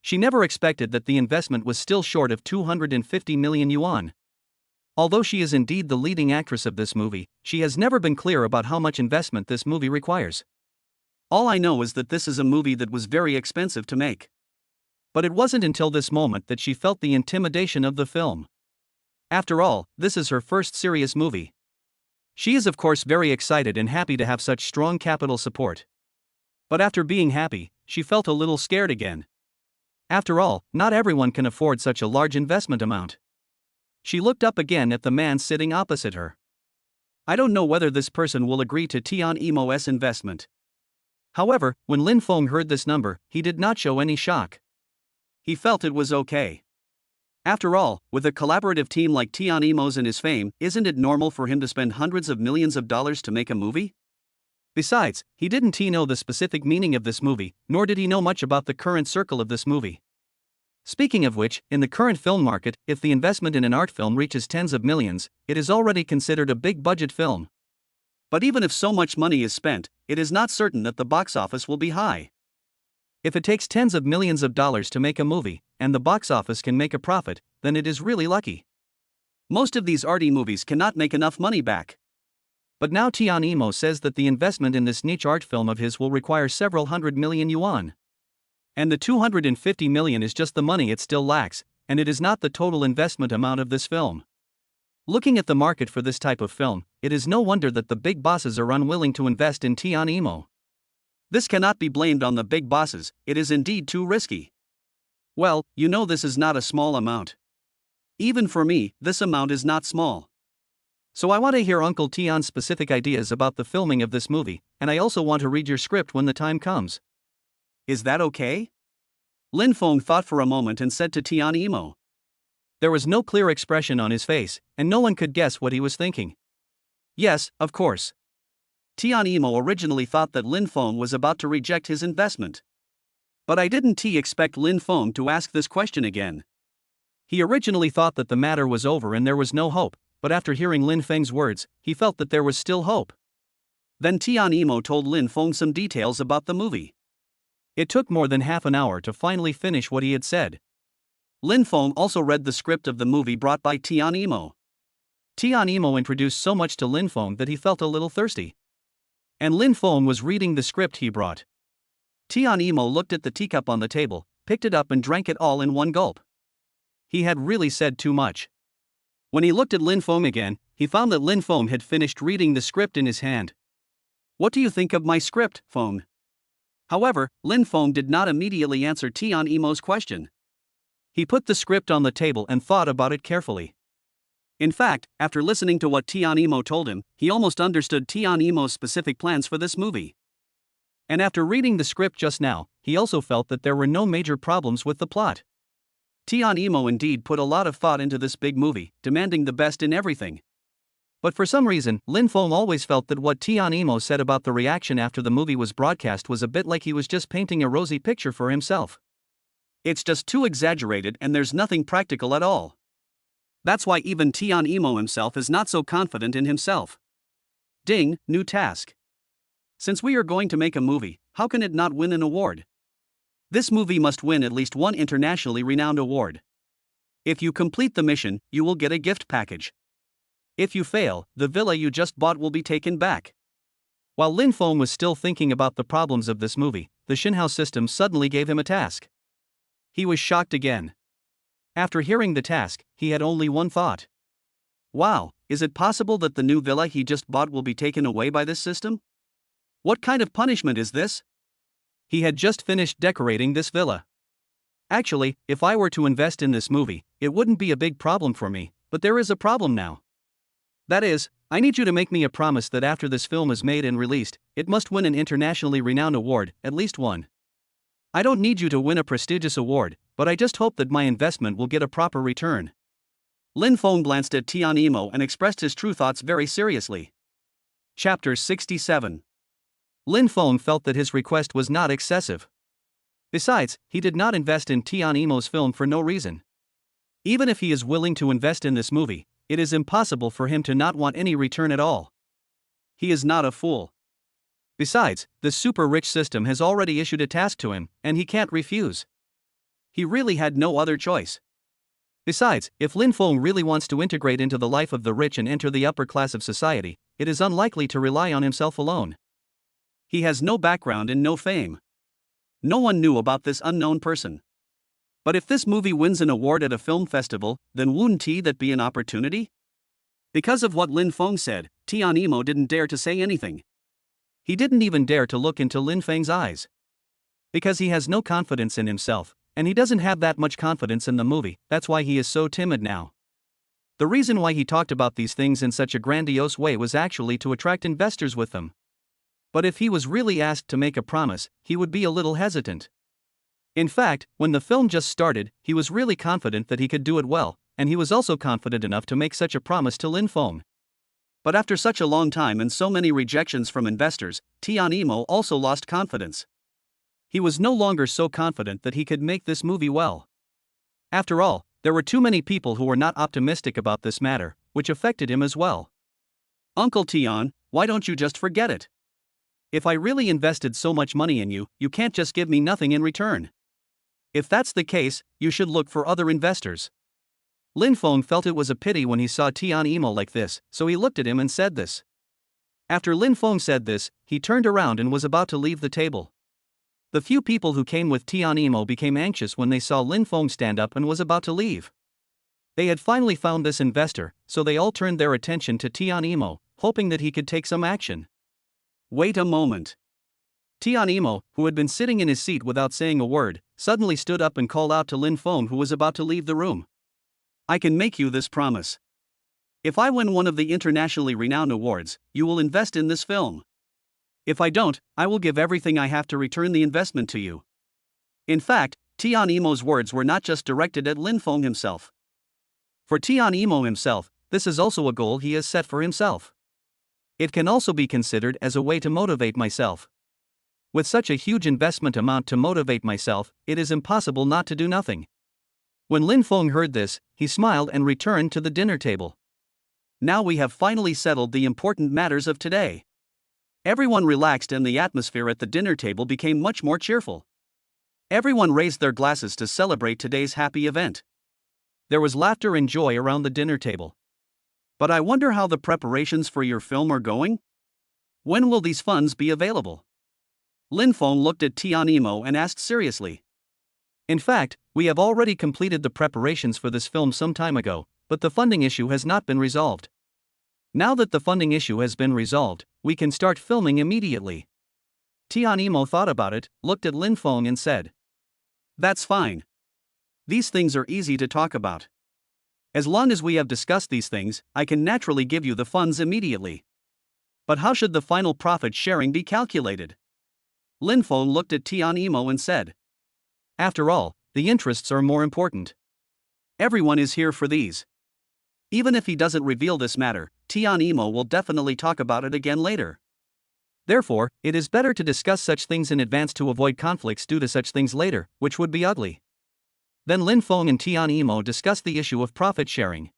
She never expected that the investment was still short of 250 million yuan. Although she is indeed the leading actress of this movie, she has never been clear about how much investment this movie requires. All I know is that this is a movie that was very expensive to make. But it wasn't until this moment that she felt the intimidation of the film. After all, this is her first serious movie. She is of course very excited and happy to have such strong capital support. But after being happy, she felt a little scared again. After all, not everyone can afford such a large investment amount. She looked up again at the man sitting opposite her. I don't know whether this person will agree to Tian Imo's investment. However, when Lin Feng heard this number, he did not show any shock. He felt it was okay. After all, with a collaborative team like Tian Imo's and his fame, isn't it normal for him to spend hundreds of millions of dollars to make a movie? Besides, he didn't know the specific meaning of this movie, nor did he know much about the current circle of this movie. Speaking of which, in the current film market, if the investment in an art film reaches tens of millions, it is already considered a big budget film. But even if so much money is spent, it is not certain that the box office will be high. If it takes tens of millions of dollars to make a movie, and the box office can make a profit, then it is really lucky. Most of these arty movies cannot make enough money back. But now Tian Imo says that the investment in this niche art film of his will require several hundred million yuan. And the 250 million is just the money it still lacks, and it is not the total investment amount of this film. Looking at the market for this type of film, it is no wonder that the big bosses are unwilling to invest in Tian Imo. This cannot be blamed on the big bosses, it is indeed too risky. Well, you know this is not a small amount. Even for me, this amount is not small. So I want to hear Uncle Tian's specific ideas about the filming of this movie, and I also want to read your script when the time comes. Is that okay? Lin Feng thought for a moment and said to Tian Imo. There was no clear expression on his face, and no one could guess what he was thinking. Yes, of course. Tian Imo originally thought that Lin Feng was about to reject his investment. But I didn't expect Lin Feng to ask this question again. He originally thought that the matter was over and there was no hope, but after hearing Lin Feng's words, he felt that there was still hope. Then Tian Imo told Lin Feng some details about the movie. It took more than half an hour to finally finish what he had said. Lin Feng also read the script of the movie brought by Tian Imo. Tian Imo introduced so much to Lin Feng that he felt a little thirsty. And Lin Feng was reading the script he brought. Tian Imo looked at the teacup on the table, picked it up and drank it all in one gulp. He had really said too much. When he looked at Lin Feng again, he found that Lin Feng had finished reading the script in his hand. What do you think of my script, Feng? However, Lin Feng did not immediately answer Tian Imo's question. He put the script on the table and thought about it carefully. In fact, after listening to what Tian Imo told him, he almost understood Tian Imo's specific plans for this movie. And after reading the script just now, he also felt that there were no major problems with the plot. Tian Imo indeed put a lot of thought into this big movie, demanding the best in everything. But for some reason, Lin Feng always felt that what Tian Imo said about the reaction after the movie was broadcast was a bit like he was just painting a rosy picture for himself. It's just too exaggerated and there's nothing practical at all. That's why even Tian Imo himself is not so confident in himself. Ding, new task. Since we are going to make a movie, how can it not win an award? This movie must win at least one internationally renowned award. If you complete the mission, you will get a gift package. If you fail, the villa you just bought will be taken back. While Lin Feng was still thinking about the problems of this movie, the Xinhao system suddenly gave him a task. He was shocked again. After hearing the task, he had only one thought. Wow, is it possible that the new villa he just bought will be taken away by this system? What kind of punishment is this? He had just finished decorating this villa. Actually, if I were to invest in this movie, it wouldn't be a big problem for me, but there is a problem now. That is, I need you to make me a promise that after this film is made and released, it must win an internationally renowned award, at least one. I don't need you to win a prestigious award, but I just hope that my investment will get a proper return. Lin Feng glanced at Tian Imo and expressed his true thoughts very seriously. Chapter 67. Lin Feng felt that his request was not excessive. Besides, he did not invest in Tian Imo's film for no reason. Even if he is willing to invest in this movie, it is impossible for him to not want any return at all. He is not a fool. Besides, the super-rich system has already issued a task to him, and he can't refuse. He really had no other choice. Besides, if Lin Feng really wants to integrate into the life of the rich and enter the upper class of society, it is unlikely to rely on himself alone. He has no background and no fame. No one knew about this unknown person. But if this movie wins an award at a film festival, then wouldn't that be an opportunity? Because of what Lin Feng said, Tian Yimou didn't dare to say anything. He didn't even dare to look into Lin Feng's eyes. Because he has no confidence in himself, and he doesn't have that much confidence in the movie, that's why he is so timid now. The reason why he talked about these things in such a grandiose way was actually to attract investors with them. But if he was really asked to make a promise, he would be a little hesitant. In fact, when the film just started, he was really confident that he could do it well, and he was also confident enough to make such a promise to Lin Feng. But after such a long time and so many rejections from investors, Tian Yimou also lost confidence. He was no longer so confident that he could make this movie well. After all, there were too many people who were not optimistic about this matter, which affected him as well. Uncle Tian, why don't you just forget it? If I really invested so much money in you, you can't just give me nothing in return. If that's the case, you should look for other investors. Lin Feng felt it was a pity when he saw Tian Yimou like this, so he looked at him and said this. After Lin Feng said this, he turned around and was about to leave the table. The few people who came with Tian Yimou became anxious when they saw Lin Feng stand up and was about to leave. They had finally found this investor, so they all turned their attention to Tian Yimou, hoping that he could take some action. Wait a moment. Tian Yimou, who had been sitting in his seat without saying a word, suddenly stood up and called out to Lin Feng, who was about to leave the room. I can make you this promise. If I win one of the internationally renowned awards, you will invest in this film. If I don't, I will give everything I have to return the investment to you. In fact, Tian Yimou's words were not just directed at Lin Feng himself. For Tian Yimou himself, this is also a goal he has set for himself. It can also be considered as a way to motivate myself. With such a huge investment amount to motivate myself, it is impossible not to do nothing. When Lin Feng heard this, he smiled and returned to the dinner table. Now we have finally settled the important matters of today. Everyone relaxed and the atmosphere at the dinner table became much more cheerful. Everyone raised their glasses to celebrate today's happy event. There was laughter and joy around the dinner table. But I wonder how the preparations for your film are going? When will these funds be available? Lin Feng looked at Tian Yimou and asked seriously. In fact, we have already completed the preparations for this film some time ago, but the funding issue has not been resolved. Now that the funding issue has been resolved, we can start filming immediately. Tian Yimou thought about it, looked at Lin Feng and said, "That's fine. These things are easy to talk about. As long as we have discussed these things, I can naturally give you the funds immediately. But how should the final profit sharing be calculated?" Lin Feng looked at Tian Yimou and said, "After all, the interests are more important. Everyone is here for these. Even if he doesn't reveal this matter, Tian Yimou will definitely talk about it again later. Therefore, it is better to discuss such things in advance to avoid conflicts due to such things later, which would be ugly." Then Lin Feng and Tian Yimou discussed the issue of profit sharing.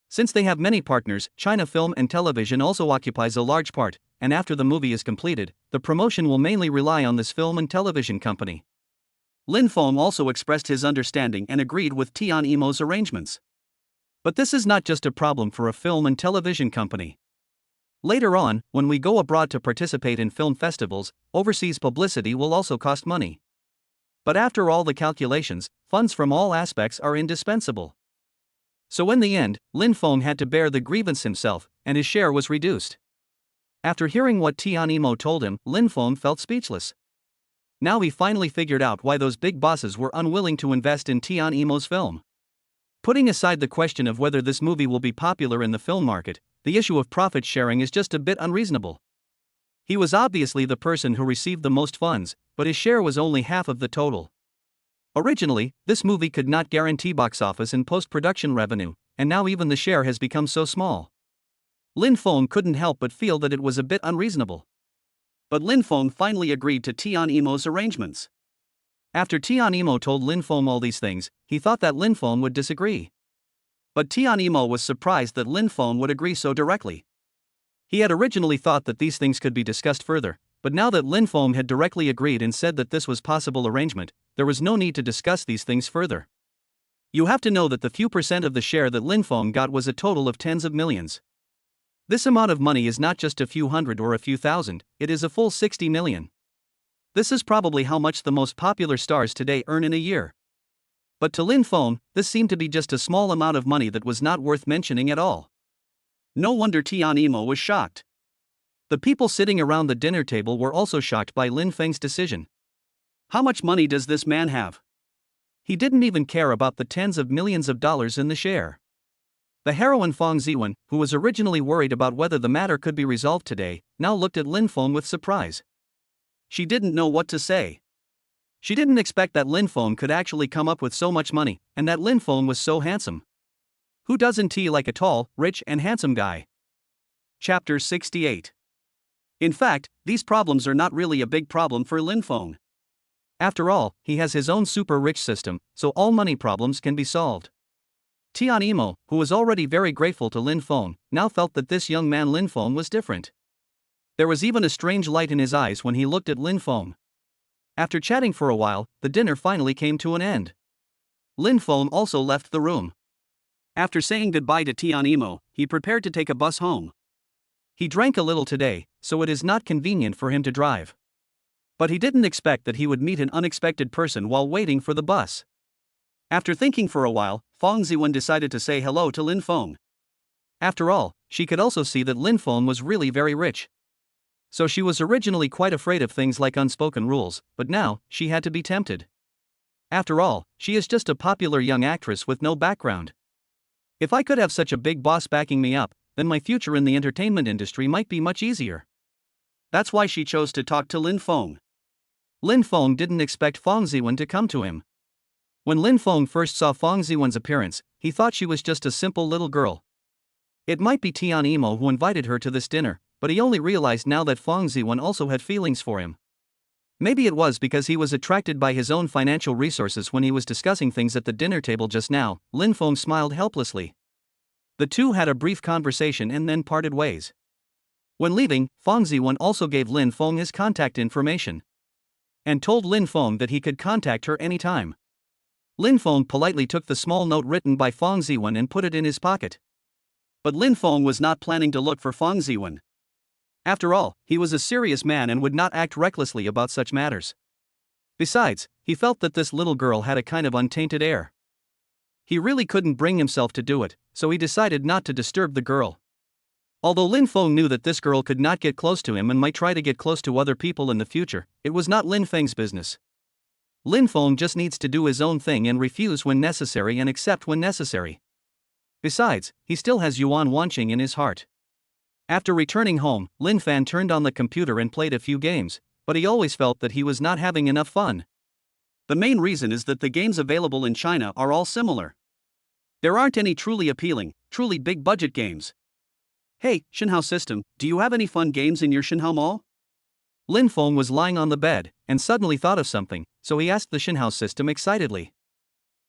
Since they have many partners, China Film and Television also occupies a large part, and after the movie is completed, the promotion will mainly rely on this film and television company. Lin Feng also expressed his understanding and agreed with Tian Yimou's arrangements. But this is not just a problem for a film and television company. Later on, when we go abroad to participate in film festivals, overseas publicity will also cost money. But after all the calculations, funds from all aspects are indispensable. So in the end, Lin Feng had to bear the grievance himself, and his share was reduced. After hearing what Tian Yimou told him, Lin Feng felt speechless. Now he finally figured out why those big bosses were unwilling to invest in Tian Yimou's film. Putting aside the question of whether this movie will be popular in the film market, the issue of profit sharing is just a bit unreasonable. He was obviously the person who received the most funds, but his share was only half of the total. Originally, this movie could not guarantee box office and post-production revenue, and now even the share has become so small. Lin Feng couldn't help but feel that it was a bit unreasonable. But Lin Feng finally agreed to Tian Yimou's arrangements. After Tian Yimou told Lin Feng all these things, he thought that Lin Feng would disagree. But Tian Yimou was surprised that Lin Feng would agree so directly. He had originally thought that these things could be discussed further, but now that Lin Feng had directly agreed and said that this was possible arrangement, there was no need to discuss these things further. You have to know that the few percent of the share that Lin Feng got was a total of tens of millions. This amount of money is not just a few hundred or a few thousand, it is a full 60 million. This is probably how much the most popular stars today earn in a year. But to Lin Feng, this seemed to be just a small amount of money that was not worth mentioning at all. No wonder Tian Imo was shocked. The people sitting around the dinner table were also shocked by Lin Feng's decision. How much money does this man have? He didn't even care about the tens of millions of dollars in the share. The heroine Fang Ziwen, who was originally worried about whether the matter could be resolved today, now looked at Lin Feng with surprise. She didn't know what to say. She didn't expect that Lin Feng could actually come up with so much money, and that Lin Feng was so handsome. Who doesn't like a tall, rich, and handsome guy? Chapter 68. In fact, these problems are not really a big problem for Lin Feng. After all, he has his own super rich system, so all money problems can be solved. Tian Imo, who was already very grateful to Lin Feng, now felt that this young man Lin Feng was different. There was even a strange light in his eyes when he looked at Lin Feng. After chatting for a while, the dinner finally came to an end. Lin Feng also left the room. After saying goodbye to Tian Imo, he prepared to take a bus home. He drank a little today, so it is not convenient for him to drive. But he didn't expect that he would meet an unexpected person while waiting for the bus. After thinking for a while, Fang Ziwen decided to say hello to Lin Feng. After all, she could also see that Lin Feng was really very rich. So she was originally quite afraid of things like unspoken rules, but now, she had to be tempted. After all, she is just a popular young actress with no background. If I could have such a big boss backing me up, then my future in the entertainment industry might be much easier. That's why she chose to talk to Lin Feng. Lin Feng didn't expect Fang Ziwen to come to him. When Lin Feng first saw Fang Ziwen's appearance, he thought she was just a simple little girl. It might be Tian Imo who invited her to this dinner, but he only realized now that Fang Ziwen also had feelings for him. Maybe it was because he was attracted by his own financial resources when he was discussing things at the dinner table just now. Lin Feng smiled helplessly. The two had a brief conversation and then parted ways. When leaving, Fang Ziwen also gave Lin Feng his contact information and told Lin Feng that he could contact her anytime. Lin Feng politely took the small note written by Fang Ziwen and put it in his pocket. But Lin Feng was not planning to look for Fang Ziwen. After all, he was a serious man and would not act recklessly about such matters. Besides, he felt that this little girl had a kind of untainted air. He really couldn't bring himself to do it, so he decided not to disturb the girl. Although Lin Feng knew that this girl could not get close to him and might try to get close to other people in the future, it was not Lin Feng's business. Lin Feng just needs to do his own thing and refuse when necessary and accept when necessary. Besides, he still has Yuan Wanqing in his heart. After returning home, Lin Fan turned on the computer and played a few games, but he always felt that he was not having enough fun. The main reason is that the games available in China are all similar. There aren't any truly appealing, truly big budget games. Hey, Shinhao system, do you have any fun games in your Shinhao mall? Lin Feng was lying on the bed, and suddenly thought of something, so he asked the Shinhao system excitedly.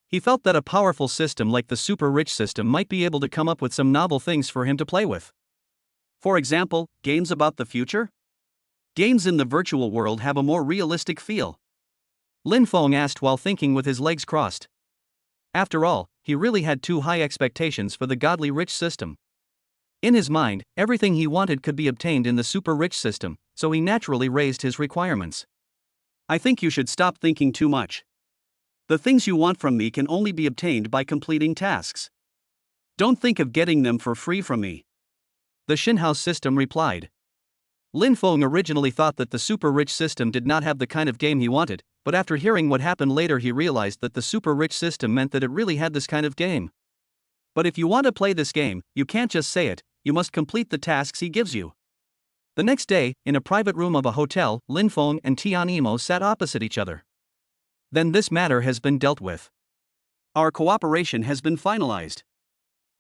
He felt that a powerful system like the super rich system might be able to come up with some novel things for him to play with. For example, games about the future? Games in the virtual world have a more realistic feel. Lin Feng asked while thinking with his legs crossed. After all, he really had too high expectations for the godly rich system. In his mind, everything he wanted could be obtained in the super rich system, so he naturally raised his requirements. I think you should stop thinking too much. The things you want from me can only be obtained by completing tasks. Don't think of getting them for free from me. The Shinhao system replied. Lin Feng originally thought that the super rich system did not have the kind of game he wanted, but after hearing what happened later he realized that the super rich system meant that it really had this kind of game. But if you want to play this game, you can't just say it, you must complete the tasks he gives you. The next day, in a private room of a hotel, Lin Feng and Tian Imo sat opposite each other. Then this matter has been dealt with. Our cooperation has been finalized.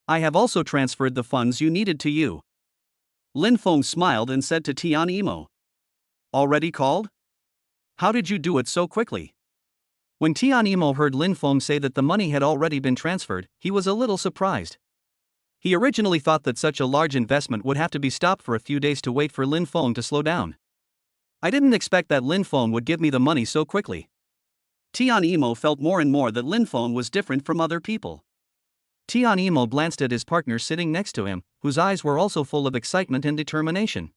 I have also transferred the funds you needed to you. Lin Feng smiled and said to Tian Imo. Already called? How did you do it so quickly? When Tian Imo heard Lin Feng say that the money had already been transferred, he was a little surprised. He originally thought that such a large investment would have to be stopped for a few days to wait for Lin Feng to slow down. I didn't expect that Lin Feng would give me the money so quickly. Tian Emo felt more and more that Lin Feng was different from other people. Tian Emo glanced at his partner sitting next to him, whose eyes were also full of excitement and determination.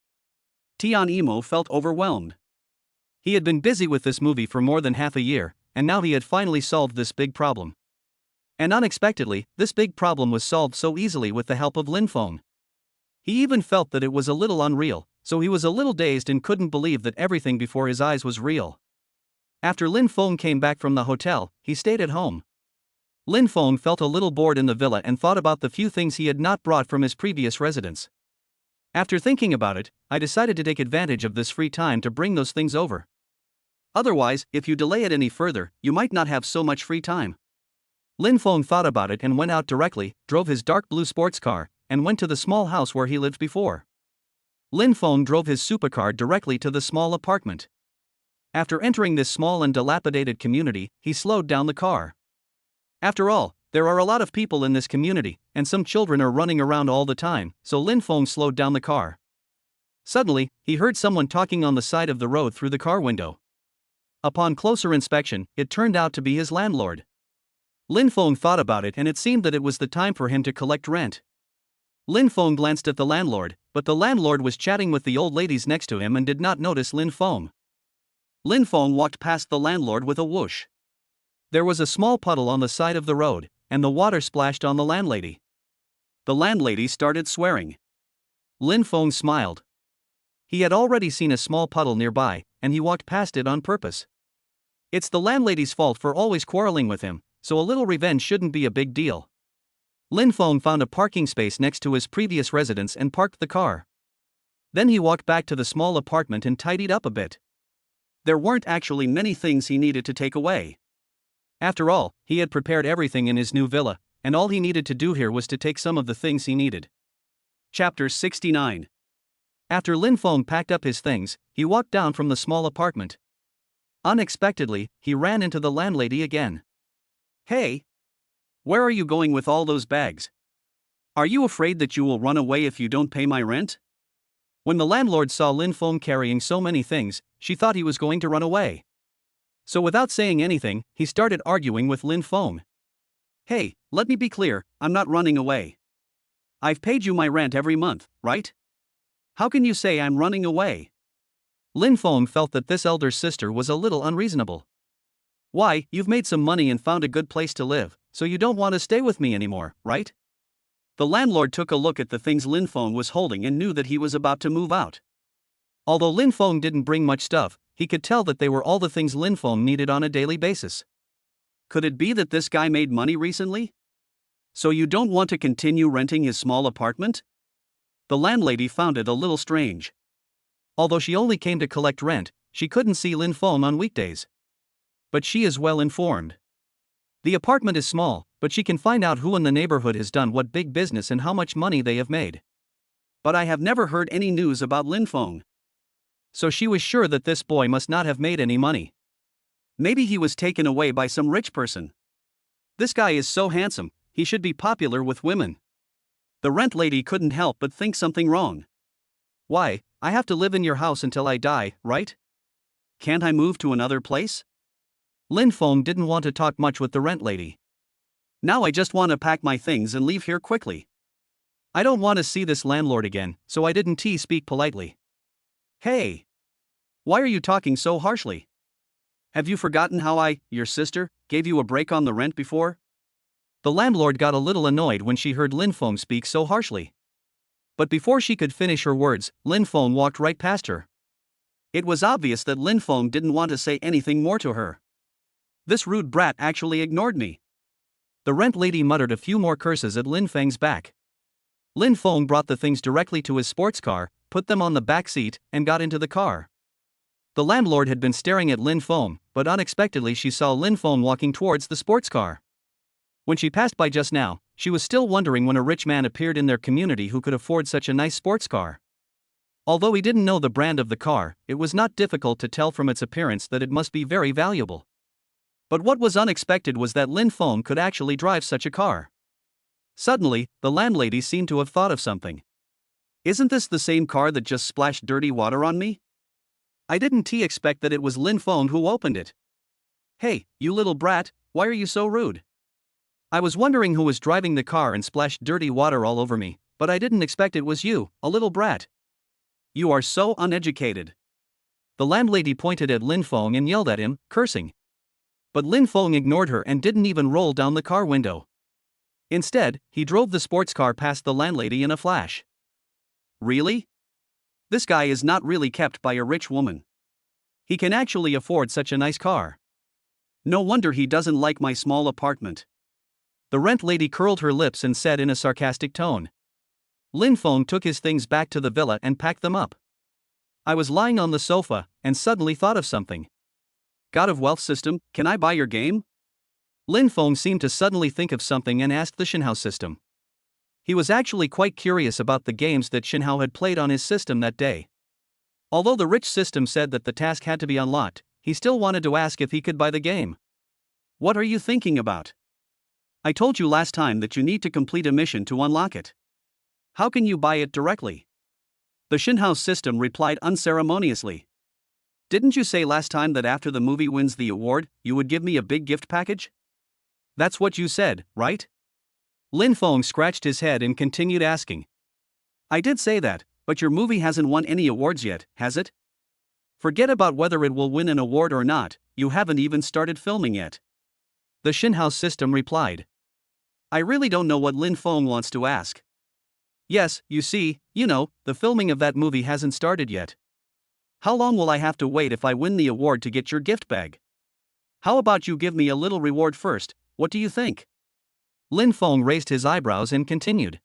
Tian Emo felt overwhelmed. He had been busy with this movie for more than half a year, and now he had finally solved this big problem. And unexpectedly, this big problem was solved so easily with the help of Lin Feng. He even felt that it was a little unreal, so he was a little dazed and couldn't believe that everything before his eyes was real. After Lin Feng came back from the hotel, he stayed at home. Lin Feng felt a little bored in the villa and thought about the few things he had not brought from his previous residence. After thinking about it, I decided to take advantage of this free time to bring those things over. Otherwise, if you delay it any further, you might not have so much free time. Lin Feng thought about it and went out directly, drove his dark blue sports car, and went to the small house where he lived before. Lin Feng drove his supercar directly to the small apartment. After entering this small and dilapidated community, he slowed down the car. After all, there are a lot of people in this community, and some children are running around all the time, so Lin Feng slowed down the car. Suddenly, he heard someone talking on the side of the road through the car window. Upon closer inspection, it turned out to be his landlord. Lin Feng thought about it and it seemed that it was the time for him to collect rent. Lin Feng glanced at the landlord, but the landlord was chatting with the old ladies next to him and did not notice Lin Feng. Lin Feng walked past the landlord with a whoosh. There was a small puddle on the side of the road, and the water splashed on the landlady. The landlady started swearing. Lin Feng smiled. He had already seen a small puddle nearby, and he walked past it on purpose. It's the landlady's fault for always quarreling with him, so a little revenge shouldn't be a big deal. Lin Feng found a parking space next to his previous residence and parked the car. Then he walked back to the small apartment and tidied up a bit. There weren't actually many things he needed to take away. After all, he had prepared everything in his new villa, and all he needed to do here was to take some of the things he needed. Chapter 69. After Lin Feng packed up his things, he walked down from the small apartment. Unexpectedly, he ran into the landlady again. Hey! Where are you going with all those bags? Are you afraid that you will run away if you don't pay my rent? When the landlord saw Lin Feng carrying so many things, she thought he was going to run away. So without saying anything, he started arguing with Lin Feng. Hey, let me be clear, I'm not running away. I've paid you my rent every month, right? How can you say I'm running away? Lin Feng felt that this elder sister was a little unreasonable. Why, you've made some money and found a good place to live, so you don't want to stay with me anymore, right? The landlord took a look at the things Lin Feng was holding and knew that he was about to move out. Although Lin Feng didn't bring much stuff, he could tell that they were all the things Lin Feng needed on a daily basis. Could it be that this guy made money recently? So you don't want to continue renting his small apartment? The landlady found it a little strange. Although she only came to collect rent, she couldn't see Lin Feng on weekdays. But she is well informed. The apartment is small, but she can find out who in the neighborhood has done what big business and how much money they have made. But I have never heard any news about Lin Feng. So she was sure that this boy must not have made any money. Maybe he was taken away by some rich person. This guy is so handsome, he should be popular with women. The rent lady couldn't help but think something wrong. Why, I have to live in your house until I die, right? Can't I move to another place? Lin Feng didn't want to talk much with the rent lady. Now I just want to pack my things and leave here quickly. I don't want to see this landlord again, so I didn't speak politely. Hey! Why are you talking so harshly? Have you forgotten how your sister, gave you a break on the rent before? The landlord got a little annoyed when she heard Lin Feng speak so harshly. But before she could finish her words, Lin Feng walked right past her. It was obvious that Lin Feng didn't want to say anything more to her. This rude brat actually ignored me. The rent lady muttered a few more curses at Lin Feng's back. Lin Feng brought the things directly to his sports car, put them on the back seat, and got into the car. The landlord had been staring at Lin Feng, but unexpectedly she saw Lin Feng walking towards the sports car. When she passed by just now, she was still wondering when a rich man appeared in their community who could afford such a nice sports car. Although he didn't know the brand of the car, it was not difficult to tell from its appearance that it must be very valuable. But what was unexpected was that Lin Feng could actually drive such a car. Suddenly, the landlady seemed to have thought of something. Isn't this the same car that just splashed dirty water on me? I didn't expect that it was Lin Feng who opened it. Hey, you little brat, why are you so rude? I was wondering who was driving the car and splashed dirty water all over me, but I didn't expect it was you, a little brat. You are so uneducated. The landlady pointed at Lin Feng and yelled at him, cursing. But Lin Feng ignored her and didn't even roll down the car window. Instead, he drove the sports car past the landlady in a flash. Really? This guy is not really kept by a rich woman. He can actually afford such a nice car. No wonder he doesn't like my small apartment. The rent lady curled her lips and said in a sarcastic tone. Lin Feng took his things back to the villa and packed them up. I was lying on the sofa and suddenly thought of something. God of Wealth system, can I buy your game? Lin Feng seemed to suddenly think of something and asked the Shinhao system. He was actually quite curious about the games that Shinhao had played on his system that day. Although the rich system said that the task had to be unlocked, he still wanted to ask if he could buy the game. What are you thinking about? I told you last time that you need to complete a mission to unlock it. How can you buy it directly? The Shinhao system replied unceremoniously. Didn't you say last time that after the movie wins the award, you would give me a big gift package? That's what you said, right? Lin Feng scratched his head and continued asking. I did say that, but your movie hasn't won any awards yet, has it? Forget about whether it will win an award or not, you haven't even started filming yet. The Shinhao system replied. I really don't know what Lin Feng wants to ask. Yes, you see, the filming of that movie hasn't started yet. How long will I have to wait if I win the award to get your gift bag? How about you give me a little reward first, what do you think? Lin Feng raised his eyebrows and continued.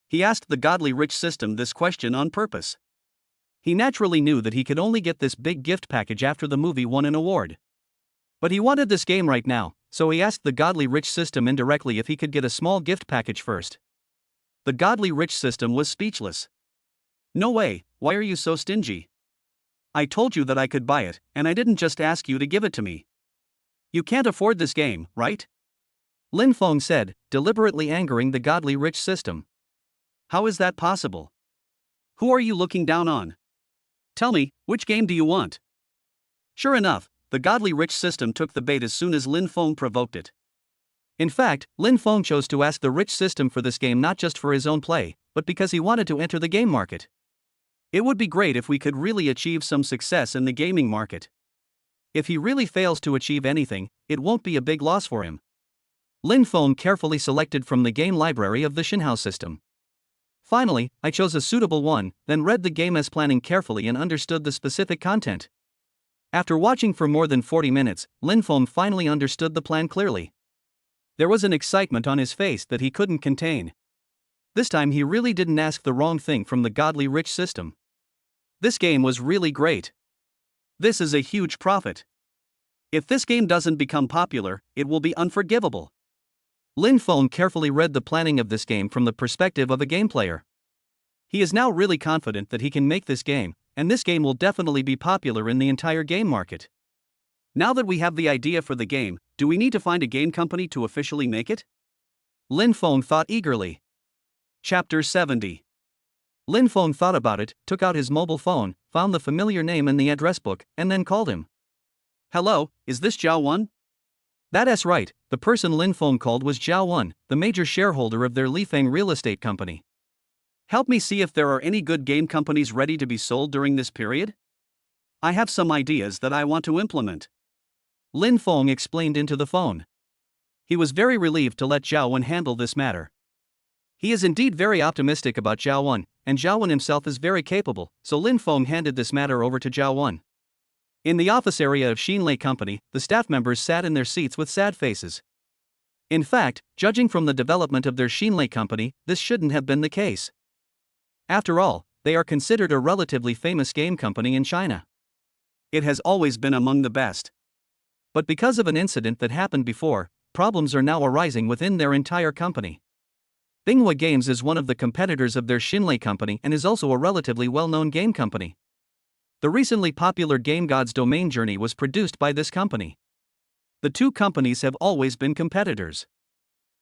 He asked the godly rich system this question on purpose. He naturally knew that he could only get this big gift package after the movie won an award. But he wanted this game right now, so he asked the godly rich system indirectly if he could get a small gift package first. The godly rich system was speechless. No way, why are you so stingy? I told you that I could buy it, and I didn't just ask you to give it to me. You can't afford this game, right? Lin Feng said, deliberately angering the godly rich system. How is that possible? Who are you looking down on? Tell me, which game do you want? Sure enough, the godly rich system took the bait as soon as Lin Feng provoked it. In fact, Lin Feng chose to ask the rich system for this game not just for his own play, but because he wanted to enter the game market. It would be great if we could really achieve some success in the gaming market. If he really fails to achieve anything, it won't be a big loss for him. Lin Feng carefully selected from the game library of the Shinhao system. Finally, I chose a suitable one, then read the game as planning carefully and understood the specific content. After watching for more than 40 minutes, Lin Feng finally understood the plan clearly. There was an excitement on his face that he couldn't contain. This time he really didn't ask the wrong thing from the godly rich system. This game was really great. This is a huge profit. If this game doesn't become popular, it will be unforgivable. Lin Feng carefully read the planning of this game from the perspective of a game player. He is now really confident that he can make this game, and this game will definitely be popular in the entire game market. Now that we have the idea for the game, do we need to find a game company to officially make it? Lin Feng thought eagerly. Chapter 70. Lin Feng thought about it, took out his mobile phone, found the familiar name in the address book, and then called him. Hello, is this Zhao Wen? That's right, the person Lin Feng called was Zhao Wen, the major shareholder of their Lifeng real estate company. Help me see if there are any good game companies ready to be sold during this period? I have some ideas that I want to implement. Lin Feng explained into the phone. He was very relieved to let Zhao Wen handle this matter. He is indeed very optimistic about Zhao Wen, and Zhao Wen himself is very capable, so Lin Feng handed this matter over to Zhao Wen. In the office area of Xinlei Company, the staff members sat in their seats with sad faces. In fact, judging from the development of their Xinlei Company, this shouldn't have been the case. After all, they are considered a relatively famous game company in China. It has always been among the best. But because of an incident that happened before, problems are now arising within their entire company. Binghua Games is one of the competitors of their Xinlei Company and is also a relatively well-known game company. The recently popular Game Gods Domain Journey was produced by this company. The two companies have always been competitors.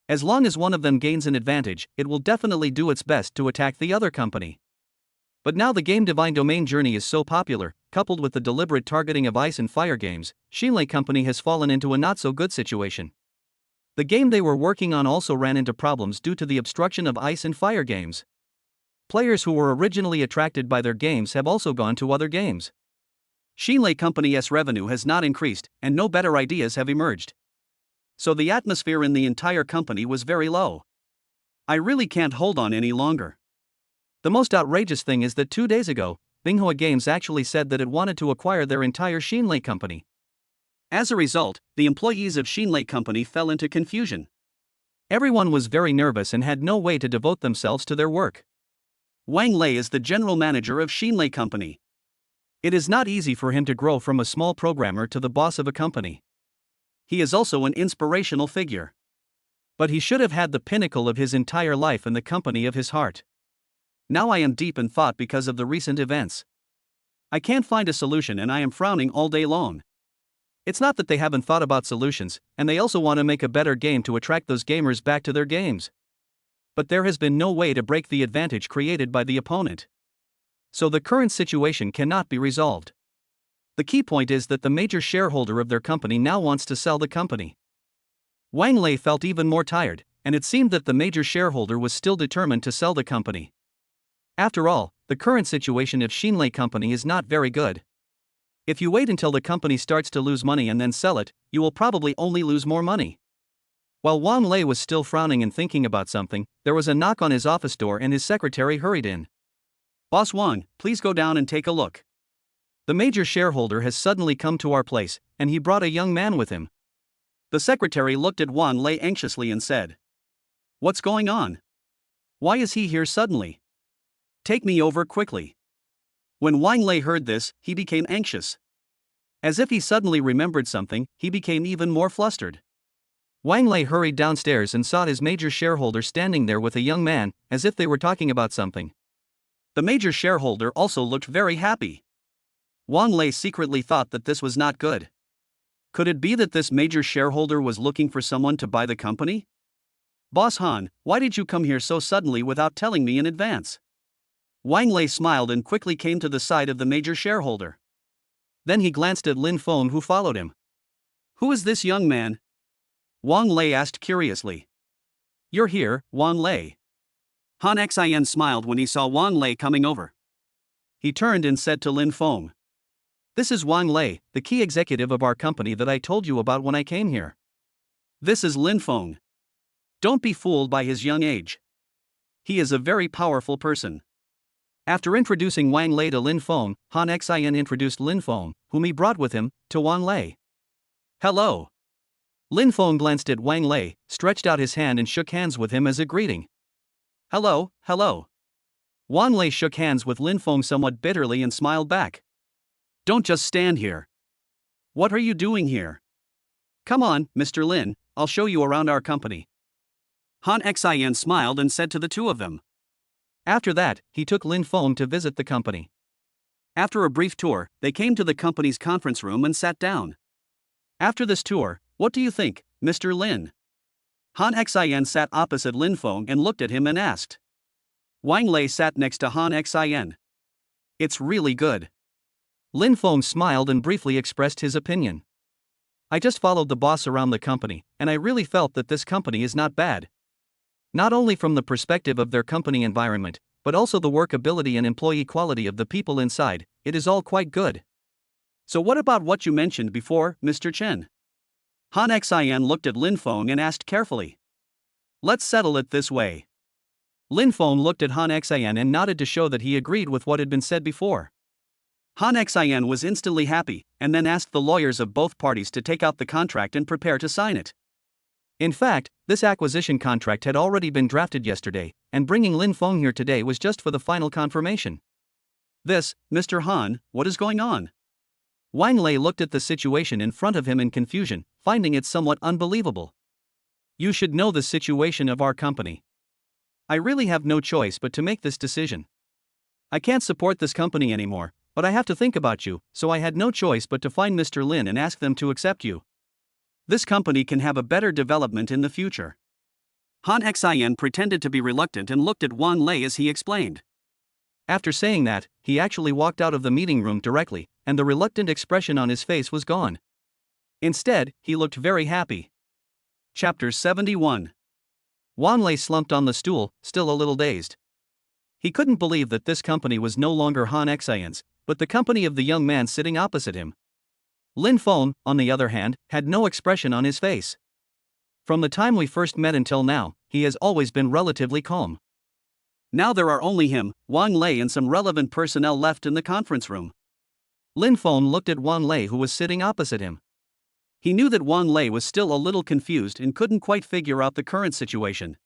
As long as one of them gains an advantage, it will definitely do its best to attack the other company. But now the game Divine Domain Journey is so popular, coupled with the deliberate targeting of ice and fire games, Xinlei Company has fallen into a not-so-good situation. The game they were working on also ran into problems due to the obstruction of ice and fire games. Players who were originally attracted by their games have also gone to other games. Xinlei Company's revenue has not increased, and no better ideas have emerged. So the atmosphere in the entire company was very low. I really can't hold on any longer. The most outrageous thing is that 2 days ago, Binghua Games actually said that it wanted to acquire their entire Xinlei Company. As a result, the employees of Xinlei Company fell into confusion. Everyone was very nervous and had no way to devote themselves to their work. Wang Lei is the general manager of Xinlei Company. It is not easy for him to grow from a small programmer to the boss of a company. He is also an inspirational figure. But he should have had the pinnacle of his entire life in the company of his heart. Now I am deep in thought because of the recent events. I can't find a solution and I am frowning all day long. It's not that they haven't thought about solutions, and they also want to make a better game to attract those gamers back to their games. But there has been no way to break the advantage created by the opponent. So the current situation cannot be resolved. The key point is that the major shareholder of their company now wants to sell the company. Wang Lei felt even more tired, and it seemed that the major shareholder was still determined to sell the company. After all, the current situation of Xinlei Company is not very good. If you wait until the company starts to lose money and then sell it, you will probably only lose more money. While Wang Lei was still frowning and thinking about something, there was a knock on his office door and his secretary hurried in. "Boss Wang, please go down and take a look. The major shareholder has suddenly come to our place, and he brought a young man with him." The secretary looked at Wang Lei anxiously and said, "What's going on? Why is he here suddenly? Take me over quickly." When Wang Lei heard this, he became anxious. As if he suddenly remembered something, he became even more flustered. Wang Lei hurried downstairs and saw his major shareholder standing there with a young man, as if they were talking about something. The major shareholder also looked very happy. Wang Lei secretly thought that this was not good. Could it be that this major shareholder was looking for someone to buy the company? "Boss Han, why did you come here so suddenly without telling me in advance?" Wang Lei smiled and quickly came to the side of the major shareholder. Then he glanced at Lin Feng, who followed him. "Who is this young man?" Wang Lei asked curiously. "You're here, Wang Lei." Han Xin smiled when he saw Wang Lei coming over. He turned and said to Lin Feng, "This is Wang Lei, the key executive of our company that I told you about when I came here." This is Lin Feng. Don't be fooled by his young age. He is a very powerful person. After introducing Wang Lei to Lin Feng, Han Xin introduced Lin Feng, whom he brought with him, to Wang Lei. "Hello." Lin Feng glanced at Wang Lei, stretched out his hand and shook hands with him as a greeting. "Hello, hello." Wang Lei shook hands with Lin Feng somewhat bitterly and smiled back. "Don't just stand here. What are you doing here? Come on, Mr. Lin, I'll show you around our company." Han Xin smiled and said to the two of them. After that, he took Lin Feng to visit the company. After a brief tour, they came to the company's conference room and sat down. After this tour, what do you think, Mr. Lin? Han Xin sat opposite Lin Feng and looked at him and asked. Wang Lei sat next to Han Xin. "It's really good." Lin Feng smiled and briefly expressed his opinion. "I just followed the boss around the company, and I really felt that this company is not bad. Not only from the perspective of their company environment, but also the workability and employee quality of the people inside, it is all quite good." "So what about what you mentioned before, Mr. Chen?" Han Xin looked at Lin Feng and asked carefully. "Let's settle it this way." Lin Feng looked at Han Xin and nodded to show that he agreed with what had been said before. Han Xin was instantly happy, and then asked the lawyers of both parties to take out the contract and prepare to sign it. In fact, this acquisition contract had already been drafted yesterday, and bringing Lin Feng here today was just for the final confirmation. "This, Mr. Han, what is going on?" Wang Lei looked at the situation in front of him in confusion, finding it somewhat unbelievable. "You should know the situation of our company. I really have no choice but to make this decision. I can't support this company anymore, but I have to think about you, so I had no choice but to find Mr. Lin and ask them to accept you. This company can have a better development in the future." Han Xin pretended to be reluctant and looked at Wang Lei as he explained. After saying that, he actually walked out of the meeting room directly, and the reluctant expression on his face was gone. Instead, he looked very happy. Chapter 71. Wang Lei slumped on the stool, still a little dazed. He couldn't believe that this company was no longer Han Xian's, but the company of the young man sitting opposite him. Lin Feng, on the other hand, had no expression on his face. From the time we first met until now, he has always been relatively calm. Now there are only him, Wang Lei, and some relevant personnel left in the conference room. Lin Feng looked at Wang Lei, who was sitting opposite him. He knew that Wang Lei was still a little confused and couldn't quite figure out the current situation.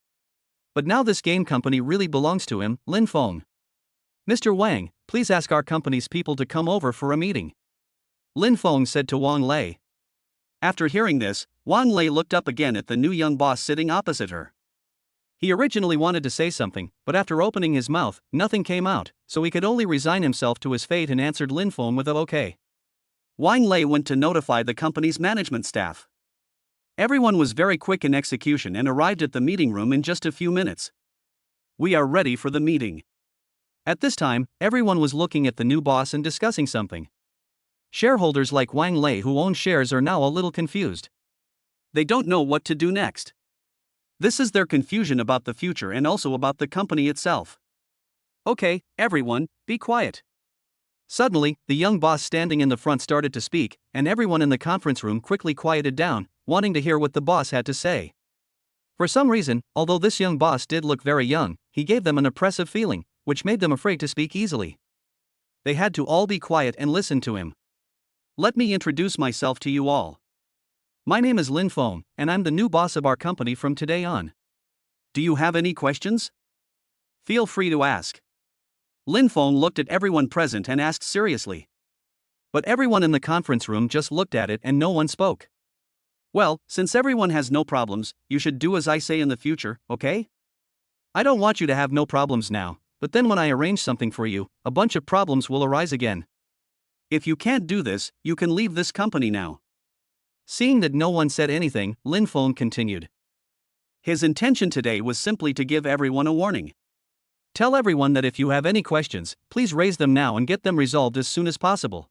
But now this game company really belongs to him, Lin Feng. Mr. Wang, please ask our company's people to come over for a meeting, Lin Feng said to Wang Lei. After hearing this, Wang Lei looked up again at the new young boss sitting opposite her. He originally wanted to say something, but after opening his mouth, nothing came out, so he could only resign himself to his fate and answered Lin Feng with a okay. Wang Lei went to notify the company's management staff. Everyone was very quick in execution and arrived at the meeting room in just a few minutes. We are ready for the meeting. At this time, everyone was looking at the new boss and discussing something. Shareholders like Wang Lei who own shares are now a little confused. They don't know what to do next. This is their confusion about the future and also about the company itself. Okay, everyone, be quiet. Suddenly, the young boss standing in the front started to speak, and everyone in the conference room quickly quieted down, wanting to hear what the boss had to say. For some reason, although this young boss did look very young, he gave them an oppressive feeling, which made them afraid to speak easily. They had to all be quiet and listen to him. Let me introduce myself to you all. My name is Lin Feng, and I'm the new boss of our company from today on. Do you have any questions? Feel free to ask. Lin Feng looked at everyone present and asked seriously. But everyone in the conference room just looked at it and no one spoke. Well, since everyone has no problems, you should do as I say in the future, okay? I don't want you to have no problems now, but then when I arrange something for you, a bunch of problems will arise again. If you can't do this, you can leave this company now. Seeing that no one said anything, Lin Feng continued. His intention today was simply to give everyone a warning. Tell everyone that if you have any questions, please raise them now and get them resolved as soon as possible.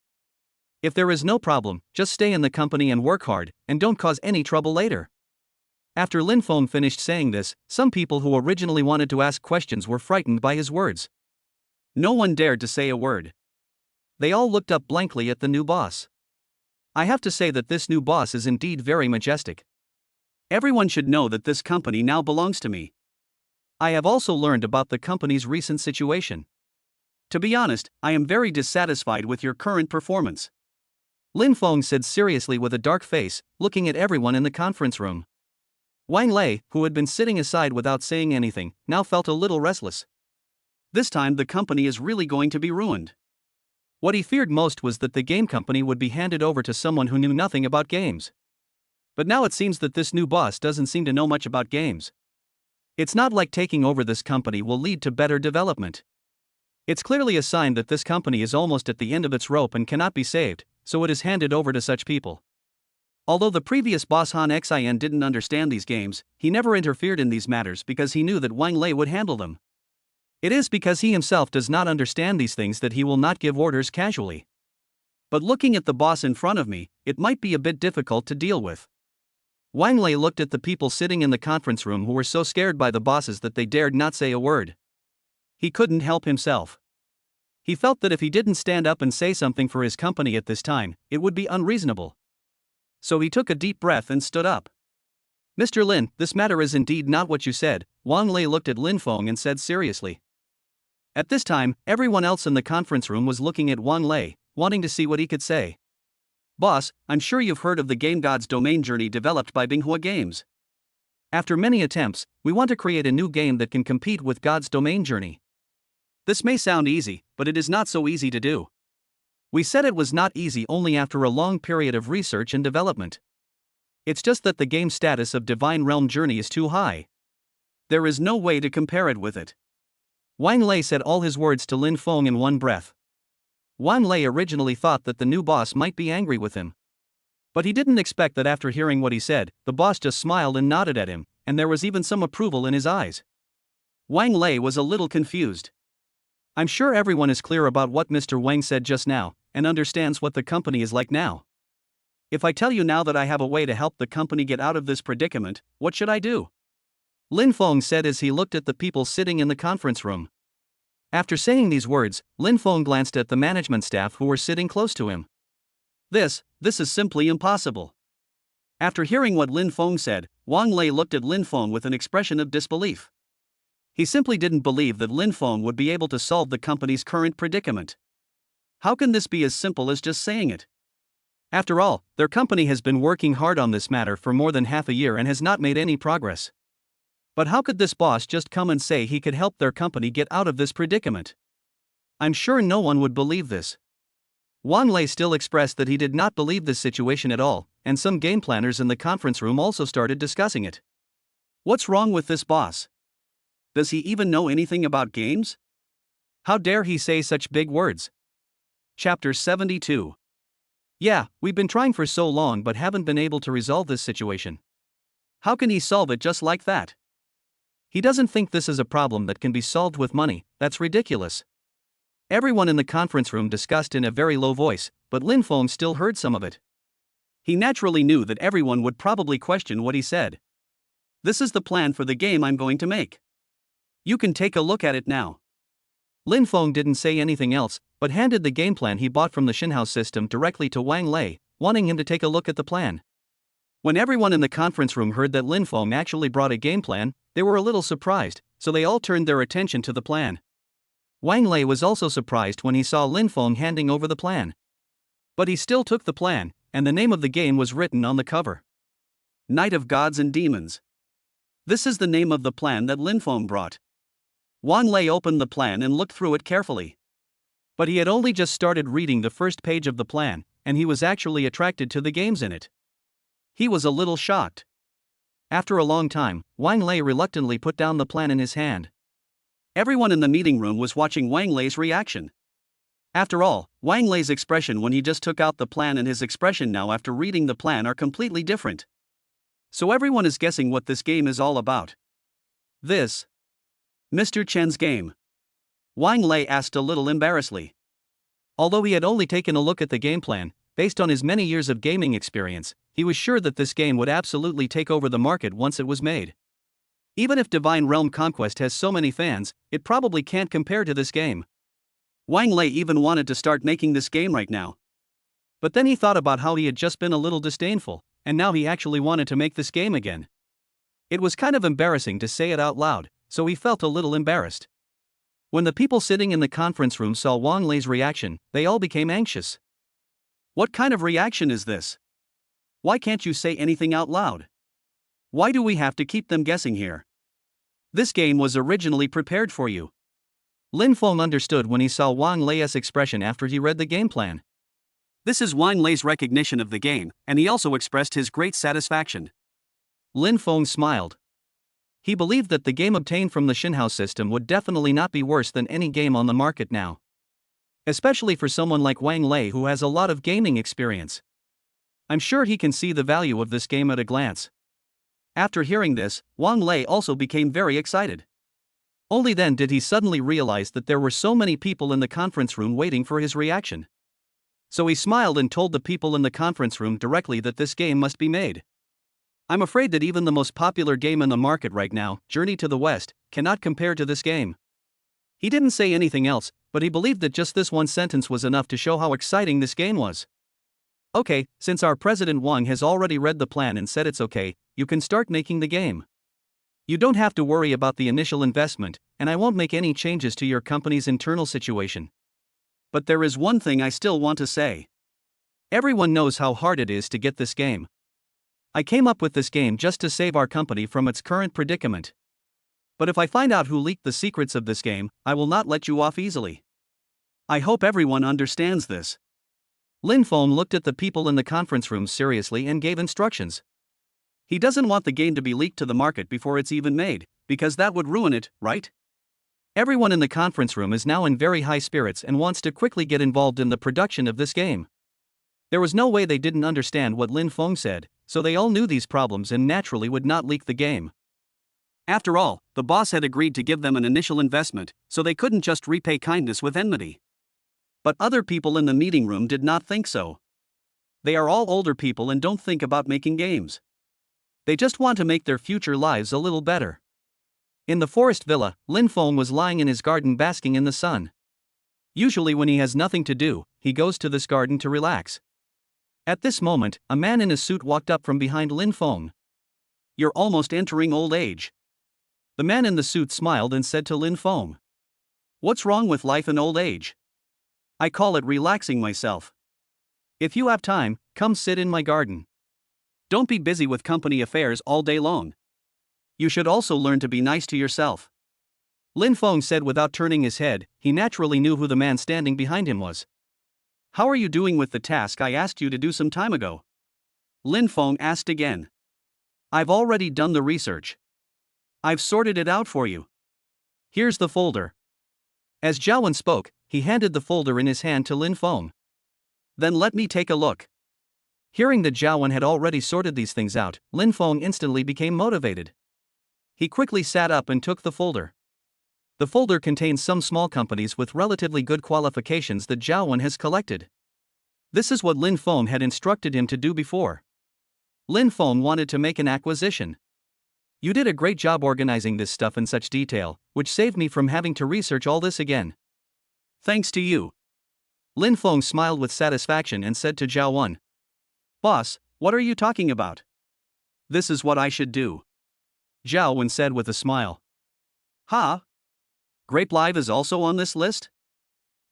If there is no problem, just stay in the company and work hard, and don't cause any trouble later. After Lin Feng finished saying this, some people who originally wanted to ask questions were frightened by his words. No one dared to say a word. They all looked up blankly at the new boss. I have to say that this new boss is indeed very majestic. Everyone should know that this company now belongs to me. I have also learned about the company's recent situation. To be honest, I am very dissatisfied with your current performance, Lin Feng said seriously with a dark face, looking at everyone in the conference room. Wang Lei, who had been sitting aside without saying anything, now felt a little restless. This time the company is really going to be ruined. What he feared most was that the game company would be handed over to someone who knew nothing about games. But now it seems that this new boss doesn't seem to know much about games. It's not like taking over this company will lead to better development. It's clearly a sign that this company is almost at the end of its rope and cannot be saved, so it is handed over to such people. Although the previous boss Han Xian didn't understand these games, he never interfered in these matters because he knew that Wang Lei would handle them. It is because he himself does not understand these things that he will not give orders casually. But looking at the boss in front of me, it might be a bit difficult to deal with. Wang Lei looked at the people sitting in the conference room who were so scared by the bosses that they dared not say a word. He couldn't help himself. He felt that if he didn't stand up and say something for his company at this time, it would be unreasonable. So he took a deep breath and stood up. Mr. Lin, this matter is indeed not what you said, Wang Lei looked at Lin Feng and said seriously. At this time, everyone else in the conference room was looking at Wang Lei, wanting to see what he could say. Boss, I'm sure you've heard of the Game God's Domain Journey developed by Binghua Games. After many attempts, we want to create a new game that can compete with God's Domain Journey. This may sound easy, but it is not so easy to do. We said it was not easy only after a long period of research and development. It's just that the game status of Divine Realm Journey is too high. There is no way to compare it with it. Wang Lei said all his words to Lin Feng in one breath. Wang Lei originally thought that the new boss might be angry with him. But he didn't expect that after hearing what he said, the boss just smiled and nodded at him, and there was even some approval in his eyes. Wang Lei was a little confused. I'm sure everyone is clear about what Mr. Wang said just now, and understands what the company is like now. If I tell you now that I have a way to help the company get out of this predicament, what should I do? Lin Feng said as he looked at the people sitting in the conference room. After saying these words, Lin Feng glanced at the management staff who were sitting close to him. This is simply impossible. After hearing what Lin Feng said, Wang Lei looked at Lin Feng with an expression of disbelief. He simply didn't believe that Lin Feng would be able to solve the company's current predicament. How can this be as simple as just saying it? After all, their company has been working hard on this matter for more than half a year and has not made any progress. But how could this boss just come and say he could help their company get out of this predicament? I'm sure no one would believe this. Wang Lei still expressed that he did not believe this situation at all, and some game planners in the conference room also started discussing it. What's wrong with this boss? Does he even know anything about games? How dare he say such big words? Chapter 72. Yeah, we've been trying for so long but haven't been able to resolve this situation. How can he solve it just like that? He doesn't think this is a problem that can be solved with money. That's ridiculous. Everyone in the conference room discussed in a very low voice, but Lin Feng still heard some of it. He naturally knew that everyone would probably question what he said. This is the plan for the game I'm going to make. You can take a look at it now. Lin Feng didn't say anything else, but handed the game plan he bought from the Xinhao system directly to Wang Lei, wanting him to take a look at the plan. When everyone in the conference room heard that Lin Feng actually brought a game plan, they were a little surprised, so they all turned their attention to the plan. Wang Lei was also surprised when he saw Lin Feng handing over the plan. But he still took the plan, and the name of the game was written on the cover. Night of Gods and Demons. This is the name of the plan that Lin Feng brought. Wang Lei opened the plan and looked through it carefully. But he had only just started reading the first page of the plan, and he was actually attracted to the games in it. He was a little shocked. After a long time, Wang Lei reluctantly put down the plan in his hand. Everyone in the meeting room was watching Wang Lei's reaction. After all, Wang Lei's expression when he just took out the plan and his expression now after reading the plan are completely different. So everyone is guessing what this game is all about. This. Mr. Chen's game. Wang Lei asked a little embarrassedly. Although he had only taken a look at the game plan, based on his many years of gaming experience, he was sure that this game would absolutely take over the market once it was made. Even if Divine Realm Conquest has so many fans, it probably can't compare to this game. Wang Lei even wanted to start making this game right now. But then he thought about how he had just been a little disdainful, and now he actually wanted to make this game again. It was kind of embarrassing to say it out loud, so he felt a little embarrassed. When the people sitting in the conference room saw Wang Lei's reaction, they all became anxious. What kind of reaction is this? Why can't you say anything out loud? Why do we have to keep them guessing here? This game was originally prepared for you. Lin Feng understood when he saw Wang Lei's expression after he read the game plan. This is Wang Lei's recognition of the game, and he also expressed his great satisfaction. Lin Feng smiled. He believed that the game obtained from the Xinhao system would definitely not be worse than any game on the market now. Especially for someone like Wang Lei who has a lot of gaming experience. I'm sure he can see the value of this game at a glance. After hearing this, Wang Lei also became very excited. Only then did he suddenly realize that there were so many people in the conference room waiting for his reaction. So he smiled and told the people in the conference room directly that this game must be made. I'm afraid that even the most popular game in the market right now, Journey to the West, cannot compare to this game. He didn't say anything else, but he believed that just this one sentence was enough to show how exciting this game was. Okay, since our President Wang has already read the plan and said it's okay, you can start making the game. You don't have to worry about the initial investment, and I won't make any changes to your company's internal situation. But there is one thing I still want to say. Everyone knows how hard it is to get this game. I came up with this game just to save our company from its current predicament. But if I find out who leaked the secrets of this game, I will not let you off easily. I hope everyone understands this. Lin Feng looked at the people in the conference room seriously and gave instructions. He doesn't want the game to be leaked to the market before it's even made, because that would ruin it, right? Everyone in the conference room is now in very high spirits and wants to quickly get involved in the production of this game. There was no way they didn't understand what Lin Feng said, so they all knew these problems and naturally would not leak the game. After all, the boss had agreed to give them an initial investment, so they couldn't just repay kindness with enmity. But other people in the meeting room did not think so. They are all older people and don't think about making games. They just want to make their future lives a little better. In the forest villa, Lin Feng was lying in his garden basking in the sun. Usually when he has nothing to do, he goes to this garden to relax. At this moment, a man in a suit walked up from behind Lin Feng. "You're almost entering old age." The man in the suit smiled and said to Lin Feng, "What's wrong with life in old age? I call it relaxing myself. If you have time, come sit in my garden. Don't be busy with company affairs all day long. You should also learn to be nice to yourself." Lin Feng said without turning his head. He naturally knew who the man standing behind him was. "How are you doing with the task I asked you to do some time ago?" Lin Feng asked again. "I've already done the research. I've sorted it out for you. Here's the folder." As Zhao Wen spoke, he handed the folder in his hand to Lin Feng. "Then let me take a look." Hearing that Zhao Wen had already sorted these things out, Lin Feng instantly became motivated. He quickly sat up and took the folder. The folder contains some small companies with relatively good qualifications that Zhao Wen has collected. This is what Lin Feng had instructed him to do before. Lin Feng wanted to make an acquisition. "You did a great job organizing this stuff in such detail, which saved me from having to research all this again." "Thanks to you." Lin Feng smiled with satisfaction and said to Zhao Wen, "Boss, what are you talking about? This is what I should do." Zhao Wen said with a smile. "Huh? Grape Live is also on this list?"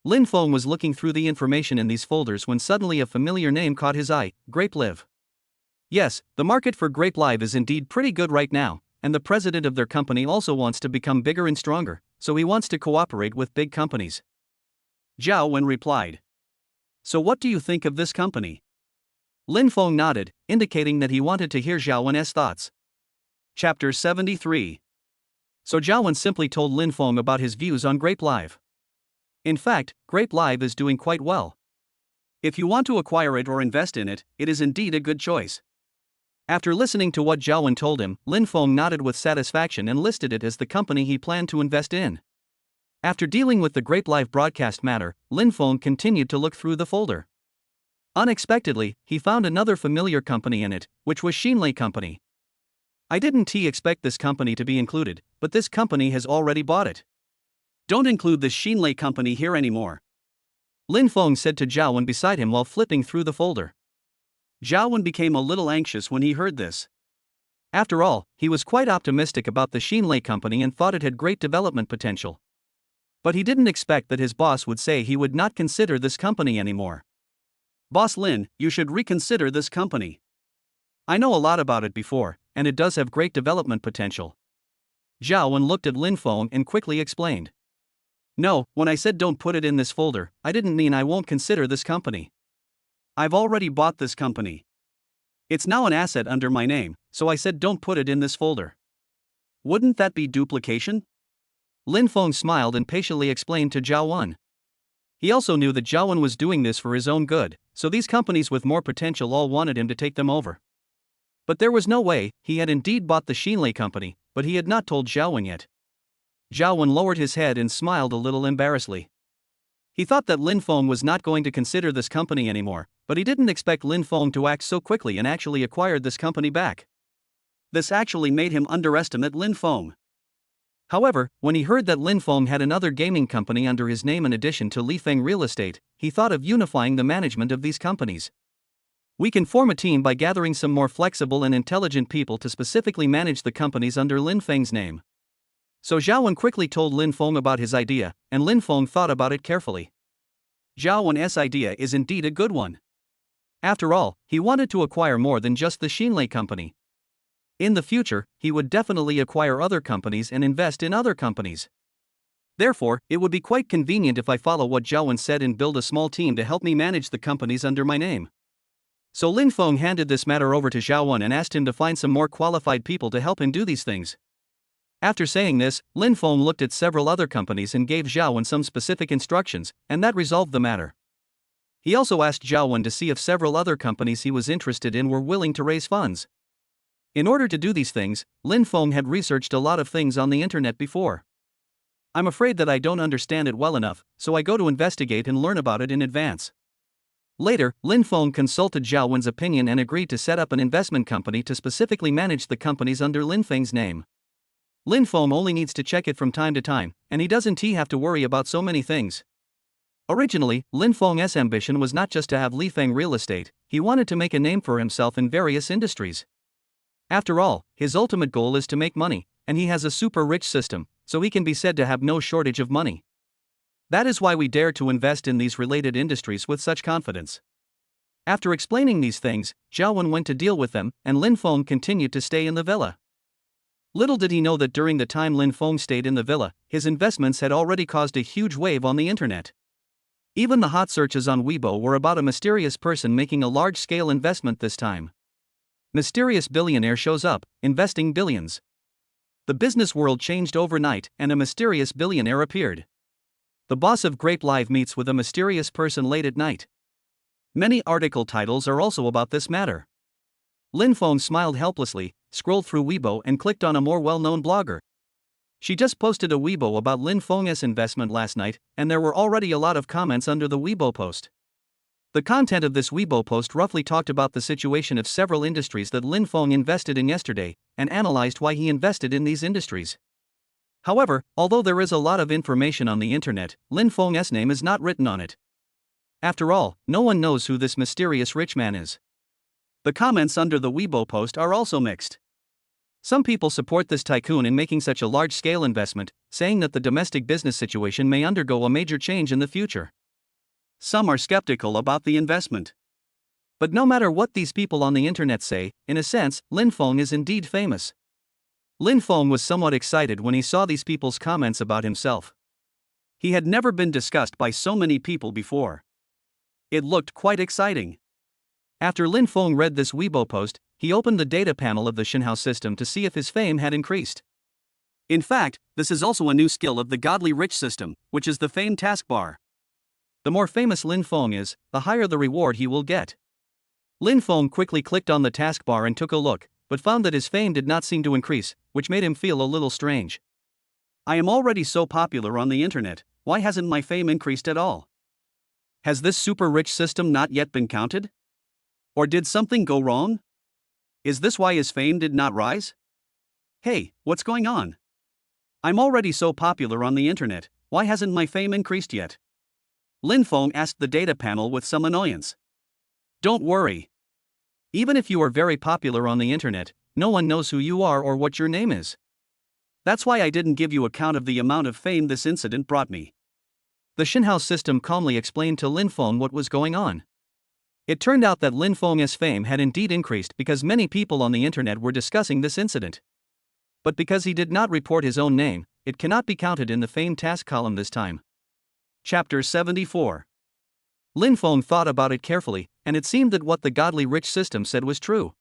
Lin Feng was looking through the information in these folders when suddenly a familiar name caught his eye: Grape Live. Yes, the market for Grape Live is indeed pretty good right now, and the president of their company also wants to become bigger and stronger, so he wants to cooperate with big companies. Zhao Wen replied. "So what do you think of this company?" Lin Feng nodded, indicating that he wanted to hear Zhao Wen's thoughts. Chapter 73. So Zhao Wen simply told Lin Feng about his views on Grape Live. In fact, Grape Live is doing quite well. If you want to acquire it or invest in it, it is indeed a good choice. After listening to what Zhao Wen told him, Lin Feng nodded with satisfaction and listed it as the company he planned to invest in. After dealing with the Grape Live broadcast matter, Lin Feng continued to look through the folder. Unexpectedly, he found another familiar company in it, which was Xinlei Company. I didn't expect this company to be included, but this company has already bought it. Don't include the Xinlei Company here anymore. Lin Feng said to Zhao Wen beside him while flipping through the folder. Zhao Wen became a little anxious when he heard this. After all, he was quite optimistic about the Xinlei Company and thought it had great development potential. But he didn't expect that his boss would say he would not consider this company anymore. "Boss Lin, you should reconsider this company. I know a lot about it before, and it does have great development potential." Zhao Wen looked at Lin Feng and quickly explained. "No, when I said don't put it in this folder, I didn't mean I won't consider this company. I've already bought this company. It's now an asset under my name, so I said don't put it in this folder." "Wouldn't that be duplication?" Lin Feng smiled and patiently explained to Zhao Wen. He also knew that Zhao Wen was doing this for his own good, so these companies with more potential all wanted him to take them over. But there was no way. He had indeed bought the Xinlei Company, but he had not told Zhao Wen yet. Zhao Wen lowered his head and smiled a little embarrassedly. He thought that Lin Feng was not going to consider this company anymore, but he didn't expect Lin Feng to act so quickly and actually acquired this company back. This actually made him underestimate Lin Feng. However, when he heard that Lin Feng had another gaming company under his name in addition to Li Feng Real Estate, he thought of unifying the management of these companies. "We can form a team by gathering some more flexible and intelligent people to specifically manage the companies under Lin Feng's name." So Zhao Wen quickly told Lin Feng about his idea, and Lin Feng thought about it carefully. Zhao Wen's idea is indeed a good one. After all, he wanted to acquire more than just the Xinlei Company. In the future, he would definitely acquire other companies and invest in other companies. Therefore, it would be quite convenient if I follow what Zhao Wen said and build a small team to help me manage the companies under my name. So Lin Feng handed this matter over to Zhao Wen and asked him to find some more qualified people to help him do these things. After saying this, Lin Feng looked at several other companies and gave Zhao Wen some specific instructions, and that resolved the matter. He also asked Zhao Wen to see if several other companies he was interested in were willing to raise funds. In order to do these things, Lin Feng had researched a lot of things on the internet before. I'm afraid that I don't understand it well enough, so I go to investigate and learn about it in advance. Later, Lin Feng consulted Zhao Wen's opinion and agreed to set up an investment company to specifically manage the companies under Lin Feng's name. Lin Feng only needs to check it from time to time, and he doesn't have to worry about so many things. Originally, Lin Feng's ambition was not just to have Lifeng real estate, he wanted to make a name for himself in various industries. After all, his ultimate goal is to make money, and he has a super rich system, so he can be said to have no shortage of money. That is why we dare to invest in these related industries with such confidence. After explaining these things, Zhao Wen went to deal with them, and Lin Feng continued to stay in the villa. Little did he know that during the time Lin Feng stayed in the villa, his investments had already caused a huge wave on the internet. Even the hot searches on Weibo were about a mysterious person making a large-scale investment this time. Mysterious billionaire shows up, investing billions. The business world changed overnight, and a mysterious billionaire appeared. The boss of Grape Live meets with a mysterious person late at night. Many article titles are also about this matter. Lin Feng smiled helplessly, scrolled through Weibo and clicked on a more well-known blogger. She just posted a Weibo about Lin Feng's investment last night, and there were already a lot of comments under the Weibo post. The content of this Weibo post roughly talked about the situation of several industries that Lin Feng invested in yesterday, and analyzed why he invested in these industries. However, although there is a lot of information on the internet, Lin Feng's name is not written on it. After all, no one knows who this mysterious rich man is. The comments under the Weibo post are also mixed. Some people support this tycoon in making such a large-scale investment, saying that the domestic business situation may undergo a major change in the future. Some are skeptical about the investment. But no matter what these people on the internet say, in a sense, Lin Feng is indeed famous. Lin Feng was somewhat excited when he saw these people's comments about himself. He had never been discussed by so many people before. It looked quite exciting. After Lin Feng read this Weibo post, he opened the data panel of the Shenhao system to see if his fame had increased. In fact, this is also a new skill of the Godly Rich system, which is the fame taskbar. The more famous Lin Feng is, the higher the reward he will get. Lin Feng quickly clicked on the taskbar and took a look, but found that his fame did not seem to increase, which made him feel a little strange. I am already so popular on the internet, why hasn't my fame increased at all? Has this super rich system not yet been counted? Or did something go wrong? Is this why his fame did not rise? Hey, what's going on? I'm already so popular on the internet, why hasn't my fame increased yet? Lin Feng asked the data panel with some annoyance. Don't worry. Even if you are very popular on the internet, no one knows who you are or what your name is. That's why I didn't give you account of the amount of fame this incident brought me. The Shenhao system calmly explained to Lin Feng what was going on. It turned out that Lin Feng's fame had indeed increased because many people on the internet were discussing this incident. But because he did not report his own name, it cannot be counted in the fame task column this time. Chapter 74. Lin Feng thought about it carefully, and it seemed that what the Godly Rich system said was true.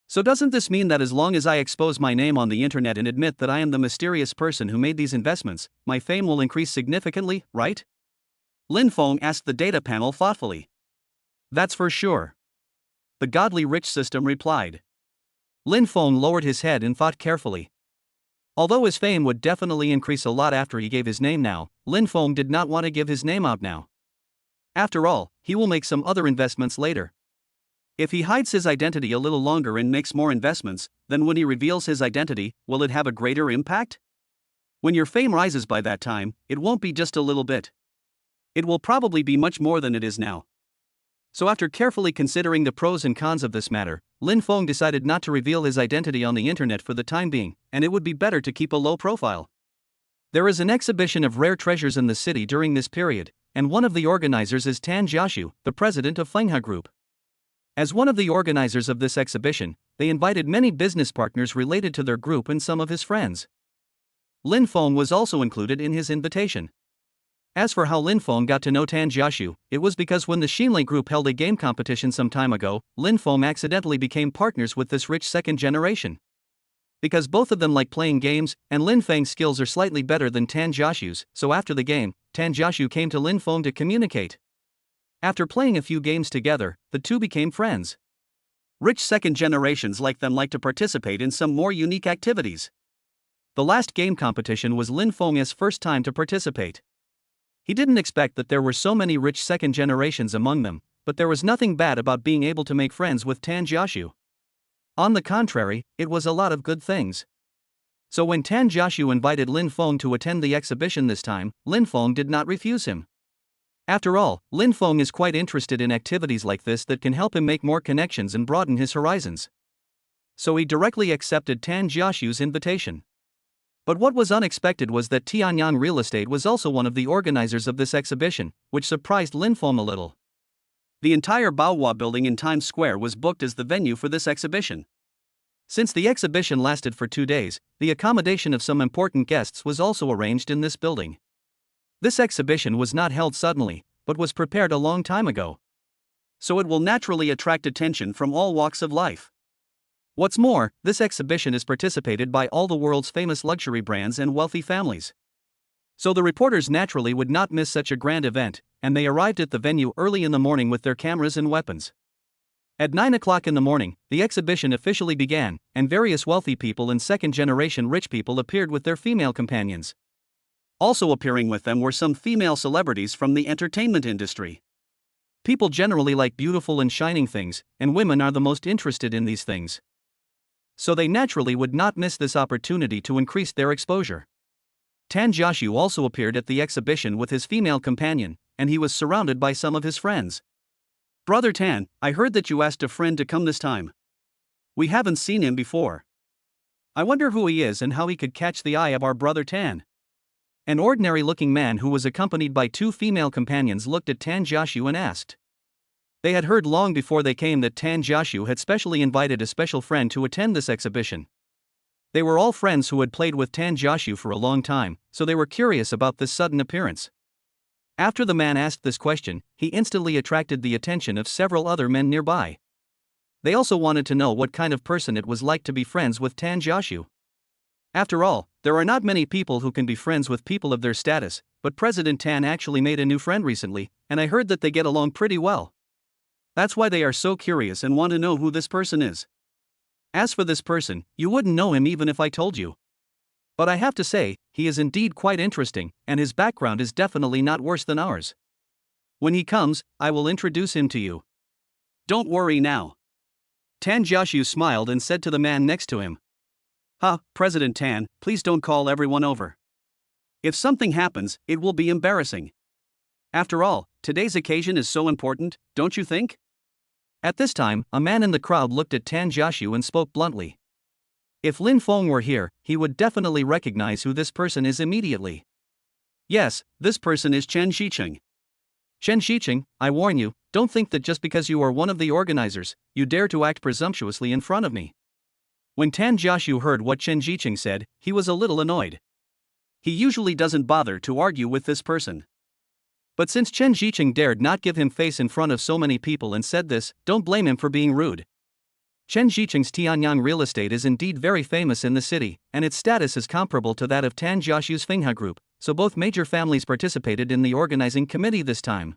So doesn't this mean that as long as I expose my name on the internet and admit that I am the mysterious person who made these investments, my fame will increase significantly, right? Lin Feng asked the data panel thoughtfully. That's for sure. The Godly Rich system replied. Lin Feng lowered his head and thought carefully. Although his fame would definitely increase a lot after he gave his name now, Lin Feng did not want to give his name out now. After all, he will make some other investments later. If he hides his identity a little longer and makes more investments, then when he reveals his identity, will it have a greater impact? When your fame rises by that time, it won't be just a little bit. It will probably be much more than it is now. So after carefully considering the pros and cons of this matter, Lin Feng decided not to reveal his identity on the internet for the time being, and it would be better to keep a low profile. There is an exhibition of rare treasures in the city during this period, and one of the organizers is Tan Jiaxu, the president of Fenghe Group. As one of the organizers of this exhibition, they invited many business partners related to their group and some of his friends. Lin Feng was also included in his invitation. As for how Lin Feng got to know Tan Jiaxu, it was because when the Xinlei Group held a game competition some time ago, Lin Feng accidentally became partners with this rich second generation. Because both of them like playing games, and Lin Feng's skills are slightly better than Tan Jiaxu's, so after the game, Tan Jiaxu came to Lin Feng to communicate. After playing a few games together, the two became friends. Rich second generations like them like to participate in some more unique activities. The last game competition was Lin Feng's first time to participate. He didn't expect that there were so many rich second generations among them, but there was nothing bad about being able to make friends with Tan Jiaxu. On the contrary, it was a lot of good things. So when Tan Jiaxu invited Lin Feng to attend the exhibition this time, Lin Feng did not refuse him. After all, Lin Feng is quite interested in activities like this that can help him make more connections and broaden his horizons. So he directly accepted Tan Jiaxu's invitation. But what was unexpected was that Tianyang Real Estate was also one of the organizers of this exhibition, which surprised Lin Feng a little. The entire Baohua building in Times Square was booked as the venue for this exhibition. Since the exhibition lasted for 2 days, the accommodation of some important guests was also arranged in this building. This exhibition was not held suddenly, but was prepared a long time ago. So it will naturally attract attention from all walks of life. What's more, this exhibition is participated by all the world's famous luxury brands and wealthy families. So the reporters naturally would not miss such a grand event, and they arrived at the venue early in the morning with their cameras and weapons. At 9 o'clock in the morning, the exhibition officially began, and various wealthy people and second-generation rich people appeared with their female companions. Also appearing with them were some female celebrities from the entertainment industry. People generally like beautiful and shining things, and women are the most interested in these things. So they naturally would not miss this opportunity to increase their exposure. Tan Jiaxu also appeared at the exhibition with his female companion, and he was surrounded by some of his friends. "Brother Tan, I heard that you asked a friend to come this time. We haven't seen him before. I wonder who he is and how he could catch the eye of our brother Tan." An ordinary-looking man who was accompanied by 2 female companions looked at Tan Jiaxu and asked. They had heard long before they came that Tan Jiaxu had specially invited a special friend to attend this exhibition. They were all friends who had played with Tan Jiaxu for a long time, so they were curious about this sudden appearance. After the man asked this question, he instantly attracted the attention of several other men nearby. They also wanted to know what kind of person it was like to be friends with Tan Jiaxu. After all, there are not many people who can be friends with people of their status, but President Tan actually made a new friend recently, and I heard that they get along pretty well. That's why they are so curious and want to know who this person is. As for this person, you wouldn't know him even if I told you. But I have to say, he is indeed quite interesting, and his background is definitely not worse than ours. When he comes, I will introduce him to you. Don't worry now. Tan Jiaxu smiled and said to the man next to him. President Tan, please don't call everyone over. If something happens, it will be embarrassing. After all, today's occasion is so important, don't you think? At this time, a man in the crowd looked at Tan Jiaxu and spoke bluntly. If Lin Feng were here, he would definitely recognize who this person is immediately. Yes, this person is Chen Xicheng. Chen Xicheng, I warn you, don't think that just because you are one of the organizers, you dare to act presumptuously in front of me. When Tan Jiaxu heard what Chen Xicheng said, he was a little annoyed. He usually doesn't bother to argue with this person. But since Chen Xicheng dared not give him face in front of so many people and said this, don't blame him for being rude. Chen Xicheng's Tianyang Real Estate is indeed very famous in the city, and its status is comparable to that of Tan Jiaxu's Fenghe Group, so both major families participated in the organizing committee this time.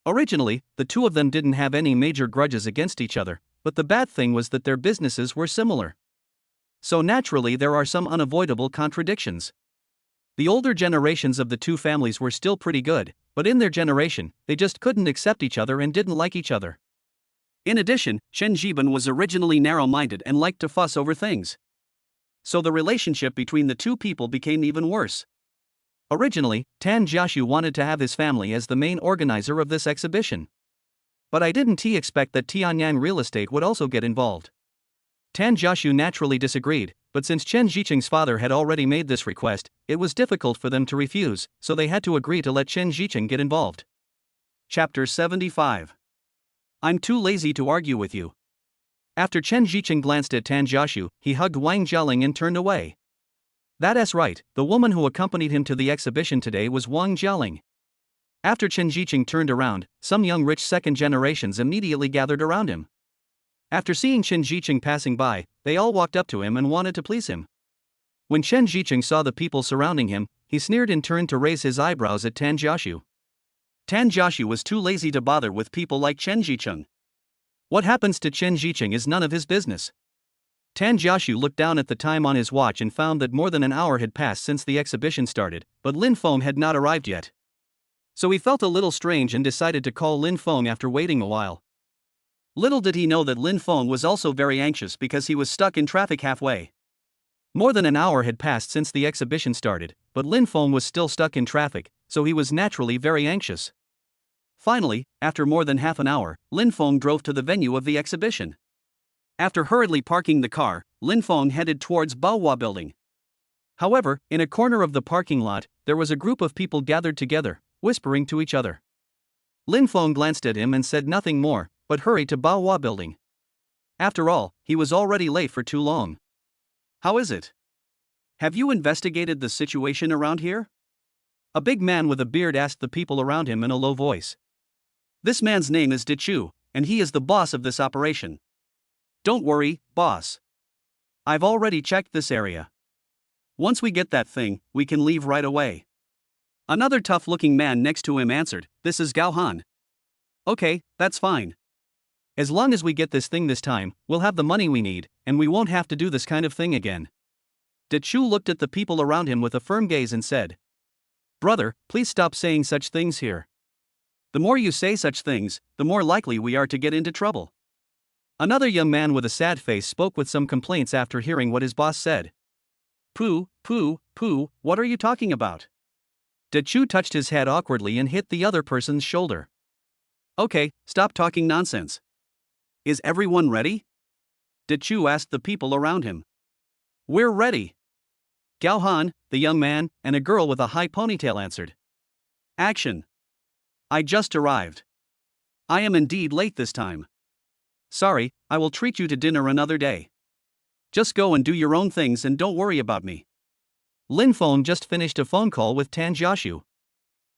Originally, the two of them didn't have any major grudges against each other, but the bad thing was that their businesses were similar. So naturally there are some unavoidable contradictions. The older generations of the two families were still pretty good, but in their generation, they just couldn't accept each other and didn't like each other. In addition, Chen Jiban was originally narrow-minded and liked to fuss over things. So the relationship between the two people became even worse. Originally, Tan Jiaxu wanted to have his family as the main organizer of this exhibition. But I didn't expect that Tianyang Real Estate would also get involved. Tan Jiaxu naturally disagreed, but since Chen Xicheng's father had already made this request, it was difficult for them to refuse, so they had to agree to let Chen Xicheng get involved. Chapter 75. I'm too lazy to argue with you. After Chen Xicheng glanced at Tan Jiaxu, he hugged Wang Jialing and turned away. That's right, the woman who accompanied him to the exhibition today was Wang Jialing. After Chen Xicheng turned around, some young rich second generations immediately gathered around him. After seeing Chen Xicheng passing by, they all walked up to him and wanted to please him. When Chen Xicheng saw the people surrounding him, he sneered and turned to raise his eyebrows at Tan Jiaxu. Tan Jiaxu was too lazy to bother with people like Chen Xicheng. What happens to Chen Zicheng is none of his business. Tan Jiaxu looked down at the time on his watch and found that more than an hour had passed since the exhibition started, but Lin Feng had not arrived yet. So he felt a little strange and decided to call Lin Feng after waiting a while. Little did he know that Lin Feng was also very anxious because he was stuck in traffic halfway. More than an hour had passed since the exhibition started, but Lin Feng was still stuck in traffic, so he was naturally very anxious. Finally, after more than half an hour, Lin Feng drove to the venue of the exhibition. After hurriedly parking the car, Lin Feng headed towards Baohua Building. However, in a corner of the parking lot, there was a group of people gathered together, whispering to each other. Lin Feng glanced at him and said nothing more, but hurried to Baohua Building. After all, he was already late for too long. How is it? Have you investigated the situation around here? A big man with a beard asked the people around him in a low voice. This man's name is Dichu, and he is the boss of this operation. Don't worry, boss. I've already checked this area. Once we get that thing, we can leave right away. Another tough-looking man next to him answered, This is Gao Han. Okay, that's fine. As long as we get this thing this time, we'll have the money we need, and we won't have to do this kind of thing again. Dichu looked at the people around him with a firm gaze and said, Brother, please stop saying such things here. The more you say such things, the more likely we are to get into trouble. Another young man with a sad face spoke with some complaints after hearing what his boss said. Pooh, what are you talking about? Dichu touched his head awkwardly and hit the other person's shoulder. Okay, stop talking nonsense. Is everyone ready? Dichu asked the people around him. We're ready. Gao Han, the young man, and a girl with a high ponytail answered. Action. I just arrived. I am indeed late this time. Sorry, I will treat you to dinner another day. Just go and do your own things and don't worry about me. Lin Feng just finished a phone call with Tan Jiaxu.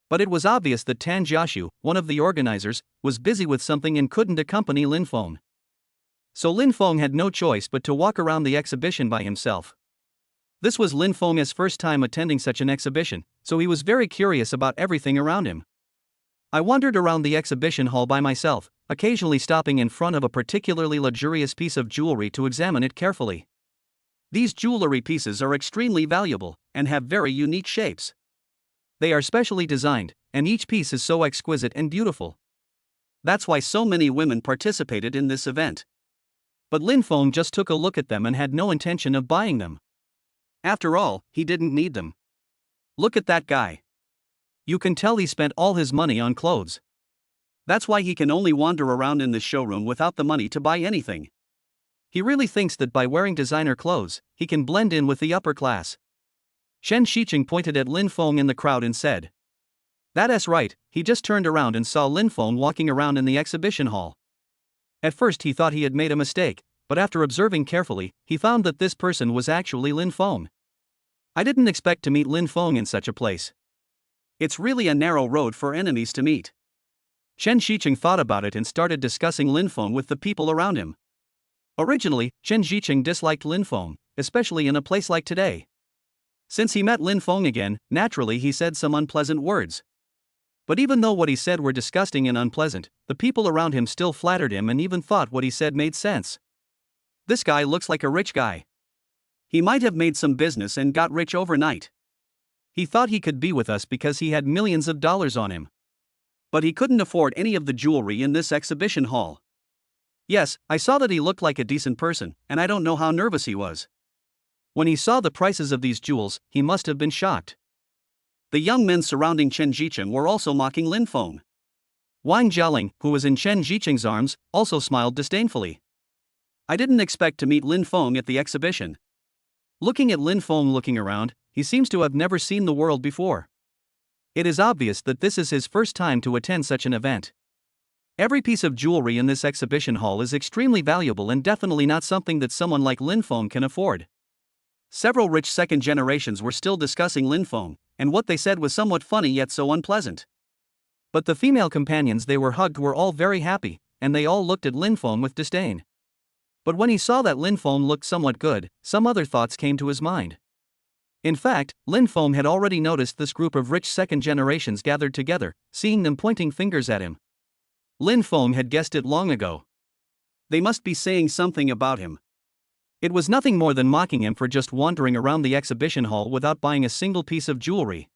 But it was obvious that Tan Jiaxu, one of the organizers, was busy with something and couldn't accompany Lin Feng. So Lin Feng had no choice but to walk around the exhibition by himself. This was Lin Feng's first time attending such an exhibition, so he was very curious about everything around him. I wandered around the exhibition hall by myself, occasionally stopping in front of a particularly luxurious piece of jewelry to examine it carefully. These jewelry pieces are extremely valuable and have very unique shapes. They are specially designed, and each piece is so exquisite and beautiful. That's why so many women participated in this event. But Lin Feng just took a look at them and had no intention of buying them. After all, he didn't need them. Look at that guy. You can tell he spent all his money on clothes. That's why he can only wander around in this showroom without the money to buy anything. He really thinks that by wearing designer clothes, he can blend in with the upper class. Chen Zicheng pointed at Lin Feng in the crowd and said. That's right, he just turned around and saw Lin Feng walking around in the exhibition hall. At first he thought he had made a mistake, but after observing carefully, he found that this person was actually Lin Feng. I didn't expect to meet Lin Feng in such a place. It's really a narrow road for enemies to meet. Chen Zicheng thought about it and started discussing Lin Feng with the people around him. Originally, Chen Zicheng disliked Lin Feng, especially in a place like today. Since he met Lin Feng again, naturally he said some unpleasant words. But even though what he said were disgusting and unpleasant, the people around him still flattered him and even thought what he said made sense. This guy looks like a rich guy. He might have made some business and got rich overnight. He thought he could be with us because he had millions of dollars on him. But he couldn't afford any of the jewelry in this exhibition hall. Yes, I saw that he looked like a decent person, and I don't know how nervous he was. When he saw the prices of these jewels, he must have been shocked. The young men surrounding Chen Zicheng were also mocking Lin Feng. Wang Jialing, who was in Chen Zicheng's arms, also smiled disdainfully. I didn't expect to meet Lin Feng at the exhibition. Looking at Lin Feng looking around, he seems to have never seen the world before. It is obvious that this is his first time to attend such an event. Every piece of jewelry in this exhibition hall is extremely valuable and definitely not something that someone like Lin Feng can afford. Several rich second generations were still discussing Lin Feng, and what they said was somewhat funny yet so unpleasant. But the female companions they were hugged were all very happy, and they all looked at Lin Feng with disdain. But when he saw that Lin Feng looked somewhat good, some other thoughts came to his mind. In fact, Lin Feng had already noticed this group of rich second generations gathered together, seeing them pointing fingers at him. Lin Feng had guessed it long ago. They must be saying something about him. It was nothing more than mocking him for just wandering around the exhibition hall without buying a single piece of jewelry.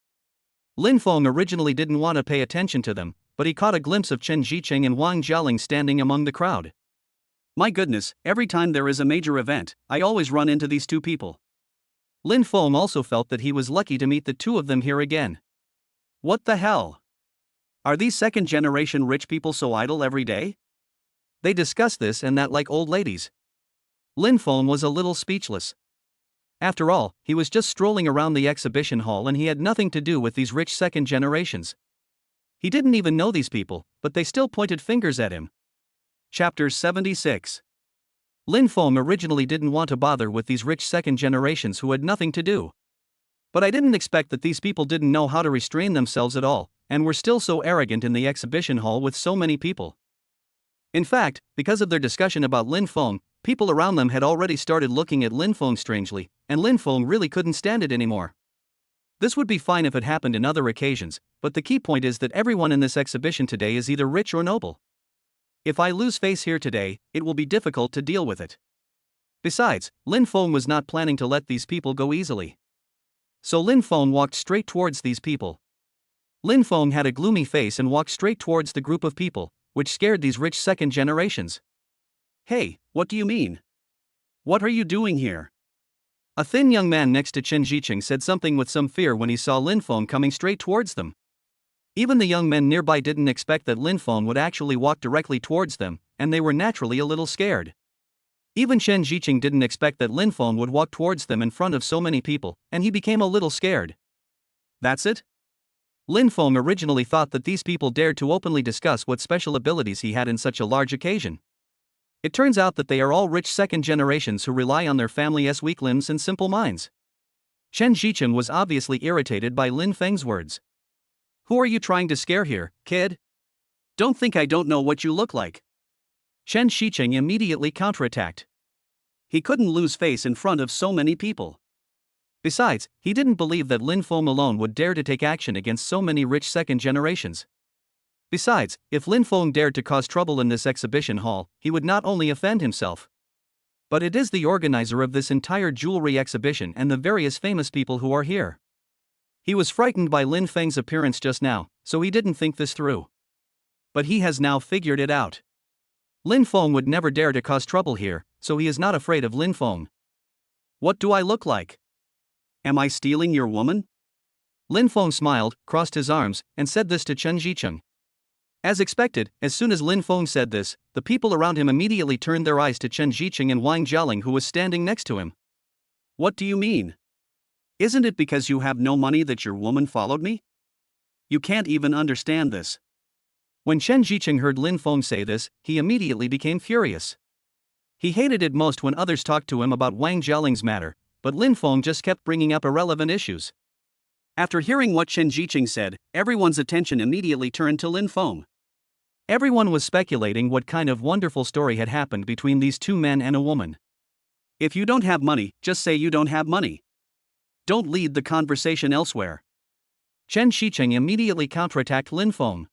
Lin Feng originally didn't want to pay attention to them, but he caught a glimpse of Chen Zicheng and Wang Jialing standing among the crowd. My goodness, every time there is a major event, I always run into these two people. Lin Feng also felt that he was lucky to meet the two of them here again. What the hell? Are these second-generation rich people so idle every day? They discuss this and that like old ladies. Lin Feng was a little speechless. After all, he was just strolling around the exhibition hall and he had nothing to do with these rich second generations. He didn't even know these people, but they still pointed fingers at him. Chapter 76. Lin Feng originally didn't want to bother with these rich second generations who had nothing to do. But I didn't expect that these people didn't know how to restrain themselves at all, and were still so arrogant in the exhibition hall with so many people. In fact, because of their discussion about Lin Feng, people around them had already started looking at Lin Feng strangely, and Lin Feng really couldn't stand it anymore. This would be fine if it happened in other occasions, but the key point is that everyone in this exhibition today is either rich or noble. If I lose face here today, it will be difficult to deal with it. Besides, Lin Feng was not planning to let these people go easily. So Lin Feng walked straight towards these people. Lin Feng had a gloomy face and walked straight towards the group of people, which scared these rich second generations. Hey, what do you mean? What are you doing here? A thin young man next to Chen Zicheng said something with some fear when he saw Lin Feng coming straight towards them. Even the young men nearby didn't expect that Lin Feng would actually walk directly towards them, and they were naturally a little scared. Even Chen Zicheng didn't expect that Lin Feng would walk towards them in front of so many people, and he became a little scared. That's it? Lin Feng originally thought that these people dared to openly discuss what special abilities he had in such a large occasion. It turns out that they are all rich second generations who rely on their family's weak limbs and simple minds. Chen Zicheng was obviously irritated by Lin Feng's words. Who are you trying to scare here, kid? Don't think I don't know what you look like. Chen Zicheng immediately counterattacked. He couldn't lose face in front of so many people. Besides, he didn't believe that Lin Feng alone would dare to take action against so many rich second generations. Besides, if Lin Feng dared to cause trouble in this exhibition hall, he would not only offend himself, but it is the organizer of this entire jewelry exhibition and the various famous people who are here. He was frightened by Lin Feng's appearance just now, so he didn't think this through. But he has now figured it out. Lin Feng would never dare to cause trouble here, so he is not afraid of Lin Feng. What do I look like? Am I stealing your woman? Lin Feng smiled, crossed his arms, and said this to Chen Zicheng. As expected, as soon as Lin Feng said this, the people around him immediately turned their eyes to Chen Zicheng and Wang Jialing, who was standing next to him. What do you mean? Isn't it because you have no money that your woman followed me? You can't even understand this. When Chen Zicheng heard Lin Feng say this, he immediately became furious. He hated it most when others talked to him about Wang Jialing's matter, but Lin Feng just kept bringing up irrelevant issues. After hearing what Chen Zicheng said, everyone's attention immediately turned to Lin Feng. Everyone was speculating what kind of wonderful story had happened between these two men and a woman. If you don't have money, just say you don't have money. Don't lead the conversation elsewhere. Chen Zicheng immediately counterattacked Lin Feng.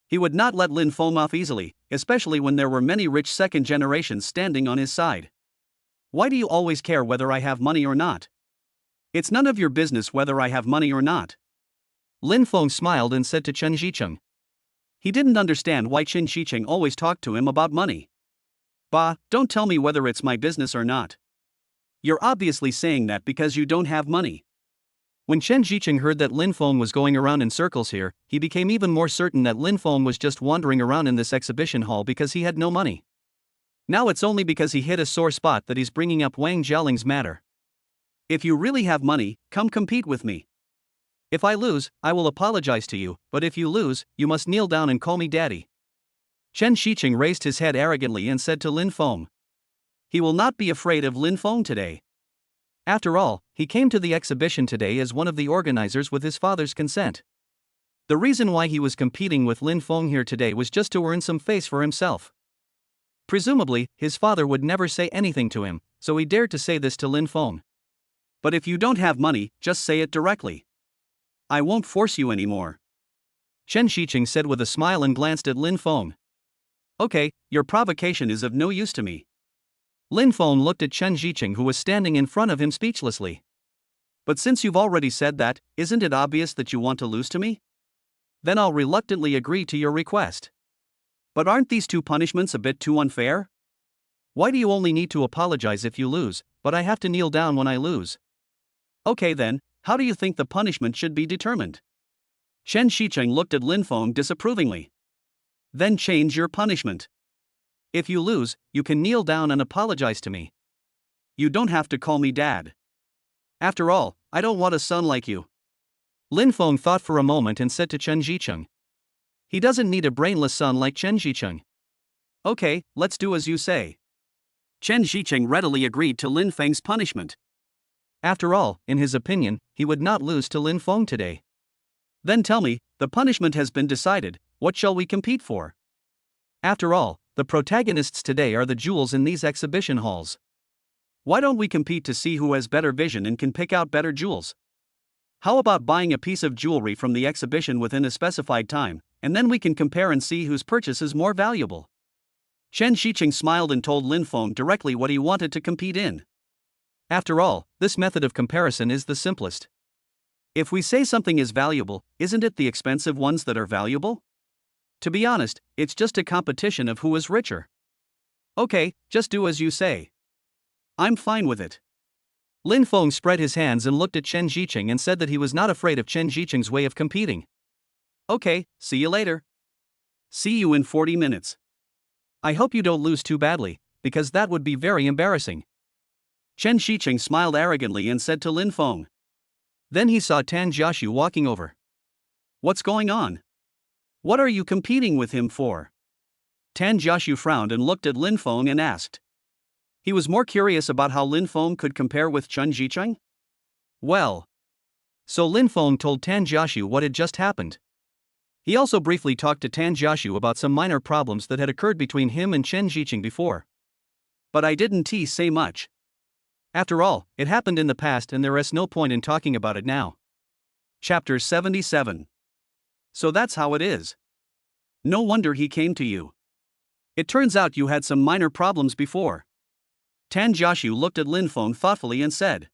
He would not let Lin Feng off easily, especially when there were many rich second generations standing on his side. Why do you always care whether I have money or not? It's none of your business whether I have money or not. Lin Feng smiled and said to Chen Zicheng. He didn't understand why Chen Zicheng always talked to him about money. Bah, don't tell me whether it's my business or not. You're obviously saying that because you don't have money. When Chen Zicheng heard that Lin Feng was going around in circles here, he became even more certain that Lin Feng was just wandering around in this exhibition hall because he had no money. Now it's only because he hit a sore spot that he's bringing up Wang Jialing's matter. If you really have money, come compete with me. If I lose, I will apologize to you, but if you lose, you must kneel down and call me daddy. Chen Zicheng raised his head arrogantly and said to Lin Feng. He will not be afraid of Lin Feng today. After all, he came to the exhibition today as one of the organizers with his father's consent. The reason why he was competing with Lin Feng here today was just to earn some face for himself. Presumably, his father would never say anything to him, so he dared to say this to Lin Feng. But if you don't have money, just say it directly. I won't force you anymore. Chen Zicheng said with a smile and glanced at Lin Feng. Okay, your provocation is of no use to me. Lin Feng looked at Chen Zicheng, who was standing in front of him speechlessly. But since you've already said that, isn't it obvious that you want to lose to me? Then I'll reluctantly agree to your request. But aren't these two punishments a bit too unfair? Why do you only need to apologize if you lose, but I have to kneel down when I lose? Okay then, how do you think the punishment should be determined? Chen Zicheng looked at Lin Feng disapprovingly. Then change your punishment. If you lose, you can kneel down and apologize to me. You don't have to call me dad. After all, I don't want a son like you. Lin Feng thought for a moment and said to Chen Zicheng. He doesn't need a brainless son like Chen Zicheng. Okay, let's do as you say. Chen Zicheng readily agreed to Lin Feng's punishment. After all, in his opinion, he would not lose to Lin Feng today. Then tell me, the punishment has been decided, what shall we compete for? After all, the protagonists today are the jewels in these exhibition halls. Why don't we compete to see who has better vision and can pick out better jewels? How about buying a piece of jewelry from the exhibition within a specified time, and then we can compare and see whose purchase is more valuable? Chen Zicheng smiled and told Lin Feng directly what he wanted to compete in. After all, this method of comparison is the simplest. If we say something is valuable, isn't it the expensive ones that are valuable? To be honest, it's just a competition of who is richer. Okay, just do as you say. I'm fine with it. Lin Feng spread his hands and looked at Chen Zicheng and said that he was not afraid of Chen Zicheng's way of competing. Okay, see you later. See you in 40 minutes. I hope you don't lose too badly, because that would be very embarrassing. Chen Zicheng smiled arrogantly and said to Lin Feng. Then he saw Tan Jiaxu walking over. What's going on? What are you competing with him for? Tan Jiaxu frowned and looked at Lin Feng and asked. He was more curious about how Lin Feng could compare with Chen Zicheng. Well. So Lin Feng told Tan Jiaxu what had just happened. He also briefly talked to Tan Jiaxu about some minor problems that had occurred between him and Chen Zicheng before. But I didn't say much. After all, it happened in the past and there is no point in talking about it now. Chapter 77. So that's how it is. No wonder he came to you. It turns out you had some minor problems before. Tan Jiaxu looked at Lin Feng thoughtfully and said.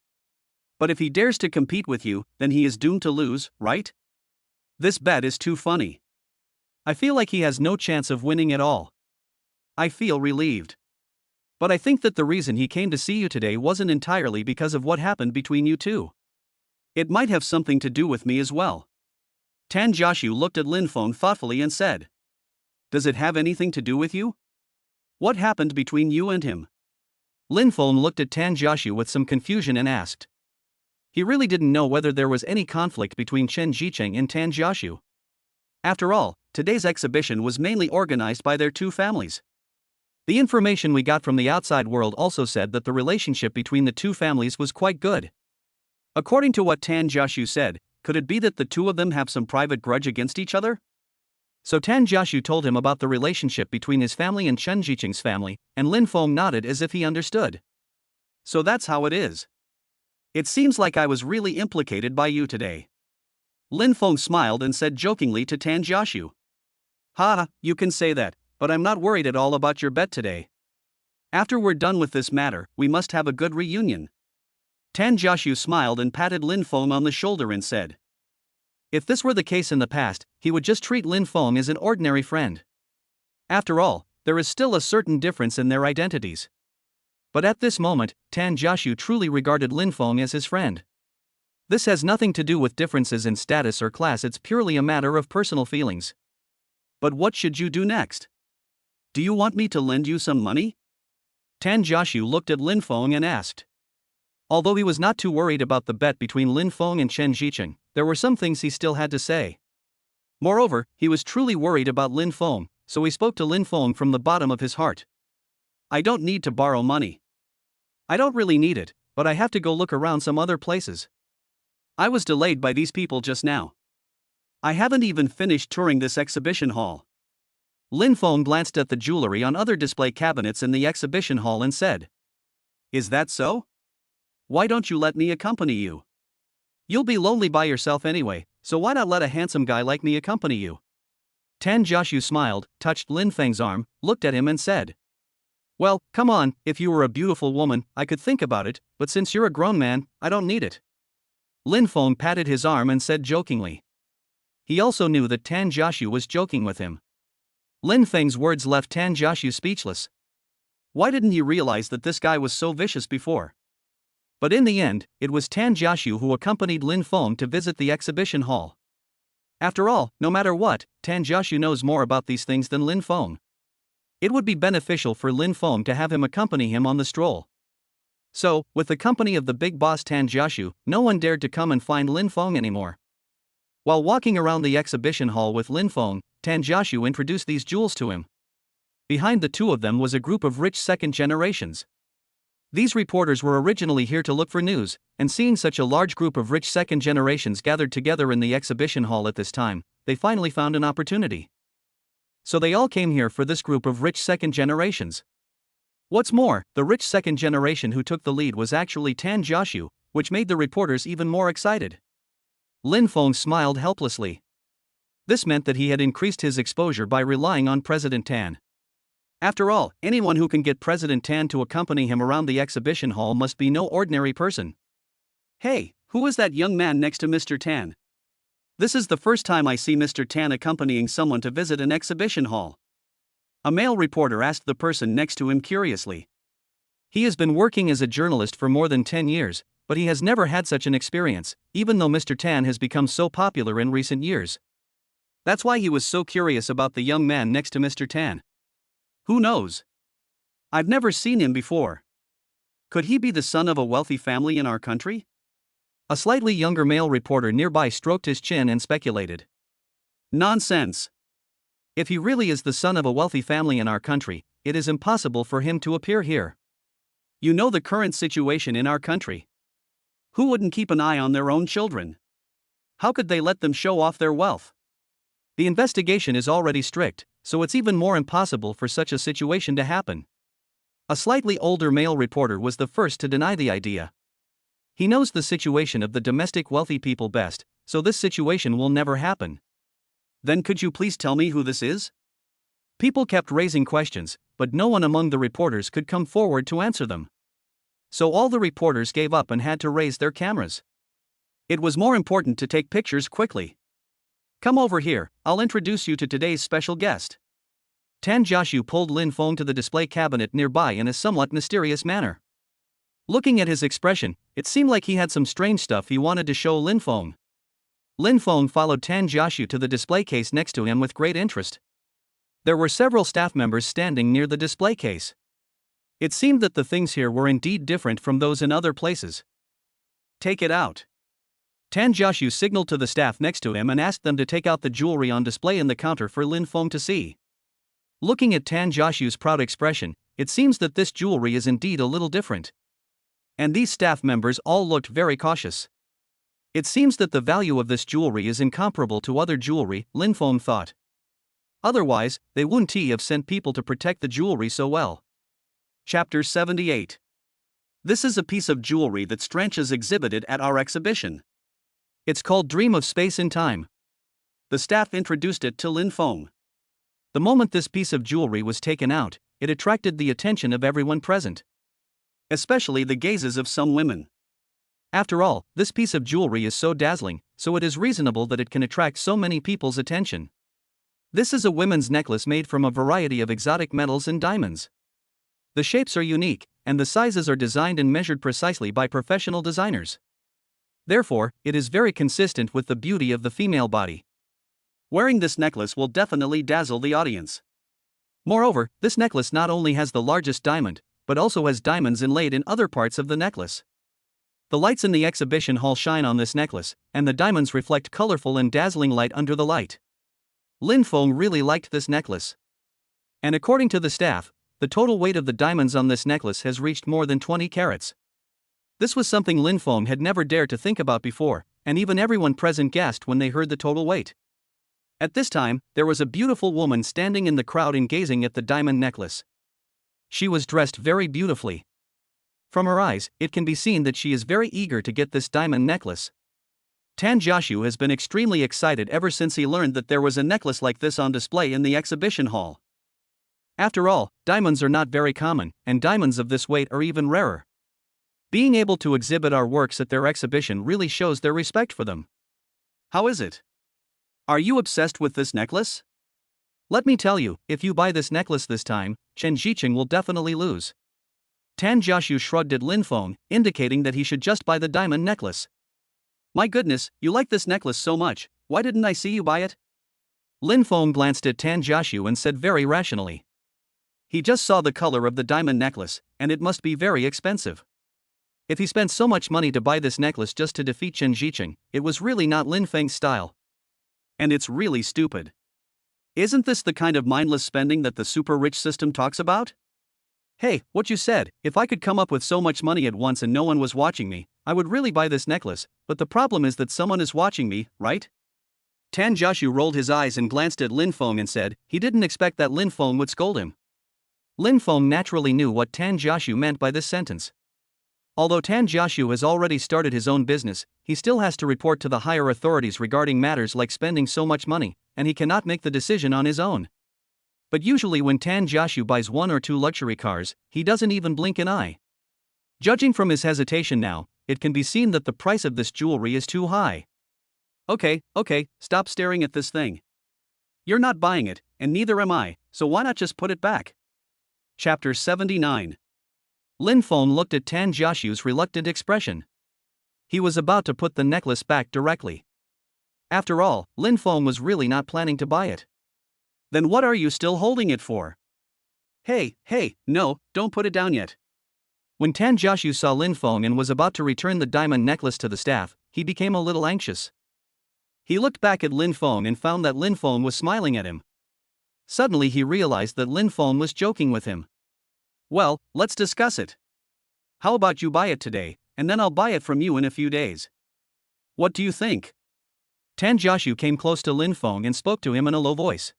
But if he dares to compete with you, then he is doomed to lose, right? This bet is too funny. I feel like he has no chance of winning at all. I feel relieved. But I think that the reason he came to see you today wasn't entirely because of what happened between you two. It might have something to do with me as well. Tan Jiaxu looked at Lin Feng thoughtfully and said. Does it have anything to do with you? What happened between you and him? Lin Feng looked at Tan Jiaxu with some confusion and asked. He really didn't know whether there was any conflict between Chen Zicheng and Tan Jiaxu. After all, today's exhibition was mainly organized by their two families. The information we got from the outside world also said that the relationship between the two families was quite good. According to what Tan Jiaxu said, could it be that the two of them have some private grudge against each other? So Tan Jiaxu told him about the relationship between his family and Chen Zicheng's family, and Lin Feng nodded as if he understood. So that's how it is. It seems like I was really implicated by you today. Lin Feng smiled and said jokingly to Tan Jiaxu. Ha, you can say that, but I'm not worried at all about your bet today. After we're done with this matter, we must have a good reunion. Tan Jiaxu smiled and patted Lin Feng on the shoulder and said. If this were the case in the past, he would just treat Lin Feng as an ordinary friend. After all, there is still a certain difference in their identities. But at this moment, Tan Jiaxu truly regarded Lin Feng as his friend. This has nothing to do with differences in status or class, it's purely a matter of personal feelings. But what should you do next? Do you want me to lend you some money? Tan Jiaxu looked at Lin Feng and asked. Although he was not too worried about the bet between Lin Feng and Chen Zicheng, there were some things he still had to say. Moreover, he was truly worried about Lin Feng, so he spoke to Lin Feng from the bottom of his heart. I don't need to borrow money. I don't really need it, but I have to go look around some other places. I was delayed by these people just now. I haven't even finished touring this exhibition hall. Lin Feng glanced at the jewelry on other display cabinets in the exhibition hall and said. Is that so? Why don't you let me accompany you? You'll be lonely by yourself anyway, so why not let a handsome guy like me accompany you? Tan Jiaxu smiled, touched Lin Feng's arm, looked at him and said, "Well, come on, if you were a beautiful woman, I could think about it, but since you're a grown man, I don't need it." Lin Feng patted his arm and said jokingly. He also knew that Tan Jiaxu was joking with him. Lin Feng's words left Tan Jiaxu speechless. Why didn't he realize that this guy was so vicious before? But in the end, it was Tan Jiaxu who accompanied Lin Feng to visit the exhibition hall. After all, no matter what, Tan Jiaxu knows more about these things than Lin Feng. It would be beneficial for Lin Feng to have him accompany him on the stroll. So, with the company of the big boss Tan Jiaxu, no one dared to come and find Lin Feng anymore. While walking around the exhibition hall with Lin Feng, Tan Jiaxu introduced these jewels to him. Behind the two of them was a group of rich second generations. These reporters were originally here to look for news, and seeing such a large group of rich second generations gathered together in the exhibition hall at this time, they finally found an opportunity. So they all came here for this group of rich second generations. What's more, the rich second generation who took the lead was actually Tan Jiaxu, which made the reporters even more excited. Lin Feng smiled helplessly. This meant that he had increased his exposure by relying on President Tan. After all, anyone who can get President Tan to accompany him around the exhibition hall must be no ordinary person. Hey, who is that young man next to Mr. Tan? This is the first time I see Mr. Tan accompanying someone to visit an exhibition hall. A male reporter asked the person next to him curiously. He has been working as a journalist for more than 10 years, but he has never had such an experience, even though Mr. Tan has become so popular in recent years. That's why he was so curious about the young man next to Mr. Tan. Who knows? I've never seen him before. Could he be the son of a wealthy family in our country? A slightly younger male reporter nearby stroked his chin and speculated. Nonsense. If he really is the son of a wealthy family in our country, it is impossible for him to appear here. You know the current situation in our country. Who wouldn't keep an eye on their own children? How could they let them show off their wealth? The investigation is already strict, so it's even more impossible for such a situation to happen. A slightly older male reporter was the first to deny the idea. He knows the situation of the domestic wealthy people best, so this situation will never happen. Then could you please tell me who this is? People kept raising questions, but no one among the reporters could come forward to answer them. So all the reporters gave up and had to raise their cameras. It was more important to take pictures quickly. Come over here, I'll introduce you to today's special guest. Tan Jiaxu pulled Lin Feng to the display cabinet nearby in a somewhat mysterious manner. Looking at his expression, it seemed like he had some strange stuff he wanted to show Lin Feng. Lin Feng followed Tan Jiaxu to the display case next to him with great interest. There were several staff members standing near the display case. It seemed that the things here were indeed different from those in other places. Take it out. Tan Jiaxu signaled to the staff next to him and asked them to take out the jewelry on display in the counter for Lin Feng to see. Looking at Tan Jiaxu's proud expression, it seems that this jewelry is indeed a little different. And these staff members all looked very cautious. It seems that the value of this jewelry is incomparable to other jewelry, Lin Feng thought. Otherwise, they wouldn't have sent people to protect the jewelry so well. Chapter 78. This is a piece of jewelry that Strange has exhibited at our exhibition. It's called Dream of Space and Time. The staff introduced it to Lin Feng. The moment this piece of jewelry was taken out, it attracted the attention of everyone present. Especially the gazes of some women. After all, this piece of jewelry is so dazzling, so it is reasonable that it can attract so many people's attention. This is a women's necklace made from a variety of exotic metals and diamonds. The shapes are unique, and the sizes are designed and measured precisely by professional designers. Therefore, it is very consistent with the beauty of the female body. Wearing this necklace will definitely dazzle the audience. Moreover, this necklace not only has the largest diamond, but also has diamonds inlaid in other parts of the necklace. The lights in the exhibition hall shine on this necklace, and the diamonds reflect colorful and dazzling light under the light. Lin Feng really liked this necklace. And according to the staff, the total weight of the diamonds on this necklace has reached more than 20 carats. This was something Lin Feng had never dared to think about before, and even everyone present gasped when they heard the total weight. At this time, there was a beautiful woman standing in the crowd and gazing at the diamond necklace. She was dressed very beautifully. From her eyes, it can be seen that she is very eager to get this diamond necklace. Tan Jiaxu has been extremely excited ever since he learned that there was a necklace like this on display in the exhibition hall. After all, diamonds are not very common, and diamonds of this weight are even rarer. Being able to exhibit our works at their exhibition really shows their respect for them. How is it? Are you obsessed with this necklace? Let me tell you, if you buy this necklace this time, Chen Zicheng will definitely lose. Tan Jiaxu shrugged at Lin Feng, indicating that he should just buy the diamond necklace. My goodness, you like this necklace so much, why didn't I see you buy it? Lin Feng glanced at Tan Jiaxu and said very rationally. He just saw the color of the diamond necklace, and it must be very expensive. If he spent so much money to buy this necklace just to defeat Chen Zicheng, it was really not Lin Feng's style. And it's really stupid. Isn't this the kind of mindless spending that the super rich system talks about? Hey, what you said, if I could come up with so much money at once and no one was watching me, I would really buy this necklace, but the problem is that someone is watching me, right? Tan Jiaxu rolled his eyes and glanced at Lin Feng and said he didn't expect that Lin Feng would scold him. Lin Feng naturally knew what Tan Jiaxu meant by this sentence. Although Tan Jiaxu has already started his own business, he still has to report to the higher authorities regarding matters like spending so much money, and he cannot make the decision on his own. But usually when Tan Jiaxu buys 1 or 2 luxury cars, he doesn't even blink an eye. Judging from his hesitation now, it can be seen that the price of this jewelry is too high. Okay, stop staring at this thing. You're not buying it, and neither am I, so why not just put it back? Chapter 79. Lin Feng looked at Tan Jiaxu's reluctant expression. He was about to put the necklace back directly. After all, Lin Feng was really not planning to buy it. Then what are you still holding it for? Hey, no, don't put it down yet. When Tan Jiaxu saw Lin Feng and was about to return the diamond necklace to the staff, he became a little anxious. He looked back at Lin Feng and found that Lin Feng was smiling at him. Suddenly he realized that Lin Feng was joking with him. Well, let's discuss it. How about you buy it today, and then I'll buy it from you in a few days. What do you think? Tan Jiaxu came close to Lin Feng and spoke to him in a low voice.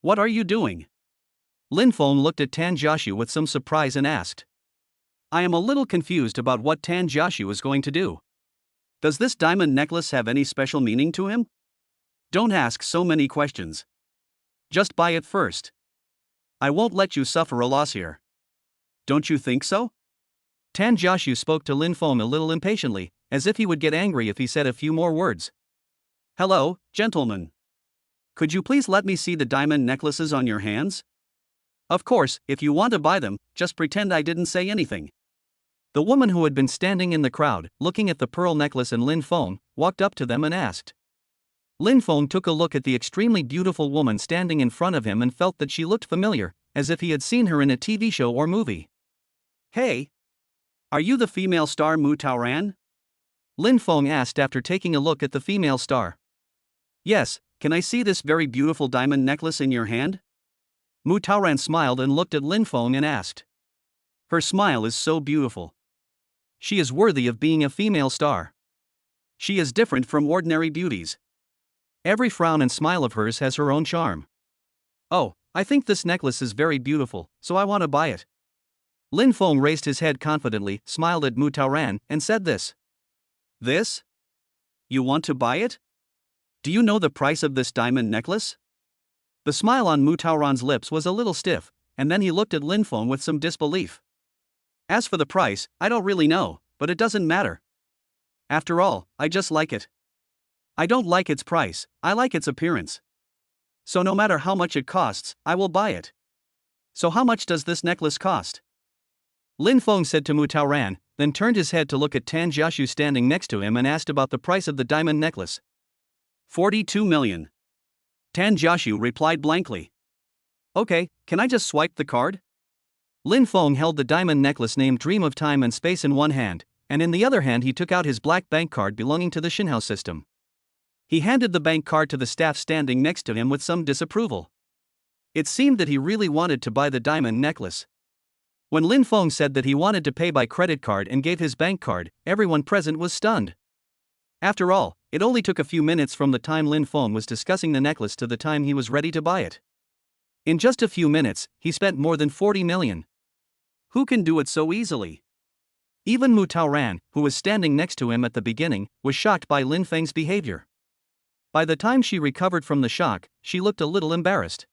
What are you doing? Lin Feng looked at Tan Jiaxu with some surprise and asked. I am a little confused about what Tan Jiaxu is going to do. Does this diamond necklace have any special meaning to him? Don't ask so many questions. Just buy it first. I won't let you suffer a loss here. Don't you think so? Tan Jiaxu spoke to Lin Feng a little impatiently, as if he would get angry if he said a few more words. Hello, gentlemen. Could you please let me see the diamond necklaces on your hands? Of course, if you want to buy them, just pretend I didn't say anything. The woman who had been standing in the crowd, looking at the pearl necklace and Lin Feng, walked up to them and asked. Lin Feng took a look at the extremely beautiful woman standing in front of him and felt that she looked familiar, as if he had seen her in a TV show or movie. Hey! Are you the female star Mu Taoran? Lin Feng asked after taking a look at the female star. Yes, can I see this very beautiful diamond necklace in your hand? Mu Taoran smiled and looked at Lin Feng and asked. Her smile is so beautiful. She is worthy of being a female star. She is different from ordinary beauties. Every frown and smile of hers has her own charm. Oh, I think this necklace is very beautiful, so I want to buy it. Lin Feng raised his head confidently, smiled at Mu Taoran, and said this. This? You want to buy it? Do you know the price of this diamond necklace? The smile on Mu Taoran's lips was a little stiff, and then he looked at Lin Feng with some disbelief. As for the price, I don't really know, but it doesn't matter. After all, I just like it. I don't like its price, I like its appearance. So no matter how much it costs, I will buy it. So how much does this necklace cost? Lin Feng said to Mu Taoran, then turned his head to look at Tan Jiaxu standing next to him and asked about the price of the diamond necklace. 42 million. Tan Jiaxu replied blankly. Okay, can I just swipe the card? Lin Feng held the diamond necklace named Dream of Time and Space in one hand, and in the other hand he took out his black bank card belonging to the Xinhao system. He handed the bank card to the staff standing next to him with some disapproval. It seemed that he really wanted to buy the diamond necklace. When Lin Feng said that he wanted to pay by credit card and gave his bank card, everyone present was stunned. After all, it only took a few minutes from the time Lin Feng was discussing the necklace to the time he was ready to buy it. In just a few minutes, he spent more than 40 million. Who can do it so easily? Even Mu Taoran, who was standing next to him at the beginning, was shocked by Lin Feng's behavior. By the time she recovered from the shock, she looked a little embarrassed.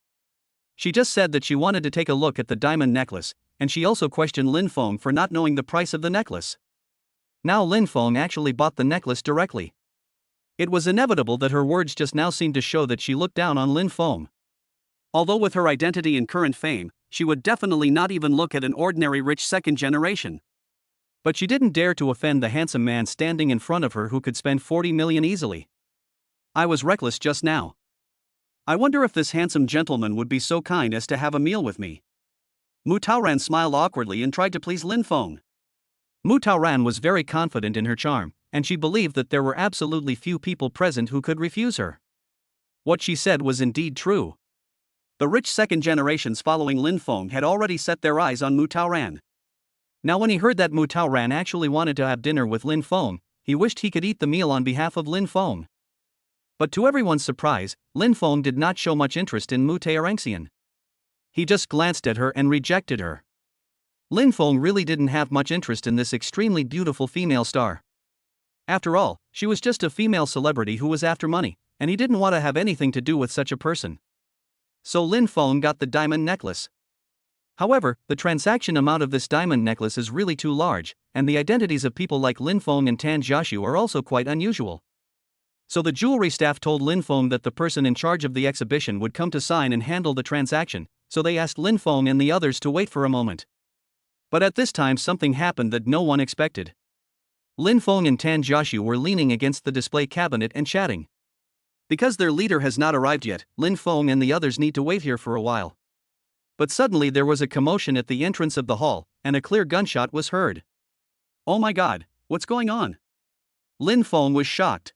She just said that she wanted to take a look at the diamond necklace, and she also questioned Lin Feng for not knowing the price of the necklace. Now Lin Feng actually bought the necklace directly. It was inevitable that her words just now seemed to show that she looked down on Lin Feng. Although with her identity and current fame, she would definitely not even look at an ordinary rich second generation. But she didn't dare to offend the handsome man standing in front of her who could spend 40 million easily. I was reckless just now. I wonder if this handsome gentleman would be so kind as to have a meal with me. Mu Taoran smiled awkwardly and tried to please Lin Feng. Mu Taoran was very confident in her charm, and she believed that there were absolutely few people present who could refuse her. What she said was indeed true. The rich second generations following Lin Feng had already set their eyes on Mu Taoran. Now when he heard that Mu Taoran actually wanted to have dinner with Lin Feng, he wished he could eat the meal on behalf of Lin Feng. But to everyone's surprise, Lin Feng did not show much interest in Mu Taoran. He just glanced at her and rejected her. Lin Feng really didn't have much interest in this extremely beautiful female star. After all, she was just a female celebrity who was after money, and he didn't want to have anything to do with such a person. So Lin Feng got the diamond necklace. However, the transaction amount of this diamond necklace is really too large, and the identities of people like Lin Feng and Tan Jiaxu are also quite unusual. So the jewelry staff told Lin Feng that the person in charge of the exhibition would come to sign and handle the transaction, so they asked Lin Feng and the others to wait for a moment. But at this time something happened that no one expected. Lin Feng and Tan Jiaxu were leaning against the display cabinet and chatting. Because their leader has not arrived yet, Lin Feng and the others need to wait here for a while. But suddenly there was a commotion at the entrance of the hall, and a clear gunshot was heard. Oh my god, what's going on? Lin Feng was shocked.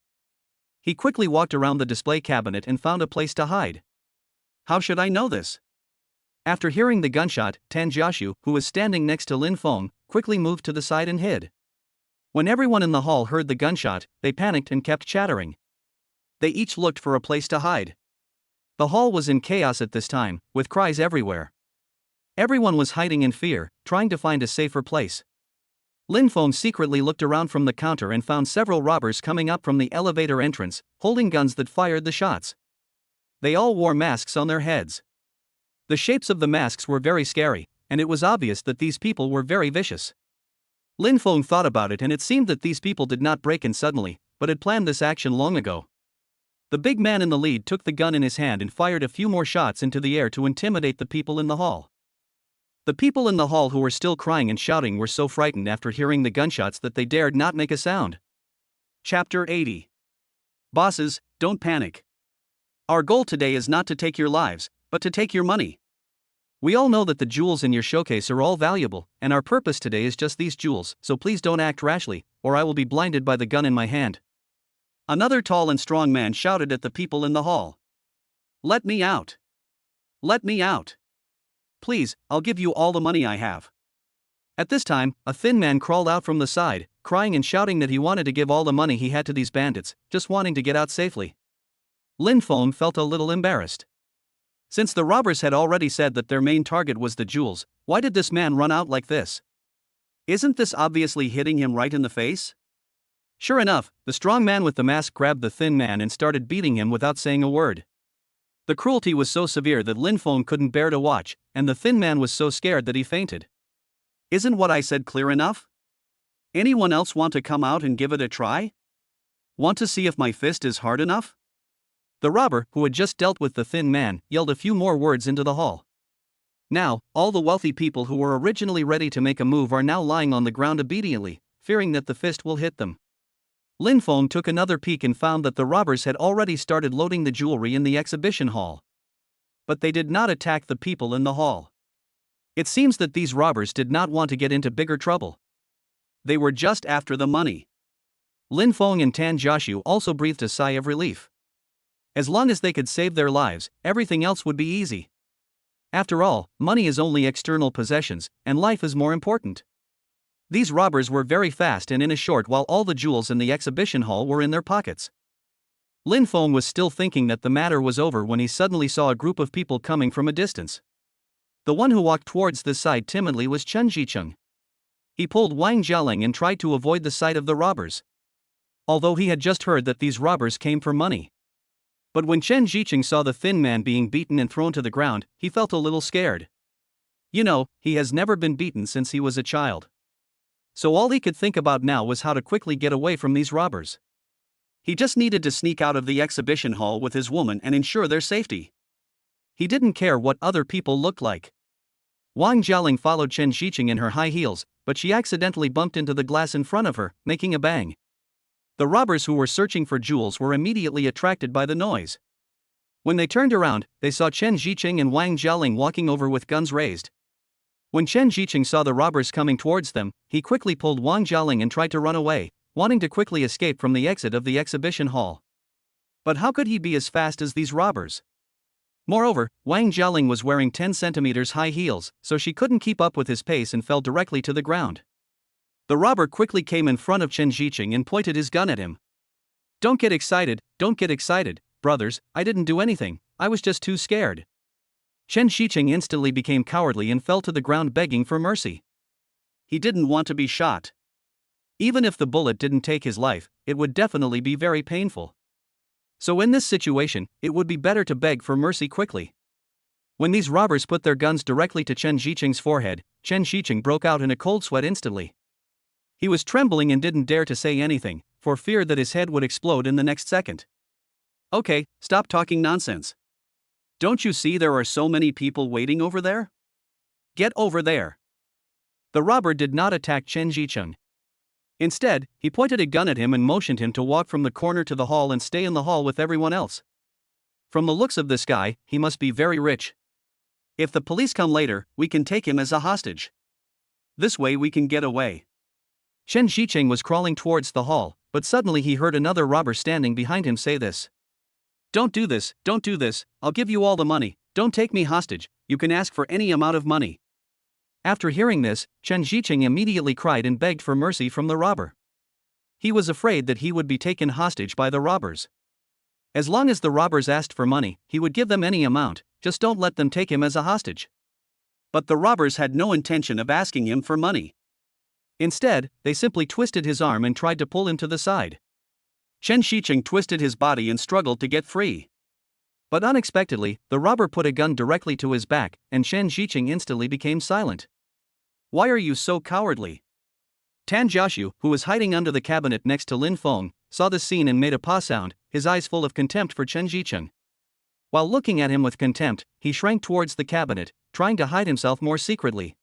He quickly walked around the display cabinet and found a place to hide. How should I know this? After hearing the gunshot, Tan Jiaxu, who was standing next to Lin Feng, quickly moved to the side and hid. When everyone in the hall heard the gunshot, they panicked and kept chattering. They each looked for a place to hide. The hall was in chaos at this time, with cries everywhere. Everyone was hiding in fear, trying to find a safer place. Lin Feng secretly looked around from the counter and found several robbers coming up from the elevator entrance, holding guns that fired the shots. They all wore masks on their heads. The shapes of the masks were very scary, and it was obvious that these people were very vicious. Lin Feng thought about it, and it seemed that these people did not break in suddenly, but had planned this action long ago. The big man in the lead took the gun in his hand and fired a few more shots into the air to intimidate the people in the hall. The people in the hall who were still crying and shouting were so frightened after hearing the gunshots that they dared not make a sound. Chapter 80. Bosses, don't panic. Our goal today is not to take your lives, but to take your money. We all know that the jewels in your showcase are all valuable, and our purpose today is just these jewels, so please don't act rashly, or I will be blinded by the gun in my hand. Another tall and strong man shouted at the people in the hall. Let me out. Let me out. Please, I'll give you all the money I have. At this time, a thin man crawled out from the side, crying and shouting that he wanted to give all the money he had to these bandits, just wanting to get out safely. Lin Feng felt a little embarrassed. Since the robbers had already said that their main target was the jewels, why did this man run out like this? Isn't this obviously hitting him right in the face? Sure enough, the strong man with the mask grabbed the thin man and started beating him without saying a word. The cruelty was so severe that Lin Feng couldn't bear to watch, and the thin man was so scared that he fainted. Isn't what I said clear enough? Anyone else want to come out and give it a try? Want to see if my fist is hard enough? The robber, who had just dealt with the thin man, yelled a few more words into the hall. Now, all the wealthy people who were originally ready to make a move are now lying on the ground obediently, fearing that the fist will hit them. Lin Feng took another peek and found that the robbers had already started loading the jewelry in the exhibition hall. But they did not attack the people in the hall. It seems that these robbers did not want to get into bigger trouble. They were just after the money. Lin Feng and Tan Jiaxu also breathed a sigh of relief. As long as they could save their lives, everything else would be easy. After all, money is only external possessions, and life is more important. These robbers were very fast and in a short while all the jewels in the exhibition hall were in their pockets. Lin Feng was still thinking that the matter was over when he suddenly saw a group of people coming from a distance. The one who walked towards this side timidly was Chen Jicheng. He pulled Wang Jialing and tried to avoid the sight of the robbers, although he had just heard that these robbers came for money. But when Chen Jiqing saw the thin man being beaten and thrown to the ground, he felt a little scared. You know, he has never been beaten since he was a child. So all he could think about now was how to quickly get away from these robbers. He just needed to sneak out of the exhibition hall with his woman and ensure their safety. He didn't care what other people looked like. Wang Jialing followed Chen Jiqing in her high heels, but she accidentally bumped into the glass in front of her, making a bang. The robbers who were searching for jewels were immediately attracted by the noise. When they turned around, they saw Chen Jiqing and Wang Jialing walking over with guns raised. When Chen Jiqing saw the robbers coming towards them, he quickly pulled Wang Jialing and tried to run away, wanting to quickly escape from the exit of the exhibition hall. But how could he be as fast as these robbers? Moreover, Wang Jialing was wearing 10 centimeters high heels, so she couldn't keep up with his pace and fell directly to the ground. The robber quickly came in front of Chen Jiqing and pointed his gun at him. Don't get excited, brothers, I didn't do anything, I was just too scared. Chen Jiqing instantly became cowardly and fell to the ground begging for mercy. He didn't want to be shot. Even if the bullet didn't take his life, it would definitely be very painful. So in this situation, it would be better to beg for mercy quickly. When these robbers put their guns directly to Chen Jiqing's forehead, Chen Jiqing broke out in a cold sweat instantly. He was trembling and didn't dare to say anything, for fear that his head would explode in the next second. Okay, stop talking nonsense. Don't you see there are so many people waiting over there? Get over there. The robber did not attack Chen Jiqing. Instead, he pointed a gun at him and motioned him to walk from the corner to the hall and stay in the hall with everyone else. From the looks of this guy, he must be very rich. If the police come later, we can take him as a hostage. This way we can get away. Chen Jiqing was crawling towards the hall, but suddenly he heard another robber standing behind him say this. Don't do this, I'll give you all the money, don't take me hostage, you can ask for any amount of money. After hearing this, Chen Jiqing immediately cried and begged for mercy from the robber. He was afraid that he would be taken hostage by the robbers. As long as the robbers asked for money, he would give them any amount, just don't let them take him as a hostage. But the robbers had no intention of asking him for money. Instead, they simply twisted his arm and tried to pull him to the side. Chen Jiqing twisted his body and struggled to get free. But unexpectedly, the robber put a gun directly to his back, and Chen Jiqing instantly became silent. Why are you so cowardly? Tan Jiaxu, who was hiding under the cabinet next to Lin Feng, saw this scene and made a paw sound, his eyes full of contempt for Chen Jiqing. While looking at him with contempt, he shrank towards the cabinet, trying to hide himself more secretly.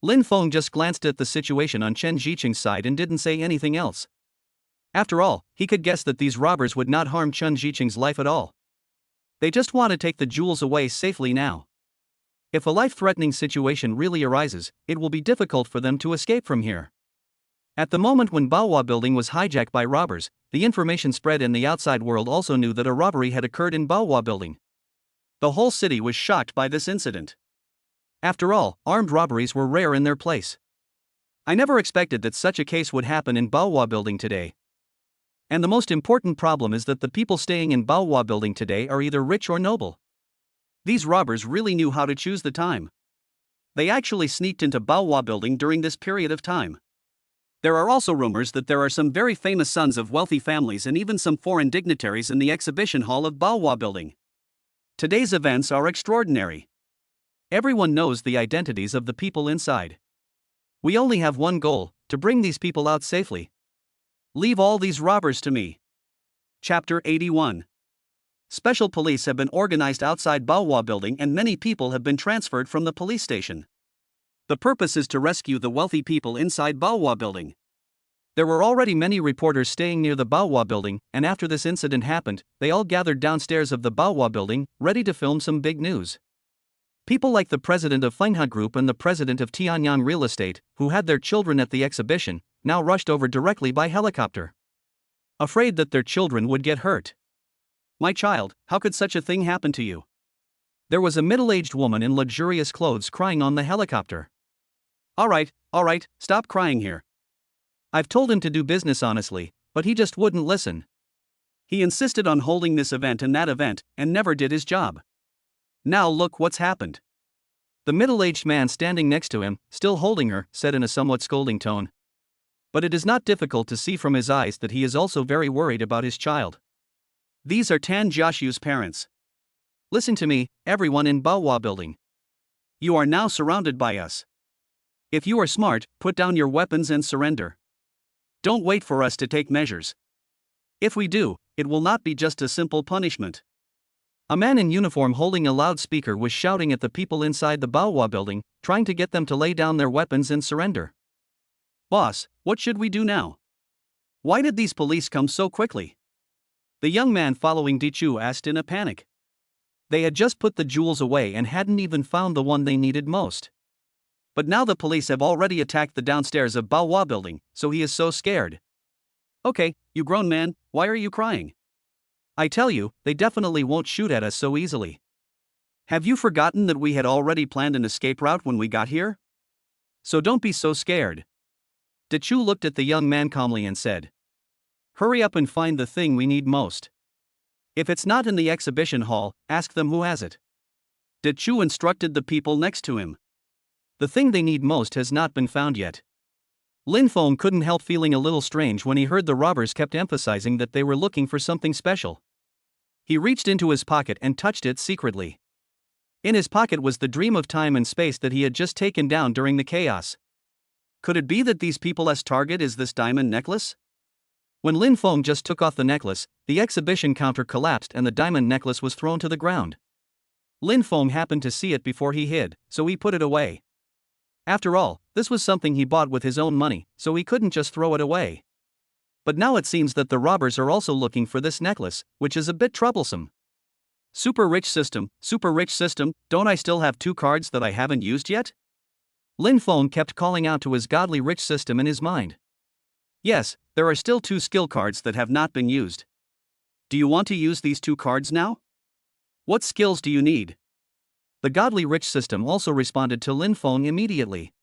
Lin Feng just glanced at the situation on Chen Jiqing's side and didn't say anything else. After all, he could guess that these robbers would not harm Chen Jiqing's life at all. They just want to take the jewels away safely now. If a life-threatening situation really arises, it will be difficult for them to escape from here. At the moment when Baohua Building was hijacked by robbers, the information spread in the outside world also knew that a robbery had occurred in Baohua Building. The whole city was shocked by this incident. After all, armed robberies were rare in their place. I never expected that such a case would happen in Baohua Building today. And the most important problem is that the people staying in Baohua Building today are either rich or noble. These robbers really knew how to choose the time. They actually sneaked into Baohua Building during this period of time. There are also rumors that there are some very famous sons of wealthy families and even some foreign dignitaries in the exhibition hall of Baohua Building. Today's events are extraordinary. Everyone knows the identities of the people inside. We only have one goal, to bring these people out safely. Leave all these robbers to me. Chapter 81. Special police have been organized outside Baohua Building and many people have been transferred from the police station. The purpose is to rescue the wealthy people inside Baohua Building. There were already many reporters staying near the Baohua Building, and after this incident happened, they all gathered downstairs of the Baohua Building, ready to film some big news. People like the president of Fenghe Group and the president of Tianyang Real Estate, who had their children at the exhibition, now rushed over directly by helicopter. Afraid that their children would get hurt. My child, how could such a thing happen to you? There was a middle-aged woman in luxurious clothes crying on the helicopter. All right, stop crying here. I've told him to do business honestly, but he just wouldn't listen. He insisted on holding this event and that event, and never did his job. Now look what's happened. The middle-aged man standing next to him, still holding her, said in a somewhat scolding tone. But it is not difficult to see from his eyes that he is also very worried about his child. These are Tan Jiaxu's parents. Listen to me, everyone in Baohua building. You are now surrounded by us. If you are smart, put down your weapons and surrender. Don't wait for us to take measures. If we do, it will not be just a simple punishment. A man in uniform holding a loudspeaker was shouting at the people inside the Baohua building, trying to get them to lay down their weapons and surrender. Boss, what should we do now? Why did these police come so quickly? The young man following Dichu asked in a panic. They had just put the jewels away and hadn't even found the one they needed most. But now the police have already attacked the downstairs of Baohua building, so he is so scared. Okay, you grown man, why are you crying? I tell you, they definitely won't shoot at us so easily. Have you forgotten that we had already planned an escape route when we got here? So don't be so scared. Dichu looked at the young man calmly and said, hurry up and find the thing we need most. If it's not in the exhibition hall, ask them who has it. Dichu instructed the people next to him. The thing they need most has not been found yet. Lin Feng couldn't help feeling a little strange when he heard the robbers kept emphasizing that they were looking for something special. He reached into his pocket and touched it secretly. In his pocket was the dream of time and space that he had just taken down during the chaos. Could it be that these people's target is this diamond necklace? When Lin Feng just took off the necklace, the exhibition counter collapsed and the diamond necklace was thrown to the ground. Lin Feng happened to see it before he hid, so he put it away. After all, this was something he bought with his own money, so he couldn't just throw it away. But now it seems that the robbers are also looking for this necklace, which is a bit troublesome. Super rich system, don't I still have 2 cards that I haven't used yet? Lin Feng kept calling out to his godly rich system in his mind. Yes, there are still 2 skill cards that have not been used. Do you want to use these 2 cards now? What skills do you need? The godly rich system also responded to Lin Feng immediately.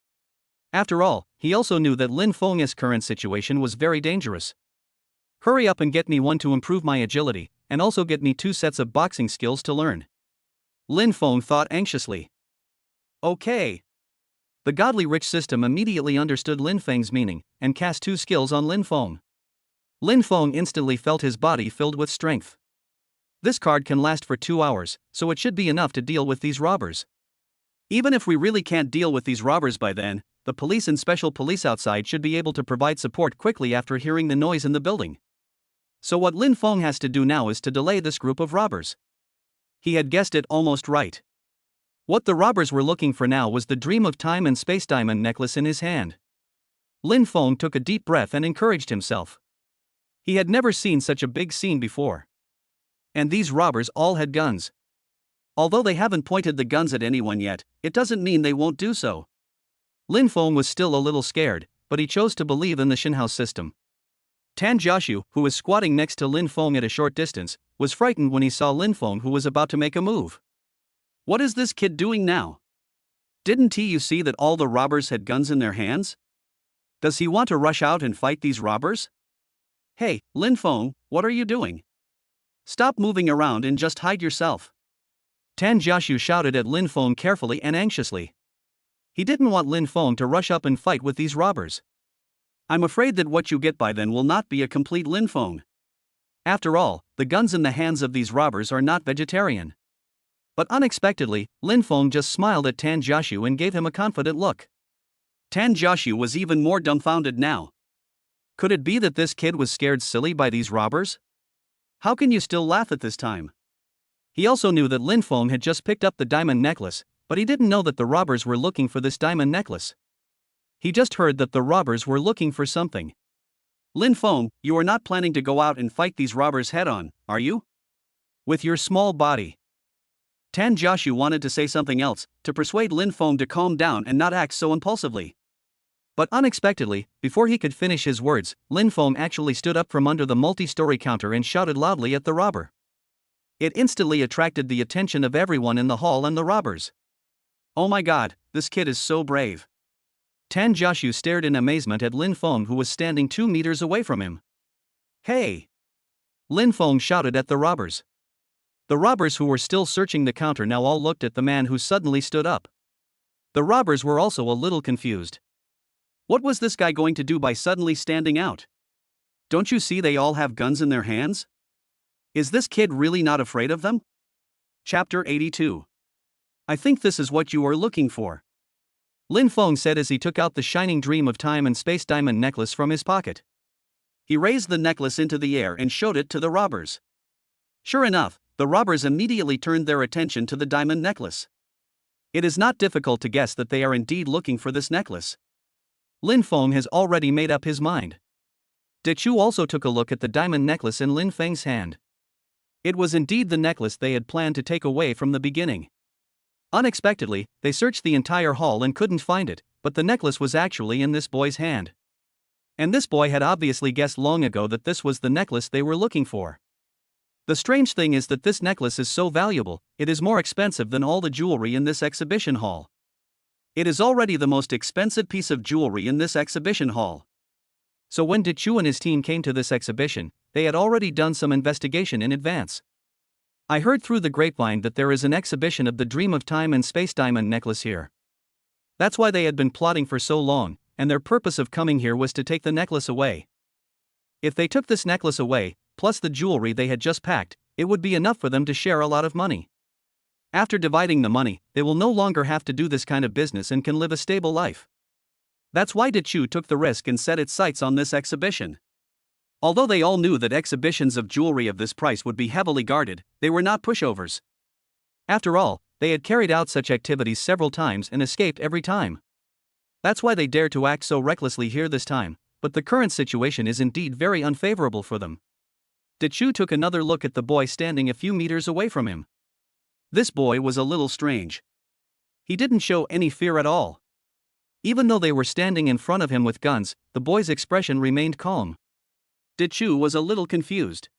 After all, he also knew that Lin Feng's current situation was very dangerous. Hurry up and get me one to improve my agility, and also get me 2 sets of boxing skills to learn. Lin Feng thought anxiously. Okay. The godly rich system immediately understood Lin Feng's meaning, and cast 2 skills on Lin Feng. Lin Feng instantly felt his body filled with strength. This card can last for 2 hours, so it should be enough to deal with these robbers. Even if we really can't deal with these robbers by then, the police and special police outside should be able to provide support quickly after hearing the noise in the building. So what Lin Feng has to do now is to delay this group of robbers. He had guessed it almost right. What the robbers were looking for now was the dream of time and space diamond necklace in his hand. Lin Feng took a deep breath and encouraged himself. He had never seen such a big scene before. And these robbers all had guns. Although they haven't pointed the guns at anyone yet, it doesn't mean they won't do so. Lin Feng was still a little scared, but he chose to believe in the Shinhouse system. Tan Jiaxu, who was squatting next to Lin Feng at a short distance, was frightened when he saw Lin Feng, who was about to make a move. What is this kid doing now? Didn't you see that all the robbers had guns in their hands? Does he want to rush out and fight these robbers? Hey, Lin Feng, what are you doing? Stop moving around and just hide yourself. Tan Jiaxu shouted at Lin Feng carefully and anxiously. He didn't want Lin Feng to rush up and fight with these robbers. I'm afraid that what you get by then will not be a complete Lin Feng. After all, the guns in the hands of these robbers are not vegetarian. But unexpectedly, Lin Feng just smiled at Tan Jiaxu and gave him a confident look. Tan Jiaxu was even more dumbfounded now. Could it be that this kid was scared silly by these robbers? How can you still laugh at this time? He also knew that Lin Feng had just picked up the diamond necklace, but he didn't know that the robbers were looking for this diamond necklace. He just heard that the robbers were looking for something. Lin Feng, you are not planning to go out and fight these robbers head-on, are you? With your small body. Tan Jiaxu wanted to say something else, to persuade Lin Feng to calm down and not act so impulsively. But unexpectedly, before he could finish his words, Lin Feng actually stood up from under the multi-story counter and shouted loudly at the robber. It instantly attracted the attention of everyone in the hall and the robbers. Oh my god, this kid is so brave. Tan Jiaxu stared in amazement at Lin Feng, who was standing 2 meters away from him. Hey! Lin Feng shouted at the robbers. The robbers who were still searching the counter now all looked at the man who suddenly stood up. The robbers were also a little confused. What was this guy going to do by suddenly standing out? Don't you see they all have guns in their hands? Is this kid really not afraid of them? Chapter 82. I think this is what you are looking for, Lin Feng said as he took out the shining dream of time and space diamond necklace from his pocket. He raised the necklace into the air and showed it to the robbers. Sure enough, the robbers immediately turned their attention to the diamond necklace. It is not difficult to guess that they are indeed looking for this necklace. Lin Feng has already made up his mind. Dechu also took a look at the diamond necklace in Lin Feng's hand. It was indeed the necklace they had planned to take away from the beginning. Unexpectedly, they searched the entire hall and couldn't find it, but the necklace was actually in this boy's hand. And this boy had obviously guessed long ago that this was the necklace they were looking for. The strange thing is that this necklace is so valuable, it is more expensive than all the jewelry in this exhibition hall. It is already the most expensive piece of jewelry in this exhibition hall. So when Dechu and his team came to this exhibition, they had already done some investigation in advance. I heard through the grapevine that there is an exhibition of the Dream of Time and Space Diamond necklace here. That's why they had been plotting for so long, and their purpose of coming here was to take the necklace away. If they took this necklace away, plus the jewelry they had just packed, it would be enough for them to share a lot of money. After dividing the money, they will no longer have to do this kind of business and can live a stable life. That's why Dechu took the risk and set its sights on this exhibition. Although they all knew that exhibitions of jewelry of this price would be heavily guarded, they were not pushovers. After all, they had carried out such activities several times and escaped every time. That's why they dared to act so recklessly here this time, but the current situation is indeed very unfavorable for them. Dechu took another look at the boy standing a few meters away from him. This boy was a little strange. He didn't show any fear at all. Even though they were standing in front of him with guns, the boy's expression remained calm. Dechu was a little confused.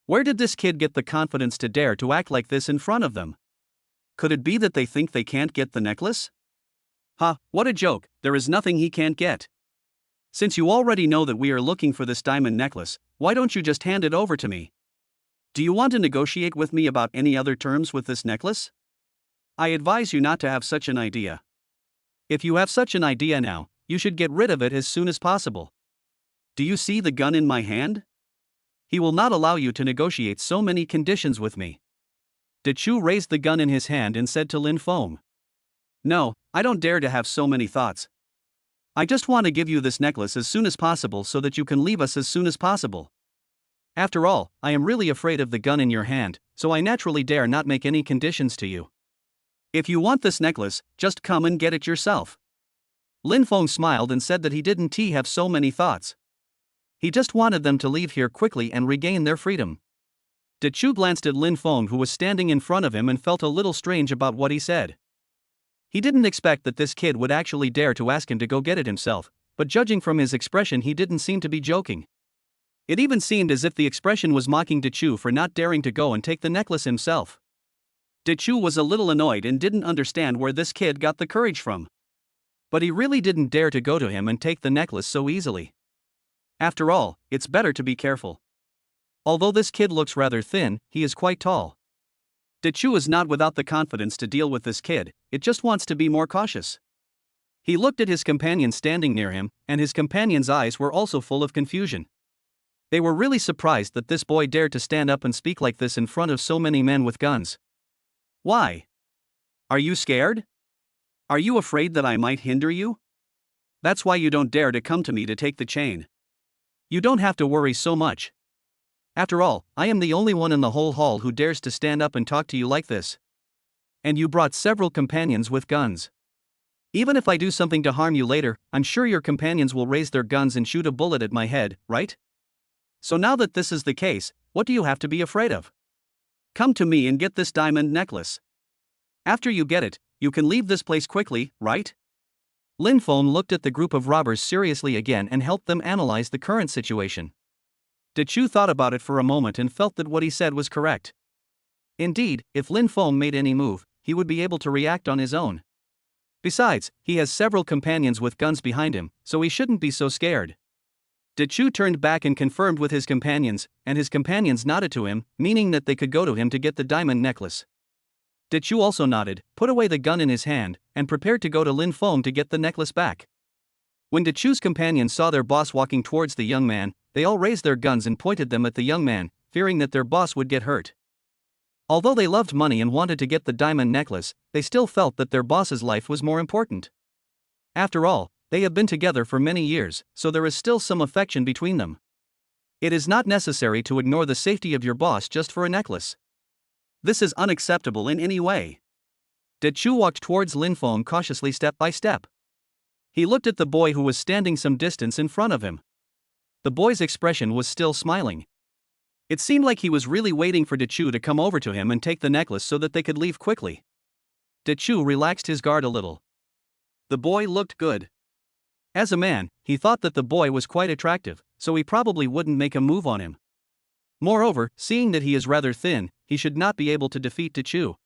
Where did this kid get the confidence to dare to act like this in front of them? Could it be that they think they can't get the necklace? Ha, what a joke, there is nothing he can't get. Since you already know that we are looking for this diamond necklace, why don't you just hand it over to me? Do you want to negotiate with me about any other terms with this necklace? I advise you not to have such an idea. If you have such an idea now, you should get rid of it as soon as possible. Do you see the gun in my hand? He will not allow you to negotiate so many conditions with me. Dechu raised the gun in his hand and said to Lin Feng. No, I don't dare to have so many thoughts. I just want to give you this necklace as soon as possible so that you can leave us as soon as possible. After all, I am really afraid of the gun in your hand, so I naturally dare not make any conditions to you. If you want this necklace, just come and get it yourself. Lin Feng smiled and said that he didn't have so many thoughts. He just wanted them to leave here quickly and regain their freedom. Dechu glanced at Lin Feng, who was standing in front of him, and felt a little strange about what he said. He didn't expect that this kid would actually dare to ask him to go get it himself, but judging from his expression, he didn't seem to be joking. It even seemed as if the expression was mocking Dechu for not daring to go and take the necklace himself. Dechu was a little annoyed and didn't understand where this kid got the courage from. But he really didn't dare to go to him and take the necklace so easily. After all, it's better to be careful. Although this kid looks rather thin, he is quite tall. Dechu is not without the confidence to deal with this kid, it just wants to be more cautious. He looked at his companion standing near him, and his companion's eyes were also full of confusion. They were really surprised that this boy dared to stand up and speak like this in front of so many men with guns. Why? Are you scared? Are you afraid that I might hinder you? That's why you don't dare to come to me to take the chain. You don't have to worry so much. After all, I am the only one in the whole hall who dares to stand up and talk to you like this. And you brought several companions with guns. Even if I do something to harm you later, I'm sure your companions will raise their guns and shoot a bullet at my head, right? So now that this is the case, what do you have to be afraid of? Come to me and get this diamond necklace. After you get it, you can leave this place quickly, right? Lin Feng looked at the group of robbers seriously again and helped them analyze the current situation. Dechu thought about it for a moment and felt that what he said was correct. Indeed, if Lin Feng made any move, he would be able to react on his own. Besides, he has several companions with guns behind him, so he shouldn't be so scared. Dechu turned back and confirmed with his companions, and his companions nodded to him, meaning that they could go to him to get the diamond necklace. Chu also nodded, put away the gun in his hand, and prepared to go to Lin Feng to get the necklace back. When Chu's companions saw their boss walking towards the young man, they all raised their guns and pointed them at the young man, fearing that their boss would get hurt. Although they loved money and wanted to get the diamond necklace, they still felt that their boss's life was more important. After all, they have been together for many years, so there is still some affection between them. It is not necessary to ignore the safety of your boss just for a necklace. This is unacceptable in any way. Chu walked towards Lin Feng cautiously step by step. He looked at the boy who was standing some distance in front of him. The boy's expression was still smiling. It seemed like he was really waiting for Chu to come over to him and take the necklace so that they could leave quickly. Chu relaxed his guard a little. The boy looked good. As a man, he thought that the boy was quite attractive, so he probably wouldn't make a move on him. Moreover, seeing that he is rather thin, he should not be able to defeat Chu.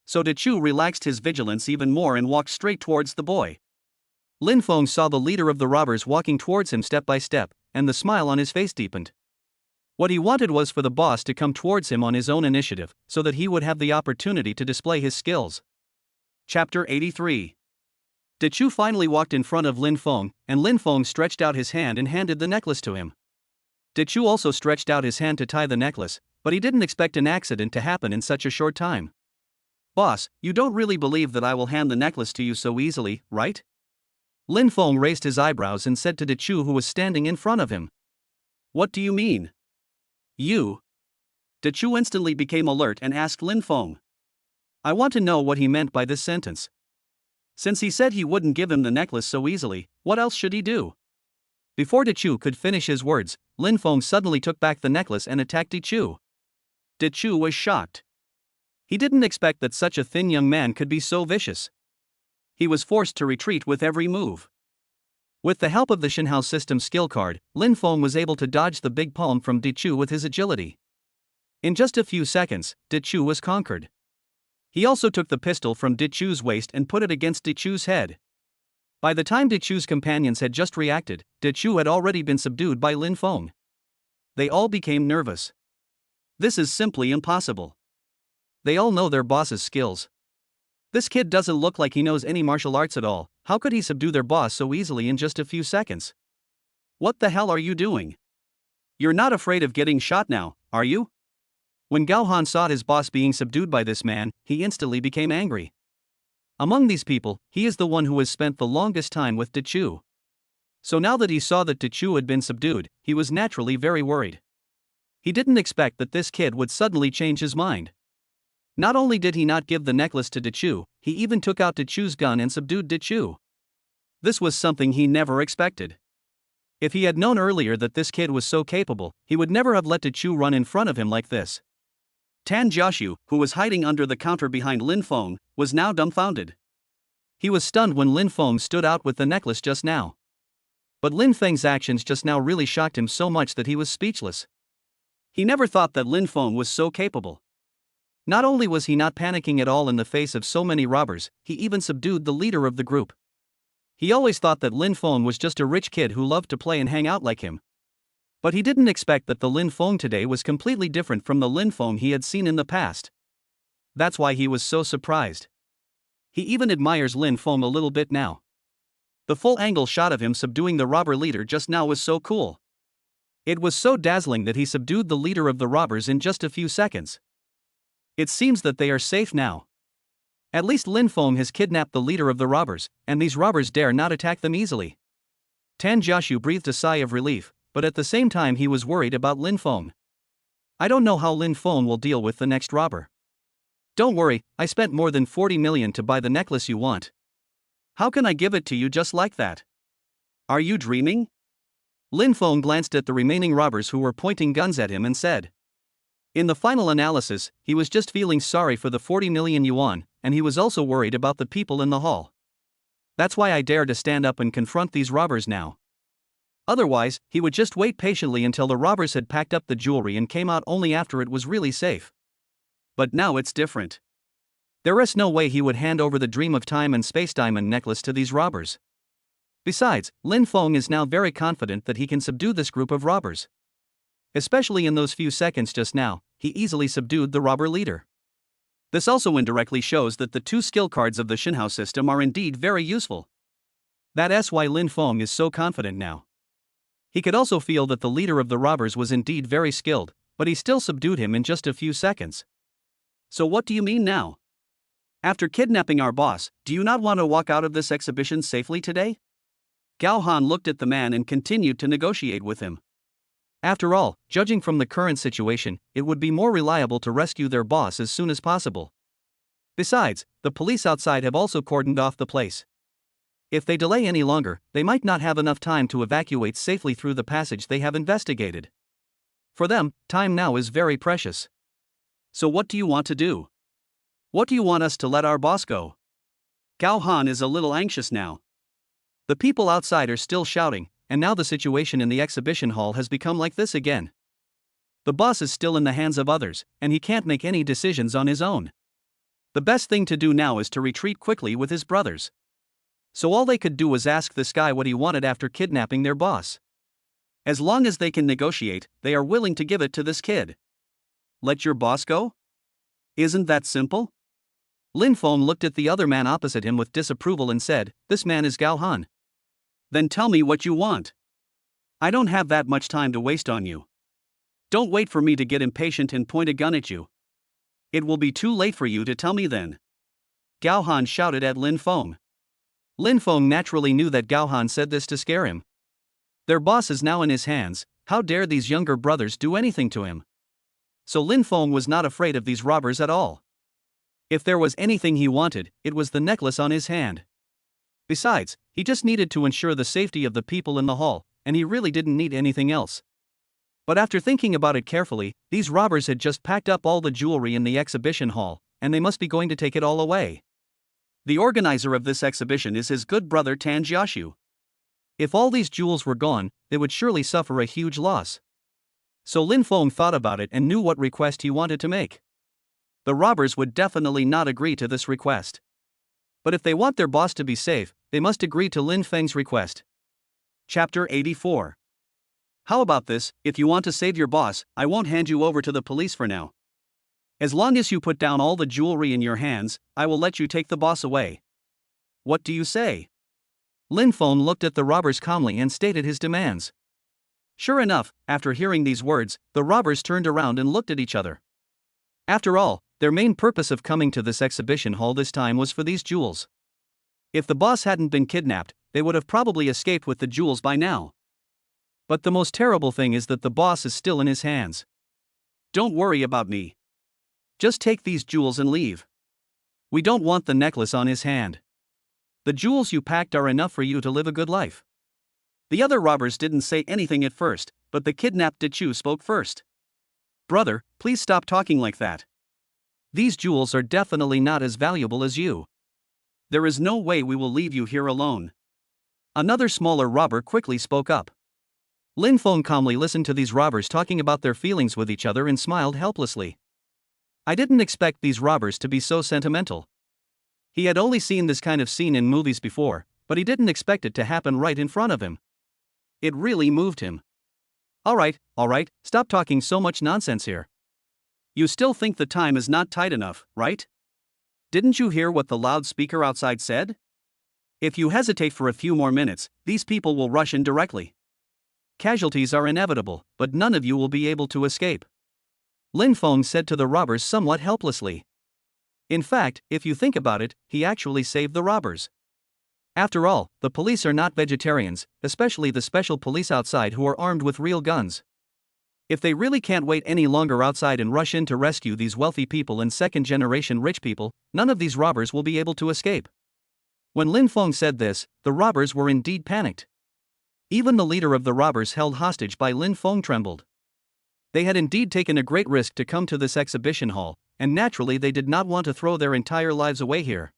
So Chu relaxed his vigilance even more and walked straight towards the boy. Lin Feng saw the leader of the robbers walking towards him step by step, and the smile on his face deepened. What he wanted was for the boss to come towards him on his own initiative, so that he would have the opportunity to display his skills. Chapter 83. Chu finally walked in front of Lin Feng, and Lin Feng stretched out his hand and handed the necklace to him. Chu also stretched out his hand to tie the necklace, but he didn't expect an accident to happen in such a short time. Boss, you don't really believe that I will hand the necklace to you so easily, right? Lin Feng raised his eyebrows and said to Chu who was standing in front of him. What do you mean? You? Chu instantly became alert and asked Lin Feng. I want to know what he meant by this sentence. Since he said he wouldn't give him the necklace so easily, what else should he do? Before Chu could finish his words, Lin Feng suddenly took back the necklace and attacked Chu. Chu was shocked. He didn't expect that such a thin young man could be so vicious. He was forced to retreat with every move. With the help of the Shenhao system skill card, Lin Feng was able to dodge the big palm from Chu with his agility. In just a few seconds, Chu was conquered. He also took the pistol from Chu's waist and put it against Chu's head. By the time Chu's companions had just reacted, Chu had already been subdued by Lin Feng. They all became nervous. This is simply impossible. They all know their boss's skills. This kid doesn't look like he knows any martial arts at all. How could he subdue their boss so easily in just a few seconds? What the hell are you doing? You're not afraid of getting shot now, are you? When Gao Han saw his boss being subdued by this man, he instantly became angry. Among these people, he is the one who has spent the longest time with Chu. So now that he saw that Chu had been subdued, he was naturally very worried. He didn't expect that this kid would suddenly change his mind. Not only did he not give the necklace to Chu, he even took out Chu's gun and subdued Chu. This was something he never expected. If he had known earlier that this kid was so capable, he would never have let Chu run in front of him like this. Tan Jiaxu, who was hiding under the counter behind Lin Feng, was now dumbfounded. He was stunned when Lin Feng stood out with the necklace just now. But Lin Feng's actions just now really shocked him so much that he was speechless. He never thought that Lin Feng was so capable. Not only was he not panicking at all in the face of so many robbers, he even subdued the leader of the group. He always thought that Lin Feng was just a rich kid who loved to play and hang out like him. But he didn't expect that the Lin Feng today was completely different from the Lin Feng he had seen in the past. That's why he was so surprised. He even admires Lin Feng a little bit now. The full angle shot of him subduing the robber leader just now was so cool. It was so dazzling that he subdued the leader of the robbers in just a few seconds. It seems that they are safe now. At least Lin Feng has kidnapped the leader of the robbers, and these robbers dare not attack them easily. Tan Jiaxu breathed a sigh of relief, but at the same time he was worried about Lin Feng. I don't know how Lin Feng will deal with the next robber. Don't worry, I spent more than 40 million to buy the necklace you want. How can I give it to you just like that? Are you dreaming? Lin Feng glanced at the remaining robbers who were pointing guns at him and said. In the final analysis, he was just feeling sorry for the 40 million yuan, and he was also worried about the people in the hall. That's why I dare to stand up and confront these robbers now. Otherwise, he would just wait patiently until the robbers had packed up the jewelry and came out only after it was really safe. But now it's different. There is no way he would hand over the Dream of Time and Space Diamond necklace to these robbers. Besides, Lin Feng is now very confident that he can subdue this group of robbers. Especially in those few seconds just now, he easily subdued the robber leader. This also indirectly shows that the 2 skill cards of the Shinhao system are indeed very useful. That's why Lin Feng is so confident now. He could also feel that the leader of the robbers was indeed very skilled, but he still subdued him in just a few seconds. So what do you mean now? After kidnapping our boss, do you not want to walk out of this exhibition safely today? Gao Han looked at the man and continued to negotiate with him. After all, judging from the current situation, it would be more reliable to rescue their boss as soon as possible. Besides, the police outside have also cordoned off the place. If they delay any longer, they might not have enough time to evacuate safely through the passage they have investigated. For them, time now is very precious. So what do you want to do? What do you want us to let our boss go? Gao Han is a little anxious now. The people outside are still shouting, and now the situation in the exhibition hall has become like this again. The boss is still in the hands of others, and he can't make any decisions on his own. The best thing to do now is to retreat quickly with his brothers. So all they could do was ask this guy what he wanted after kidnapping their boss. As long as they can negotiate, they are willing to give it to this kid. Let your boss go? Isn't that simple? Lin Feng looked at the other man opposite him with disapproval and said, "This man is Gao Han." Then tell me what you want. I don't have that much time to waste on you. Don't wait for me to get impatient and point a gun at you. It will be too late for you to tell me then. Gao Han shouted at Lin Feng. Lin Feng naturally knew that Gao Han said this to scare him. Their boss is now in his hands, how dare these younger brothers do anything to him? So Lin Feng was not afraid of these robbers at all. If there was anything he wanted, it was the necklace on his hand. Besides, he just needed to ensure the safety of the people in the hall, and he really didn't need anything else. But after thinking about it carefully, these robbers had just packed up all the jewelry in the exhibition hall, and they must be going to take it all away. The organizer of this exhibition is his good brother Tan Jiaxu. If all these jewels were gone, they would surely suffer a huge loss. So Lin Feng thought about it and knew what request he wanted to make. The robbers would definitely not agree to this request. But if they want their boss to be safe, they must agree to Lin Feng's request. Chapter 84. How about this? If you want to save your boss, I won't hand you over to the police for now. As long as you put down all the jewelry in your hands, I will let you take the boss away. What do you say? Lin Feng looked at the robbers calmly and stated his demands. Sure enough, after hearing these words, the robbers turned around and looked at each other. After all, their main purpose of coming to this exhibition hall this time was for these jewels. If the boss hadn't been kidnapped, they would have probably escaped with the jewels by now. But the most terrible thing is that the boss is still in his hands. Don't worry about me. Just take these jewels and leave. We don't want the necklace on his hand. The jewels you packed are enough for you to live a good life. The other robbers didn't say anything at first, but the kidnapped Dichu spoke first. Brother, please stop talking like that. These jewels are definitely not as valuable as you. There is no way we will leave you here alone. Another smaller robber quickly spoke up. Lin Feng calmly listened to these robbers talking about their feelings with each other and smiled helplessly. I didn't expect these robbers to be so sentimental. He had only seen this kind of scene in movies before, but he didn't expect it to happen right in front of him. It really moved him. All right, stop talking so much nonsense here. You still think the time is not tight enough, right? Didn't you hear what the loudspeaker outside said? If you hesitate for a few more minutes, these people will rush in directly. Casualties are inevitable, but none of you will be able to escape. Lin Feng said to the robbers somewhat helplessly. In fact, if you think about it, he actually saved the robbers. After all, the police are not vegetarians, especially the special police outside who are armed with real guns. If they really can't wait any longer outside and rush in to rescue these wealthy people and second-generation rich people, none of these robbers will be able to escape. When Lin Feng said this, the robbers were indeed panicked. Even the leader of the robbers held hostage by Lin Feng trembled. They had indeed taken a great risk to come to this exhibition hall, and naturally they did not want to throw their entire lives away here.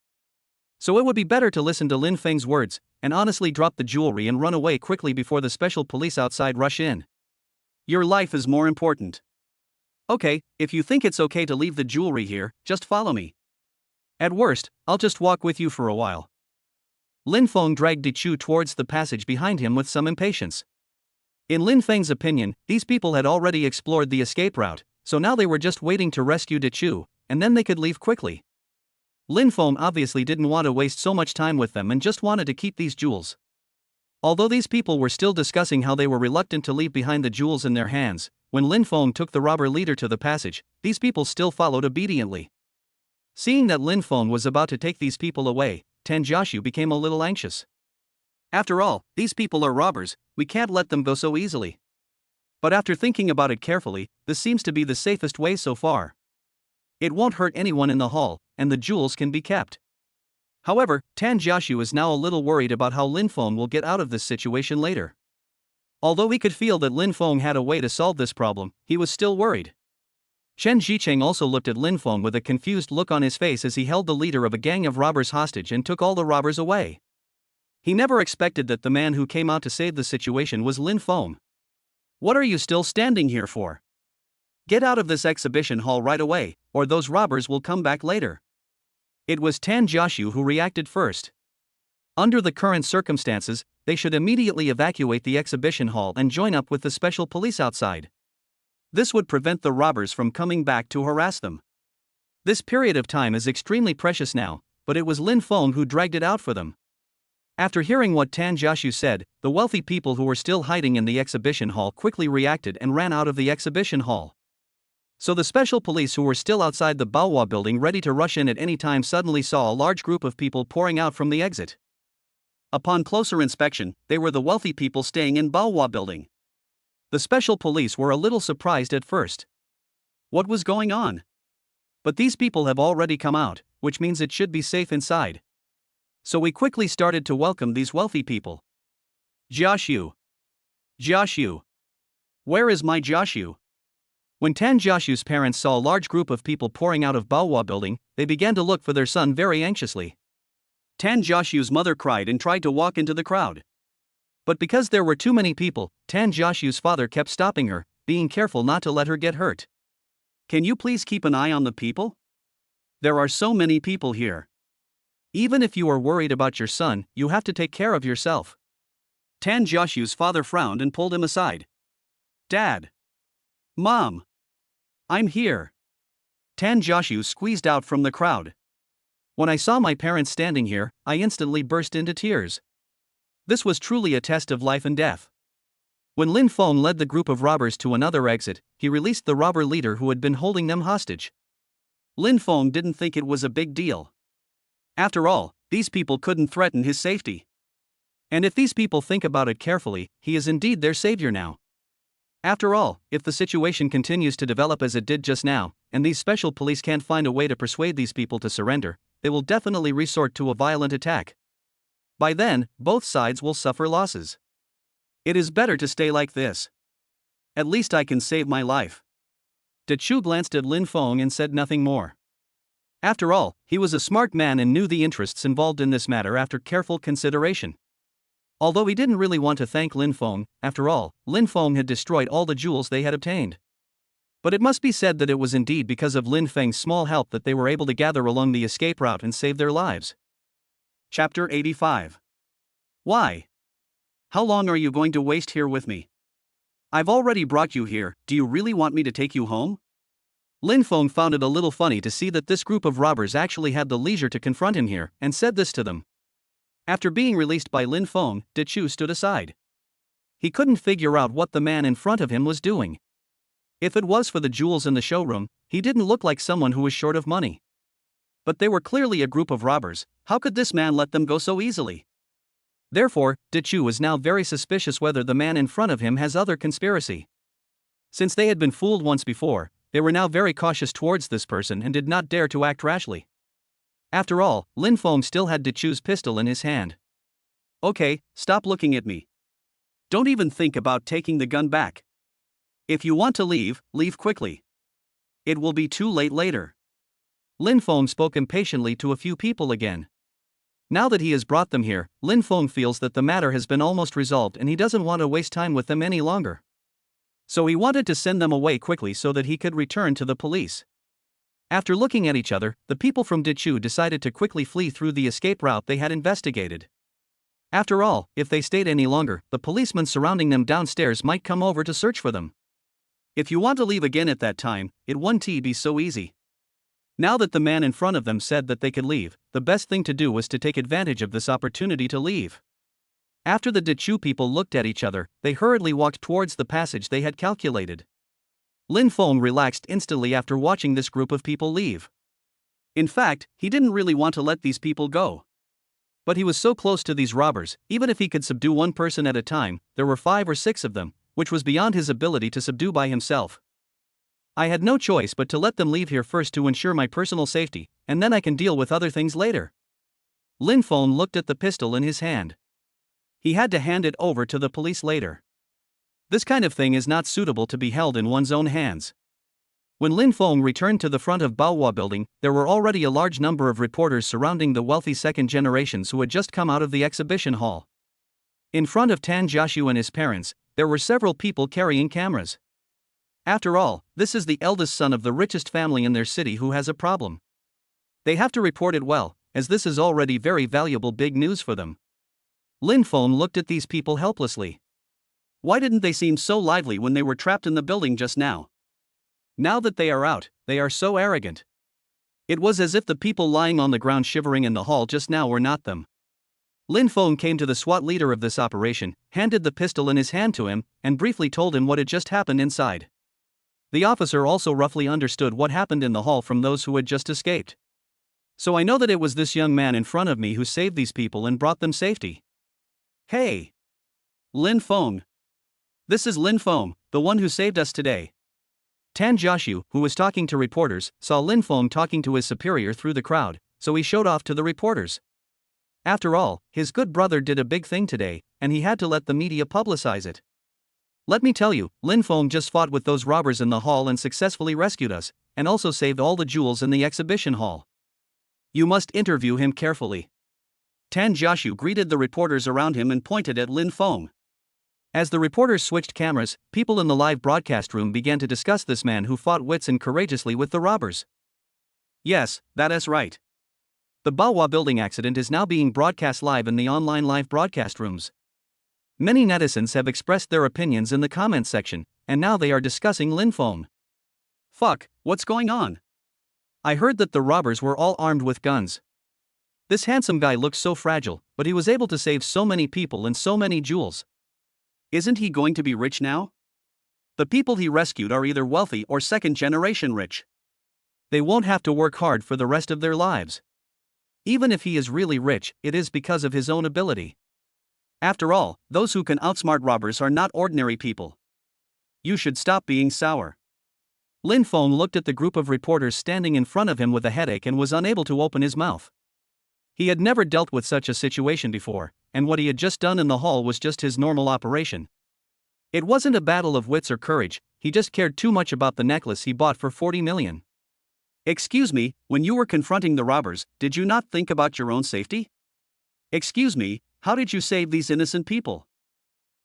So it would be better to listen to Lin Feng's words, and honestly drop the jewelry and run away quickly before the special police outside rush in. Your life is more important. Okay, if you think it's okay to leave the jewelry here, just follow me. At worst, I'll just walk with you for a while. Lin Feng dragged Dichu towards the passage behind him with some impatience. In Lin Feng's opinion, these people had already explored the escape route, so now they were just waiting to rescue Dichu, and then they could leave quickly. Lin Feng obviously didn't want to waste so much time with them and just wanted to keep these jewels. Although these people were still discussing how they were reluctant to leave behind the jewels in their hands, when Lin Feng took the robber leader to the passage, these people still followed obediently. Seeing that Lin Feng was about to take these people away, Tan Jiaxu became a little anxious. After all, these people are robbers, we can't let them go so easily. But after thinking about it carefully, this seems to be the safest way so far. It won't hurt anyone in the hall, and the jewels can be kept. However, Tan Jiaxu is now a little worried about how Lin Feng will get out of this situation later. Although he could feel that Lin Feng had a way to solve this problem, he was still worried. Chen Zicheng also looked at Lin Feng with a confused look on his face as he held the leader of a gang of robbers hostage and took all the robbers away. He never expected that the man who came out to save the situation was Lin Feng. What are you still standing here for? Get out of this exhibition hall right away, or those robbers will come back later. It was Tan Jiaxu who reacted first. Under the current circumstances, they should immediately evacuate the exhibition hall and join up with the special police outside. This would prevent the robbers from coming back to harass them. This period of time is extremely precious now, but it was Lin Feng who dragged it out for them. After hearing what Tan Jiaxu said, the wealthy people who were still hiding in the exhibition hall quickly reacted and ran out of the exhibition hall. So the special police who were still outside the Baohua building ready to rush in at any time suddenly saw a large group of people pouring out from the exit. Upon closer inspection, they were the wealthy people staying in Baohua building. The special police were a little surprised at first. What was going on? But these people have already come out, which means it should be safe inside. So we quickly started to welcome these wealthy people. Jiaxu. Jiaxu. Where is my Jiaxu? When Tan Jiaxu's parents saw a large group of people pouring out of Baohua building, they began to look for their son very anxiously. Tan Jiaxu's mother cried and tried to walk into the crowd. But because there were too many people, Tan Jiaxu's father kept stopping her, being careful not to let her get hurt. Can you please keep an eye on the people? There are so many people here. Even if you are worried about your son, you have to take care of yourself. Tan Jiaxu's father frowned and pulled him aside. Dad. Mom. I'm here. Tan Jiaxu squeezed out from the crowd. When I saw my parents standing here, I instantly burst into tears. This was truly a test of life and death. When Lin Feng led the group of robbers to another exit, he released the robber leader who had been holding them hostage. Lin Feng didn't think it was a big deal. After all, these people couldn't threaten his safety. And if these people think about it carefully, he is indeed their savior now. After all, if the situation continues to develop as it did just now, and these special police can't find a way to persuade these people to surrender, they will definitely resort to a violent attack. By then, both sides will suffer losses. It is better to stay like this. At least I can save my life. De Chu glanced at Lin Feng and said nothing more. After all, he was a smart man and knew the interests involved in this matter after careful consideration. Although he didn't really want to thank Lin Feng, after all, Lin Feng had destroyed all the jewels they had obtained. But it must be said that it was indeed because of Lin Feng's small help that they were able to gather along the escape route and save their lives. Chapter 85. Why? How long are you going to waste here with me? I've already brought you here, do you really want me to take you home? Lin Feng found it a little funny to see that this group of robbers actually had the leisure to confront him here, and said this to them. After being released by Lin Feng, De Chu stood aside. He couldn't figure out what the man in front of him was doing. If it was for the jewels in the showroom, he didn't look like someone who was short of money. But they were clearly a group of robbers, how could this man let them go so easily? Therefore, De Chu was now very suspicious whether the man in front of him has other conspiracy. Since they had been fooled once before, they were now very cautious towards this person and did not dare to act rashly. After all, Lin Feng still had De Chu's pistol in his hand. Okay, stop looking at me. Don't even think about taking the gun back. If you want to leave, leave quickly. It will be too late later. Lin Feng spoke impatiently to a few people again. Now that he has brought them here, Lin Feng feels that the matter has been almost resolved and he doesn't want to waste time with them any longer. So he wanted to send them away quickly so that he could return to the police. After looking at each other, the people from De Chu decided to quickly flee through the escape route they had investigated. After all, if they stayed any longer, the policemen surrounding them downstairs might come over to search for them. If you want to leave again at that time, it won't be so easy. Now that the man in front of them said that they could leave, the best thing to do was to take advantage of this opportunity to leave. After the Chu people looked at each other, they hurriedly walked towards the passage they had calculated. Lin Feng relaxed instantly after watching this group of people leave. In fact, he didn't really want to let these people go. But he was so close to these robbers, even if he could subdue one person at a time, there were 5 or 6 of them, which was beyond his ability to subdue by himself. I had no choice but to let them leave here first to ensure my personal safety, and then I can deal with other things later. Lin Feng looked at the pistol in his hand. He had to hand it over to the police later. This kind of thing is not suitable to be held in one's own hands. When Lin Feng returned to the front of Baohua building, there were already a large number of reporters surrounding the wealthy second generations who had just come out of the exhibition hall. In front of Tan Jiaxu and his parents, there were several people carrying cameras. After all, this is the eldest son of the richest family in their city who has a problem. They have to report it well, as this is already very valuable big news for them. Lin Feng looked at these people helplessly. Why didn't they seem so lively when they were trapped in the building just now? Now that they are out, they are so arrogant. It was as if the people lying on the ground shivering in the hall just now were not them. Lin Feng came to the SWAT leader of this operation, handed the pistol in his hand to him, and briefly told him what had just happened inside. The officer also roughly understood what happened in the hall from those who had just escaped. So I know that it was this young man in front of me who saved these people and brought them safety. Hey! Lin Feng. This is Lin Feng, the one who saved us today. Tan Jiaxu, who was talking to reporters, saw Lin Feng talking to his superior through the crowd, so he showed off to the reporters. After all, his good brother did a big thing today, and he had to let the media publicize it. Let me tell you, Lin Feng just fought with those robbers in the hall and successfully rescued us, and also saved all the jewels in the exhibition hall. You must interview him carefully. Tan Jiaxu greeted the reporters around him and pointed at Lin Feng. As the reporters switched cameras, people in the live broadcast room began to discuss this man who fought wits and courageously with the robbers. Yes, that is right. The Baohua building accident is now being broadcast live in the online live broadcast rooms. Many netizens have expressed their opinions in the comments section, and now they are discussing Lin Feng. Fuck, what's going on? I heard that the robbers were all armed with guns. This handsome guy looks so fragile, but he was able to save so many people and so many jewels. Isn't he going to be rich now? The people he rescued are either wealthy or second generation rich. They won't have to work hard for the rest of their lives. Even if he is really rich, it is because of his own ability. After all, those who can outsmart robbers are not ordinary people. You should stop being sour. Lin Feng looked at the group of reporters standing in front of him with a headache and was unable to open his mouth. He had never dealt with such a situation before, and what he had just done in the hall was just his normal operation. It wasn't a battle of wits or courage, he just cared too much about the necklace he bought for 40 million. Excuse me, when you were confronting the robbers, did you not think about your own safety? Excuse me, how did you save these innocent people?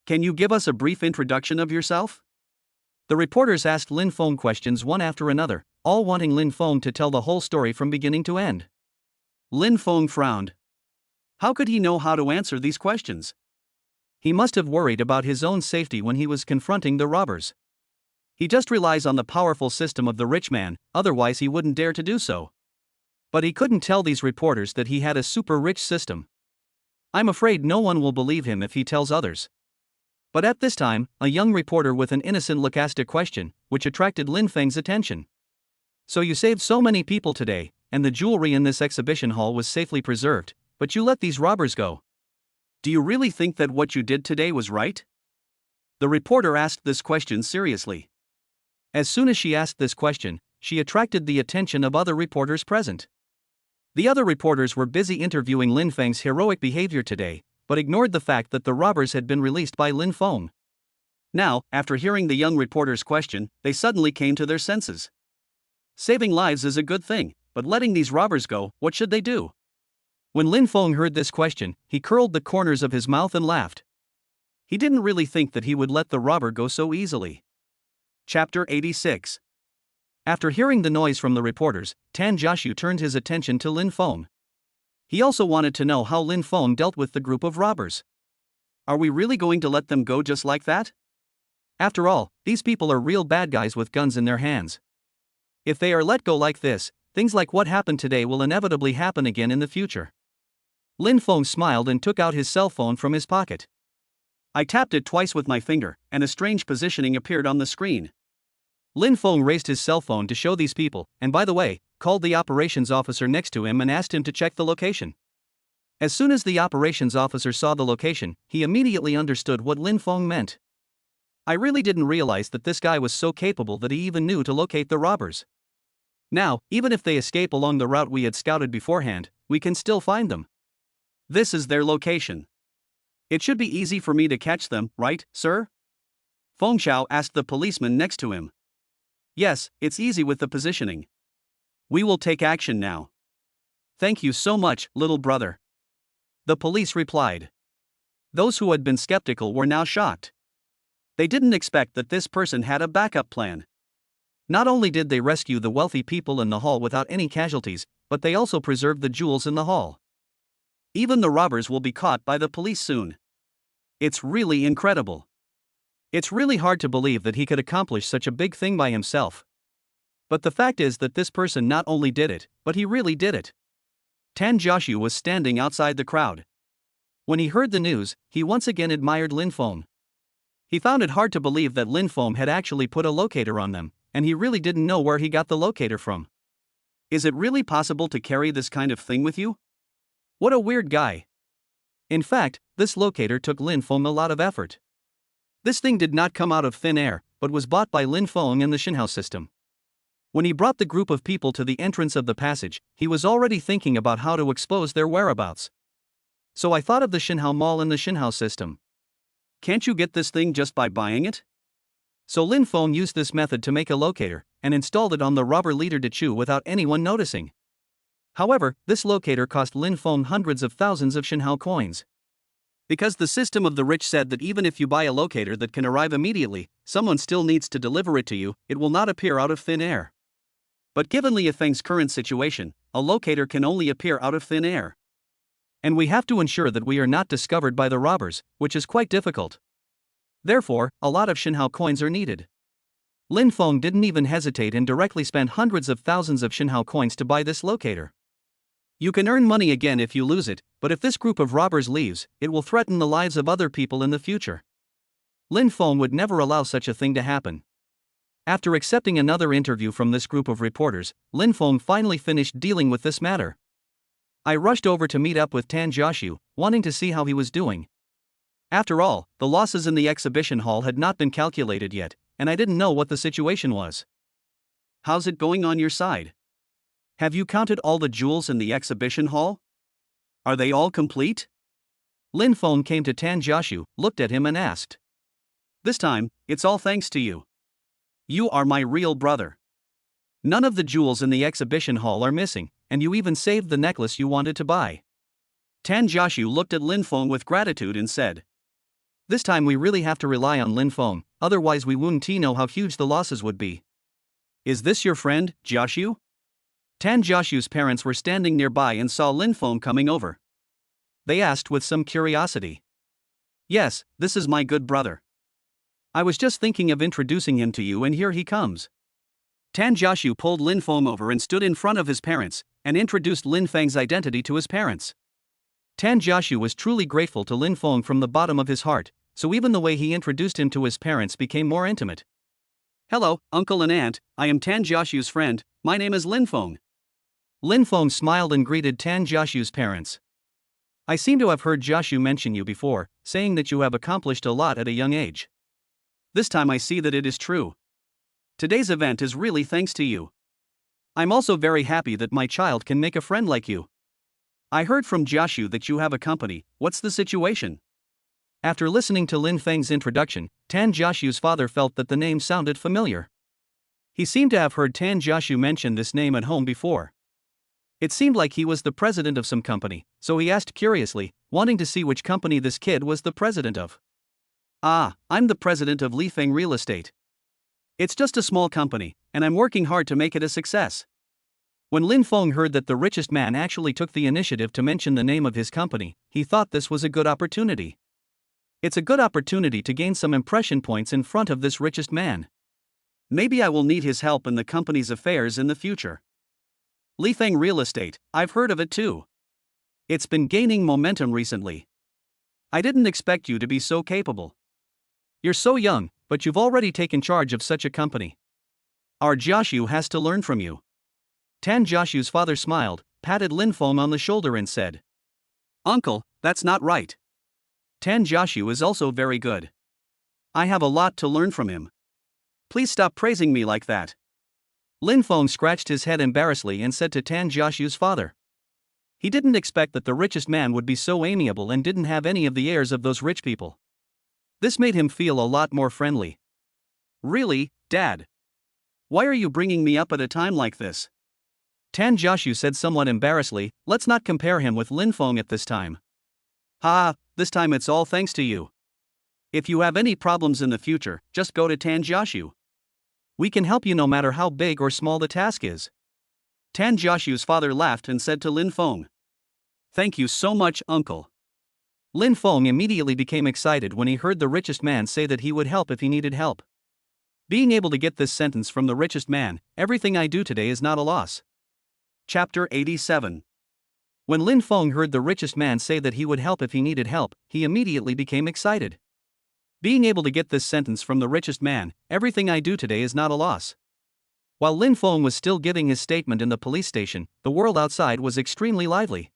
Can you give us a brief introduction of yourself? The reporters asked Lin Feng questions one after another, all wanting Lin Feng to tell the whole story from beginning to end. Lin Feng frowned. How could he know how to answer these questions? He must have worried about his own safety when he was confronting the robbers. He just relies on the powerful system of the rich man, otherwise he wouldn't dare to do so. But he couldn't tell these reporters that he had a super rich system. I'm afraid no one will believe him if he tells others. But at this time, a young reporter with an innocent look asked a question, which attracted Lin Feng's attention. So you saved so many people today, and the jewelry in this exhibition hall was safely preserved, but you let these robbers go. Do you really think that what you did today was right? The reporter asked this question seriously. As soon as she asked this question, she attracted the attention of other reporters present. The other reporters were busy interviewing Lin Feng's heroic behavior today, but ignored the fact that the robbers had been released by Lin Feng. Now, after hearing the young reporter's question, they suddenly came to their senses. Saving lives is a good thing, but letting these robbers go, what should they do? When Lin Feng heard this question, he curled the corners of his mouth and laughed. He didn't really think that he would let the robber go so easily. Chapter 86. After hearing the noise from the reporters, Tan Jiaxu turned his attention to Lin Feng. He also wanted to know how Lin Feng dealt with the group of robbers. Are we really going to let them go just like that? After all, these people are real bad guys with guns in their hands. If they are let go like this, Things like what happened today will inevitably happen again in the future. Lin Feng smiled and took out his cell phone from his pocket. I tapped it twice with my finger, and a strange positioning appeared on the screen. Lin Feng raised his cell phone to show these people, and by the way, called the operations officer next to him and asked him to check the location. As soon as the operations officer saw the location, he immediately understood what Lin Feng meant. I really didn't realize that this guy was so capable that he even knew to locate the robbers. Now, even if they escape along the route we had scouted beforehand, we can still find them. This is their location. It should be easy for me to catch them, right, sir? Feng Xiao asked the policeman next to him. Yes, it's easy with the positioning. We will take action now. Thank you so much, little brother. The police replied. Those who had been skeptical were now shocked. They didn't expect that this person had a backup plan. Not only did they rescue the wealthy people in the hall without any casualties, but they also preserved the jewels in the hall. Even the robbers will be caught by the police soon. It's really incredible. It's really hard to believe that he could accomplish such a big thing by himself. But the fact is that this person not only did it, but he really did it. Tan Jiaxu was standing outside the crowd. When he heard the news, he once again admired Lin Feng. He found it hard to believe that Lin Feng had actually put a locator on them, and he really didn't know where he got the locator from. Is it really possible to carry this kind of thing with you? What a weird guy. In fact, this locator took Lin Feng a lot of effort. This thing did not come out of thin air, but was bought by Lin Feng and the Xinhao system. When he brought the group of people to the entrance of the passage, he was already thinking about how to expose their whereabouts. So I thought of the Xinhao Mall and the Xinhao system. Can't you get this thing just by buying it? So Lin Feng used this method to make a locator, and installed it on the robber leader Chu without anyone noticing. However, this locator cost Lin Feng hundreds of thousands of Xinhao coins. Because the system of the rich said that even if you buy a locator that can arrive immediately, someone still needs to deliver it to you, it will not appear out of thin air. But given Li Yifeng's current situation, a locator can only appear out of thin air. And we have to ensure that we are not discovered by the robbers, which is quite difficult. Therefore, a lot of Xinhao coins are needed. Lin Feng didn't even hesitate and directly spent hundreds of thousands of Xinhao coins to buy this locator. You can earn money again if you lose it, but if this group of robbers leaves, it will threaten the lives of other people in the future. Lin Feng would never allow such a thing to happen. After accepting another interview from this group of reporters, Lin Feng finally finished dealing with this matter. I rushed over to meet up with Tan Jiaxu, wanting to see how he was doing. After all, the losses in the exhibition hall had not been calculated yet, and I didn't know what the situation was. How's it going on your side? Have you counted all the jewels in the exhibition hall? Are they all complete? Lin Feng came to Tan Jiaxu, looked at him and asked. This time, it's all thanks to you. You are my real brother. None of the jewels in the exhibition hall are missing, and you even saved the necklace you wanted to buy. Tan Jiaxu looked at Lin Feng with gratitude and said. This time we really have to rely on Lin Feng, otherwise we wouldn't know how huge the losses would be. Is this your friend, Jiaxu? Tan Jiaxu's parents were standing nearby and saw Lin Feng coming over. They asked with some curiosity. Yes, this is my good brother. I was just thinking of introducing him to you and here he comes. Tan Jiaxu pulled Lin Feng over and stood in front of his parents, and introduced Lin Feng's identity to his parents. Tan Jiaxu was truly grateful to Lin Feng from the bottom of his heart, so even the way he introduced him to his parents became more intimate. Hello, uncle and aunt, I am Tan Jiaxu's friend, my name is Lin Feng. Lin Feng smiled and greeted Tan Jiaxu's parents. I seem to have heard Jiaxu mention you before, saying that you have accomplished a lot at a young age. This time I see that it is true. Today's event is really thanks to you. I'm also very happy that my child can make a friend like you. I heard from Jiaxu that you have a company, what's the situation? After listening to Lin Feng's introduction, Tan Jiaxu's father felt that the name sounded familiar. He seemed to have heard Tan Jiaxu mention this name at home before. It seemed like he was the president of some company, so he asked curiously, wanting to see which company this kid was the president of. Ah, I'm the president of Li Feng Real Estate. It's just a small company, and I'm working hard to make it a success. When Lin Feng heard that the richest man actually took the initiative to mention the name of his company, he thought this was a good opportunity. It's a good opportunity to gain some impression points in front of this richest man. Maybe I will need his help in the company's affairs in the future. Lifeng Real Estate, I've heard of it too. It's been gaining momentum recently. I didn't expect you to be so capable. You're so young, but you've already taken charge of such a company. Our Jiaxu has to learn from you. Tan Jiaxu's father smiled, patted Lin Feng on the shoulder and said, Uncle, that's not right. Tan Jiaxu is also very good. I have a lot to learn from him. Please stop praising me like that. Lin Feng scratched his head embarrassedly and said to Tan Jiaxu's father. He didn't expect that the richest man would be so amiable and didn't have any of the airs of those rich people. This made him feel a lot more friendly. Really, Dad? Why are you bringing me up at a time like this? Tan Jiaxu said somewhat embarrassedly. Let's not compare him with Lin Feng at this time. Ha, this time it's all thanks to you. If you have any problems in the future, just go to Tan Jiaxu. We can help you no matter how big or small the task is. Tan Jiaxu's father laughed and said to Lin Feng. Thank you so much, Uncle. Lin Feng immediately became excited when he heard the richest man say that he would help if he needed help. Being able to get this sentence from the richest man, everything I do today is not a loss. Chapter 87. When Lin Feng heard the richest man say that he would help if he needed help, he immediately became excited. Being able to get this sentence from the richest man, everything I do today is not a loss. While Lin Feng was still giving his statement in the police station, the world outside was extremely lively.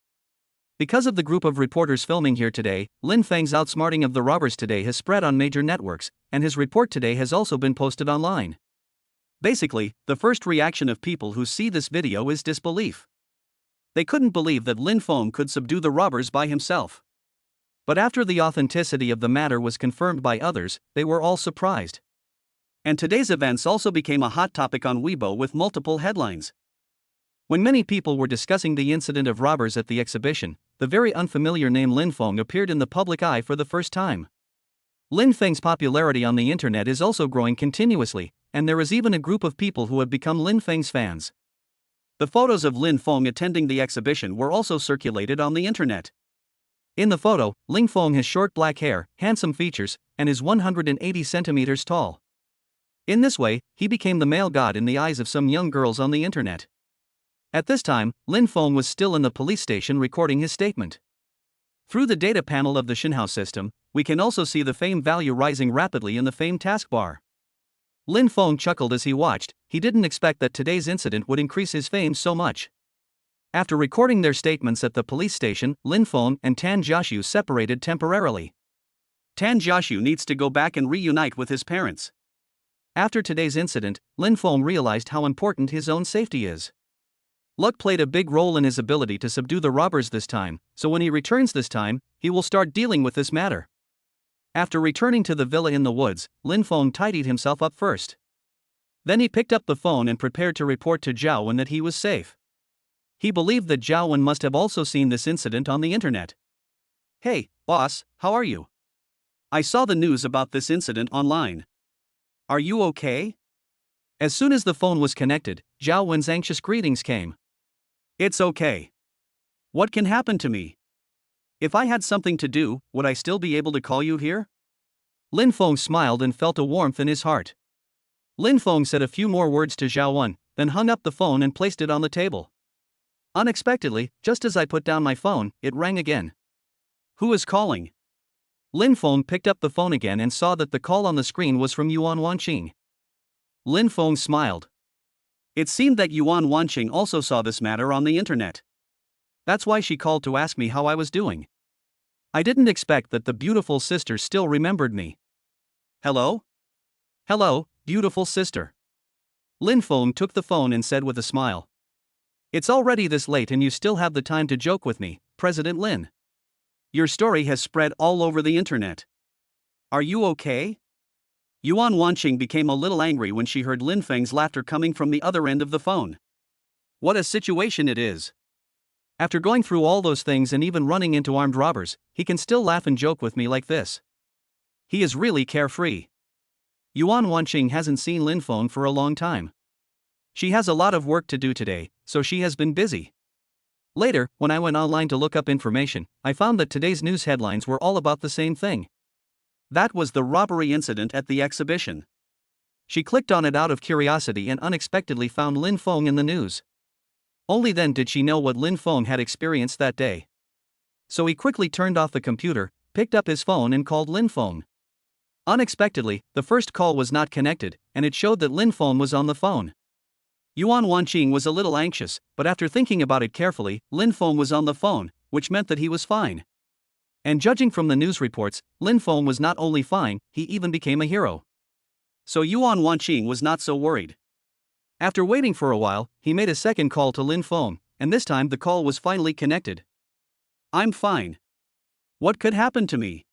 Because of the group of reporters filming here today, Lin Feng's outsmarting of the robbers today has spread on major networks, and his report today has also been posted online. Basically, the first reaction of people who see this video is disbelief. They couldn't believe that Lin Feng could subdue the robbers by himself. But after the authenticity of the matter was confirmed by others, they were all surprised. And today's events also became a hot topic on Weibo with multiple headlines. When many people were discussing the incident of robbers at the exhibition, the very unfamiliar name Lin Feng appeared in the public eye for the first time. Lin Feng's popularity on the internet is also growing continuously, and there is even a group of people who have become Lin Feng's fans. The photos of Lin Feng attending the exhibition were also circulated on the internet. In the photo, Lin Feng has short black hair, handsome features, and is 180 centimeters tall. In this way, he became the male god in the eyes of some young girls on the internet. At this time, Lin Feng was still in the police station recording his statement. Through the data panel of the Xinhao system, we can also see the fame value rising rapidly in the fame taskbar. Lin Feng chuckled as he watched. He didn't expect that today's incident would increase his fame so much. After recording their statements at the police station, Lin Feng and Tan Jiaxu separated temporarily. Tan Jiaxu needs to go back and reunite with his parents. After today's incident, Lin Feng realized how important his own safety is. Luck played a big role in his ability to subdue the robbers this time, so when he returns this time, he will start dealing with this matter. After returning to the villa in the woods, Lin Feng tidied himself up first. Then he picked up the phone and prepared to report to Zhao Wen that he was safe. He believed that Zhao Wen must have also seen this incident on the internet. Hey, boss, how are you? I saw the news about this incident online. Are you okay? As soon as the phone was connected, Zhao Wen's anxious greetings came. It's okay. What can happen to me? If I had something to do, would I still be able to call you here? Lin Feng smiled and felt a warmth in his heart. Lin Feng said a few more words to Zhao Wen, then hung up the phone and placed it on the table. Unexpectedly, just as I put down my phone, it rang again. Who is calling? Lin Feng picked up the phone again and saw that the call on the screen was from Yuan Wanqing. Lin Feng smiled. It seemed that Yuan Wanqing also saw this matter on the internet. That's why she called to ask me how I was doing. I didn't expect that the beautiful sister still remembered me. Hello? Hello, beautiful sister. Lin Feng took the phone and said with a smile. It's already this late and you still have the time to joke with me, President Lin. Your story has spread all over the internet. Are you okay? Yuan Wanqing became a little angry when she heard Lin Feng's laughter coming from the other end of the phone. What a situation it is. After going through all those things and even running into armed robbers, he can still laugh and joke with me like this. He is really carefree. Yuan Wanqing hasn't seen Lin Feng for a long time. She has a lot of work to do today, so she has been busy. Later, when I went online to look up information, I found that today's news headlines were all about the same thing. That was the robbery incident at the exhibition. She clicked on it out of curiosity and unexpectedly found Lin Feng in the news. Only then did she know what Lin Feng had experienced that day. So he quickly turned off the computer, picked up his phone and called Lin Feng. Unexpectedly, the first call was not connected, and it showed that Lin Feng was on the phone. Yuan Wanqing was a little anxious, but after thinking about it carefully, Lin Feng was on the phone, which meant that he was fine. And judging from the news reports, Lin Feng was not only fine, he even became a hero. So Yuan Wanqing was not so worried. After waiting for a while, he made a second call to Lin Feng, and this time the call was finally connected. "I'm fine. What could happen to me?"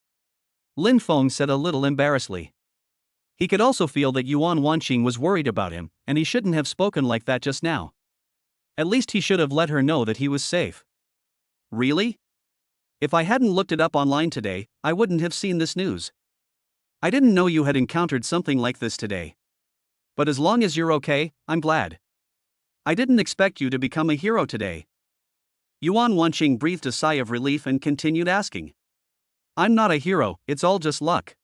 Lin Feng said a little embarrassedly. He could also feel that Yuan Wanqing was worried about him, and he shouldn't have spoken like that just now. At least he should have let her know that he was safe. "Really? If I hadn't looked it up online today, I wouldn't have seen this news. I didn't know you had encountered something like this today. But as long as you're okay, I'm glad. I didn't expect you to become a hero today." Yuan Wanqing breathed a sigh of relief and continued asking. "I'm not a hero, it's all just luck.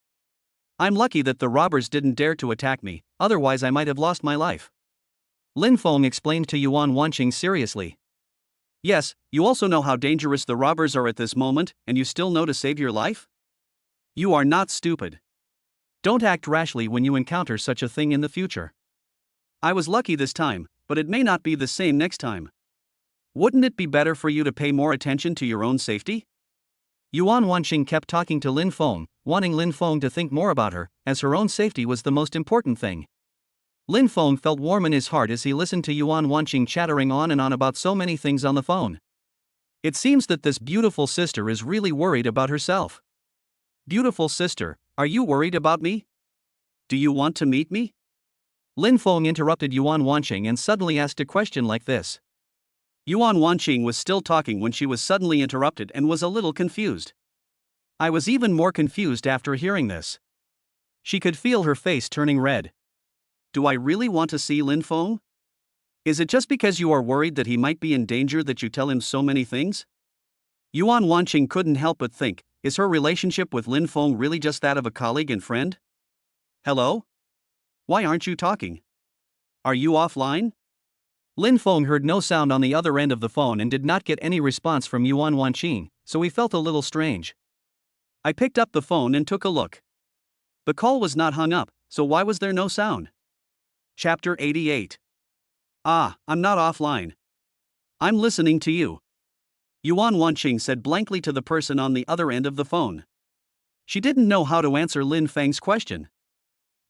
I'm lucky that the robbers didn't dare to attack me, otherwise I might have lost my life." Lin Feng explained to Yuan Wanqing seriously. "Yes, you also know how dangerous the robbers are at this moment, and you still know to save your life? You are not stupid. Don't act rashly when you encounter such a thing in the future. I was lucky this time, but it may not be the same next time. Wouldn't it be better for you to pay more attention to your own safety?" Yuan Wanqing kept talking to Lin Feng, wanting Lin Feng to think more about her, as her own safety was the most important thing. Lin Feng felt warm in his heart as he listened to Yuan Wanqing chattering on and on about so many things on the phone. It seems that this beautiful sister is really worried about herself. "Beautiful sister, are you worried about me? Do you want to meet me?" Lin Feng interrupted Yuan Wanqing and suddenly asked a question like this. Yuan Wanqing was still talking when she was suddenly interrupted and was a little confused. I was even more confused after hearing this. She could feel her face turning red. "Do I really want to see Lin Feng? Is it just because you are worried that he might be in danger that you tell him so many things?" Yuan Wanqing couldn't help but think, is her relationship with Lin Feng really just that of a colleague and friend? "Hello? Why aren't you talking? Are you offline?" Lin Feng heard no sound on the other end of the phone and did not get any response from Yuan Wanqing, so he felt a little strange. I picked up the phone and took a look. The call was not hung up, so why was there no sound? Chapter 88. I'm not offline. I'm listening to you. Yuan Wanqing said blankly to the person on the other end of the phone. She didn't know how to answer Lin Feng's question.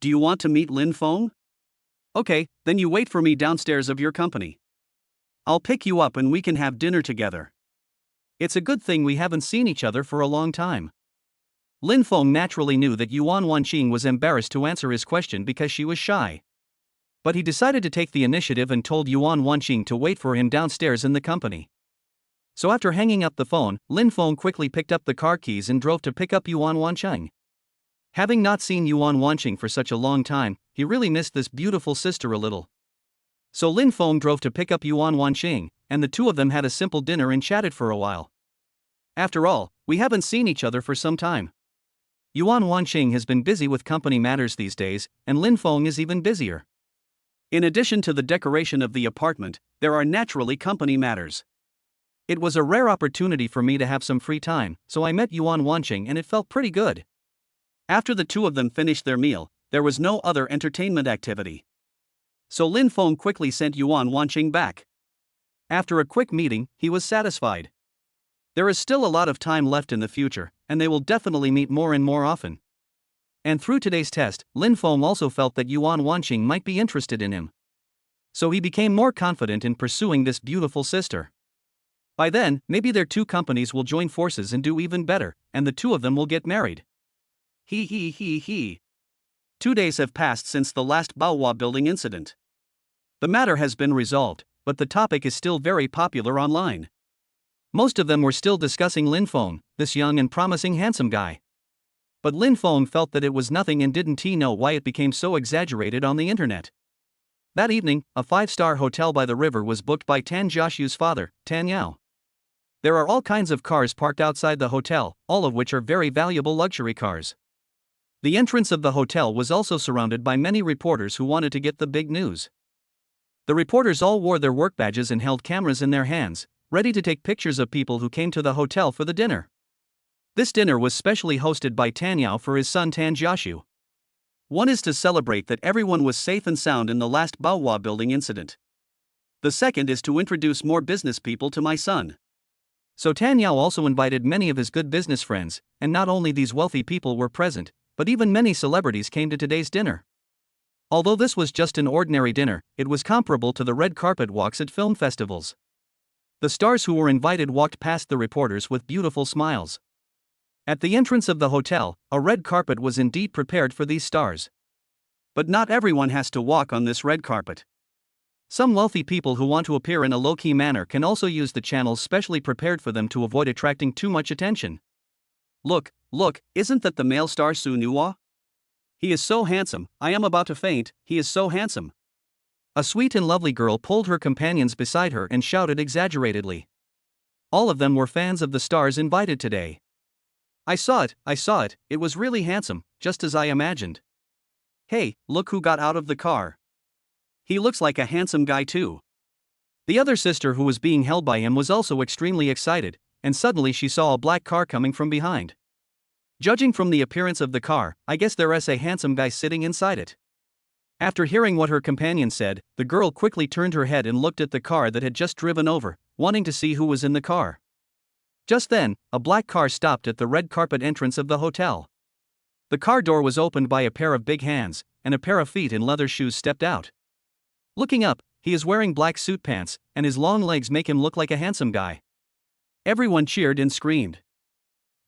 "Do you want to meet Lin Feng? Okay, then you wait for me downstairs of your company. I'll pick you up and we can have dinner together. It's a good thing we haven't seen each other for a long time." Lin Feng naturally knew that Yuan Wanqing was embarrassed to answer his question because she was shy. But he decided to take the initiative and told Yuan Wanqing to wait for him downstairs in the company. So after hanging up the phone, Lin Feng quickly picked up the car keys and drove to pick up Yuan Wanqing. Having not seen Yuan Wanqing for such a long time, he really missed this beautiful sister a little. So Lin Feng drove to pick up Yuan Wanqing, and the two of them had a simple dinner and chatted for a while. After all, we haven't seen each other for some time. Yuan Wanqing has been busy with company matters these days, and Lin Feng is even busier. In addition to the decoration of the apartment, there are naturally company matters. It was a rare opportunity for me to have some free time, so I met Yuan Wanqing and it felt pretty good. After the two of them finished their meal, there was no other entertainment activity. So Lin Feng quickly sent Yuan Wanqing back. After a quick meeting, he was satisfied. There is still a lot of time left in the future, and they will definitely meet more and more often. And through today's test, Lin Feng also felt that Yuan Wanqing might be interested in him. So he became more confident in pursuing this beautiful sister. By then, maybe their two companies will join forces and do even better, and the two of them will get married. He. 2 days have passed since the last Baohua building incident. The matter has been resolved, but the topic is still very popular online. Most of them were still discussing Lin Feng, this young and promising handsome guy. But Lin Feng felt that it was nothing and didn't he know why it became so exaggerated on the internet. That evening, a 5-star hotel by the river was booked by Tan Jiaxu's father, Tan Yao. There are all kinds of cars parked outside the hotel, all of which are very valuable luxury cars. The entrance of the hotel was also surrounded by many reporters who wanted to get the big news. The reporters all wore their work badges and held cameras in their hands, ready to take pictures of people who came to the hotel for the dinner. This dinner was specially hosted by Tan Yao for his son Tan Jiaxu. One is to celebrate that everyone was safe and sound in the last Baohua building incident. The second is to introduce more business people to my son. So Tan Yao also invited many of his good business friends, and not only these wealthy people were present, but even many celebrities came to today's dinner. Although this was just an ordinary dinner, it was comparable to the red carpet walks at film festivals. The stars who were invited walked past the reporters with beautiful smiles. At the entrance of the hotel, a red carpet was indeed prepared for these stars. But not everyone has to walk on this red carpet. Some wealthy people who want to appear in a low-key manner can also use the channels specially prepared for them to avoid attracting too much attention. Look, isn't that the male star Su Nuwa? He is so handsome, I am about to faint, he is so handsome. A sweet and lovely girl pulled her companions beside her and shouted exaggeratedly. All of them were fans of the stars invited today. I saw it, it was really handsome, just as I imagined. Hey, look who got out of the car. He looks like a handsome guy too. The other sister who was being held by him was also extremely excited, and suddenly she saw a black car coming from behind. Judging from the appearance of the car, I guess there's a handsome guy sitting inside it. After hearing what her companion said, the girl quickly turned her head and looked at the car that had just driven over, wanting to see who was in the car. Just then, a black car stopped at the red carpet entrance of the hotel. The car door was opened by a pair of big hands, and a pair of feet in leather shoes stepped out. Looking up, he is wearing black suit pants, and his long legs make him look like a handsome guy. Everyone cheered and screamed.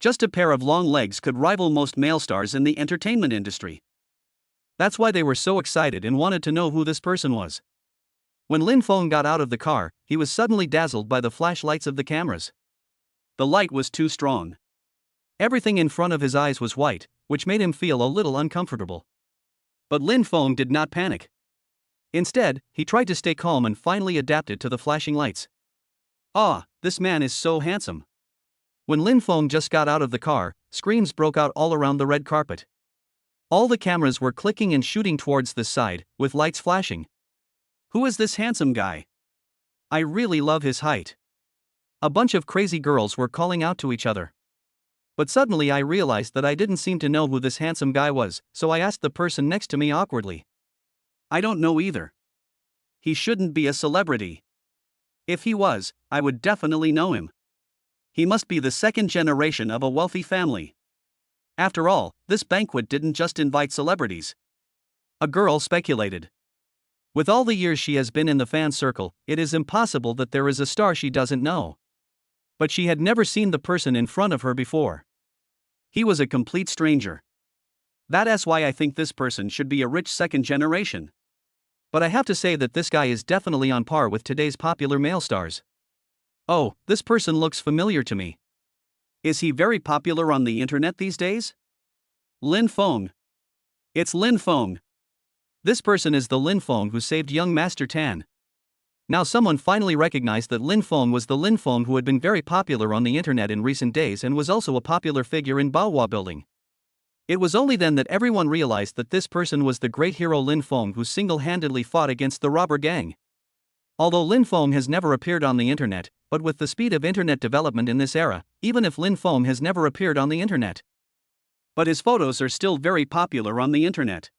Just a pair of long legs could rival most male stars in the entertainment industry. That's why they were so excited and wanted to know who this person was. When Lin Feng got out of the car, he was suddenly dazzled by the flashlights of the cameras. The light was too strong. Everything in front of his eyes was white, which made him feel a little uncomfortable. But Lin Feng did not panic. Instead, he tried to stay calm and finally adapted to the flashing lights. Ah, this man is so handsome. When Lin Feng just got out of the car, screams broke out all around the red carpet. All the cameras were clicking and shooting towards this side, with lights flashing. Who is this handsome guy? I really love his height. A bunch of crazy girls were calling out to each other. But suddenly I realized that I didn't seem to know who this handsome guy was, so I asked the person next to me awkwardly. I don't know either. He shouldn't be a celebrity. If he was, I would definitely know him. He must be the second generation of a wealthy family. After all, this banquet didn't just invite celebrities. A girl speculated. With all the years she has been in the fan circle, it is impossible that there is a star she doesn't know. But she had never seen the person in front of her before. He was a complete stranger. That's why I think this person should be a rich second generation. But I have to say that this guy is definitely on par with today's popular male stars. Oh, this person looks familiar to me. Is he very popular on the internet these days? Lin Feng. It's Lin Feng. This person is the Lin Feng who saved young Master Tan. Now someone finally recognized that Lin Feng was the Lin Feng who had been very popular on the internet in recent days and was also a popular figure in Baohua building. It was only then that everyone realized that this person was the great hero Lin Feng who single-handedly fought against the robber gang. Although Lin Feng has never appeared on the internet, but with the speed of internet development in this era, even if Lin Feng has never appeared on the internet, but his photos are still very popular on the internet.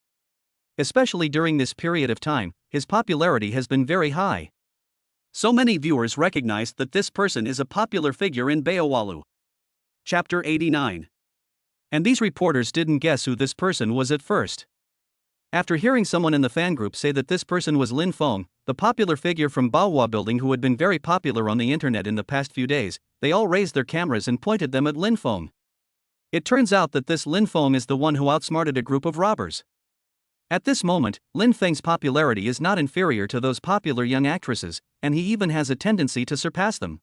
Especially during this period of time, his popularity has been very high. So many viewers recognized that this person is a popular figure in Baohua. Chapter 89. And these reporters didn't guess who this person was at first. After hearing someone in the fan group say that this person was Lin Feng, the popular figure from Baohua building who had been very popular on the internet in the past few days, they all raised their cameras and pointed them at Lin Feng. It turns out that this Lin Feng is the one who outsmarted a group of robbers. At this moment, Lin Feng's popularity is not inferior to those popular young actresses, and he even has a tendency to surpass them.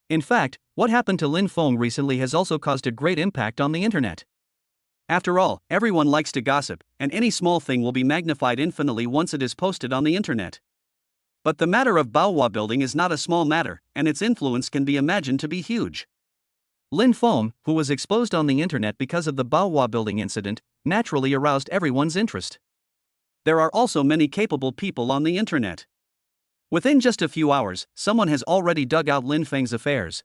In fact, what happened to Lin Feng recently has also caused a great impact on the internet. After all, everyone likes to gossip, and any small thing will be magnified infinitely once it is posted on the internet. But the matter of Baohua building is not a small matter, and its influence can be imagined to be huge. Lin Feng, who was exposed on the internet because of the Baohua building incident, naturally aroused everyone's interest. There are also many capable people on the internet. Within just a few hours, someone has already dug out Lin Feng's affairs.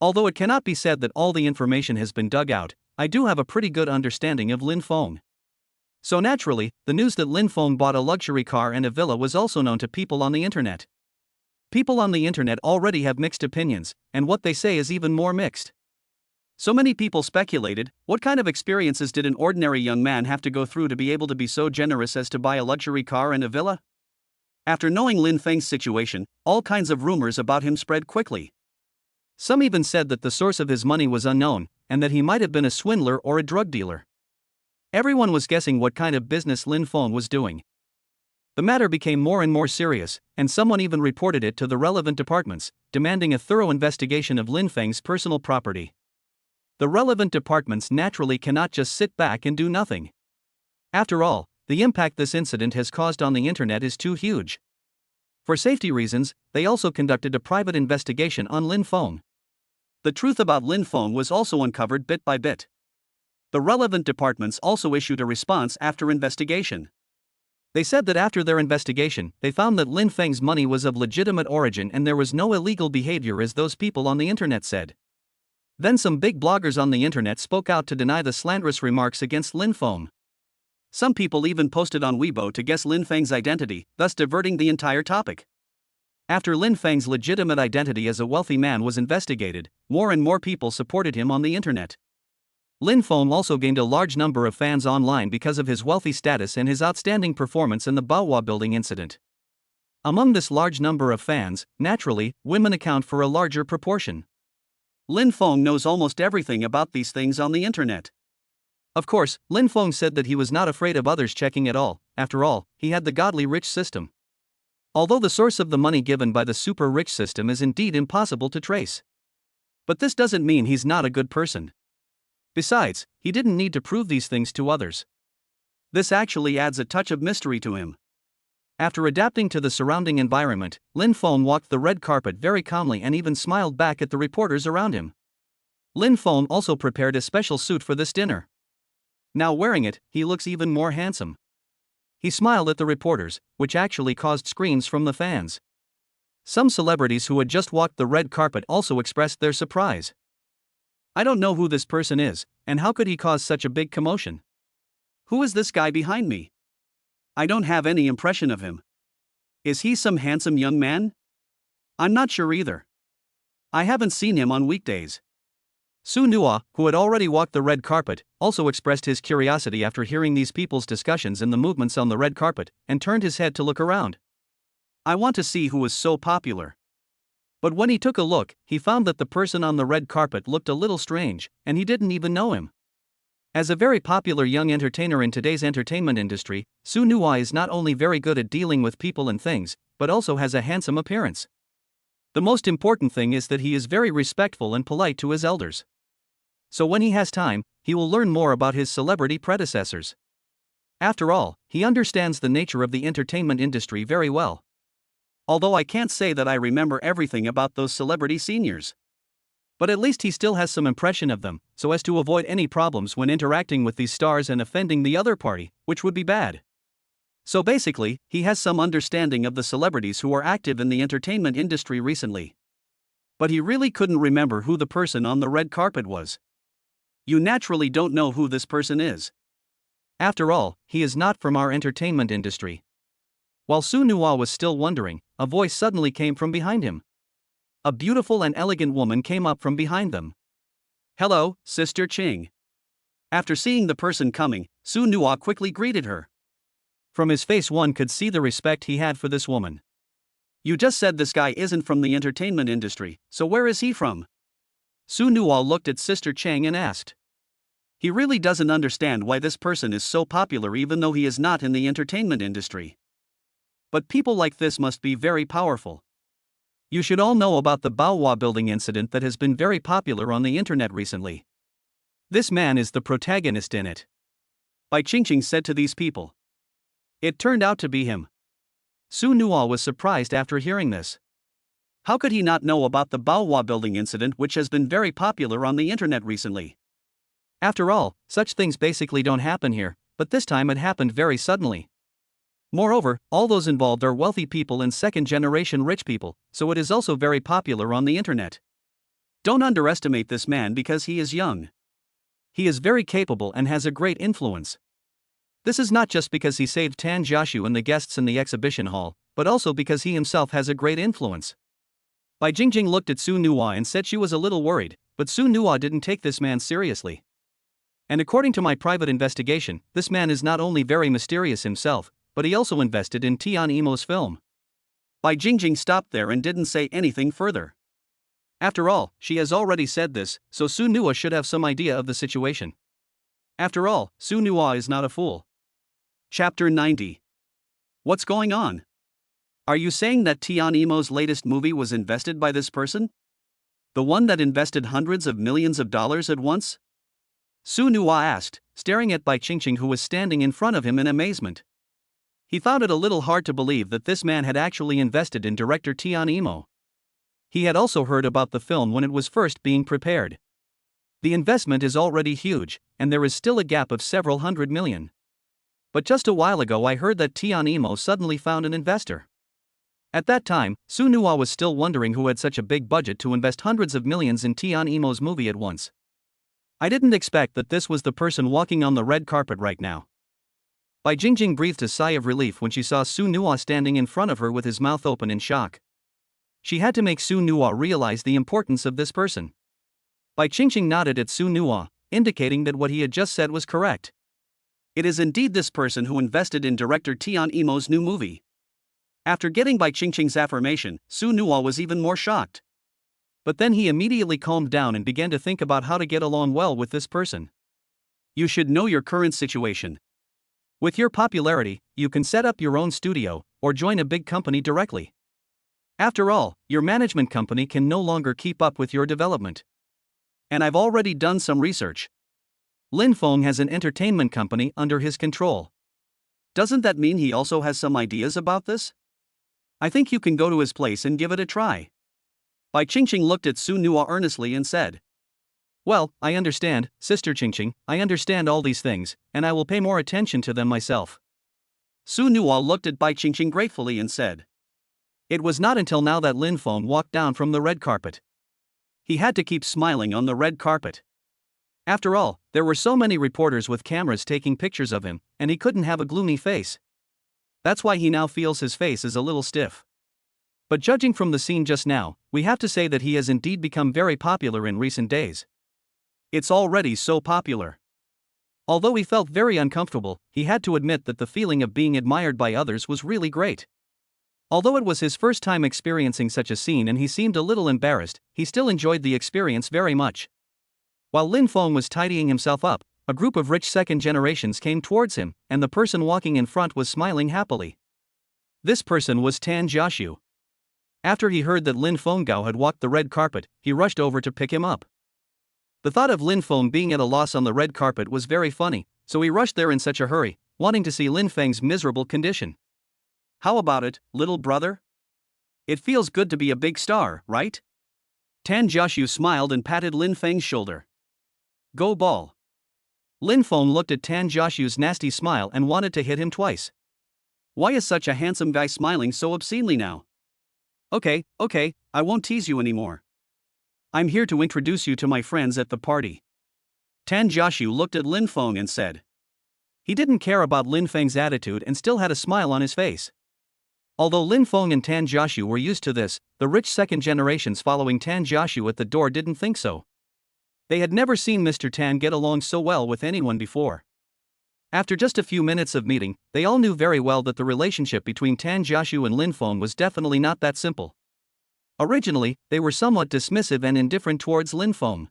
Although it cannot be said that all the information has been dug out, I do have a pretty good understanding of Lin Feng. So naturally, the news that Lin Feng bought a luxury car and a villa was also known to people on the internet. People on the internet already have mixed opinions, and what they say is even more mixed. So many people speculated, what kind of experiences did an ordinary young man have to go through to be able to be so generous as to buy a luxury car and a villa? After knowing Lin Feng's situation, all kinds of rumors about him spread quickly. Some even said that the source of his money was unknown, and that he might have been a swindler or a drug dealer. Everyone was guessing what kind of business Lin Feng was doing. The matter became more and more serious, and someone even reported it to the relevant departments, demanding a thorough investigation of Lin Feng's personal property. The relevant departments naturally cannot just sit back and do nothing. After all, the impact this incident has caused on the internet is too huge. For safety reasons, they also conducted a private investigation on Lin Feng. The truth about Lin Feng was also uncovered bit by bit. The relevant departments also issued a response after investigation. They said that after their investigation, they found that Lin Feng's money was of legitimate origin and there was no illegal behavior as those people on the internet said. Then some big bloggers on the internet spoke out to deny the slanderous remarks against Lin Feng. Some people even posted on Weibo to guess Lin Feng's identity, thus diverting the entire topic. After Lin Feng's legitimate identity as a wealthy man was investigated, more and more people supported him on the internet. Lin Feng also gained a large number of fans online because of his wealthy status and his outstanding performance in the Baohua building incident. Among this large number of fans, naturally, women account for a larger proportion. Lin Feng knows almost everything about these things on the internet. Of course, Lin Feng said that he was not afraid of others checking at all. After all, he had the godly rich system. Although the source of the money given by the super rich system is indeed impossible to trace. But this doesn't mean he's not a good person. Besides, he didn't need to prove these things to others. This actually adds a touch of mystery to him. After adapting to the surrounding environment, Lin Feng walked the red carpet very calmly and even smiled back at the reporters around him. Lin Feng also prepared a special suit for this dinner. Now wearing it, he looks even more handsome. He smiled at the reporters, which actually caused screams from the fans. Some celebrities who had just walked the red carpet also expressed their surprise. I don't know who this person is, and how could he cause such a big commotion? Who is this guy behind me? I don't have any impression of him. Is he some handsome young man? I'm not sure either. I haven't seen him on weekdays. Su Nua, who had already walked the red carpet, also expressed his curiosity after hearing these people's discussions and the movements on the red carpet, and turned his head to look around. I want to see who was so popular. But when he took a look, he found that the person on the red carpet looked a little strange, and he didn't even know him. As a very popular young entertainer in today's entertainment industry, Su Nua is not only very good at dealing with people and things, but also has a handsome appearance. The most important thing is that he is very respectful and polite to his elders. So when he has time, he will learn more about his celebrity predecessors. After all, he understands the nature of the entertainment industry very well. Although I can't say that I remember everything about those celebrity seniors. But at least he still has some impression of them, so as to avoid any problems when interacting with these stars and offending the other party, which would be bad. So basically, he has some understanding of the celebrities who are active in the entertainment industry recently. But he really couldn't remember who the person on the red carpet was. You naturally don't know who this person is. After all, he is not from our entertainment industry. While Su Nua was still wondering, a voice suddenly came from behind him. A beautiful and elegant woman came up from behind them. Hello, Sister Ching. After seeing the person coming, Su Nua quickly greeted her. From his face one could see the respect he had for this woman. You just said this guy isn't from the entertainment industry, so where is he from? Su Nua looked at Sister Chang and asked. He really doesn't understand why this person is so popular even though he is not in the entertainment industry. But people like this must be very powerful. You should all know about the Baohua building incident that has been very popular on the internet recently. This man is the protagonist in it. Bai Qingqing said to these people. It turned out to be him. Su Nua was surprised after hearing this. How could he not know about the Baohua building incident which has been very popular on the internet recently? After all, such things basically don't happen here, but this time it happened very suddenly. Moreover, all those involved are wealthy people and second-generation rich people, so it is also very popular on the internet. Don't underestimate this man because he is young. He is very capable and has a great influence. This is not just because he saved Tan Jiaxu and the guests in the exhibition hall, but also because he himself has a great influence. Bai Jingjing looked at Su Nuo and said she was a little worried, but Su Nuo didn't take this man seriously. And according to my private investigation, this man is not only very mysterious himself, but he also invested in Tian Imo's film. Bai Jingjing stopped there and didn't say anything further. After all, she has already said this, so Su Nuo should have some idea of the situation. After all, Su Nuo is not a fool. Chapter 90. What's going on? Are you saying that Tian Imo's latest movie was invested by this person? The one that invested hundreds of millions of dollars at once? Su Nuo asked, staring at Bai Qingqing, who was standing in front of him in amazement. He found it a little hard to believe that this man had actually invested in director Tian Imo. He had also heard about the film when it was first being prepared. The investment is already huge, and there is still a gap of several hundred million. But just a while ago I heard that Tian Imo suddenly found an investor. At that time, Su Nuo was still wondering who had such a big budget to invest hundreds of millions in Tian Imo's movie at once. I didn't expect that this was the person walking on the red carpet right now. Bai Jingjing breathed a sigh of relief when she saw Su Nuo standing in front of her with his mouth open in shock. She had to make Su Nuo realize the importance of this person. Bai Qingqing nodded at Su Nuo, indicating that what he had just said was correct. It is indeed this person who invested in director Tian Imo's new movie. After getting Bai Qingqing's affirmation, Su Nuo was even more shocked. But then he immediately calmed down and began to think about how to get along well with this person. You should know your current situation. With your popularity, you can set up your own studio, or join a big company directly. After all, your management company can no longer keep up with your development. And I've already done some research. Lin Feng has an entertainment company under his control. Doesn't that mean he also has some ideas about this? I think you can go to his place and give it a try. Bai Qingqing looked at Su Nuo earnestly and said, Well, I understand, Sister Qingqing, I understand all these things, and I will pay more attention to them myself. Su Nuo looked at Bai Qingqing gratefully and said. It was not until now that Lin Feng walked down from the red carpet. He had to keep smiling on the red carpet. After all, there were so many reporters with cameras taking pictures of him, and he couldn't have a gloomy face. That's why he now feels his face is a little stiff. But judging from the scene just now, we have to say that he has indeed become very popular in recent days. It's already so popular. Although he felt very uncomfortable, he had to admit that the feeling of being admired by others was really great. Although it was his first time experiencing such a scene and he seemed a little embarrassed, he still enjoyed the experience very much. While Lin Feng was tidying himself up, a group of rich second generations came towards him, and the person walking in front was smiling happily. This person was Tan Jiaxu. After he heard that Lin Fenggao had walked the red carpet, he rushed over to pick him up. The thought of Lin Feng being at a loss on the red carpet was very funny, so he rushed there in such a hurry, wanting to see Lin Feng's miserable condition. How about it, little brother? It feels good to be a big star, right? Tan Jiaxu smiled and patted Lin Feng's shoulder. Go ball. Lin Feng looked at Tan Jiaxu's nasty smile and wanted to hit him twice. Why is such a handsome guy smiling so obscenely now? Okay, I won't tease you anymore. I'm here to introduce you to my friends at the party. Tan Jiaxu looked at Lin Feng and said. He didn't care about Lin Feng's attitude and still had a smile on his face. Although Lin Feng and Tan Jiaxu were used to this, the rich second generations following Tan Jiaxu at the door didn't think so. They had never seen Mr. Tan get along so well with anyone before. After just a few minutes of meeting, they all knew very well that the relationship between Tan Jiaxu and Lin Feng was definitely not that simple. Originally, they were somewhat dismissive and indifferent towards Lin Feng.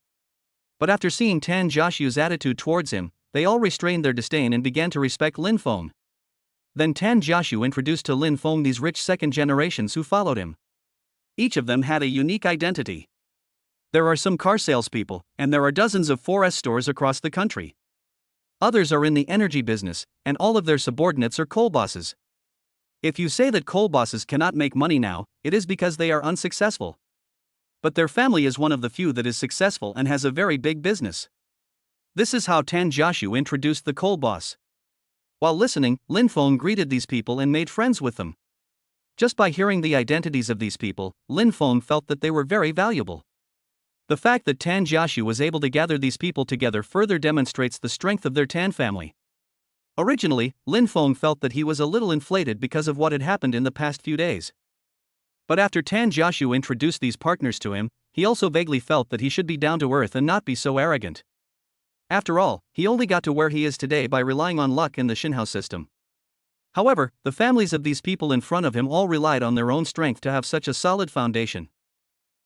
But after seeing Tan Jiaxu's attitude towards him, they all restrained their disdain and began to respect Lin Feng. Then Tan Jiaxu introduced to Lin Feng these rich second generations who followed him. Each of them had a unique identity. There are some car salespeople, and there are dozens of 4S stores across the country. Others are in the energy business, and all of their subordinates are coal bosses. If you say that coal bosses cannot make money now, it is because they are unsuccessful. But their family is one of the few that is successful and has a very big business. This is how Tan Jiaxu introduced the coal boss. While listening, Lin Feng greeted these people and made friends with them. Just by hearing the identities of these people, Lin Feng felt that they were very valuable. The fact that Tan Jiaxu was able to gather these people together further demonstrates the strength of their Tan family. Originally, Lin Feng felt that he was a little inflated because of what had happened in the past few days. But after Tan Jiaxu introduced these partners to him, he also vaguely felt that he should be down to earth and not be so arrogant. After all, he only got to where he is today by relying on luck in the Xinhao system. However, the families of these people in front of him all relied on their own strength to have such a solid foundation.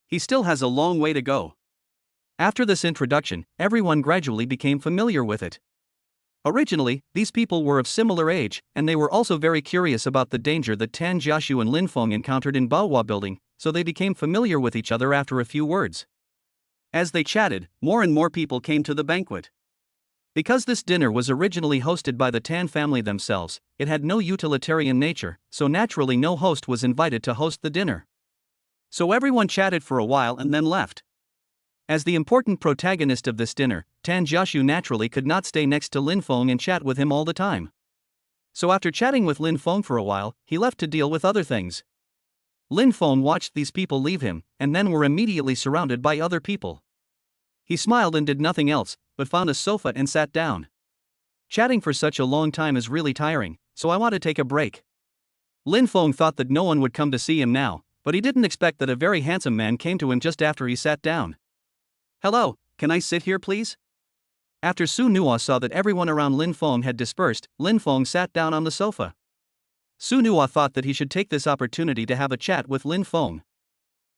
He still has a long way to go. After this introduction, everyone gradually became familiar with it. Originally, these people were of similar age, and they were also very curious about the danger that Tan Jiaxu and Lin Feng encountered in Baohua building, so they became familiar with each other after a few words. As they chatted, more and more people came to the banquet. Because this dinner was originally hosted by the Tan family themselves, it had no utilitarian nature, so naturally no host was invited to host the dinner. So everyone chatted for a while and then left. As the important protagonist of this dinner, Tan Jiaxu naturally could not stay next to Lin Feng and chat with him all the time. So after chatting with Lin Feng for a while, he left to deal with other things. Lin Feng watched these people leave him, and then were immediately surrounded by other people. He smiled and did nothing else, but found a sofa and sat down. Chatting for such a long time is really tiring, so I want to take a break. Lin Feng thought that no one would come to see him now, but he didn't expect that a very handsome man came to him just after he sat down. "Hello, can I sit here please?" After Su Nuo saw that everyone around Lin Feng had dispersed, Lin Feng sat down on the sofa. Su Nuo thought that he should take this opportunity to have a chat with Lin Feng.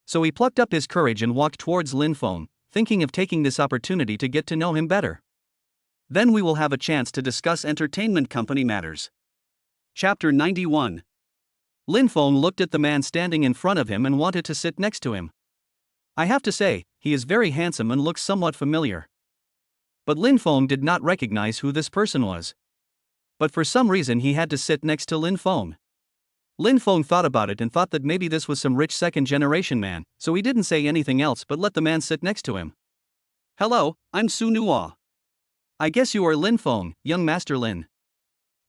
So he plucked up his courage and walked towards Lin Feng, thinking of taking this opportunity to get to know him better. Then we will have a chance to discuss entertainment company matters. Chapter 91. Lin Feng looked at the man standing in front of him and wanted to sit next to him. I have to say, he is very handsome and looks somewhat familiar. But Lin Feng did not recognize who this person was. But for some reason he had to sit next to Lin Feng. Lin Feng thought about it and thought that maybe this was some rich second-generation man, so he didn't say anything else but let the man sit next to him. "Hello, I'm Su Nuo. I guess you are Lin Feng, young Master Lin."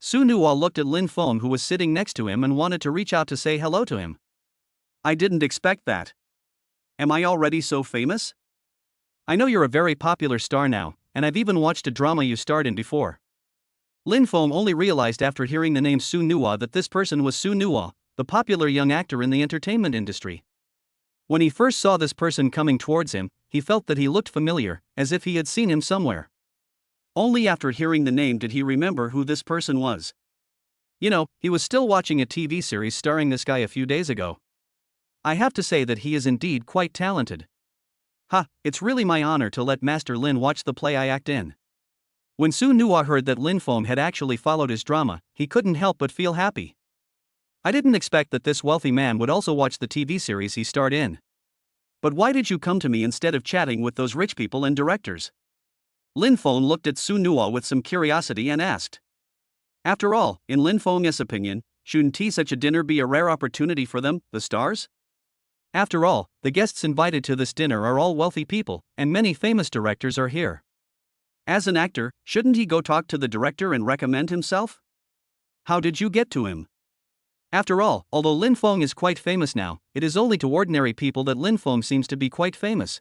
Su Nuo looked at Lin Feng who was sitting next to him and wanted to reach out to say hello to him. "I didn't expect that. Am I already so famous? I know you're a very popular star now, and I've even watched a drama you starred in before." Lin Feng only realized after hearing the name Su Nuo that this person was Su Nuo, the popular young actor in the entertainment industry. When he first saw this person coming towards him, he felt that he looked familiar, as if he had seen him somewhere. Only after hearing the name did he remember who this person was. You know, he was still watching a TV series starring this guy a few days ago. I have to say that he is indeed quite talented. It's really my honor to let Master Lin watch the play I act in. When Su Nuo heard that Lin Feng had actually followed his drama, he couldn't help but feel happy. I didn't expect that this wealthy man would also watch the TV series he starred in. But why did you come to me instead of chatting with those rich people and directors? Lin Feng looked at Su Nuo with some curiosity and asked. After all, in Lin Feng's opinion, shouldn't such a dinner be a rare opportunity for them, the stars? After all, the guests invited to this dinner are all wealthy people, and many famous directors are here. As an actor, shouldn't he go talk to the director and recommend himself? How did you get to him? After all, although Lin Feng is quite famous now, it is only to ordinary people that Lin Feng seems to be quite famous.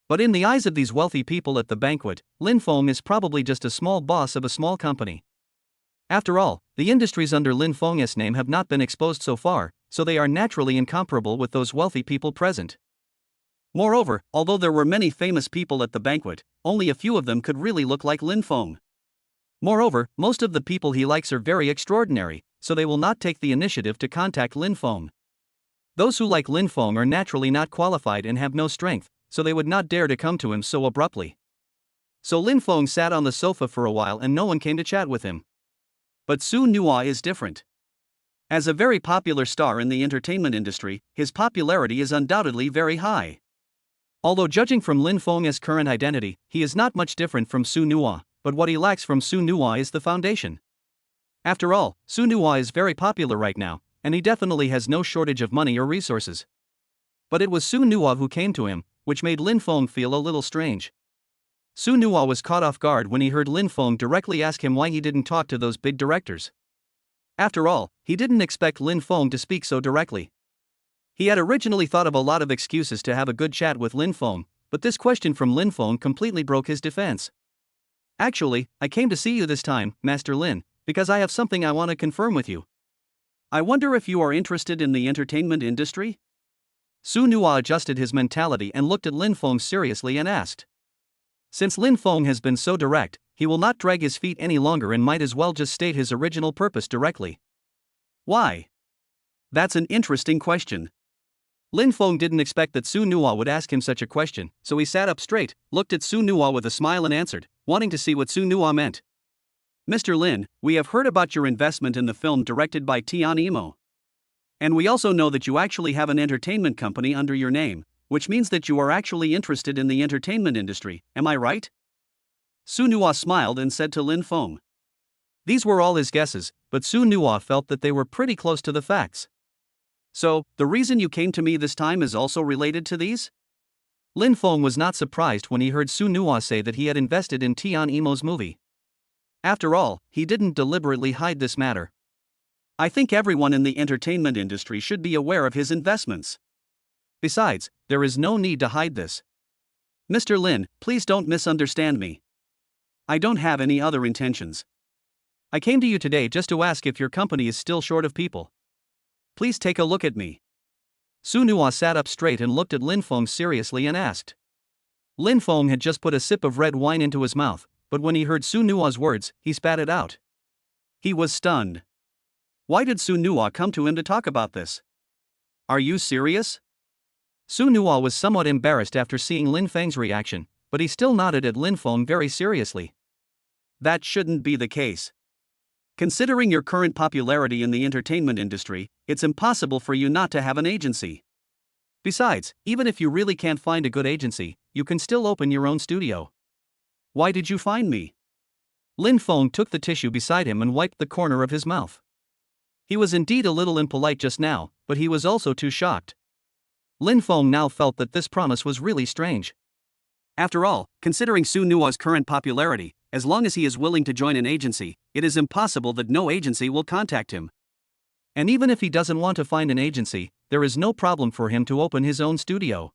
But in the eyes of these wealthy people at the banquet, Lin Feng is probably just a small boss of a small company. After all, the industries under Lin Feng's name have not been exposed so far, so they are naturally incomparable with those wealthy people present. Moreover, although there were many famous people at the banquet, only a few of them could really look like Lin Feng. Moreover, most of the people he likes are very extraordinary, so they will not take the initiative to contact Lin Feng. Those who like Lin Feng are naturally not qualified and have no strength, so they would not dare to come to him so abruptly. So Lin Feng sat on the sofa for a while and no one came to chat with him. But Su Nuo is different. As a very popular star in the entertainment industry, his popularity is undoubtedly very high. Although judging from Lin Feng's current identity, he is not much different from Su Nuo, but what he lacks from Su Nuo is the foundation. After all, Su Nuo is very popular right now, and he definitely has no shortage of money or resources. But it was Su Nuo who came to him, which made Lin Feng feel a little strange. Su Nuwa was caught off guard when he heard Lin Feng directly ask him why he didn't talk to those big directors. After all, he didn't expect Lin Feng to speak so directly. He had originally thought of a lot of excuses to have a good chat with Lin Feng, but this question from Lin Feng completely broke his defense. Actually, I came to see you this time, Master Lin, because I have something I want to confirm with you. I wonder if you are interested in the entertainment industry? Su Nuwa adjusted his mentality and looked at Lin Feng seriously and asked. Since Lin Feng has been so direct, he will not drag his feet any longer and might as well just state his original purpose directly. Why? That's an interesting question. Lin Feng didn't expect that Su Nuwa would ask him such a question, so he sat up straight, looked at Su Nuwa with a smile and answered, wanting to see what Su Nuwa meant. Mr. Lin, we have heard about your investment in the film directed by Tian Imo. And we also know that you actually have an entertainment company under your name, which means that you are actually interested in the entertainment industry, am I right? Su Nuwa smiled and said to Lin Feng. These were all his guesses, but Su Nuwa felt that they were pretty close to the facts. So, the reason you came to me this time is also related to these? Lin Feng was not surprised when he heard Su Nuwa say that he had invested in Tian Imo's movie. After all, he didn't deliberately hide this matter. I think everyone in the entertainment industry should be aware of his investments. Besides, there is no need to hide this. Mr. Lin, please don't misunderstand me. I don't have any other intentions. I came to you today just to ask if your company is still short of people. Please take a look at me. Su Nuwa sat up straight and looked at Lin Feng seriously and asked. Lin Feng had just put a sip of red wine into his mouth, but when he heard Su Nuwa's words, he spat it out. He was stunned. Why did Su Nuwa come to him to talk about this? Are you serious? Su Nuwa was somewhat embarrassed after seeing Lin Feng's reaction, but he still nodded at Lin Feng very seriously. That shouldn't be the case. Considering your current popularity in the entertainment industry, it's impossible for you not to have an agency. Besides, even if you really can't find a good agency, you can still open your own studio. Why did you find me? Lin Feng took the tissue beside him and wiped the corner of his mouth. He was indeed a little impolite just now, but he was also too shocked. Lin Feng now felt that this promise was really strange. After all, considering Su Nuwa's current popularity, as long as he is willing to join an agency, it is impossible that no agency will contact him. And even if he doesn't want to find an agency, there is no problem for him to open his own studio.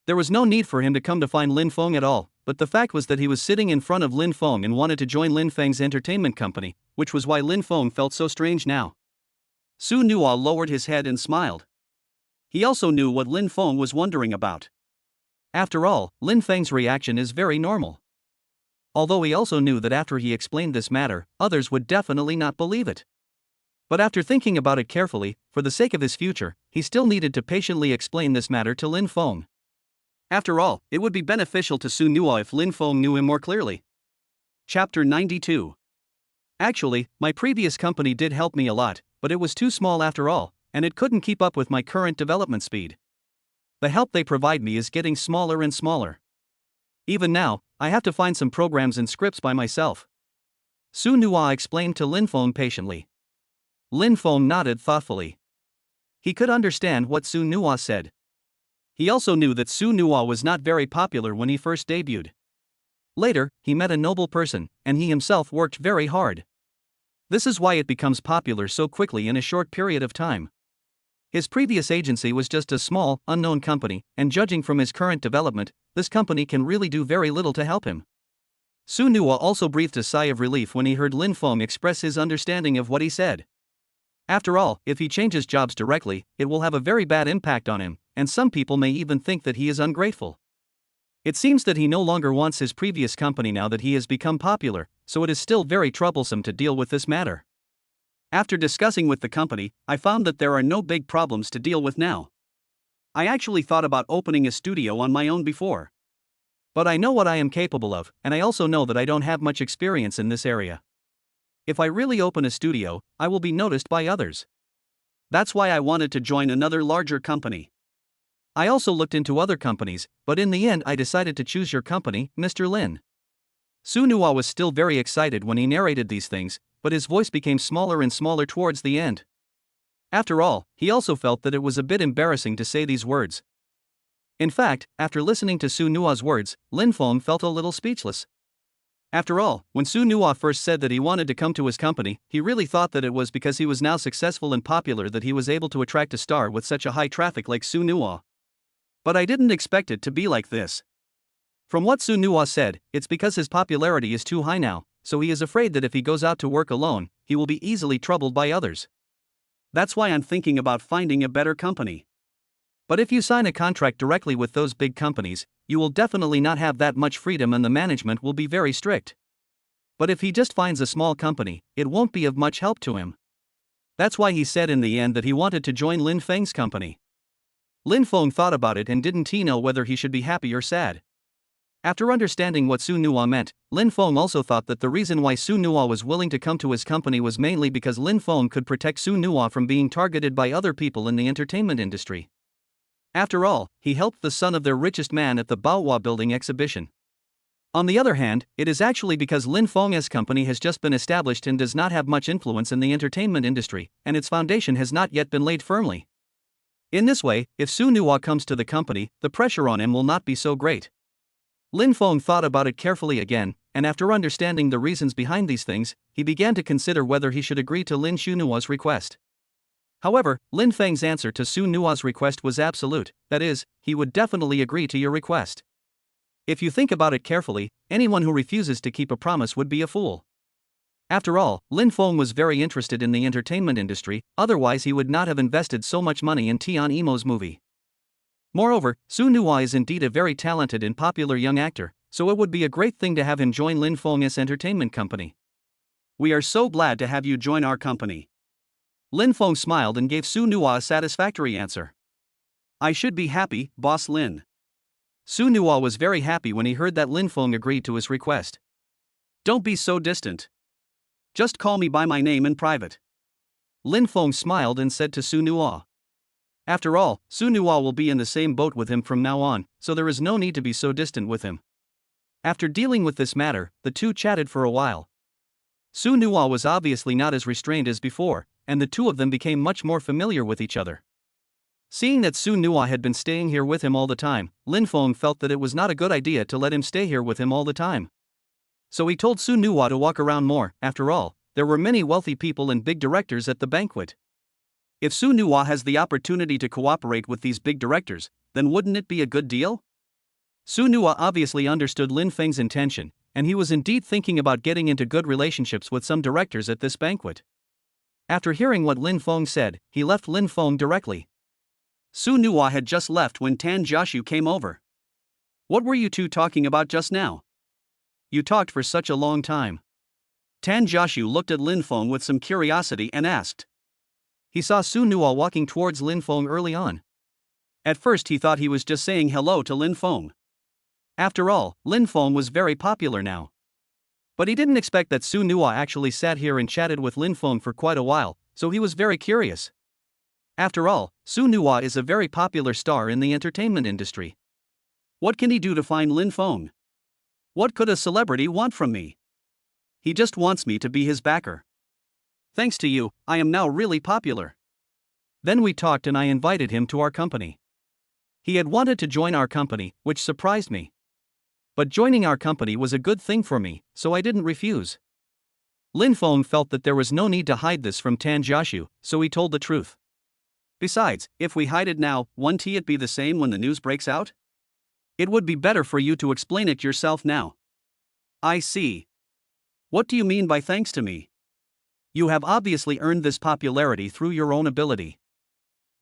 There was no need for him to come to find Lin Feng at all, but the fact was that he was sitting in front of Lin Feng and wanted to join Lin Feng's entertainment company, which was why Lin Feng felt so strange now. Su Nuwa lowered his head and smiled. He also knew what Lin Feng was wondering about. After all, Lin Feng's reaction is very normal. Although he also knew that after he explained this matter, others would definitely not believe it. But after thinking about it carefully, for the sake of his future, he still needed to patiently explain this matter to Lin Feng. After all, it would be beneficial to Su Nuwa if Lin Feng knew him more clearly. Chapter 92. Actually, my previous company did help me a lot, but it was too small after all, and it couldn't keep up with my current development speed. The help they provide me is getting smaller and smaller. Even now, I have to find some programs and scripts by myself. Su Nuwa explained to Lin Feng patiently. Lin Feng nodded thoughtfully. He could understand what Su Nuwa said. He also knew that Su Nuwa was not very popular when he first debuted. Later, he met a noble person, and he himself worked very hard. This is why it becomes popular so quickly in a short period of time. His previous agency was just a small, unknown company, and judging from his current development, this company can really do very little to help him. Su Nuwa also breathed a sigh of relief when he heard Lin Feng express his understanding of what he said. After all, if he changes jobs directly, it will have a very bad impact on him, and some people may even think that he is ungrateful. It seems that he no longer wants his previous company now that he has become popular, so it is still very troublesome to deal with this matter. After discussing with the company, I found that there are no big problems to deal with now. I actually thought about opening a studio on my own before. But I know what I am capable of, and I also know that I don't have much experience in this area. If I really open a studio, I will be noticed by others. That's why I wanted to join another larger company. I also looked into other companies, but in the end I decided to choose your company, Mr. Lin. Su Nuwa was still very excited when he narrated these things, but his voice became smaller and smaller towards the end. After all, he also felt that it was a bit embarrassing to say these words. In fact, after listening to Su Nua's words, Lin Feng felt a little speechless. After all, when Su Nua first said that he wanted to come to his company, he really thought that it was because he was now successful and popular that he was able to attract a star with such a high traffic like Su Nua. But I didn't expect it to be like this. From what Su Nua said, it's because his popularity is too high now, so he is afraid that if he goes out to work alone, he will be easily troubled by others. That's why I'm thinking about finding a better company. But if you sign a contract directly with those big companies, you will definitely not have that much freedom and the management will be very strict. But if he just finds a small company, it won't be of much help to him. That's why he said in the end that he wanted to join Lin Feng's company. Lin Feng thought about it and didn't know whether he should be happy or sad. After understanding what Su Nua meant, Lin Feng also thought that the reason why Su Nua was willing to come to his company was mainly because Lin Feng could protect Su Nua from being targeted by other people in the entertainment industry. After all, he helped the son of their richest man at the Baohua building exhibition. On the other hand, it is actually because Lin Feng's company has just been established and does not have much influence in the entertainment industry, and its foundation has not yet been laid firmly. In this way, if Su Nua comes to the company, the pressure on him will not be so great. Lin Feng thought about it carefully again, and after understanding the reasons behind these things, he began to consider whether he should agree to Lin Shunua's request. However, Lin Feng's answer to Su Nua's request was absolute, that is, he would definitely agree to your request. If you think about it carefully, anyone who refuses to keep a promise would be a fool. After all, Lin Feng was very interested in the entertainment industry, otherwise he would not have invested so much money in Tian Imo's movie. Moreover, Su Nua is indeed a very talented and popular young actor, so it would be a great thing to have him join Lin Feng's entertainment company. We are so glad to have you join our company. Lin Feng smiled and gave Su Nua a satisfactory answer. I should be happy, Boss Lin. Su Nua was very happy when he heard that Lin Feng agreed to his request. Don't be so distant. Just call me by my name in private. Lin Feng smiled and said to Su Nua. After all, Su Nua will be in the same boat with him from now on, so there is no need to be so distant with him. After dealing with this matter, the two chatted for a while. Su Nua was obviously not as restrained as before, and the two of them became much more familiar with each other. Seeing that Su Nua had been staying here with him all the time, Lin Feng felt that it was not a good idea to let him stay here with him all the time. So he told Su Nua to walk around more. After all, there were many wealthy people and big directors at the banquet. If Su Nua has the opportunity to cooperate with these big directors, then wouldn't it be a good deal? Su Nua obviously understood Lin Feng's intention, and he was indeed thinking about getting into good relationships with some directors at this banquet. After hearing what Lin Feng said, he left Lin Feng directly. Su Nua had just left when Tan Jiaxu came over. What were you two talking about just now? You talked for such a long time. Tan Jiaxu looked at Lin Feng with some curiosity and asked. He saw Su Nua walking towards Lin Feng early on. At first he thought he was just saying hello to Lin Feng. After all, Lin Feng was very popular now. But he didn't expect that Su Nua actually sat here and chatted with Lin Feng for quite a while, so he was very curious. After all, Su Nua is a very popular star in the entertainment industry. What can he do to find Lin Feng? What could a celebrity want from me? He just wants me to be his backer. Thanks to you, I am now really popular. Then we talked and I invited him to our company. He had wanted to join our company, which surprised me. But joining our company was a good thing for me, so I didn't refuse. Lin Feng felt that there was no need to hide this from Tan Jiaxu, so he told the truth. Besides, if we hide it now, won't it be the same when the news breaks out? It would be better for you to explain it yourself now. I see. What do you mean by thanks to me? You have obviously earned this popularity through your own ability.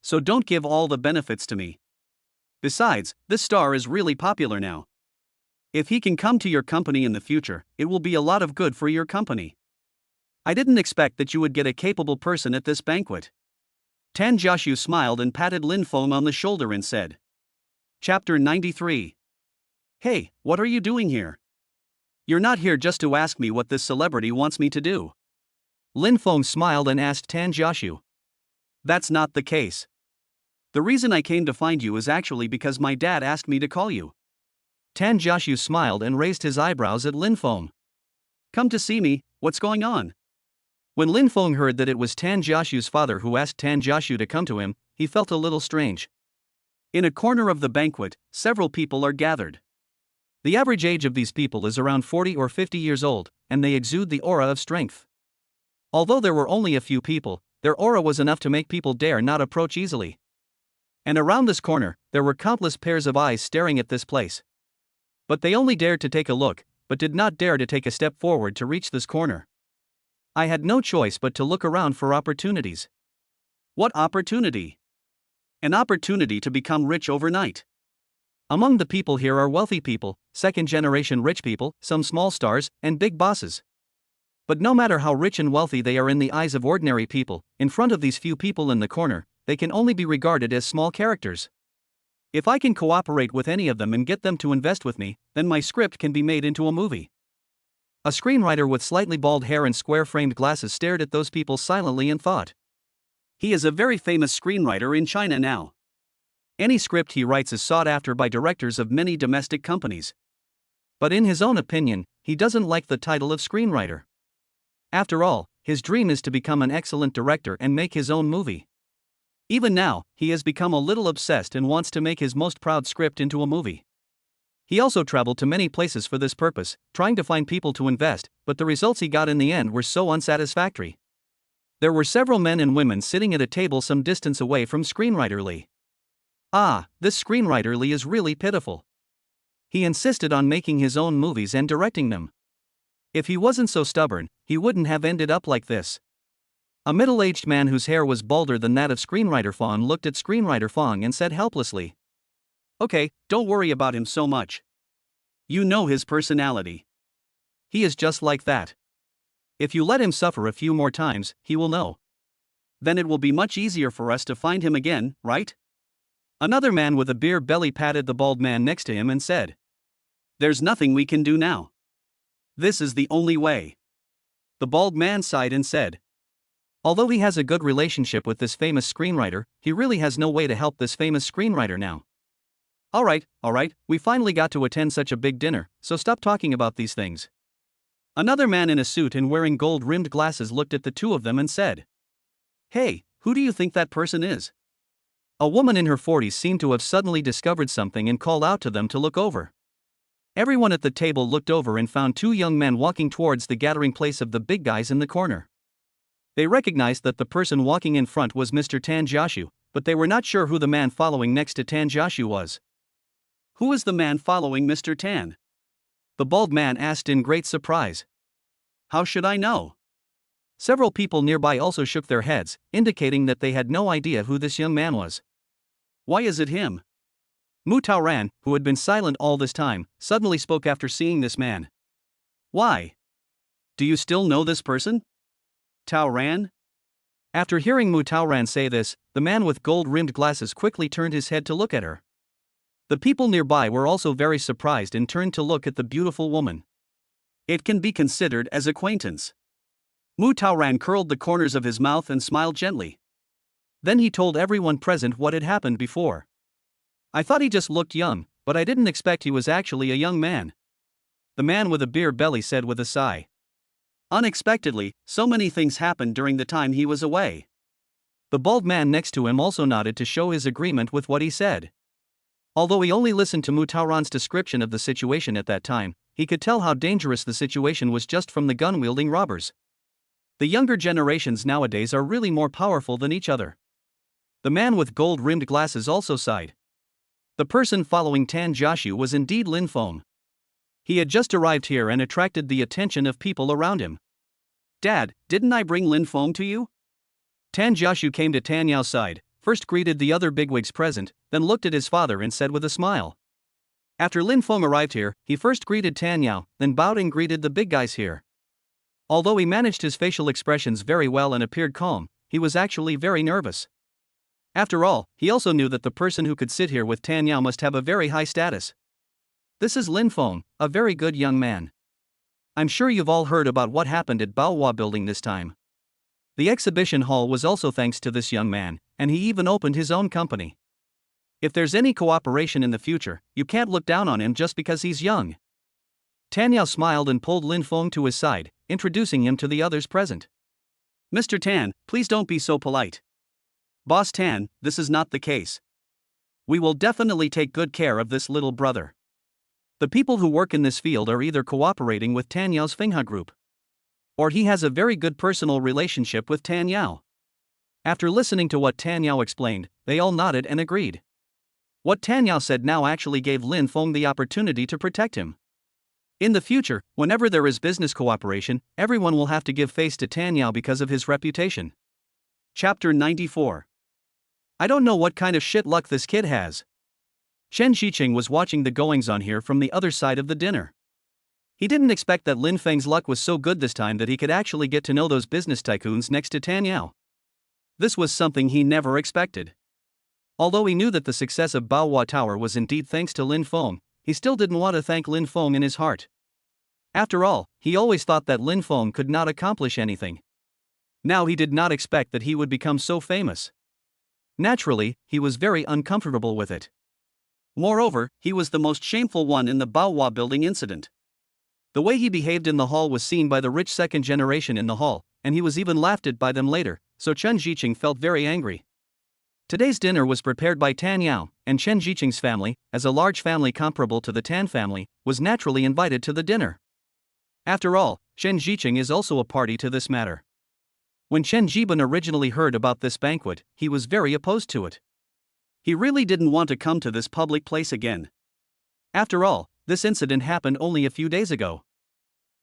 So don't give all the benefits to me. Besides, this star is really popular now. If he can come to your company in the future, it will be a lot of good for your company. I didn't expect that you would get a capable person at this banquet. Tan Jiaxu smiled and patted Lin Feng on the shoulder and said. Chapter 93. Hey, what are you doing here? You're not here just to ask me what this celebrity wants me to do. Lin Feng smiled and asked Tan Jiaxu. That's not the case. The reason I came to find you is actually because my dad asked me to call you. Tan Jiaxu smiled and raised his eyebrows at Lin Feng. Come to see me, what's going on? When Lin Feng heard that it was Tan Jiaxu's father who asked Tan Jiaxu to come to him, he felt a little strange. In a corner of the banquet, several people are gathered. The average age of these people is around 40 or 50 years old, and they exude the aura of strength. Although there were only a few people, their aura was enough to make people dare not approach easily. And around this corner, there were countless pairs of eyes staring at this place. But they only dared to take a look, but did not dare to take a step forward to reach this corner. I had no choice but to look around for opportunities. What opportunity? An opportunity to become rich overnight. Among the people here are wealthy people, second-generation rich people, some small stars, and big bosses. But no matter how rich and wealthy they are in the eyes of ordinary people, in front of these few people in the corner, they can only be regarded as small characters. If I can cooperate with any of them and get them to invest with me, then my script can be made into a movie. A screenwriter with slightly bald hair and square-framed glasses stared at those people silently and thought. He is a very famous screenwriter in China now. Any script he writes is sought after by directors of many domestic companies. But in his own opinion, he doesn't like the title of screenwriter. After all, his dream is to become an excellent director and make his own movie. Even now, he has become a little obsessed and wants to make his most proud script into a movie. He also traveled to many places for this purpose, trying to find people to invest, but the results he got in the end were so unsatisfactory. There were several men and women sitting at a table some distance away from screenwriter Lee. This screenwriter Lee is really pitiful. He insisted on making his own movies and directing them. If he wasn't so stubborn, he wouldn't have ended up like this. A middle-aged man whose hair was balder than that of screenwriter Fong looked at screenwriter Fong and said helplessly, "Okay, don't worry about him so much. You know his personality. He is just like that. If you let him suffer a few more times, he will know. Then it will be much easier for us to find him again, right?" Another man with a beer belly patted the bald man next to him and said, "There's nothing we can do now. This is the only way." The bald man sighed and said, "Although he has a good relationship with this famous screenwriter, he really has no way to help this famous screenwriter now. All right, we finally got to attend such a big dinner, so stop talking about these things." Another man in a suit and wearing gold-rimmed glasses looked at the two of them and said, "Hey, who do you think that person is?" A woman in her 40s seemed to have suddenly discovered something and called out to them to look over. Everyone at the table looked over and found two young men walking towards the gathering place of the big guys in the corner. They recognized that the person walking in front was Mr. Tan Jiaxu, but they were not sure who the man following next to Tan Jiaxu was. "Who is the man following Mr. Tan?" the bald man asked in great surprise. "How should I know?" Several people nearby also shook their heads, indicating that they had no idea who this young man was. "Why is it him?" Mu Taoran, who had been silent all this time, suddenly spoke after seeing this man. "Why? Do you still know this person? Taoran?" After hearing Mu Taoran say this, the man with gold-rimmed glasses quickly turned his head to look at her. The people nearby were also very surprised and turned to look at the beautiful woman. "It can be considered as acquaintance." Mu Taoran curled the corners of his mouth and smiled gently. Then he told everyone present what had happened before. "I thought he just looked young, but I didn't expect he was actually a young man," the man with a beer belly said with a sigh. "Unexpectedly, so many things happened during the time he was away." The bald man next to him also nodded to show his agreement with what he said. Although he only listened to Mu Taoran's description of the situation at that time, he could tell how dangerous the situation was just from the gun-wielding robbers. The younger generations nowadays are really more powerful than each other. The man with gold-rimmed glasses also sighed. The person following Tan Jiaxu was indeed Lin Feng. He had just arrived here and attracted the attention of people around him. "Dad, didn't I bring Lin Feng to you?" Tan Jiaxu came to Tan Yao's side, first greeted the other bigwigs present, then looked at his father and said with a smile. After Lin Feng arrived here, he first greeted Tan Yao, then bowed and greeted the big guys here. Although he managed his facial expressions very well and appeared calm, he was actually very nervous. After all, he also knew that the person who could sit here with Tan Yao must have a very high status. This is Lin Feng, a very good young man. I'm sure you've all heard about what happened at Baohua Building this time. The exhibition hall was also thanks to this young man, and he even opened his own company. If there's any cooperation in the future, you can't look down on him just because he's young." Tan Yao smiled and pulled Lin Feng to his side, introducing him to the others present. "Mr. Tan, please don't be so polite. Boss Tan, this is not the case. We will definitely take good care of this little brother. The people who work in this field are either cooperating with Tan Yao's Fenghe group, or he has a very good personal relationship with Tan Yao. After listening to what Tan Yao explained, they all nodded and agreed. What Tan Yao said now actually gave Lin Feng the opportunity to protect him. In the future, whenever there is business cooperation, everyone will have to give face to Tan Yao because of his reputation. Chapter 94. I don't know what kind of shit luck this kid has. Chen Xiqing was watching the goings-on here from the other side of the dinner. He didn't expect that Lin Feng's luck was so good this time that he could actually get to know those business tycoons next to Tan Yao. This was something he never expected. Although he knew that the success of Baohua Tower was indeed thanks to Lin Feng, he still didn't want to thank Lin Feng in his heart. After all, he always thought that Lin Feng could not accomplish anything. Now he did not expect that he would become so famous. Naturally, he was very uncomfortable with it. Moreover, he was the most shameful one in the Baohua building incident. The way he behaved in the hall was seen by the rich second generation in the hall, and he was even laughed at by them later, so Chen Xiqing felt very angry. Today's dinner was prepared by Tan Yao, and Chen Xiqing's family, as a large family comparable to the Tan family, was naturally invited to the dinner. After all, Chen Xiqing is also a party to this matter. When Chen Jiban originally heard about this banquet, he was very opposed to it. He really didn't want to come to this public place again. After all, this incident happened only a few days ago.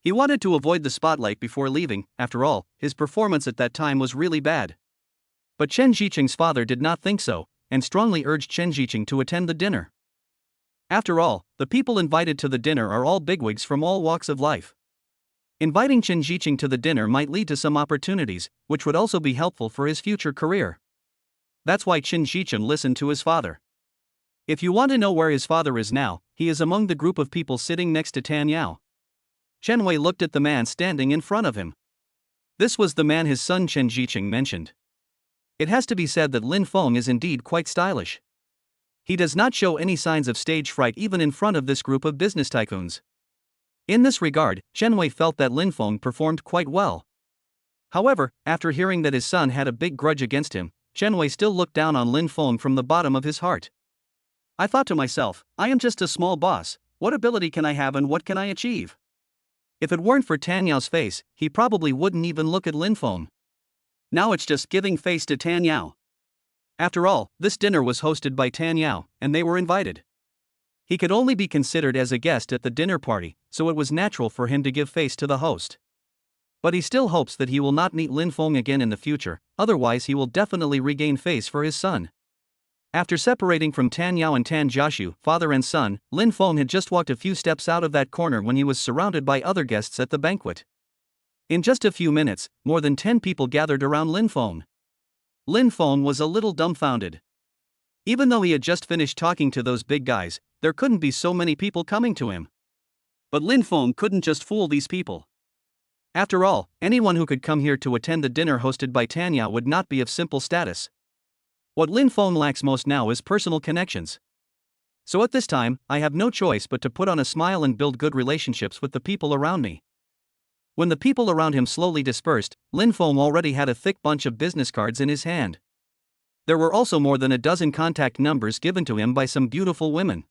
He wanted to avoid the spotlight before leaving. After all, his performance at that time was really bad. But Chen Xiqing's father did not think so, and strongly urged Chen Xiqing to attend the dinner. After all, the people invited to the dinner are all bigwigs from all walks of life. Inviting Chen Xiqing to the dinner might lead to some opportunities, which would also be helpful for his future career. That's why Chen Xiqing listened to his father. If you want to know where his father is now, he is among the group of people sitting next to Tan Yao. Chen Wei looked at the man standing in front of him. This was the man his son Chen Xiqing mentioned. It has to be said that Lin Feng is indeed quite stylish. He does not show any signs of stage fright even in front of this group of business tycoons. In this regard, Chen Wei felt that Lin Feng performed quite well. However, after hearing that his son had a big grudge against him, Chen Wei still looked down on Lin Feng from the bottom of his heart. I thought to myself, I am just a small boss, what ability can I have and what can I achieve? If it weren't for Tan Yao's face, he probably wouldn't even look at Lin Feng. Now it's just giving face to Tan Yao. After all, this dinner was hosted by Tan Yao, and they were invited. He could only be considered as a guest at the dinner party, so it was natural for him to give face to the host. But he still hopes that he will not meet Lin Feng again in the future, otherwise he will definitely regain face for his son. After separating from Tan Yao and Tan Jiaxu, father and son, Lin Feng had just walked a few steps out of that corner when he was surrounded by other guests at the banquet. In just a few minutes, more than 10 people gathered around Lin Feng. Lin Feng was a little dumbfounded. Even though he had just finished talking to those big guys, there couldn't be so many people coming to him. But Lin Feng couldn't just fool these people. After all, anyone who could come here to attend the dinner hosted by Tan Yao would not be of simple status. What Lin Feng lacks most now is personal connections. So at this time, I have no choice but to put on a smile and build good relationships with the people around me. When the people around him slowly dispersed, Lin Feng already had a thick bunch of business cards in his hand. There were also more than a dozen contact numbers given to him by some beautiful women.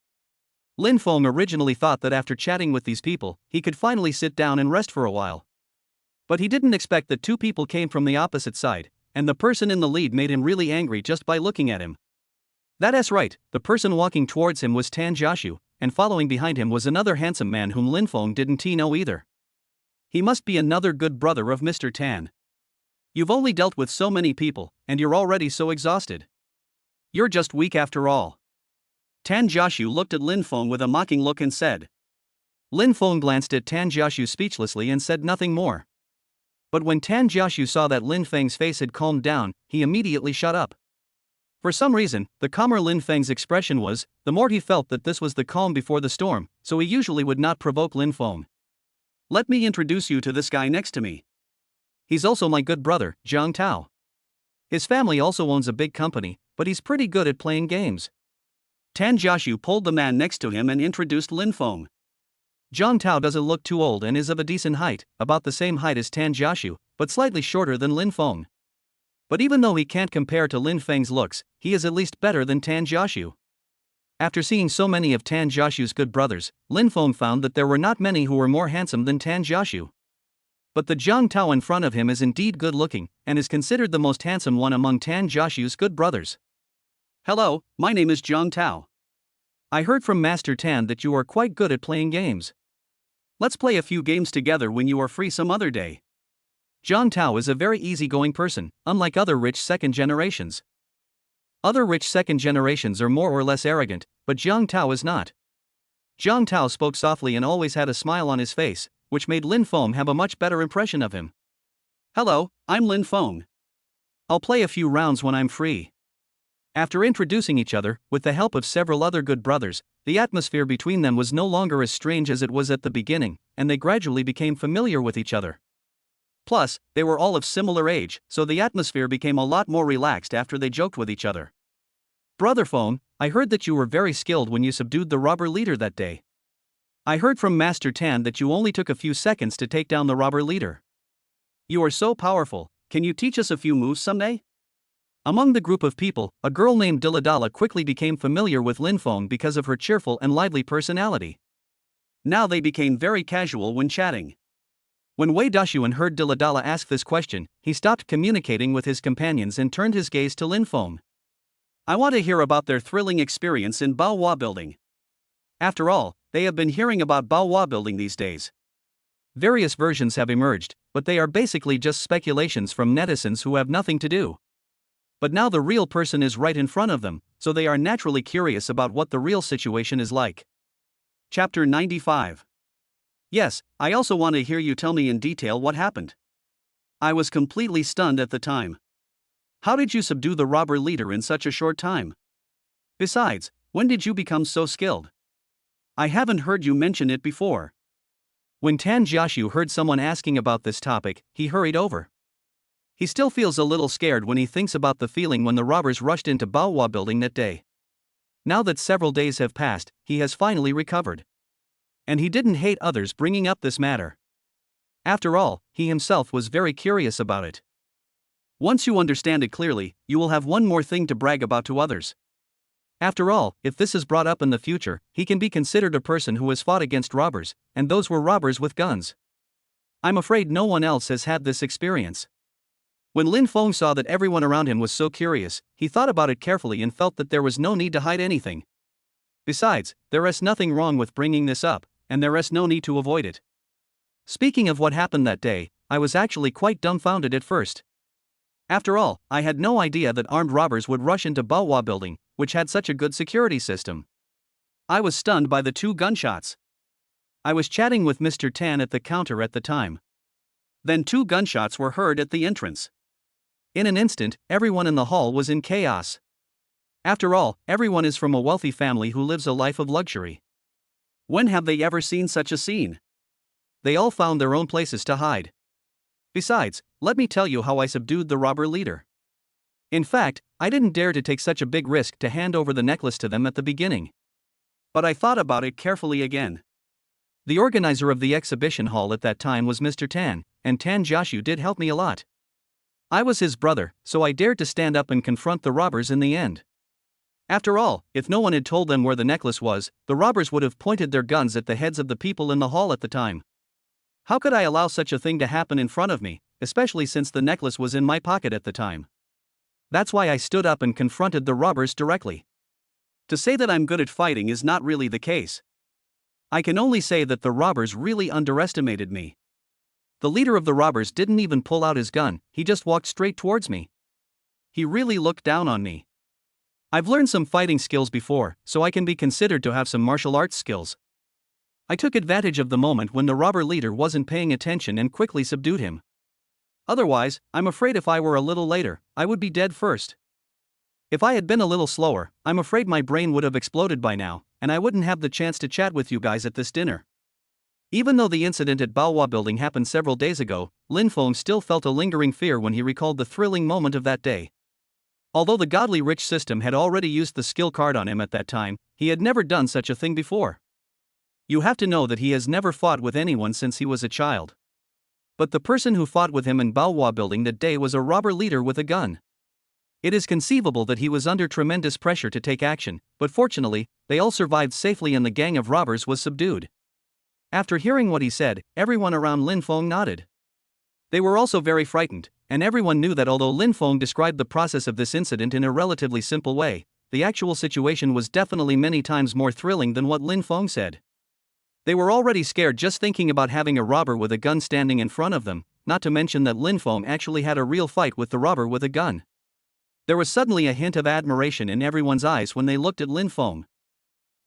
Lin Feng originally thought that after chatting with these people, he could finally sit down and rest for a while. But he didn't expect that two people came from the opposite side, and the person in the lead made him really angry just by looking at him. That's right, the person walking towards him was Tan Jiaxu, and following behind him was another handsome man whom Lin Feng didn't know either. He must be another good brother of Mr. Tan. You've only dealt with so many people, and you're already so exhausted. You're just weak after all. Tan Jiaxu looked at Lin Feng with a mocking look and said. Lin Feng glanced at Tan Jiaxu speechlessly and said nothing more. But when Tan Jiaxu saw that Lin Feng's face had calmed down, he immediately shut up. For some reason, the calmer Lin Feng's expression was, the more he felt that this was the calm before the storm, so he usually would not provoke Lin Feng. Let me introduce you to this guy next to me. He's also my good brother, Zhang Tao. His family also owns a big company, but he's pretty good at playing games. Tan Jiaxu pulled the man next to him and introduced Lin Feng. Zhang Tao doesn't look too old and is of a decent height, about the same height as Tan Jiaxu, but slightly shorter than Lin Feng. But even though he can't compare to Lin Feng's looks, he is at least better than Tan Jiaxu. After seeing so many of Tan Jiaxu's good brothers, Lin Feng found that there were not many who were more handsome than Tan Jiaxu. But the Jiang Tao in front of him is indeed good looking, and is considered the most handsome one among Tan Jiaxu's good brothers. Hello, my name is Jiang Tao. I heard from Master Tan that you are quite good at playing games. Let's play a few games together when you are free some other day. Jiang Tao is a very easygoing person, unlike other rich second generations. Other rich second generations are more or less arrogant, but Jiang Tao is not. Jiang Tao spoke softly and always had a smile on his face, which made Lin Feng have a much better impression of him. Hello, I'm Lin Feng. I'll play a few rounds when I'm free. After introducing each other, with the help of several other good brothers, the atmosphere between them was no longer as strange as it was at the beginning, and they gradually became familiar with each other. Plus, they were all of similar age, so the atmosphere became a lot more relaxed after they joked with each other. Brother Feng, I heard that you were very skilled when you subdued the robber leader that day. I heard from Master Tan that you only took a few seconds to take down the robber leader. You are so powerful, can you teach us a few moves someday? Among the group of people, a girl named Diladala quickly became familiar with Lin Feng because of her cheerful and lively personality. Now they became very casual when chatting. When Wei Dashuan heard Diladala ask this question, he stopped communicating with his companions and turned his gaze to Lin Feng. I want to hear about their thrilling experience in Baohua Building. After all, they have been hearing about Baohua Building these days. Various versions have emerged, but they are basically just speculations from netizens who have nothing to do. But now the real person is right in front of them, so they are naturally curious about what the real situation is like. Chapter 95. Yes, I also want to hear you tell me in detail what happened. I was completely stunned at the time. How did you subdue the robber leader in such a short time? Besides, when did you become so skilled? I haven't heard you mention it before. When Tan Jiaxu heard someone asking about this topic, he hurried over. He still feels a little scared when he thinks about the feeling when the robbers rushed into Baohua Building that day. Now that several days have passed, he has finally recovered. And he didn't hate others bringing up this matter. After all, he himself was very curious about it. Once you understand it clearly, you will have one more thing to brag about to others. After all, if this is brought up in the future, he can be considered a person who has fought against robbers, and those were robbers with guns. I'm afraid no one else has had this experience. When Lin Feng saw that everyone around him was so curious, he thought about it carefully and felt that there was no need to hide anything. Besides, there is nothing wrong with bringing this up, and there is no need to avoid it. Speaking of what happened that day, I was actually quite dumbfounded at first. After all, I had no idea that armed robbers would rush into Baohua Building, which had such a good security system. I was stunned by the 2 gunshots. I was chatting with Mr. Tan at the counter at the time. Then 2 gunshots were heard at the entrance. In an instant, everyone in the hall was in chaos. After all, everyone is from a wealthy family who lives a life of luxury. When have they ever seen such a scene? They all found their own places to hide. Besides, let me tell you how I subdued the robber leader. In fact, I didn't dare to take such a big risk to hand over the necklace to them at the beginning. But I thought about it carefully again. The organizer of the exhibition hall at that time was Mr. Tan, and Tan Jiaxu did help me a lot. I was his brother, so I dared to stand up and confront the robbers in the end. After all, if no one had told them where the necklace was, the robbers would have pointed their guns at the heads of the people in the hall at the time. How could I allow such a thing to happen in front of me, especially since the necklace was in my pocket at the time? That's why I stood up and confronted the robbers directly. To say that I'm good at fighting is not really the case. I can only say that the robbers really underestimated me. The leader of the robbers didn't even pull out his gun, he just walked straight towards me. He really looked down on me. I've learned some fighting skills before, so I can be considered to have some martial arts skills. I took advantage of the moment when the robber leader wasn't paying attention and quickly subdued him. Otherwise, I'm afraid if I were a little later, I would be dead first. If I had been a little slower, I'm afraid my brain would have exploded by now, and I wouldn't have the chance to chat with you guys at this dinner. Even though the incident at Baohua Building happened several days ago, Lin Feng still felt a lingering fear when he recalled the thrilling moment of that day. Although the godly rich system had already used the skill card on him at that time, he had never done such a thing before. You have to know that he has never fought with anyone since he was a child. But the person who fought with him in Baohua Building that day was a robber leader with a gun. It is conceivable that he was under tremendous pressure to take action, but fortunately, they all survived safely and the gang of robbers was subdued. After hearing what he said, everyone around Lin Feng nodded. They were also very frightened, and everyone knew that although Lin Feng described the process of this incident in a relatively simple way, the actual situation was definitely many times more thrilling than what Lin Feng said. They were already scared just thinking about having a robber with a gun standing in front of them, not to mention that Lin Feng actually had a real fight with the robber with a gun. There was suddenly a hint of admiration in everyone's eyes when they looked at Lin Feng.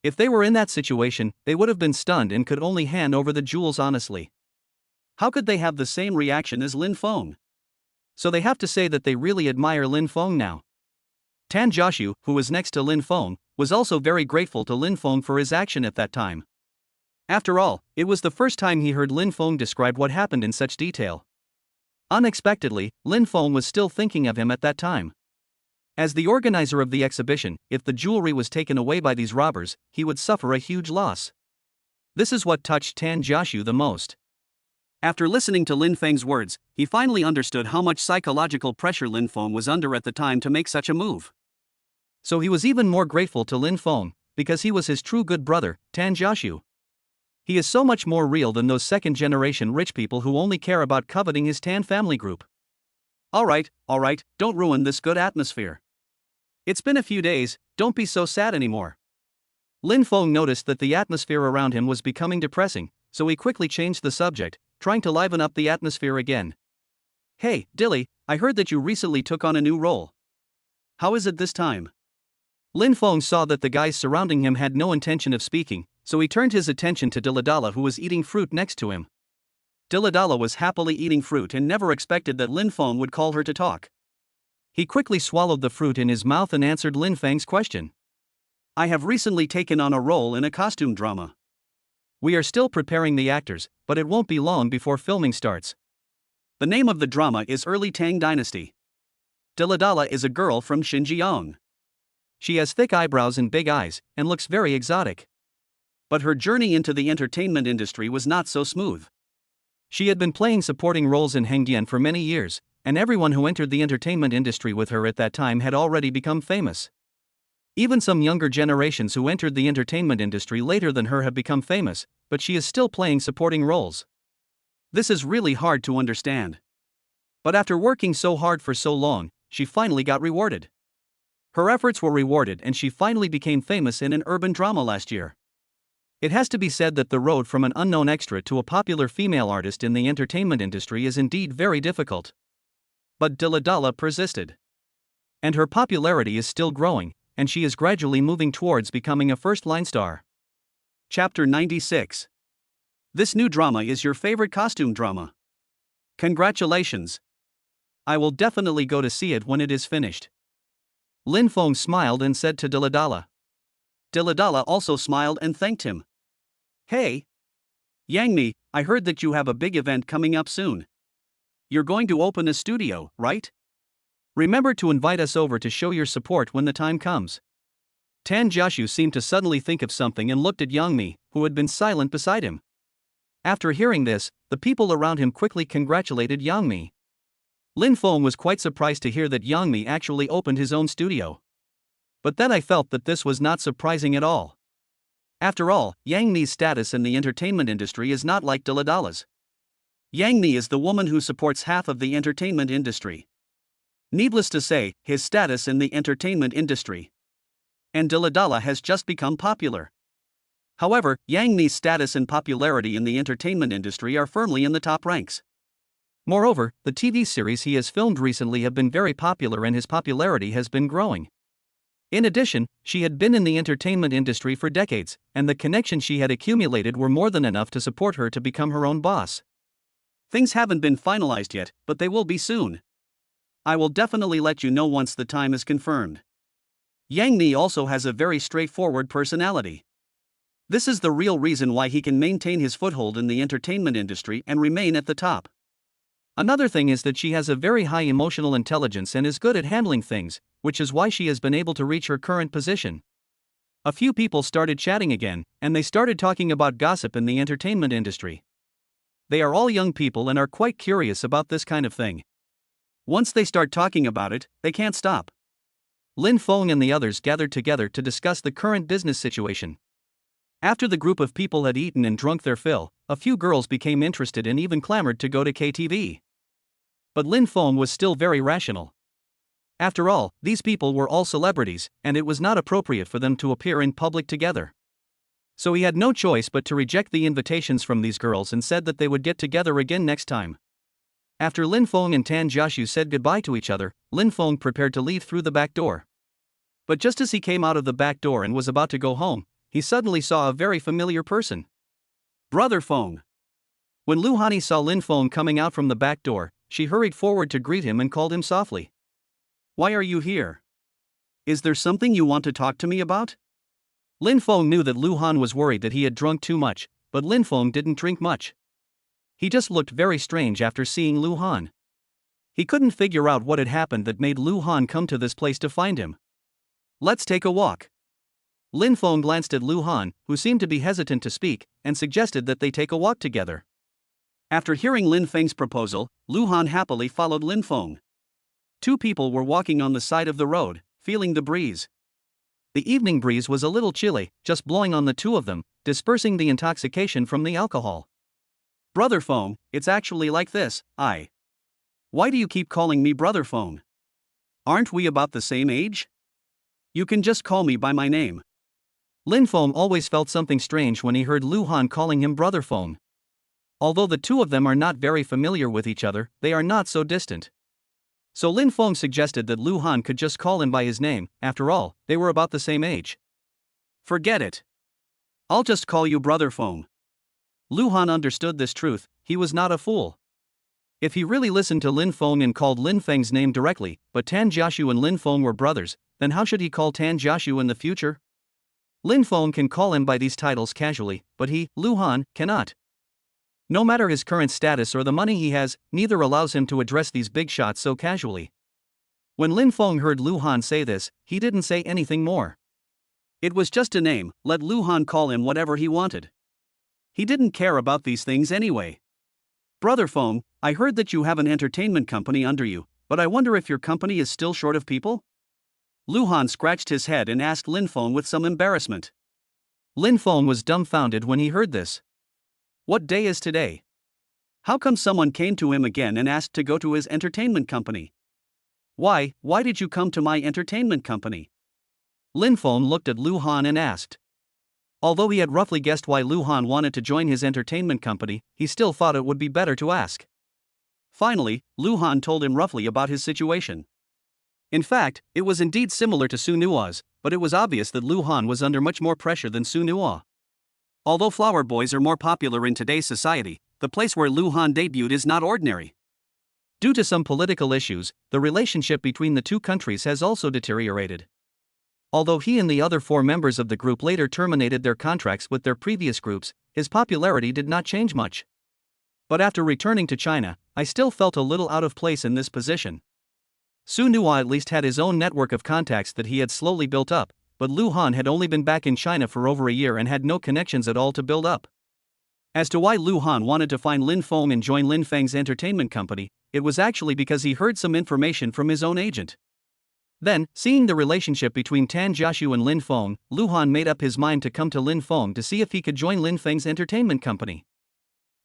If they were in that situation, they would have been stunned and could only hand over the jewels honestly. How could they have the same reaction as Lin Feng? So they have to say that they really admire Lin Feng now. Tan Jiaxu, who was next to Lin Feng, was also very grateful to Lin Feng for his action at that time. After all, it was the first time he heard Lin Feng describe what happened in such detail. Unexpectedly, Lin Feng was still thinking of him at that time. As the organizer of the exhibition, if the jewelry was taken away by these robbers, he would suffer a huge loss. This is what touched Tan Jiaxu the most. After listening to Lin Feng's words, he finally understood how much psychological pressure Lin Feng was under at the time to make such a move. So he was even more grateful to Lin Feng, because he was his true good brother, Tan Jiaxu. He is so much more real than those second-generation rich people who only care about coveting his Tan family group. Alright, don't ruin this good atmosphere. It's been a few days, don't be so sad anymore. Lin Feng noticed that the atmosphere around him was becoming depressing, so he quickly changed the subject, trying to liven up the atmosphere again. Hey, Dilly, I heard that you recently took on a new role. How is it this time? Lin Feng saw that the guys surrounding him had no intention of speaking, so he turned his attention to Dilladala, who was eating fruit next to him. Dilladala was happily eating fruit and never expected that Lin Feng would call her to talk. He quickly swallowed the fruit in his mouth and answered Lin Feng's question. I have recently taken on a role in a costume drama. We are still preparing the actors, but it won't be long before filming starts. The name of the drama is Early Tang Dynasty. Dilladala is a girl from Xinjiang. She has thick eyebrows and big eyes, and looks very exotic. But her journey into the entertainment industry was not so smooth. She had been playing supporting roles in Hengdian for many years, and everyone who entered the entertainment industry with her at that time had already become famous. Even some younger generations who entered the entertainment industry later than her have become famous, but she is still playing supporting roles. This is really hard to understand. But after working so hard for so long, she finally got rewarded. Her efforts were rewarded and she finally became famous in an urban drama last year. It has to be said that the road from an unknown extra to a popular female artist in the entertainment industry is indeed very difficult. But Dilladala persisted. And her popularity is still growing, and she is gradually moving towards becoming a first-line star. Chapter 96. This new drama is your favorite costume drama. Congratulations. I will definitely go to see it when it is finished. Lin Feng smiled and said to Dilladala. Dilladala also smiled and thanked him. Hey! Yangmi, I heard that you have a big event coming up soon. You're going to open a studio, right? Remember to invite us over to show your support when the time comes. Tan Jiaxu seemed to suddenly think of something and looked at Yangmi, who had been silent beside him. After hearing this, the people around him quickly congratulated Yangmi. Lin Feng was quite surprised to hear that Yangmi actually opened his own studio. But then I felt that this was not surprising at all. After all, Yang Mi's status in the entertainment industry is not like Dilladala's. Yang Mi is the woman who supports half of the entertainment industry. Needless to say, his status in the entertainment industry. And Dilladala has just become popular. However, Yang Mi's status and popularity in the entertainment industry are firmly in the top ranks. Moreover, the TV series he has filmed recently have been very popular and his popularity has been growing. In addition, she had been in the entertainment industry for decades, and the connections she had accumulated were more than enough to support her to become her own boss. Things haven't been finalized yet, but they will be soon. I will definitely let you know once the time is confirmed. Yang Mi also has a very straightforward personality. This is the real reason why he can maintain his foothold in the entertainment industry and remain at the top. Another thing is that she has a very high emotional intelligence and is good at handling things, which is why she has been able to reach her current position. A few people started chatting again, and they started talking about gossip in the entertainment industry. They are all young people and are quite curious about this kind of thing. Once they start talking about it, they can't stop. Lin Feng and the others gathered together to discuss the current business situation. After the group of people had eaten and drunk their fill, a few girls became interested and even clamored to go to KTV. But Lin Feng was still very rational. After all, these people were all celebrities, and it was not appropriate for them to appear in public together. So he had no choice but to reject the invitations from these girls and said that they would get together again next time. After Lin Feng and Tan Jiaxu said goodbye to each other, Lin Feng prepared to leave through the back door. But just as he came out of the back door and was about to go home, he suddenly saw a very familiar person. Brother Feng. When Lu Hanni saw Lin Feng coming out from the back door, she hurried forward to greet him and called him softly. Why are you here? Is there something you want to talk to me about? Lin Feng knew that Lu Han was worried that he had drunk too much, but Lin Feng didn't drink much. He just looked very strange after seeing Lu Han. He couldn't figure out what had happened that made Lu Han come to this place to find him. Let's take a walk. Lin Feng glanced at Lu Han, who seemed to be hesitant to speak, and suggested that they take a walk together. After hearing Lin Feng's proposal, Lu Han happily followed Lin Feng. Two people were walking on the side of the road, feeling the breeze. The evening breeze was a little chilly, just blowing on the two of them, dispersing the intoxication from the alcohol. Brother Feng, it's actually like this, Why do you keep calling me Brother Feng? Aren't we about the same age? You can just call me by my name. Lin Feng always felt something strange when he heard Lu Han calling him Brother Feng. Although the two of them are not very familiar with each other, they are not so distant. So Lin Feng suggested that Lu Han could just call him by his name, after all, they were about the same age. Forget it. I'll just call you Brother Feng. Lu Han understood this truth, he was not a fool. If he really listened to Lin Feng and called Lin Feng's name directly, but Tan Jiaxu and Lin Feng were brothers, then how should he call Tan Jiaxu in the future? Lin Feng can call him by these titles casually, but he, Lu Han, cannot. No matter his current status or the money he has, neither allows him to address these big shots so casually. When Lin Feng heard Lu Han say this, he didn't say anything more. It was just a name, let Lu Han call him whatever he wanted. He didn't care about these things anyway. Brother Feng, I heard that you have an entertainment company under you, but I wonder if your company is still short of people? Lu Han scratched his head and asked Lin Feng with some embarrassment. Lin Feng was dumbfounded when he heard this. What day is today? How come someone came to him again and asked to go to his entertainment company? Why did you come to my entertainment company? Lin Feng looked at Lu Han and asked. Although he had roughly guessed why Lu Han wanted to join his entertainment company, he still thought it would be better to ask. Finally, Lu Han told him roughly about his situation. In fact, it was indeed similar to Su Nua's, but it was obvious that Lu Han was under much more pressure than Su Nua. Although flower boys are more popular in today's society, the place where Lu Han debuted is not ordinary. Due to some political issues, the relationship between the two countries has also deteriorated. Although he and the other 4 members of the group later terminated their contracts with their previous groups, his popularity did not change much. But after returning to China, I still felt a little out of place in this position. Su Nua at least had his own network of contacts that he had slowly built up, but Lu Han had only been back in China for over a year and had no connections at all to build up. As to why Lu Han wanted to find Lin Feng and join Lin Feng's entertainment company, it was actually because he heard some information from his own agent. Then, seeing the relationship between Tan Jiaxu and Lin Feng, Lu Han made up his mind to come to Lin Feng to see if he could join Lin Feng's entertainment company.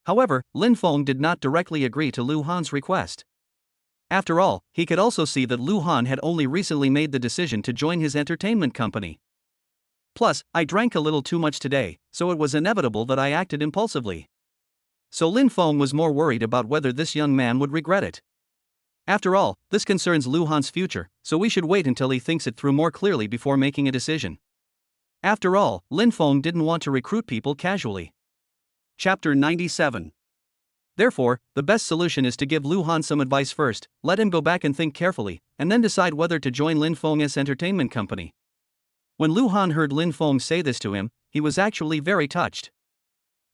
However, Lin Feng did not directly agree to Lu Han's request. After all, he could also see that Lu Han had only recently made the decision to join his entertainment company. Plus, I drank a little too much today, so it was inevitable that I acted impulsively. So Lin Feng was more worried about whether this young man would regret it. After all, this concerns Lu Han's future, so we should wait until he thinks it through more clearly before making a decision. After all, Lin Feng didn't want to recruit people casually. Chapter 97. Therefore, the best solution is to give Lu Han some advice first, let him go back and think carefully, and then decide whether to join Lin Feng's entertainment company. When Lu Han heard Lin Feng say this to him, he was actually very touched.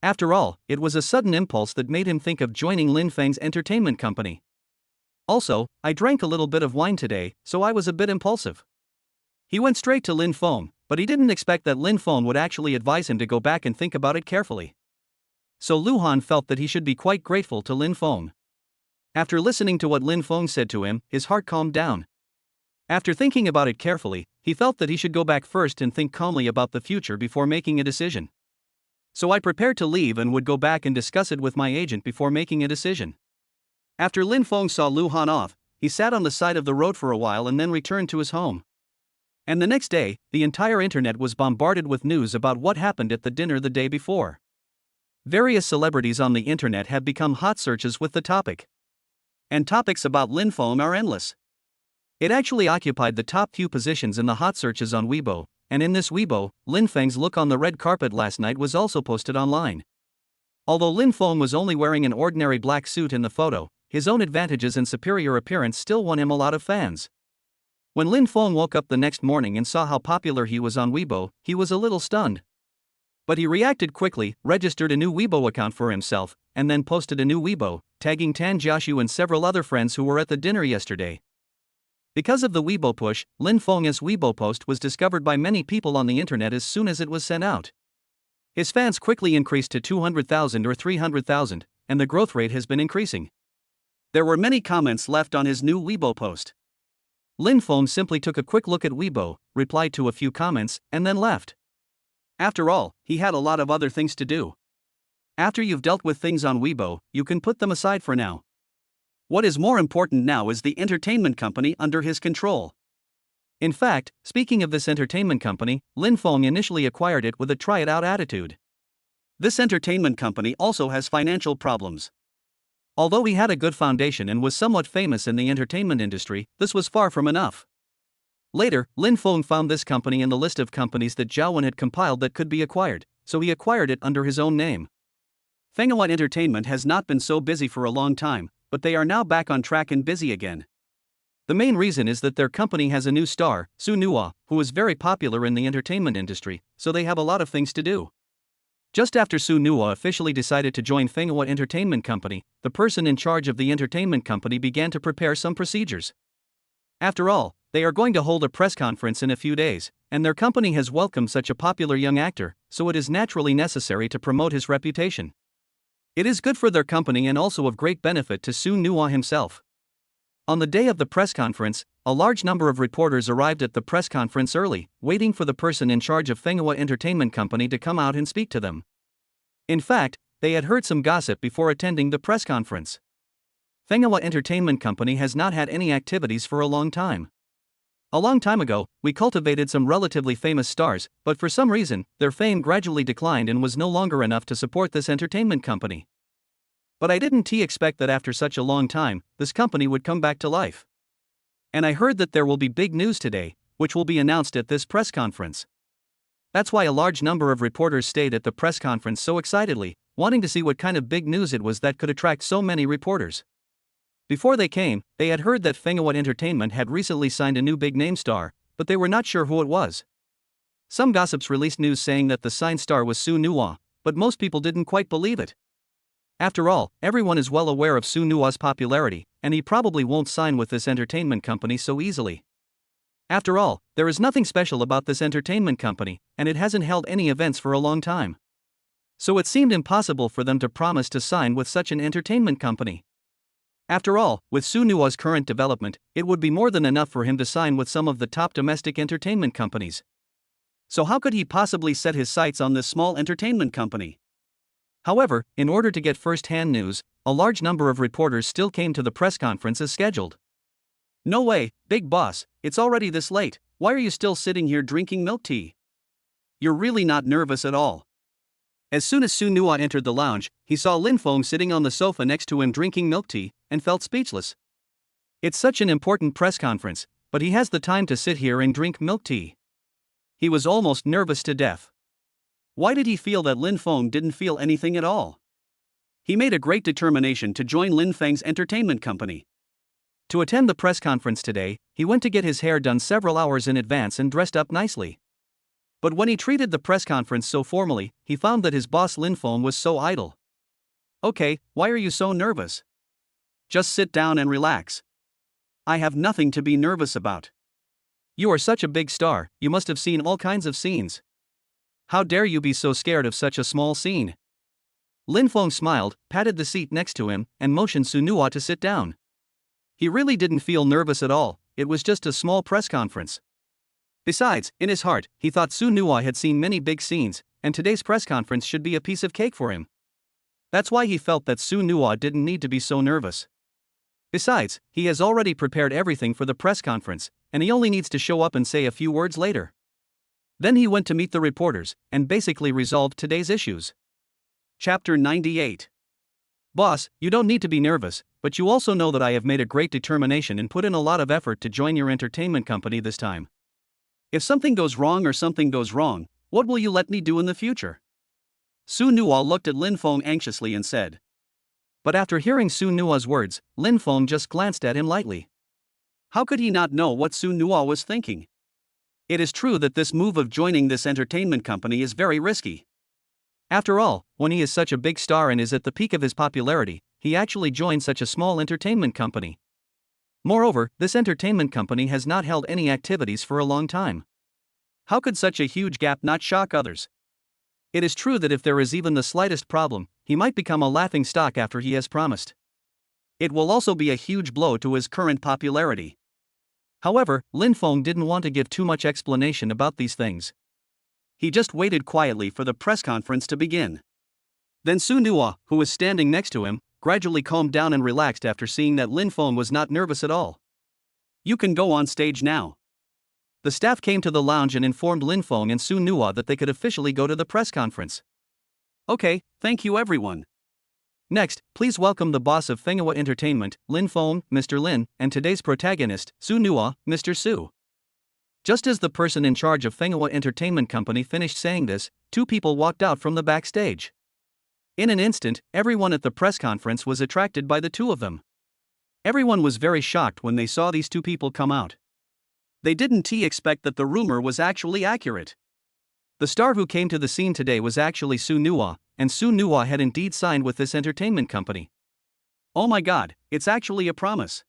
After all, it was a sudden impulse that made him think of joining Lin Feng's entertainment company. Also, I drank a little bit of wine today, so I was a bit impulsive. He went straight to Lin Feng, but he didn't expect that Lin Feng would actually advise him to go back and think about it carefully. So Lu Han felt that he should be quite grateful to Lin Feng. After listening to what Lin Feng said to him, his heart calmed down. After thinking about it carefully, he felt that he should go back first and think calmly about the future before making a decision. So I prepared to leave and would go back and discuss it with my agent before making a decision. After Lin Feng saw Lu Han off, he sat on the side of the road for a while and then returned to his home. And the next day, the entire internet was bombarded with news about what happened at the dinner the day before. Various celebrities on the internet have become hot searches with the topic. And topics about Lin Feng are endless. It actually occupied the top few positions in the hot searches on Weibo, and in this Weibo, Lin Feng's look on the red carpet last night was also posted online. Although Lin Feng was only wearing an ordinary black suit in the photo, his own advantages and superior appearance still won him a lot of fans. When Lin Feng woke up the next morning and saw how popular he was on Weibo, he was a little stunned. But he reacted quickly, registered a new Weibo account for himself, and then posted a new Weibo, tagging Tan Jiaxu and several other friends who were at the dinner yesterday. Because of the Weibo push, Lin Feng's Weibo post was discovered by many people on the internet as soon as it was sent out. His fans quickly increased to 200,000 or 300,000, and the growth rate has been increasing. There were many comments left on his new Weibo post. Lin Feng simply took a quick look at Weibo, replied to a few comments, and then left. After all, he had a lot of other things to do. After you've dealt with things on Weibo, you can put them aside for now. What is more important now is the entertainment company under his control. In fact, speaking of this entertainment company, Lin Feng initially acquired it with a try-it-out attitude. This entertainment company also has financial problems. Although he had a good foundation and was somewhat famous in the entertainment industry, this was far from enough. Later, Lin Feng found this company in the list of companies that Zhao Wen had compiled that could be acquired, so he acquired it under his own name. Fenghua Entertainment has not been so busy for a long time, but they are now back on track and busy again. The main reason is that their company has a new star, Su Nuo, who is very popular in the entertainment industry, so they have a lot of things to do. Just after Su Nuo officially decided to join Fenghua Entertainment Company, the person in charge of the entertainment company began to prepare some procedures. After all, they are going to hold a press conference in a few days, and their company has welcomed such a popular young actor, so it is naturally necessary to promote his reputation. It is good for their company and also of great benefit to Su Nuo himself. On the day of the press conference, a large number of reporters arrived at the press conference early, waiting for the person in charge of Fenghua Entertainment Company to come out and speak to them. In fact, they had heard some gossip before attending the press conference. Fenghua Entertainment Company has not had any activities for a long time. A long time ago, we cultivated some relatively famous stars, but for some reason, their fame gradually declined and was no longer enough to support this entertainment company. But I didn't expect that after such a long time, this company would come back to life. And I heard that there will be big news today, which will be announced at this press conference. That's why a large number of reporters stayed at the press conference so excitedly, wanting to see what kind of big news it was that could attract so many reporters. Before they came, they had heard that Fenghua Entertainment had recently signed a new big-name star, but they were not sure who it was. Some gossips released news saying that the signed star was Su Nuo, but most people didn't quite believe it. After all, everyone is well aware of Su Nuo's popularity, and he probably won't sign with this entertainment company so easily. After all, there is nothing special about this entertainment company, and it hasn't held any events for a long time. So it seemed impossible for them to promise to sign with such an entertainment company. After all, with Su Nuo's current development, it would be more than enough for him to sign with some of the top domestic entertainment companies. So how could he possibly set his sights on this small entertainment company? However, in order to get first-hand news, a large number of reporters still came to the press conference as scheduled. No way, big boss, it's already this late, why are you still sitting here drinking milk tea? You're really not nervous at all. As soon as Su Nuo entered the lounge, he saw Lin Feng sitting on the sofa next to him drinking milk tea, and felt speechless. It's such an important press conference, but he has the time to sit here and drink milk tea. He was almost nervous to death. Why did he feel that Lin Feng didn't feel anything at all? He made a great determination to join Lin Feng's entertainment company. To attend the press conference today, he went to get his hair done several hours in advance and dressed up nicely. But when he treated the press conference so formally, he found that his boss Lin Feng was so idle. Okay, why are you so nervous? Just sit down and relax. I have nothing to be nervous about. You are such a big star, you must have seen all kinds of scenes. How dare you be so scared of such a small scene? Lin Feng smiled, patted the seat next to him, and motioned Su Nuo to sit down. He really didn't feel nervous at all, it was just a small press conference. Besides, in his heart, he thought Su Nua had seen many big scenes, and today's press conference should be a piece of cake for him. That's why he felt that Su Nua didn't need to be so nervous. Besides, he has already prepared everything for the press conference, and he only needs to show up and say a few words later. Then he went to meet the reporters, and basically resolved today's issues. Chapter 98. Boss, you don't need to be nervous, but you also know that I have made a great determination and put in a lot of effort to join your entertainment company this time. If something goes wrong, what will you let me do in the future? Su Nua looked at Lin Feng anxiously and said. But after hearing Su Nua's words, Lin Feng just glanced at him lightly. How could he not know what Su Nua was thinking? It is true that this move of joining this entertainment company is very risky. After all, when he is such a big star and is at the peak of his popularity, he actually joined such a small entertainment company. Moreover, this entertainment company has not held any activities for a long time. How could such a huge gap not shock others? It is true that if there is even the slightest problem, he might become a laughing stock after he has promised. It will also be a huge blow to his current popularity. However, Lin Feng didn't want to give too much explanation about these things. He just waited quietly for the press conference to begin. Then Su Nua, who was standing next to him, gradually calmed down and relaxed after seeing that Lin Feng was not nervous at all. You can go on stage now. The staff came to the lounge and informed Lin Feng and Su Nua that they could officially go to the press conference. Okay, thank you everyone. Next, please welcome the boss of Fenghua Entertainment, Lin Feng, Mr. Lin, and today's protagonist, Su Nua, Mr. Su. Just as the person in charge of Fenghua Entertainment Company finished saying this, two people walked out from the backstage. In an instant, everyone at the press conference was attracted by the two of them. Everyone was very shocked when they saw these two people come out. They didn't expect that the rumor was actually accurate. The star who came to the scene today was actually Su Nua, and Su Nua had indeed signed with this entertainment company. Oh my god, it's actually a promise.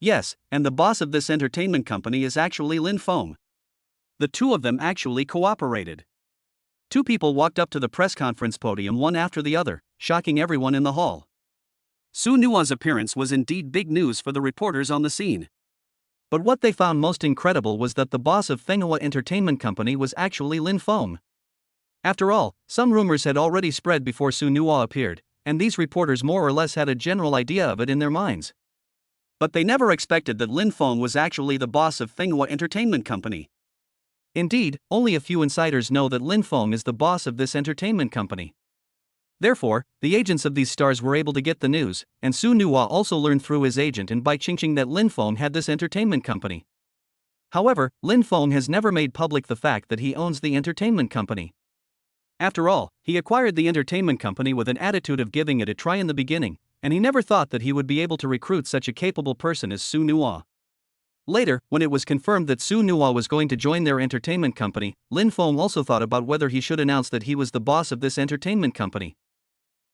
Yes, and the boss of this entertainment company is actually Lin Feng. The two of them actually cooperated. Two people walked up to the press conference podium one after the other, shocking everyone in the hall. Su Nua's appearance was indeed big news for the reporters on the scene. But what they found most incredible was that the boss of Fenghua Entertainment Company was actually Lin Feng. After all, some rumors had already spread before Su Nua appeared, and these reporters more or less had a general idea of it in their minds. But they never expected that Lin Feng was actually the boss of Fenghua Entertainment Company. Indeed, only a few insiders know that Lin Feng is the boss of this entertainment company. Therefore, the agents of these stars were able to get the news, and Su Nua also learned through his agent and by Qingqing that Lin Feng had this entertainment company. However, Lin Feng has never made public the fact that he owns the entertainment company. After all, he acquired the entertainment company with an attitude of giving it a try in the beginning, and he never thought that he would be able to recruit such a capable person as Su Nua. Later, when it was confirmed that Su Nua was going to join their entertainment company, Lin Feng also thought about whether he should announce that he was the boss of this entertainment company.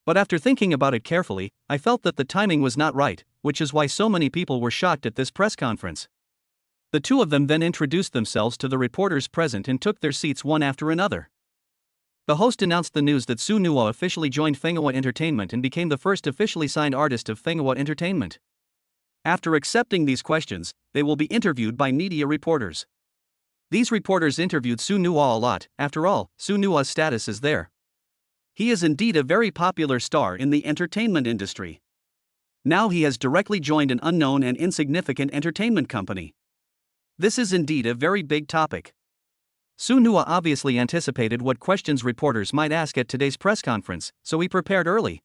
But after thinking about it carefully, I felt that the timing was not right, which is why so many people were shocked at this press conference. The two of them then introduced themselves to the reporters present and took their seats one after another. The host announced the news that Su Nua officially joined Fenghua Entertainment and became the first officially signed artist of Fenghua Entertainment. After accepting these questions, they will be interviewed by media reporters. These reporters interviewed Su Nua a lot. After all, Su Nua's status is there. He is indeed a very popular star in the entertainment industry. Now he has directly joined an unknown and insignificant entertainment company. This is indeed a very big topic. Su Nua obviously anticipated what questions reporters might ask at today's press conference, so he prepared early.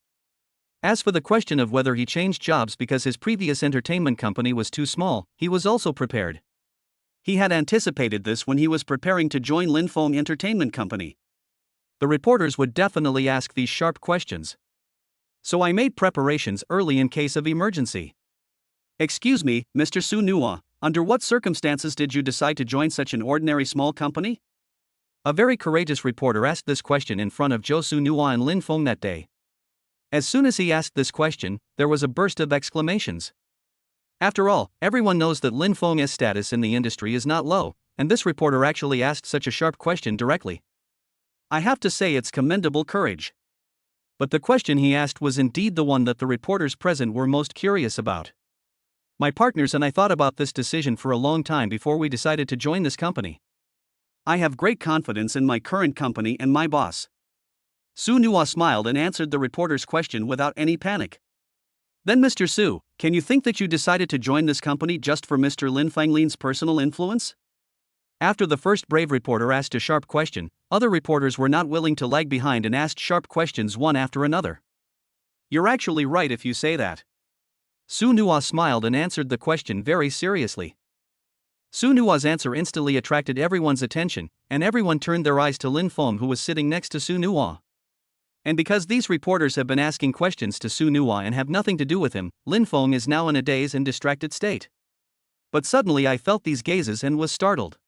As for the question of whether he changed jobs because his previous entertainment company was too small, he was also prepared. He had anticipated this when he was preparing to join Lin Feng Entertainment Company. The reporters would definitely ask these sharp questions. So I made preparations early in case of emergency. Excuse me, Mr. Su Nua, under what circumstances did you decide to join such an ordinary small company? A very courageous reporter asked this question in front of Su Nua and Lin Feng that day. As soon as he asked this question, there was a burst of exclamations. After all, everyone knows that Lin Feng's status in the industry is not low, and this reporter actually asked such a sharp question directly. I have to say it's commendable courage. But the question he asked was indeed the one that the reporters present were most curious about. My partners and I thought about this decision for a long time before we decided to join this company. I have great confidence in my current company and my boss. Su Nuwa smiled and answered the reporter's question without any panic. Then Mr. Su, can you think that you decided to join this company just for Mr. Lin Fanglin's personal influence? After the first brave reporter asked a sharp question, other reporters were not willing to lag behind and asked sharp questions one after another. You're actually right if you say that. Su Nuwa smiled and answered the question very seriously. Su Nuwa's answer instantly attracted everyone's attention, and everyone turned their eyes to Lin Feng, who was sitting next to Su Nuwa. And because these reporters have been asking questions to Su Nuwa and have nothing to do with him, Lin Feng is now in a dazed and distracted state. But suddenly I felt these gazes and was startled.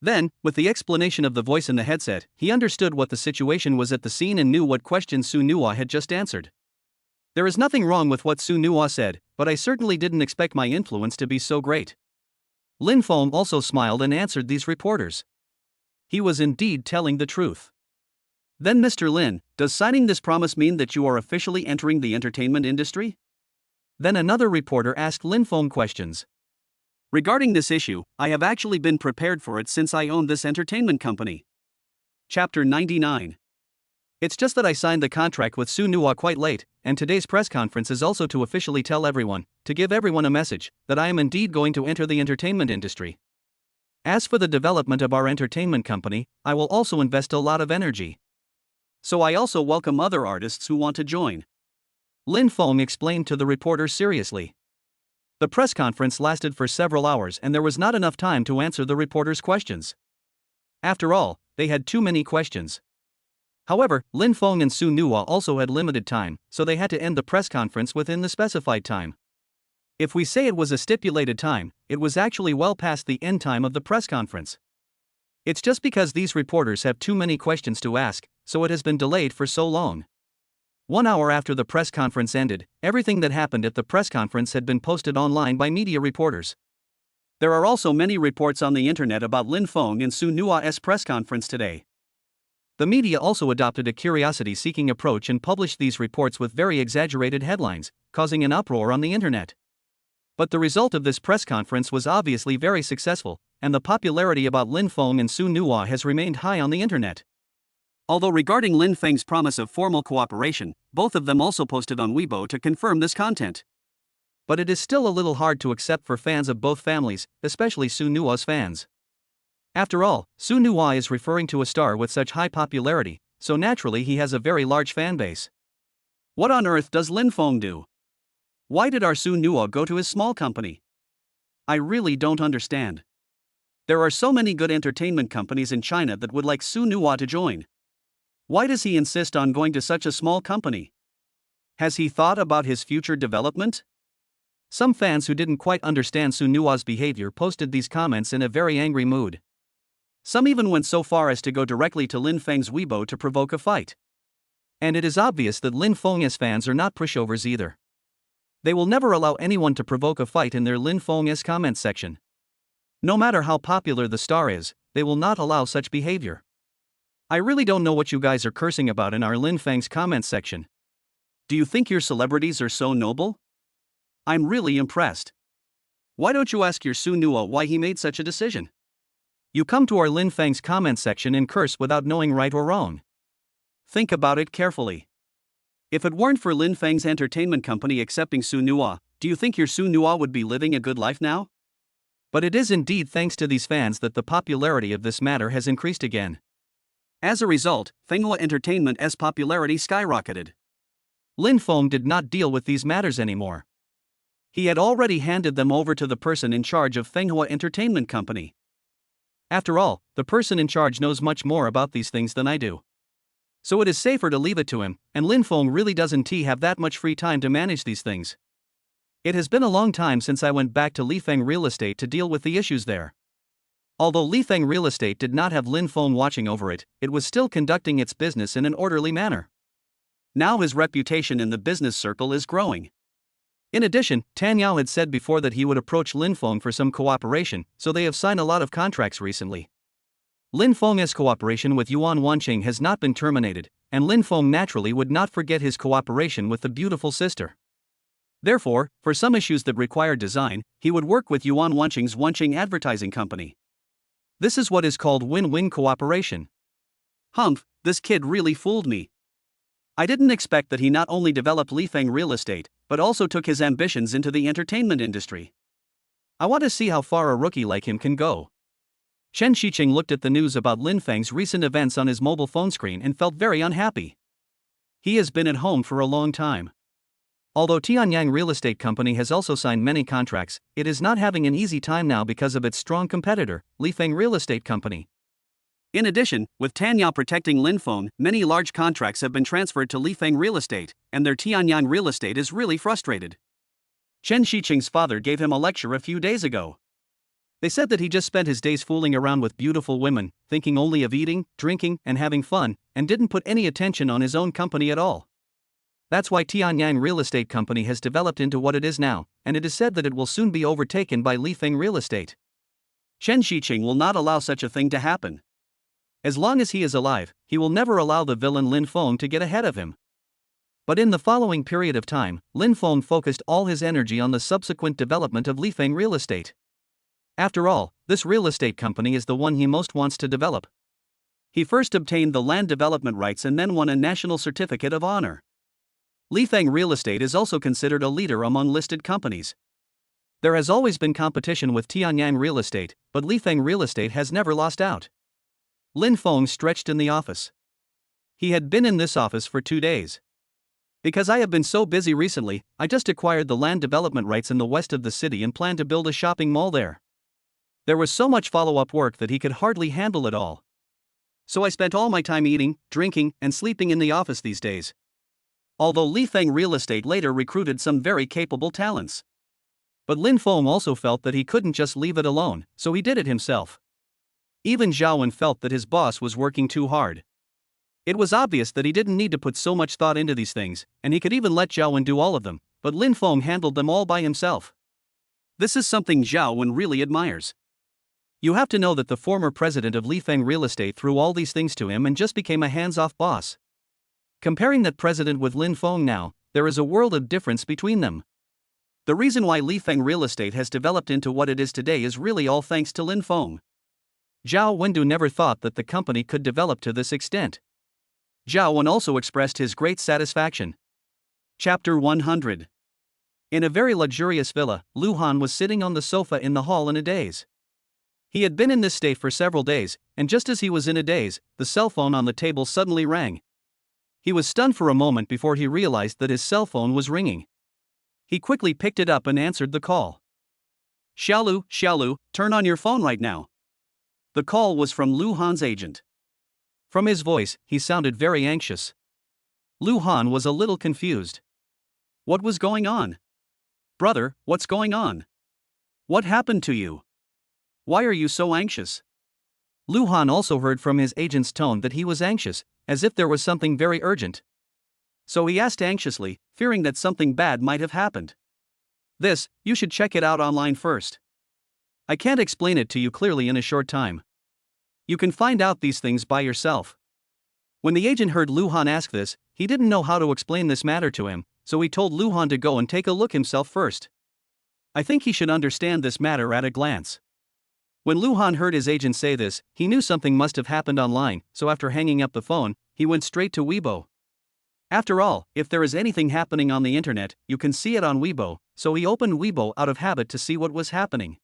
Then, with the explanation of the voice in the headset, he understood what the situation was at the scene and knew what question Su Nuwa had just answered. There is nothing wrong with what Su Nuwa said, but I certainly didn't expect my influence to be so great. Lin Feng also smiled and answered these reporters. He was indeed telling the truth. Then Mr. Lin, does signing this promise mean that you are officially entering the entertainment industry? Then another reporter asked Lin Feng questions. Regarding this issue, I have actually been prepared for it since I own this entertainment company. Chapter 99. It's just that I signed the contract with Su Nuwa quite late, and today's press conference is also to officially tell everyone, to give everyone a message, that I am indeed going to enter the entertainment industry. As for the development of our entertainment company, I will also invest a lot of energy. So I also welcome other artists who want to join. Lin Feng explained to the reporter seriously. The press conference lasted for several hours and there was not enough time to answer the reporters' questions. After all, they had too many questions. However, Lin Feng and Su Nuwa also had limited time, so they had to end the press conference within the specified time. If we say it was a stipulated time, it was actually well past the end time of the press conference. It's just because these reporters have too many questions to ask, so it has been delayed for so long. 1 hour after the press conference ended, everything that happened at the press conference had been posted online by media reporters. There are also many reports on the internet about Lin Feng and Su Nuwa's press conference today. The media also adopted a curiosity-seeking approach and published these reports with very exaggerated headlines, causing an uproar on the internet. But the result of this press conference was obviously very successful, and the popularity about Lin Feng and Su Nuwa has remained high on the internet. Although regarding Lin Feng's promise of formal cooperation, both of them also posted on Weibo to confirm this content. But it is still a little hard to accept for fans of both families, especially Su Nuwa's fans. After all, Su Nuwa is referring to a star with such high popularity, so naturally he has a very large fan base. What on earth does Lin Feng do? Why did our Su Nuwa go to his small company? I really don't understand. There are so many good entertainment companies in China that would like Su Nuwa to join. Why does he insist on going to such a small company? Has he thought about his future development? Some fans who didn't quite understand Su Nuwa's behavior posted these comments in a very angry mood. Some even went so far as to go directly to Lin Feng's Weibo to provoke a fight. And it is obvious that Lin Feng's fans are not pushovers either. They will never allow anyone to provoke a fight in their Lin Feng's comment section. No matter how popular the star is, they will not allow such behavior. I really don't know what you guys are cursing about in our Lin Feng's comments section. Do you think your celebrities are so noble? I'm really impressed. Why don't you ask your Su Nuwa why he made such a decision? You come to our Lin Feng's comments section and curse without knowing right or wrong. Think about it carefully. If it weren't for Lin Feng's entertainment company accepting Su Nuwa, do you think your Su Nuwa would be living a good life now? But it is indeed thanks to these fans that the popularity of this matter has increased again. As a result, Fenghua Entertainment's popularity skyrocketed. Lin Feng did not deal with these matters anymore. He had already handed them over to the person in charge of Fenghua Entertainment Company. After all, the person in charge knows much more about these things than I do. So it is safer to leave it to him, and Lin Feng really doesn't have that much free time to manage these things. It has been a long time since I went back to Lifeng Real Estate to deal with the issues there. Although Lifeng Real Estate did not have Lin Feng watching over it, it was still conducting its business in an orderly manner. Now his reputation in the business circle is growing. In addition, Tan Yao had said before that he would approach Lin Feng for some cooperation, so they have signed a lot of contracts recently. Lin Feng's cooperation with Yuan Wanqing has not been terminated, and Lin Feng naturally would not forget his cooperation with the beautiful sister. Therefore, for some issues that required design, he would work with Yuan Wanqing's Wanqing Advertising Company. This is what is called win-win cooperation. Humph, this kid really fooled me. I didn't expect that he not only developed Lifeng Real Estate, but also took his ambitions into the entertainment industry. I want to see how far a rookie like him can go. Chen Xiqing looked at the news about Linfeng's recent events on his mobile phone screen and felt very unhappy. He has been at home for a long time. Although Tianyang Real Estate Company has also signed many contracts, it is not having an easy time now because of its strong competitor, Lifeng Real Estate Company. In addition, with Tanya protecting Linfeng, many large contracts have been transferred to Lifeng Real Estate, and their Tianyang Real Estate is really frustrated. Chen Xiqing's father gave him a lecture a few days ago. They said that he just spent his days fooling around with beautiful women, thinking only of eating, drinking, and having fun, and didn't put any attention on his own company at all. That's why Tianyang Real Estate Company has developed into what it is now, and it is said that it will soon be overtaken by Lifeng Real Estate. Chen Xiqing will not allow such a thing to happen. As long as he is alive, he will never allow the villain Lin Feng to get ahead of him. But in the following period of time, Lin Feng focused all his energy on the subsequent development of Lifeng Real Estate. After all, this real estate company is the one he most wants to develop. He first obtained the land development rights and then won a national certificate of honor. Lifeng Real Estate is also considered a leader among listed companies. There has always been competition with Tianyang Real Estate, but Lifeng Real Estate has never lost out. Lin Feng stretched in the office. He had been in this office for 2 days. Because I have been so busy recently, I just acquired the land development rights in the west of the city and plan to build a shopping mall there. There was so much follow-up work that he could hardly handle it all. So I spent all my time eating, drinking, and sleeping in the office these days. Although Lifeng Real Estate later recruited some very capable talents. But Lin Feng also felt that he couldn't just leave it alone, so he did it himself. Even Zhaowen felt that his boss was working too hard. It was obvious that he didn't need to put so much thought into these things, and he could even let Zhaowen do all of them, but Lin Feng handled them all by himself. This is something Zhaowen really admires. You have to know that the former president of Lifeng Real Estate threw all these things to him and just became a hands-off boss. Comparing that president with Lin Feng now, there is a world of difference between them. The reason why Lifeng Real Estate has developed into what it is today is really all thanks to Lin Feng. Zhao Wendu never thought that the company could develop to this extent. Zhao Wen also expressed his great satisfaction. Chapter 100. In a very luxurious villa, Lu Han was sitting on the sofa in the hall in a daze. He had been in this state for several days, and just as he was in a daze, the cell phone on the table suddenly rang. He was stunned for a moment before he realized that his cell phone was ringing. He quickly picked it up and answered the call. Xiaolu, turn on your phone right now. The call was from Lu Han's agent. From his voice, he sounded very anxious. Lu Han was a little confused. What was going on? Brother, what's going on? What happened to you? Why are you so anxious? Lu Han also heard from his agent's tone that he was anxious, as if there was something very urgent. So he asked anxiously, fearing that something bad might have happened. This, you should check it out online first. I can't explain it to you clearly in a short time. You can find out these things by yourself. When the agent heard Lu Han ask this, he didn't know how to explain this matter to him, so he told Lu Han to go and take a look himself first. I think he should understand this matter at a glance. When Lu Han heard his agent say this, he knew something must have happened online, so after hanging up the phone, he went straight to Weibo. After all, if there is anything happening on the internet, you can see it on Weibo, so he opened Weibo out of habit to see what was happening.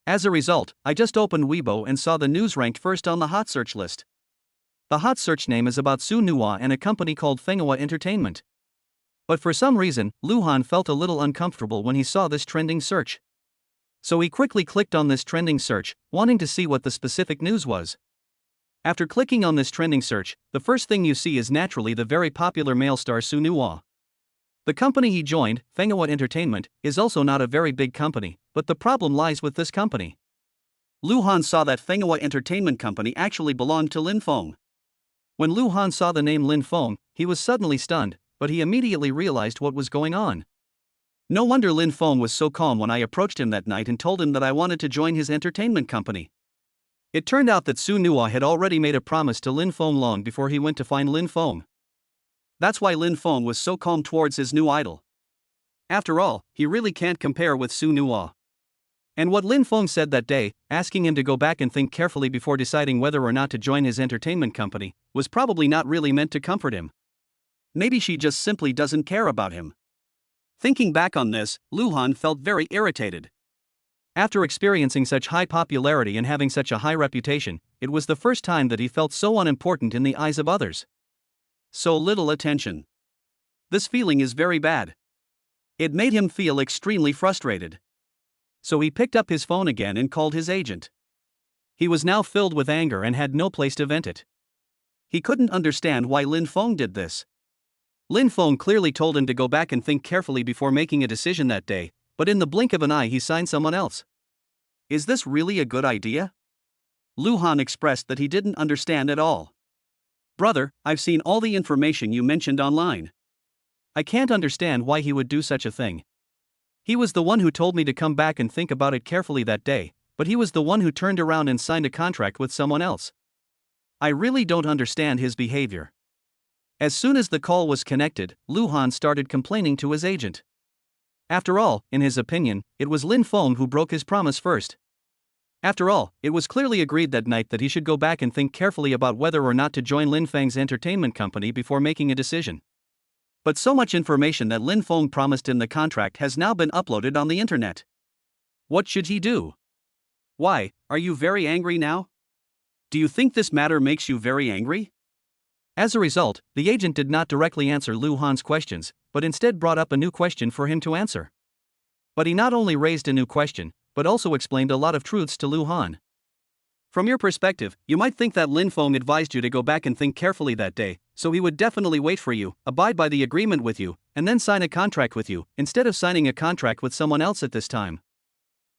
As a result, I just opened Weibo and saw the news ranked first on the hot search list. The hot search name is about Su Nuwa and a company called Fenghua Entertainment. But for some reason, Lu Han felt a little uncomfortable when he saw this trending search. So he quickly clicked on this trending search, wanting to see what the specific news was. After clicking on this trending search, the first thing you see is naturally the very popular male star Su Nuwa. The company he joined, Fenghua Entertainment, is also not a very big company, but the problem lies with this company. Lu Han saw that Fenghua Entertainment Company actually belonged to Lin Feng. When Lu Han saw the name Lin Feng, he was suddenly stunned, but he immediately realized what was going on. No wonder Lin Feng was so calm when I approached him that night and told him that I wanted to join his entertainment company. It turned out that Su Nuwa had already made a promise to Lin Feng long before he went to find Lin Feng. That's why Lin Feng was so calm towards his new idol. After all, he really can't compare with Su Nuo. And what Lin Feng said that day, asking him to go back and think carefully before deciding whether or not to join his entertainment company, was probably not really meant to comfort him. Maybe she just simply doesn't care about him. Thinking back on this, Lu Han felt very irritated. After experiencing such high popularity and having such a high reputation, it was the first time that he felt so unimportant in the eyes of others. So little attention. This feeling is very bad. It made him feel extremely frustrated. So he picked up his phone again and called his agent. He was now filled with anger and had no place to vent it. He couldn't understand why Lin Feng did this. Lin Feng clearly told him to go back and think carefully before making a decision that day, but in the blink of an eye he signed someone else. Is this really a good idea? Lu Han expressed that he didn't understand at all. Brother, I've seen all the information you mentioned online. I can't understand why he would do such a thing. He was the one who told me to come back and think about it carefully that day, but he was the one who turned around and signed a contract with someone else. I really don't understand his behavior. As soon as the call was connected, Lu Han started complaining to his agent. After all, in his opinion, it was Lin Feng who broke his promise first. After all, it was clearly agreed that night that he should go back and think carefully about whether or not to join Lin Feng's entertainment company before making a decision. But so much information that Lin Feng promised in the contract has now been uploaded on the internet. What should he do? Why, are you very angry now? Do you think this matter makes you very angry? As a result, the agent did not directly answer Lu Han's questions, but instead brought up a new question for him to answer. But he not only raised a new question, but also explained a lot of truths to Lu Han. From your perspective, you might think that Lin Feng advised you to go back and think carefully that day, so he would definitely wait for you, abide by the agreement with you, and then sign a contract with you, instead of signing a contract with someone else at this time.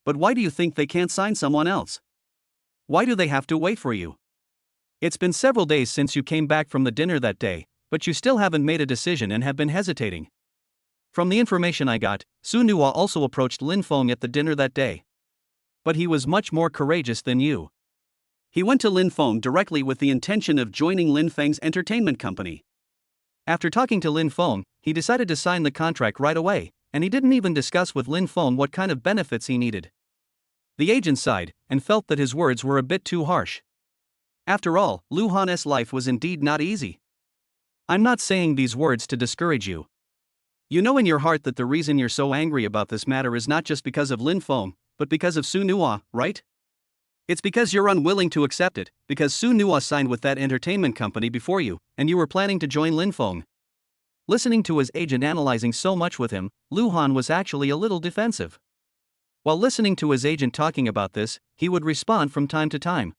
But why do you think they can't sign someone else? Why do they have to wait for you? It's been several days since you came back from the dinner that day, but you still haven't made a decision and have been hesitating. From the information I got, Su Nuo also approached Lin Feng at the dinner that day. But he was much more courageous than you. He went to Lin Feng directly with the intention of joining Lin Feng's entertainment company. After talking to Lin Feng, he decided to sign the contract right away, and he didn't even discuss with Lin Feng what kind of benefits he needed. The agent sighed, and felt that his words were a bit too harsh. After all, Lu Han's life was indeed not easy. I'm not saying these words to discourage you. You know in your heart that the reason you're so angry about this matter is not just because of Lin Feng, but because of Su Nuo, right? It's because you're unwilling to accept it, because Su Nuo signed with that entertainment company before you, and you were planning to join Lin Feng. Listening to his agent analyzing so much with him, Lu Han was actually a little defensive. While listening to his agent talking about this, he would respond from time to time.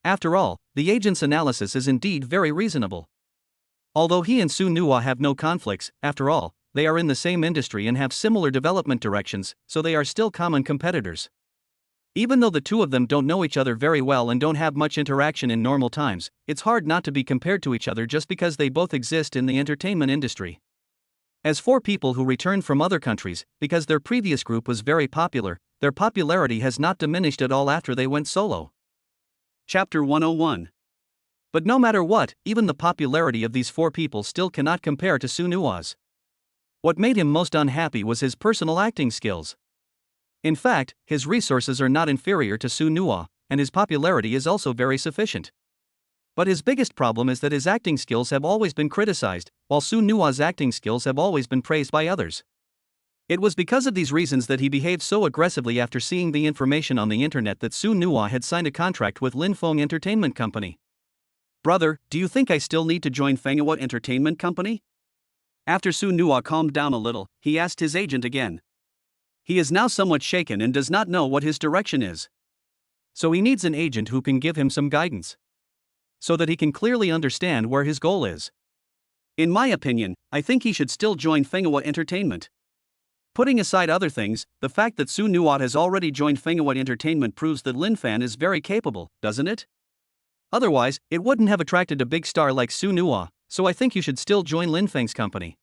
After all, the agent's analysis is indeed very reasonable. Although he and Su Nuo have no conflicts, after all, they are in the same industry and have similar development directions, so they are still common competitors. Even though the two of them don't know each other very well and don't have much interaction in normal times, it's hard not to be compared to each other just because they both exist in the entertainment industry. As for people who returned from other countries, because their previous group was very popular, their popularity has not diminished at all after they went solo. Chapter 101. But no matter what, even the popularity of these four people still cannot compare to Su Nuo's. What made him most unhappy was his personal acting skills. In fact, his resources are not inferior to Su Nuo, and his popularity is also very sufficient. But his biggest problem is that his acting skills have always been criticized, while Su Nuo's acting skills have always been praised by others. It was because of these reasons that he behaved so aggressively after seeing the information on the internet that Su Nuo had signed a contract with Lin Feng Entertainment Company. Brother, do you think I still need to join Fengwa Entertainment Company? After Su Nuo calmed down a little, he asked his agent again. He is now somewhat shaken and does not know what his direction is. So he needs an agent who can give him some guidance, so that he can clearly understand where his goal is. In my opinion, I think he should still join Fengwa Entertainment. Putting aside other things, the fact that Su Nuo has already joined Fengwa Entertainment proves that Lin Fan is very capable, doesn't it? Otherwise, it wouldn't have attracted a big star like Su Nuo, so I think you should still join Lin Feng's company.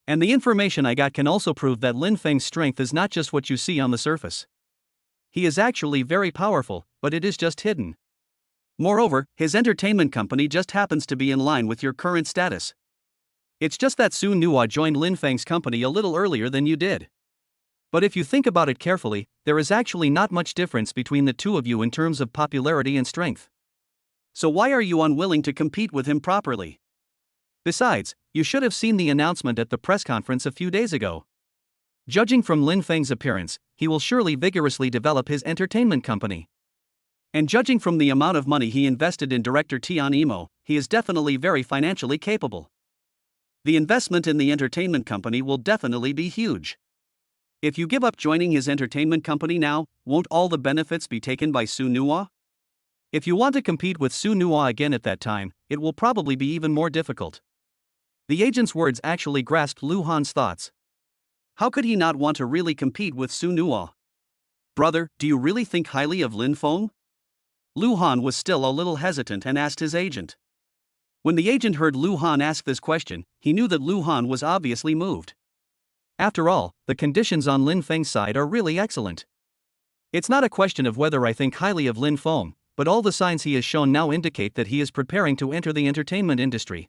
And the information I got can also prove that Lin Feng's strength is not just what you see on the surface. He is actually very powerful, but it is just hidden. Moreover, his entertainment company just happens to be in line with your current status. It's just that Su Nuo joined Lin Feng's company a little earlier than you did. But if you think about it carefully, there is actually not much difference between the two of you in terms of popularity and strength. So why are you unwilling to compete with him properly? Besides, you should have seen the announcement at the press conference a few days ago. Judging from Lin Feng's appearance, he will surely vigorously develop his entertainment company. And judging from the amount of money he invested in director Tian Imo, he is definitely very financially capable. The investment in the entertainment company will definitely be huge. If you give up joining his entertainment company now, won't all the benefits be taken by Su Nuo? If you want to compete with Su Nuo again at that time, it will probably be even more difficult. The agent's words actually grasped Lu Han's thoughts. How could he not want to really compete with Su Nuo? Brother, do you really think highly of Lin Feng? Lu Han was still a little hesitant and asked his agent. When the agent heard Lu Han ask this question, he knew that Lu Han was obviously moved. After all, the conditions on Lin Feng's side are really excellent. It's not a question of whether I think highly of Lin Feng, but all the signs he has shown now indicate that he is preparing to enter the entertainment industry.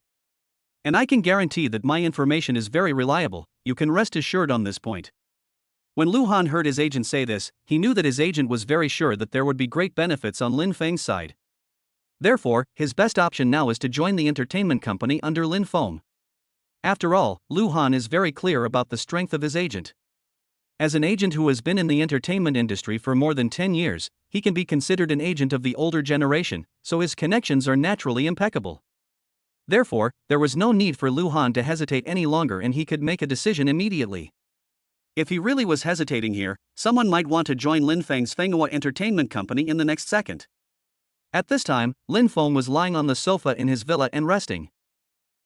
And I can guarantee that my information is very reliable, you can rest assured on this point. When Lu Han heard his agent say this, he knew that his agent was very sure that there would be great benefits on Lin Feng's side. Therefore, his best option now is to join the entertainment company under Lin Feng. After all, Lu Han is very clear about the strength of his agent. As an agent who has been in the entertainment industry for more than 10 years, he can be considered an agent of the older generation, so his connections are naturally impeccable. Therefore, there was no need for Lu Han to hesitate any longer and he could make a decision immediately. If he really was hesitating here, someone might want to join Lin Feng's Fenghua Entertainment Company in the next second. At this time, Lin Feng was lying on the sofa in his villa and resting.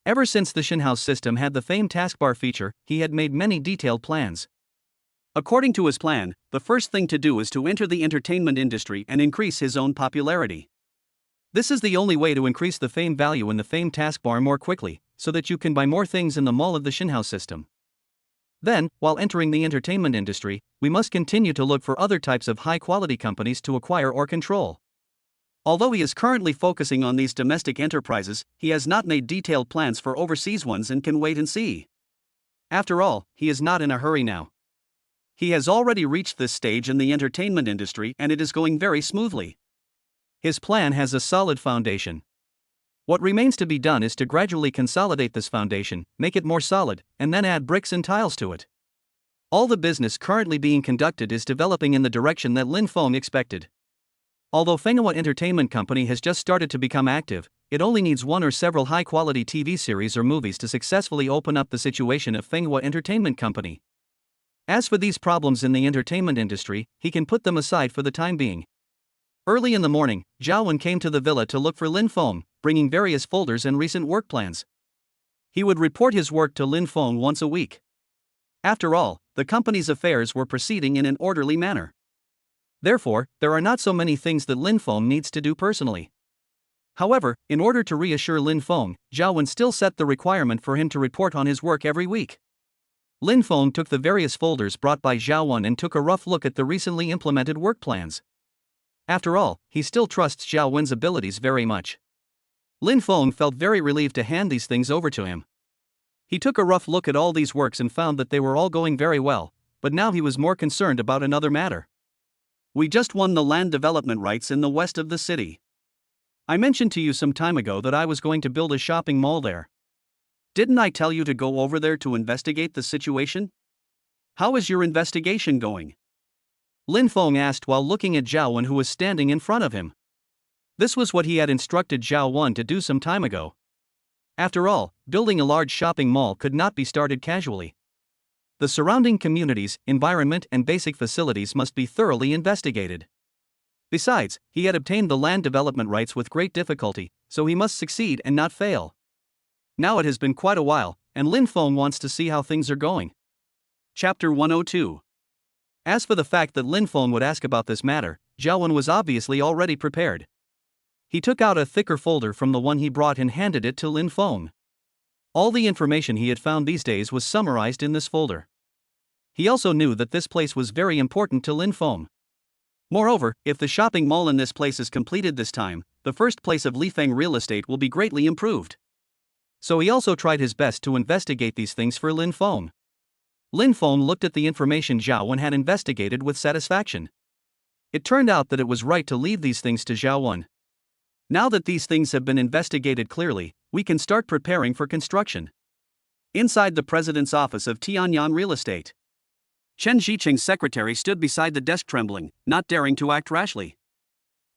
Ever since the Shinhouse system had the famed taskbar feature, he had made many detailed plans. According to his plan, the first thing to do is to enter the entertainment industry and increase his own popularity. This is the only way to increase the fame value in the famed taskbar more quickly, so that you can buy more things in the mall of the Shinhouse system. Then, while entering the entertainment industry, we must continue to look for other types of high-quality companies to acquire or control. Although he is currently focusing on these domestic enterprises, he has not made detailed plans for overseas ones and can wait and see. After all, he is not in a hurry now. He has already reached this stage in the entertainment industry and it is going very smoothly. His plan has a solid foundation. What remains to be done is to gradually consolidate this foundation, make it more solid, and then add bricks and tiles to it. All the business currently being conducted is developing in the direction that Lin Feng expected. Although Fenghua Entertainment Company has just started to become active, it only needs one or several high-quality TV series or movies to successfully open up the situation of Fenghua Entertainment Company. As for these problems in the entertainment industry, he can put them aside for the time being. Early in the morning, Zhao Wen came to the villa to look for Lin Feng, bringing various folders and recent work plans. He would report his work to Lin Feng once a week. After all, the company's affairs were proceeding in an orderly manner. Therefore, there are not so many things that Lin Feng needs to do personally. However, in order to reassure Lin Feng, Zhao Wen still set the requirement for him to report on his work every week. Lin Feng took the various folders brought by Zhao Wen and took a rough look at the recently implemented work plans. After all, he still trusts Zhao Wen's abilities very much. Lin Feng felt very relieved to hand these things over to him. He took a rough look at all these works and found that they were all going very well, but now he was more concerned about another matter. We just won the land development rights in the west of the city. I mentioned to you some time ago that I was going to build a shopping mall there. Didn't I tell you to go over there to investigate the situation? How is your investigation going? Lin Feng asked while looking at Zhao Wen, who was standing in front of him. This was what he had instructed Zhao Wen to do some time ago. After all, building a large shopping mall could not be started casually. The surrounding communities, environment and basic facilities must be thoroughly investigated. Besides, he had obtained the land development rights with great difficulty, so he must succeed and not fail. Now it has been quite a while, and Lin Feng wants to see how things are going. Chapter 102. As for the fact that Lin Feng would ask about this matter, Zhao Wen was obviously already prepared. He took out a thicker folder from the one he brought and handed it to Lin Feng. All the information he had found these days was summarized in this folder. He also knew that this place was very important to Lin Feng. Moreover, if the shopping mall in this place is completed this time, the first place of Lifeng real estate will be greatly improved. So he also tried his best to investigate these things for Lin Feng. Lin Feng looked at the information Zhao Wen had investigated with satisfaction. It turned out that it was right to leave these things to Zhao Wen. Now that these things have been investigated clearly, we can start preparing for construction. Inside the president's office of Tianyang Real Estate, Chen Zicheng's secretary stood beside the desk trembling, not daring to act rashly.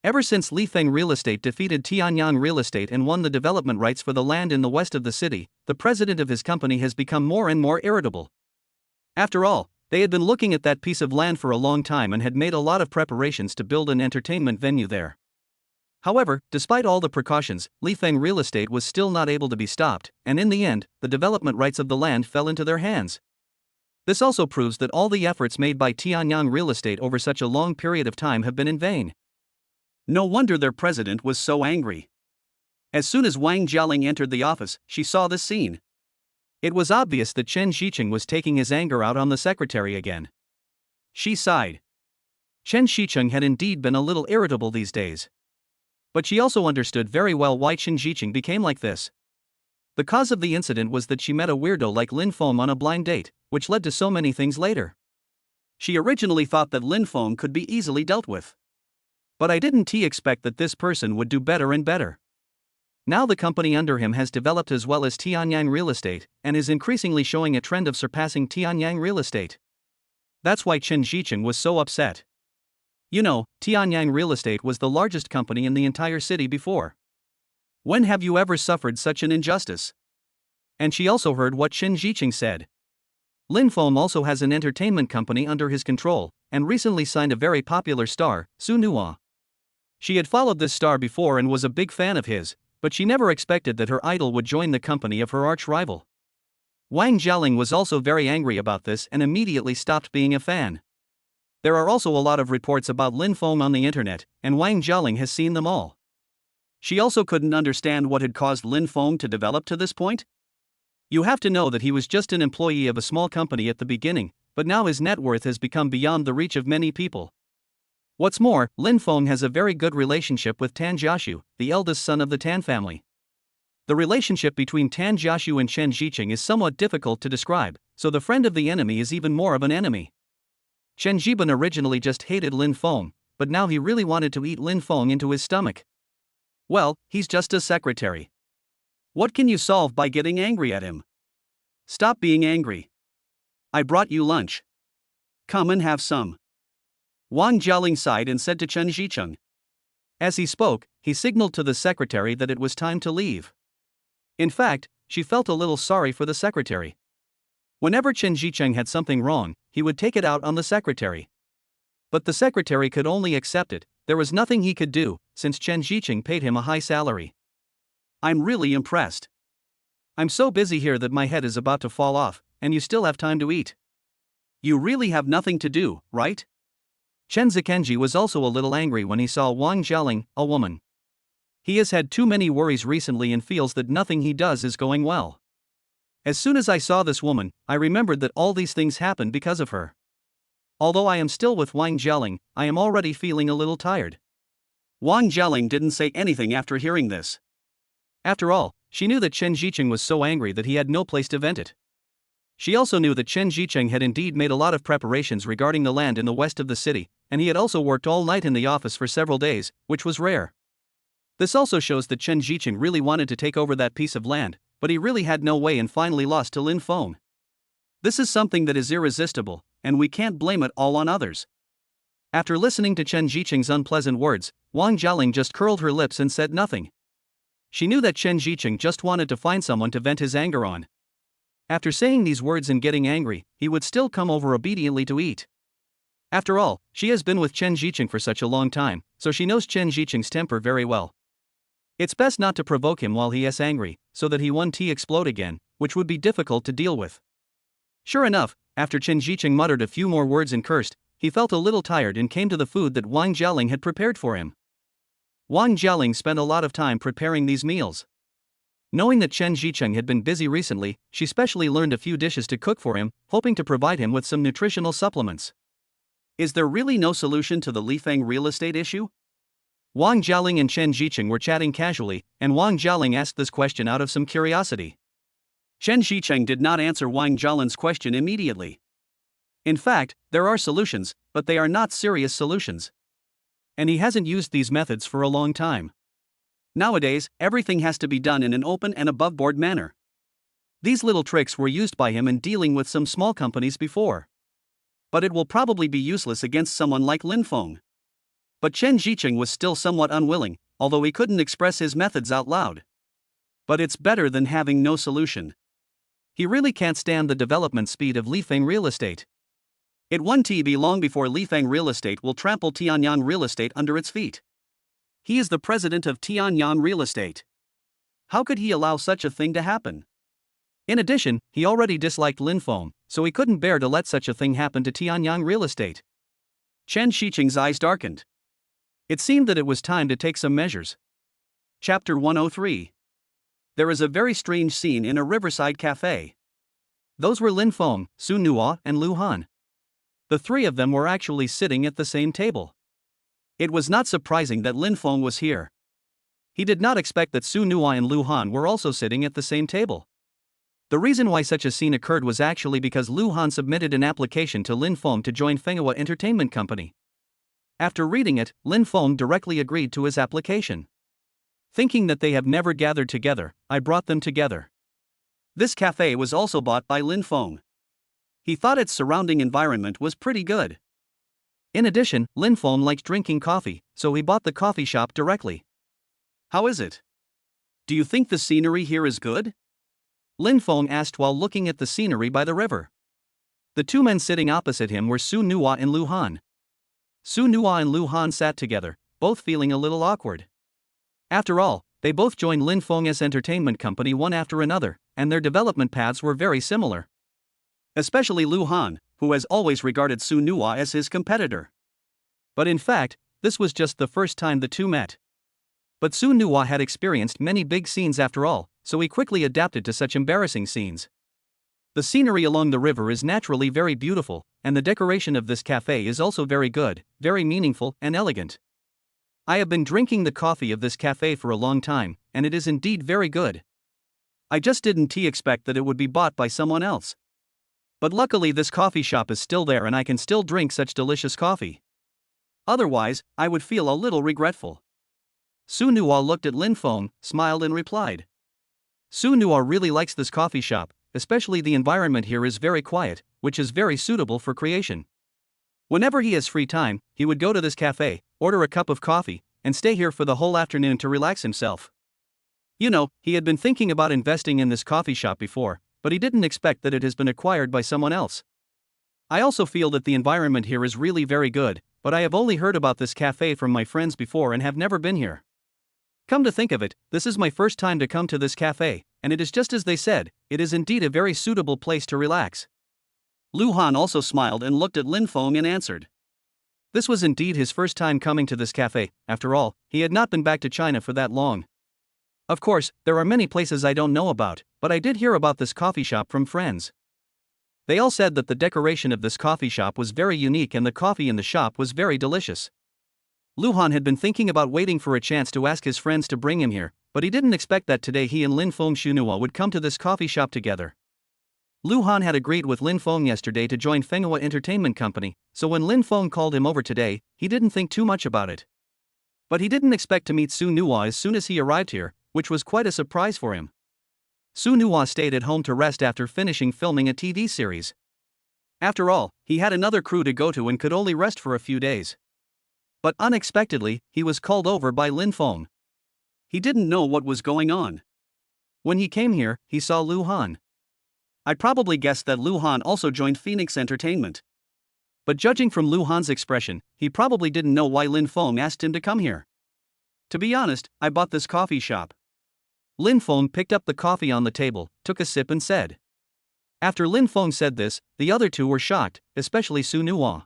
Ever since Li Feng Real Estate defeated Tianyang Real Estate and won the development rights for the land in the west of the city, the president of his company has become more and more irritable. After all, they had been looking at that piece of land for a long time and had made a lot of preparations to build an entertainment venue there. However, despite all the precautions, Li Feng Real Estate was still not able to be stopped, and in the end, the development rights of the land fell into their hands. This also proves that all the efforts made by Tianyang Real Estate over such a long period of time have been in vain. No wonder their president was so angry. As soon as Wang Jialing entered the office, she saw this scene. It was obvious that Chen Zicheng was taking his anger out on the secretary again. She sighed. Chen Zicheng had indeed been a little irritable these days. But she also understood very well why Chen Zicheng became like this. The cause of the incident was that she met a weirdo like Lin Feng on a blind date, which led to so many things later. She originally thought that Lin Feng could be easily dealt with. But I didn't expect that this person would do better and better. Now the company under him has developed as well as Tianyang Real Estate, and is increasingly showing a trend of surpassing Tianyang Real Estate. That's why Chen Zicheng was so upset. You know, Tianyang Real Estate was the largest company in the entire city before. When have you ever suffered such an injustice? And she also heard what Chen Zicheng said. Lin Feng also has an entertainment company under his control, and recently signed a very popular star, Su Nuo. She had followed this star before and was a big fan of his, but she never expected that her idol would join the company of her arch-rival. Wang Jialing was also very angry about this and immediately stopped being a fan. There are also a lot of reports about Lin Feng on the internet, and Wang Jialing has seen them all. She also couldn't understand what had caused Lin Feng to develop to this point. You have to know that he was just an employee of a small company at the beginning, but now his net worth has become beyond the reach of many people. What's more, Lin Feng has a very good relationship with Tan Jiaxu, the eldest son of the Tan family. The relationship between Tan Jiaxu and Chen Zicheng is somewhat difficult to describe, so the friend of the enemy is even more of an enemy. Chen Ziben originally just hated Lin Feng, but now he really wanted to eat Lin Feng into his stomach. Well, he's just a secretary. What can you solve by getting angry at him? Stop being angry. I brought you lunch. Come and have some. Wang Jialing sighed and said to Chen Zicheng. As he spoke, he signaled to the secretary that it was time to leave. In fact, she felt a little sorry for the secretary. Whenever Chen Zicheng had something wrong, he would take it out on the secretary. But the secretary could only accept it. There was nothing he could do, since Chen Zicheng paid him a high salary. I'm really impressed. I'm so busy here that my head is about to fall off, and you still have time to eat. You really have nothing to do, right? Chen Zikenji was also a little angry when he saw Wang Jialing, a woman. He has had too many worries recently and feels that nothing he does is going well. As soon as I saw this woman, I remembered that all these things happened because of her. Although I am still with Wang Jialing, I am already feeling a little tired. Wang Jialing didn't say anything after hearing this. After all, she knew that Chen Zicheng was so angry that he had no place to vent it. She also knew that Chen Zicheng had indeed made a lot of preparations regarding the land in the west of the city, and he had also worked all night in the office for several days, which was rare. This also shows that Chen Zicheng really wanted to take over that piece of land, but he really had no way and finally lost to Lin Feng. This is something that is irresistible, and we can't blame it all on others. After listening to Chen Zicheng's unpleasant words, Wang Jialing just curled her lips and said nothing. She knew that Chen Zicheng just wanted to find someone to vent his anger on. After saying these words and getting angry, he would still come over obediently to eat. After all, she has been with Chen Zicheng for such a long time, so she knows Chen Zicheng's temper very well. It's best not to provoke him while he is angry, so that he won't explode again, which would be difficult to deal with. Sure enough, after Chen Zicheng muttered a few more words and cursed, he felt a little tired and came to the food that Wang Jialing had prepared for him. Wang Jialing spent a lot of time preparing these meals. Knowing that Chen Zicheng had been busy recently, she specially learned a few dishes to cook for him, hoping to provide him with some nutritional supplements. Is there really no solution to the Li Feng real estate issue? Wang Jialing and Chen Zicheng were chatting casually, and Wang Jialing asked this question out of some curiosity. Chen Zicheng did not answer Wang Jialing's question immediately. In fact, there are solutions, but they are not serious solutions. And he hasn't used these methods for a long time. Nowadays, everything has to be done in an open and above-board manner. These little tricks were used by him in dealing with some small companies before. But it will probably be useless against someone like Lin Feng. But Chen Zicheng was still somewhat unwilling, although he couldn't express his methods out loud. But it's better than having no solution. He really can't stand the development speed of Lifeng real estate. It won't be long before Lifeng real estate will trample Tianyang real estate under its feet. He is the president of Tianyang real estate. How could he allow such a thing to happen? In addition, he already disliked Lin Feng, so he couldn't bear to let such a thing happen to Tianyang real estate. Chen Zicheng's eyes darkened. It seemed that it was time to take some measures. Chapter 103. There is a very strange scene in a riverside cafe. Those were Lin Feng, Su Nuo, and Lu Han. The three of them were actually sitting at the same table. It was not surprising that Lin Feng was here. He did not expect that Su Nuo and Lu Han were also sitting at the same table. The reason why such a scene occurred was actually because Lu Han submitted an application to Lin Feng to join Fenghua Entertainment Company. After reading it, Lin Feng directly agreed to his application. Thinking that they have never gathered together, I brought them together. This cafe was also bought by Lin Feng. He thought its surrounding environment was pretty good. In addition, Lin Feng liked drinking coffee, so he bought the coffee shop directly. How is it? Do you think the scenery here is good? Lin Feng asked while looking at the scenery by the river. The two men sitting opposite him were Su Nuo and Lu Han. Su Nuo and Lu Han sat together, both feeling a little awkward. After all, they both joined Lin Feng's entertainment company one after another, and their development paths were very similar. Especially Lu Han, who has always regarded Su Nuo as his competitor. But in fact, this was just the first time the two met. But Su Nuo had experienced many big scenes after all, so he quickly adapted to such embarrassing scenes. The scenery along the river is naturally very beautiful, and the decoration of this cafe is also very good, very meaningful and elegant. I have been drinking the coffee of this cafe for a long time, and it is indeed very good. I just didn't expect that it would be bought by someone else. But luckily this coffee shop is still there and I can still drink such delicious coffee. Otherwise, I would feel a little regretful. Su Nuo looked at Lin Feng, smiled and replied. Su Nuo really likes this coffee shop, especially the environment here is very quiet, which is very suitable for creation. Whenever he has free time, he would go to this cafe, order a cup of coffee, and stay here for the whole afternoon to relax himself. You know, he had been thinking about investing in this coffee shop before, but he didn't expect that it has been acquired by someone else. I also feel that the environment here is really very good, but I have only heard about this cafe from my friends before and have never been here. Come to think of it, this is my first time to come to this cafe, and it is just as they said, it is indeed a very suitable place to relax. Lu Han also smiled and looked at Lin Feng and answered. This was indeed his first time coming to this cafe, after all, he had not been back to China for that long. Of course, there are many places I don't know about, but I did hear about this coffee shop from friends. They all said that the decoration of this coffee shop was very unique and the coffee in the shop was very delicious. Lu Han had been thinking about waiting for a chance to ask his friends to bring him here, but he didn't expect that today he and Lin Feng Shunuo would come to this coffee shop together. Lu Han had agreed with Lin Feng yesterday to join Fenghua Entertainment Company, so when Lin Feng called him over today, he didn't think too much about it. But he didn't expect to meet Su Nuo as soon as he arrived here, which was quite a surprise for him. Su Nuo stayed at home to rest after finishing filming a TV series. After all, he had another crew to go to and could only rest for a few days. But unexpectedly, he was called over by Lin Feng. He didn't know what was going on. When he came here, he saw Lu Han. I probably guessed that Lu Han also joined Phoenix Entertainment. But judging from Lu Han's expression, he probably didn't know why Lin Feng asked him to come here. To be honest, I bought this coffee shop. Lin Feng picked up the coffee on the table, took a sip and said. After Lin Feng said this, the other two were shocked, especially Su Nuo.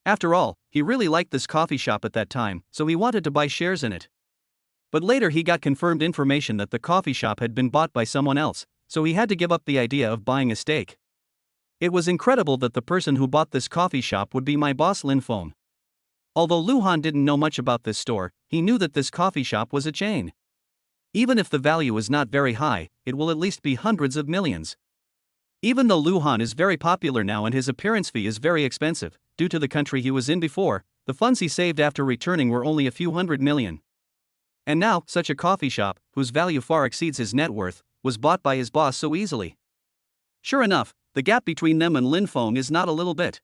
After all, he really liked this coffee shop at that time, so he wanted to buy shares in it. But later he got confirmed information that the coffee shop had been bought by someone else, so he had to give up the idea of buying a stake. It was incredible that the person who bought this coffee shop would be my boss Lin Feng. Although Lu Han didn't know much about this store, he knew that this coffee shop was a chain. Even if the value is not very high, it will at least be hundreds of millions. Even though Lu Han is very popular now and his appearance fee is very expensive, due to the country he was in before, the funds he saved after returning were only a few hundred million. And now, such a coffee shop, whose value far exceeds his net worth, was bought by his boss so easily. Sure enough, the gap between them and Lin Feng is not a little bit.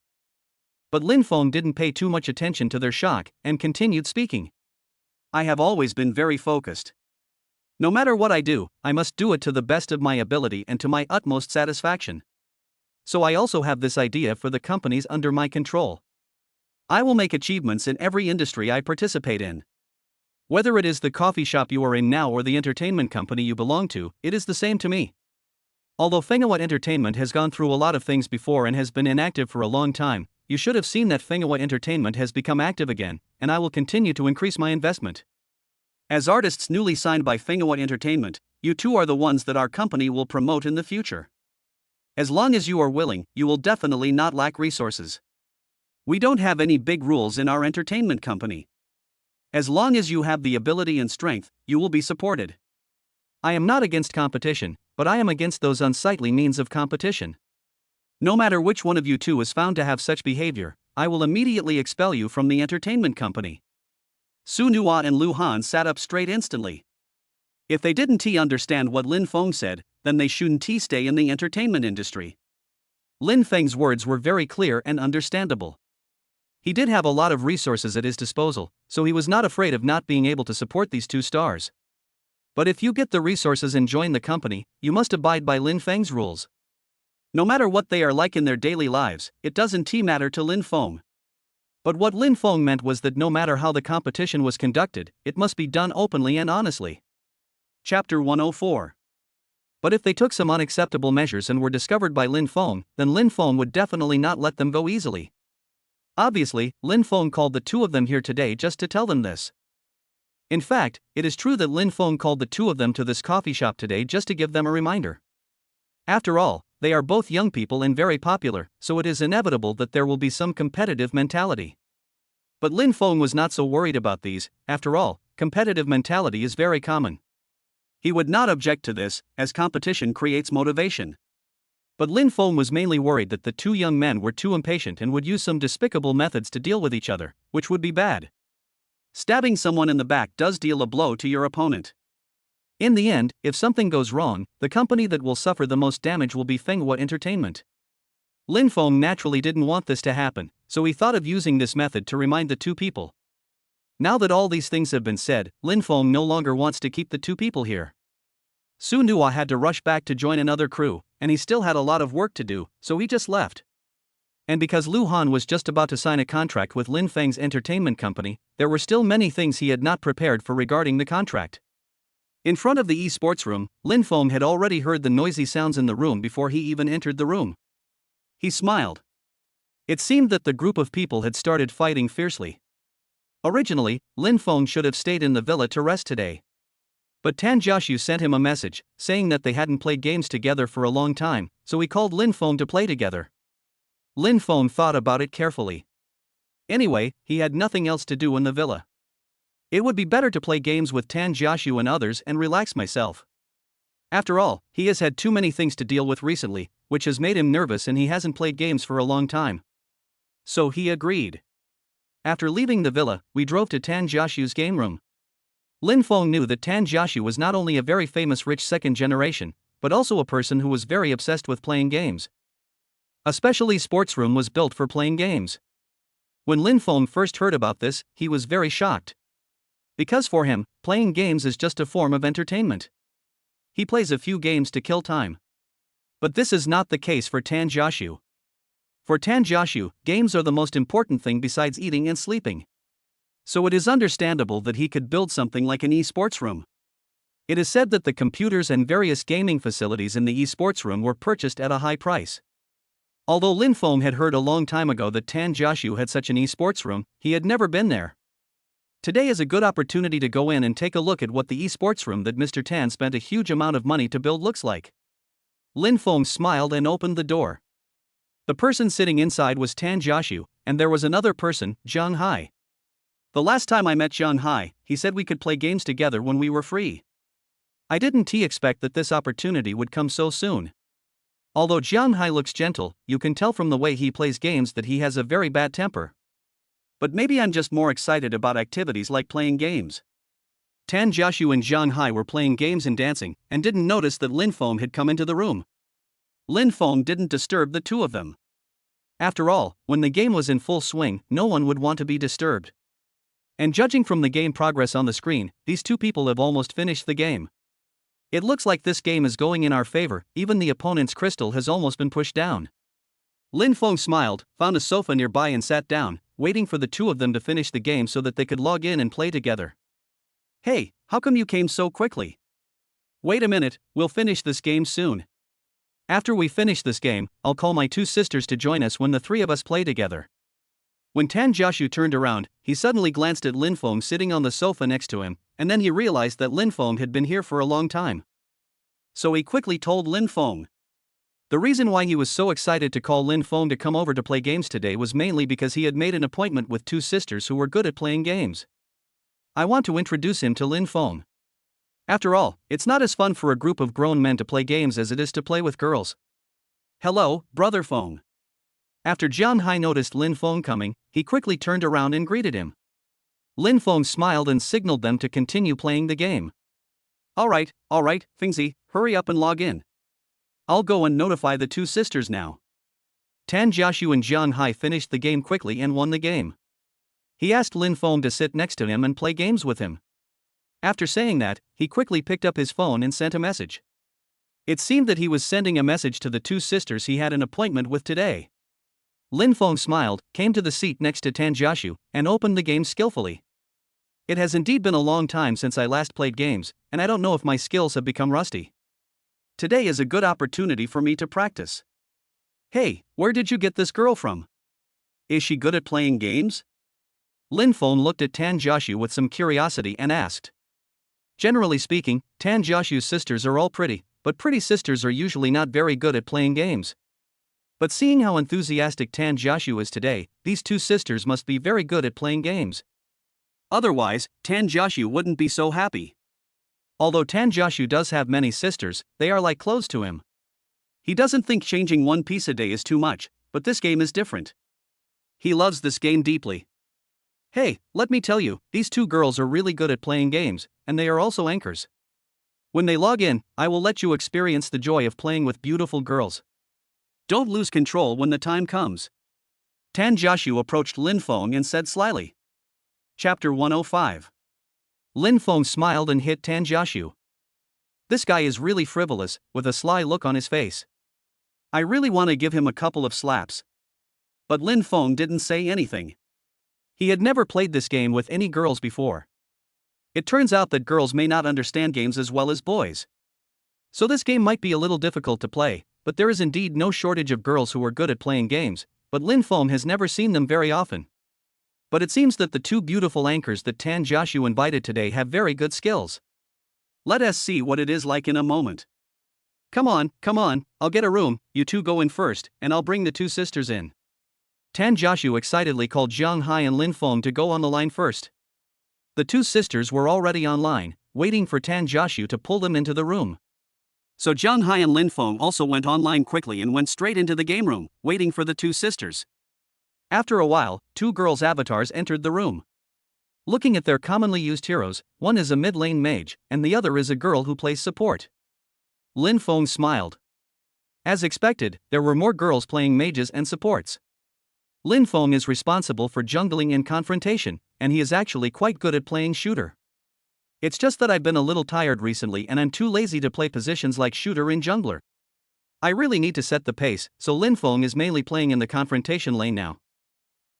But Lin Feng didn't pay too much attention to their shock and continued speaking. I have always been very focused. No matter what I do, I must do it to the best of my ability and to my utmost satisfaction. So I also have this idea for the companies under my control. I will make achievements in every industry I participate in. Whether it is the coffee shop you are in now or the entertainment company you belong to, it is the same to me. Although Fenghua Entertainment has gone through a lot of things before and has been inactive for a long time, you should have seen that Fenghua Entertainment has become active again, and I will continue to increase my investment. As artists newly signed by Fenghua Entertainment, you two are the ones that our company will promote in the future. As long as you are willing, you will definitely not lack resources. We don't have any big rules in our entertainment company. As long as you have the ability and strength, you will be supported. I am not against competition, but I am against those unsightly means of competition. No matter which one of you two is found to have such behavior, I will immediately expel you from the entertainment company. Su Nuo and Lu Han sat up straight instantly. If they didn't understand what Lin Feng said, then they shouldn't stay in the entertainment industry. Lin Feng's words were very clear and understandable. He did have a lot of resources at his disposal, so he was not afraid of not being able to support these two stars. But if you get the resources and join the company, you must abide by Lin Feng's rules. No matter what they are like in their daily lives, it doesn't matter to Lin Feng. But what Lin Feng meant was that no matter how the competition was conducted, it must be done openly and honestly. Chapter 104. But if they took some unacceptable measures and were discovered by Lin Feng, then Lin Feng would definitely not let them go easily. Obviously, Lin Feng called the two of them here today just to tell them this. In fact, it is true that Lin Feng called the two of them to this coffee shop today just to give them a reminder. After all, they are both young people and very popular, so it is inevitable that there will be some competitive mentality. But Lin Feng was not so worried about these. After all, competitive mentality is very common. He would not object to this, as competition creates motivation. But Lin Feng was mainly worried that the two young men were too impatient and would use some despicable methods to deal with each other, which would be bad. Stabbing someone in the back does deal a blow to your opponent. In the end, if something goes wrong, the company that will suffer the most damage will be Fenghua Entertainment. Lin Feng naturally didn't want this to happen, so he thought of using this method to remind the two people. Now that all these things have been said, Lin Feng no longer wants to keep the two people here. Su Nuo had to rush back to join another crew, and he still had a lot of work to do, so he just left. And because Lu Han was just about to sign a contract with Lin Feng's entertainment company, there were still many things he had not prepared for regarding the contract. In front of the esports room, Lin Feng had already heard the noisy sounds in the room before he even entered the room. He smiled. It seemed that the group of people had started fighting fiercely. Originally, Lin Feng should have stayed in the villa to rest today. But Tan Jiaxu sent him a message, saying that they hadn't played games together for a long time, so he called Lin Feng to play together. Lin Feng thought about it carefully. Anyway, he had nothing else to do in the villa. It would be better to play games with Tan Jiaxu and others and relax myself. After all, he has had too many things to deal with recently, which has made him nervous and he hasn't played games for a long time. So he agreed. After leaving the villa, we drove to Tan Jiaxu's game room. Lin Feng knew that Tan Jiaxu was not only a very famous rich second generation, but also a person who was very obsessed with playing games. A specially sports room was built for playing games. When Lin Feng first heard about this, he was very shocked. Because for him, playing games is just a form of entertainment. He plays a few games to kill time. But this is not the case for Tan Jiaxu. For Tan Jiaxu, games are the most important thing besides eating and sleeping. So it is understandable that he could build something like an esports room. It is said that the computers and various gaming facilities in the esports room were purchased at a high price. Although Lin Feng had heard a long time ago that Tan Jiaxu had such an esports room, he had never been there. Today is a good opportunity to go in and take a look at what the esports room that Mr. Tan spent a huge amount of money to build looks like. Lin Feng smiled and opened the door. The person sitting inside was Tan Jiaxu, and there was another person, Zhang Hai. The last time I met Jiang Hai, he said we could play games together when we were free. I didn't expect that this opportunity would come so soon. Although Jiang Hai looks gentle, you can tell from the way he plays games that he has a very bad temper. But maybe I'm just more excited about activities like playing games. Tan Jiaxu and Jiang Hai were playing games and dancing, and didn't notice that Lin Feng had come into the room. Lin Feng didn't disturb the two of them. After all, when the game was in full swing, no one would want to be disturbed. And judging from the game progress on the screen, these two people have almost finished the game. It looks like this game is going in our favor, even the opponent's crystal has almost been pushed down. Lin Feng smiled, found a sofa nearby and sat down, waiting for the two of them to finish the game so that they could log in and play together. Hey, how come you came so quickly? Wait a minute, we'll finish this game soon. After we finish this game, I'll call my two sisters to join us when the three of us play together. When Tan Jiaxu turned around, he suddenly glanced at Lin Feng sitting on the sofa next to him, and then he realized that Lin Feng had been here for a long time. So he quickly told Lin Feng. The reason why he was so excited to call Lin Feng to come over to play games today was mainly because he had made an appointment with two sisters who were good at playing games. I want to introduce him to Lin Feng. After all, it's not as fun for a group of grown men to play games as it is to play with girls. Hello, Brother Feng. After Jiang Hai noticed Lin Feng coming, he quickly turned around and greeted him. Lin Feng smiled and signaled them to continue playing the game. Alright, Fengzi, hurry up and log in. I'll go and notify the two sisters now. Tan Jiaxu and Jiang Hai finished the game quickly and won the game. He asked Lin Feng to sit next to him and play games with him. After saying that, he quickly picked up his phone and sent a message. It seemed that he was sending a message to the two sisters he had an appointment with today. Lin Feng smiled, came to the seat next to Tan Jiaxu, and opened the game skillfully. It has indeed been a long time since I last played games, and I don't know if my skills have become rusty. Today is a good opportunity for me to practice. Hey, where did you get this girl from? Is she good at playing games? Lin Feng looked at Tan Jiaxu with some curiosity and asked. Generally speaking, Tan Jiaxu's sisters are all pretty, but pretty sisters are usually not very good at playing games. But seeing how enthusiastic Tan Jiaxu is today, these two sisters must be very good at playing games. Otherwise, Tan Jiaxu wouldn't be so happy. Although Tan Jiaxu does have many sisters, they are like clothes to him. He doesn't think changing one piece a day is too much, but this game is different. He loves this game deeply. Hey, let me tell you, these two girls are really good at playing games, and they are also anchors. When they log in, I will let you experience the joy of playing with beautiful girls. Don't lose control when the time comes. Tan Jiaxu approached Lin Feng and said slyly. Chapter 105. Lin Feng smiled and hit Tan Jiaxu. This guy is really frivolous, with a sly look on his face. I really want to give him a couple of slaps. But Lin Feng didn't say anything. He had never played this game with any girls before. It turns out that girls may not understand games as well as boys. So this game might be a little difficult to play, but there is indeed no shortage of girls who are good at playing games, but Lin Feng has never seen them very often. But it seems that the two beautiful anchors that Tan Jiaxu invited today have very good skills. Let us see what it is like in a moment. Come on, I'll get a room, you two go in first, and I'll bring the two sisters in. Tan Jiaxu excitedly called Jiang Hai and Lin Feng to go on the line first. The two sisters were already online, waiting for Tan Jiaxu to pull them into the room. So Jiang Hai and Lin Feng also went online quickly and went straight into the game room, waiting for the two sisters. After a while, two girls' avatars entered the room. Looking at their commonly used heroes, one is a mid-lane mage, and the other is a girl who plays support. Lin Feng smiled. As expected, there were more girls playing mages and supports. Lin Feng is responsible for jungling and confrontation, and he is actually quite good at playing shooter. It's just that I've been a little tired recently and I'm too lazy to play positions like shooter and jungler. I really need to set the pace, so Lin Feng is mainly playing in the confrontation lane now.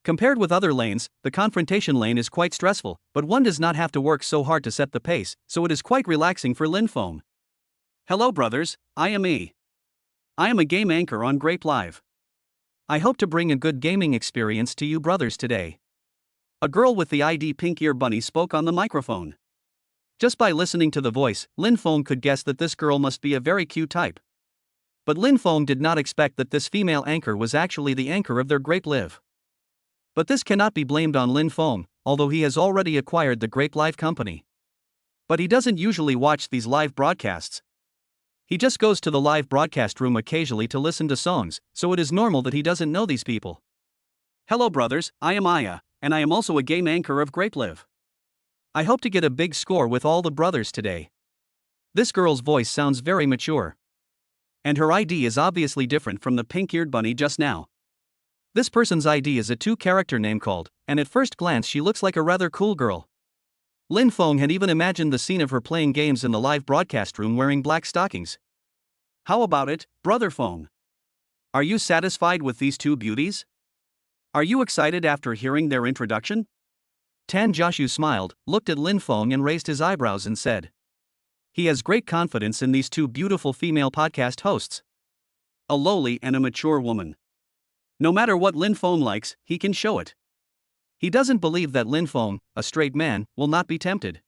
Compared with other lanes, the confrontation lane is quite stressful, but one does not have to work so hard to set the pace, so it is quite relaxing for Lin Feng. Hello brothers, I am a game anchor on Grape Live. I hope to bring a good gaming experience to you brothers today. A girl with the ID Pink Ear Bunny spoke on the microphone. Just by listening to the voice, Lin Feng could guess that this girl must be a very cute type. But Lin Feng did not expect that this female anchor was actually the anchor of their Grape Live. But this cannot be blamed on Lin Feng, although he has already acquired the Grape Live company. But he doesn't usually watch these live broadcasts. He just goes to the live broadcast room occasionally to listen to songs, so it is normal that he doesn't know these people. Hello brothers, I am Aya, and I am also a game anchor of Grape Live. I hope to get a big score with all the brothers today. This girl's voice sounds very mature. And her ID is obviously different from the pink-eared bunny just now. This person's ID is a two-character name called, and at first glance she looks like a rather cool girl. Lin Feng had even imagined the scene of her playing games in the live broadcast room wearing black stockings. How about it, Brother Feng? Are you satisfied with these two beauties? Are you excited after hearing their introduction? Tan Jiaxu smiled, looked at Lin Feng and raised his eyebrows and said. He has great confidence in these two beautiful female podcast hosts. A lowly and a mature woman. No matter what Lin Feng likes, he can show it. He doesn't believe that Lin Feng, a straight man, will not be tempted.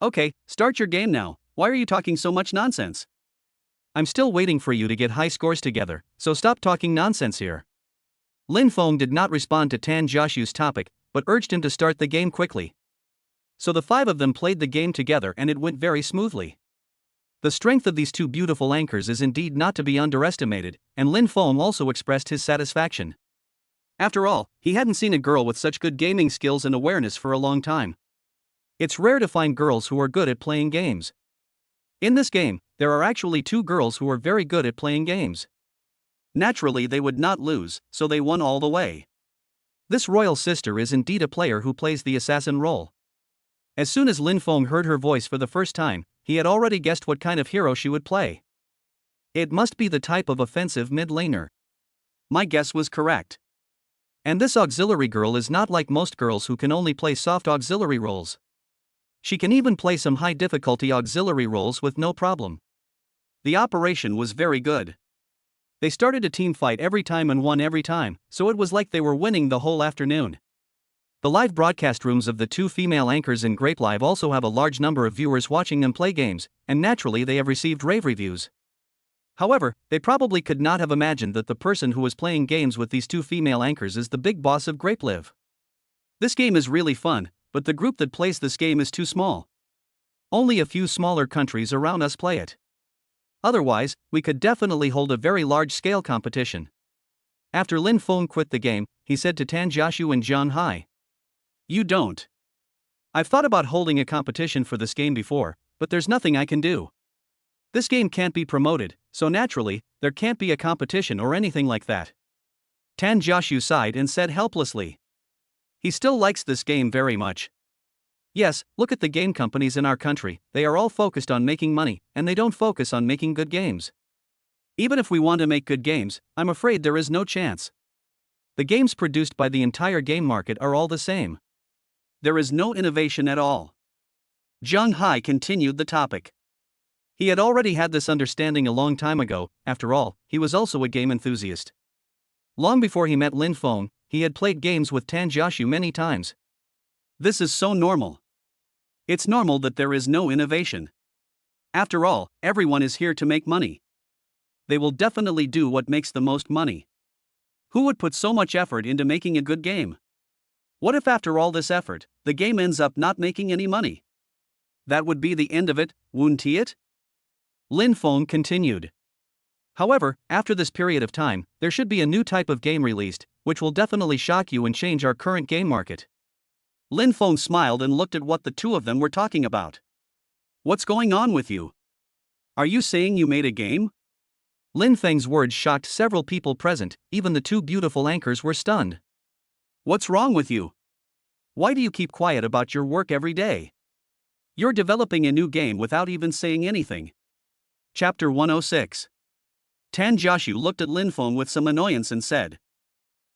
Okay, start your game now. Why are you talking so much nonsense? I'm still waiting for you to get high scores together, so stop talking nonsense here. Lin Feng did not respond to Tan Jiaxu's topic, but urged him to start the game quickly. So the five of them played the game together and it went very smoothly. The strength of these two beautiful anchors is indeed not to be underestimated, and Lin Feng also expressed his satisfaction. After all, he hadn't seen a girl with such good gaming skills and awareness for a long time. It's rare to find girls who are good at playing games. In this game, there are actually two girls who are very good at playing games. Naturally, they would not lose, so they won all the way. This royal sister is indeed a player who plays the assassin role. As soon as Lin Feng heard her voice for the first time, he had already guessed what kind of hero she would play. It must be the type of offensive mid-laner. My guess was correct. And this auxiliary girl is not like most girls who can only play soft auxiliary roles. She can even play some high-difficulty auxiliary roles with no problem. The operation was very good. They started a team fight every time and won every time, so it was like they were winning the whole afternoon. The live broadcast rooms of the two female anchors in Grape Live also have a large number of viewers watching them play games, and naturally they have received rave reviews. However, they probably could not have imagined that the person who was playing games with these two female anchors is the big boss of Grape Live. This game is really fun, but the group that plays this game is too small. Only a few smaller countries around us play it. Otherwise, we could definitely hold a very large-scale competition. After Lin Feng quit the game, he said to Tan Jiaxu and Zhang Hai. You don't. I've thought about holding a competition for this game before, but there's nothing I can do. This game can't be promoted, so naturally, there can't be a competition or anything like that. Tan Jiaxu sighed and said helplessly. He still likes this game very much. Yes, look at the game companies in our country, they are all focused on making money, and they don't focus on making good games. Even if we want to make good games, I'm afraid there is no chance. The games produced by the entire game market are all the same. There is no innovation at all. Zhang Hai continued the topic. He had already had this understanding a long time ago. After all, he was also a game enthusiast. Long before he met Lin Feng, he had played games with Tan Jiaxu many times. This is so normal. It's normal that there is no innovation. After all, everyone is here to make money. They will definitely do what makes the most money. Who would put so much effort into making a good game? What if after all this effort, the game ends up not making any money? That would be the end of it, wouldn't it? Lin Feng continued. However, after this period of time, there should be a new type of game released, which will definitely shock you and change our current game market. Lin Feng smiled and looked at what the two of them were talking about. What's going on with you? Are you saying you made a game? Lin Feng's words shocked several people present, even the two beautiful anchors were stunned. What's wrong with you? Why do you keep quiet about your work every day? You're developing a new game without even saying anything. Chapter 106. Tan Jiaxu looked at Lin Feng with some annoyance and said.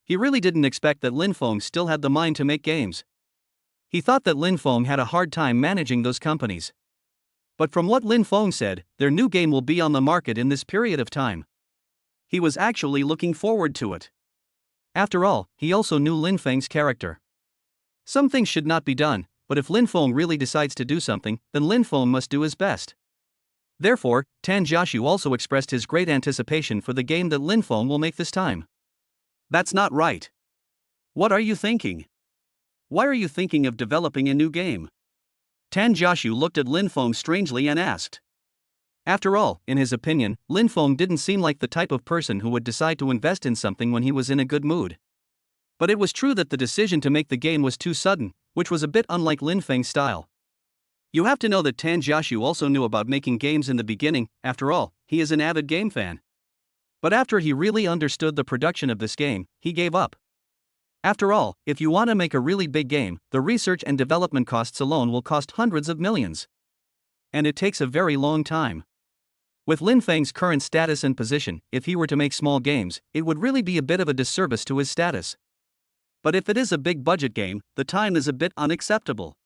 He really didn't expect that Lin Feng still had the mind to make games. He thought that Lin Feng had a hard time managing those companies. But from what Lin Feng said, their new game will be on the market in this period of time. He was actually looking forward to it. After all, he also knew Lin Feng's character. Some things should not be done, but if Lin Feng really decides to do something, then Lin Feng must do his best. Therefore, Tan Jiaxu also expressed his great anticipation for the game that Lin Feng will make this time. That's not right. What are you thinking? Why are you thinking of developing a new game? Tan Jiaxu looked at Lin Feng strangely and asked. After all, in his opinion, Lin Feng didn't seem like the type of person who would decide to invest in something when he was in a good mood. But it was true that the decision to make the game was too sudden, which was a bit unlike Lin Feng's style. You have to know that Tan Jiaxu also knew about making games in the beginning. After all, he is an avid game fan. But after he really understood the production of this game, he gave up. After all, if you want to make a really big game, the research and development costs alone will cost hundreds of millions. And it takes a very long time. With Lin Feng's current status and position, if he were to make small games, it would really be a bit of a disservice to his status. But if it is a big budget game, the time is a bit unacceptable.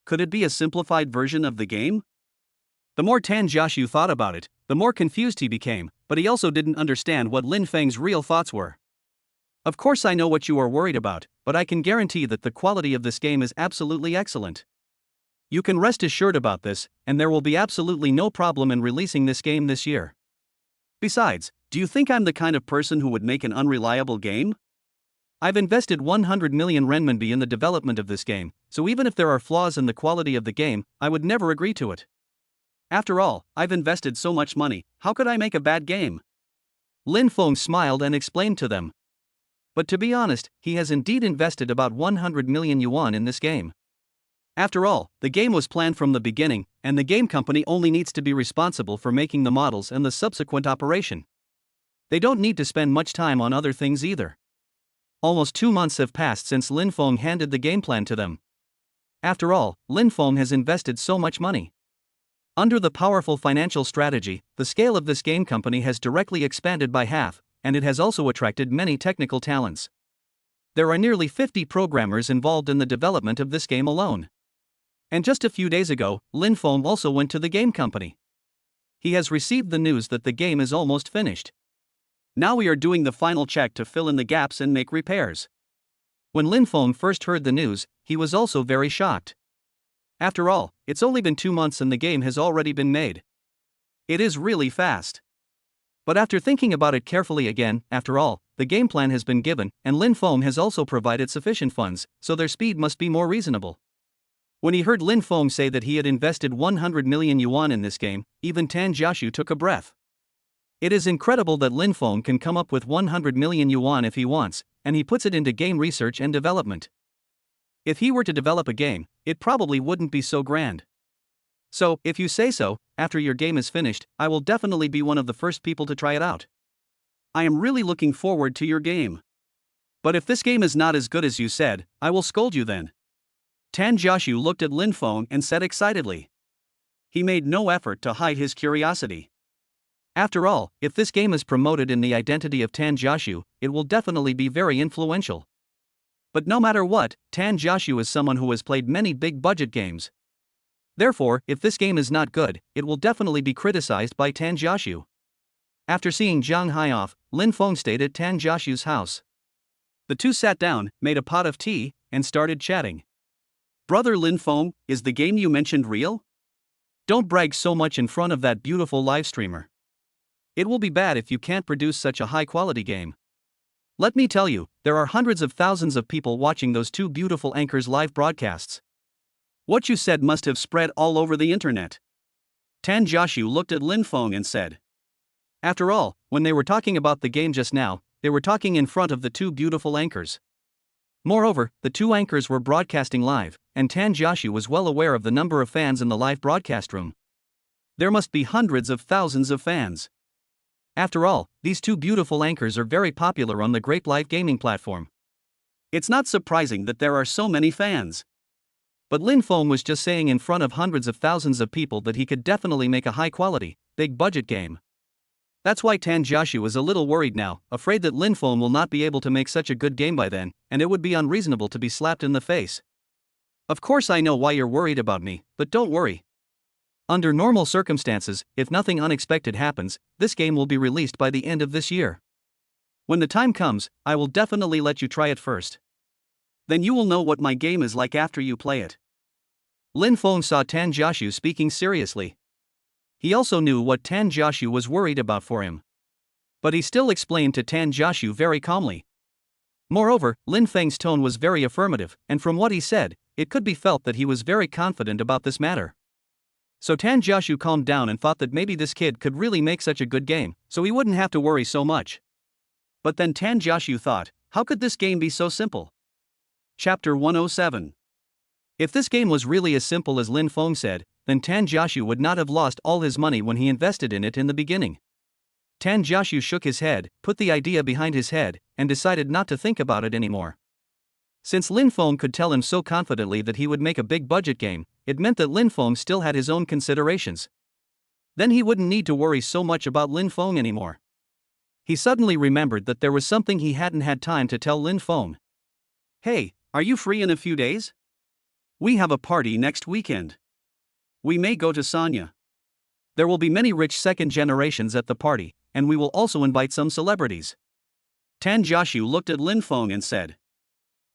Could it be a simplified version of the game? The more Tan Jiaxu thought about it, the more confused he became, but he also didn't understand what Lin Feng's real thoughts were. Of course I know what you are worried about, but I can guarantee that the quality of this game is absolutely excellent. You can rest assured about this, and there will be absolutely no problem in releasing this game this year. Besides, do you think I'm the kind of person who would make an unreliable game? I've invested 100 million renminbi in the development of this game, so even if there are flaws in the quality of the game, I would never agree to it. After all, I've invested so much money, how could I make a bad game? Lin Feng smiled and explained to them. But to be honest, he has indeed invested about 100 million yuan in this game. After all, the game was planned from the beginning, and the game company only needs to be responsible for making the models and the subsequent operation. They don't need to spend much time on other things either. Almost 2 months have passed since Lin Feng handed the game plan to them. After all, Lin Feng has invested so much money. Under the powerful financial strategy, the scale of this game company has directly expanded by half, and it has also attracted many technical talents. There are nearly 50 programmers involved in the development of this game alone. And just a few days ago, Lin Feng also went to the game company. He has received the news that the game is almost finished. Now we are doing the final check to fill in the gaps and make repairs. When Lin Feng first heard the news, he was also very shocked. After all, it's only been 2 months and the game has already been made. It is really fast. But after thinking about it carefully again, after all, the game plan has been given, and Lin Feng has also provided sufficient funds, so their speed must be more reasonable. When he heard Lin Feng say that he had invested 100 million yuan in this game, even Tan Jiaxu took a breath. It is incredible that Lin Feng can come up with 100 million yuan if he wants, and he puts it into game research and development. If he were to develop a game, it probably wouldn't be so grand. So, if you say so, after your game is finished, I will definitely be one of the first people to try it out. I am really looking forward to your game. But if this game is not as good as you said, I will scold you then. Tan Jiaxu looked at Lin Feng and said excitedly. He made no effort to hide his curiosity. After all, if this game is promoted in the identity of Tan Jiaxu, it will definitely be very influential. But no matter what, Tan Jiaxu is someone who has played many big budget games. Therefore, if this game is not good, it will definitely be criticized by Tan Jiaxu. After seeing Zhang Hai off, Lin Feng stayed at Tan Jiaxu's house. The two sat down, made a pot of tea, and started chatting. Brother Lin Feng, is the game you mentioned real? Don't brag so much in front of that beautiful live streamer. It will be bad if you can't produce such a high-quality game. Let me tell you, there are hundreds of thousands of people watching those two beautiful anchors' live broadcasts. What you said must have spread all over the internet. Tan Jiaxu looked at Lin Feng and said. After all, when they were talking about the game just now, they were talking in front of the two beautiful anchors. Moreover, the two anchors were broadcasting live, and Tan Jiaxu was well aware of the number of fans in the live broadcast room. There must be hundreds of thousands of fans. After all, these two beautiful anchors are very popular on the great live gaming platform. It's not surprising that there are so many fans. But Lin Feng was just saying in front of hundreds of thousands of people that he could definitely make a high-quality, big-budget game. That's why Tan Jiaxu is a little worried now, afraid that Lin Feng will not be able to make such a good game by then, and it would be unreasonable to be slapped in the face. Of course I know why you're worried about me, but don't worry. Under normal circumstances, if nothing unexpected happens, this game will be released by the end of this year. When the time comes, I will definitely let you try it first. Then you will know what my game is like after you play it. Lin Feng saw Tan Jiaxu speaking seriously. He also knew what Tan Jiaxu was worried about for him. But he still explained to Tan Jiaxu very calmly. Moreover, Lin Feng's tone was very affirmative, and from what he said, it could be felt that he was very confident about this matter. So Tan Jiaxu calmed down and thought that maybe this kid could really make such a good game, so he wouldn't have to worry so much. But then Tan Jiaxu thought, how could this game be so simple? Chapter 107. If this game was really as simple as Lin Feng said, then Tan Jiaxu would not have lost all his money when he invested in it in the beginning. Tan Jiaxu shook his head, put the idea behind his head, and decided not to think about it anymore. Since Lin Feng could tell him so confidently that he would make a big budget game, it meant that Lin Feng still had his own considerations. Then he wouldn't need to worry so much about Lin Feng anymore. He suddenly remembered that there was something he hadn't had time to tell Lin Feng. Hey, are you free in a few days? We have a party next weekend. We may go to Sanya. There will be many rich second generations at the party, and we will also invite some celebrities. Tan Jiaxu looked at Lin Feng and said.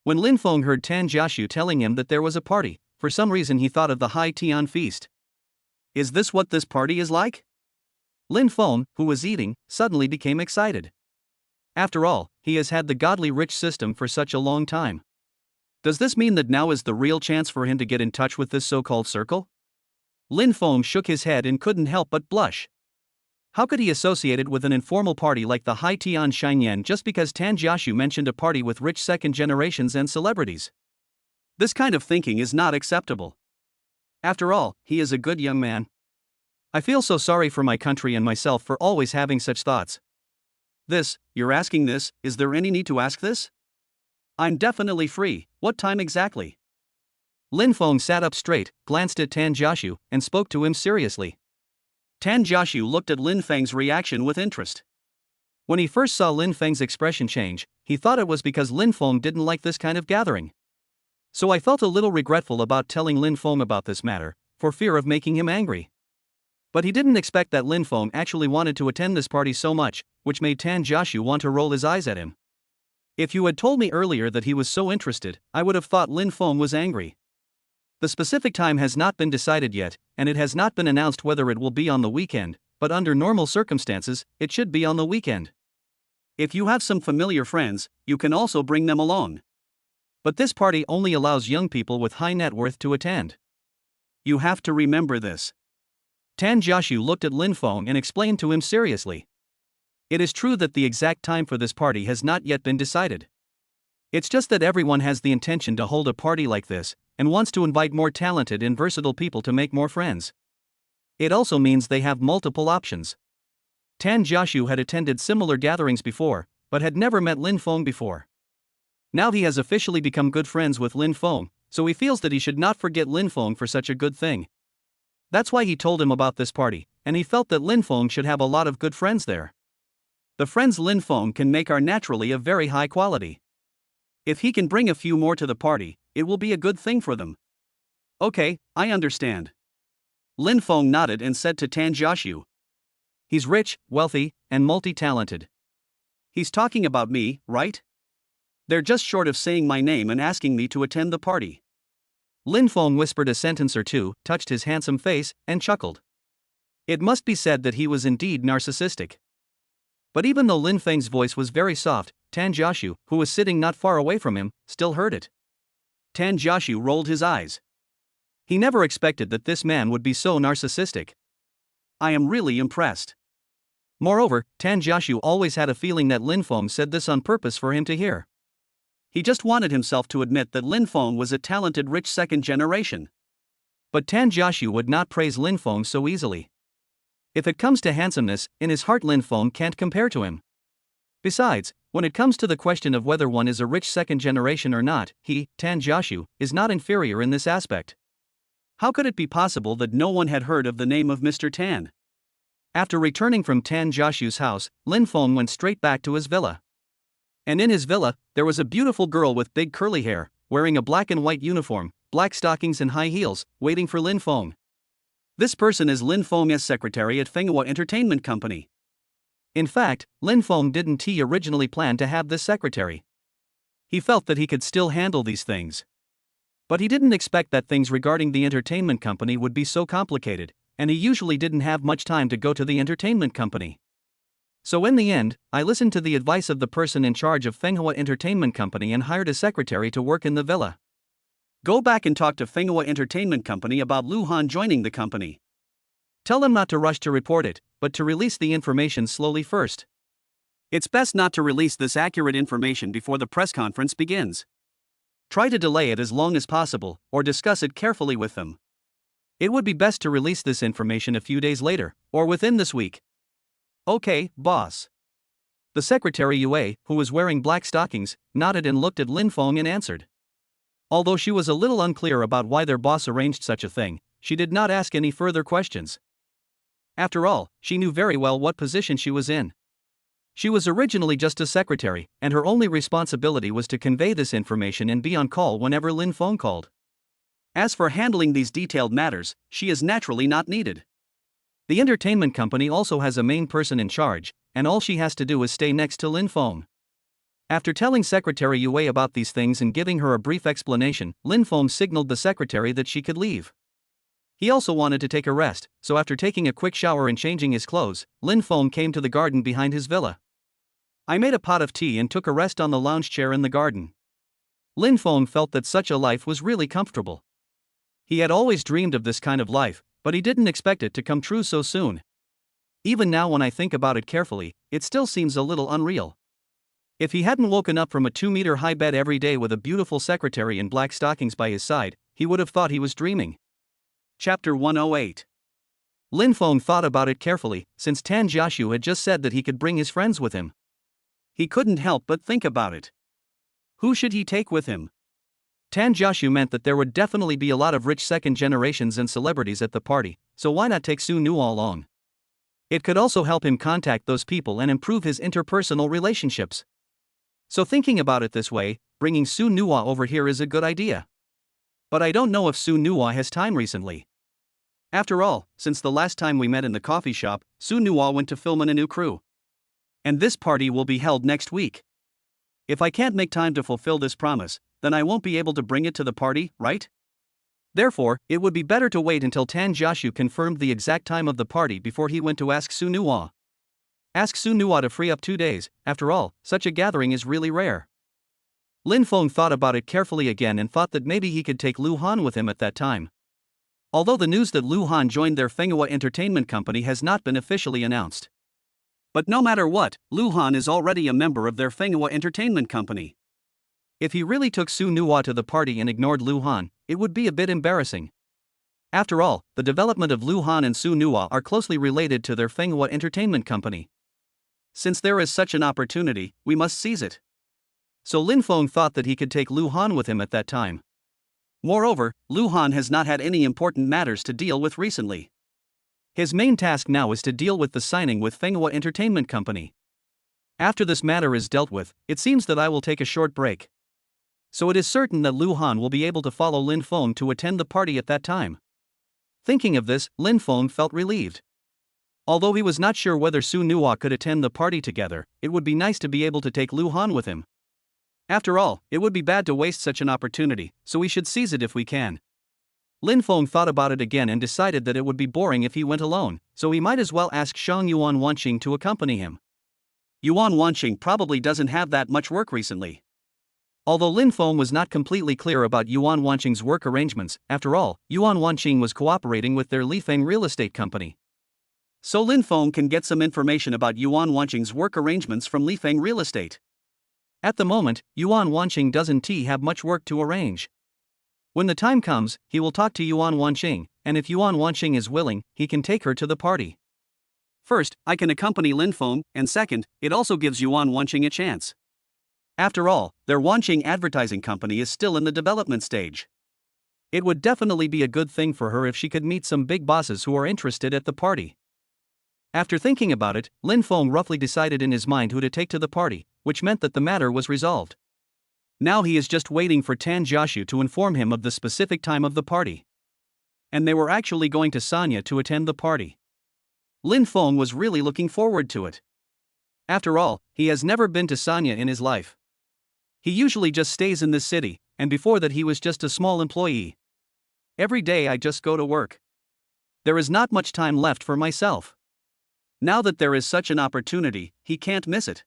When Lin Feng heard Tan Jiaxu telling him that there was a party, for some reason he thought of the Hai Tian feast. Is this what this party is like? Lin Feng, who was eating, suddenly became excited. After all, he has had the godly rich system for such a long time. Does this mean that now is the real chance for him to get in touch with this so-called circle? Lin Feng shook his head and couldn't help but blush. How could he associate it with an informal party like the Hai Tian Shinyan just because Tan Jiaxu mentioned a party with rich second generations and celebrities? This kind of thinking is not acceptable. After all, he is a good young man. I feel so sorry for my country and myself for always having such thoughts. You're asking this, is there any need to ask this? I'm definitely free, what time exactly? Lin Feng sat up straight, glanced at Tan Jiaxu, and spoke to him seriously. Tan Jiaxu looked at Lin Feng's reaction with interest. When he first saw Lin Feng's expression change, he thought it was because Lin Feng didn't like this kind of gathering. So I felt a little regretful about telling Lin Feng about this matter, for fear of making him angry. But he didn't expect that Lin Feng actually wanted to attend this party so much, which made Tan Jiaxu want to roll his eyes at him. If you had told me earlier that he was so interested, I would have thought Lin Feng was angry. The specific time has not been decided yet, and it has not been announced whether it will be on the weekend, but under normal circumstances, it should be on the weekend. If you have some familiar friends, you can also bring them along. But this party only allows young people with high net worth to attend. You have to remember this. Tan Jiaxu looked at Lin Feng and explained to him seriously. It is true that the exact time for this party has not yet been decided. It's just that everyone has the intention to hold a party like this, and wants to invite more talented and versatile people to make more friends. It also means they have multiple options. Tan Jiaxu had attended similar gatherings before, but had never met Lin Feng before. Now he has officially become good friends with Lin Feng, so he feels that he should not forget Lin Feng for such a good thing. That's why he told him about this party, and he felt that Lin Feng should have a lot of good friends there. The friends Lin Feng can make are naturally of very high quality. If he can bring a few more to the party, it will be a good thing for them. Okay, I understand. Lin Feng nodded and said to Tan Jiaxu. He's rich, wealthy, and multi-talented. He's talking about me, right? They're just short of saying my name and asking me to attend the party. Lin Feng whispered a sentence or two, touched his handsome face, and chuckled. It must be said that he was indeed narcissistic. But even though Lin Feng's voice was very soft, Tan Jiaxu, who was sitting not far away from him, still heard it. Tan Jiaxu rolled his eyes. He never expected that this man would be so narcissistic. I am really impressed. Moreover, Tan Jiaxu always had a feeling that Lin Feng said this on purpose for him to hear. He just wanted himself to admit that Lin Feng was a talented rich second generation. But Tan Jiaxu would not praise Lin Feng so easily. If it comes to handsomeness, in his heart Lin Feng can't compare to him. Besides, when it comes to the question of whether one is a rich second generation or not, he, Tan Jiaxu, is not inferior in this aspect. How could it be possible that no one had heard of the name of Mr. Tan? After returning from Tan Jiaxu's house, Lin Feng went straight back to his villa. And in his villa, there was a beautiful girl with big curly hair, wearing a black and white uniform, black stockings and high heels, waiting for Lin Feng. This person is Lin Feng's secretary at Fenghua Entertainment Company. In fact, Lin Feng didn't originally plan to have this secretary. He felt that he could still handle these things. But he didn't expect that things regarding the entertainment company would be so complicated, and he usually didn't have much time to go to the entertainment company. So in the end, I listened to the advice of the person in charge of Fenghua Entertainment Company and hired a secretary to work in the villa. Go back and talk to Fenghua Entertainment Company about Lu Han joining the company. Tell them not to rush to report it, but to release the information slowly first. It's best not to release this accurate information before the press conference begins. Try to delay it as long as possible, or discuss it carefully with them. It would be best to release this information a few days later, or within this week. Okay, boss. The secretary Yue, who was wearing black stockings, nodded and looked at Lin Feng and answered. Although she was a little unclear about why their boss arranged such a thing, she did not ask any further questions. After all, she knew very well what position she was in. She was originally just a secretary, and her only responsibility was to convey this information and be on call whenever Lin Feng called. As for handling these detailed matters, she is naturally not needed. The entertainment company also has a main person in charge, and all she has to do is stay next to Lin Feng. After telling Secretary Yue about these things and giving her a brief explanation, Lin Feng signaled the secretary that she could leave. He also wanted to take a rest, so after taking a quick shower and changing his clothes, Lin Feng came to the garden behind his villa. I made a pot of tea and took a rest on the lounge chair in the garden. Lin Feng felt that such a life was really comfortable. He had always dreamed of this kind of life, but he didn't expect it to come true so soon. Even now when I think about it carefully, it still seems a little unreal. If he hadn't woken up from a 2-meter high bed every day with a beautiful secretary in black stockings by his side, he would have thought he was dreaming. Chapter 108. Lin Feng thought about it carefully, since Tan Jiaxu had just said that he could bring his friends with him. He couldn't help but think about it. Who should he take with him? Tan Jiaxu meant that there would definitely be a lot of rich second generations and celebrities at the party, so why not take Su Nuo along? It could also help him contact those people and improve his interpersonal relationships. So thinking about it this way, bringing Su Nuo over here is a good idea. But I don't know if Su Nuo has time recently. After all, since the last time we met in the coffee shop, Su Nuo went to film in a new crew. And this party will be held next week. If I can't make time to fulfill this promise, then I won't be able to bring it to the party, right? Therefore, it would be better to wait until Tan Jiaxu confirmed the exact time of the party before he went to ask Su Nuo. Ask Su Nuo to free up 2 days, after all, such a gathering is really rare. Lin Feng thought about it carefully again and thought that maybe he could take Lu Han with him at that time. Although the news that Lu Han joined their Fenghua Entertainment Company has not been officially announced. But no matter what, Lu Han is already a member of their Fenghua Entertainment Company. If he really took Su Nuo to the party and ignored Lu Han, it would be a bit embarrassing. After all, the development of Lu Han and Su Nuo are closely related to their Fenghua Entertainment Company. Since there is such an opportunity, we must seize it. So Lin Feng thought that he could take Lu Han with him at that time. Moreover, Lu Han has not had any important matters to deal with recently. His main task now is to deal with the signing with Fenghua Entertainment Company. After this matter is dealt with, it seems that I will take a short break. So it is certain that Lu Han will be able to follow Lin Feng to attend the party at that time. Thinking of this, Lin Feng felt relieved. Although he was not sure whether Su Nuo could attend the party together, it would be nice to be able to take Lu Han with him. After all, it would be bad to waste such an opportunity, so we should seize it if we can. Lin Feng thought about it again and decided that it would be boring if he went alone, so he might as well ask Shang Yuan Wanqing to accompany him. Yuan Wanqing probably doesn't have that much work recently. Although Lin Feng was not completely clear about Yuan Wanqing's work arrangements, after all, Yuan Wanqing was cooperating with their Lifeng real estate company. So Lin Feng can get some information about Yuan Wanqing's work arrangements from Lifeng Real Estate. At the moment, Yuan Wanqing doesn't have much work to arrange. When the time comes, he will talk to Yuan Wanqing, and if Yuan Wanqing is willing, he can take her to the party. First, I can accompany Lin Feng, and second, it also gives Yuan Wanqing a chance. After all, their Wanqing advertising company is still in the development stage. It would definitely be a good thing for her if she could meet some big bosses who are interested at the party. After thinking about it, Lin Feng roughly decided in his mind who to take to the party, which meant that the matter was resolved. Now he is just waiting for Tan Jiaxu to inform him of the specific time of the party. And they were actually going to Sanya to attend the party. Lin Feng was really looking forward to it. After all, he has never been to Sanya in his life. He usually just stays in this city, and before that he was just a small employee. Every day I just go to work. There is not much time left for myself. Now that there is such an opportunity, he can't miss it.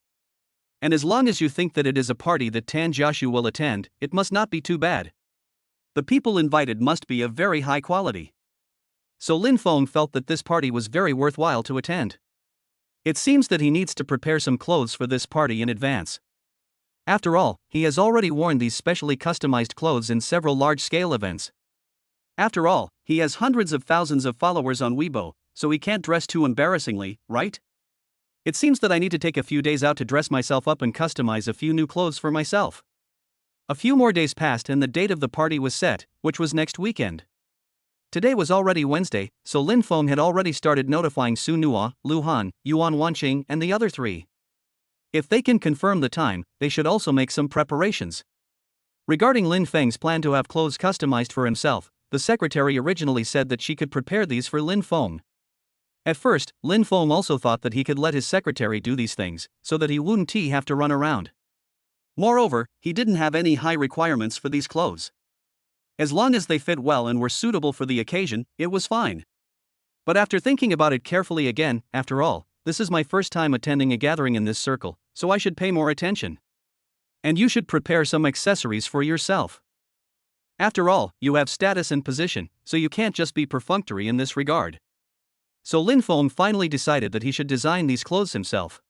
And as long as you think that it is a party that Tan Jiaxu will attend, it must not be too bad. The people invited must be of very high quality. So Lin Feng felt that this party was very worthwhile to attend. It seems that he needs to prepare some clothes for this party in advance. After all, he has already worn these specially customized clothes in several large-scale events. After all, he has hundreds of thousands of followers on Weibo, so he can't dress too embarrassingly, right? It seems that I need to take a few days out to dress myself up and customize a few new clothes for myself. A few more days passed and the date of the party was set, which was next weekend. Today was already Wednesday, so Lin Feng had already started notifying Su Nuo, Lu Han, Yuan Wanqing, and the other three. If they can confirm the time, they should also make some preparations. Regarding Lin Feng's plan to have clothes customized for himself, the secretary originally said that she could prepare these for Lin Feng. At first, Lin Feng also thought that he could let his secretary do these things, so that he wouldn't have to run around. Moreover, he didn't have any high requirements for these clothes. As long as they fit well and were suitable for the occasion, it was fine. But after thinking about it carefully again, after all, this is my first time attending a gathering in this circle, so I should pay more attention. And you should prepare some accessories for yourself. After all, you have status and position, so you can't just be perfunctory in this regard. So Lin Feng finally decided that he should design these clothes himself.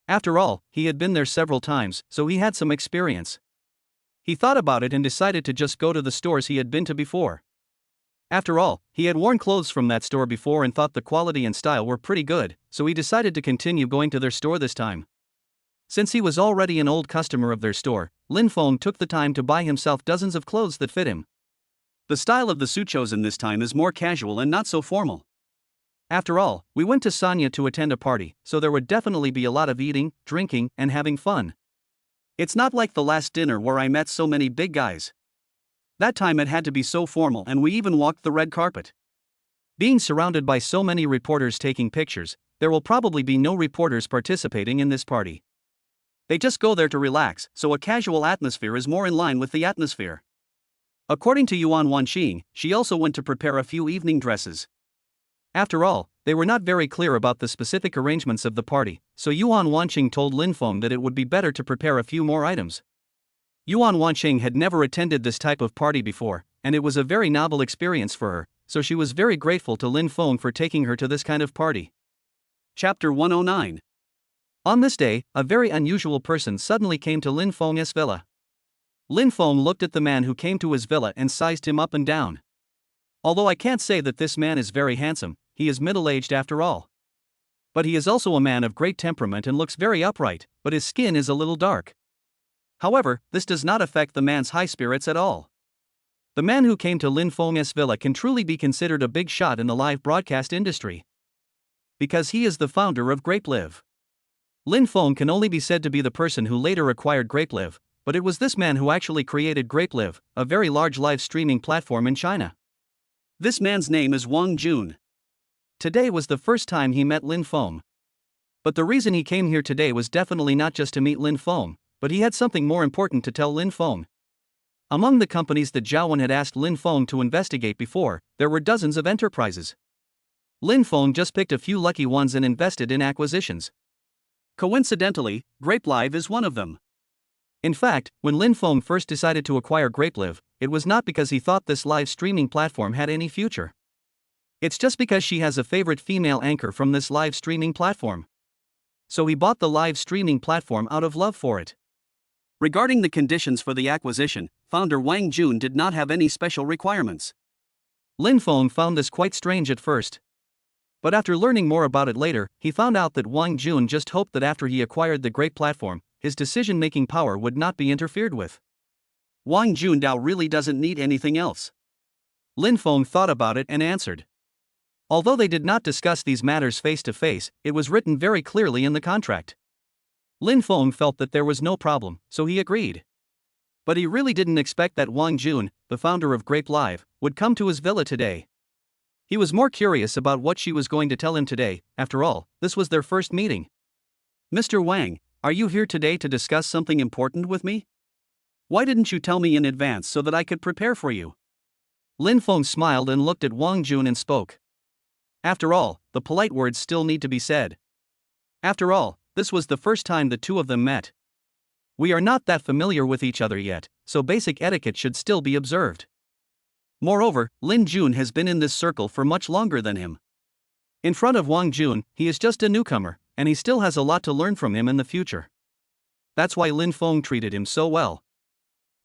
After all, he had been there several times, so he had some experience. He thought about it and decided to just go to the stores he had been to before. After all, he had worn clothes from that store before and thought the quality and style were pretty good, so he decided to continue going to their store this time. Since he was already an old customer of their store, Lin Feng took the time to buy himself dozens of clothes that fit him. The style of the suit chosen this time is more casual and not so formal. After all, we went to Sanya to attend a party, so there would definitely be a lot of eating, drinking, and having fun. It's not like the last dinner where I met so many big guys. That time it had to be so formal and we even walked the red carpet. Being surrounded by so many reporters taking pictures, there will probably be no reporters participating in this party. They just go there to relax, so a casual atmosphere is more in line with the atmosphere. According to Yuan Wanqing, she also went to prepare a few evening dresses. After all, they were not very clear about the specific arrangements of the party, so Yuan Wanqing told Lin Feng that it would be better to prepare a few more items. Yuan Wanqing had never attended this type of party before, and it was a very novel experience for her, so she was very grateful to Lin Feng for taking her to this kind of party. Chapter 109. On this day, a very unusual person suddenly came to Lin Feng's villa. Lin Feng looked at the man who came to his villa and sized him up and down. Although I can't say that this man is very handsome, he is middle-aged after all. But he is also a man of great temperament and looks very upright, but his skin is a little dark. However, this does not affect the man's high spirits at all. The man who came to Lin Feng's villa can truly be considered a big shot in the live broadcast industry. Because he is the founder of GrapeLive. Lin Feng can only be said to be the person who later acquired GrapeLive, but it was this man who actually created GrapeLive, a very large live streaming platform in China. This man's name is Wang Jun. Today was the first time he met Lin Feng. But the reason he came here today was definitely not just to meet Lin Feng, but he had something more important to tell Lin Feng. Among the companies that Zhao Wen had asked Lin Feng to investigate before, there were dozens of enterprises. Lin Feng just picked a few lucky ones and invested in acquisitions. Coincidentally, GrapeLive is one of them. In fact, when Lin Feng first decided to acquire GrapeLive, it was not because he thought this live streaming platform had any future. It's just because she has a favorite female anchor from this live streaming platform. So he bought the live streaming platform out of love for it. Regarding the conditions for the acquisition, founder Wang Jun did not have any special requirements. Lin Feng found this quite strange at first. But after learning more about it later, he found out that Wang Jun just hoped that after he acquired the Grape platform, his decision-making power would not be interfered with. Wang Jundao really doesn't need anything else. Lin Feng thought about it and answered. Although they did not discuss these matters face to face, it was written very clearly in the contract. Lin Feng felt that there was no problem, so he agreed. But he really didn't expect that Wang Jun, the founder of GrapeLive, would come to his villa today. He was more curious about what she was going to tell him today. After all, this was their first meeting. Mr. Wang, are you here today to discuss something important with me? Why didn't you tell me in advance so that I could prepare for you? Lin Feng smiled and looked at Wang Jun and spoke. After all, the polite words still need to be said. After all, this was the first time the two of them met. We are not that familiar with each other yet, so basic etiquette should still be observed. Moreover, Lin Jun has been in this circle for much longer than him. In front of Wang Jun, he is just a newcomer, and he still has a lot to learn from him in the future. That's why Lin Feng treated him so well.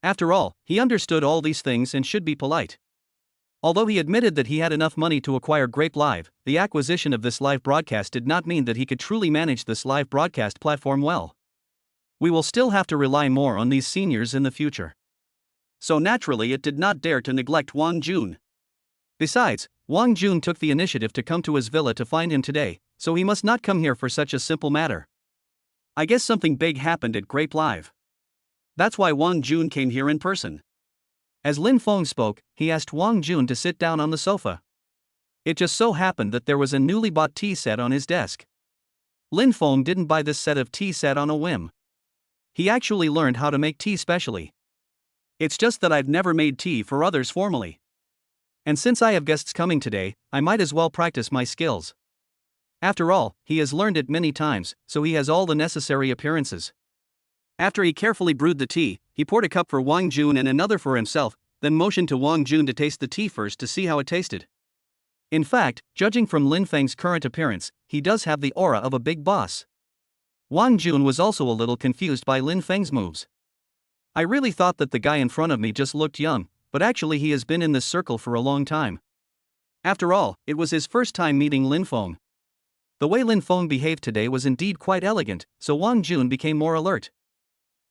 After all, he understood all these things and should be polite. Although he admitted that he had enough money to acquire Grape Live, the acquisition of this live broadcast did not mean that he could truly manage this live broadcast platform well. We will still have to rely more on these seniors in the future. So naturally it did not dare to neglect Wang Jun. Besides, Wang Jun took the initiative to come to his villa to find him today, so he must not come here for such a simple matter. I guess something big happened at Grape Live. That's why Wang Jun came here in person. As Lin Feng spoke, he asked Wang Jun to sit down on the sofa. It just so happened that there was a newly bought tea set on his desk. Lin Feng didn't buy this set of tea set on a whim. He actually learned how to make tea specially. It's just that I've never made tea for others formally. And since I have guests coming today, I might as well practice my skills. After all, he has learned it many times, so he has all the necessary appearances. After he carefully brewed the tea, he poured a cup for Wang Jun and another for himself, then motioned to Wang Jun to taste the tea first to see how it tasted. In fact, judging from Lin Feng's current appearance, he does have the aura of a big boss. Wang Jun was also a little confused by Lin Feng's moves. I really thought that the guy in front of me just looked young, but actually he has been in this circle for a long time. After all, it was his first time meeting Lin Feng. The way Lin Feng behaved today was indeed quite elegant, so Wang Jun became more alert.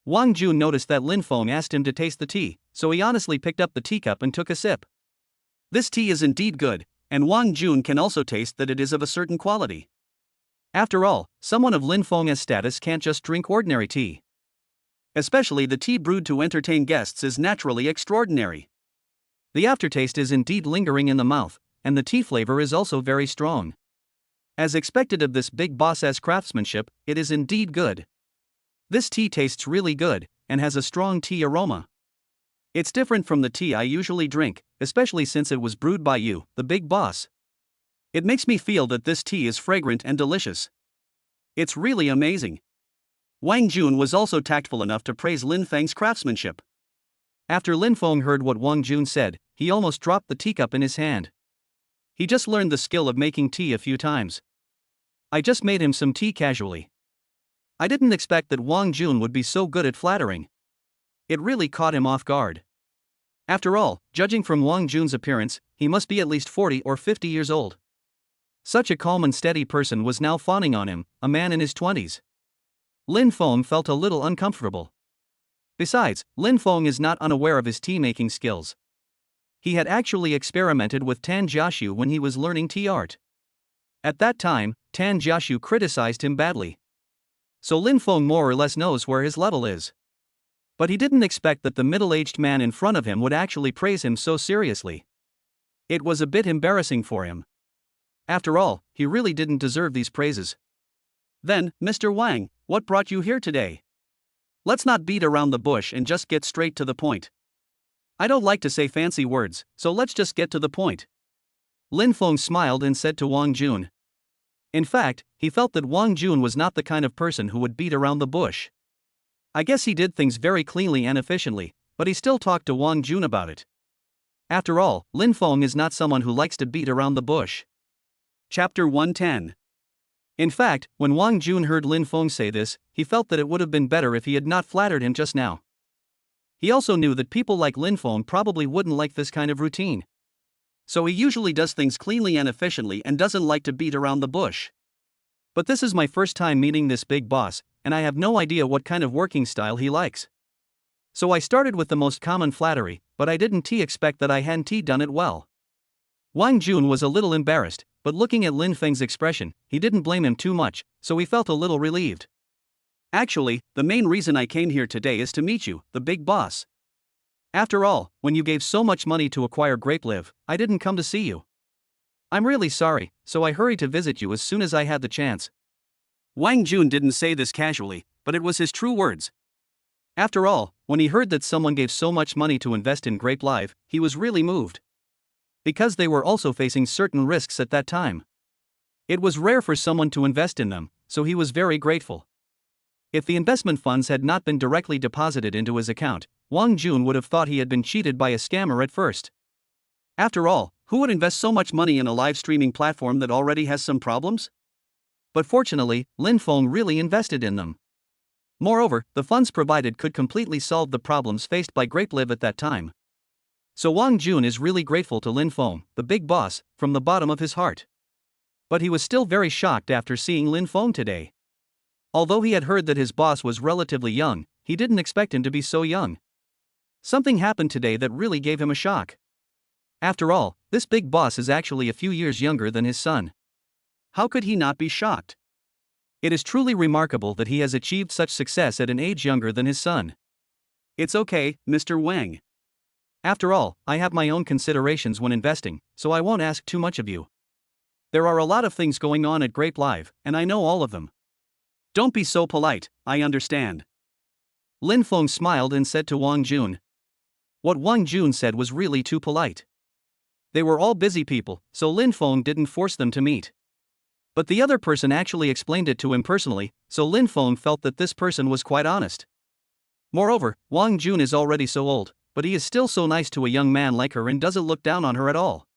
Wang Jun noticed that Lin Feng asked him to taste the tea, so he honestly picked up the teacup and took a sip. This tea is indeed good, and Wang Jun can also taste that it is of a certain quality. After all, someone of Lin Feng's status can't just drink ordinary tea. Especially the tea brewed to entertain guests is naturally extraordinary. The aftertaste is indeed lingering in the mouth, and the tea flavor is also very strong. As expected of this big boss's craftsmanship, it is indeed good. This tea tastes really good, and has a strong tea aroma. It's different from the tea I usually drink, especially since it was brewed by you, the big boss. It makes me feel that this tea is fragrant and delicious. It's really amazing. Wang Jun was also tactful enough to praise Lin Feng's craftsmanship. After Lin Feng heard what Wang Jun said, he almost dropped the teacup in his hand. He just learned the skill of making tea a few times. I just made him some tea casually. I didn't expect that Wang Jun would be so good at flattering. It really caught him off guard. After all, judging from Wang Jun's appearance, he must be at least 40 or 50 years old. Such a calm and steady person was now fawning on him, a man in his 20s. Lin Feng felt a little uncomfortable. Besides, Lin Feng is not unaware of his tea-making skills. He had actually experimented with Tan Jiaxu when he was learning tea art. At that time, Tan Jiaxu criticized him badly. So Lin Feng more or less knows where his level is. But he didn't expect that the middle-aged man in front of him would actually praise him so seriously. It was a bit embarrassing for him. After all, he really didn't deserve these praises. Then, Mr. Wang, what brought you here today? Let's not beat around the bush and just get straight to the point. I don't like to say fancy words, so let's just get to the point. Lin Feng smiled and said to Wang Jun. In fact, he felt that Wang Jun was not the kind of person who would beat around the bush. I guess he did things very cleanly and efficiently, but he still talked to Wang Jun about it. After all, Lin Feng is not someone who likes to beat around the bush. Chapter 110. In fact, when Wang Jun heard Lin Feng say this, he felt that it would have been better if he had not flattered him just now. He also knew that people like Lin Feng probably wouldn't like this kind of routine. So he usually does things cleanly and efficiently and doesn't like to beat around the bush. But this is my first time meeting this big boss, and I have no idea what kind of working style he likes. So I started with the most common flattery, but I didn't expect that I hadn't done it well. Wang Jun was a little embarrassed, but looking at Lin Feng's expression, he didn't blame him too much, so he felt a little relieved. Actually, the main reason I came here today is to meet you, the big boss. After all, when you gave so much money to acquire Grape Live, I didn't come to see you. I'm really sorry, so I hurried to visit you as soon as I had the chance. Wang Jun didn't say this casually, but it was his true words. After all, when he heard that someone gave so much money to invest in Grape Live, he was really moved. Because they were also facing certain risks at that time. It was rare for someone to invest in them, so he was very grateful. If the investment funds had not been directly deposited into his account, Wang Jun would have thought he had been cheated by a scammer at first. After all, who would invest so much money in a live streaming platform that already has some problems? But fortunately, Lin Feng really invested in them. Moreover, the funds provided could completely solve the problems faced by GrapeLive at that time. So Wang Jun is really grateful to Lin Feng, the big boss, from the bottom of his heart. But he was still very shocked after seeing Lin Feng today. Although he had heard that his boss was relatively young, he didn't expect him to be so young. Something happened today that really gave him a shock. After all, this big boss is actually a few years younger than his son. How could he not be shocked? It is truly remarkable that he has achieved such success at an age younger than his son. It's okay, Mr. Wang. After all, I have my own considerations when investing, so I won't ask too much of you. There are a lot of things going on at GrapeLive, and I know all of them. Don't be so polite, I understand. Lin Feng smiled and said to Wang Jun. What Wang Jun said was really too polite. They were all busy people, so Lin Feng didn't force them to meet. But the other person actually explained it to him personally, so Lin Feng felt that this person was quite honest. Moreover, Wang Jun is already so old, but he is still so nice to a young man like her and doesn't look down on her at all.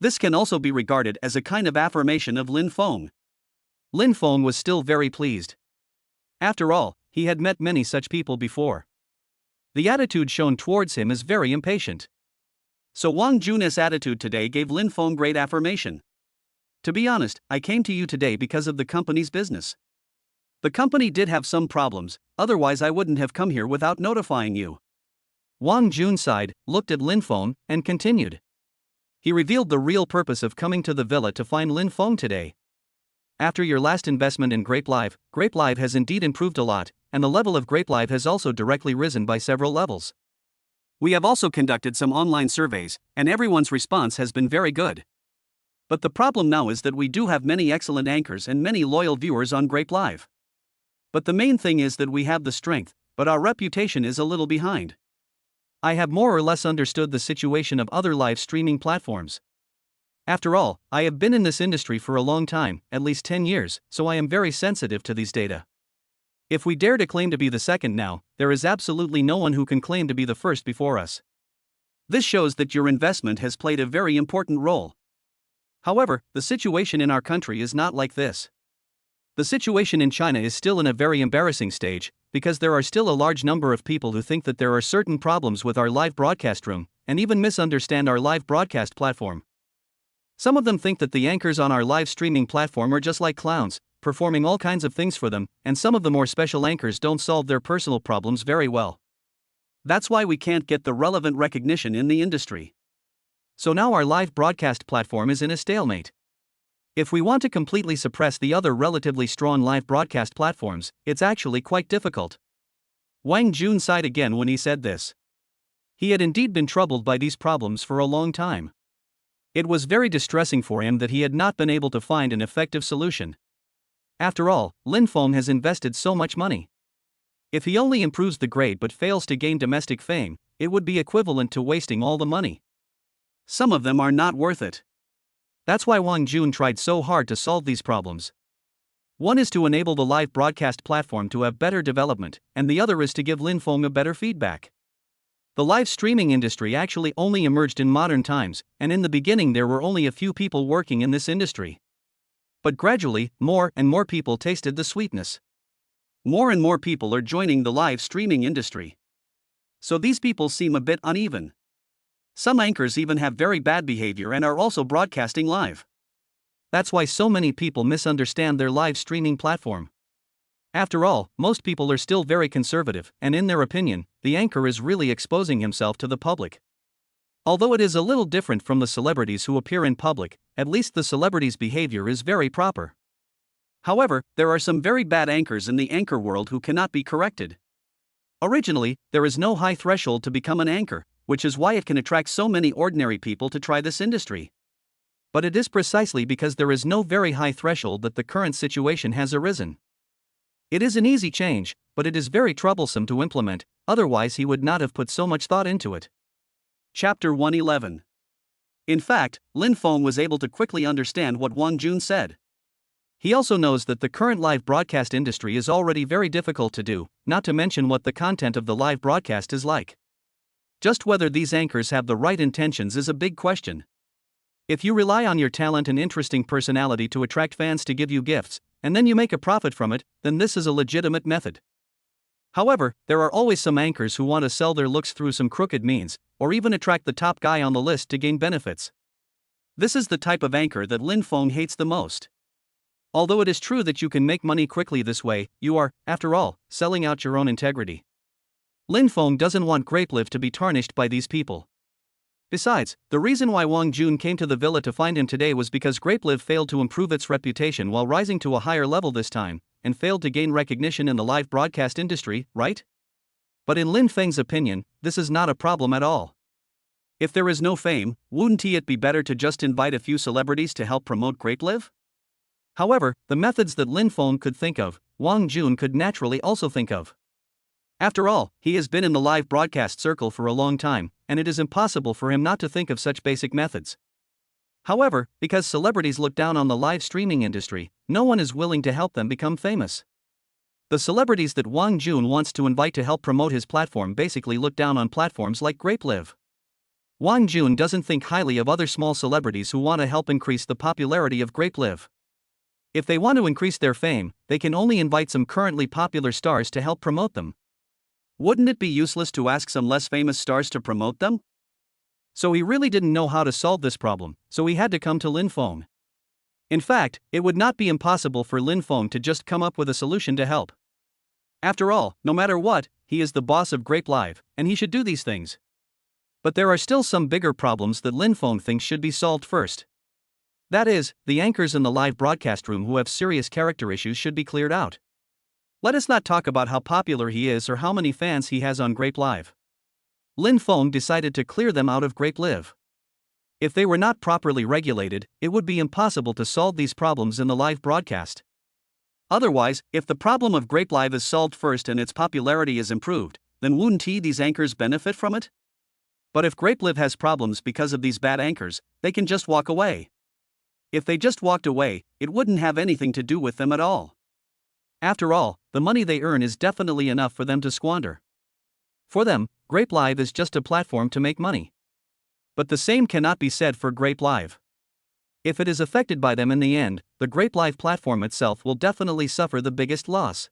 This can also be regarded as a kind of affirmation of Lin Feng. Lin Feng was still very pleased. After all, he had met many such people before. The attitude shown towards him is very impatient. So Wang Jun's attitude today gave Lin Feng great affirmation. To be honest, I came to you today because of the company's business. The company did have some problems, otherwise I wouldn't have come here without notifying you. Wang Jun sighed, looked at Lin Feng, and continued. He revealed the real purpose of coming to the villa to find Lin Feng today. After your last investment in GrapeLive has indeed improved a lot, and the level of GrapeLive has also directly risen by several levels. We have also conducted some online surveys, and everyone's response has been very good. But the problem now is that we do have many excellent anchors and many loyal viewers on GrapeLive. But the main thing is that we have the strength, but our reputation is a little behind. I have more or less understood the situation of other live streaming platforms. After all, I have been in this industry for a long time, at least 10 years, so I am very sensitive to these data. If we dare to claim to be the second now, there is absolutely no one who can claim to be the first before us. This shows that your investment has played a very important role. However, the situation in our country is not like this. The situation in China is still in a very embarrassing stage, because there are still a large number of people who think that there are certain problems with our live broadcast room, and even misunderstand our live broadcast platform. Some of them think that the anchors on our live streaming platform are just like clowns, performing all kinds of things for them, and some of the more special anchors don't solve their personal problems very well. That's why we can't get the relevant recognition in the industry. So now our live broadcast platform is in a stalemate. If we want to completely suppress the other relatively strong live broadcast platforms, it's actually quite difficult. Wang Jun sighed again when he said this. He had indeed been troubled by these problems for a long time. It was very distressing for him that he had not been able to find an effective solution. After all, Lin Feng has invested so much money. If he only improves the grade but fails to gain domestic fame, it would be equivalent to wasting all the money. Some of them are not worth it. That's why Wang Jun tried so hard to solve these problems. One is to enable the live broadcast platform to have better development, and the other is to give Lin Feng a better feedback. The live streaming industry actually only emerged in modern times, and in the beginning there were only a few people working in this industry. But gradually, more and more people tasted the sweetness. More and more people are joining the live streaming industry. So these people seem a bit uneven. Some anchors even have very bad behavior and are also broadcasting live. That's why so many people misunderstand their live streaming platform. After all, most people are still very conservative, and in their opinion, the anchor is really exposing himself to the public. Although it is a little different from the celebrities who appear in public, at least the celebrities' behavior is very proper. However, there are some very bad anchors in the anchor world who cannot be corrected. Originally, there is no high threshold to become an anchor, which is why it can attract so many ordinary people to try this industry. But it is precisely because there is no very high threshold that the current situation has arisen. It is an easy change, but it is very troublesome to implement, otherwise he would not have put so much thought into it. Chapter 111. In fact, Lin Feng was able to quickly understand what Wang Jun said. He also knows that the current live broadcast industry is already very difficult to do, not to mention what the content of the live broadcast is like. Just whether these anchors have the right intentions is a big question. If you rely on your talent and interesting personality to attract fans to give you gifts, and then you make a profit from it, then this is a legitimate method. However, there are always some anchors who want to sell their looks through some crooked means, or even attract the top guy on the list to gain benefits. This is the type of anchor that Lin Feng hates the most. Although it is true that you can make money quickly this way, you are, after all, selling out your own integrity. Lin Feng doesn't want Grapelive to be tarnished by these people. Besides, the reason why Wang Jun came to the villa to find him today was because Grapelive failed to improve its reputation while rising to a higher level this time, and failed to gain recognition in the live broadcast industry, right? But in Lin Feng's opinion, this is not a problem at all. If there is no fame, wouldn't it be better to just invite a few celebrities to help promote Grapelive? However, the methods that Lin Feng could think of, Wang Jun could naturally also think of. After all, he has been in the live broadcast circle for a long time, and it is impossible for him not to think of such basic methods. However, because celebrities look down on the live streaming industry, no one is willing to help them become famous. The celebrities that Wang Jun wants to invite to help promote his platform basically look down on platforms like Grapelive. Wang Jun doesn't think highly of other small celebrities who want to help increase the popularity of Grapelive. If they want to increase their fame, they can only invite some currently popular stars to help promote them. Wouldn't it be useless to ask some less famous stars to promote them? So he really didn't know how to solve this problem, so he had to come to Lin Feng. In fact, it would not be impossible for Lin Feng to just come up with a solution to help. After all, no matter what, he is the boss of Grapelive, and he should do these things. But there are still some bigger problems that Lin Feng thinks should be solved first. That is, the anchors in the live broadcast room who have serious character issues should be cleared out. Let us not talk about how popular he is or how many fans he has on Grapelive. Lin Feng decided to clear them out of Grapelive. If they were not properly regulated, it would be impossible to solve these problems in the live broadcast. Otherwise, if the problem of Grapelive is solved first and its popularity is improved, then wouldn't these anchors benefit from it? But if Grapelive has problems because of these bad anchors, they can just walk away. If they just walked away, it wouldn't have anything to do with them at all. After all, the money they earn is definitely enough for them to squander. For them, Grapelive is just a platform to make money. But the same cannot be said for Grapelive. If it is affected by them in the end, the Grapelive platform itself will definitely suffer the biggest loss.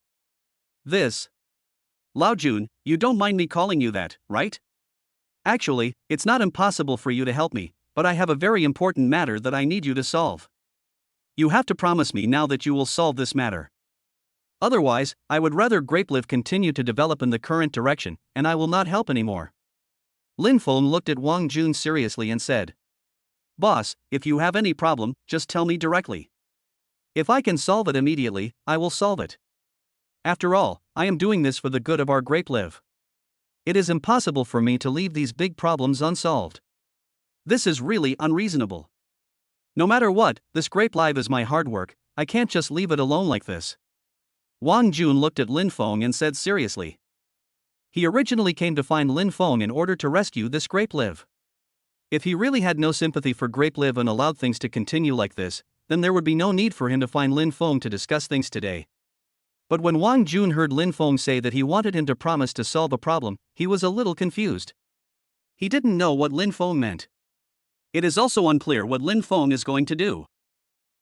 Lao Jun, you don't mind me calling you that, right? Actually, it's not impossible for you to help me, but I have a very important matter that I need you to solve. You have to promise me now that you will solve this matter. Otherwise, I would rather Grapelive continue to develop in the current direction, and I will not help anymore. Lin Feng looked at Wang Jun seriously and said, "Boss, if you have any problem, just tell me directly. If I can solve it immediately, I will solve it. After all, I am doing this for the good of our Grapelive. It is impossible for me to leave these big problems unsolved. This is really unreasonable. No matter what, this Grapelive is my hard work, I can't just leave it alone like this." Wang Jun looked at Lin Feng and said seriously. He originally came to find Lin Feng in order to rescue this Grapelive. If he really had no sympathy for Grapelive and allowed things to continue like this, then there would be no need for him to find Lin Feng to discuss things today. But when Wang Jun heard Lin Feng say that he wanted him to promise to solve a problem, he was a little confused. He didn't know what Lin Feng meant. It is also unclear what Lin Feng is going to do.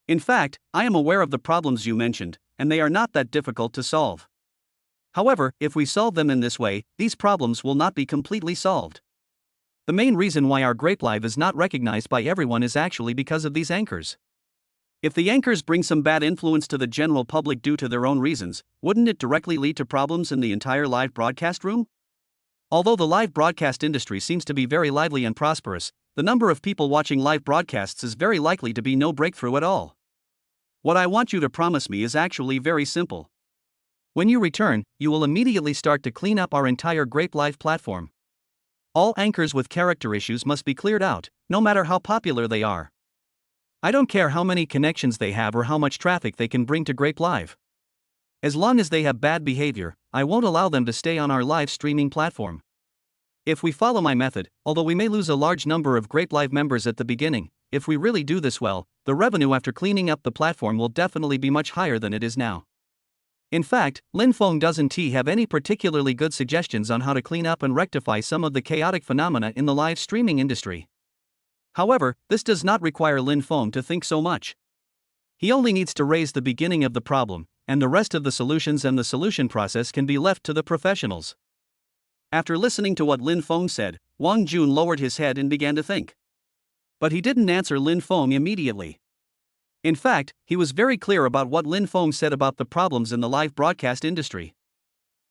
In fact, I am aware of the problems you mentioned, and they are not that difficult to solve. However, if we solve them in this way, these problems will not be completely solved. The main reason why our Grapelive is not recognized by everyone is actually because of these anchors. If the anchors bring some bad influence to the general public due to their own reasons, wouldn't it directly lead to problems in the entire live broadcast room? Although the live broadcast industry seems to be very lively and prosperous, the number of people watching live broadcasts is very likely to be no breakthrough at all. What I want you to promise me is actually very simple. When you return, you will immediately start to clean up our entire Grapelive platform. All anchors with character issues must be cleared out, no matter how popular they are. I don't care how many connections they have or how much traffic they can bring to Grapelive. As long as they have bad behavior, I won't allow them to stay on our live streaming platform. If we follow my method, although we may lose a large number of Grapelive members at the beginning, if we really do this well, the revenue after cleaning up the platform will definitely be much higher than it is now. In fact, Lin Feng doesn't have any particularly good suggestions on how to clean up and rectify some of the chaotic phenomena in the live streaming industry. However, this does not require Lin Feng to think so much. He only needs to raise the beginning of the problem, and the rest of the solutions and the solution process can be left to the professionals. After listening to what Lin Feng said, Wang Jun lowered his head and began to think. But he didn't answer Lin Feng immediately. In fact, he was very clear about what Lin Feng said about the problems in the live broadcast industry.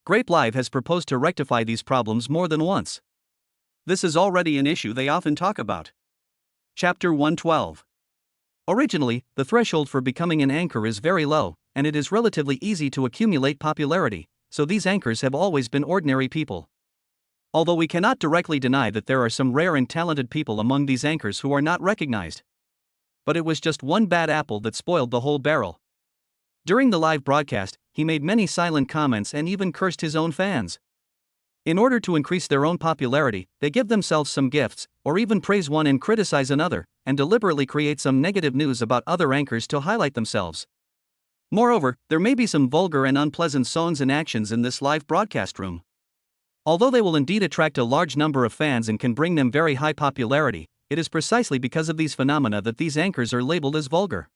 Grape Live has proposed to rectify these problems more than once. This is already an issue they often talk about. Chapter 112. Originally, the threshold for becoming an anchor is very low, and it is relatively easy to accumulate popularity, so these anchors have always been ordinary people. Although we cannot directly deny that there are some rare and talented people among these anchors who are not recognized. But it was just one bad apple that spoiled the whole barrel. During the live broadcast, he made many silent comments and even cursed his own fans. In order to increase their own popularity, they give themselves some gifts, or even praise one and criticize another, and deliberately create some negative news about other anchors to highlight themselves. Moreover, there may be some vulgar and unpleasant songs and actions in this live broadcast room. Although they will indeed attract a large number of fans and can bring them very high popularity, it is precisely because of these phenomena that these anchors are labeled as vulgar.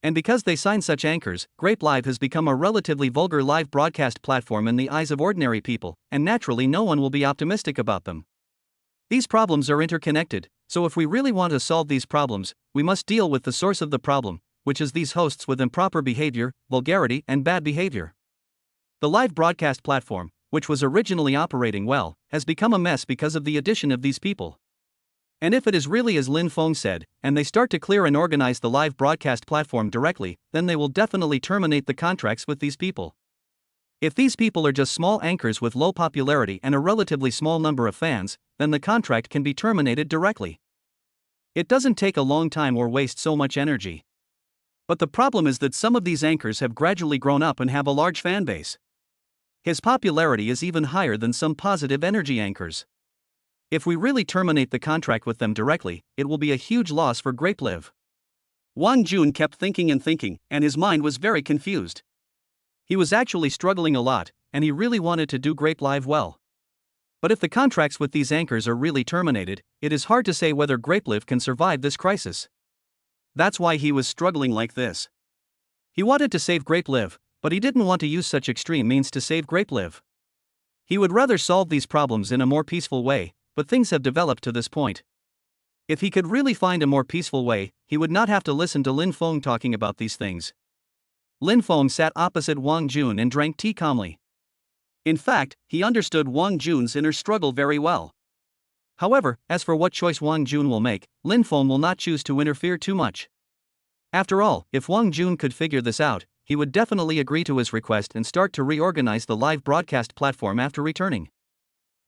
And because they sign such anchors, Grape Live has become a relatively vulgar live broadcast platform in the eyes of ordinary people, and naturally no one will be optimistic about them. These problems are interconnected, so if we really want to solve these problems, we must deal with the source of the problem, which is these hosts with improper behavior, vulgarity, and bad behavior. The live broadcast platform, which was originally operating well, has become a mess because of the addition of these people. And if it is really as Lin Feng said, and they start to clear and organize the live broadcast platform directly, then they will definitely terminate the contracts with these people. If these people are just small anchors with low popularity and a relatively small number of fans, then the contract can be terminated directly. It doesn't take a long time or waste so much energy. But the problem is that some of these anchors have gradually grown up and have a large fan base. His popularity is even higher than some positive energy anchors. If we really terminate the contract with them directly, it will be a huge loss for Grape Live. Wang Jun kept thinking, and his mind was very confused. He was actually struggling a lot, and he really wanted to do Grape Live well. But if the contracts with these anchors are really terminated, it is hard to say whether Grape Live can survive this crisis. That's why he was struggling like this. He wanted to save Grape Live, but he didn't want to use such extreme means to save Grape Live. He would rather solve these problems in a more peaceful way, but things have developed to this point. If he could really find a more peaceful way, he would not have to listen to Lin Feng talking about these things. Lin Feng sat opposite Wang Jun and drank tea calmly. In fact, he understood Wang Jun's inner struggle very well. However, as for what choice Wang Jun will make, Lin Feng will not choose to interfere too much. After all, if Wang Jun could figure this out, he would definitely agree to his request and start to reorganize the live broadcast platform after returning.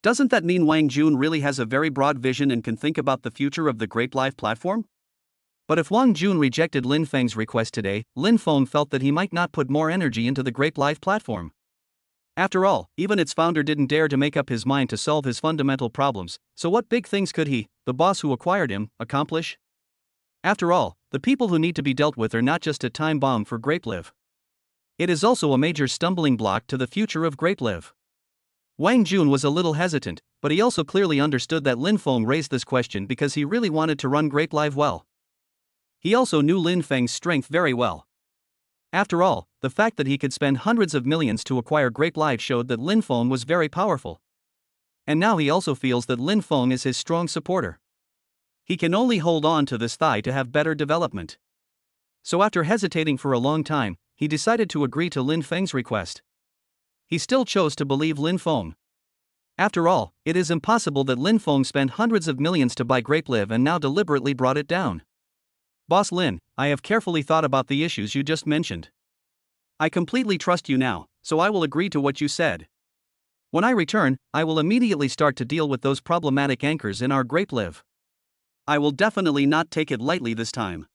Doesn't that mean Wang Jun really has a very broad vision and can think about the future of the Grape Live platform? But if Wang Jun rejected Lin Feng's request today, Lin Feng felt that he might not put more energy into the Grape Live platform. After all, even its founder didn't dare to make up his mind to solve his fundamental problems, so what big things could he, the boss who acquired him, accomplish? After all, the people who need to be dealt with are not just a time bomb for Grape Live. It is also a major stumbling block to the future of Grape Live. Wang Jun was a little hesitant, but he also clearly understood that Lin Feng raised this question because he really wanted to run Grape Live well. He also knew Lin Feng's strength very well. After all, the fact that he could spend hundreds of millions to acquire Grape Live showed that Lin Feng was very powerful. And now he also feels that Lin Feng is his strong supporter. He can only hold on to this tie to have better development. So after hesitating for a long time, he decided to agree to Lin Feng's request. He still chose to believe Lin Feng. After all, it is impossible that Lin Feng spent hundreds of millions to buy Grape Live and now deliberately brought it down. Boss Lin, I have carefully thought about the issues you just mentioned. I completely trust you now, so I will agree to what you said. When I return, I will immediately start to deal with those problematic anchors in our Grape Live. I will definitely not take it lightly this time.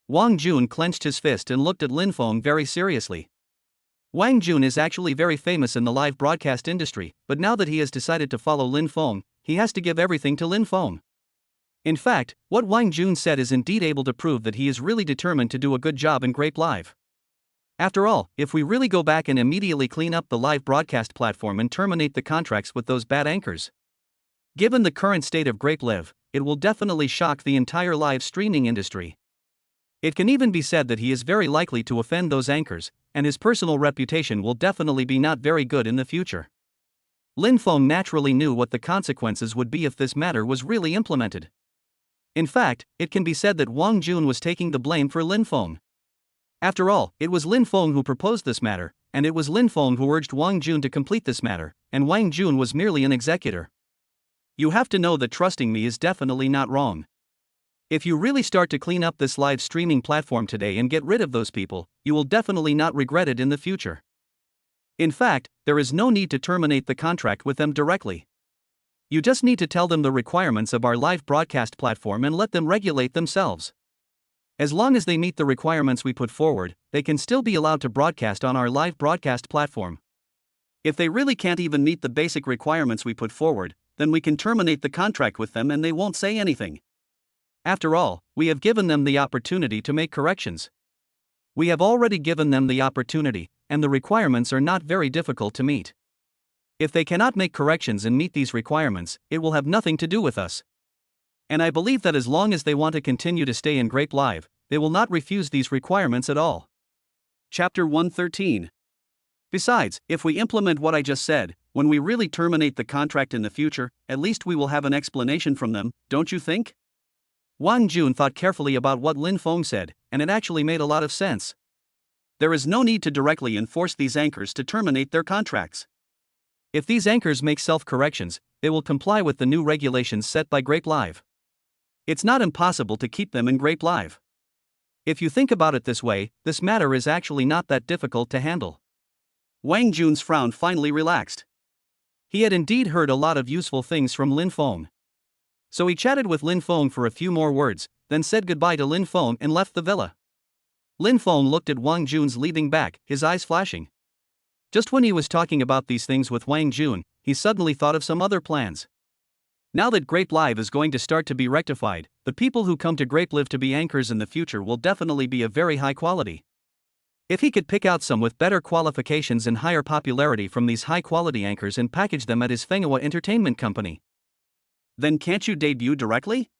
Wang Jun clenched his fist and looked at Lin Feng very seriously. Wang Jun is actually very famous in the live broadcast industry, but now that he has decided to follow Lin Feng, he has to give everything to Lin Feng. In fact, what Wang Jun said is indeed able to prove that he is really determined to do a good job in Grape Live. After all, if we really go back and immediately clean up the live broadcast platform and terminate the contracts with those bad anchors, given the current state of Grape Live, it will definitely shock the entire live streaming industry. It can even be said that he is very likely to offend those anchors, and his personal reputation will definitely be not very good in the future. Lin Feng naturally knew what the consequences would be if this matter was really implemented. In fact, it can be said that Wang Jun was taking the blame for Lin Feng. After all, it was Lin Feng who proposed this matter, and it was Lin Feng who urged Wang Jun to complete this matter, and Wang Jun was merely an executor. You have to know that trusting me is definitely not wrong. If you really start to clean up this live streaming platform today and get rid of those people, you will definitely not regret it in the future. In fact, there is no need to terminate the contract with them directly. You just need to tell them the requirements of our live broadcast platform and let them regulate themselves. As long as they meet the requirements we put forward, they can still be allowed to broadcast on our live broadcast platform. If they really can't even meet the basic requirements we put forward, then we can terminate the contract with them and they won't say anything. After all, we have given them the opportunity to make corrections. We have already given them the opportunity, and the requirements are not very difficult to meet. If they cannot make corrections and meet these requirements, it will have nothing to do with us. And I believe that as long as they want to continue to stay in Grape Live, they will not refuse these requirements at all. Chapter 113. Besides, if we implement what I just said, when we really terminate the contract in the future, at least we will have an explanation from them, don't you think? Wang Jun thought carefully about what Lin Feng said, and it actually made a lot of sense. There is no need to directly enforce these anchors to terminate their contracts. If these anchors make self-corrections, they will comply with the new regulations set by Grape Live. It's not impossible to keep them in Grape Live. If you think about it this way, this matter is actually not that difficult to handle. Wang Jun's frown finally relaxed. He had indeed heard a lot of useful things from Lin Feng. So he chatted with Lin Feng for a few more words, then said goodbye to Lin Feng and left the villa. Lin Feng looked at Wang Jun's leaving back, his eyes flashing. Just when he was talking about these things with Wang Jun, he suddenly thought of some other plans. Now that Grape Live is going to start to be rectified, the people who come to Grape Live to be anchors in the future will definitely be of very high quality. If he could pick out some with better qualifications and higher popularity from these high-quality anchors and package them at his Fenghua Entertainment Company, then can't you debut directly?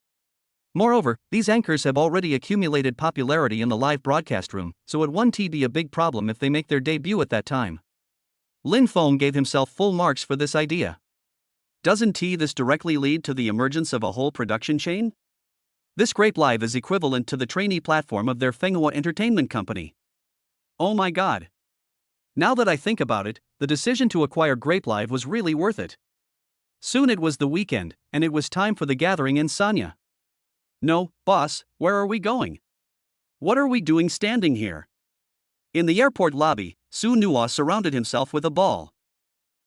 Moreover, these anchors have already accumulated popularity in the live broadcast room, so it won't be a big problem if they make their debut at that time. Lin Feng gave himself full marks for this idea. Doesn't this directly lead to the emergence of a whole production chain? This Grape Live is equivalent to the trainee platform of their Fenghua Entertainment Company. Oh my god. Now that I think about it, the decision to acquire Grape Live was really worth it. Soon it was the weekend, and it was time for the gathering in Sanya. No, boss, where are we going? What are we doing standing here? In the airport lobby, Su Nuo surrounded himself with a ball.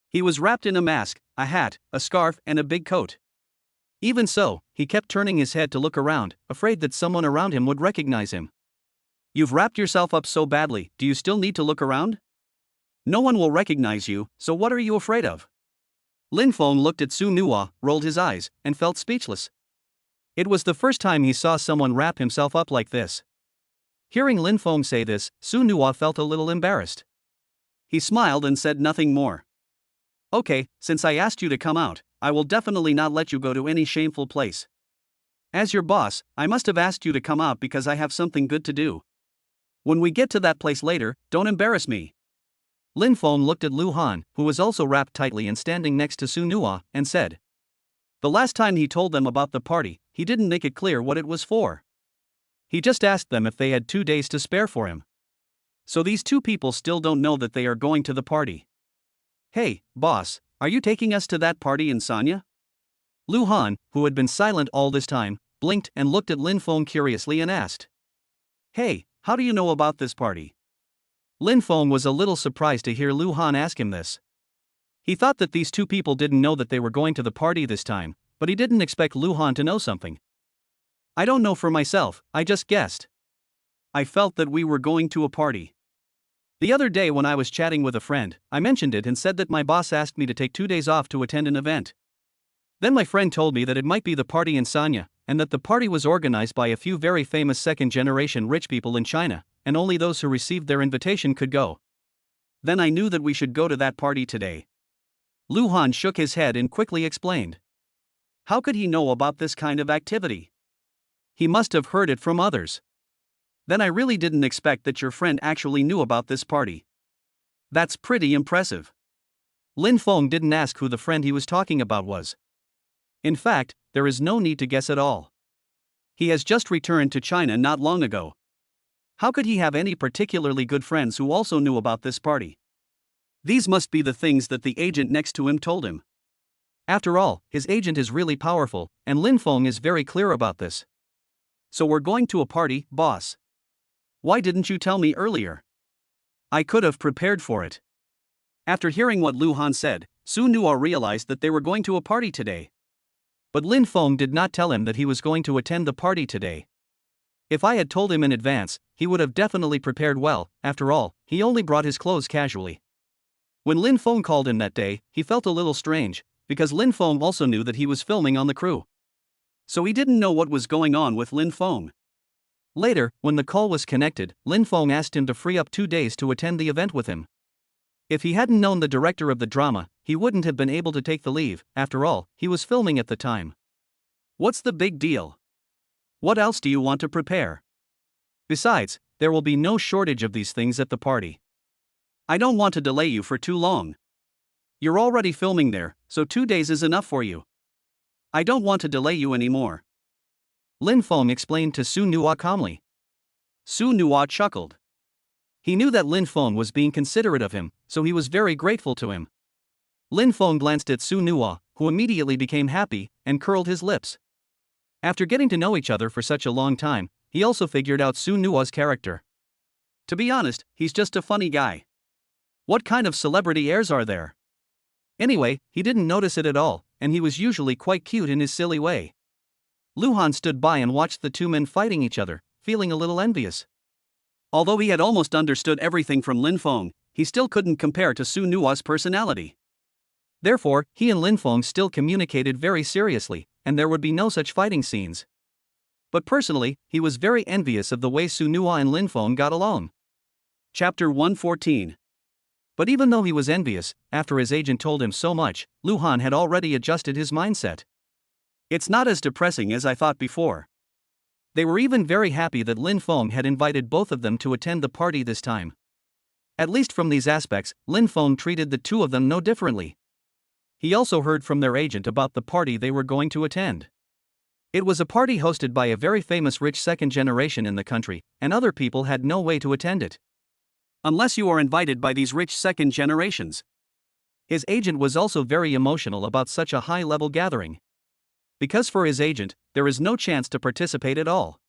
He was wrapped in a mask, a hat, a scarf, and a big coat. Even so, he kept turning his head to look around, afraid that someone around him would recognize him. You've wrapped yourself up so badly, do you still need to look around? No one will recognize you, so what are you afraid of? Lin Feng looked at Su Nuo, rolled his eyes, and felt speechless. It was the first time he saw someone wrap himself up like this. Hearing Lin Feng say this, Su Nuo felt a little embarrassed. He smiled and said nothing more. Okay, since I asked you to come out, I will definitely not let you go to any shameful place. As your boss, I must have asked you to come out because I have something good to do. When we get to that place later, don't embarrass me. Lin Feng looked at Lu Han, who was also wrapped tightly and standing next to Su Nuo, and said. The last time he told them about the party, he didn't make it clear what it was for. He just asked them if they had 2 days to spare for him. So these two people still don't know that they are going to the party. Hey, boss, are you taking us to that party in Sanya? Lu Han, who had been silent all this time, blinked and looked at Lin Feng curiously and asked. Hey, how do you know about this party? Lin Feng was a little surprised to hear Lu Han ask him this. He thought that these two people didn't know that they were going to the party this time, but he didn't expect Lu Han to know something. I don't know for myself, I just guessed. I felt that we were going to a party. The other day when I was chatting with a friend, I mentioned it and said that my boss asked me to take 2 days off to attend an event. Then my friend told me that it might be the party in Sanya, and that the party was organized by a few very famous second-generation rich people in China, and only those who received their invitation could go. Then I knew that we should go to that party today. Lu Han shook his head and quickly explained. How could he know about this kind of activity? He must have heard it from others. Then I really didn't expect that your friend actually knew about this party. That's pretty impressive. Lin Feng didn't ask who the friend he was talking about was. In fact, there is no need to guess at all. He has just returned to China not long ago. How could he have any particularly good friends who also knew about this party? These must be the things that the agent next to him told him. After all, his agent is really powerful, and Lin Feng is very clear about this. So we're going to a party, boss. Why didn't you tell me earlier? I could have prepared for it. After hearing what Lu Han said, Su Nuo realized that they were going to a party today. But Lin Feng did not tell him that he was going to attend the party today. If I had told him in advance, he would have definitely prepared well. After all, he only brought his clothes casually. When Lin Feng called him that day, he felt a little strange, because Lin Feng also knew that he was filming on the crew. So he didn't know what was going on with Lin Feng. Later, when the call was connected, Lin Feng asked him to free up 2 days to attend the event with him. If he hadn't known the director of the drama, he wouldn't have been able to take the leave. After all, he was filming at the time. What's the big deal? What else do you want to prepare? Besides, there will be no shortage of these things at the party. I don't want to delay you for too long. You're already filming there, so 2 days is enough for you. I don't want to delay you anymore. Lin Feng explained to Su Nuo calmly. Su Nuo chuckled. He knew that Lin Feng was being considerate of him, so he was very grateful to him. Lin Feng glanced at Su Nuo, who immediately became happy, and curled his lips. After getting to know each other for such a long time, he also figured out Su Nuo's character. To be honest, he's just a funny guy. What kind of celebrity airs are there? Anyway, he didn't notice it at all, and he was usually quite cute in his silly way. Lu Han stood by and watched the two men fighting each other, feeling a little envious. Although he had almost understood everything from Lin Feng, he still couldn't compare to Su Nuo's personality. Therefore, he and Lin Feng still communicated very seriously, and there would be no such fighting scenes. But personally, he was very envious of the way Su Nuo and Lin Feng got along. Chapter 114. But even though he was envious, after his agent told him so much, Lu Han had already adjusted his mindset. It's not as depressing as I thought before. They were even very happy that Lin Feng had invited both of them to attend the party this time. At least from these aspects, Lin Feng treated the two of them no differently. He also heard from their agent about the party they were going to attend. It was a party hosted by a very famous rich second generation in the country, and other people had no way to attend it. Unless you are invited by these rich second generations. His agent was also very emotional about such a high-level gathering. Because for his agent, there is no chance to participate at all.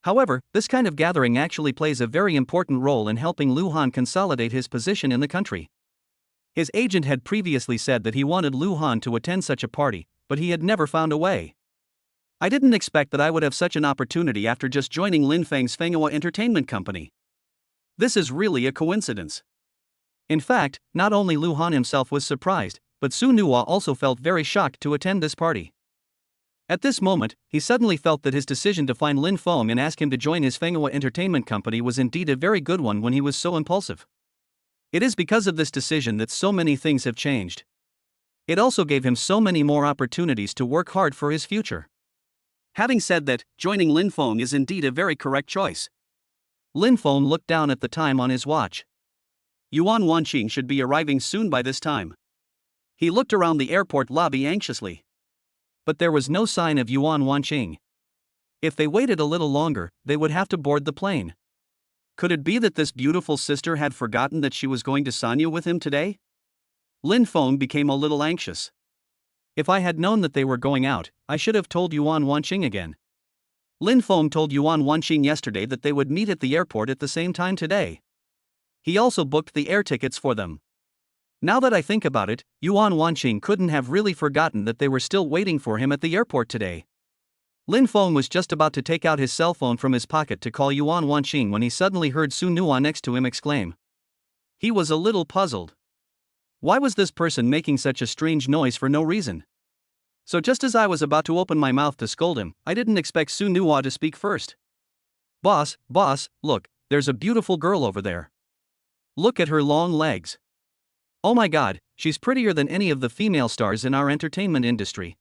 However, this kind of gathering actually plays a very important role in helping Lu Han consolidate his position in the country. His agent had previously said that he wanted Lu Han to attend such a party, but he had never found a way. I didn't expect that I would have such an opportunity after just joining Lin Feng's Fenghua Entertainment Company. This is really a coincidence. In fact, not only Lu Han himself was surprised, but Su Nuo also felt very shocked to attend this party. At this moment, he suddenly felt that his decision to find Lin Feng and ask him to join his Fenghua Entertainment Company was indeed a very good one when he was so impulsive. It is because of this decision that so many things have changed. It also gave him so many more opportunities to work hard for his future. Having said that, joining Lin Feng is indeed a very correct choice. Lin Feng looked down at the time on his watch. Yuan Wanqing should be arriving soon by this time. He looked around the airport lobby anxiously. But there was no sign of Yuan Wanqing. If they waited a little longer, they would have to board the plane. Could it be that this beautiful sister had forgotten that she was going to Sanya with him today? Lin Feng became a little anxious. If I had known that they were going out, I should have told Yuan Wanqing again. Lin Feng told Yuan Wanqing yesterday that they would meet at the airport at the same time today. He also booked the air tickets for them. Now that I think about it, Yuan Wanqing couldn't have really forgotten that they were still waiting for him at the airport today. Lin Feng was just about to take out his cell phone from his pocket to call Yuan Wanqing when he suddenly heard Su Nuo next to him exclaim. He was a little puzzled. Why was this person making such a strange noise for no reason? So just as I was about to open my mouth to scold him, I didn't expect Su Nuwa to speak first. Boss, look, there's a beautiful girl over there. Look at her long legs. Oh my god, she's prettier than any of the female stars in our entertainment industry.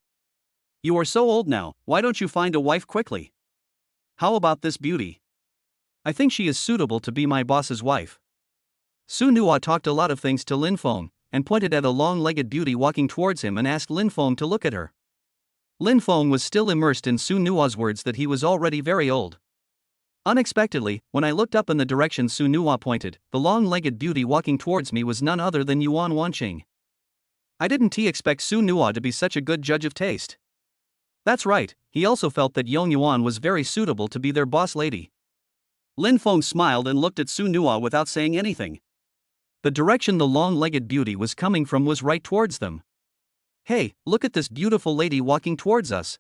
You are so old now, why don't you find a wife quickly? How about this beauty? I think she is suitable to be my boss's wife. Su Nuwa talked a lot of things to Lin Feng, and pointed at a long-legged beauty walking towards him and asked Lin Feng to look at her. Lin Feng was still immersed in Su Nuwa's words that he was already very old. Unexpectedly, when I looked up in the direction Su Nuwa pointed, the long-legged beauty walking towards me was none other than Yuan Wanqing. I didn't expect Su Nuwa to be such a good judge of taste. That's right, he also felt that Yong Yuan was very suitable to be their boss lady. Lin Feng smiled and looked at Su Nuwa without saying anything. The direction the long-legged beauty was coming from was right towards them. Hey, look at this beautiful lady walking towards us.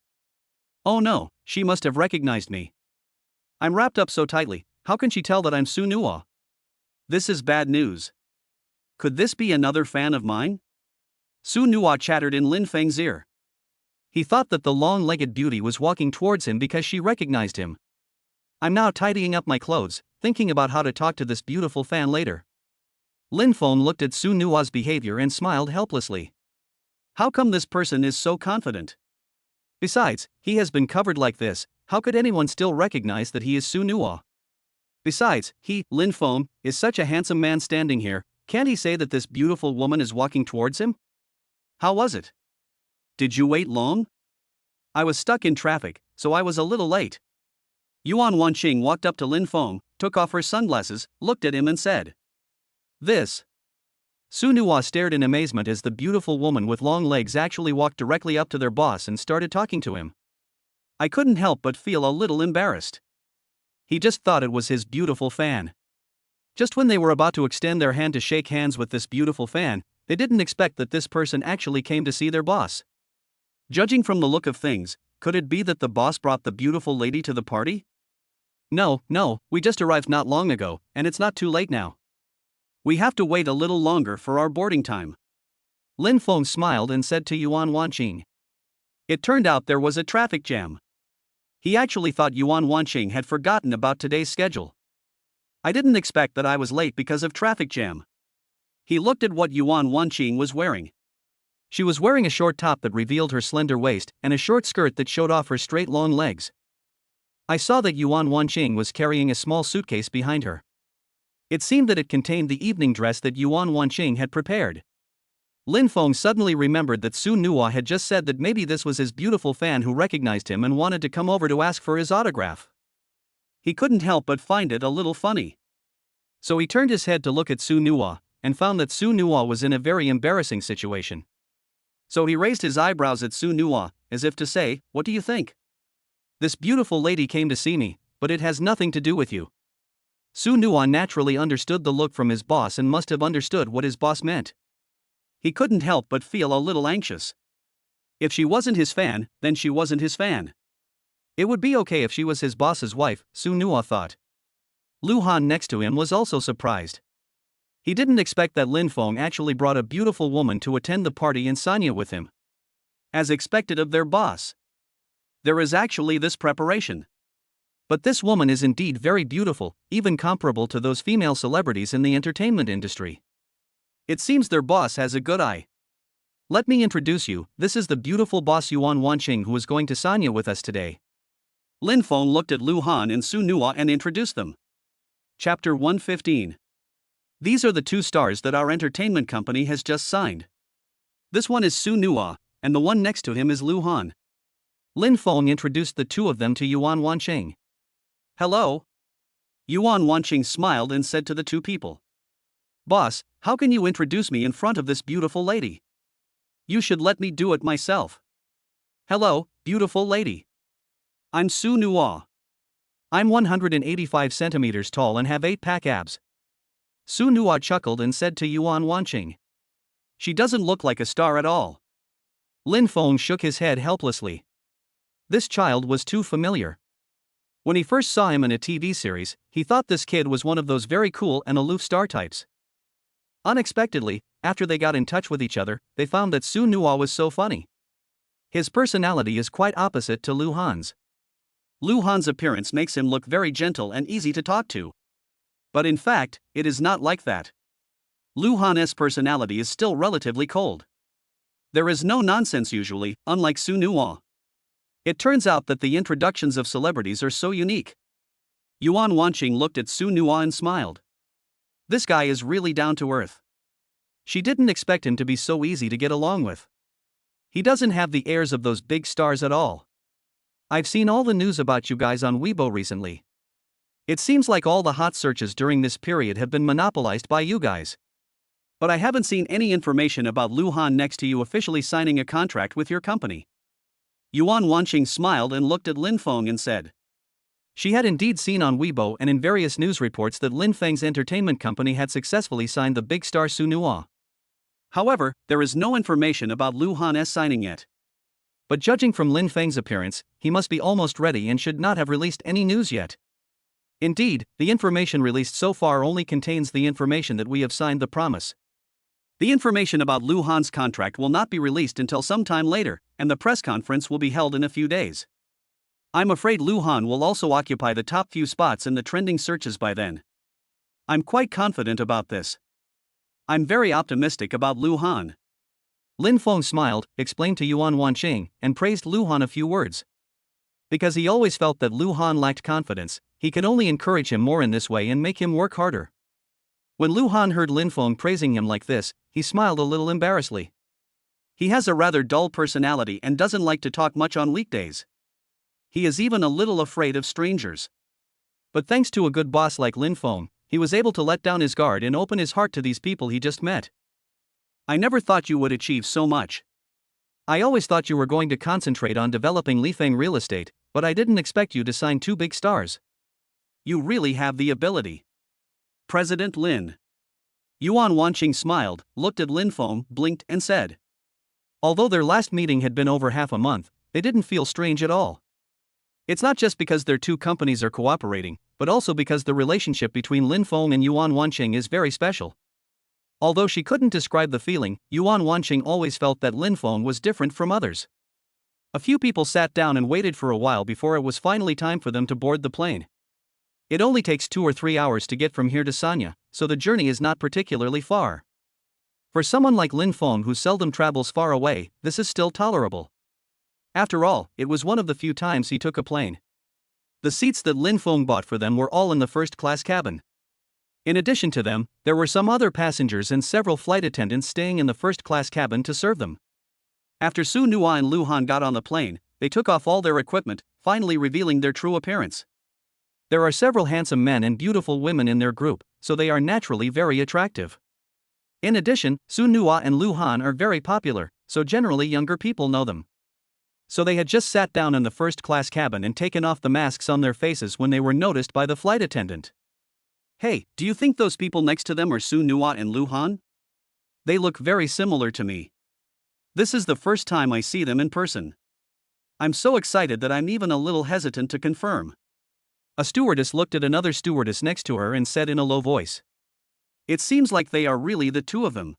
Oh no, she must have recognized me. I'm wrapped up so tightly, how can she tell that I'm Su Nuwa? This is bad news. Could this be another fan of mine? Su Nuwa chattered in Lin Feng's ear. He thought that the long-legged beauty was walking towards him because she recognized him. I'm now tidying up my clothes, thinking about how to talk to this beautiful fan later. Lin Feng looked at Su Nuwa's behavior and smiled helplessly. How come this person is so confident? Besides, he has been covered like this, how could anyone still recognize that he is Su Nuwa? Besides, he, Lin Feng, is such a handsome man standing here, can't he say that this beautiful woman is walking towards him? How was it? Did you wait long? I was stuck in traffic, so I was a little late. Yuan Wanqing walked up to Lin Feng, took off her sunglasses, looked at him and said, "This." Su Nuwa stared in amazement as the beautiful woman with long legs actually walked directly up to their boss and started talking to him. I couldn't help but feel a little embarrassed. He just thought it was his beautiful fan. Just when they were about to extend their hand to shake hands with this beautiful fan, they didn't expect that this person actually came to see their boss. Judging from the look of things, could it be that the boss brought the beautiful lady to the party? No, we just arrived not long ago, and it's not too late now. We have to wait a little longer for our boarding time. Lin Feng smiled and said to Yuan Wanqing. It turned out there was a traffic jam. He actually thought Yuan Wanqing had forgotten about today's schedule. I didn't expect that I was late because of traffic jam. He looked at what Yuan Wanqing was wearing. She was wearing a short top that revealed her slender waist and a short skirt that showed off her straight long legs. I saw that Yuan Wanqing was carrying a small suitcase behind her. It seemed that it contained the evening dress that Yuan Wanqing had prepared. Lin Feng suddenly remembered that Su Nuwa had just said that maybe this was his beautiful fan who recognized him and wanted to come over to ask for his autograph. He couldn't help but find it a little funny. So he turned his head to look at Su Nuwa, and found that Su Nuwa was in a very embarrassing situation. So he raised his eyebrows at Su Nuwa, as if to say, "What do you think? This beautiful lady came to see me, but it has nothing to do with you." Su Nuwa naturally understood the look from his boss and must have understood what his boss meant. He couldn't help but feel a little anxious. If she wasn't his fan, then she wasn't his fan. It would be okay if she was his boss's wife, Su Nuwa thought. Lu Han next to him was also surprised. He didn't expect that Lin Feng actually brought a beautiful woman to attend the party in Sanya with him. As expected of their boss. There is actually this preparation. But this woman is indeed very beautiful, even comparable to those female celebrities in the entertainment industry. It seems their boss has a good eye. Let me introduce you, this is the beautiful boss Yuan Wanqing who is going to Sanya with us today. Lin Feng looked at Lu Han and Su Nuwa and introduced them. Chapter 115. These are the two stars that our entertainment company has just signed. This one is Su Nuwa, and the one next to him is Lu Han. Lin Feng introduced the two of them to Yuan Wanqing. Hello. Yuan Wanqing smiled and said to the two people. Boss, how can you introduce me in front of this beautiful lady? You should let me do it myself. Hello, beautiful lady. I'm Su Nuwa. I'm 185 centimeters tall and have 8-pack abs. Su Nuwa chuckled and said to Yuan Wanqing. She doesn't look like a star at all. Lin Feng shook his head helplessly. This child was too familiar. When he first saw him in a TV series, he thought this kid was one of those very cool and aloof star types. Unexpectedly, after they got in touch with each other, they found that Su Nuwa was so funny. His personality is quite opposite to Lu Han's. Lu Han's appearance makes him look very gentle and easy to talk to. But in fact, it is not like that. Lu Han's personality is still relatively cold. There is no nonsense usually, unlike Su Nuwa. It turns out that the introductions of celebrities are so unique. Yuan Wanqing looked at Su Nuwa and smiled. This guy is really down to earth. She didn't expect him to be so easy to get along with. He doesn't have the airs of those big stars at all. I've seen all the news about you guys on Weibo recently. It seems like all the hot searches during this period have been monopolized by you guys. But I haven't seen any information about Lu Han next to you officially signing a contract with your company. Yuan Wanqing smiled and looked at Lin Feng and said. She had indeed seen on Weibo and in various news reports that Lin Feng's entertainment company had successfully signed the big star Su Nuwa. However, there is no information about Lu Han's signing yet. But judging from Lin Feng's appearance, he must be almost ready and should not have released any news yet. Indeed, the information released so far only contains the information that we have signed the promise. The information about Lu Han's contract will not be released until some time later, and the press conference will be held in a few days. I'm afraid Lu Han will also occupy the top few spots in the trending searches by then. I'm quite confident about this. I'm very optimistic about Lu Han. Lin Feng smiled, explained to Yuan Wanqing, and praised Lu Han a few words. Because he always felt that Lu Han lacked confidence, he could only encourage him more in this way and make him work harder. When Lu Han heard Lin Feng praising him like this, he smiled a little embarrassedly. He has a rather dull personality and doesn't like to talk much on weekdays. He is even a little afraid of strangers. But thanks to a good boss like Lin Feng, he was able to let down his guard and open his heart to these people he just met. I never thought you would achieve so much. I always thought you were going to concentrate on developing Lifeng real estate, but I didn't expect you to sign two big stars. You really have the ability. President Lin. Yuan Wanqing smiled, looked at Lin Feng, blinked, and said. Although their last meeting had been over half a month, they didn't feel strange at all. It's not just because their two companies are cooperating, but also because the relationship between Lin Feng and Yuan Wanqing is very special. Although she couldn't describe the feeling, Yuan Wanqing always felt that Lin Feng was different from others. A few people sat down and waited for a while before it was finally time for them to board the plane. It only takes 2 or 3 hours to get from here to Sanya, so the journey is not particularly far. For someone like Lin Feng who seldom travels far away, this is still tolerable. After all, it was one of the few times he took a plane. The seats that Lin Feng bought for them were all in the first-class cabin. In addition to them, there were some other passengers and several flight attendants staying in the first-class cabin to serve them. After Su Nuwa and Lu Han got on the plane, they took off all their equipment, finally revealing their true appearance. There are several handsome men and beautiful women in their group, so they are naturally very attractive. In addition, Su Nuwa and Lu Han are very popular, so generally younger people know them. So they had just sat down in the first-class cabin and taken off the masks on their faces when they were noticed by the flight attendant. Hey, do you think those people next to them are Su Nuwa and Lu Han? They look very similar to me. This is the first time I see them in person. I'm so excited that I'm even a little hesitant to confirm. A stewardess looked at another stewardess next to her and said in a low voice. It seems like they are really the two of them.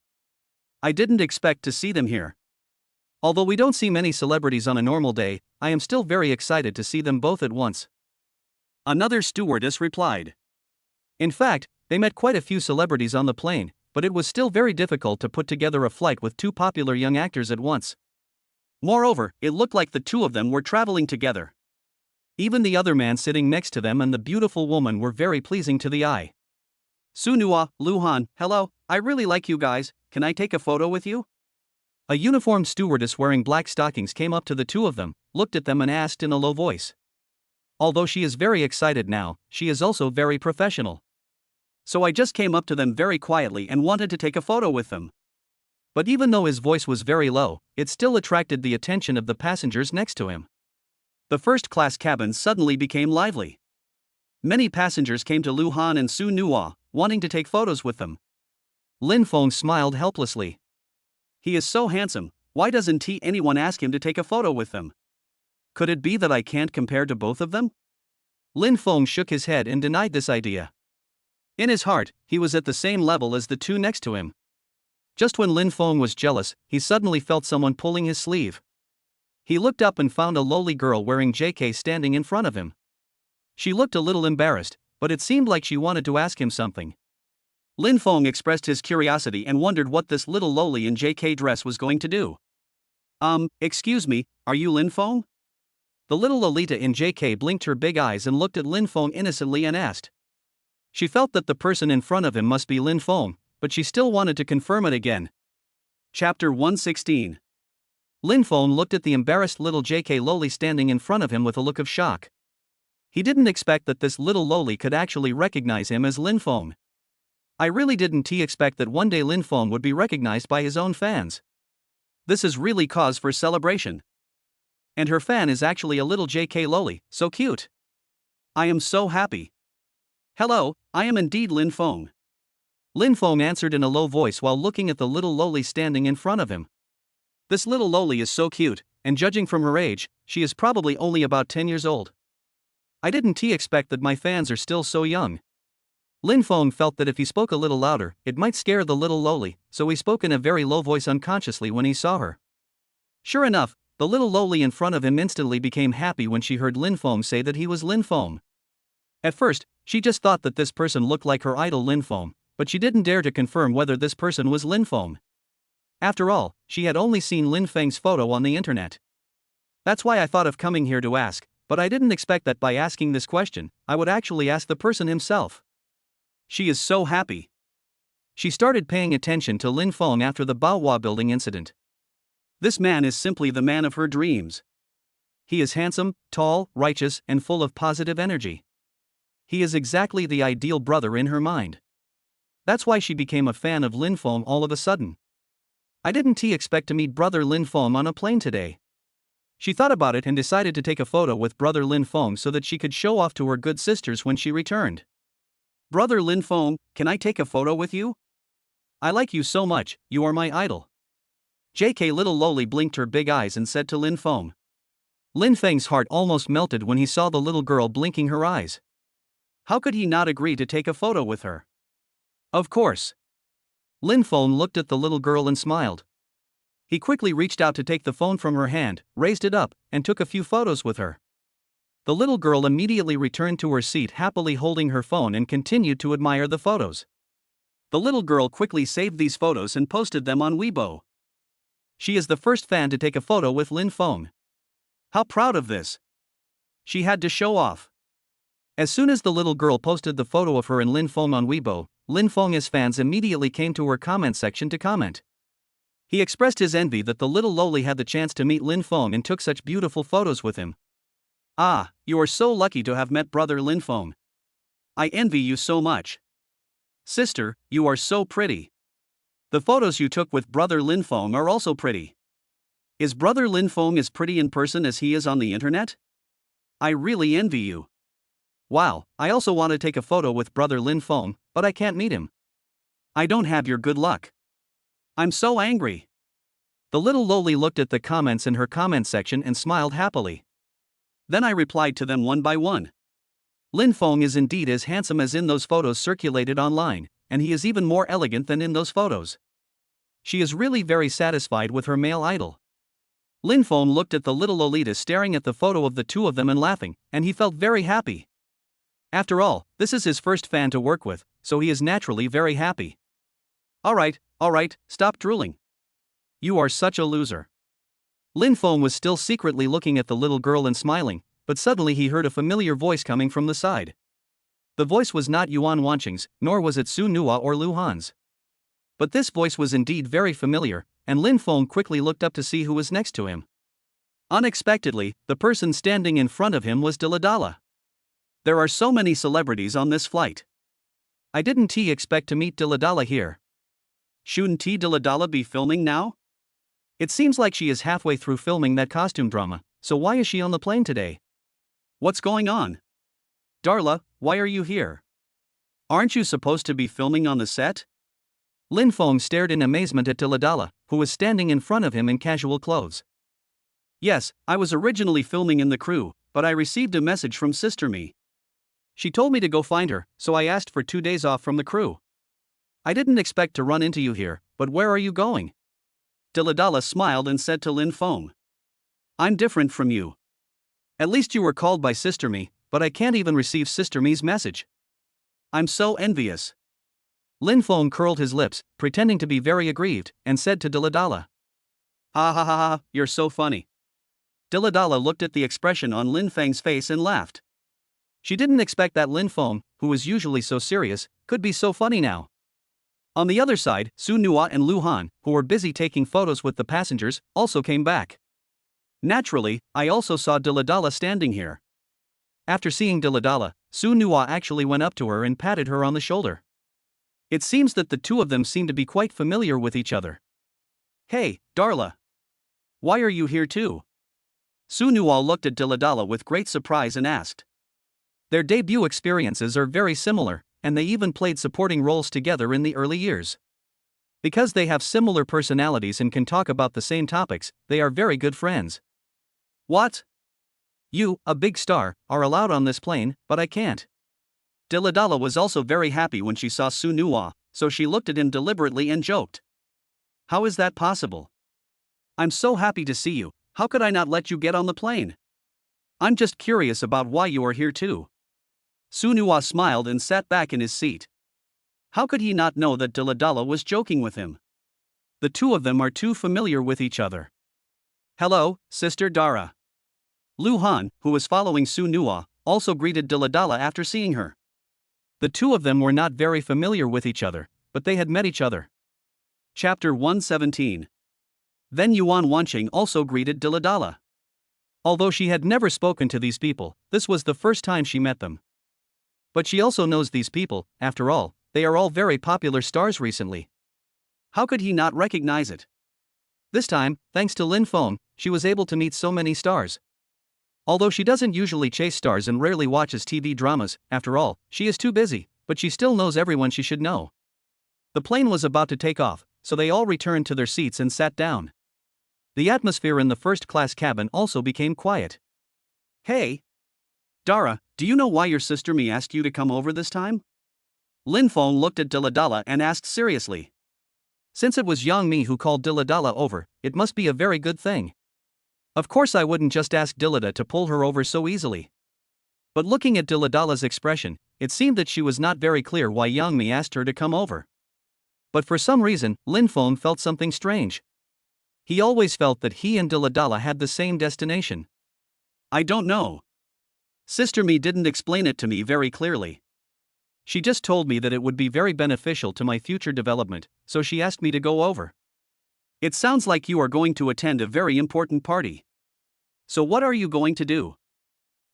I didn't expect to see them here. Although we don't see many celebrities on a normal day, I am still very excited to see them both at once. Another stewardess replied. In fact, they met quite a few celebrities on the plane, but it was still very difficult to put together a flight with two popular young actors at once. Moreover, it looked like the two of them were traveling together. Even the other man sitting next to them and the beautiful woman were very pleasing to the eye. Su Nuwa, Lu Han, hello, I really like you guys, can I take a photo with you? A uniformed stewardess wearing black stockings came up to the two of them, looked at them and asked in a low voice. Although she is very excited now, she is also very professional. So I just came up to them very quietly and wanted to take a photo with them. But even though his voice was very low, it still attracted the attention of the passengers next to him. The first-class cabin suddenly became lively. Many passengers came to Lu Han and Su Nuwa, wanting to take photos with them. Lin Feng smiled helplessly. He is so handsome, why doesn't anyone ask him to take a photo with them? Could it be that I can't compare to both of them? Lin Feng shook his head and denied this idea. In his heart, he was at the same level as the two next to him. Just when Lin Feng was jealous, he suddenly felt someone pulling his sleeve. He looked up and found a lowly girl wearing JK standing in front of him. She looked a little embarrassed, but it seemed like she wanted to ask him something. Lin Feng expressed his curiosity and wondered what this little lowly in JK dress was going to do. Excuse me, are you Lin Feng? The little Lolita in JK blinked her big eyes and looked at Lin Feng innocently and asked. She felt that the person in front of him must be Lin Feng, but she still wanted to confirm it again. Chapter 116. Lin Feng looked at the embarrassed little JK lowly standing in front of him with a look of shock. He didn't expect that this little lowly could actually recognize him as Lin Feng. I really didn't expect that one day Lin Feng would be recognized by his own fans. This is really cause for celebration. And her fan is actually a little JK lowly, so cute. I am so happy. Hello, I am indeed Lin Feng. Lin Feng answered in a low voice while looking at the little lowly standing in front of him. This little lowly is so cute, and judging from her age, she is probably only about 10 years old. I didn't expect that my fans are still so young. Lin Feng felt that if he spoke a little louder, it might scare the little lowly, so he spoke in a very low voice unconsciously when he saw her. Sure enough, the little lowly in front of him instantly became happy when she heard Lin Feng say that he was Lin Feng. At first, she just thought that this person looked like her idol Lin Feng, but she didn't dare to confirm whether this person was Lin Feng. After all, she had only seen Lin Feng's photo on the internet. That's why I thought of coming here to ask, but I didn't expect that by asking this question, I would actually ask the person himself. She is so happy. She started paying attention to Lin Feng after the Baohua building incident. This man is simply the man of her dreams. He is handsome, tall, righteous, and full of positive energy. He is exactly the ideal brother in her mind. That's why she became a fan of Lin Feng all of a sudden. I didn't expect to meet brother Lin Feng on a plane today. She thought about it and decided to take a photo with brother Lin Feng so that she could show off to her good sisters when she returned. Brother Lin Feng, can I take a photo with you? I like you so much, you are my idol. JK little lowly blinked her big eyes and said to Lin Feng. Lin Feng's heart almost melted when he saw the little girl blinking her eyes. How could he not agree to take a photo with her? Of course. Lin Feng looked at the little girl and smiled. He quickly reached out to take the phone from her hand, raised it up, and took a few photos with her. The little girl immediately returned to her seat happily holding her phone and continued to admire the photos. The little girl quickly saved these photos and posted them on Weibo. She is the first fan to take a photo with Lin Feng. How proud of this! She had to show off. As soon as the little girl posted the photo of her and Lin Feng on Weibo, Lin Feng's fans immediately came to her comment section to comment. He expressed his envy that the little lowly had the chance to meet Lin Feng and took such beautiful photos with him. Ah, you are so lucky to have met brother Lin Feng. I envy you so much. Sister, you are so pretty. The photos you took with brother Lin Feng are also pretty. Is brother Lin Feng as pretty in person as he is on the internet? I really envy you. Wow, I also want to take a photo with brother Lin Feng, but I can't meet him. I don't have your good luck. I'm so angry. The little lowly looked at the comments in her comment section and smiled happily. Then I replied to them one by one. Lin Feng is indeed as handsome as in those photos circulated online, and he is even more elegant than in those photos. She is really very satisfied with her male idol. Lin Feng looked at the little Lolita staring at the photo of the two of them and laughing, and he felt very happy. After all, this is his first fan to work with, so he is naturally very happy. Alright, stop drooling. You are such a loser. Lin Feng was still secretly looking at the little girl and smiling, but suddenly he heard a familiar voice coming from the side. The voice was not Yuan Wanqing's, nor was it Su Nua or Lu Han's. But this voice was indeed very familiar, and Lin Feng quickly looked up to see who was next to him. Unexpectedly, the person standing in front of him was Diladala. There are so many celebrities on this flight. I didn't expect to meet Diladala here. Shouldn't Diladala be filming now? It seems like she is halfway through filming that costume drama, so why is she on the plane today? What's going on? Darla, why are you here? Aren't you supposed to be filming on the set? Lin Feng stared in amazement at Diladala, who was standing in front of him in casual clothes. Yes, I was originally filming in the crew, but I received a message from Sister Me. She told me to go find her, so I asked for 2 days off from the crew. I didn't expect to run into you here, but where are you going? Diladala smiled and said to Lin Feng. I'm different from you. At least you were called by Sister Me, but I can't even receive Sister Me's message. I'm so envious. Lin Feng curled his lips, pretending to be very aggrieved, and said to Diladala. Ha ha ha ha, you're so funny. Diladala looked at the expression on Lin Feng's face and laughed. She didn't expect that Lin Feng, who was usually so serious, could be so funny now. On the other side, Su Nua and Lu Han, who were busy taking photos with the passengers, also came back. Naturally, I also saw Diladala standing here. After seeing Diladala, Su Nua actually went up to her and patted her on the shoulder. It seems that the two of them seem to be quite familiar with each other. Hey, Darla. Why are you here too? Su Nua looked at Diladala with great surprise and asked. Their debut experiences are very similar, and they even played supporting roles together in the early years. Because they have similar personalities and can talk about the same topics, they are very good friends. What? You, a big star, are allowed on this plane, but I can't. Diladala was also very happy when she saw Su Nua, so she looked at him deliberately and joked. How is that possible? I'm so happy to see you, how could I not let you get on the plane? I'm just curious about why you are here too. Su Nua smiled and sat back in his seat. How could he not know that Diladala was joking with him? The two of them are too familiar with each other. Hello, Sister Dara. Lu Han, who was following Su Nua, also greeted Diladala after seeing her. The two of them were not very familiar with each other, but they had met each other. Chapter 117. Then Yuan Wanqing also greeted Diladala. Although she had never spoken to these people, this was the first time she met them. But she also knows these people, after all, they are all very popular stars recently. How could he not recognize it? This time, thanks to Lin Feng, she was able to meet so many stars. Although she doesn't usually chase stars and rarely watches TV dramas, after all, she is too busy, but she still knows everyone she should know. The plane was about to take off, so they all returned to their seats and sat down. The atmosphere in the first-class cabin also became quiet. Hey! Dara, do you know why your sister Me asked you to come over this time? Lin Feng looked at Diladala and asked seriously. Since it was Yang Mi who called Diladala over, it must be a very good thing. Of course I wouldn't just ask Dilada to pull her over so easily. But looking at Diladala's expression, it seemed that she was not very clear why Yang Mi asked her to come over. But for some reason, Lin Feng felt something strange. He always felt that he and Diladala had the same destination. I don't know. Sister Me didn't explain it to me very clearly. She just told me that it would be very beneficial to my future development, so she asked me to go over. It sounds like you are going to attend a very important party. So what are you going to do?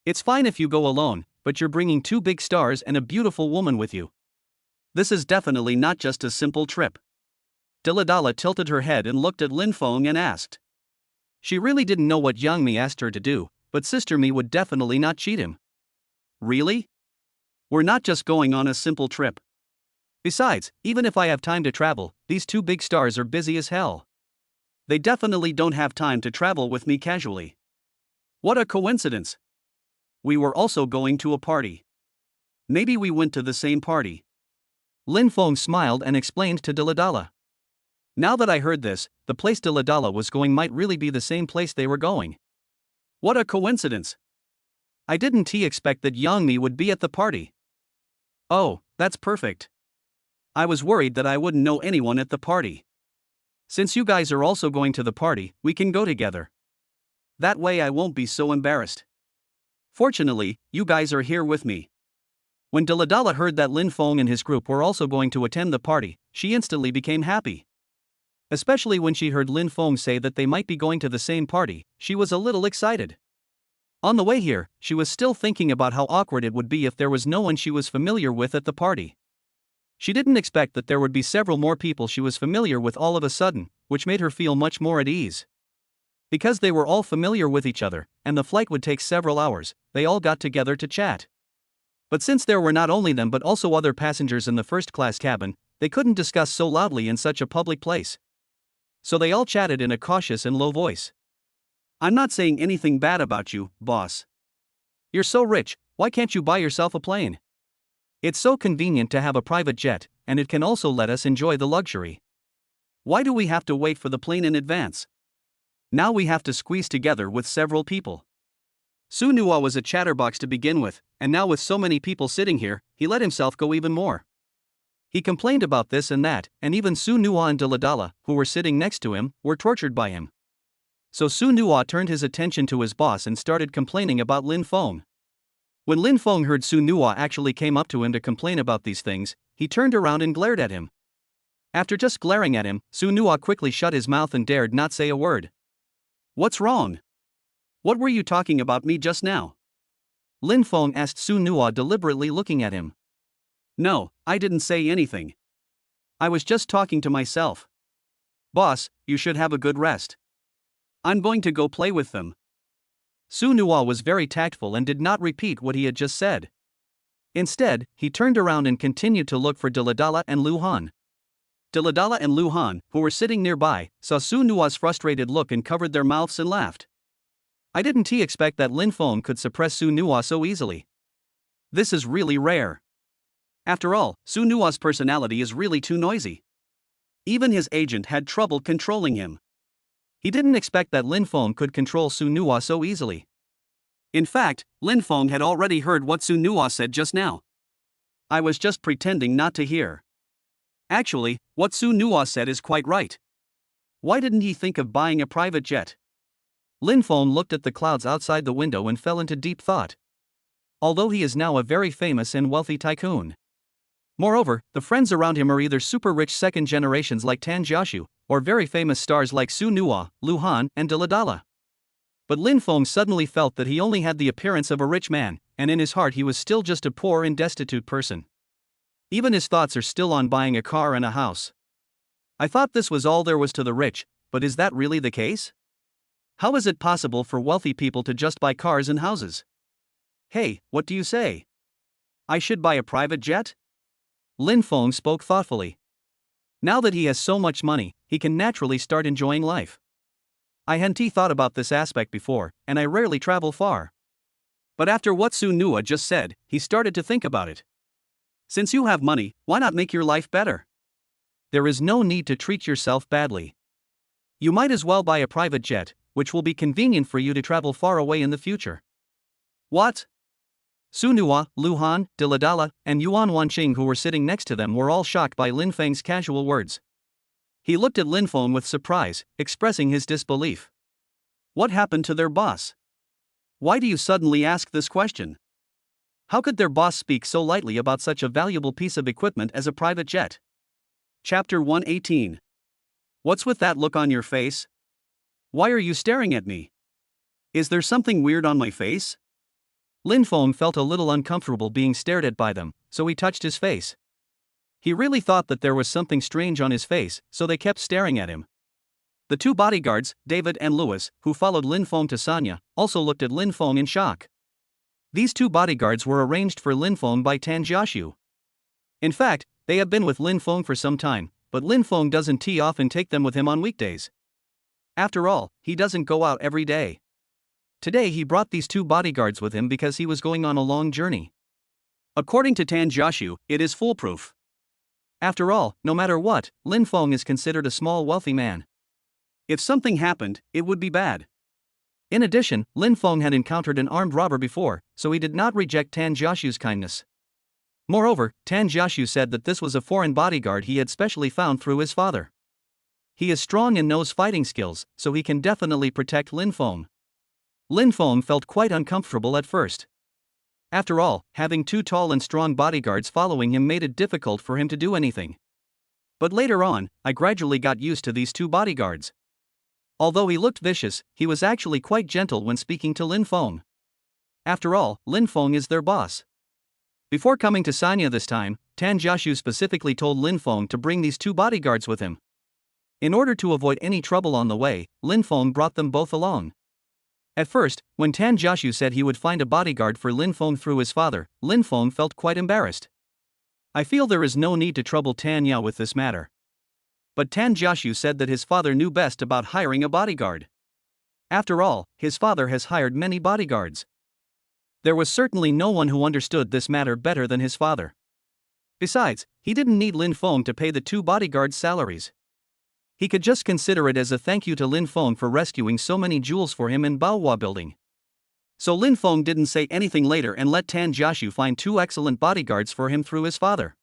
It's fine if you go alone, but you're bringing two big stars and a beautiful woman with you. This is definitely not just a simple trip. Diladala tilted her head and looked at Lin Feng and asked. She really didn't know what Yang Mi asked her to do, but Sister Me would definitely not cheat him. Really? We're not just going on a simple trip. Besides, even if I have time to travel, these two big stars are busy as hell. They definitely don't have time to travel with me casually. What a coincidence. We were also going to a party. Maybe we went to the same party. Lin Feng smiled and explained to Diladala. Now that I heard this, the place Diladala was going might really be the same place they were going. What a coincidence. I didn't expect that Yang Mi would be at the party. Oh, that's perfect. I was worried that I wouldn't know anyone at the party. Since you guys are also going to the party, we can go together. That way I won't be so embarrassed. Fortunately, you guys are here with me. When Diladala heard that Lin Feng and his group were also going to attend the party, she instantly became happy. Especially when she heard Lin Feng say that they might be going to the same party, she was a little excited. On the way here, she was still thinking about how awkward it would be if there was no one she was familiar with at the party. She didn't expect that there would be several more people she was familiar with all of a sudden, which made her feel much more at ease. Because they were all familiar with each other, and the flight would take several hours, they all got together to chat. But since there were not only them but also other passengers in the first-class cabin, they couldn't discuss so loudly in such a public place. So they all chatted in a cautious and low voice. I'm not saying anything bad about you, boss. You're so rich, why can't you buy yourself a plane? It's so convenient to have a private jet, and it can also let us enjoy the luxury. Why do we have to wait for the plane in advance? Now we have to squeeze together with several people. Su Nua was a chatterbox to begin with, and now with so many people sitting here, he let himself go even more. He complained about this and that, and even Su Nua and Daladala, who were sitting next to him, were tortured by him. So Su Nua turned his attention to his boss and started complaining about Lin Feng. When Lin Feng heard Su Nua actually came up to him to complain about these things, he turned around and glared at him. After just glaring at him, Su Nua quickly shut his mouth and dared not say a word. "What's wrong? What were you talking about me just now?" Lin Feng asked Su Nua, deliberately looking at him. "No, I didn't say anything. I was just talking to myself. Boss, you should have a good rest. I'm going to go play with them." Su Nua was very tactful and did not repeat what he had just said. Instead, he turned around and continued to look for Daladala and Lu Han. Daladala and Lu Han, who were sitting nearby, saw Su Nua's frustrated look and covered their mouths and laughed. I didn't expect that Lin Feng could suppress Su Nua so easily. This is really rare. After all, Su Nua's personality is really too noisy. Even his agent had trouble controlling him. He didn't expect that Lin Feng could control Su Nua so easily. In fact, Lin Feng had already heard what Su Nua said just now. I was just pretending not to hear. Actually, what Su Nua said is quite right. Why didn't he think of buying a private jet? Lin Feng looked at the clouds outside the window and fell into deep thought. Although he is now a very famous and wealthy tycoon. Moreover, the friends around him are either super rich second generations like Tan Jiaxu, or very famous stars like Su Nua, Lu Han, and Daladala. But Lin Feng suddenly felt that he only had the appearance of a rich man, and in his heart he was still just a poor and destitute person. Even his thoughts are still on buying a car and a house. I thought this was all there was to the rich, but is that really the case? How is it possible for wealthy people to just buy cars and houses? Hey, what do you say? I should buy a private jet? Lin Feng spoke thoughtfully. Now that he has so much money, he can naturally start enjoying life. I hadn't thought about this aspect before, and I rarely travel far. But after what Su Nua just said, he started to think about it. Since you have money, why not make your life better? There is no need to treat yourself badly. You might as well buy a private jet, which will be convenient for you to travel far away in the future. What? Su Nua, Lu Han, Daladala, and Yuan Wanqing, who were sitting next to them, were all shocked by Lin Feng's casual words. He looked at Lin Feng with surprise, expressing his disbelief. What happened to their boss? Why do you suddenly ask this question? How could their boss speak so lightly about such a valuable piece of equipment as a private jet? Chapter 118. What's with that look on your face? Why are you staring at me? Is there something weird on my face? Lin Feng felt a little uncomfortable being stared at by them, so he touched his face. He really thought that there was something strange on his face, so they kept staring at him. The two bodyguards, David and Louis, who followed Lin Feng to Sanya, also looked at Lin Feng in shock. These two bodyguards were arranged for Lin Feng by Tan Jiaxu. In fact, they have been with Lin Feng for some time, but Lin Feng doesn't often take them with him on weekdays. After all, he doesn't go out every day. Today he brought these two bodyguards with him because he was going on a long journey. According to Tan Jiaxu, it is foolproof. After all, no matter what, Lin Feng is considered a small wealthy man. If something happened, it would be bad. In addition, Lin Feng had encountered an armed robber before, so he did not reject Tan Jiaxu's kindness. Moreover, Tan Jiaxu said that this was a foreign bodyguard he had specially found through his father. He is strong and knows fighting skills, so he can definitely protect Lin Feng. Lin Feng felt quite uncomfortable at first. After all, having two tall and strong bodyguards following him made it difficult for him to do anything. But later on, I gradually got used to these two bodyguards. Although he looked vicious, he was actually quite gentle when speaking to Lin Feng. After all, Lin Feng is their boss. Before coming to Sanya this time, Tan Jiaxu specifically told Lin Feng to bring these two bodyguards with him. In order to avoid any trouble on the way, Lin Feng brought them both along. At first, when Tan Jiaxu said he would find a bodyguard for Lin Feng through his father, Lin Feng felt quite embarrassed. I feel there is no need to trouble Tan Yao with this matter. But Tan Jiaxu said that his father knew best about hiring a bodyguard. After all, his father has hired many bodyguards. There was certainly no one who understood this matter better than his father. Besides, he didn't need Lin Feng to pay the two bodyguards' salaries. He could just consider it as a thank you to Lin Feng for rescuing so many jewels for him in Baohua building. So Lin Feng didn't say anything later and let Tan Jiaxu find 2 excellent bodyguards for him through his father.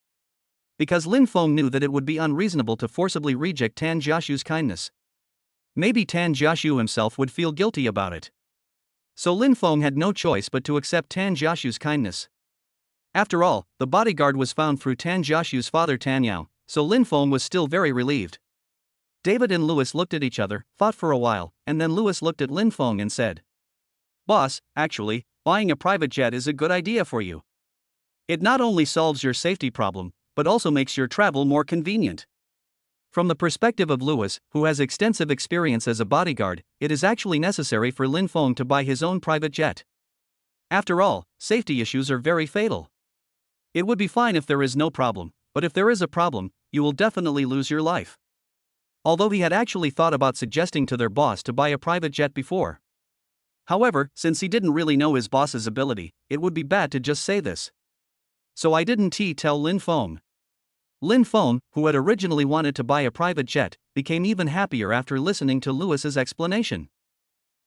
Because Lin Feng knew that it would be unreasonable to forcibly reject Tan Jiaxu's kindness. Maybe Tan Jiaxu himself would feel guilty about it. So Lin Feng had no choice but to accept Tan Jiaxu's kindness. After all, the bodyguard was found through Tan Jiaxu's father Tan Yao, so Lin Feng was still very relieved. David and Louis looked at each other, thought for a while, and then Louis looked at Lin Feng and said, "Boss, actually, buying a private jet is a good idea for you. It not only solves your safety problem, but also makes your travel more convenient." From the perspective of Louis, who has extensive experience as a bodyguard, it is actually necessary for Lin Feng to buy his own private jet. After all, safety issues are very fatal. It would be fine if there is no problem, but if there is a problem, you will definitely lose your life. Although he had actually thought about suggesting to their boss to buy a private jet before. However, since he didn't really know his boss's ability, it would be bad to just say this. So I didn't tell Lin Feng. Lin Feng, who had originally wanted to buy a private jet, became even happier after listening to Louis's explanation.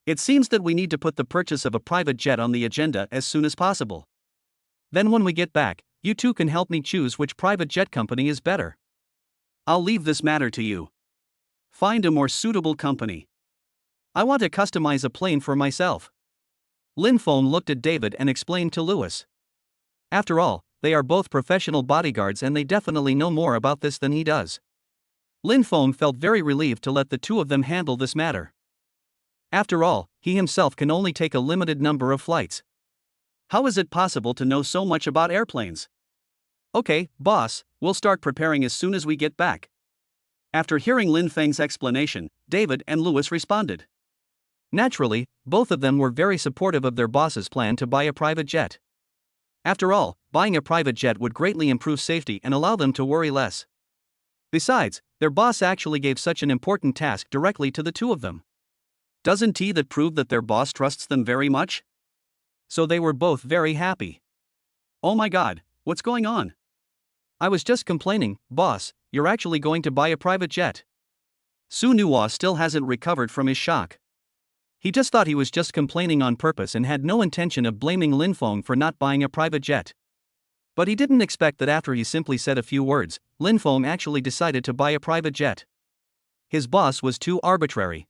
It seems that we need to put the purchase of a private jet on the agenda as soon as possible. Then when we get back, you two can help me choose which private jet company is better. I'll leave this matter to you. Find a more suitable company. I want to customize a plane for myself. Lin Feng looked at David and explained to Louis. After all, they are both professional bodyguards and they definitely know more about this than he does. Lin Feng felt very relieved to let the two of them handle this matter. After all, he himself can only take a limited number of flights. How is it possible to know so much about airplanes? Okay, boss, we'll start preparing as soon as we get back. After hearing Lin Feng's explanation, David and Louis responded. Naturally, both of them were very supportive of their boss's plan to buy a private jet. After all, buying a private jet would greatly improve safety and allow them to worry less. Besides, their boss actually gave such an important task directly to the two of them. Doesn't that prove that their boss trusts them very much? So they were both very happy. Oh my god, what's going on? I was just complaining, boss, you're actually going to buy a private jet. Su Nuwa still hasn't recovered from his shock. He just thought he was just complaining on purpose and had no intention of blaming Lin Feng for not buying a private jet. But he didn't expect that after he simply said a few words, Lin Feng actually decided to buy a private jet. His boss was too arbitrary.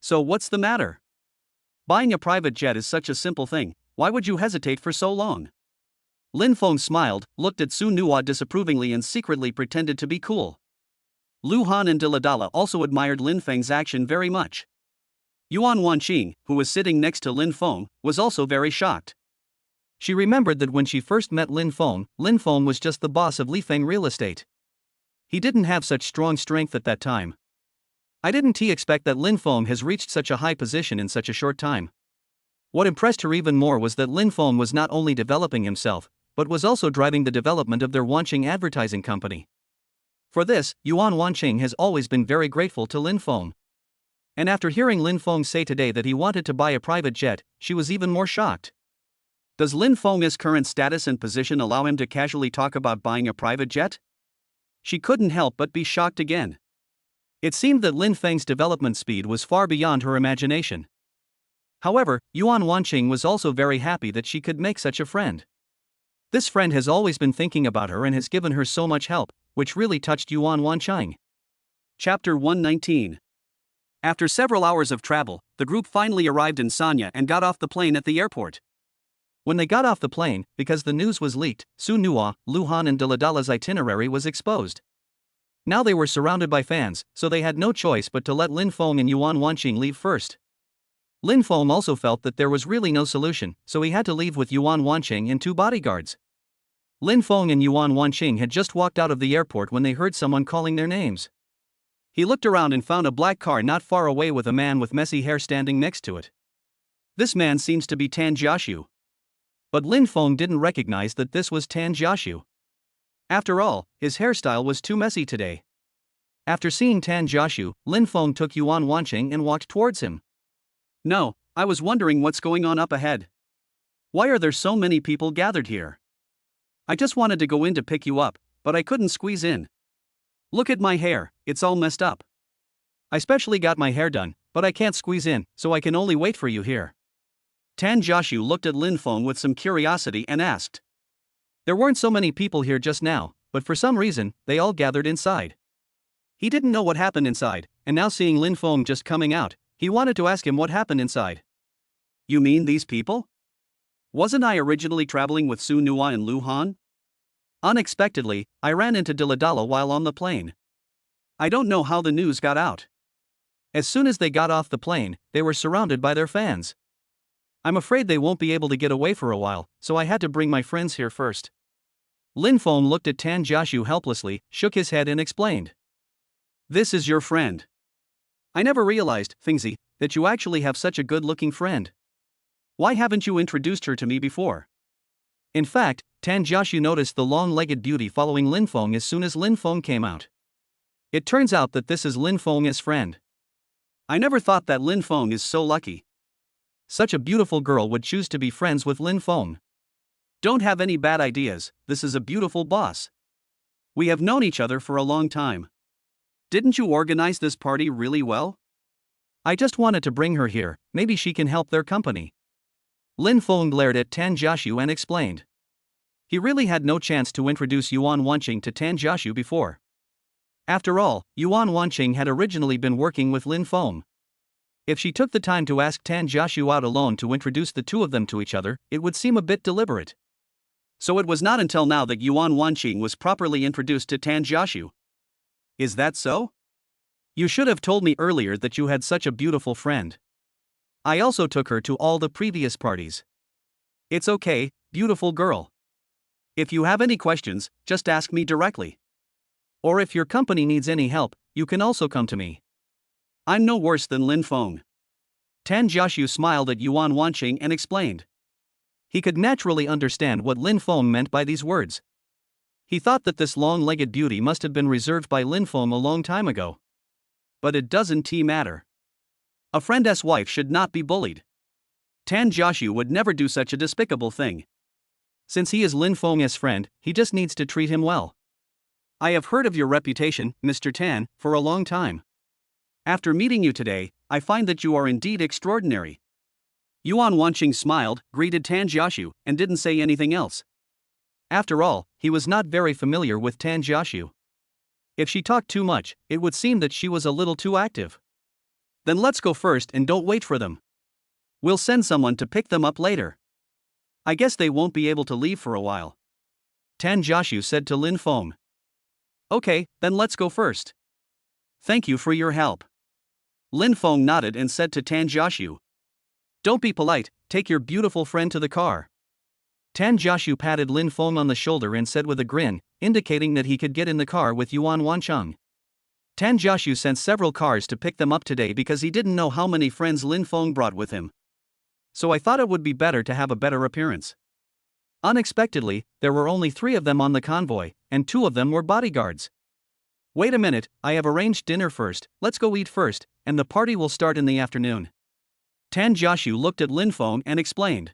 So what's the matter? Buying a private jet is such a simple thing, why would you hesitate for so long? Lin Feng smiled, looked at Su Nuwa disapprovingly and secretly pretended to be cool. Lu Han and Diladala also admired Lin Feng's action very much. Yuan Wanqing, who was sitting next to Lin Feng, was also very shocked. She remembered that when she first met Lin Feng was just the boss of Lifeng Real Estate. He didn't have such strong strength at that time. I didn't expect that Lin Feng has reached such a high position in such a short time. What impressed her even more was that Lin Feng was not only developing himself, but was also driving the development of their Wanqing advertising company. For this, Yuan Wanqing has always been very grateful to Lin Feng. And after hearing Lin Feng say today that he wanted to buy a private jet, she was even more shocked. Does Lin Feng's current status and position allow him to casually talk about buying a private jet? She couldn't help but be shocked again. It seemed that Lin Feng's development speed was far beyond her imagination. However, Yuan Wanqing was also very happy that she could make such a friend. This friend has always been thinking about her and has given her so much help, which really touched Yuan Wanqing. Chapter 119. After several hours of travel, the group finally arrived in Sanya and got off the plane at the airport. When they got off the plane, because the news was leaked, Su Nuwa, Lu Han and Diladala's itinerary was exposed. Now they were surrounded by fans, so they had no choice but to let Lin Feng and Yuan Wanqing leave first. Lin Feng also felt that there was really no solution, so he had to leave with Yuan Wanqing and 2 bodyguards. Lin Feng and Yuan Wanqing had just walked out of the airport when they heard someone calling their names. He looked around and found a black car not far away with a man with messy hair standing next to it. This man seems to be Tan Jiaxu. But Lin Feng didn't recognize that this was Tan Jiaxu. After all, his hairstyle was too messy today. After seeing Tan Jiaxu, Lin Feng took Yuan Wanqing and walked towards him. No, I was wondering what's going on up ahead. Why are there so many people gathered here? I just wanted to go in to pick you up, but I couldn't squeeze in. Look at my hair, it's all messed up. I specially got my hair done, but I can't squeeze in, so I can only wait for you here. Tan Jiaxu looked at Lin Feng with some curiosity and asked. There weren't so many people here just now, but for some reason, they all gathered inside. He didn't know what happened inside, and now seeing Lin Feng just coming out, he wanted to ask him what happened inside. You mean these people? Wasn't I originally traveling with Su Nua and Lu Han? Unexpectedly, I ran into Diladala while on the plane. I don't know how the news got out. As soon as they got off the plane, they were surrounded by their fans. I'm afraid they won't be able to get away for a while, so I had to bring my friends here first. Lin Feng looked at Tan Jiaxu helplessly, shook his head and explained. This is your friend. I never realized, Fengzi, that you actually have such a good-looking friend. Why haven't you introduced her to me before? In fact, Tan Jiaxu noticed the long-legged beauty following Lin Feng as soon as Lin Feng came out. It turns out that this is Lin Feng's friend. I never thought that Lin Feng is so lucky. Such a beautiful girl would choose to be friends with Lin Feng. Don't have any bad ideas, this is a beautiful boss. We have known each other for a long time. Didn't you organize this party really well? I just wanted to bring her here, maybe she can help their company. Lin Feng glared at Tan Jiaxu and explained. He really had no chance to introduce Yuan Wanqing to Tan Jiaxu before. After all, Yuan Wanqing had originally been working with Lin Feng. If she took the time to ask Tan Jiaxu out alone to introduce the two of them to each other, it would seem a bit deliberate. So it was not until now that Yuan Wanqing was properly introduced to Tan Jiaxu. Is that so? You should have told me earlier that you had such a beautiful friend. I also took her to all the previous parties. It's okay, beautiful girl. If you have any questions, just ask me directly. Or if your company needs any help, you can also come to me. I'm no worse than Lin Feng. Tan Jiaxu smiled at Yuan Wanqing and explained. He could naturally understand what Lin Feng meant by these words. He thought that this long-legged beauty must have been reserved by Lin Feng a long time ago. But it doesn't matter. A friend's wife should not be bullied. Tan Jiaxu would never do such a despicable thing. Since he is Lin Feng's friend, he just needs to treat him well. I have heard of your reputation, Mr. Tan, for a long time. After meeting you today, I find that you are indeed extraordinary. Yuan Wanqing smiled, greeted Tan Jiaxu, and didn't say anything else. After all, he was not very familiar with Tan Jiaxu. If she talked too much, it would seem that she was a little too active. Then let's go first and don't wait for them. We'll send someone to pick them up later. I guess they won't be able to leave for a while. Tan Jiaxu said to Lin Feng. Okay, then let's go first. Thank you for your help. Lin Feng nodded and said to Tan Jiaxu. Don't be polite, take your beautiful friend to the car. Tan Jiaxu patted Lin Feng on the shoulder and said with a grin, indicating that he could get in the car with Yuan Wanqing. Tan Jiaxu sent several cars to pick them up today because he didn't know how many friends Lin Feng brought with him. So I thought it would be better to have a better appearance. Unexpectedly, there were only 3 of them on the convoy, and 2 of them were bodyguards. Wait a minute, I have arranged dinner first, let's go eat first, and the party will start in the afternoon. Tan Jiaxu looked at Lin Feng and explained.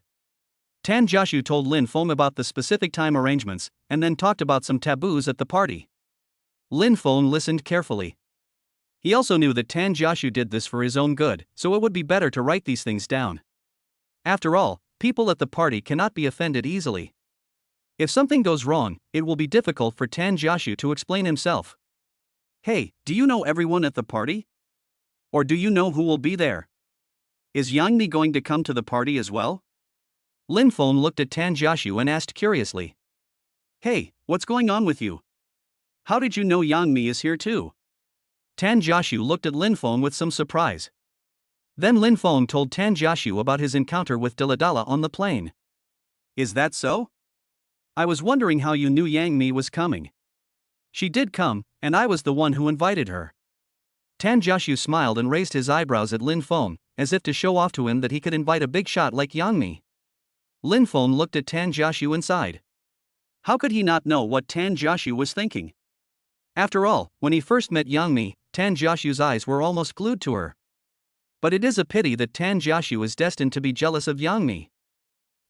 Tan Jiaxu told Lin Feng about the specific time arrangements, and then talked about some taboos at the party. Lin Feng listened carefully. He also knew that Tan Jiaxu did this for his own good, so it would be better to write these things down. After all, people at the party cannot be offended easily. If something goes wrong, it will be difficult for Tan Jiaxu to explain himself. Hey, do you know everyone at the party? Or do you know who will be there? Is Yang Mi going to come to the party as well? Lin Feng looked at Tan Jiaxu and asked curiously. Hey, what's going on with you? How did you know Yang Mi is here too? Tan Jiaxu looked at Lin Feng with some surprise. Then Lin Feng told Tan Jiaxu about his encounter with Diladala on the plane. Is that so? I was wondering how you knew Yang Mi was coming. She did come, and I was the one who invited her. Tan Jiaxu smiled and raised his eyebrows at Lin Feng, as if to show off to him that he could invite a big shot like Yang Mi. Lin Feng looked at Tan Jiaxu and sighed. How could he not know what Tan Jiaxu was thinking? After all, when he first met Yang Mi, Tan Jiaxu's eyes were almost glued to her. But it is a pity that Tan Jiaxu is destined to be jealous of Yang Mi.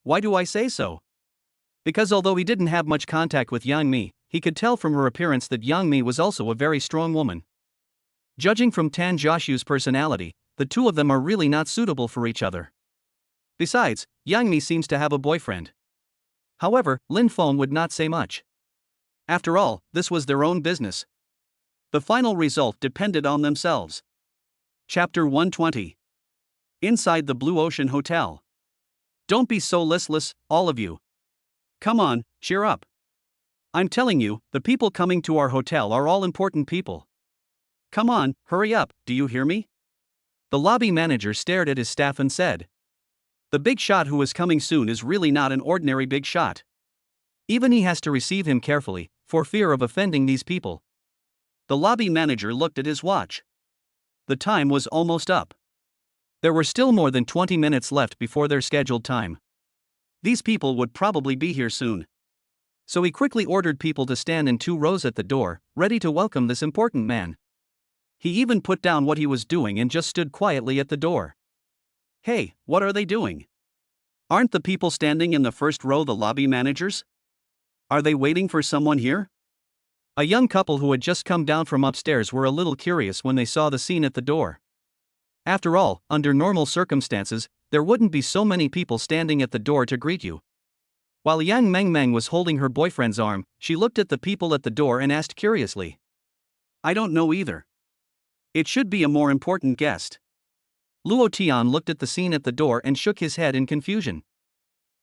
Why do I say so? Because although he didn't have much contact with Yang Mi, he could tell from her appearance that Yang Mi was also a very strong woman. Judging from Tan Joshu's personality, the two of them are really not suitable for each other. Besides, Yang Mi seems to have a boyfriend. However, Lin Feng would not say much. After all, this was their own business. The final result depended on themselves. Chapter 120. Inside the Blue Ocean Hotel. Don't be so listless, all of you. Come on, cheer up. I'm telling you, the people coming to our hotel are all important people. Come on, hurry up, do you hear me? The lobby manager stared at his staff and said. The big shot who is coming soon is really not an ordinary big shot. Even he has to receive him carefully, for fear of offending these people. The lobby manager looked at his watch. The time was almost up. There were still more than 20 minutes left before their scheduled time. These people would probably be here soon. So he quickly ordered people to stand in 2 rows at the door, ready to welcome this important man. He even put down what he was doing and just stood quietly at the door. Hey, what are they doing? Aren't the people standing in the first row the lobby managers? Are they waiting for someone here? A young couple who had just come down from upstairs were a little curious when they saw the scene at the door. After all, under normal circumstances, there wouldn't be so many people standing at the door to greet you. While Yang Mengmeng was holding her boyfriend's arm, she looked at the people at the door and asked curiously. I don't know either. It should be a more important guest. Luo Tian looked at the scene at the door and shook his head in confusion.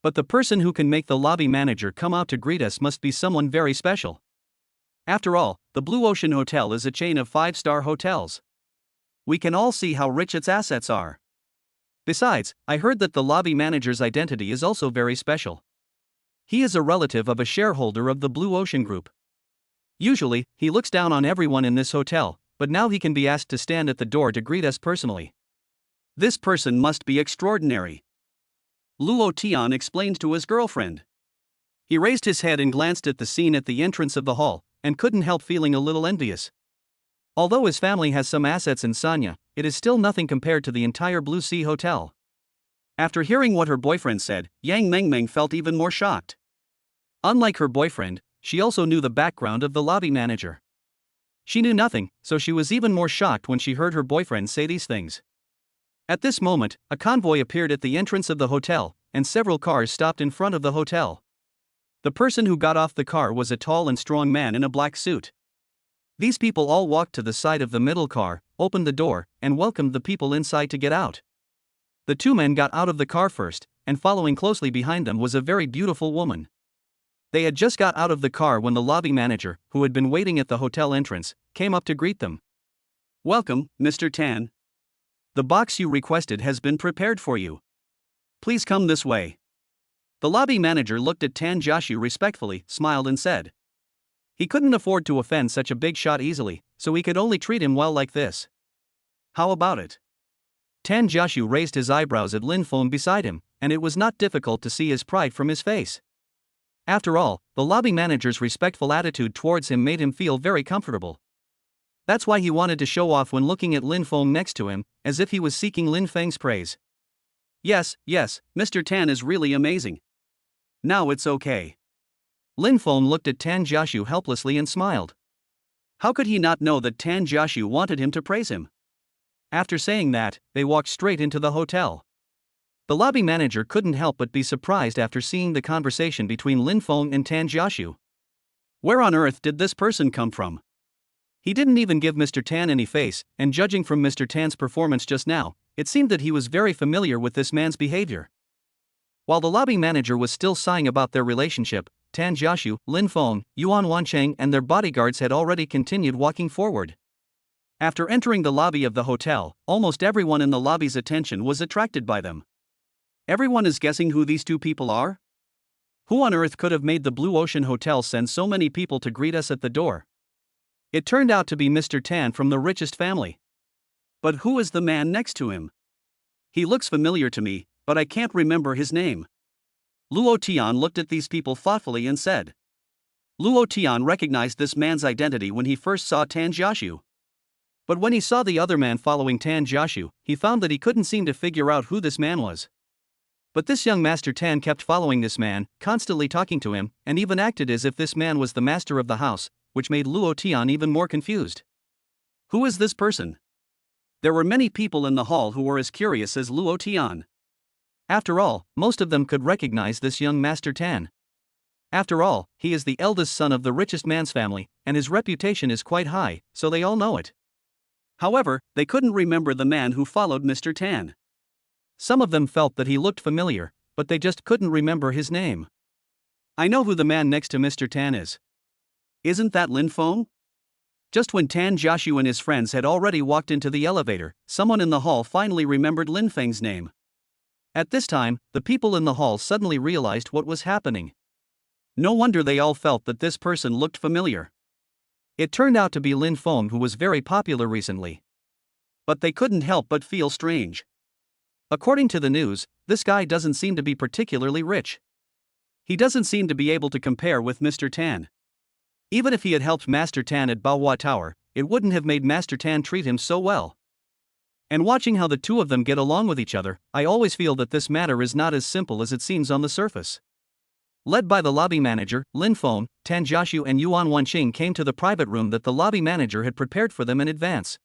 But the person who can make the lobby manager come out to greet us must be someone very special. After all, the Blue Ocean Hotel is a chain of 5-star hotels. We can all see how rich its assets are. Besides, I heard that the lobby manager's identity is also very special. He is a relative of a shareholder of the Blue Ocean Group. Usually, he looks down on everyone in this hotel, but now he can be asked to stand at the door to greet us personally. This person must be extraordinary. Luo Tian explained to his girlfriend. He raised his head and glanced at the scene at the entrance of the hall, and couldn't help feeling a little envious. Although his family has some assets in Sanya, it is still nothing compared to the entire Blue Sea Hotel. After hearing what her boyfriend said, Yang Mengmeng felt even more shocked. Unlike her boyfriend, she also knew the background of the lobby manager. She knew nothing, so she was even more shocked when she heard her boyfriend say these things. At this moment, a convoy appeared at the entrance of the hotel, and several cars stopped in front of the hotel. The person who got off the car was a tall and strong man in a black suit. These people all walked to the side of the middle car, opened the door, and welcomed the people inside to get out. The 2 men got out of the car first, and following closely behind them was a very beautiful woman. They had just got out of the car when the lobby manager, who had been waiting at the hotel entrance, came up to greet them. Welcome, Mr. Tan. The box you requested has been prepared for you. Please come this way. The lobby manager looked at Tan Joshu respectfully, smiled and said. He couldn't afford to offend such a big shot easily, so he could only treat him well like this. How about it? Tan Joshu raised his eyebrows at Lin Feng beside him, and it was not difficult to see his pride from his face. After all, the lobby manager's respectful attitude towards him made him feel very comfortable. That's why he wanted to show off when looking at Lin Feng next to him, as if he was seeking Lin Feng's praise. Yes, Mr. Tan is really amazing. Now it's okay. Lin Feng looked at Tan Joshu helplessly and smiled. How could he not know that Tan Joshu wanted him to praise him? After saying that, they walked straight into the hotel. The lobby manager couldn't help but be surprised after seeing the conversation between Lin Feng and Tan Joshu. Where on earth did this person come from? He didn't even give Mr. Tan any face, and judging from Mr. Tan's performance just now, it seemed that he was very familiar with this man's behavior. While the lobby manager was still sighing about their relationship, Tan Joshu, Lin Feng, Yuan Wancheng and their bodyguards had already continued walking forward. After entering the lobby of the hotel, almost everyone in the lobby's attention was attracted by them. Everyone is guessing who these 2 people are? Who on earth could have made the Blue Ocean Hotel send so many people to greet us at the door? It turned out to be Mr. Tan from the richest family. But who is the man next to him? He looks familiar to me, but I can't remember his name. Luo Tian looked at these people thoughtfully and said. Luo Tian recognized this man's identity when he first saw Tan Joshu. But when he saw the other man following Tan Joshu, he found that he couldn't seem to figure out who this man was. But this young Master Tan kept following this man, constantly talking to him, and even acted as if this man was the master of the house, which made Luo Tian even more confused. Who is this person? There were many people in the hall who were as curious as Luo Tian. After all, most of them could recognize this young Master Tan. After all, he is the eldest son of the richest man's family, and his reputation is quite high, so they all know it. However, they couldn't remember the man who followed Mr. Tan. Some of them felt that he looked familiar, but they just couldn't remember his name. I know who the man next to Mr. Tan is. Isn't that Lin Feng? Just when Tan Jiaxu and his friends had already walked into the elevator, someone in the hall finally remembered Lin Feng's name. At this time, the people in the hall suddenly realized what was happening. No wonder they all felt that this person looked familiar. It turned out to be Lin Feng, who was very popular recently. But they couldn't help but feel strange. According to the news, this guy doesn't seem to be particularly rich. He doesn't seem to be able to compare with Mr. Tan. Even if he had helped Master Tan at Baohua Tower, it wouldn't have made Master Tan treat him so well. And watching how the two of them get along with each other, I always feel that this matter is not as simple as it seems on the surface. Led by the lobby manager, Lin Feng, Tan Jiaxu and Yuan Wanqing came to the private room that the lobby manager had prepared for them in advance.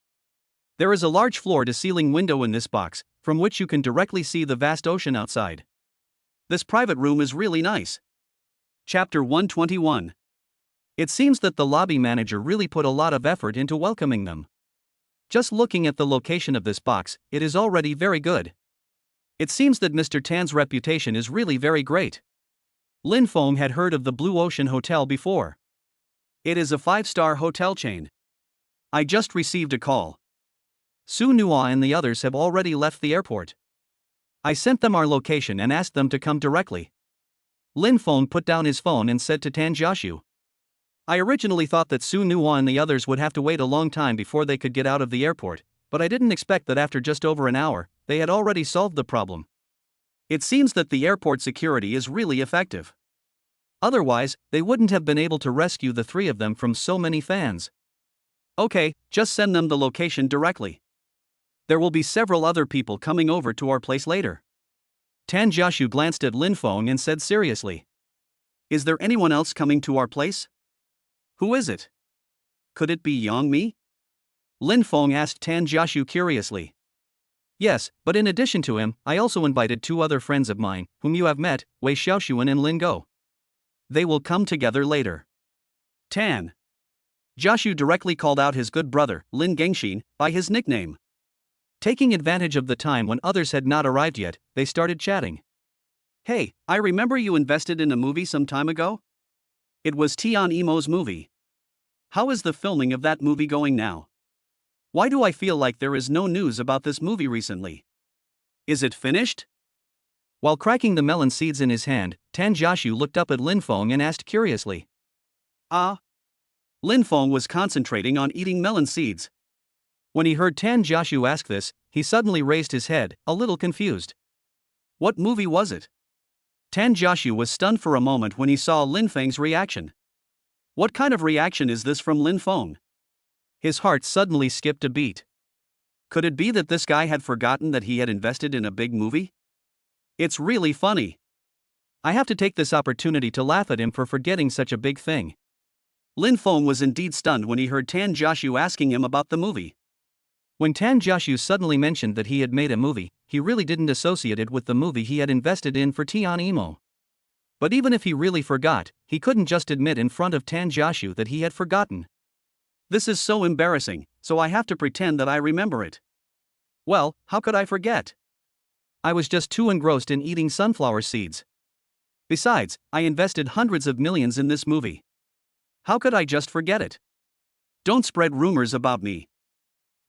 There is a large floor-to-ceiling window in this box, from which you can directly see the vast ocean outside. This private room is really nice. Chapter 121. It seems that the lobby manager really put a lot of effort into welcoming them. Just looking at the location of this box, it is already very good. It seems that Mr. Tan's reputation is really very great. Lin Feng had heard of the Blue Ocean Hotel before. It is a 5-star hotel chain. I just received a call. Su Nuo and the others have already left the airport. I sent them our location and asked them to come directly. Lin Feng put down his phone and said to Tan Jiaxu. I originally thought that Su Nuo and the others would have to wait a long time before they could get out of the airport, but I didn't expect that after just over an hour, they had already solved the problem. It seems that the airport security is really effective. Otherwise, they wouldn't have been able to rescue the three of them from so many fans. Okay, just send them the location directly. There will be several other people coming over to our place later. Tan Jiaxu glanced at Lin Feng and said seriously. Is there anyone else coming to our place? Who is it? Could it be Yang Mi? Lin Feng asked Tan Jiaxu curiously. Yes, but in addition to him, I also invited two other friends of mine, whom you have met, Wei Xiaoxuan and Lin Go. They will come together later. Tan Jiaxu directly called out his good brother, Lin Gengxin, by his nickname. Taking advantage of the time when others had not arrived yet, they started chatting. Hey, I remember you invested in a movie some time ago? It was Tian Imo's movie. How is the filming of that movie going now? Why do I feel like there is no news about this movie recently? Is it finished? While cracking the melon seeds in his hand, Tan Jiaxu looked up at Lin Feng and asked curiously. Lin Feng was concentrating on eating melon seeds. When he heard Tan Jiaxu ask this, he suddenly raised his head, a little confused. What movie was it? Tan Jiaxu was stunned for a moment when he saw Lin Feng's reaction. What kind of reaction is this from Lin Feng? His heart suddenly skipped a beat. Could it be that this guy had forgotten that he had invested in a big movie? It's really funny. I have to take this opportunity to laugh at him for forgetting such a big thing. Lin Feng was indeed stunned when he heard Tan Jiaxu asking him about the movie. When Tan Jiaxu suddenly mentioned that he had made a movie, he really didn't associate it with the movie he had invested in for Tian Imo. But even if he really forgot, he couldn't just admit in front of Tan Jiaxu that he had forgotten. This is so embarrassing, so I have to pretend that I remember it. Well, how could I forget? I was just too engrossed in eating sunflower seeds. Besides, I invested hundreds of millions in this movie. How could I just forget it? Don't spread rumors about me.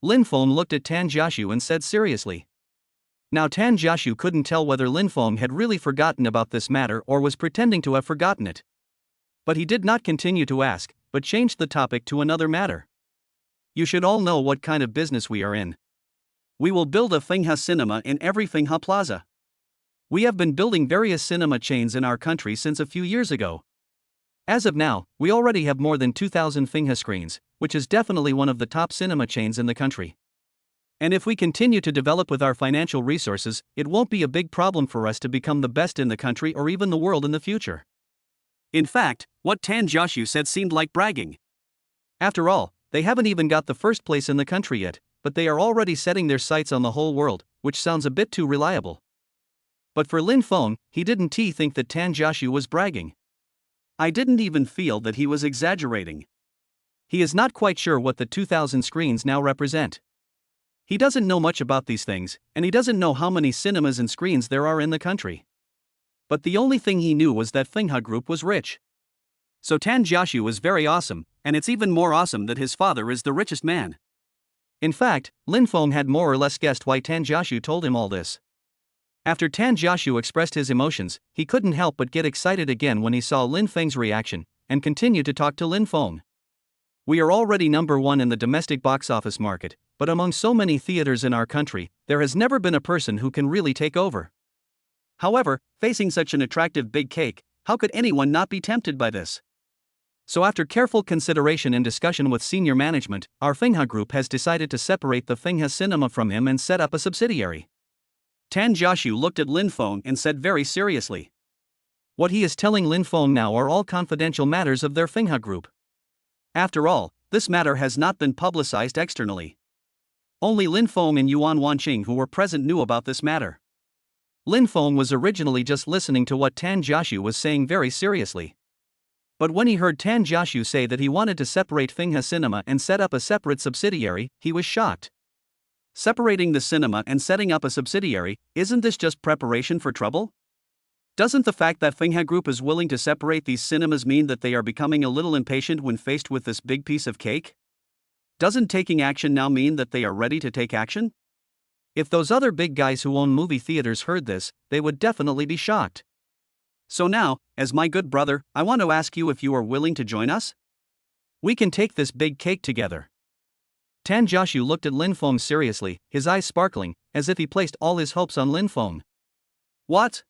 Lin Feng looked at Tan Jiaxu and said seriously. Now Tan Jiaxu couldn't tell whether Lin Feng had really forgotten about this matter or was pretending to have forgotten it. But he did not continue to ask, but changed the topic to another matter. You should all know what kind of business we are in. We will build a Fenghe cinema in every Fenghe plaza. We have been building various cinema chains in our country since a few years ago. As of now, we already have more than 2,000 Fenghe screens, which is definitely one of the top cinema chains in the country. And if we continue to develop with our financial resources, it won't be a big problem for us to become the best in the country or even the world in the future. In fact, what Tan Jiaxu said seemed like bragging. After all, They haven't even got the first place in the country yet, but they are already setting their sights on the whole world, which sounds a bit too reliable. But for Lin Feng, he didn't think that Tan Jiaxu was bragging. I didn't even feel that he was exaggerating. He is not quite sure what the 2,000 screens now represent. He doesn't know much about these things, and he doesn't know how many cinemas and screens there are in the country. But the only thing he knew was that Fenghe Group was rich. So Tan Jiaxu is very awesome, and it's even more awesome that his father is the richest man. In fact, Lin Feng had more or less guessed why Tan Jiaxu told him all this. After Tan Jiaxu expressed his emotions, he couldn't help but get excited again when he saw Lin Feng's reaction, and continued to talk to Lin Feng. We are already #1 in the domestic box office market, but among so many theaters in our country, there has never been a person who can really take over. However, facing such an attractive big cake, how could anyone not be tempted by this? So after careful consideration and discussion with senior management, our Fenghe Group has decided to separate the Fenghe Cinema from him and set up a subsidiary. Tan Jiaxu looked at Lin Feng and said very seriously. What he is telling Lin Feng now are all confidential matters of their Fenghe Group. After all, this matter has not been publicized externally. Only Lin Feng and Yuan Wanqing who were present knew about this matter. Lin Feng was originally just listening to what Tan Jiaxu was saying very seriously. But when he heard Tan Jiaxu say that he wanted to separate Fenghe Cinema and set up a separate subsidiary, he was shocked. Separating the cinema and setting up a subsidiary, isn't this just preparation for trouble? Doesn't the fact that Fenghe Group is willing to separate these cinemas mean that they are becoming a little impatient when faced with this big piece of cake? Doesn't taking action now mean that they are ready to take action? If those other big guys who own movie theaters heard this, they would definitely be shocked. So now, as my good brother, I want to ask you if you are willing to join us? We can take this big cake together. Tan Jiaxu looked at Lin Feng seriously, his eyes sparkling, as if he placed all his hopes on Lin Feng. What?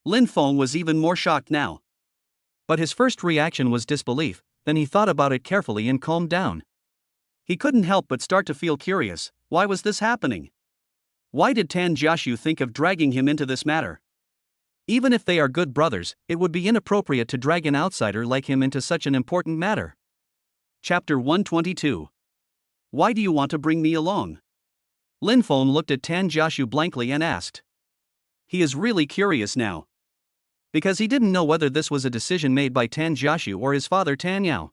Lin Feng was even more shocked now. But his first reaction was disbelief, then he thought about it carefully and calmed down. He couldn't help but start to feel curious. Why was this happening? Why did Tan Jiaxu think of dragging him into this matter? Even if they are good brothers, it would be inappropriate to drag an outsider like him into such an important matter. Chapter 122. Why do you want to bring me along? Lin Feng looked at Tan Jiaxu blankly and asked. He is really curious now. Because he didn't know whether this was a decision made by Tan Jiaxu or his father Tan Yao.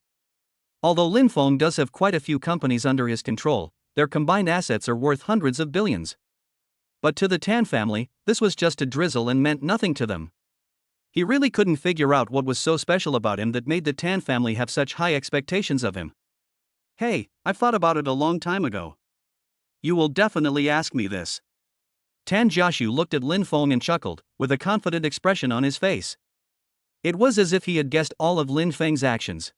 Although Lin Feng does have quite a few companies under his control, their combined assets are worth hundreds of billions. But to the Tan family, this was just a drizzle and meant nothing to them. He really couldn't figure out what was so special about him that made the Tan family have such high expectations of him. Hey, I've thought about it a long time ago. You will definitely ask me this. Tan Jiaxu looked at Lin Feng and chuckled, with a confident expression on his face. It was as if he had guessed all of Lin Feng's actions.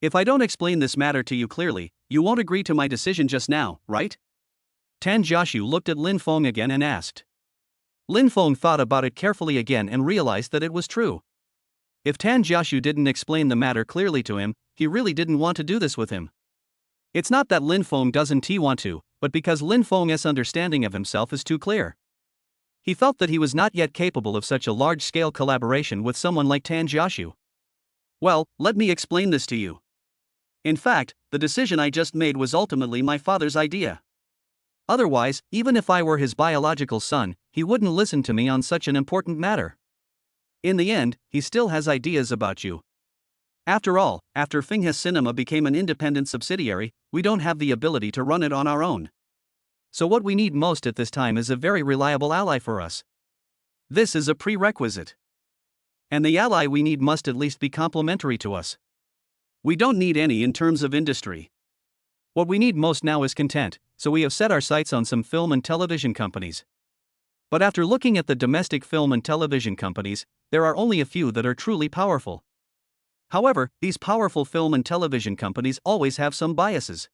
If I don't explain this matter to you clearly, you won't agree to my decision just now, right? Tan Jiaxu looked at Lin Feng again and asked. Lin Feng thought about it carefully again and realized that it was true. If Tan Jiaxu didn't explain the matter clearly to him, he really didn't want to do this with him. It's not that Lin Feng doesn't want to, but because Lin Feng's understanding of himself is too clear. He felt that he was not yet capable of such a large-scale collaboration with someone like Tan Jiaxu. Well, let me explain this to you. In fact, the decision I just made was ultimately my father's idea. Otherwise, even if I were his biological son, he wouldn't listen to me on such an important matter. In the end, he still has ideas about you. After all, after Fenghe Cinema became an independent subsidiary, we don't have the ability to run it on our own. So what we need most at this time is a very reliable ally for us. This is a prerequisite. And the ally we need must at least be complementary to us. We don't need any in terms of industry. What we need most now is content, so we have set our sights on some film and television companies. But after looking at the domestic film and television companies, there are only a few that are truly powerful. However, these powerful film and television companies always have some biases.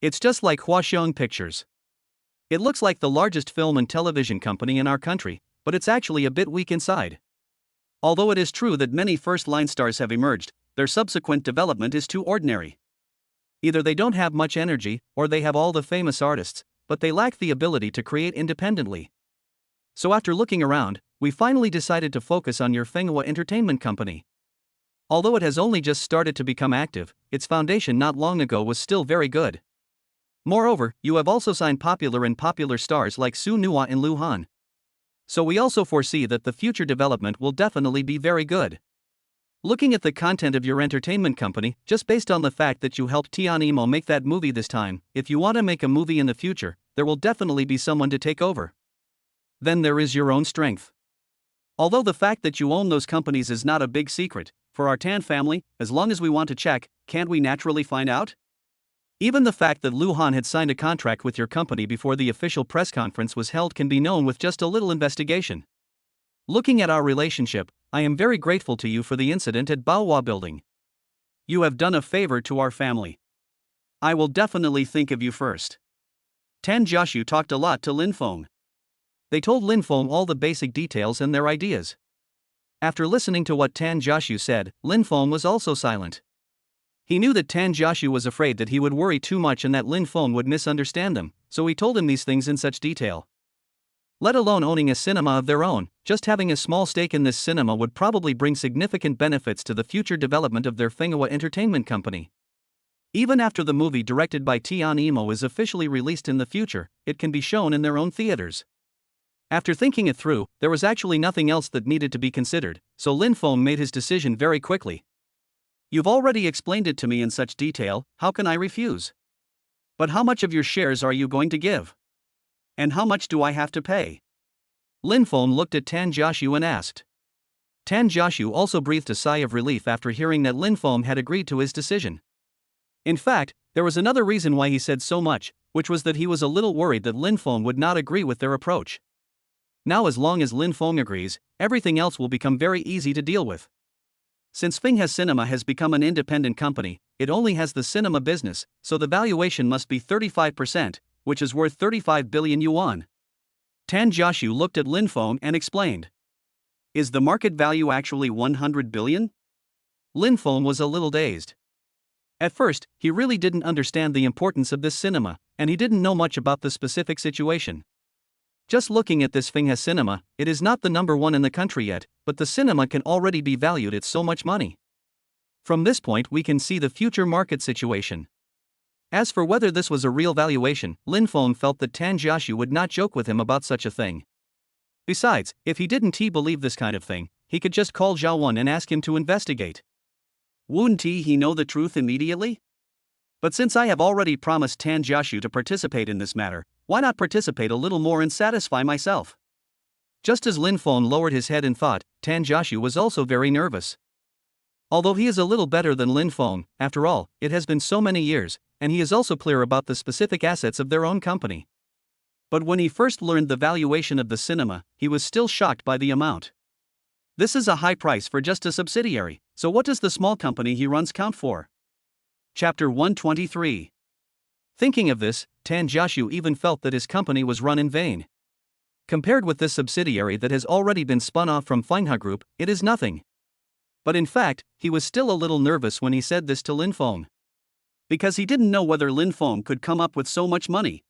It's just like Huaxiong Pictures. It looks like the largest film and television company in our country, but it's actually a bit weak inside. Although it is true that many first-line stars have emerged, their subsequent development is too ordinary. Either they don't have much energy, or they have all the famous artists, but they lack the ability to create independently. So after looking around, we finally decided to focus on your Fenghua Entertainment Company. Although it has only just started to become active, its foundation not long ago was still very good. Moreover, you have also signed popular stars like Su Nua and Lu Han. So we also foresee that the future development will definitely be very good. Looking at the content of your entertainment company, just based on the fact that you helped Tian Imo make that movie this time, if you want to make a movie in the future, there will definitely be someone to take over. Then there is your own strength. Although the fact that you own those companies is not a big secret, for our Tan family, as long as we want to check, can't we naturally find out? Even the fact that Lu Han had signed a contract with your company before the official press conference was held can be known with just a little investigation. Looking at our relationship, I am very grateful to you for the incident at Baohua Building. You have done a favor to our family. I will definitely think of you first. Tan Jiaxu talked a lot to Lin Feng. They told Lin Feng all the basic details and their ideas. After listening to what Tan Jiaxu said, Lin Feng was also silent. He knew that Tan Jiaxu was afraid that he would worry too much and that Lin Feng would misunderstand them, so he told him these things in such detail. Let alone owning a cinema of their own, just having a small stake in this cinema would probably bring significant benefits to the future development of their Fenghua Entertainment Company. Even after the movie directed by Tian Imo is officially released in the future, it can be shown in their own theaters. After thinking it through, there was actually nothing else that needed to be considered, so Lin Feng made his decision very quickly. You've already explained it to me in such detail, how can I refuse? But how much of your shares are you going to give? And how much do I have to pay? Lin Feng looked at Tan Jiaxu and asked. Tan Jiaxu also breathed a sigh of relief after hearing that Lin Feng had agreed to his decision. In fact, there was another reason why he said so much, which was that he was a little worried that Lin Feng would not agree with their approach. Now as long as Lin Feng agrees, everything else will become very easy to deal with. Since Fenghua Cinema has become an independent company, it only has the cinema business, so the valuation must be 35%, which is worth 35 billion yuan. Tan Jiaxu looked at Lin Feng and explained. Is the market value actually 100 billion? Lin Feng was a little dazed. At first, he really didn't understand the importance of this cinema, and he didn't know much about the specific situation. Just looking at this Fenghua Cinema, it is not the number one in the country yet, but the cinema can already be valued at so much money. From this point we can see the future market situation. As for whether this was a real valuation, Lin Feng felt that Tan Jiaxu would not joke with him about such a thing. Besides, if he didn't believe this kind of thing, he could just call Zhao Wen and ask him to investigate. Wouldn't he know the truth immediately? But since I have already promised Tan Jiaxu to participate in this matter, why not participate a little more and satisfy myself? Just as Lin Feng lowered his head in thought, Tan Jiaxu was also very nervous. Although he is a little better than Lin Feng, after all, it has been so many years, and he is also clear about the specific assets of their own company. But when he first learned the valuation of the cinema, he was still shocked by the amount. This is a high price for just a subsidiary, so what does the small company he runs count for? Chapter 123. Thinking of this, Tan Jiaxu even felt that his company was run in vain. Compared with this subsidiary that has already been spun off from Fenghua Group, it is nothing. But in fact, he was still a little nervous when he said this to Lin Feng. Because he didn't know whether Lin Feng could come up with so much money.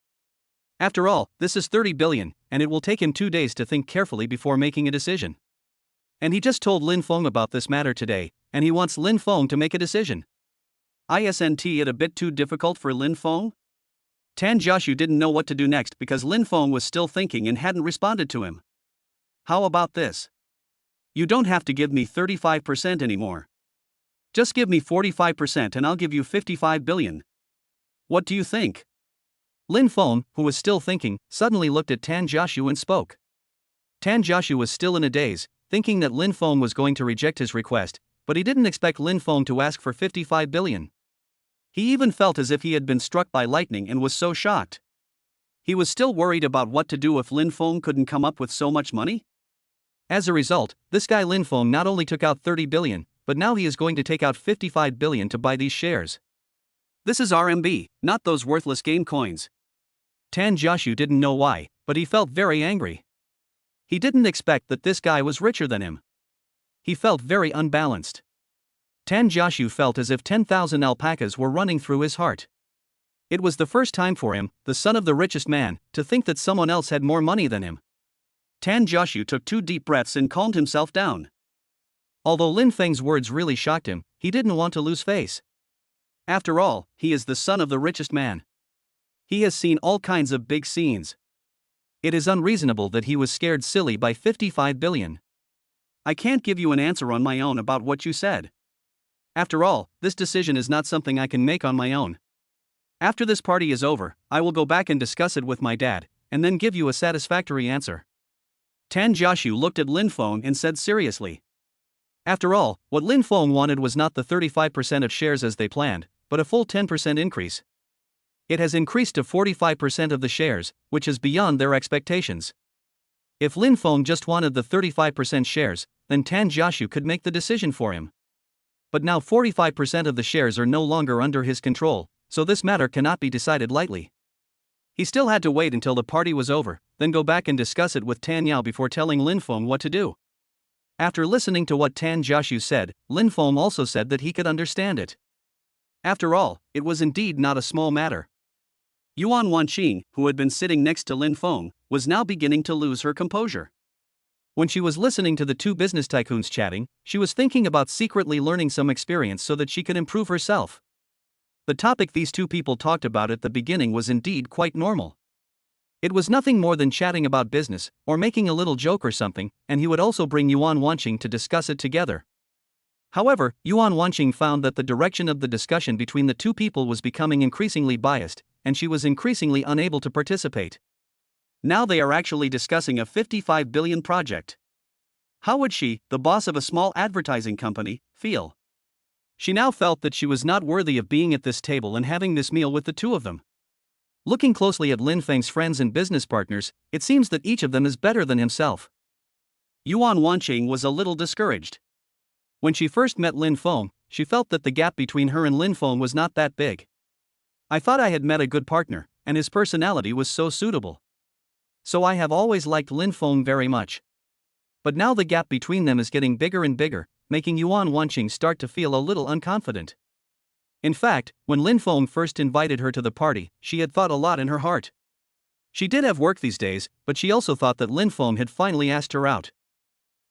After all, this is 30 billion, and it will take him 2 days to think carefully before making a decision. And he just told Lin Feng about this matter today, and he wants Lin Feng to make a decision. Isn't it a bit too difficult for Lin Feng? Tan Jiaxu didn't know what to do next because Lin Feng was still thinking and hadn't responded to him. How about this? You don't have to give me 35% anymore. Just give me 45% and I'll give you 55 billion. What do you think? Lin Feng, who was still thinking, suddenly looked at Tan Jiaxu and spoke. Tan Jiaxu was still in a daze, thinking that Lin Feng was going to reject his request, but he didn't expect Lin Feng to ask for 55 billion. He even felt as if he had been struck by lightning and was so shocked. He was still worried about what to do if Lin Feng couldn't come up with so much money. As a result, this guy Lin Feng not only took out 30 billion, but now he is going to take out 55 billion to buy these shares. This is RMB, not those worthless game coins. Tan Jiaxu didn't know why, but he felt very angry. He didn't expect that this guy was richer than him. He felt very unbalanced. Tan Jiaxu felt as if 10,000 alpacas were running through his heart. It was the first time for him, the son of the richest man, to think that someone else had more money than him. Tan Jiaxu took 2 deep breaths and calmed himself down. Although Lin Feng's words really shocked him, he didn't want to lose face. After all, he is the son of the richest man. He has seen all kinds of big scenes. It is unreasonable that he was scared silly by 55 billion. I can't give you an answer on my own about what you said. After all, this decision is not something I can make on my own. After this party is over, I will go back and discuss it with my dad, and then give you a satisfactory answer. Tan Jiaxu looked at Lin Feng and said seriously. After all, what Lin Feng wanted was not the 35% of shares as they planned, but a full 10% increase. It has increased to 45% of the shares, which is beyond their expectations. If Lin Feng just wanted the 35% shares, then Tan Jiaxu could make the decision for him. But now 45% of the shares are no longer under his control, so this matter cannot be decided lightly. He still had to wait until the party was over, then go back and discuss it with Tan Yao before telling Lin Feng what to do. After listening to what Tan Jiaxu said, Lin Feng also said that he could understand it. After all, it was indeed not a small matter. Yuan Wanqing, who had been sitting next to Lin Feng, was now beginning to lose her composure. When she was listening to the two business tycoons chatting, she was thinking about secretly learning some experience so that she could improve herself. The topic these two people talked about at the beginning was indeed quite normal. It was nothing more than chatting about business, or making a little joke or something, and he would also bring Yuan Wanqing to discuss it together. However, Yuan Wanqing found that the direction of the discussion between the two people was becoming increasingly biased, and she was increasingly unable to participate. Now they are actually discussing a 55 billion project. How would she, the boss of a small advertising company, feel? She now felt that she was not worthy of being at this table and having this meal with the two of them. Looking closely at Lin Feng's friends and business partners, it seems that each of them is better than himself. Yuan Wanqing was a little discouraged. When she first met Lin Feng, she felt that the gap between her and Lin Feng was not that big. I thought I had met a good partner, and his personality was so suitable. So I have always liked Lin Feng very much. But now the gap between them is getting bigger and bigger, making Yuan Wanqing start to feel a little unconfident. In fact, when Lin Feng first invited her to the party, she had thought a lot in her heart. She did have work these days, but she also thought that Lin Feng had finally asked her out.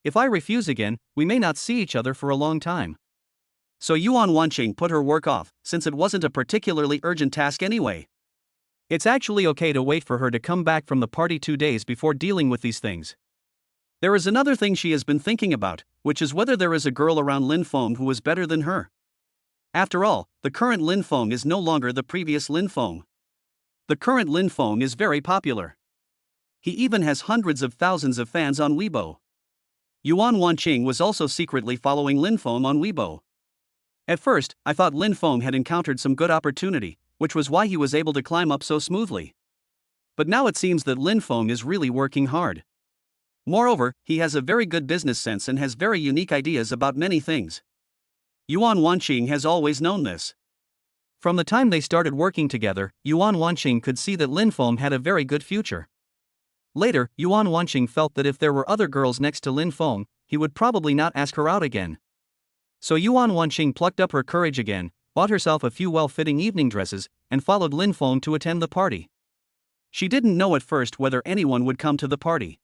If I refuse again, we may not see each other for a long time. So Yuan Wanqing put her work off, since it wasn't a particularly urgent task anyway. It's actually okay to wait for her to come back from the party 2 days before dealing with these things. There is another thing she has been thinking about, which is whether there is a girl around Lin Feng who is better than her. After all, the current Lin Feng is no longer the previous Lin Feng. The current Lin Feng is very popular. He even has hundreds of thousands of fans on Weibo. Yuan Wanqing was also secretly following Lin Feng on Weibo. At first, I thought Lin Feng had encountered some good opportunity, which was why he was able to climb up so smoothly. But now it seems that Lin Feng is really working hard. Moreover, he has a very good business sense and has very unique ideas about many things. Yuan Wanqing has always known this. From the time they started working together, Yuan Wanqing could see that Lin Feng had a very good future. Later, Yuan Wanqing felt that if there were other girls next to Lin Feng, he would probably not ask her out again. So Yuan Wanqing plucked up her courage again, bought herself a few well-fitting evening dresses, and followed Lin Feng to attend the party. She didn't know at first whether anyone would come to the party.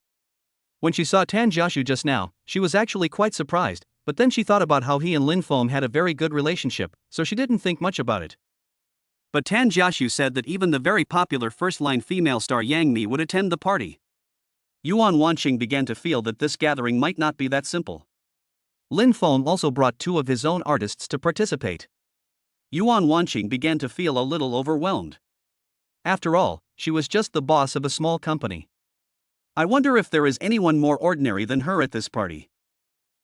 When she saw Tan Jiaxu just now, she was actually quite surprised, but then she thought about how he and Lin Feng had a very good relationship, so she didn't think much about it. But Tan Jiaxu said that even the very popular first-line female star Yang Mi would attend the party. Yuan Wanqing began to feel that this gathering might not be that simple. Lin Feng also brought 2 of his own artists to participate. Yuan Wanqing began to feel a little overwhelmed. After all, she was just the boss of a small company. I wonder if there is anyone more ordinary than her at this party.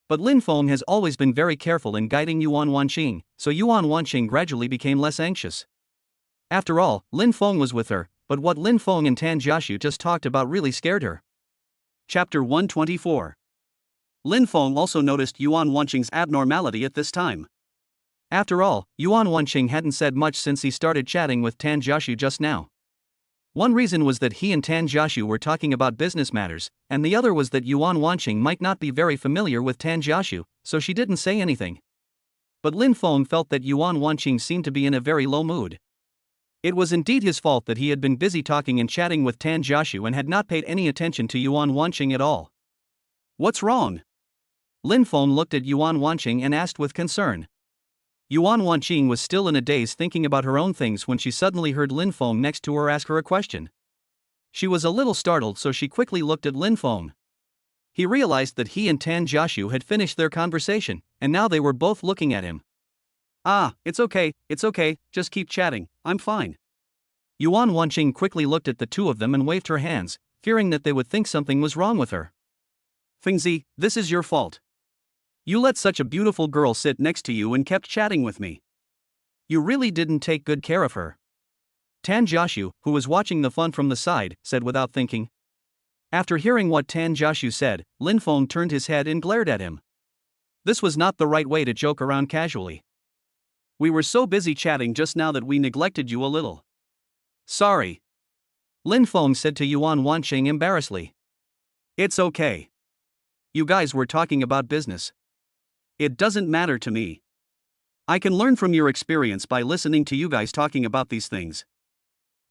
But Lin Feng has always been very careful in guiding Yuan Wanqing, so Yuan Wanqing gradually became less anxious. After all, Lin Feng was with her, but what Lin Feng and Tan Jiaxu just talked about really scared her. Chapter 124. Lin Feng also noticed Yuan Wanqing's abnormality at this time. After all, Yuan Wanqing hadn't said much since he started chatting with Tan Jiaxu just now. One reason was that he and Tan Jiaxu were talking about business matters, and the other was that Yuan Wanqing might not be very familiar with Tan Jiaxu, so she didn't say anything. But Lin Feng felt that Yuan Wanqing seemed to be in a very low mood. It was indeed his fault that he had been busy talking and chatting with Tan Jiaxu and had not paid any attention to Yuan Wanqing at all. What's wrong? Lin Feng looked at Yuan Wanqing and asked with concern. Yuan Wanqing was still in a daze thinking about her own things when she suddenly heard Lin Feng next to her ask her a question. She was a little startled, so she quickly looked at Lin Feng. He realized that he and Tan Jiaxu had finished their conversation, and now they were both looking at him. Ah, it's okay, just keep chatting, I'm fine. Yuan Wanqing quickly looked at the two of them and waved her hands, fearing that they would think something was wrong with her. Fengzi, this is your fault. You let such a beautiful girl sit next to you and kept chatting with me. You really didn't take good care of her. Tan Jiaxu, who was watching the fun from the side, said without thinking. After hearing what Tan Jiaxu said, Lin Feng turned his head and glared at him. This was not the right way to joke around casually. We were so busy chatting just now that we neglected you a little. Sorry. Lin Feng said to Yuan Wanqing embarrassedly. It's okay. You guys were talking about business. It doesn't matter to me. I can learn from your experience by listening to you guys talking about these things.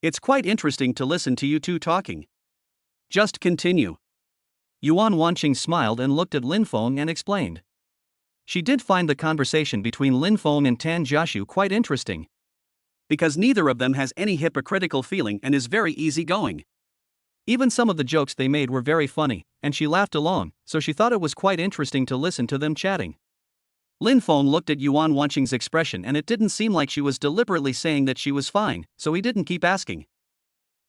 It's quite interesting to listen to you two talking. Just continue. Yuan Wanqing smiled and looked at Lin Feng and explained. She did find the conversation between Lin Feng and Tan Jiaxu quite interesting. Because neither of them has any hypocritical feeling and is very easygoing. Even some of the jokes they made were very funny, and she laughed along, so she thought it was quite interesting to listen to them chatting. Lin Feng looked at Yuan Wanqing's expression and it didn't seem like she was deliberately saying that she was fine, so he didn't keep asking.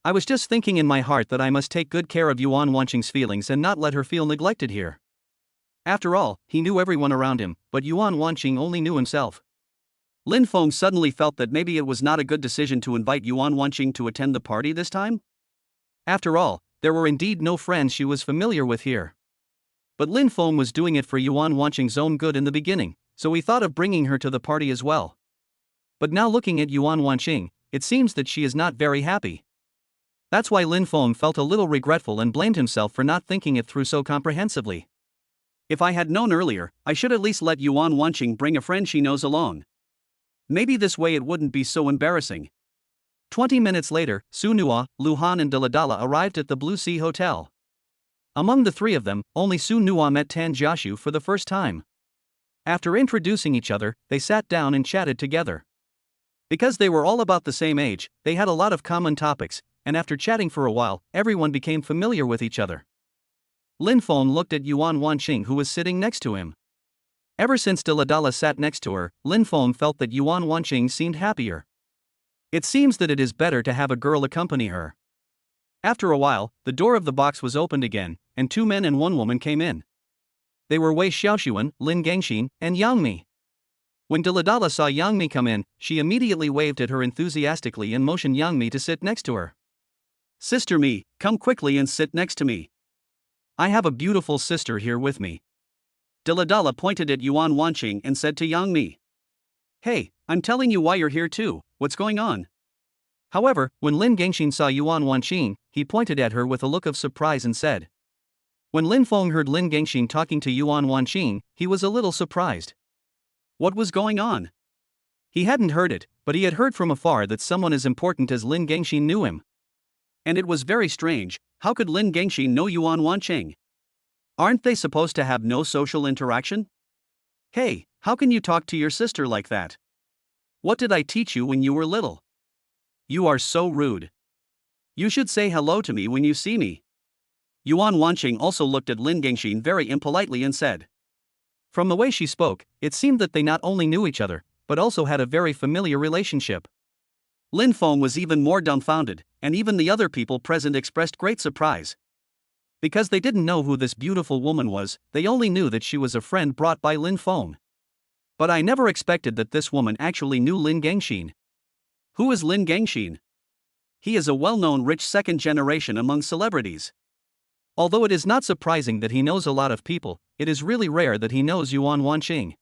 I was just thinking in my heart that I must take good care of Yuan Wanqing's feelings and not let her feel neglected here. After all, he knew everyone around him, but Yuan Wanqing only knew himself. Lin Feng suddenly felt that maybe it was not a good decision to invite Yuan Wanqing to attend the party this time. After all, there were indeed no friends she was familiar with here. But Lin Feng was doing it for Yuan Wanqing's own good in the beginning, so he thought of bringing her to the party as well. But now looking at Yuan Wanqing, it seems that she is not very happy. That's why Lin Feng felt a little regretful and blamed himself for not thinking it through so comprehensively. If I had known earlier, I should at least let Yuan Wanqing bring a friend she knows along. Maybe this way it wouldn't be so embarrassing. 20 minutes later, Su Nua, Lu Han and Daladala arrived at the Blue Sea Hotel. Among the three of them, only Su Nua met Tan Jiaxu for the first time. After introducing each other, they sat down and chatted together. Because they were all about the same age, they had a lot of common topics, and after chatting for a while, everyone became familiar with each other. Lin Feng looked at Yuan Wanqing, who was sitting next to him. Ever since Daladala sat next to her, Lin Feng felt that Yuan Wanqing seemed happier. It seems that it is better to have a girl accompany her. After a while, the door of the box was opened again, and 2 men and 1 woman came in. They were Wei Xiaoxuan, Lin Gangxin, and Yang Mi. When Daladala saw Yang Mi come in, she immediately waved at her enthusiastically and motioned Yang Mi to sit next to her. Sister Mi, come quickly and sit next to me. I have a beautiful sister here with me. Daladala pointed at Yuan Wanqing and said to Yang Mi. Hey, I'm telling you why you're here too, what's going on? However, when Lin Gangxin saw Yuan Wanqing, he pointed at her with a look of surprise and said. When Lin Feng heard Lin Gangxin talking to Yuan Wanqing, he was a little surprised. What was going on? He hadn't heard it, but he had heard from afar that someone as important as Lin Gangxin knew him. And it was very strange, how could Lin Gangxin know Yuan Wanqing? Aren't they supposed to have no social interaction? Hey, how can you talk to your sister like that? What did I teach you when you were little? You are so rude. You should say hello to me when you see me. Yuan Wanqing also looked at Lin Gangxin very impolitely and said. From the way she spoke, it seemed that they not only knew each other, but also had a very familiar relationship. Lin Feng was even more dumbfounded, and even the other people present expressed great surprise. Because they didn't know who this beautiful woman was, they only knew that she was a friend brought by Lin Feng. But I never expected that this woman actually knew Lin Gangxin. Who is Lin Gangxin? He is a well-known rich second generation among celebrities. Although it is not surprising that he knows a lot of people, it is really rare that he knows Yuan Wanqing.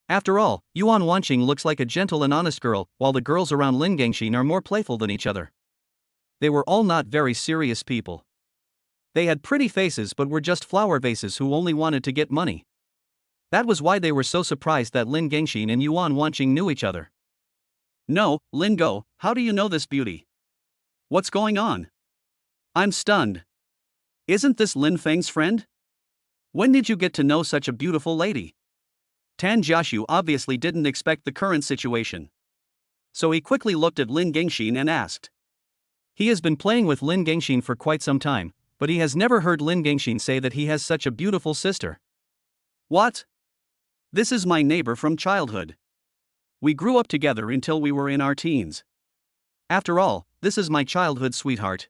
After all, Yuan Wanqing looks like a gentle and honest girl, while the girls around Lin Gangxin are more playful than each other. They were all not very serious people. They had pretty faces but were just flower vases who only wanted to get money. That was why they were so surprised that Lin Gangxin and Yuan Wanqing knew each other. No, Lin Go, how do you know this beauty? What's going on? I'm stunned. Isn't this Lin Feng's friend? When did you get to know such a beautiful lady? Tan Jiaxu obviously didn't expect the current situation. So he quickly looked at Lin Gangxin and asked. He has been playing with Lin Gangxin for quite some time, but he has never heard Lin Gangxin say that he has such a beautiful sister. What? This is my neighbor from childhood. We grew up together until we were in our teens. After all, this is my childhood sweetheart.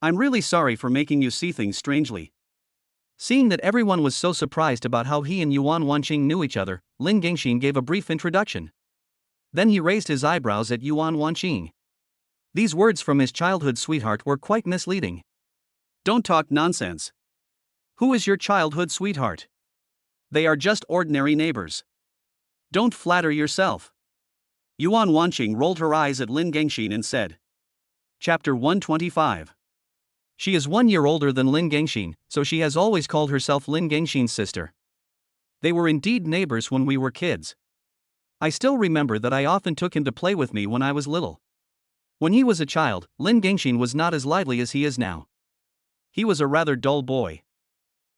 I'm really sorry for making you see things strangely. Seeing that everyone was so surprised about how he and Yuan Wanqing knew each other, Lin Gangxin gave a brief introduction. Then he raised his eyebrows at Yuan Wanqing. These words from his childhood sweetheart were quite misleading. Don't talk nonsense. Who is your childhood sweetheart? They are just ordinary neighbors. Don't flatter yourself. Yuan Wanqing rolled her eyes at Lin Gangxin and said. Chapter 125. She is 1 year older than Lin Gangxin, so she has always called herself Lin Gangxin's sister. They were indeed neighbors when we were kids. I still remember that I often took him to play with me when I was little. When he was a child, Lin Gangxin was not as lively as he is now. He was a rather dull boy.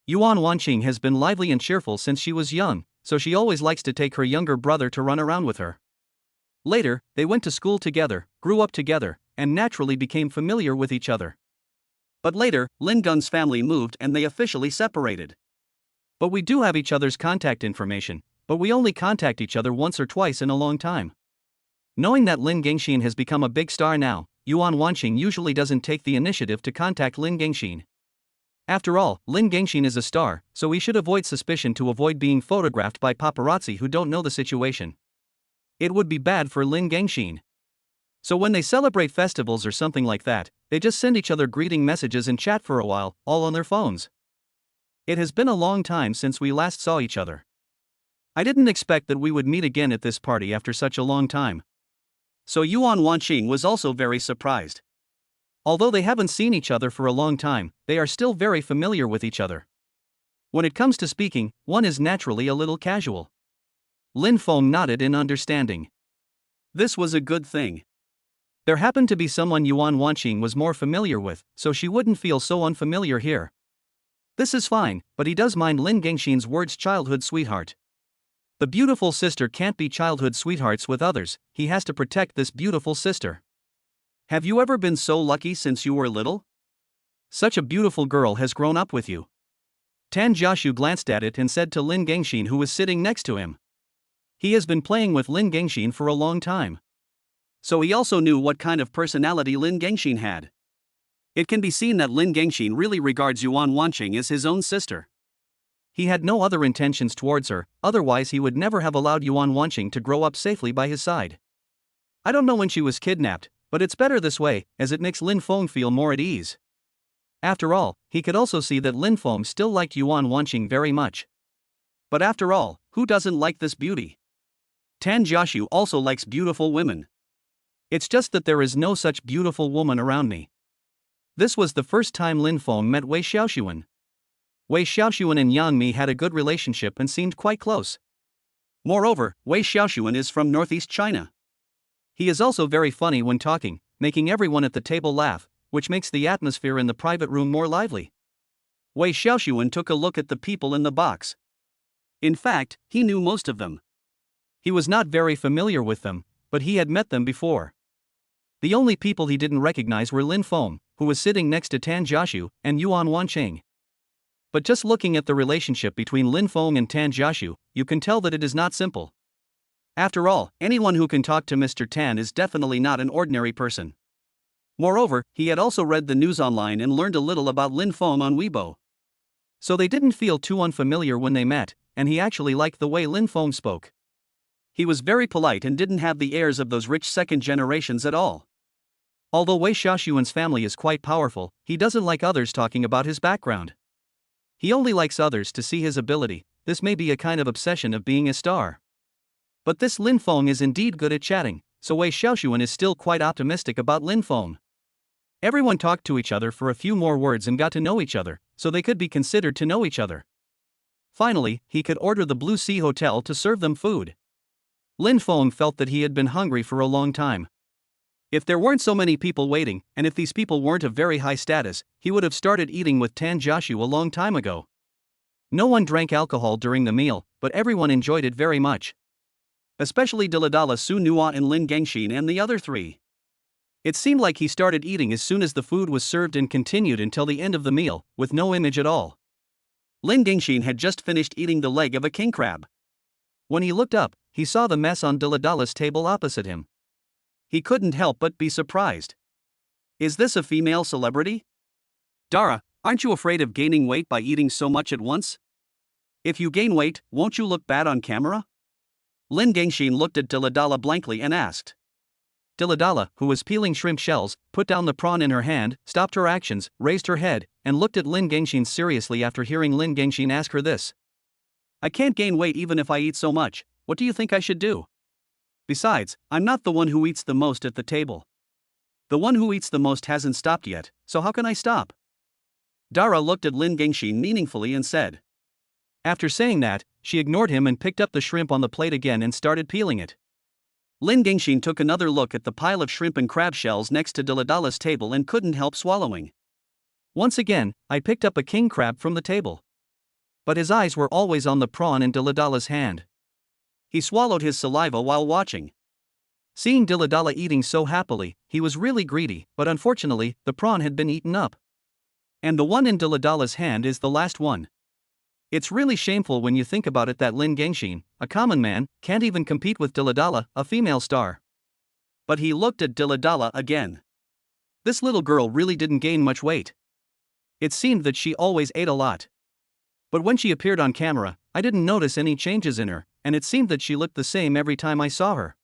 Yuan Wanqing has been lively and cheerful since she was young, so she always likes to take her younger brother to run around with her. Later, they went to school together, grew up together, and naturally became familiar with each other. But later, Lin Gung's family moved and they officially separated. But we do have each other's contact information, but we only contact each other once or twice in a long time. Knowing that Lin Gangxin has become a big star now, Yuan Wanqing usually doesn't take the initiative to contact Lin Gangxin. After all, Lin Gangxin is a star, so we should avoid suspicion to avoid being photographed by paparazzi who don't know the situation. It would be bad for Lin Gangxin. So when they celebrate festivals or something like that, they just send each other greeting messages and chat for a while, all on their phones. It has been a long time since we last saw each other. I didn't expect that we would meet again at this party after such a long time. So Yuan Wanqing was also very surprised. Although they haven't seen each other for a long time, they are still very familiar with each other. When it comes to speaking, one is naturally a little casual. Lin Feng nodded in understanding. This was a good thing. There happened to be someone Yuan Wanqing was more familiar with, so she wouldn't feel so unfamiliar here. This is fine, but he does mind Lin Gangxin's words childhood sweetheart. The beautiful sister can't be childhood sweethearts with others, he has to protect this beautiful sister. Have you ever been so lucky since you were little? Such a beautiful girl has grown up with you. Tan Jiaxu glanced at it and said to Lin Gangxin who was sitting next to him. He has been playing with Lin Gangxin for a long time. So he also knew what kind of personality Lin Gangxin had. It can be seen that Lin Gangxin really regards Yuan Wanqing as his own sister. He had no other intentions towards her, otherwise he would never have allowed Yuan Wanqing to grow up safely by his side. I don't know when she was kidnapped, but it's better this way, as it makes Lin Feng feel more at ease. After all, he could also see that Lin Feng still liked Yuan Wanqing very much. But after all, who doesn't like this beauty? Tan Jiaxu also likes beautiful women. It's just that there is no such beautiful woman around me. This was the first time Lin Feng met Wei Xiaoxuan. Wei Xiaoxuan and Yang Mi had a good relationship and seemed quite close. Moreover, Wei Xiaoxuan is from northeast China. He is also very funny when talking, making everyone at the table laugh, which makes the atmosphere in the private room more lively. Wei Xiaoxuan took a look at the people in the box. In fact, he knew most of them. He was not very familiar with them, but he had met them before. The only people he didn't recognize were Lin Feng, who was sitting next to Tan Jiaxu, and Yuan Wanqing. But just looking at the relationship between Lin Feng and Tan Jiaxu, you can tell that it is not simple. After all, anyone who can talk to Mr. Tan is definitely not an ordinary person. Moreover, he had also read the news online and learned a little about Lin Feng on Weibo. So they didn't feel too unfamiliar when they met, and he actually liked the way Lin Feng spoke. He was very polite and didn't have the airs of those rich second generations at all. Although Wei Xiaoxuan's family is quite powerful, he doesn't like others talking about his background. He only likes others to see his ability. This may be a kind of obsession of being a star. But this Lin Feng is indeed good at chatting, so Wei Xiaoxuan is still quite optimistic about Lin Feng. Everyone talked to each other for a few more words and got to know each other, so they could be considered to know each other. Finally, he could order the Blue Sea Hotel to serve them food. Lin Feng felt that he had been hungry for a long time. If there weren't so many people waiting, and if these people weren't of very high status, he would have started eating with Tan Jiaxu a long time ago. No one drank alcohol during the meal, but everyone enjoyed it very much. Especially Diladala, Su Nua, and Lin Gangshin and the other three. It seemed like he started eating as soon as the food was served and continued until the end of the meal, with no image at all. Lin Gangshin had just finished eating the leg of a king crab. When he looked up, he saw the mess on Diladala's table opposite him. He couldn't help but be surprised. Is this a female celebrity? Dara, aren't you afraid of gaining weight by eating so much at once? If you gain weight, won't you look bad on camera? Lin Gangshin looked at Diladala blankly and asked. Diladala, who was peeling shrimp shells, put down the prawn in her hand, stopped her actions, raised her head, and looked at Lin Gangshin seriously after hearing Lin Gangshin ask her this. I can't gain weight even if I eat so much. What do you think I should do? Besides, I'm not the one who eats the most at the table. The one who eats the most hasn't stopped yet, so how can I stop? Dara looked at Lin Gangshin meaningfully and said. After saying that, she ignored him and picked up the shrimp on the plate again and started peeling it. Lin Gangshin took another look at the pile of shrimp and crab shells next to Diladala's table and couldn't help swallowing. Once again, I picked up a king crab from the table. But his eyes were always on the prawn in Diladala's hand. He swallowed his saliva while watching. Seeing Diladala eating so happily, he was really greedy, but unfortunately, the prawn had been eaten up. And the one in Diladala's hand is the last one. It's really shameful when you think about it that Lin Gangshin, a common man, can't even compete with Diladala, a female star. But he looked at Diladala again. This little girl really didn't gain much weight. It seemed that she always ate a lot. But when she appeared on camera, I didn't notice any changes in her, and it seemed that she looked the same every time I saw her.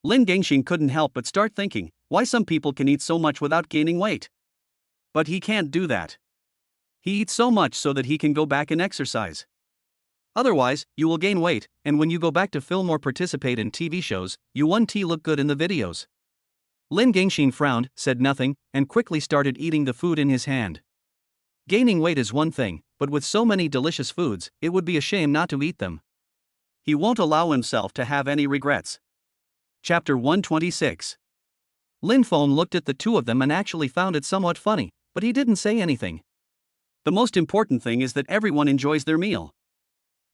Lin Gangshin couldn't help but start thinking, why some people can eat so much without gaining weight. But he can't do that. He eats so much so that he can go back and exercise. Otherwise, you will gain weight, and when you go back to film or participate in TV shows, you won't look good in the videos. Lin Gangshin frowned, said nothing, and quickly started eating the food in his hand. Gaining weight is one thing, but with so many delicious foods, it would be a shame not to eat them. He won't allow himself to have any regrets. Chapter 126. Lin Feng looked at the two of them and actually found it somewhat funny, but he didn't say anything. The most important thing is that everyone enjoys their meal.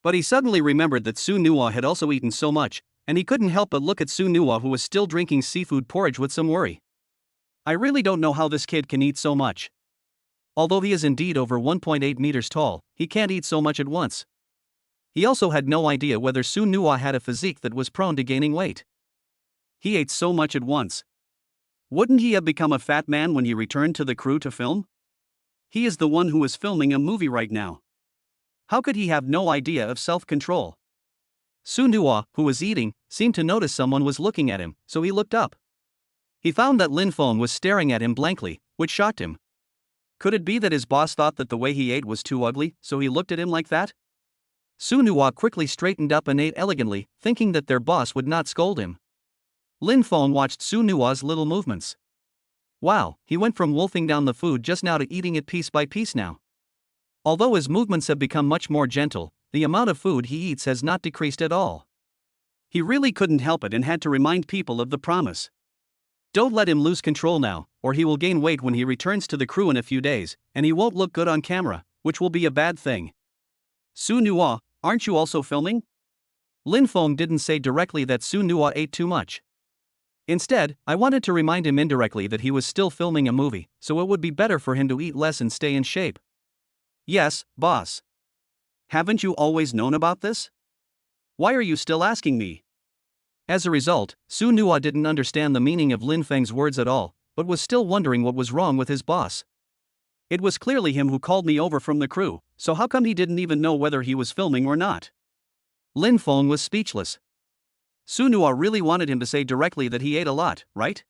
But he suddenly remembered that Su Nua had also eaten so much, and he couldn't help but look at Su Nua, who was still drinking seafood porridge, with some worry. I really don't know how this kid can eat so much. Although he is indeed over 1.8 meters tall, he can't eat so much at once. He also had no idea whether Su Nua had a physique that was prone to gaining weight. He ate so much at once. Wouldn't he have become a fat man when he returned to the crew to film? He is the one who is filming a movie right now. How could he have no idea of self-control? Su Nua, who was eating, seemed to notice someone was looking at him, so he looked up. He found that Lin Feng was staring at him blankly, which shocked him. Could it be that his boss thought that the way he ate was too ugly, so he looked at him like that? Su Nua quickly straightened up and ate elegantly, thinking that their boss would not scold him. Lin Feng watched Su Nua's little movements. Wow, he went from wolfing down the food just now to eating it piece by piece now. Although his movements have become much more gentle, the amount of food he eats has not decreased at all. He really couldn't help it and had to remind people of the promise. Don't let him lose control now, or he will gain weight when he returns to the crew in a few days, and he won't look good on camera, which will be a bad thing. Su Nua, aren't you also filming? Lin Feng didn't say directly that Su Nua ate too much. Instead, I wanted to remind him indirectly that he was still filming a movie, so it would be better for him to eat less and stay in shape. Yes, boss. Haven't you always known about this? Why are you still asking me? As a result, Su Nua didn't understand the meaning of Lin Feng's words at all, but was still wondering what was wrong with his boss. It was clearly him who called me over from the crew, so how come he didn't even know whether he was filming or not? Lin Feng was speechless. Su Nua really wanted him to say directly that he ate a lot, right?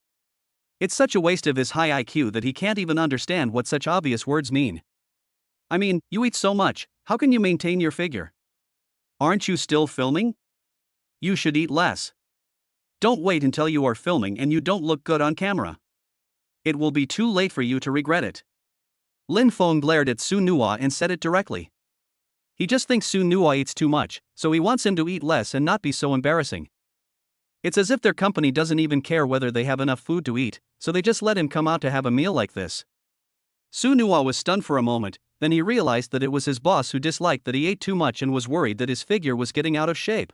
It's such a waste of his high IQ that he can't even understand what such obvious words mean. I mean, you eat so much, how can you maintain your figure? Aren't you still filming? You should eat less. Don't wait until you are filming and you don't look good on camera. It will be too late for you to regret it. Lin Feng glared at Su Nua and said it directly. He just thinks Su Nua eats too much, so he wants him to eat less and not be so embarrassing. It's as if their company doesn't even care whether they have enough food to eat, so they just let him come out to have a meal like this. Su Nua was stunned for a moment, then he realized that it was his boss who disliked that he ate too much and was worried that his figure was getting out of shape.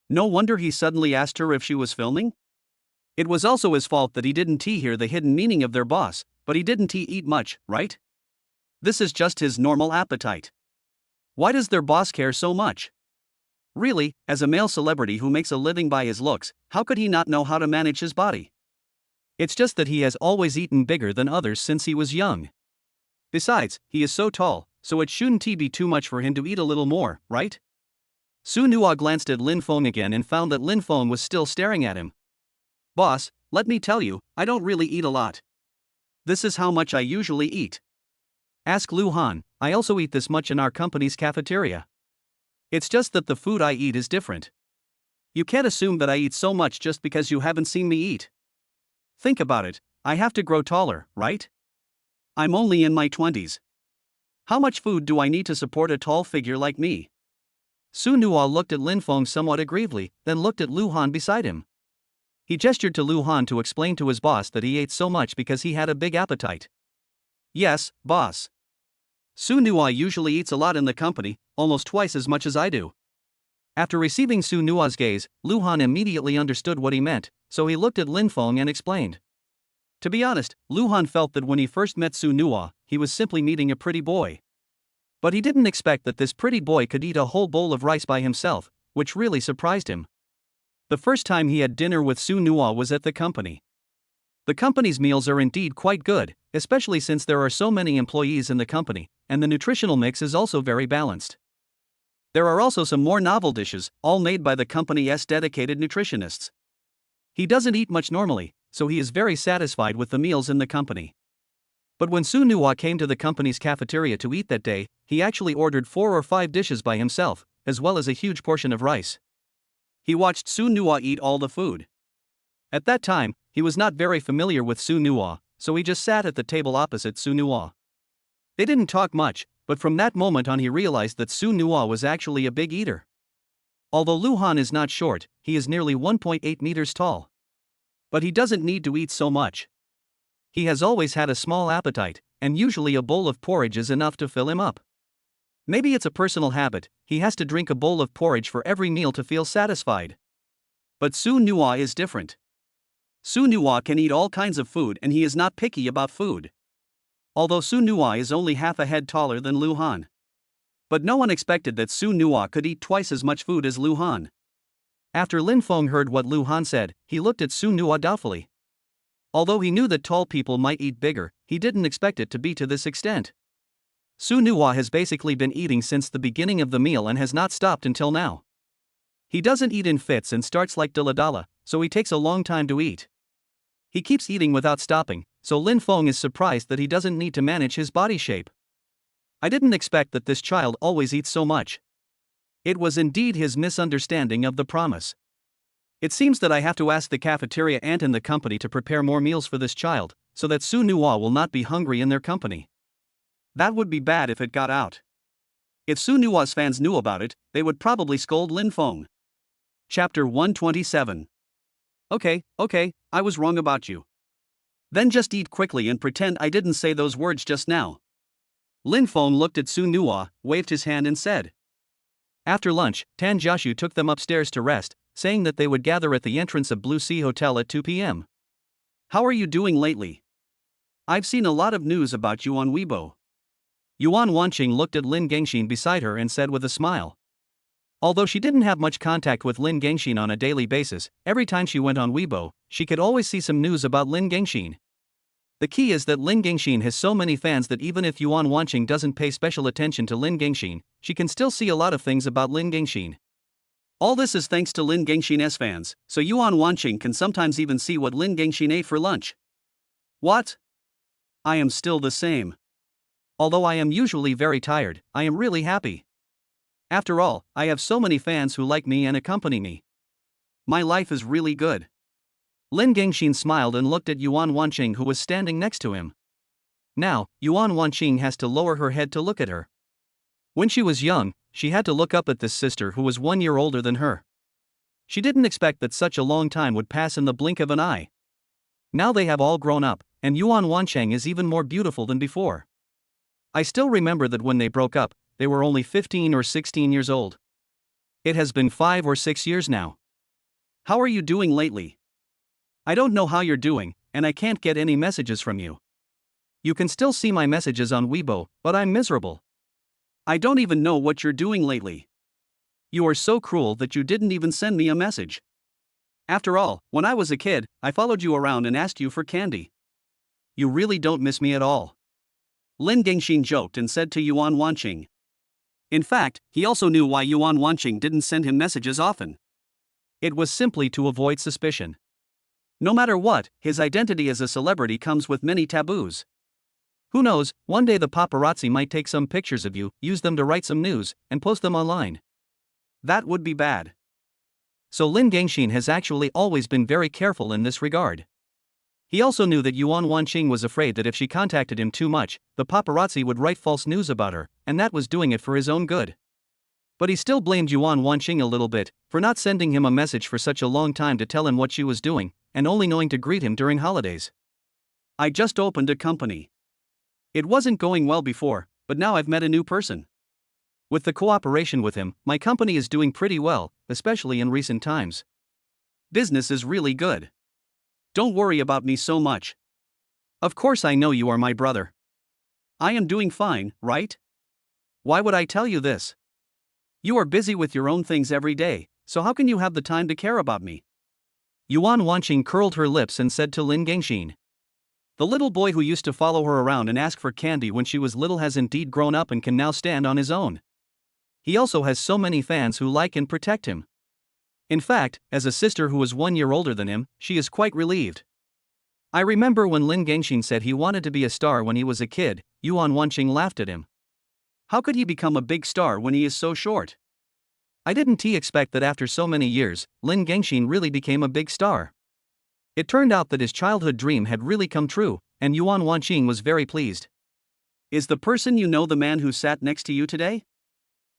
No wonder he suddenly asked her if she was filming. It was also his fault that he didn't hear the hidden meaning of their boss, but he didn't eat much, right? This is just his normal appetite. Why does their boss care so much? Really, as a male celebrity who makes a living by his looks, how could he not know how to manage his body? It's just that he has always eaten bigger than others since he was young. Besides, he is so tall, so it shouldn't be too much for him to eat a little more, right? Su Nua glanced at Lin Feng again and found that Lin Feng was still staring at him. Boss, let me tell you, I don't really eat a lot. This is how much I usually eat. Ask Lu Han, I also eat this much in our company's cafeteria. It's just that the food I eat is different. You can't assume that I eat so much just because you haven't seen me eat. Think about it, I have to grow taller, right? I'm only in my 20s. How much food do I need to support a tall figure like me? Su Nua looked at Lin Feng somewhat aggrievedly, then looked at Lu Han beside him. He gestured to Lu Han to explain to his boss that he ate so much because he had a big appetite. Yes, boss. Su Nua usually eats a lot in the company, almost twice as much as I do. After receiving Su Nua's gaze, Lu Han immediately understood what he meant, so he looked at Lin Feng and explained. To be honest, Lu Han felt that when he first met Su Nua, he was simply meeting a pretty boy. But he didn't expect that this pretty boy could eat a whole bowl of rice by himself, which really surprised him. The first time he had dinner with Su Nua was at the company. The company's meals are indeed quite good, especially since there are so many employees in the company, and the nutritional mix is also very balanced. There are also some more novel dishes, all made by the company's dedicated nutritionists. He doesn't eat much normally, so he is very satisfied with the meals in the company. But when Su Nua came to the company's cafeteria to eat that day, he actually ordered 4 or 5 dishes by himself, as well as a huge portion of rice. He watched Su Nua eat all the food. At that time, he was not very familiar with Su Nua, so he just sat at the table opposite Su Nua. They didn't talk much, but from that moment on he realized that Su Nua was actually a big eater. Although Lu Han is not short, he is nearly 1.8 meters tall. But he doesn't need to eat so much. He has always had a small appetite, and usually a bowl of porridge is enough to fill him up. Maybe it's a personal habit, he has to drink a bowl of porridge for every meal to feel satisfied. But Su Nua is different. Su Nua can eat all kinds of food and he is not picky about food. Although Su Nua is only half a head taller than Lu Han. But no one expected that Su Nua could eat twice as much food as Lu Han. After Lin Feng heard what Lu Han said, he looked at Su Nua doubtfully. Although he knew that tall people might eat bigger, he didn't expect it to be to this extent. Su Nua has basically been eating since the beginning of the meal and has not stopped until now. He doesn't eat in fits and starts like Daladala, so he takes a long time to eat. He keeps eating without stopping, so Lin Feng is surprised that he doesn't need to manage his body shape. I didn't expect that this child always eats so much. It was indeed his misunderstanding of the promise. It seems that I have to ask the cafeteria aunt in the company to prepare more meals for this child, so that Su Nua will not be hungry in their company. That would be bad if it got out. If Su Nua's fans knew about it, they would probably scold Lin Feng. Chapter 127. Okay, I was wrong about you. Then just eat quickly and pretend I didn't say those words just now. Lin Feng looked at Su Nua, waved his hand and said. After lunch, Tan Jiaxu took them upstairs to rest, saying that they would gather at the entrance of Blue Sea Hotel at 2 p.m. How are you doing lately? I've seen a lot of news about you on Weibo. Yuan Wanqing looked at Lin Gangxin beside her and said with a smile. Although she didn't have much contact with Lin Gangxin on a daily basis, every time she went on Weibo, she could always see some news about Lin Gangxin. The key is that Lin Gangxin has so many fans that even if Yuan Wanqing doesn't pay special attention to Lin Gangxin, she can still see a lot of things about Lin Gangxin. All this is thanks to Lin Gangxin's fans, so Yuan Wanqing can sometimes even see what Lin Gangxin ate for lunch. What? I am still the same. Although I am usually very tired, I am really happy. After all, I have so many fans who like me and accompany me. My life is really good. Lin Gangxin smiled and looked at Yuan Wanqing who was standing next to him. Now, Yuan Wanqing has to lower her head to look at her. When she was young, she had to look up at this sister who was 1 year older than her. She didn't expect that such a long time would pass in the blink of an eye. Now they have all grown up, and Yuan Wanqing is even more beautiful than before. I still remember that when they broke up, they were only 15 or 16 years old. It has been 5 or 6 years now. How are you doing lately? I don't know how you're doing, and I can't get any messages from you. You can still see my messages on Weibo, but I'm miserable. I don't even know what you're doing lately. You are so cruel that you didn't even send me a message. After all, when I was a kid, I followed you around and asked you for candy. You really don't miss me at all. Lin Gengxin joked and said to Yuan Wanqing. In fact, he also knew why Yuan Wanqing didn't send him messages often. It was simply to avoid suspicion. No matter what, his identity as a celebrity comes with many taboos. Who knows, one day the paparazzi might take some pictures of you, use them to write some news, and post them online. That would be bad. So Lin Gengxin has actually always been very careful in this regard. He also knew that Yuan Wanqing was afraid that if she contacted him too much, the paparazzi would write false news about her, and that was doing it for his own good. But he still blamed Yuan Wanqing a little bit for not sending him a message for such a long time to tell him what she was doing, and only knowing to greet him during holidays. I just opened a company. It wasn't going well before, but now I've met a new person. With the cooperation with him, my company is doing pretty well, especially in recent times. Business is really good. Don't worry about me so much. Of course I know you are my brother. I am doing fine, right? Why would I tell you this? You are busy with your own things every day, so how can you have the time to care about me? Yuan Wanqing curled her lips and said to Lin Gengxin. The little boy who used to follow her around and ask for candy when she was little has indeed grown up and can now stand on his own. He also has so many fans who like and protect him. In fact, as a sister who is 1 year older than him, she is quite relieved. I remember when Lin Gengxin said he wanted to be a star when he was a kid, Yuan Wanqing laughed at him. How could he become a big star when he is so short? Didn't expect that after so many years, Lin Gengxin really became a big star. It turned out that his childhood dream had really come true, and Yuan Wanqing was very pleased. Is the person you know the man who sat next to you today?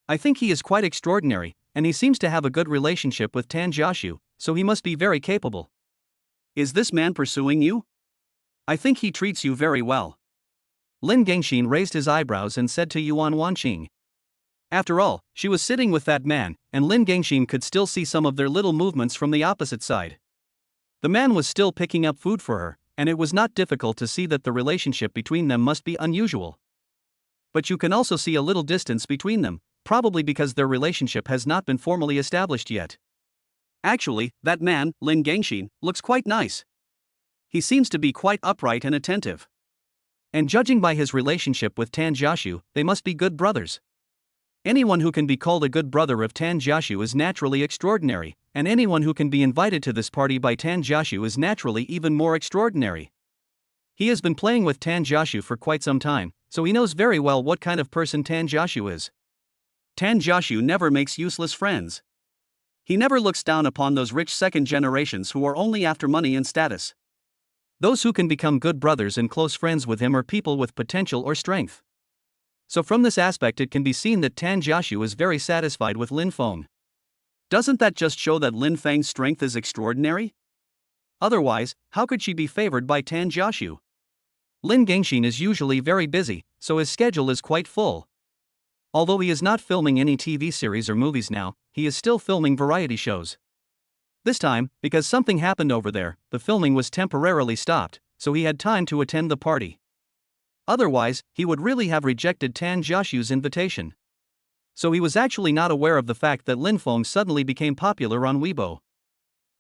I think he is quite extraordinary, and he seems to have a good relationship with Tan Jiaxu, so he must be very capable. Is this man pursuing you? I think he treats you very well. Lin Gengxin raised his eyebrows and said to Yuan Wanqing. After all, she was sitting with that man, and Lin Gengxin could still see some of their little movements from the opposite side. The man was still picking up food for her, and it was not difficult to see that the relationship between them must be unusual. But you can also see a little distance between them, probably because their relationship has not been formally established yet. Actually, that man, Lin Gengxin, looks quite nice. He seems to be quite upright and attentive. And judging by his relationship with Tan Jiaxu, they must be good brothers. Anyone who can be called a good brother of Tan Jiaxu is naturally extraordinary, and anyone who can be invited to this party by Tan Jiaxu is naturally even more extraordinary. He has been playing with Tan Jiaxu for quite some time, so he knows very well what kind of person Tan Jiaxu is. Tan Jiaxu never makes useless friends. He never looks down upon those rich second generations who are only after money and status. Those who can become good brothers and close friends with him are people with potential or strength. So from this aspect it can be seen that Tan Jiaxu is very satisfied with Lin Feng. Doesn't that just show that Lin Feng's strength is extraordinary? Otherwise, how could she be favored by Tan Jiaxu? Lin Gengxin is usually very busy, so his schedule is quite full. Although he is not filming any TV series or movies now, he is still filming variety shows. This time, because something happened over there, the filming was temporarily stopped, so he had time to attend the party. Otherwise, he would really have rejected Tan Jiaxu's invitation. So he was actually not aware of the fact that Lin Feng suddenly became popular on Weibo.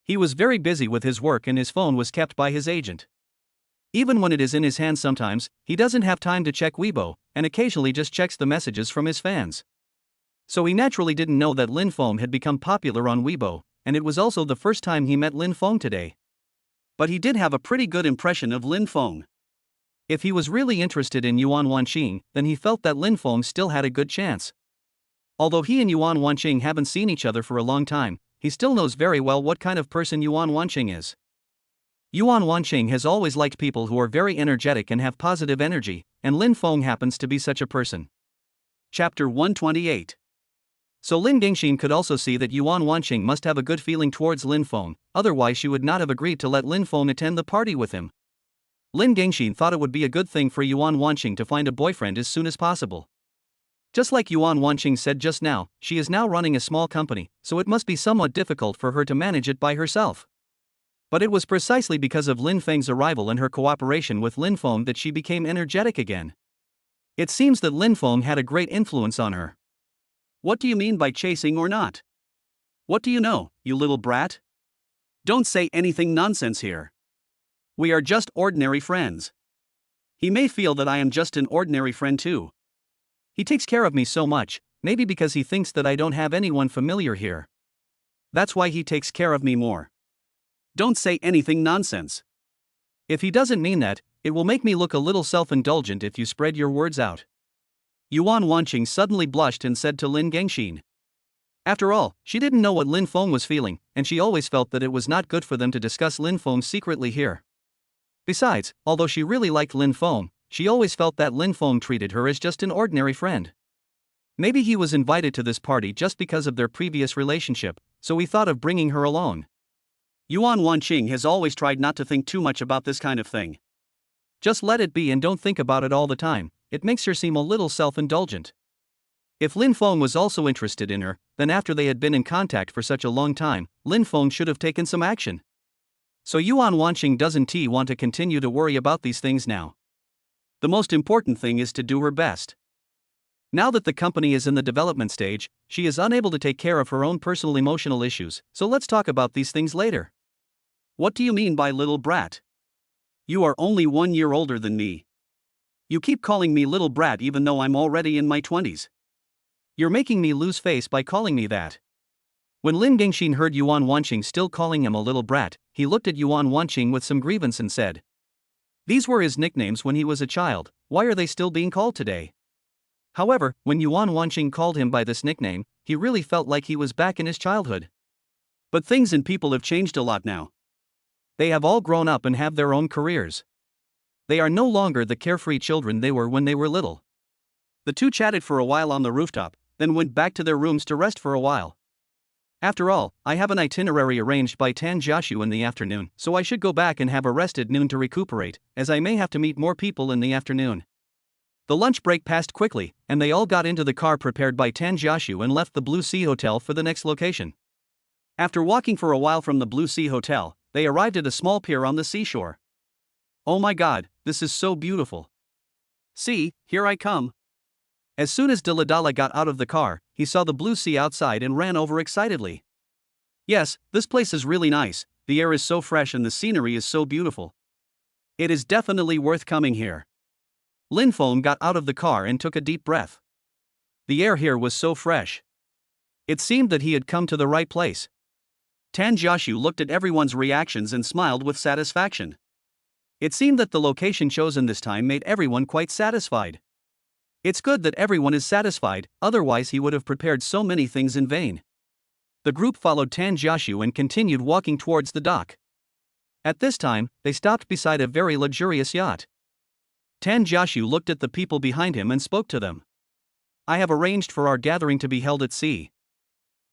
He was very busy with his work and his phone was kept by his agent. Even when it is in his hand sometimes, he doesn't have time to check Weibo, and occasionally just checks the messages from his fans. So he naturally didn't know that Lin Feng had become popular on Weibo, and it was also the first time he met Lin Feng today. But he did have a pretty good impression of Lin Feng. If he was really interested in Yuan Wanqing, then he felt that Lin Feng still had a good chance. Although he and Yuan Wanqing haven't seen each other for a long time, he still knows very well what kind of person Yuan Wanqing is. Yuan Wanqing has always liked people who are very energetic and have positive energy, and Lin Feng happens to be such a person. Chapter 128. So Lin Gengxin could also see that Yuan Wanqing must have a good feeling towards Lin Feng, otherwise she would not have agreed to let Lin Feng attend the party with him. Lin Gangxin thought it would be a good thing for Yuan Wanqing to find a boyfriend as soon as possible. Just like Yuan Wanqing said just now, she is now running a small company, so it must be somewhat difficult for her to manage it by herself. But it was precisely because of Lin Feng's arrival and her cooperation with Lin Feng that she became energetic again. It seems that Lin Feng had a great influence on her. What do you mean by chasing or not? What do you know, you little brat? Don't say anything nonsense here. We are just ordinary friends. He may feel that I am just an ordinary friend too. He takes care of me so much, maybe because he thinks that I don't have anyone familiar here. That's why he takes care of me more. Don't say anything nonsense. If he doesn't mean that, it will make me look a little self-indulgent if you spread your words out. Yuan Wanqing suddenly blushed and said to Lin Gangxin. After all, she didn't know what Lin Feng was feeling, and she always felt that it was not good for them to discuss Lin Feng secretly here. Besides, although she really liked Lin Feng, she always felt that Lin Feng treated her as just an ordinary friend. Maybe he was invited to this party just because of their previous relationship, so he thought of bringing her along. Yuan Wanqing has always tried not to think too much about this kind of thing. Just let it be and don't think about it all the time, it makes her seem a little self-indulgent. If Lin Feng was also interested in her, then after they had been in contact for such a long time, Lin Feng should have taken some action. So Yuan Wanqing doesn't want to continue to worry about these things now. The most important thing is to do her best. Now that the company is in the development stage, she is unable to take care of her own personal emotional issues, so let's talk about these things later. What do you mean by little brat? You are only 1 year older than me. You keep calling me little brat even though I'm already in my 20s. You're making me lose face by calling me that. When Lin Gangxin heard Yuan Wanqing still calling him a little brat, he looked at Yuan Wanqing with some grievance and said, "These were his nicknames when he was a child, why are they still being called today?" However, when Yuan Wanqing called him by this nickname, he really felt like he was back in his childhood. But things and people have changed a lot now. They have all grown up and have their own careers. They are no longer the carefree children they were when they were little. The two chatted for a while on the rooftop, then went back to their rooms to rest for a while. After all, I have an itinerary arranged by Tan Jiaxu in the afternoon, so I should go back and have a rest at noon to recuperate, as I may have to meet more people in the afternoon. The lunch break passed quickly, and they all got into the car prepared by Tan Jiaxu and left the Blue Sea Hotel for the next location. After walking for a while from the Blue Sea Hotel, they arrived at a small pier on the seashore. Oh my god, this is so beautiful. See, here I come. As soon as Diladala got out of the car, he saw the blue sea outside and ran over excitedly. Yes, this place is really nice, the air is so fresh and the scenery is so beautiful. It is definitely worth coming here. Lin Feng got out of the car and took a deep breath. The air here was so fresh. It seemed that he had come to the right place. Tan Jiaxu looked at everyone's reactions and smiled with satisfaction. It seemed that the location chosen this time made everyone quite satisfied. It's good that everyone is satisfied, otherwise he would have prepared so many things in vain. The group followed Tan Jiaxu and continued walking towards the dock. At this time, they stopped beside a very luxurious yacht. Tan Jiaxu looked at the people behind him and spoke to them. "I have arranged for our gathering to be held at sea.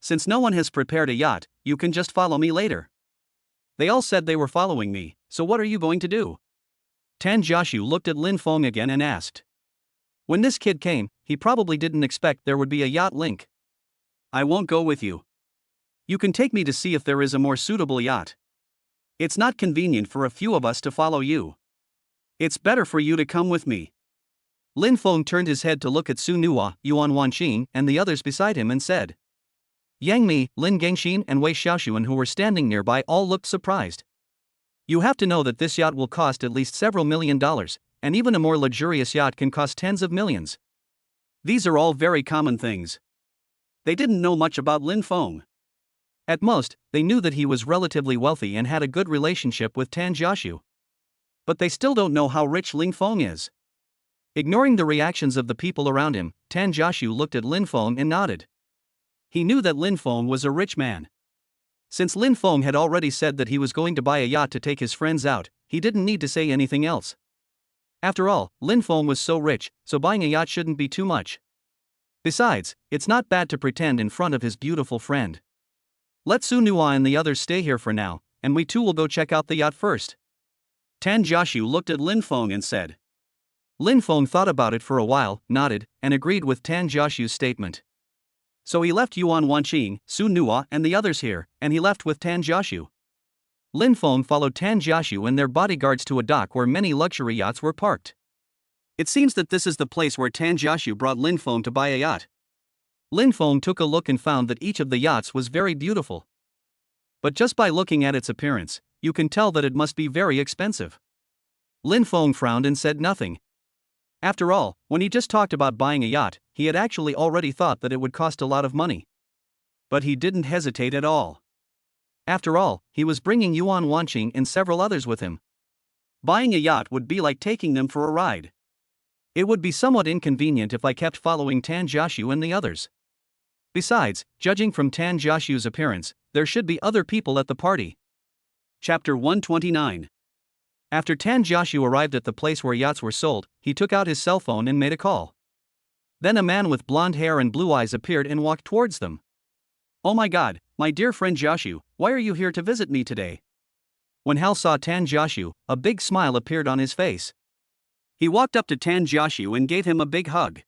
Since no one has prepared a yacht, you can just follow me later." They all said they were following me, so what are you going to do? Tan Jiaxu looked at Lin Feng again and asked. When this kid came, he probably didn't expect there would be a yacht link. "I won't go with you. You can take me to see if there is a more suitable yacht. It's not convenient for a few of us to follow you. It's better for you to come with me." Lin Feng turned his head to look at Su Nuo, Yuan Wanqing, and the others beside him and said. Yang Mi, Lin Gangxin, and Wei Xiaoxuan, who were standing nearby, all looked surprised. You have to know that this yacht will cost at least several $1,000,000, and even a more luxurious yacht can cost tens of millions. These are all very common things. They didn't know much about Lin Feng. At most, they knew that he was relatively wealthy and had a good relationship with Tan Jiaxu. But they still don't know how rich Lin Feng is. Ignoring the reactions of the people around him, Tan Jiaxu looked at Lin Feng and nodded. He knew that Lin Feng was a rich man. Since Lin Feng had already said that he was going to buy a yacht to take his friends out, he didn't need to say anything else. After all, Lin Feng was so rich, so buying a yacht shouldn't be too much. Besides, it's not bad to pretend in front of his beautiful friend. Let Su Nuo and the others stay here for now, and we too will go check out the yacht first. Tan Jiaxu looked at Lin Feng and said. Lin Feng thought about it for a while, nodded, and agreed with Tan Jiaxu's statement. So he left Yuan Wanqing, Su Nua and the others here, and he left with Tan Jiaxu. Lin Feng followed Tan Jiaxu and their bodyguards to a dock where many luxury yachts were parked. It seems that this is the place where Tan Jiaxu brought Lin Feng to buy a yacht. Lin Feng took a look and found that each of the yachts was very beautiful. But just by looking at its appearance, you can tell that it must be very expensive. Lin Feng frowned and said nothing. After all, when he just talked about buying a yacht, he had actually already thought that it would cost a lot of money. But he didn't hesitate at all. After all, he was bringing Yuan Wanqing and several others with him. Buying a yacht would be like taking them for a ride. It would be somewhat inconvenient if I kept following Tan Jiaxu and the others. Besides, judging from Tan Jiaxu's appearance, there should be other people at the party. Chapter 129. After Tan Jiaxu arrived at the place where yachts were sold, he took out his cell phone and made a call. Then a man with blonde hair and blue eyes appeared and walked towards them. Oh my god, my dear friend Jiaxu, why are you here to visit me today? When Hal saw Tan Jiaxu, a big smile appeared on his face. He walked up to Tan Jiaxu and gave him a big hug.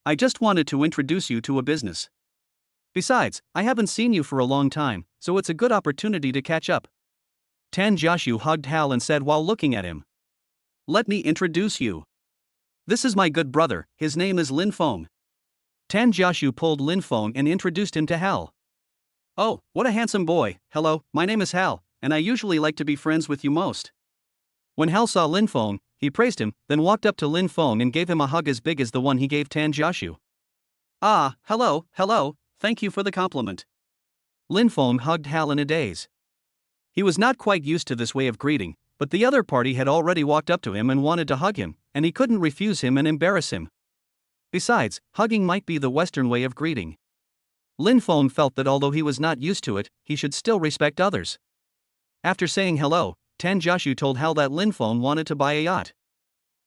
I just wanted to introduce you to a business. Besides, I haven't seen you for a long time, so it's a good opportunity to catch up. Tan Jiaxu hugged Hal and said while looking at him. Let me introduce you. This is my good brother, his name is Lin Feng. Tan Jiaxu pulled Lin Feng and introduced him to Hal. Oh, what a handsome boy. Hello, my name is Hal, and I usually like to be friends with you most. When Hal saw Lin Feng, he praised him, then walked up to Lin Feng and gave him a hug as big as the one he gave Tan Jiaxu. Ah, hello, thank you for the compliment. Lin Feng hugged Hal in a daze. He was not quite used to this way of greeting, but the other party had already walked up to him and wanted to hug him, and he couldn't refuse him and embarrass him. Besides, hugging might be the Western way of greeting. Lin Feng felt that although he was not used to it, he should still respect others. After saying hello, Tan Jiaxu told Hal that Lin Feng wanted to buy a yacht.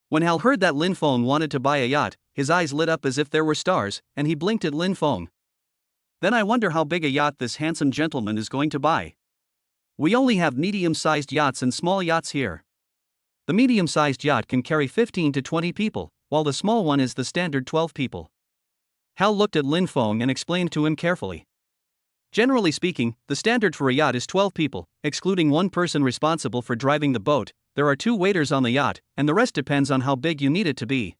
When Hal heard that Lin Feng wanted to buy a yacht, his eyes lit up as if there were stars, and he blinked at Lin Feng. Then I wonder how big a yacht this handsome gentleman is going to buy. We only have medium-sized yachts and small yachts here. The medium-sized yacht can carry 15 to 20 people, while the small one is the standard 12 people. Hal looked at Lin Feng and explained to him carefully. Generally speaking, the standard for a yacht is 12 people, excluding one person responsible for driving the boat. There are 2 waiters on the yacht, and the rest depends on how big you need it to be.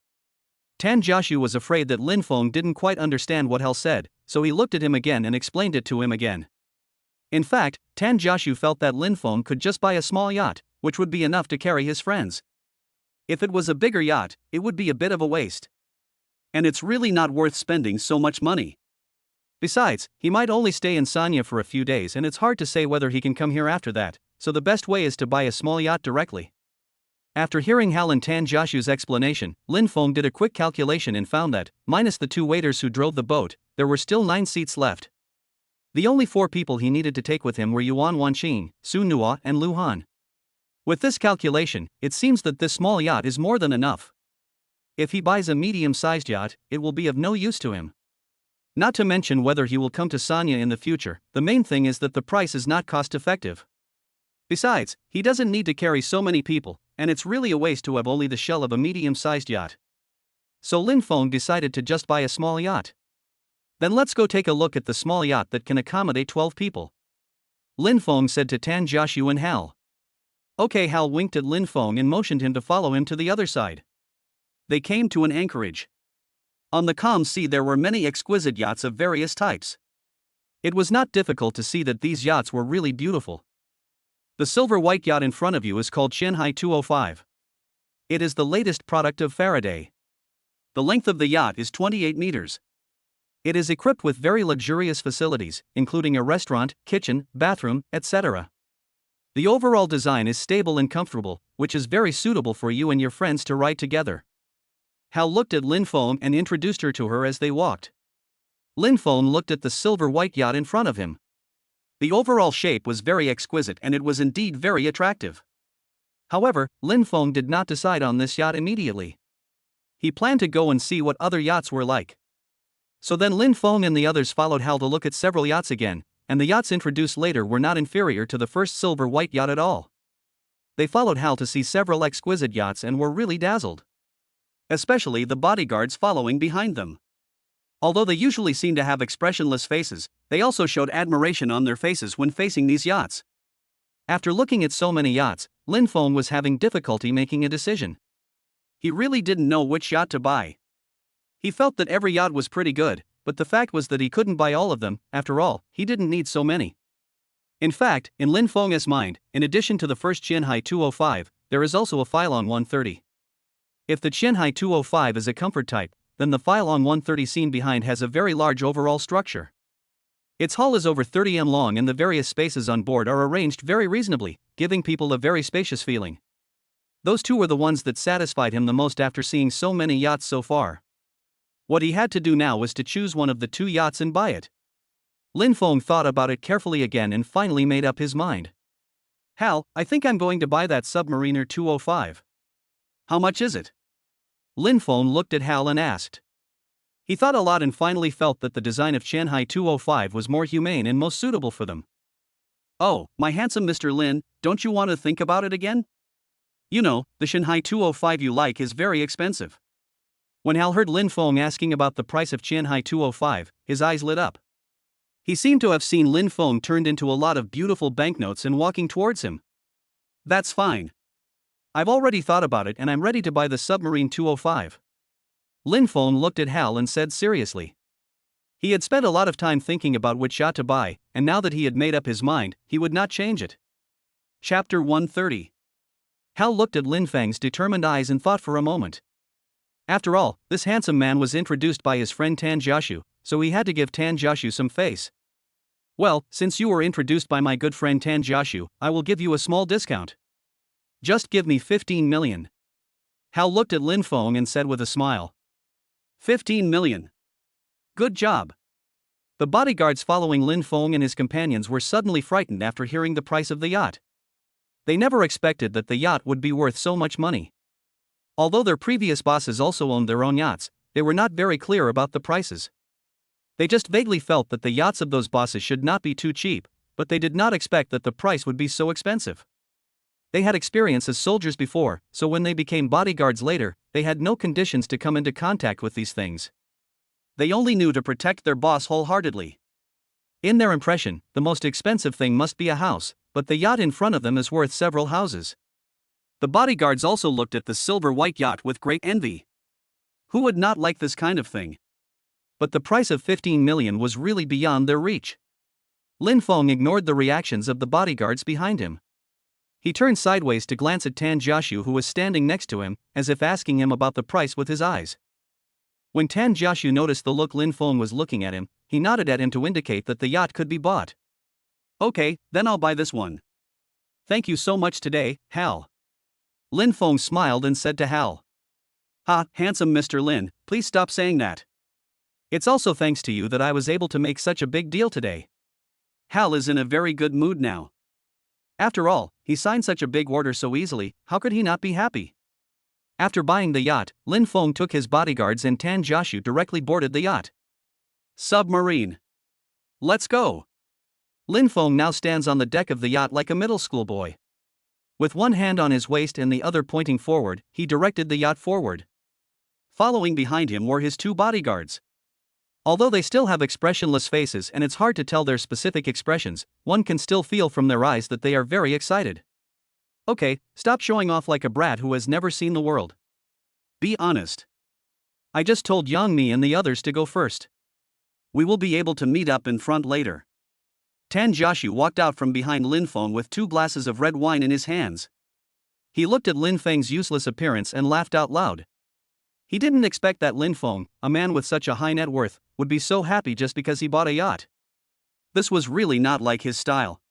Tan Jiaxu was afraid that Lin Feng didn't quite understand what Hal said, so he looked at him again and explained it to him again. In fact, Tan Jiaxu felt that Lin Feng could just buy a small yacht, which would be enough to carry his friends. If it was a bigger yacht, it would be a bit of a waste. And it's really not worth spending so much money. Besides, he might only stay in Sanya for a few days and it's hard to say whether he can come here after that, so the best way is to buy a small yacht directly. After hearing Hal and Tan Jiaxu's explanation, Lin Feng did a quick calculation and found that, minus the 2 waiters who drove the boat, there were still 9 seats left. The only 4 people he needed to take with him were Yuan Wanqing, Su Nua and Lu Han. With this calculation, it seems that this small yacht is more than enough. If he buys a medium-sized yacht, it will be of no use to him. Not to mention whether he will come to Sanya in the future, the main thing is that the price is not cost-effective. Besides, he doesn't need to carry so many people, and it's really a waste to have only the shell of a medium-sized yacht. So Lin Feng decided to just buy a small yacht. Then let's go take a look at the small yacht that can accommodate 12 people. Lin Feng said to Tan Jiaxu and Hal. Okay, Hal winked at Lin Feng and motioned him to follow him to the other side. They came to an anchorage. On the calm sea there were many exquisite yachts of various types. It was not difficult to see that these yachts were really beautiful. The silver-white yacht in front of you is called Shanghai 205. It is the latest product of Faraday. The length of the yacht is 28 meters. It is equipped with very luxurious facilities, including a restaurant, kitchen, bathroom, etc. The overall design is stable and comfortable, which is very suitable for you and your friends to ride together. Hal looked at Lin Feng and introduced her to her as they walked. Lin Feng looked at the silver-white yacht in front of him. The overall shape was very exquisite and it was indeed very attractive. However, Lin Feng did not decide on this yacht immediately. He planned to go and see what other yachts were like. So then Lin Feng and the others followed Hal to look at several yachts again, and the yachts introduced later were not inferior to the first silver-white yacht at all. They followed Hal to see several exquisite yachts and were really dazzled. Especially the bodyguards following behind them. Although they usually seem to have expressionless faces, they also showed admiration on their faces when facing these yachts. After looking at so many yachts, Lin Feng was having difficulty making a decision. He really didn't know which yacht to buy. He felt that every yacht was pretty good, but the fact was that he couldn't buy all of them. After all, he didn't need so many. In fact, in Lin Feng's mind, in addition to the first Qianhai 205, there is also a Phylon 130. If the Qianhai 205 is a comfort type, then the Phylon 130 seen behind has a very large overall structure. Its hull is over 30 m long and the various spaces on board are arranged very reasonably, giving people a very spacious feeling. Those two were the ones that satisfied him the most after seeing so many yachts so far. What he had to do now was to choose one of the two yachts and buy it. Lin Feng thought about it carefully again and finally made up his mind. Hal, I think I'm going to buy that Submariner 205. How much is it? Lin Feng looked at Hal and asked. He thought a lot and finally felt that the design of Qianhai 205 was more humane and most suitable for them. Oh, my handsome Mr. Lin, don't you want to think about it again? You know, the Qianhai 205 you like is very expensive. When Hal heard Lin Feng asking about the price of Qianhai 205, his eyes lit up. He seemed to have seen Lin Feng turned into a lot of beautiful banknotes and walking towards him. That's fine. I've already thought about it and I'm ready to buy the Submarine 205. Lin Feng looked at Hal and said seriously. He had spent a lot of time thinking about which yacht to buy, and now that he had made up his mind, he would not change it. Chapter 130. Hal looked at Lin Feng's determined eyes and thought for a moment. After all, this handsome man was introduced by his friend Tan Jiaxu, so he had to give Tan Jiaxu some face. Well, since you were introduced by my good friend Tan Jiaxu, I will give you a small discount. Just give me 15 million. Hal looked at Lin Feng and said with a smile. 15 million. Good job. The bodyguards following Lin Feng and his companions were suddenly frightened after hearing the price of the yacht. They never expected that the yacht would be worth so much money. Although their previous bosses also owned their own yachts, they were not very clear about the prices. They just vaguely felt that the yachts of those bosses should not be too cheap, but they did not expect that the price would be so expensive. They had experience as soldiers before, so when they became bodyguards later, they had no conditions to come into contact with these things. They only knew to protect their boss wholeheartedly. In their impression, the most expensive thing must be a house, but the yacht in front of them is worth several houses. The bodyguards also looked at the silver-white yacht with great envy. Who would not like this kind of thing? But the price of 15 million was really beyond their reach. Lin Feng ignored the reactions of the bodyguards behind him. He turned sideways to glance at Tan Jiaxu, who was standing next to him, as if asking him about the price with his eyes. When Tan Jiaxu noticed the look Lin Feng was looking at him, he nodded at him to indicate that the yacht could be bought. Okay, then I'll buy this one. Thank you so much today, Hal. Lin Feng smiled and said to Hal. Ha, handsome Mr. Lin, please stop saying that. It's also thanks to you that I was able to make such a big deal today. Hal is in a very good mood now. After all, he signed such a big order so easily, how could he not be happy? After buying the yacht, Lin Feng took his bodyguards and Tan Jiaxu directly boarded the yacht. Submarine. Let's go. Lin Feng now stands on the deck of the yacht like a middle school boy. With one hand on his waist and the other pointing forward, he directed the yacht forward. Following behind him were his two bodyguards. Although they still have expressionless faces and it's hard to tell their specific expressions, one can still feel from their eyes that they are very excited. Okay, stop showing off like a brat who has never seen the world. Be honest. I just told Yang Mi and the others to go first. We will be able to meet up in front later. Tan Jiaxu walked out from behind Lin Feng with 2 glasses of red wine in his hands. He looked at Lin Feng's useless appearance and laughed out loud. He didn't expect that Lin Feng, a man with such a high net worth, would be so happy just because he bought a yacht. This was really not like his style.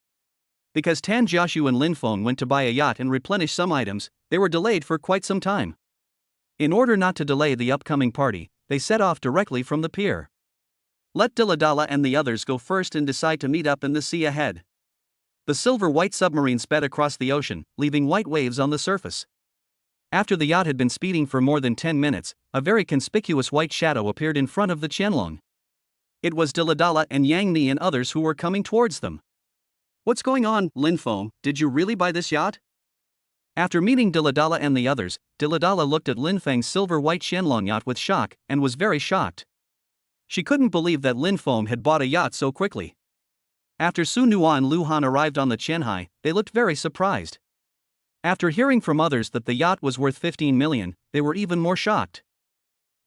Because Tan Jiaxu and Lin Feng went to buy a yacht and replenish some items, they were delayed for quite some time. In order not to delay the upcoming party, they set off directly from the pier. Let Diladala and the others go first and decide to meet up in the sea ahead. The silver-white submarine sped across the ocean, leaving white waves on the surface. After the yacht had been speeding for more than 10 minutes, a very conspicuous white shadow appeared in front of the Qianlong. It was Diladala and Yang Ni and others who were coming towards them. What's going on, Lin Feng? Did you really buy this yacht? After meeting Diladala and the others, Diladala looked at Lin Feng's silver-white Shenlong yacht with shock and was very shocked. She couldn't believe that Lin Feng had bought a yacht so quickly. After Su Nuo and Lu Han arrived on the Qianhai, they looked very surprised. After hearing from others that the yacht was worth 15 million, they were even more shocked.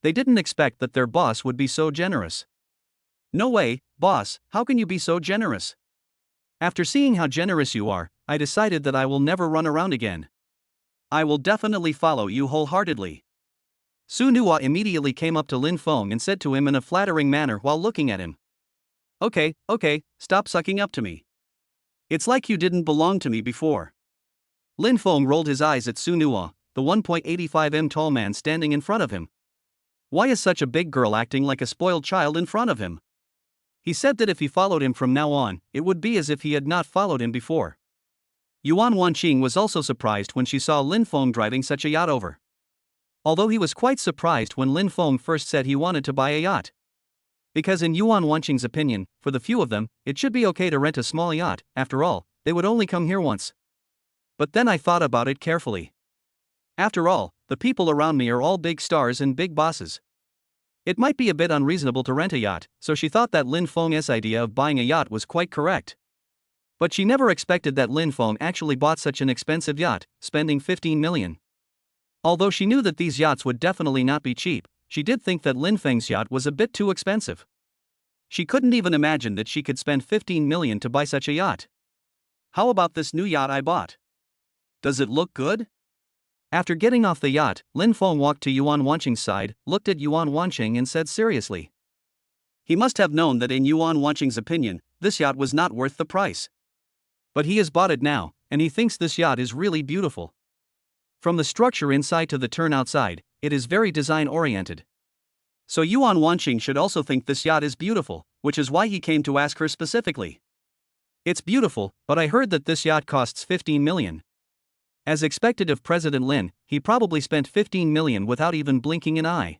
They didn't expect that their boss would be so generous. No way, boss, how can you be so generous? After seeing how generous you are, I decided that I will never run around again. I will definitely follow you wholeheartedly. Su Nuo immediately came up to Lin Feng and said to him in a flattering manner while looking at him. Okay, stop sucking up to me. It's like you didn't belong to me before. Lin Feng rolled his eyes at Su Nuo, the 1.85m tall man standing in front of him. Why is such a big girl acting like a spoiled child in front of him? He said that if he followed him from now on, it would be as if he had not followed him before. Yuan Wanqing was also surprised when she saw Lin Feng driving such a yacht over. Although he was quite surprised when Lin Feng first said he wanted to buy a yacht. Because in Yuan Wanqing's opinion, for the few of them, it should be okay to rent a small yacht, after all, they would only come here once. But then I thought about it carefully. After all, the people around me are all big stars and big bosses. It might be a bit unreasonable to rent a yacht, so she thought that Lin Feng's idea of buying a yacht was quite correct. But she never expected that Lin Feng actually bought such an expensive yacht, spending 15 million. Although she knew that these yachts would definitely not be cheap, she did think that Lin Feng's yacht was a bit too expensive. She couldn't even imagine that she could spend 15 million to buy such a yacht. How about this new yacht I bought? Does it look good? After getting off the yacht, Lin Feng walked to Yuan Wanqing's side, looked at Yuan Wanqing and said seriously. He must have known that in Yuan Wanqing's opinion, this yacht was not worth the price. But he has bought it now, and he thinks this yacht is really beautiful. From the structure inside to the turn outside, it is very design-oriented. So Yuan Wanqing should also think this yacht is beautiful, which is why he came to ask her specifically. It's beautiful, but I heard that this yacht costs 15 million. As expected of President Lin, he probably spent 15 million without even blinking an eye.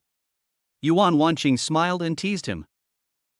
Yuan Wanqing smiled and teased him.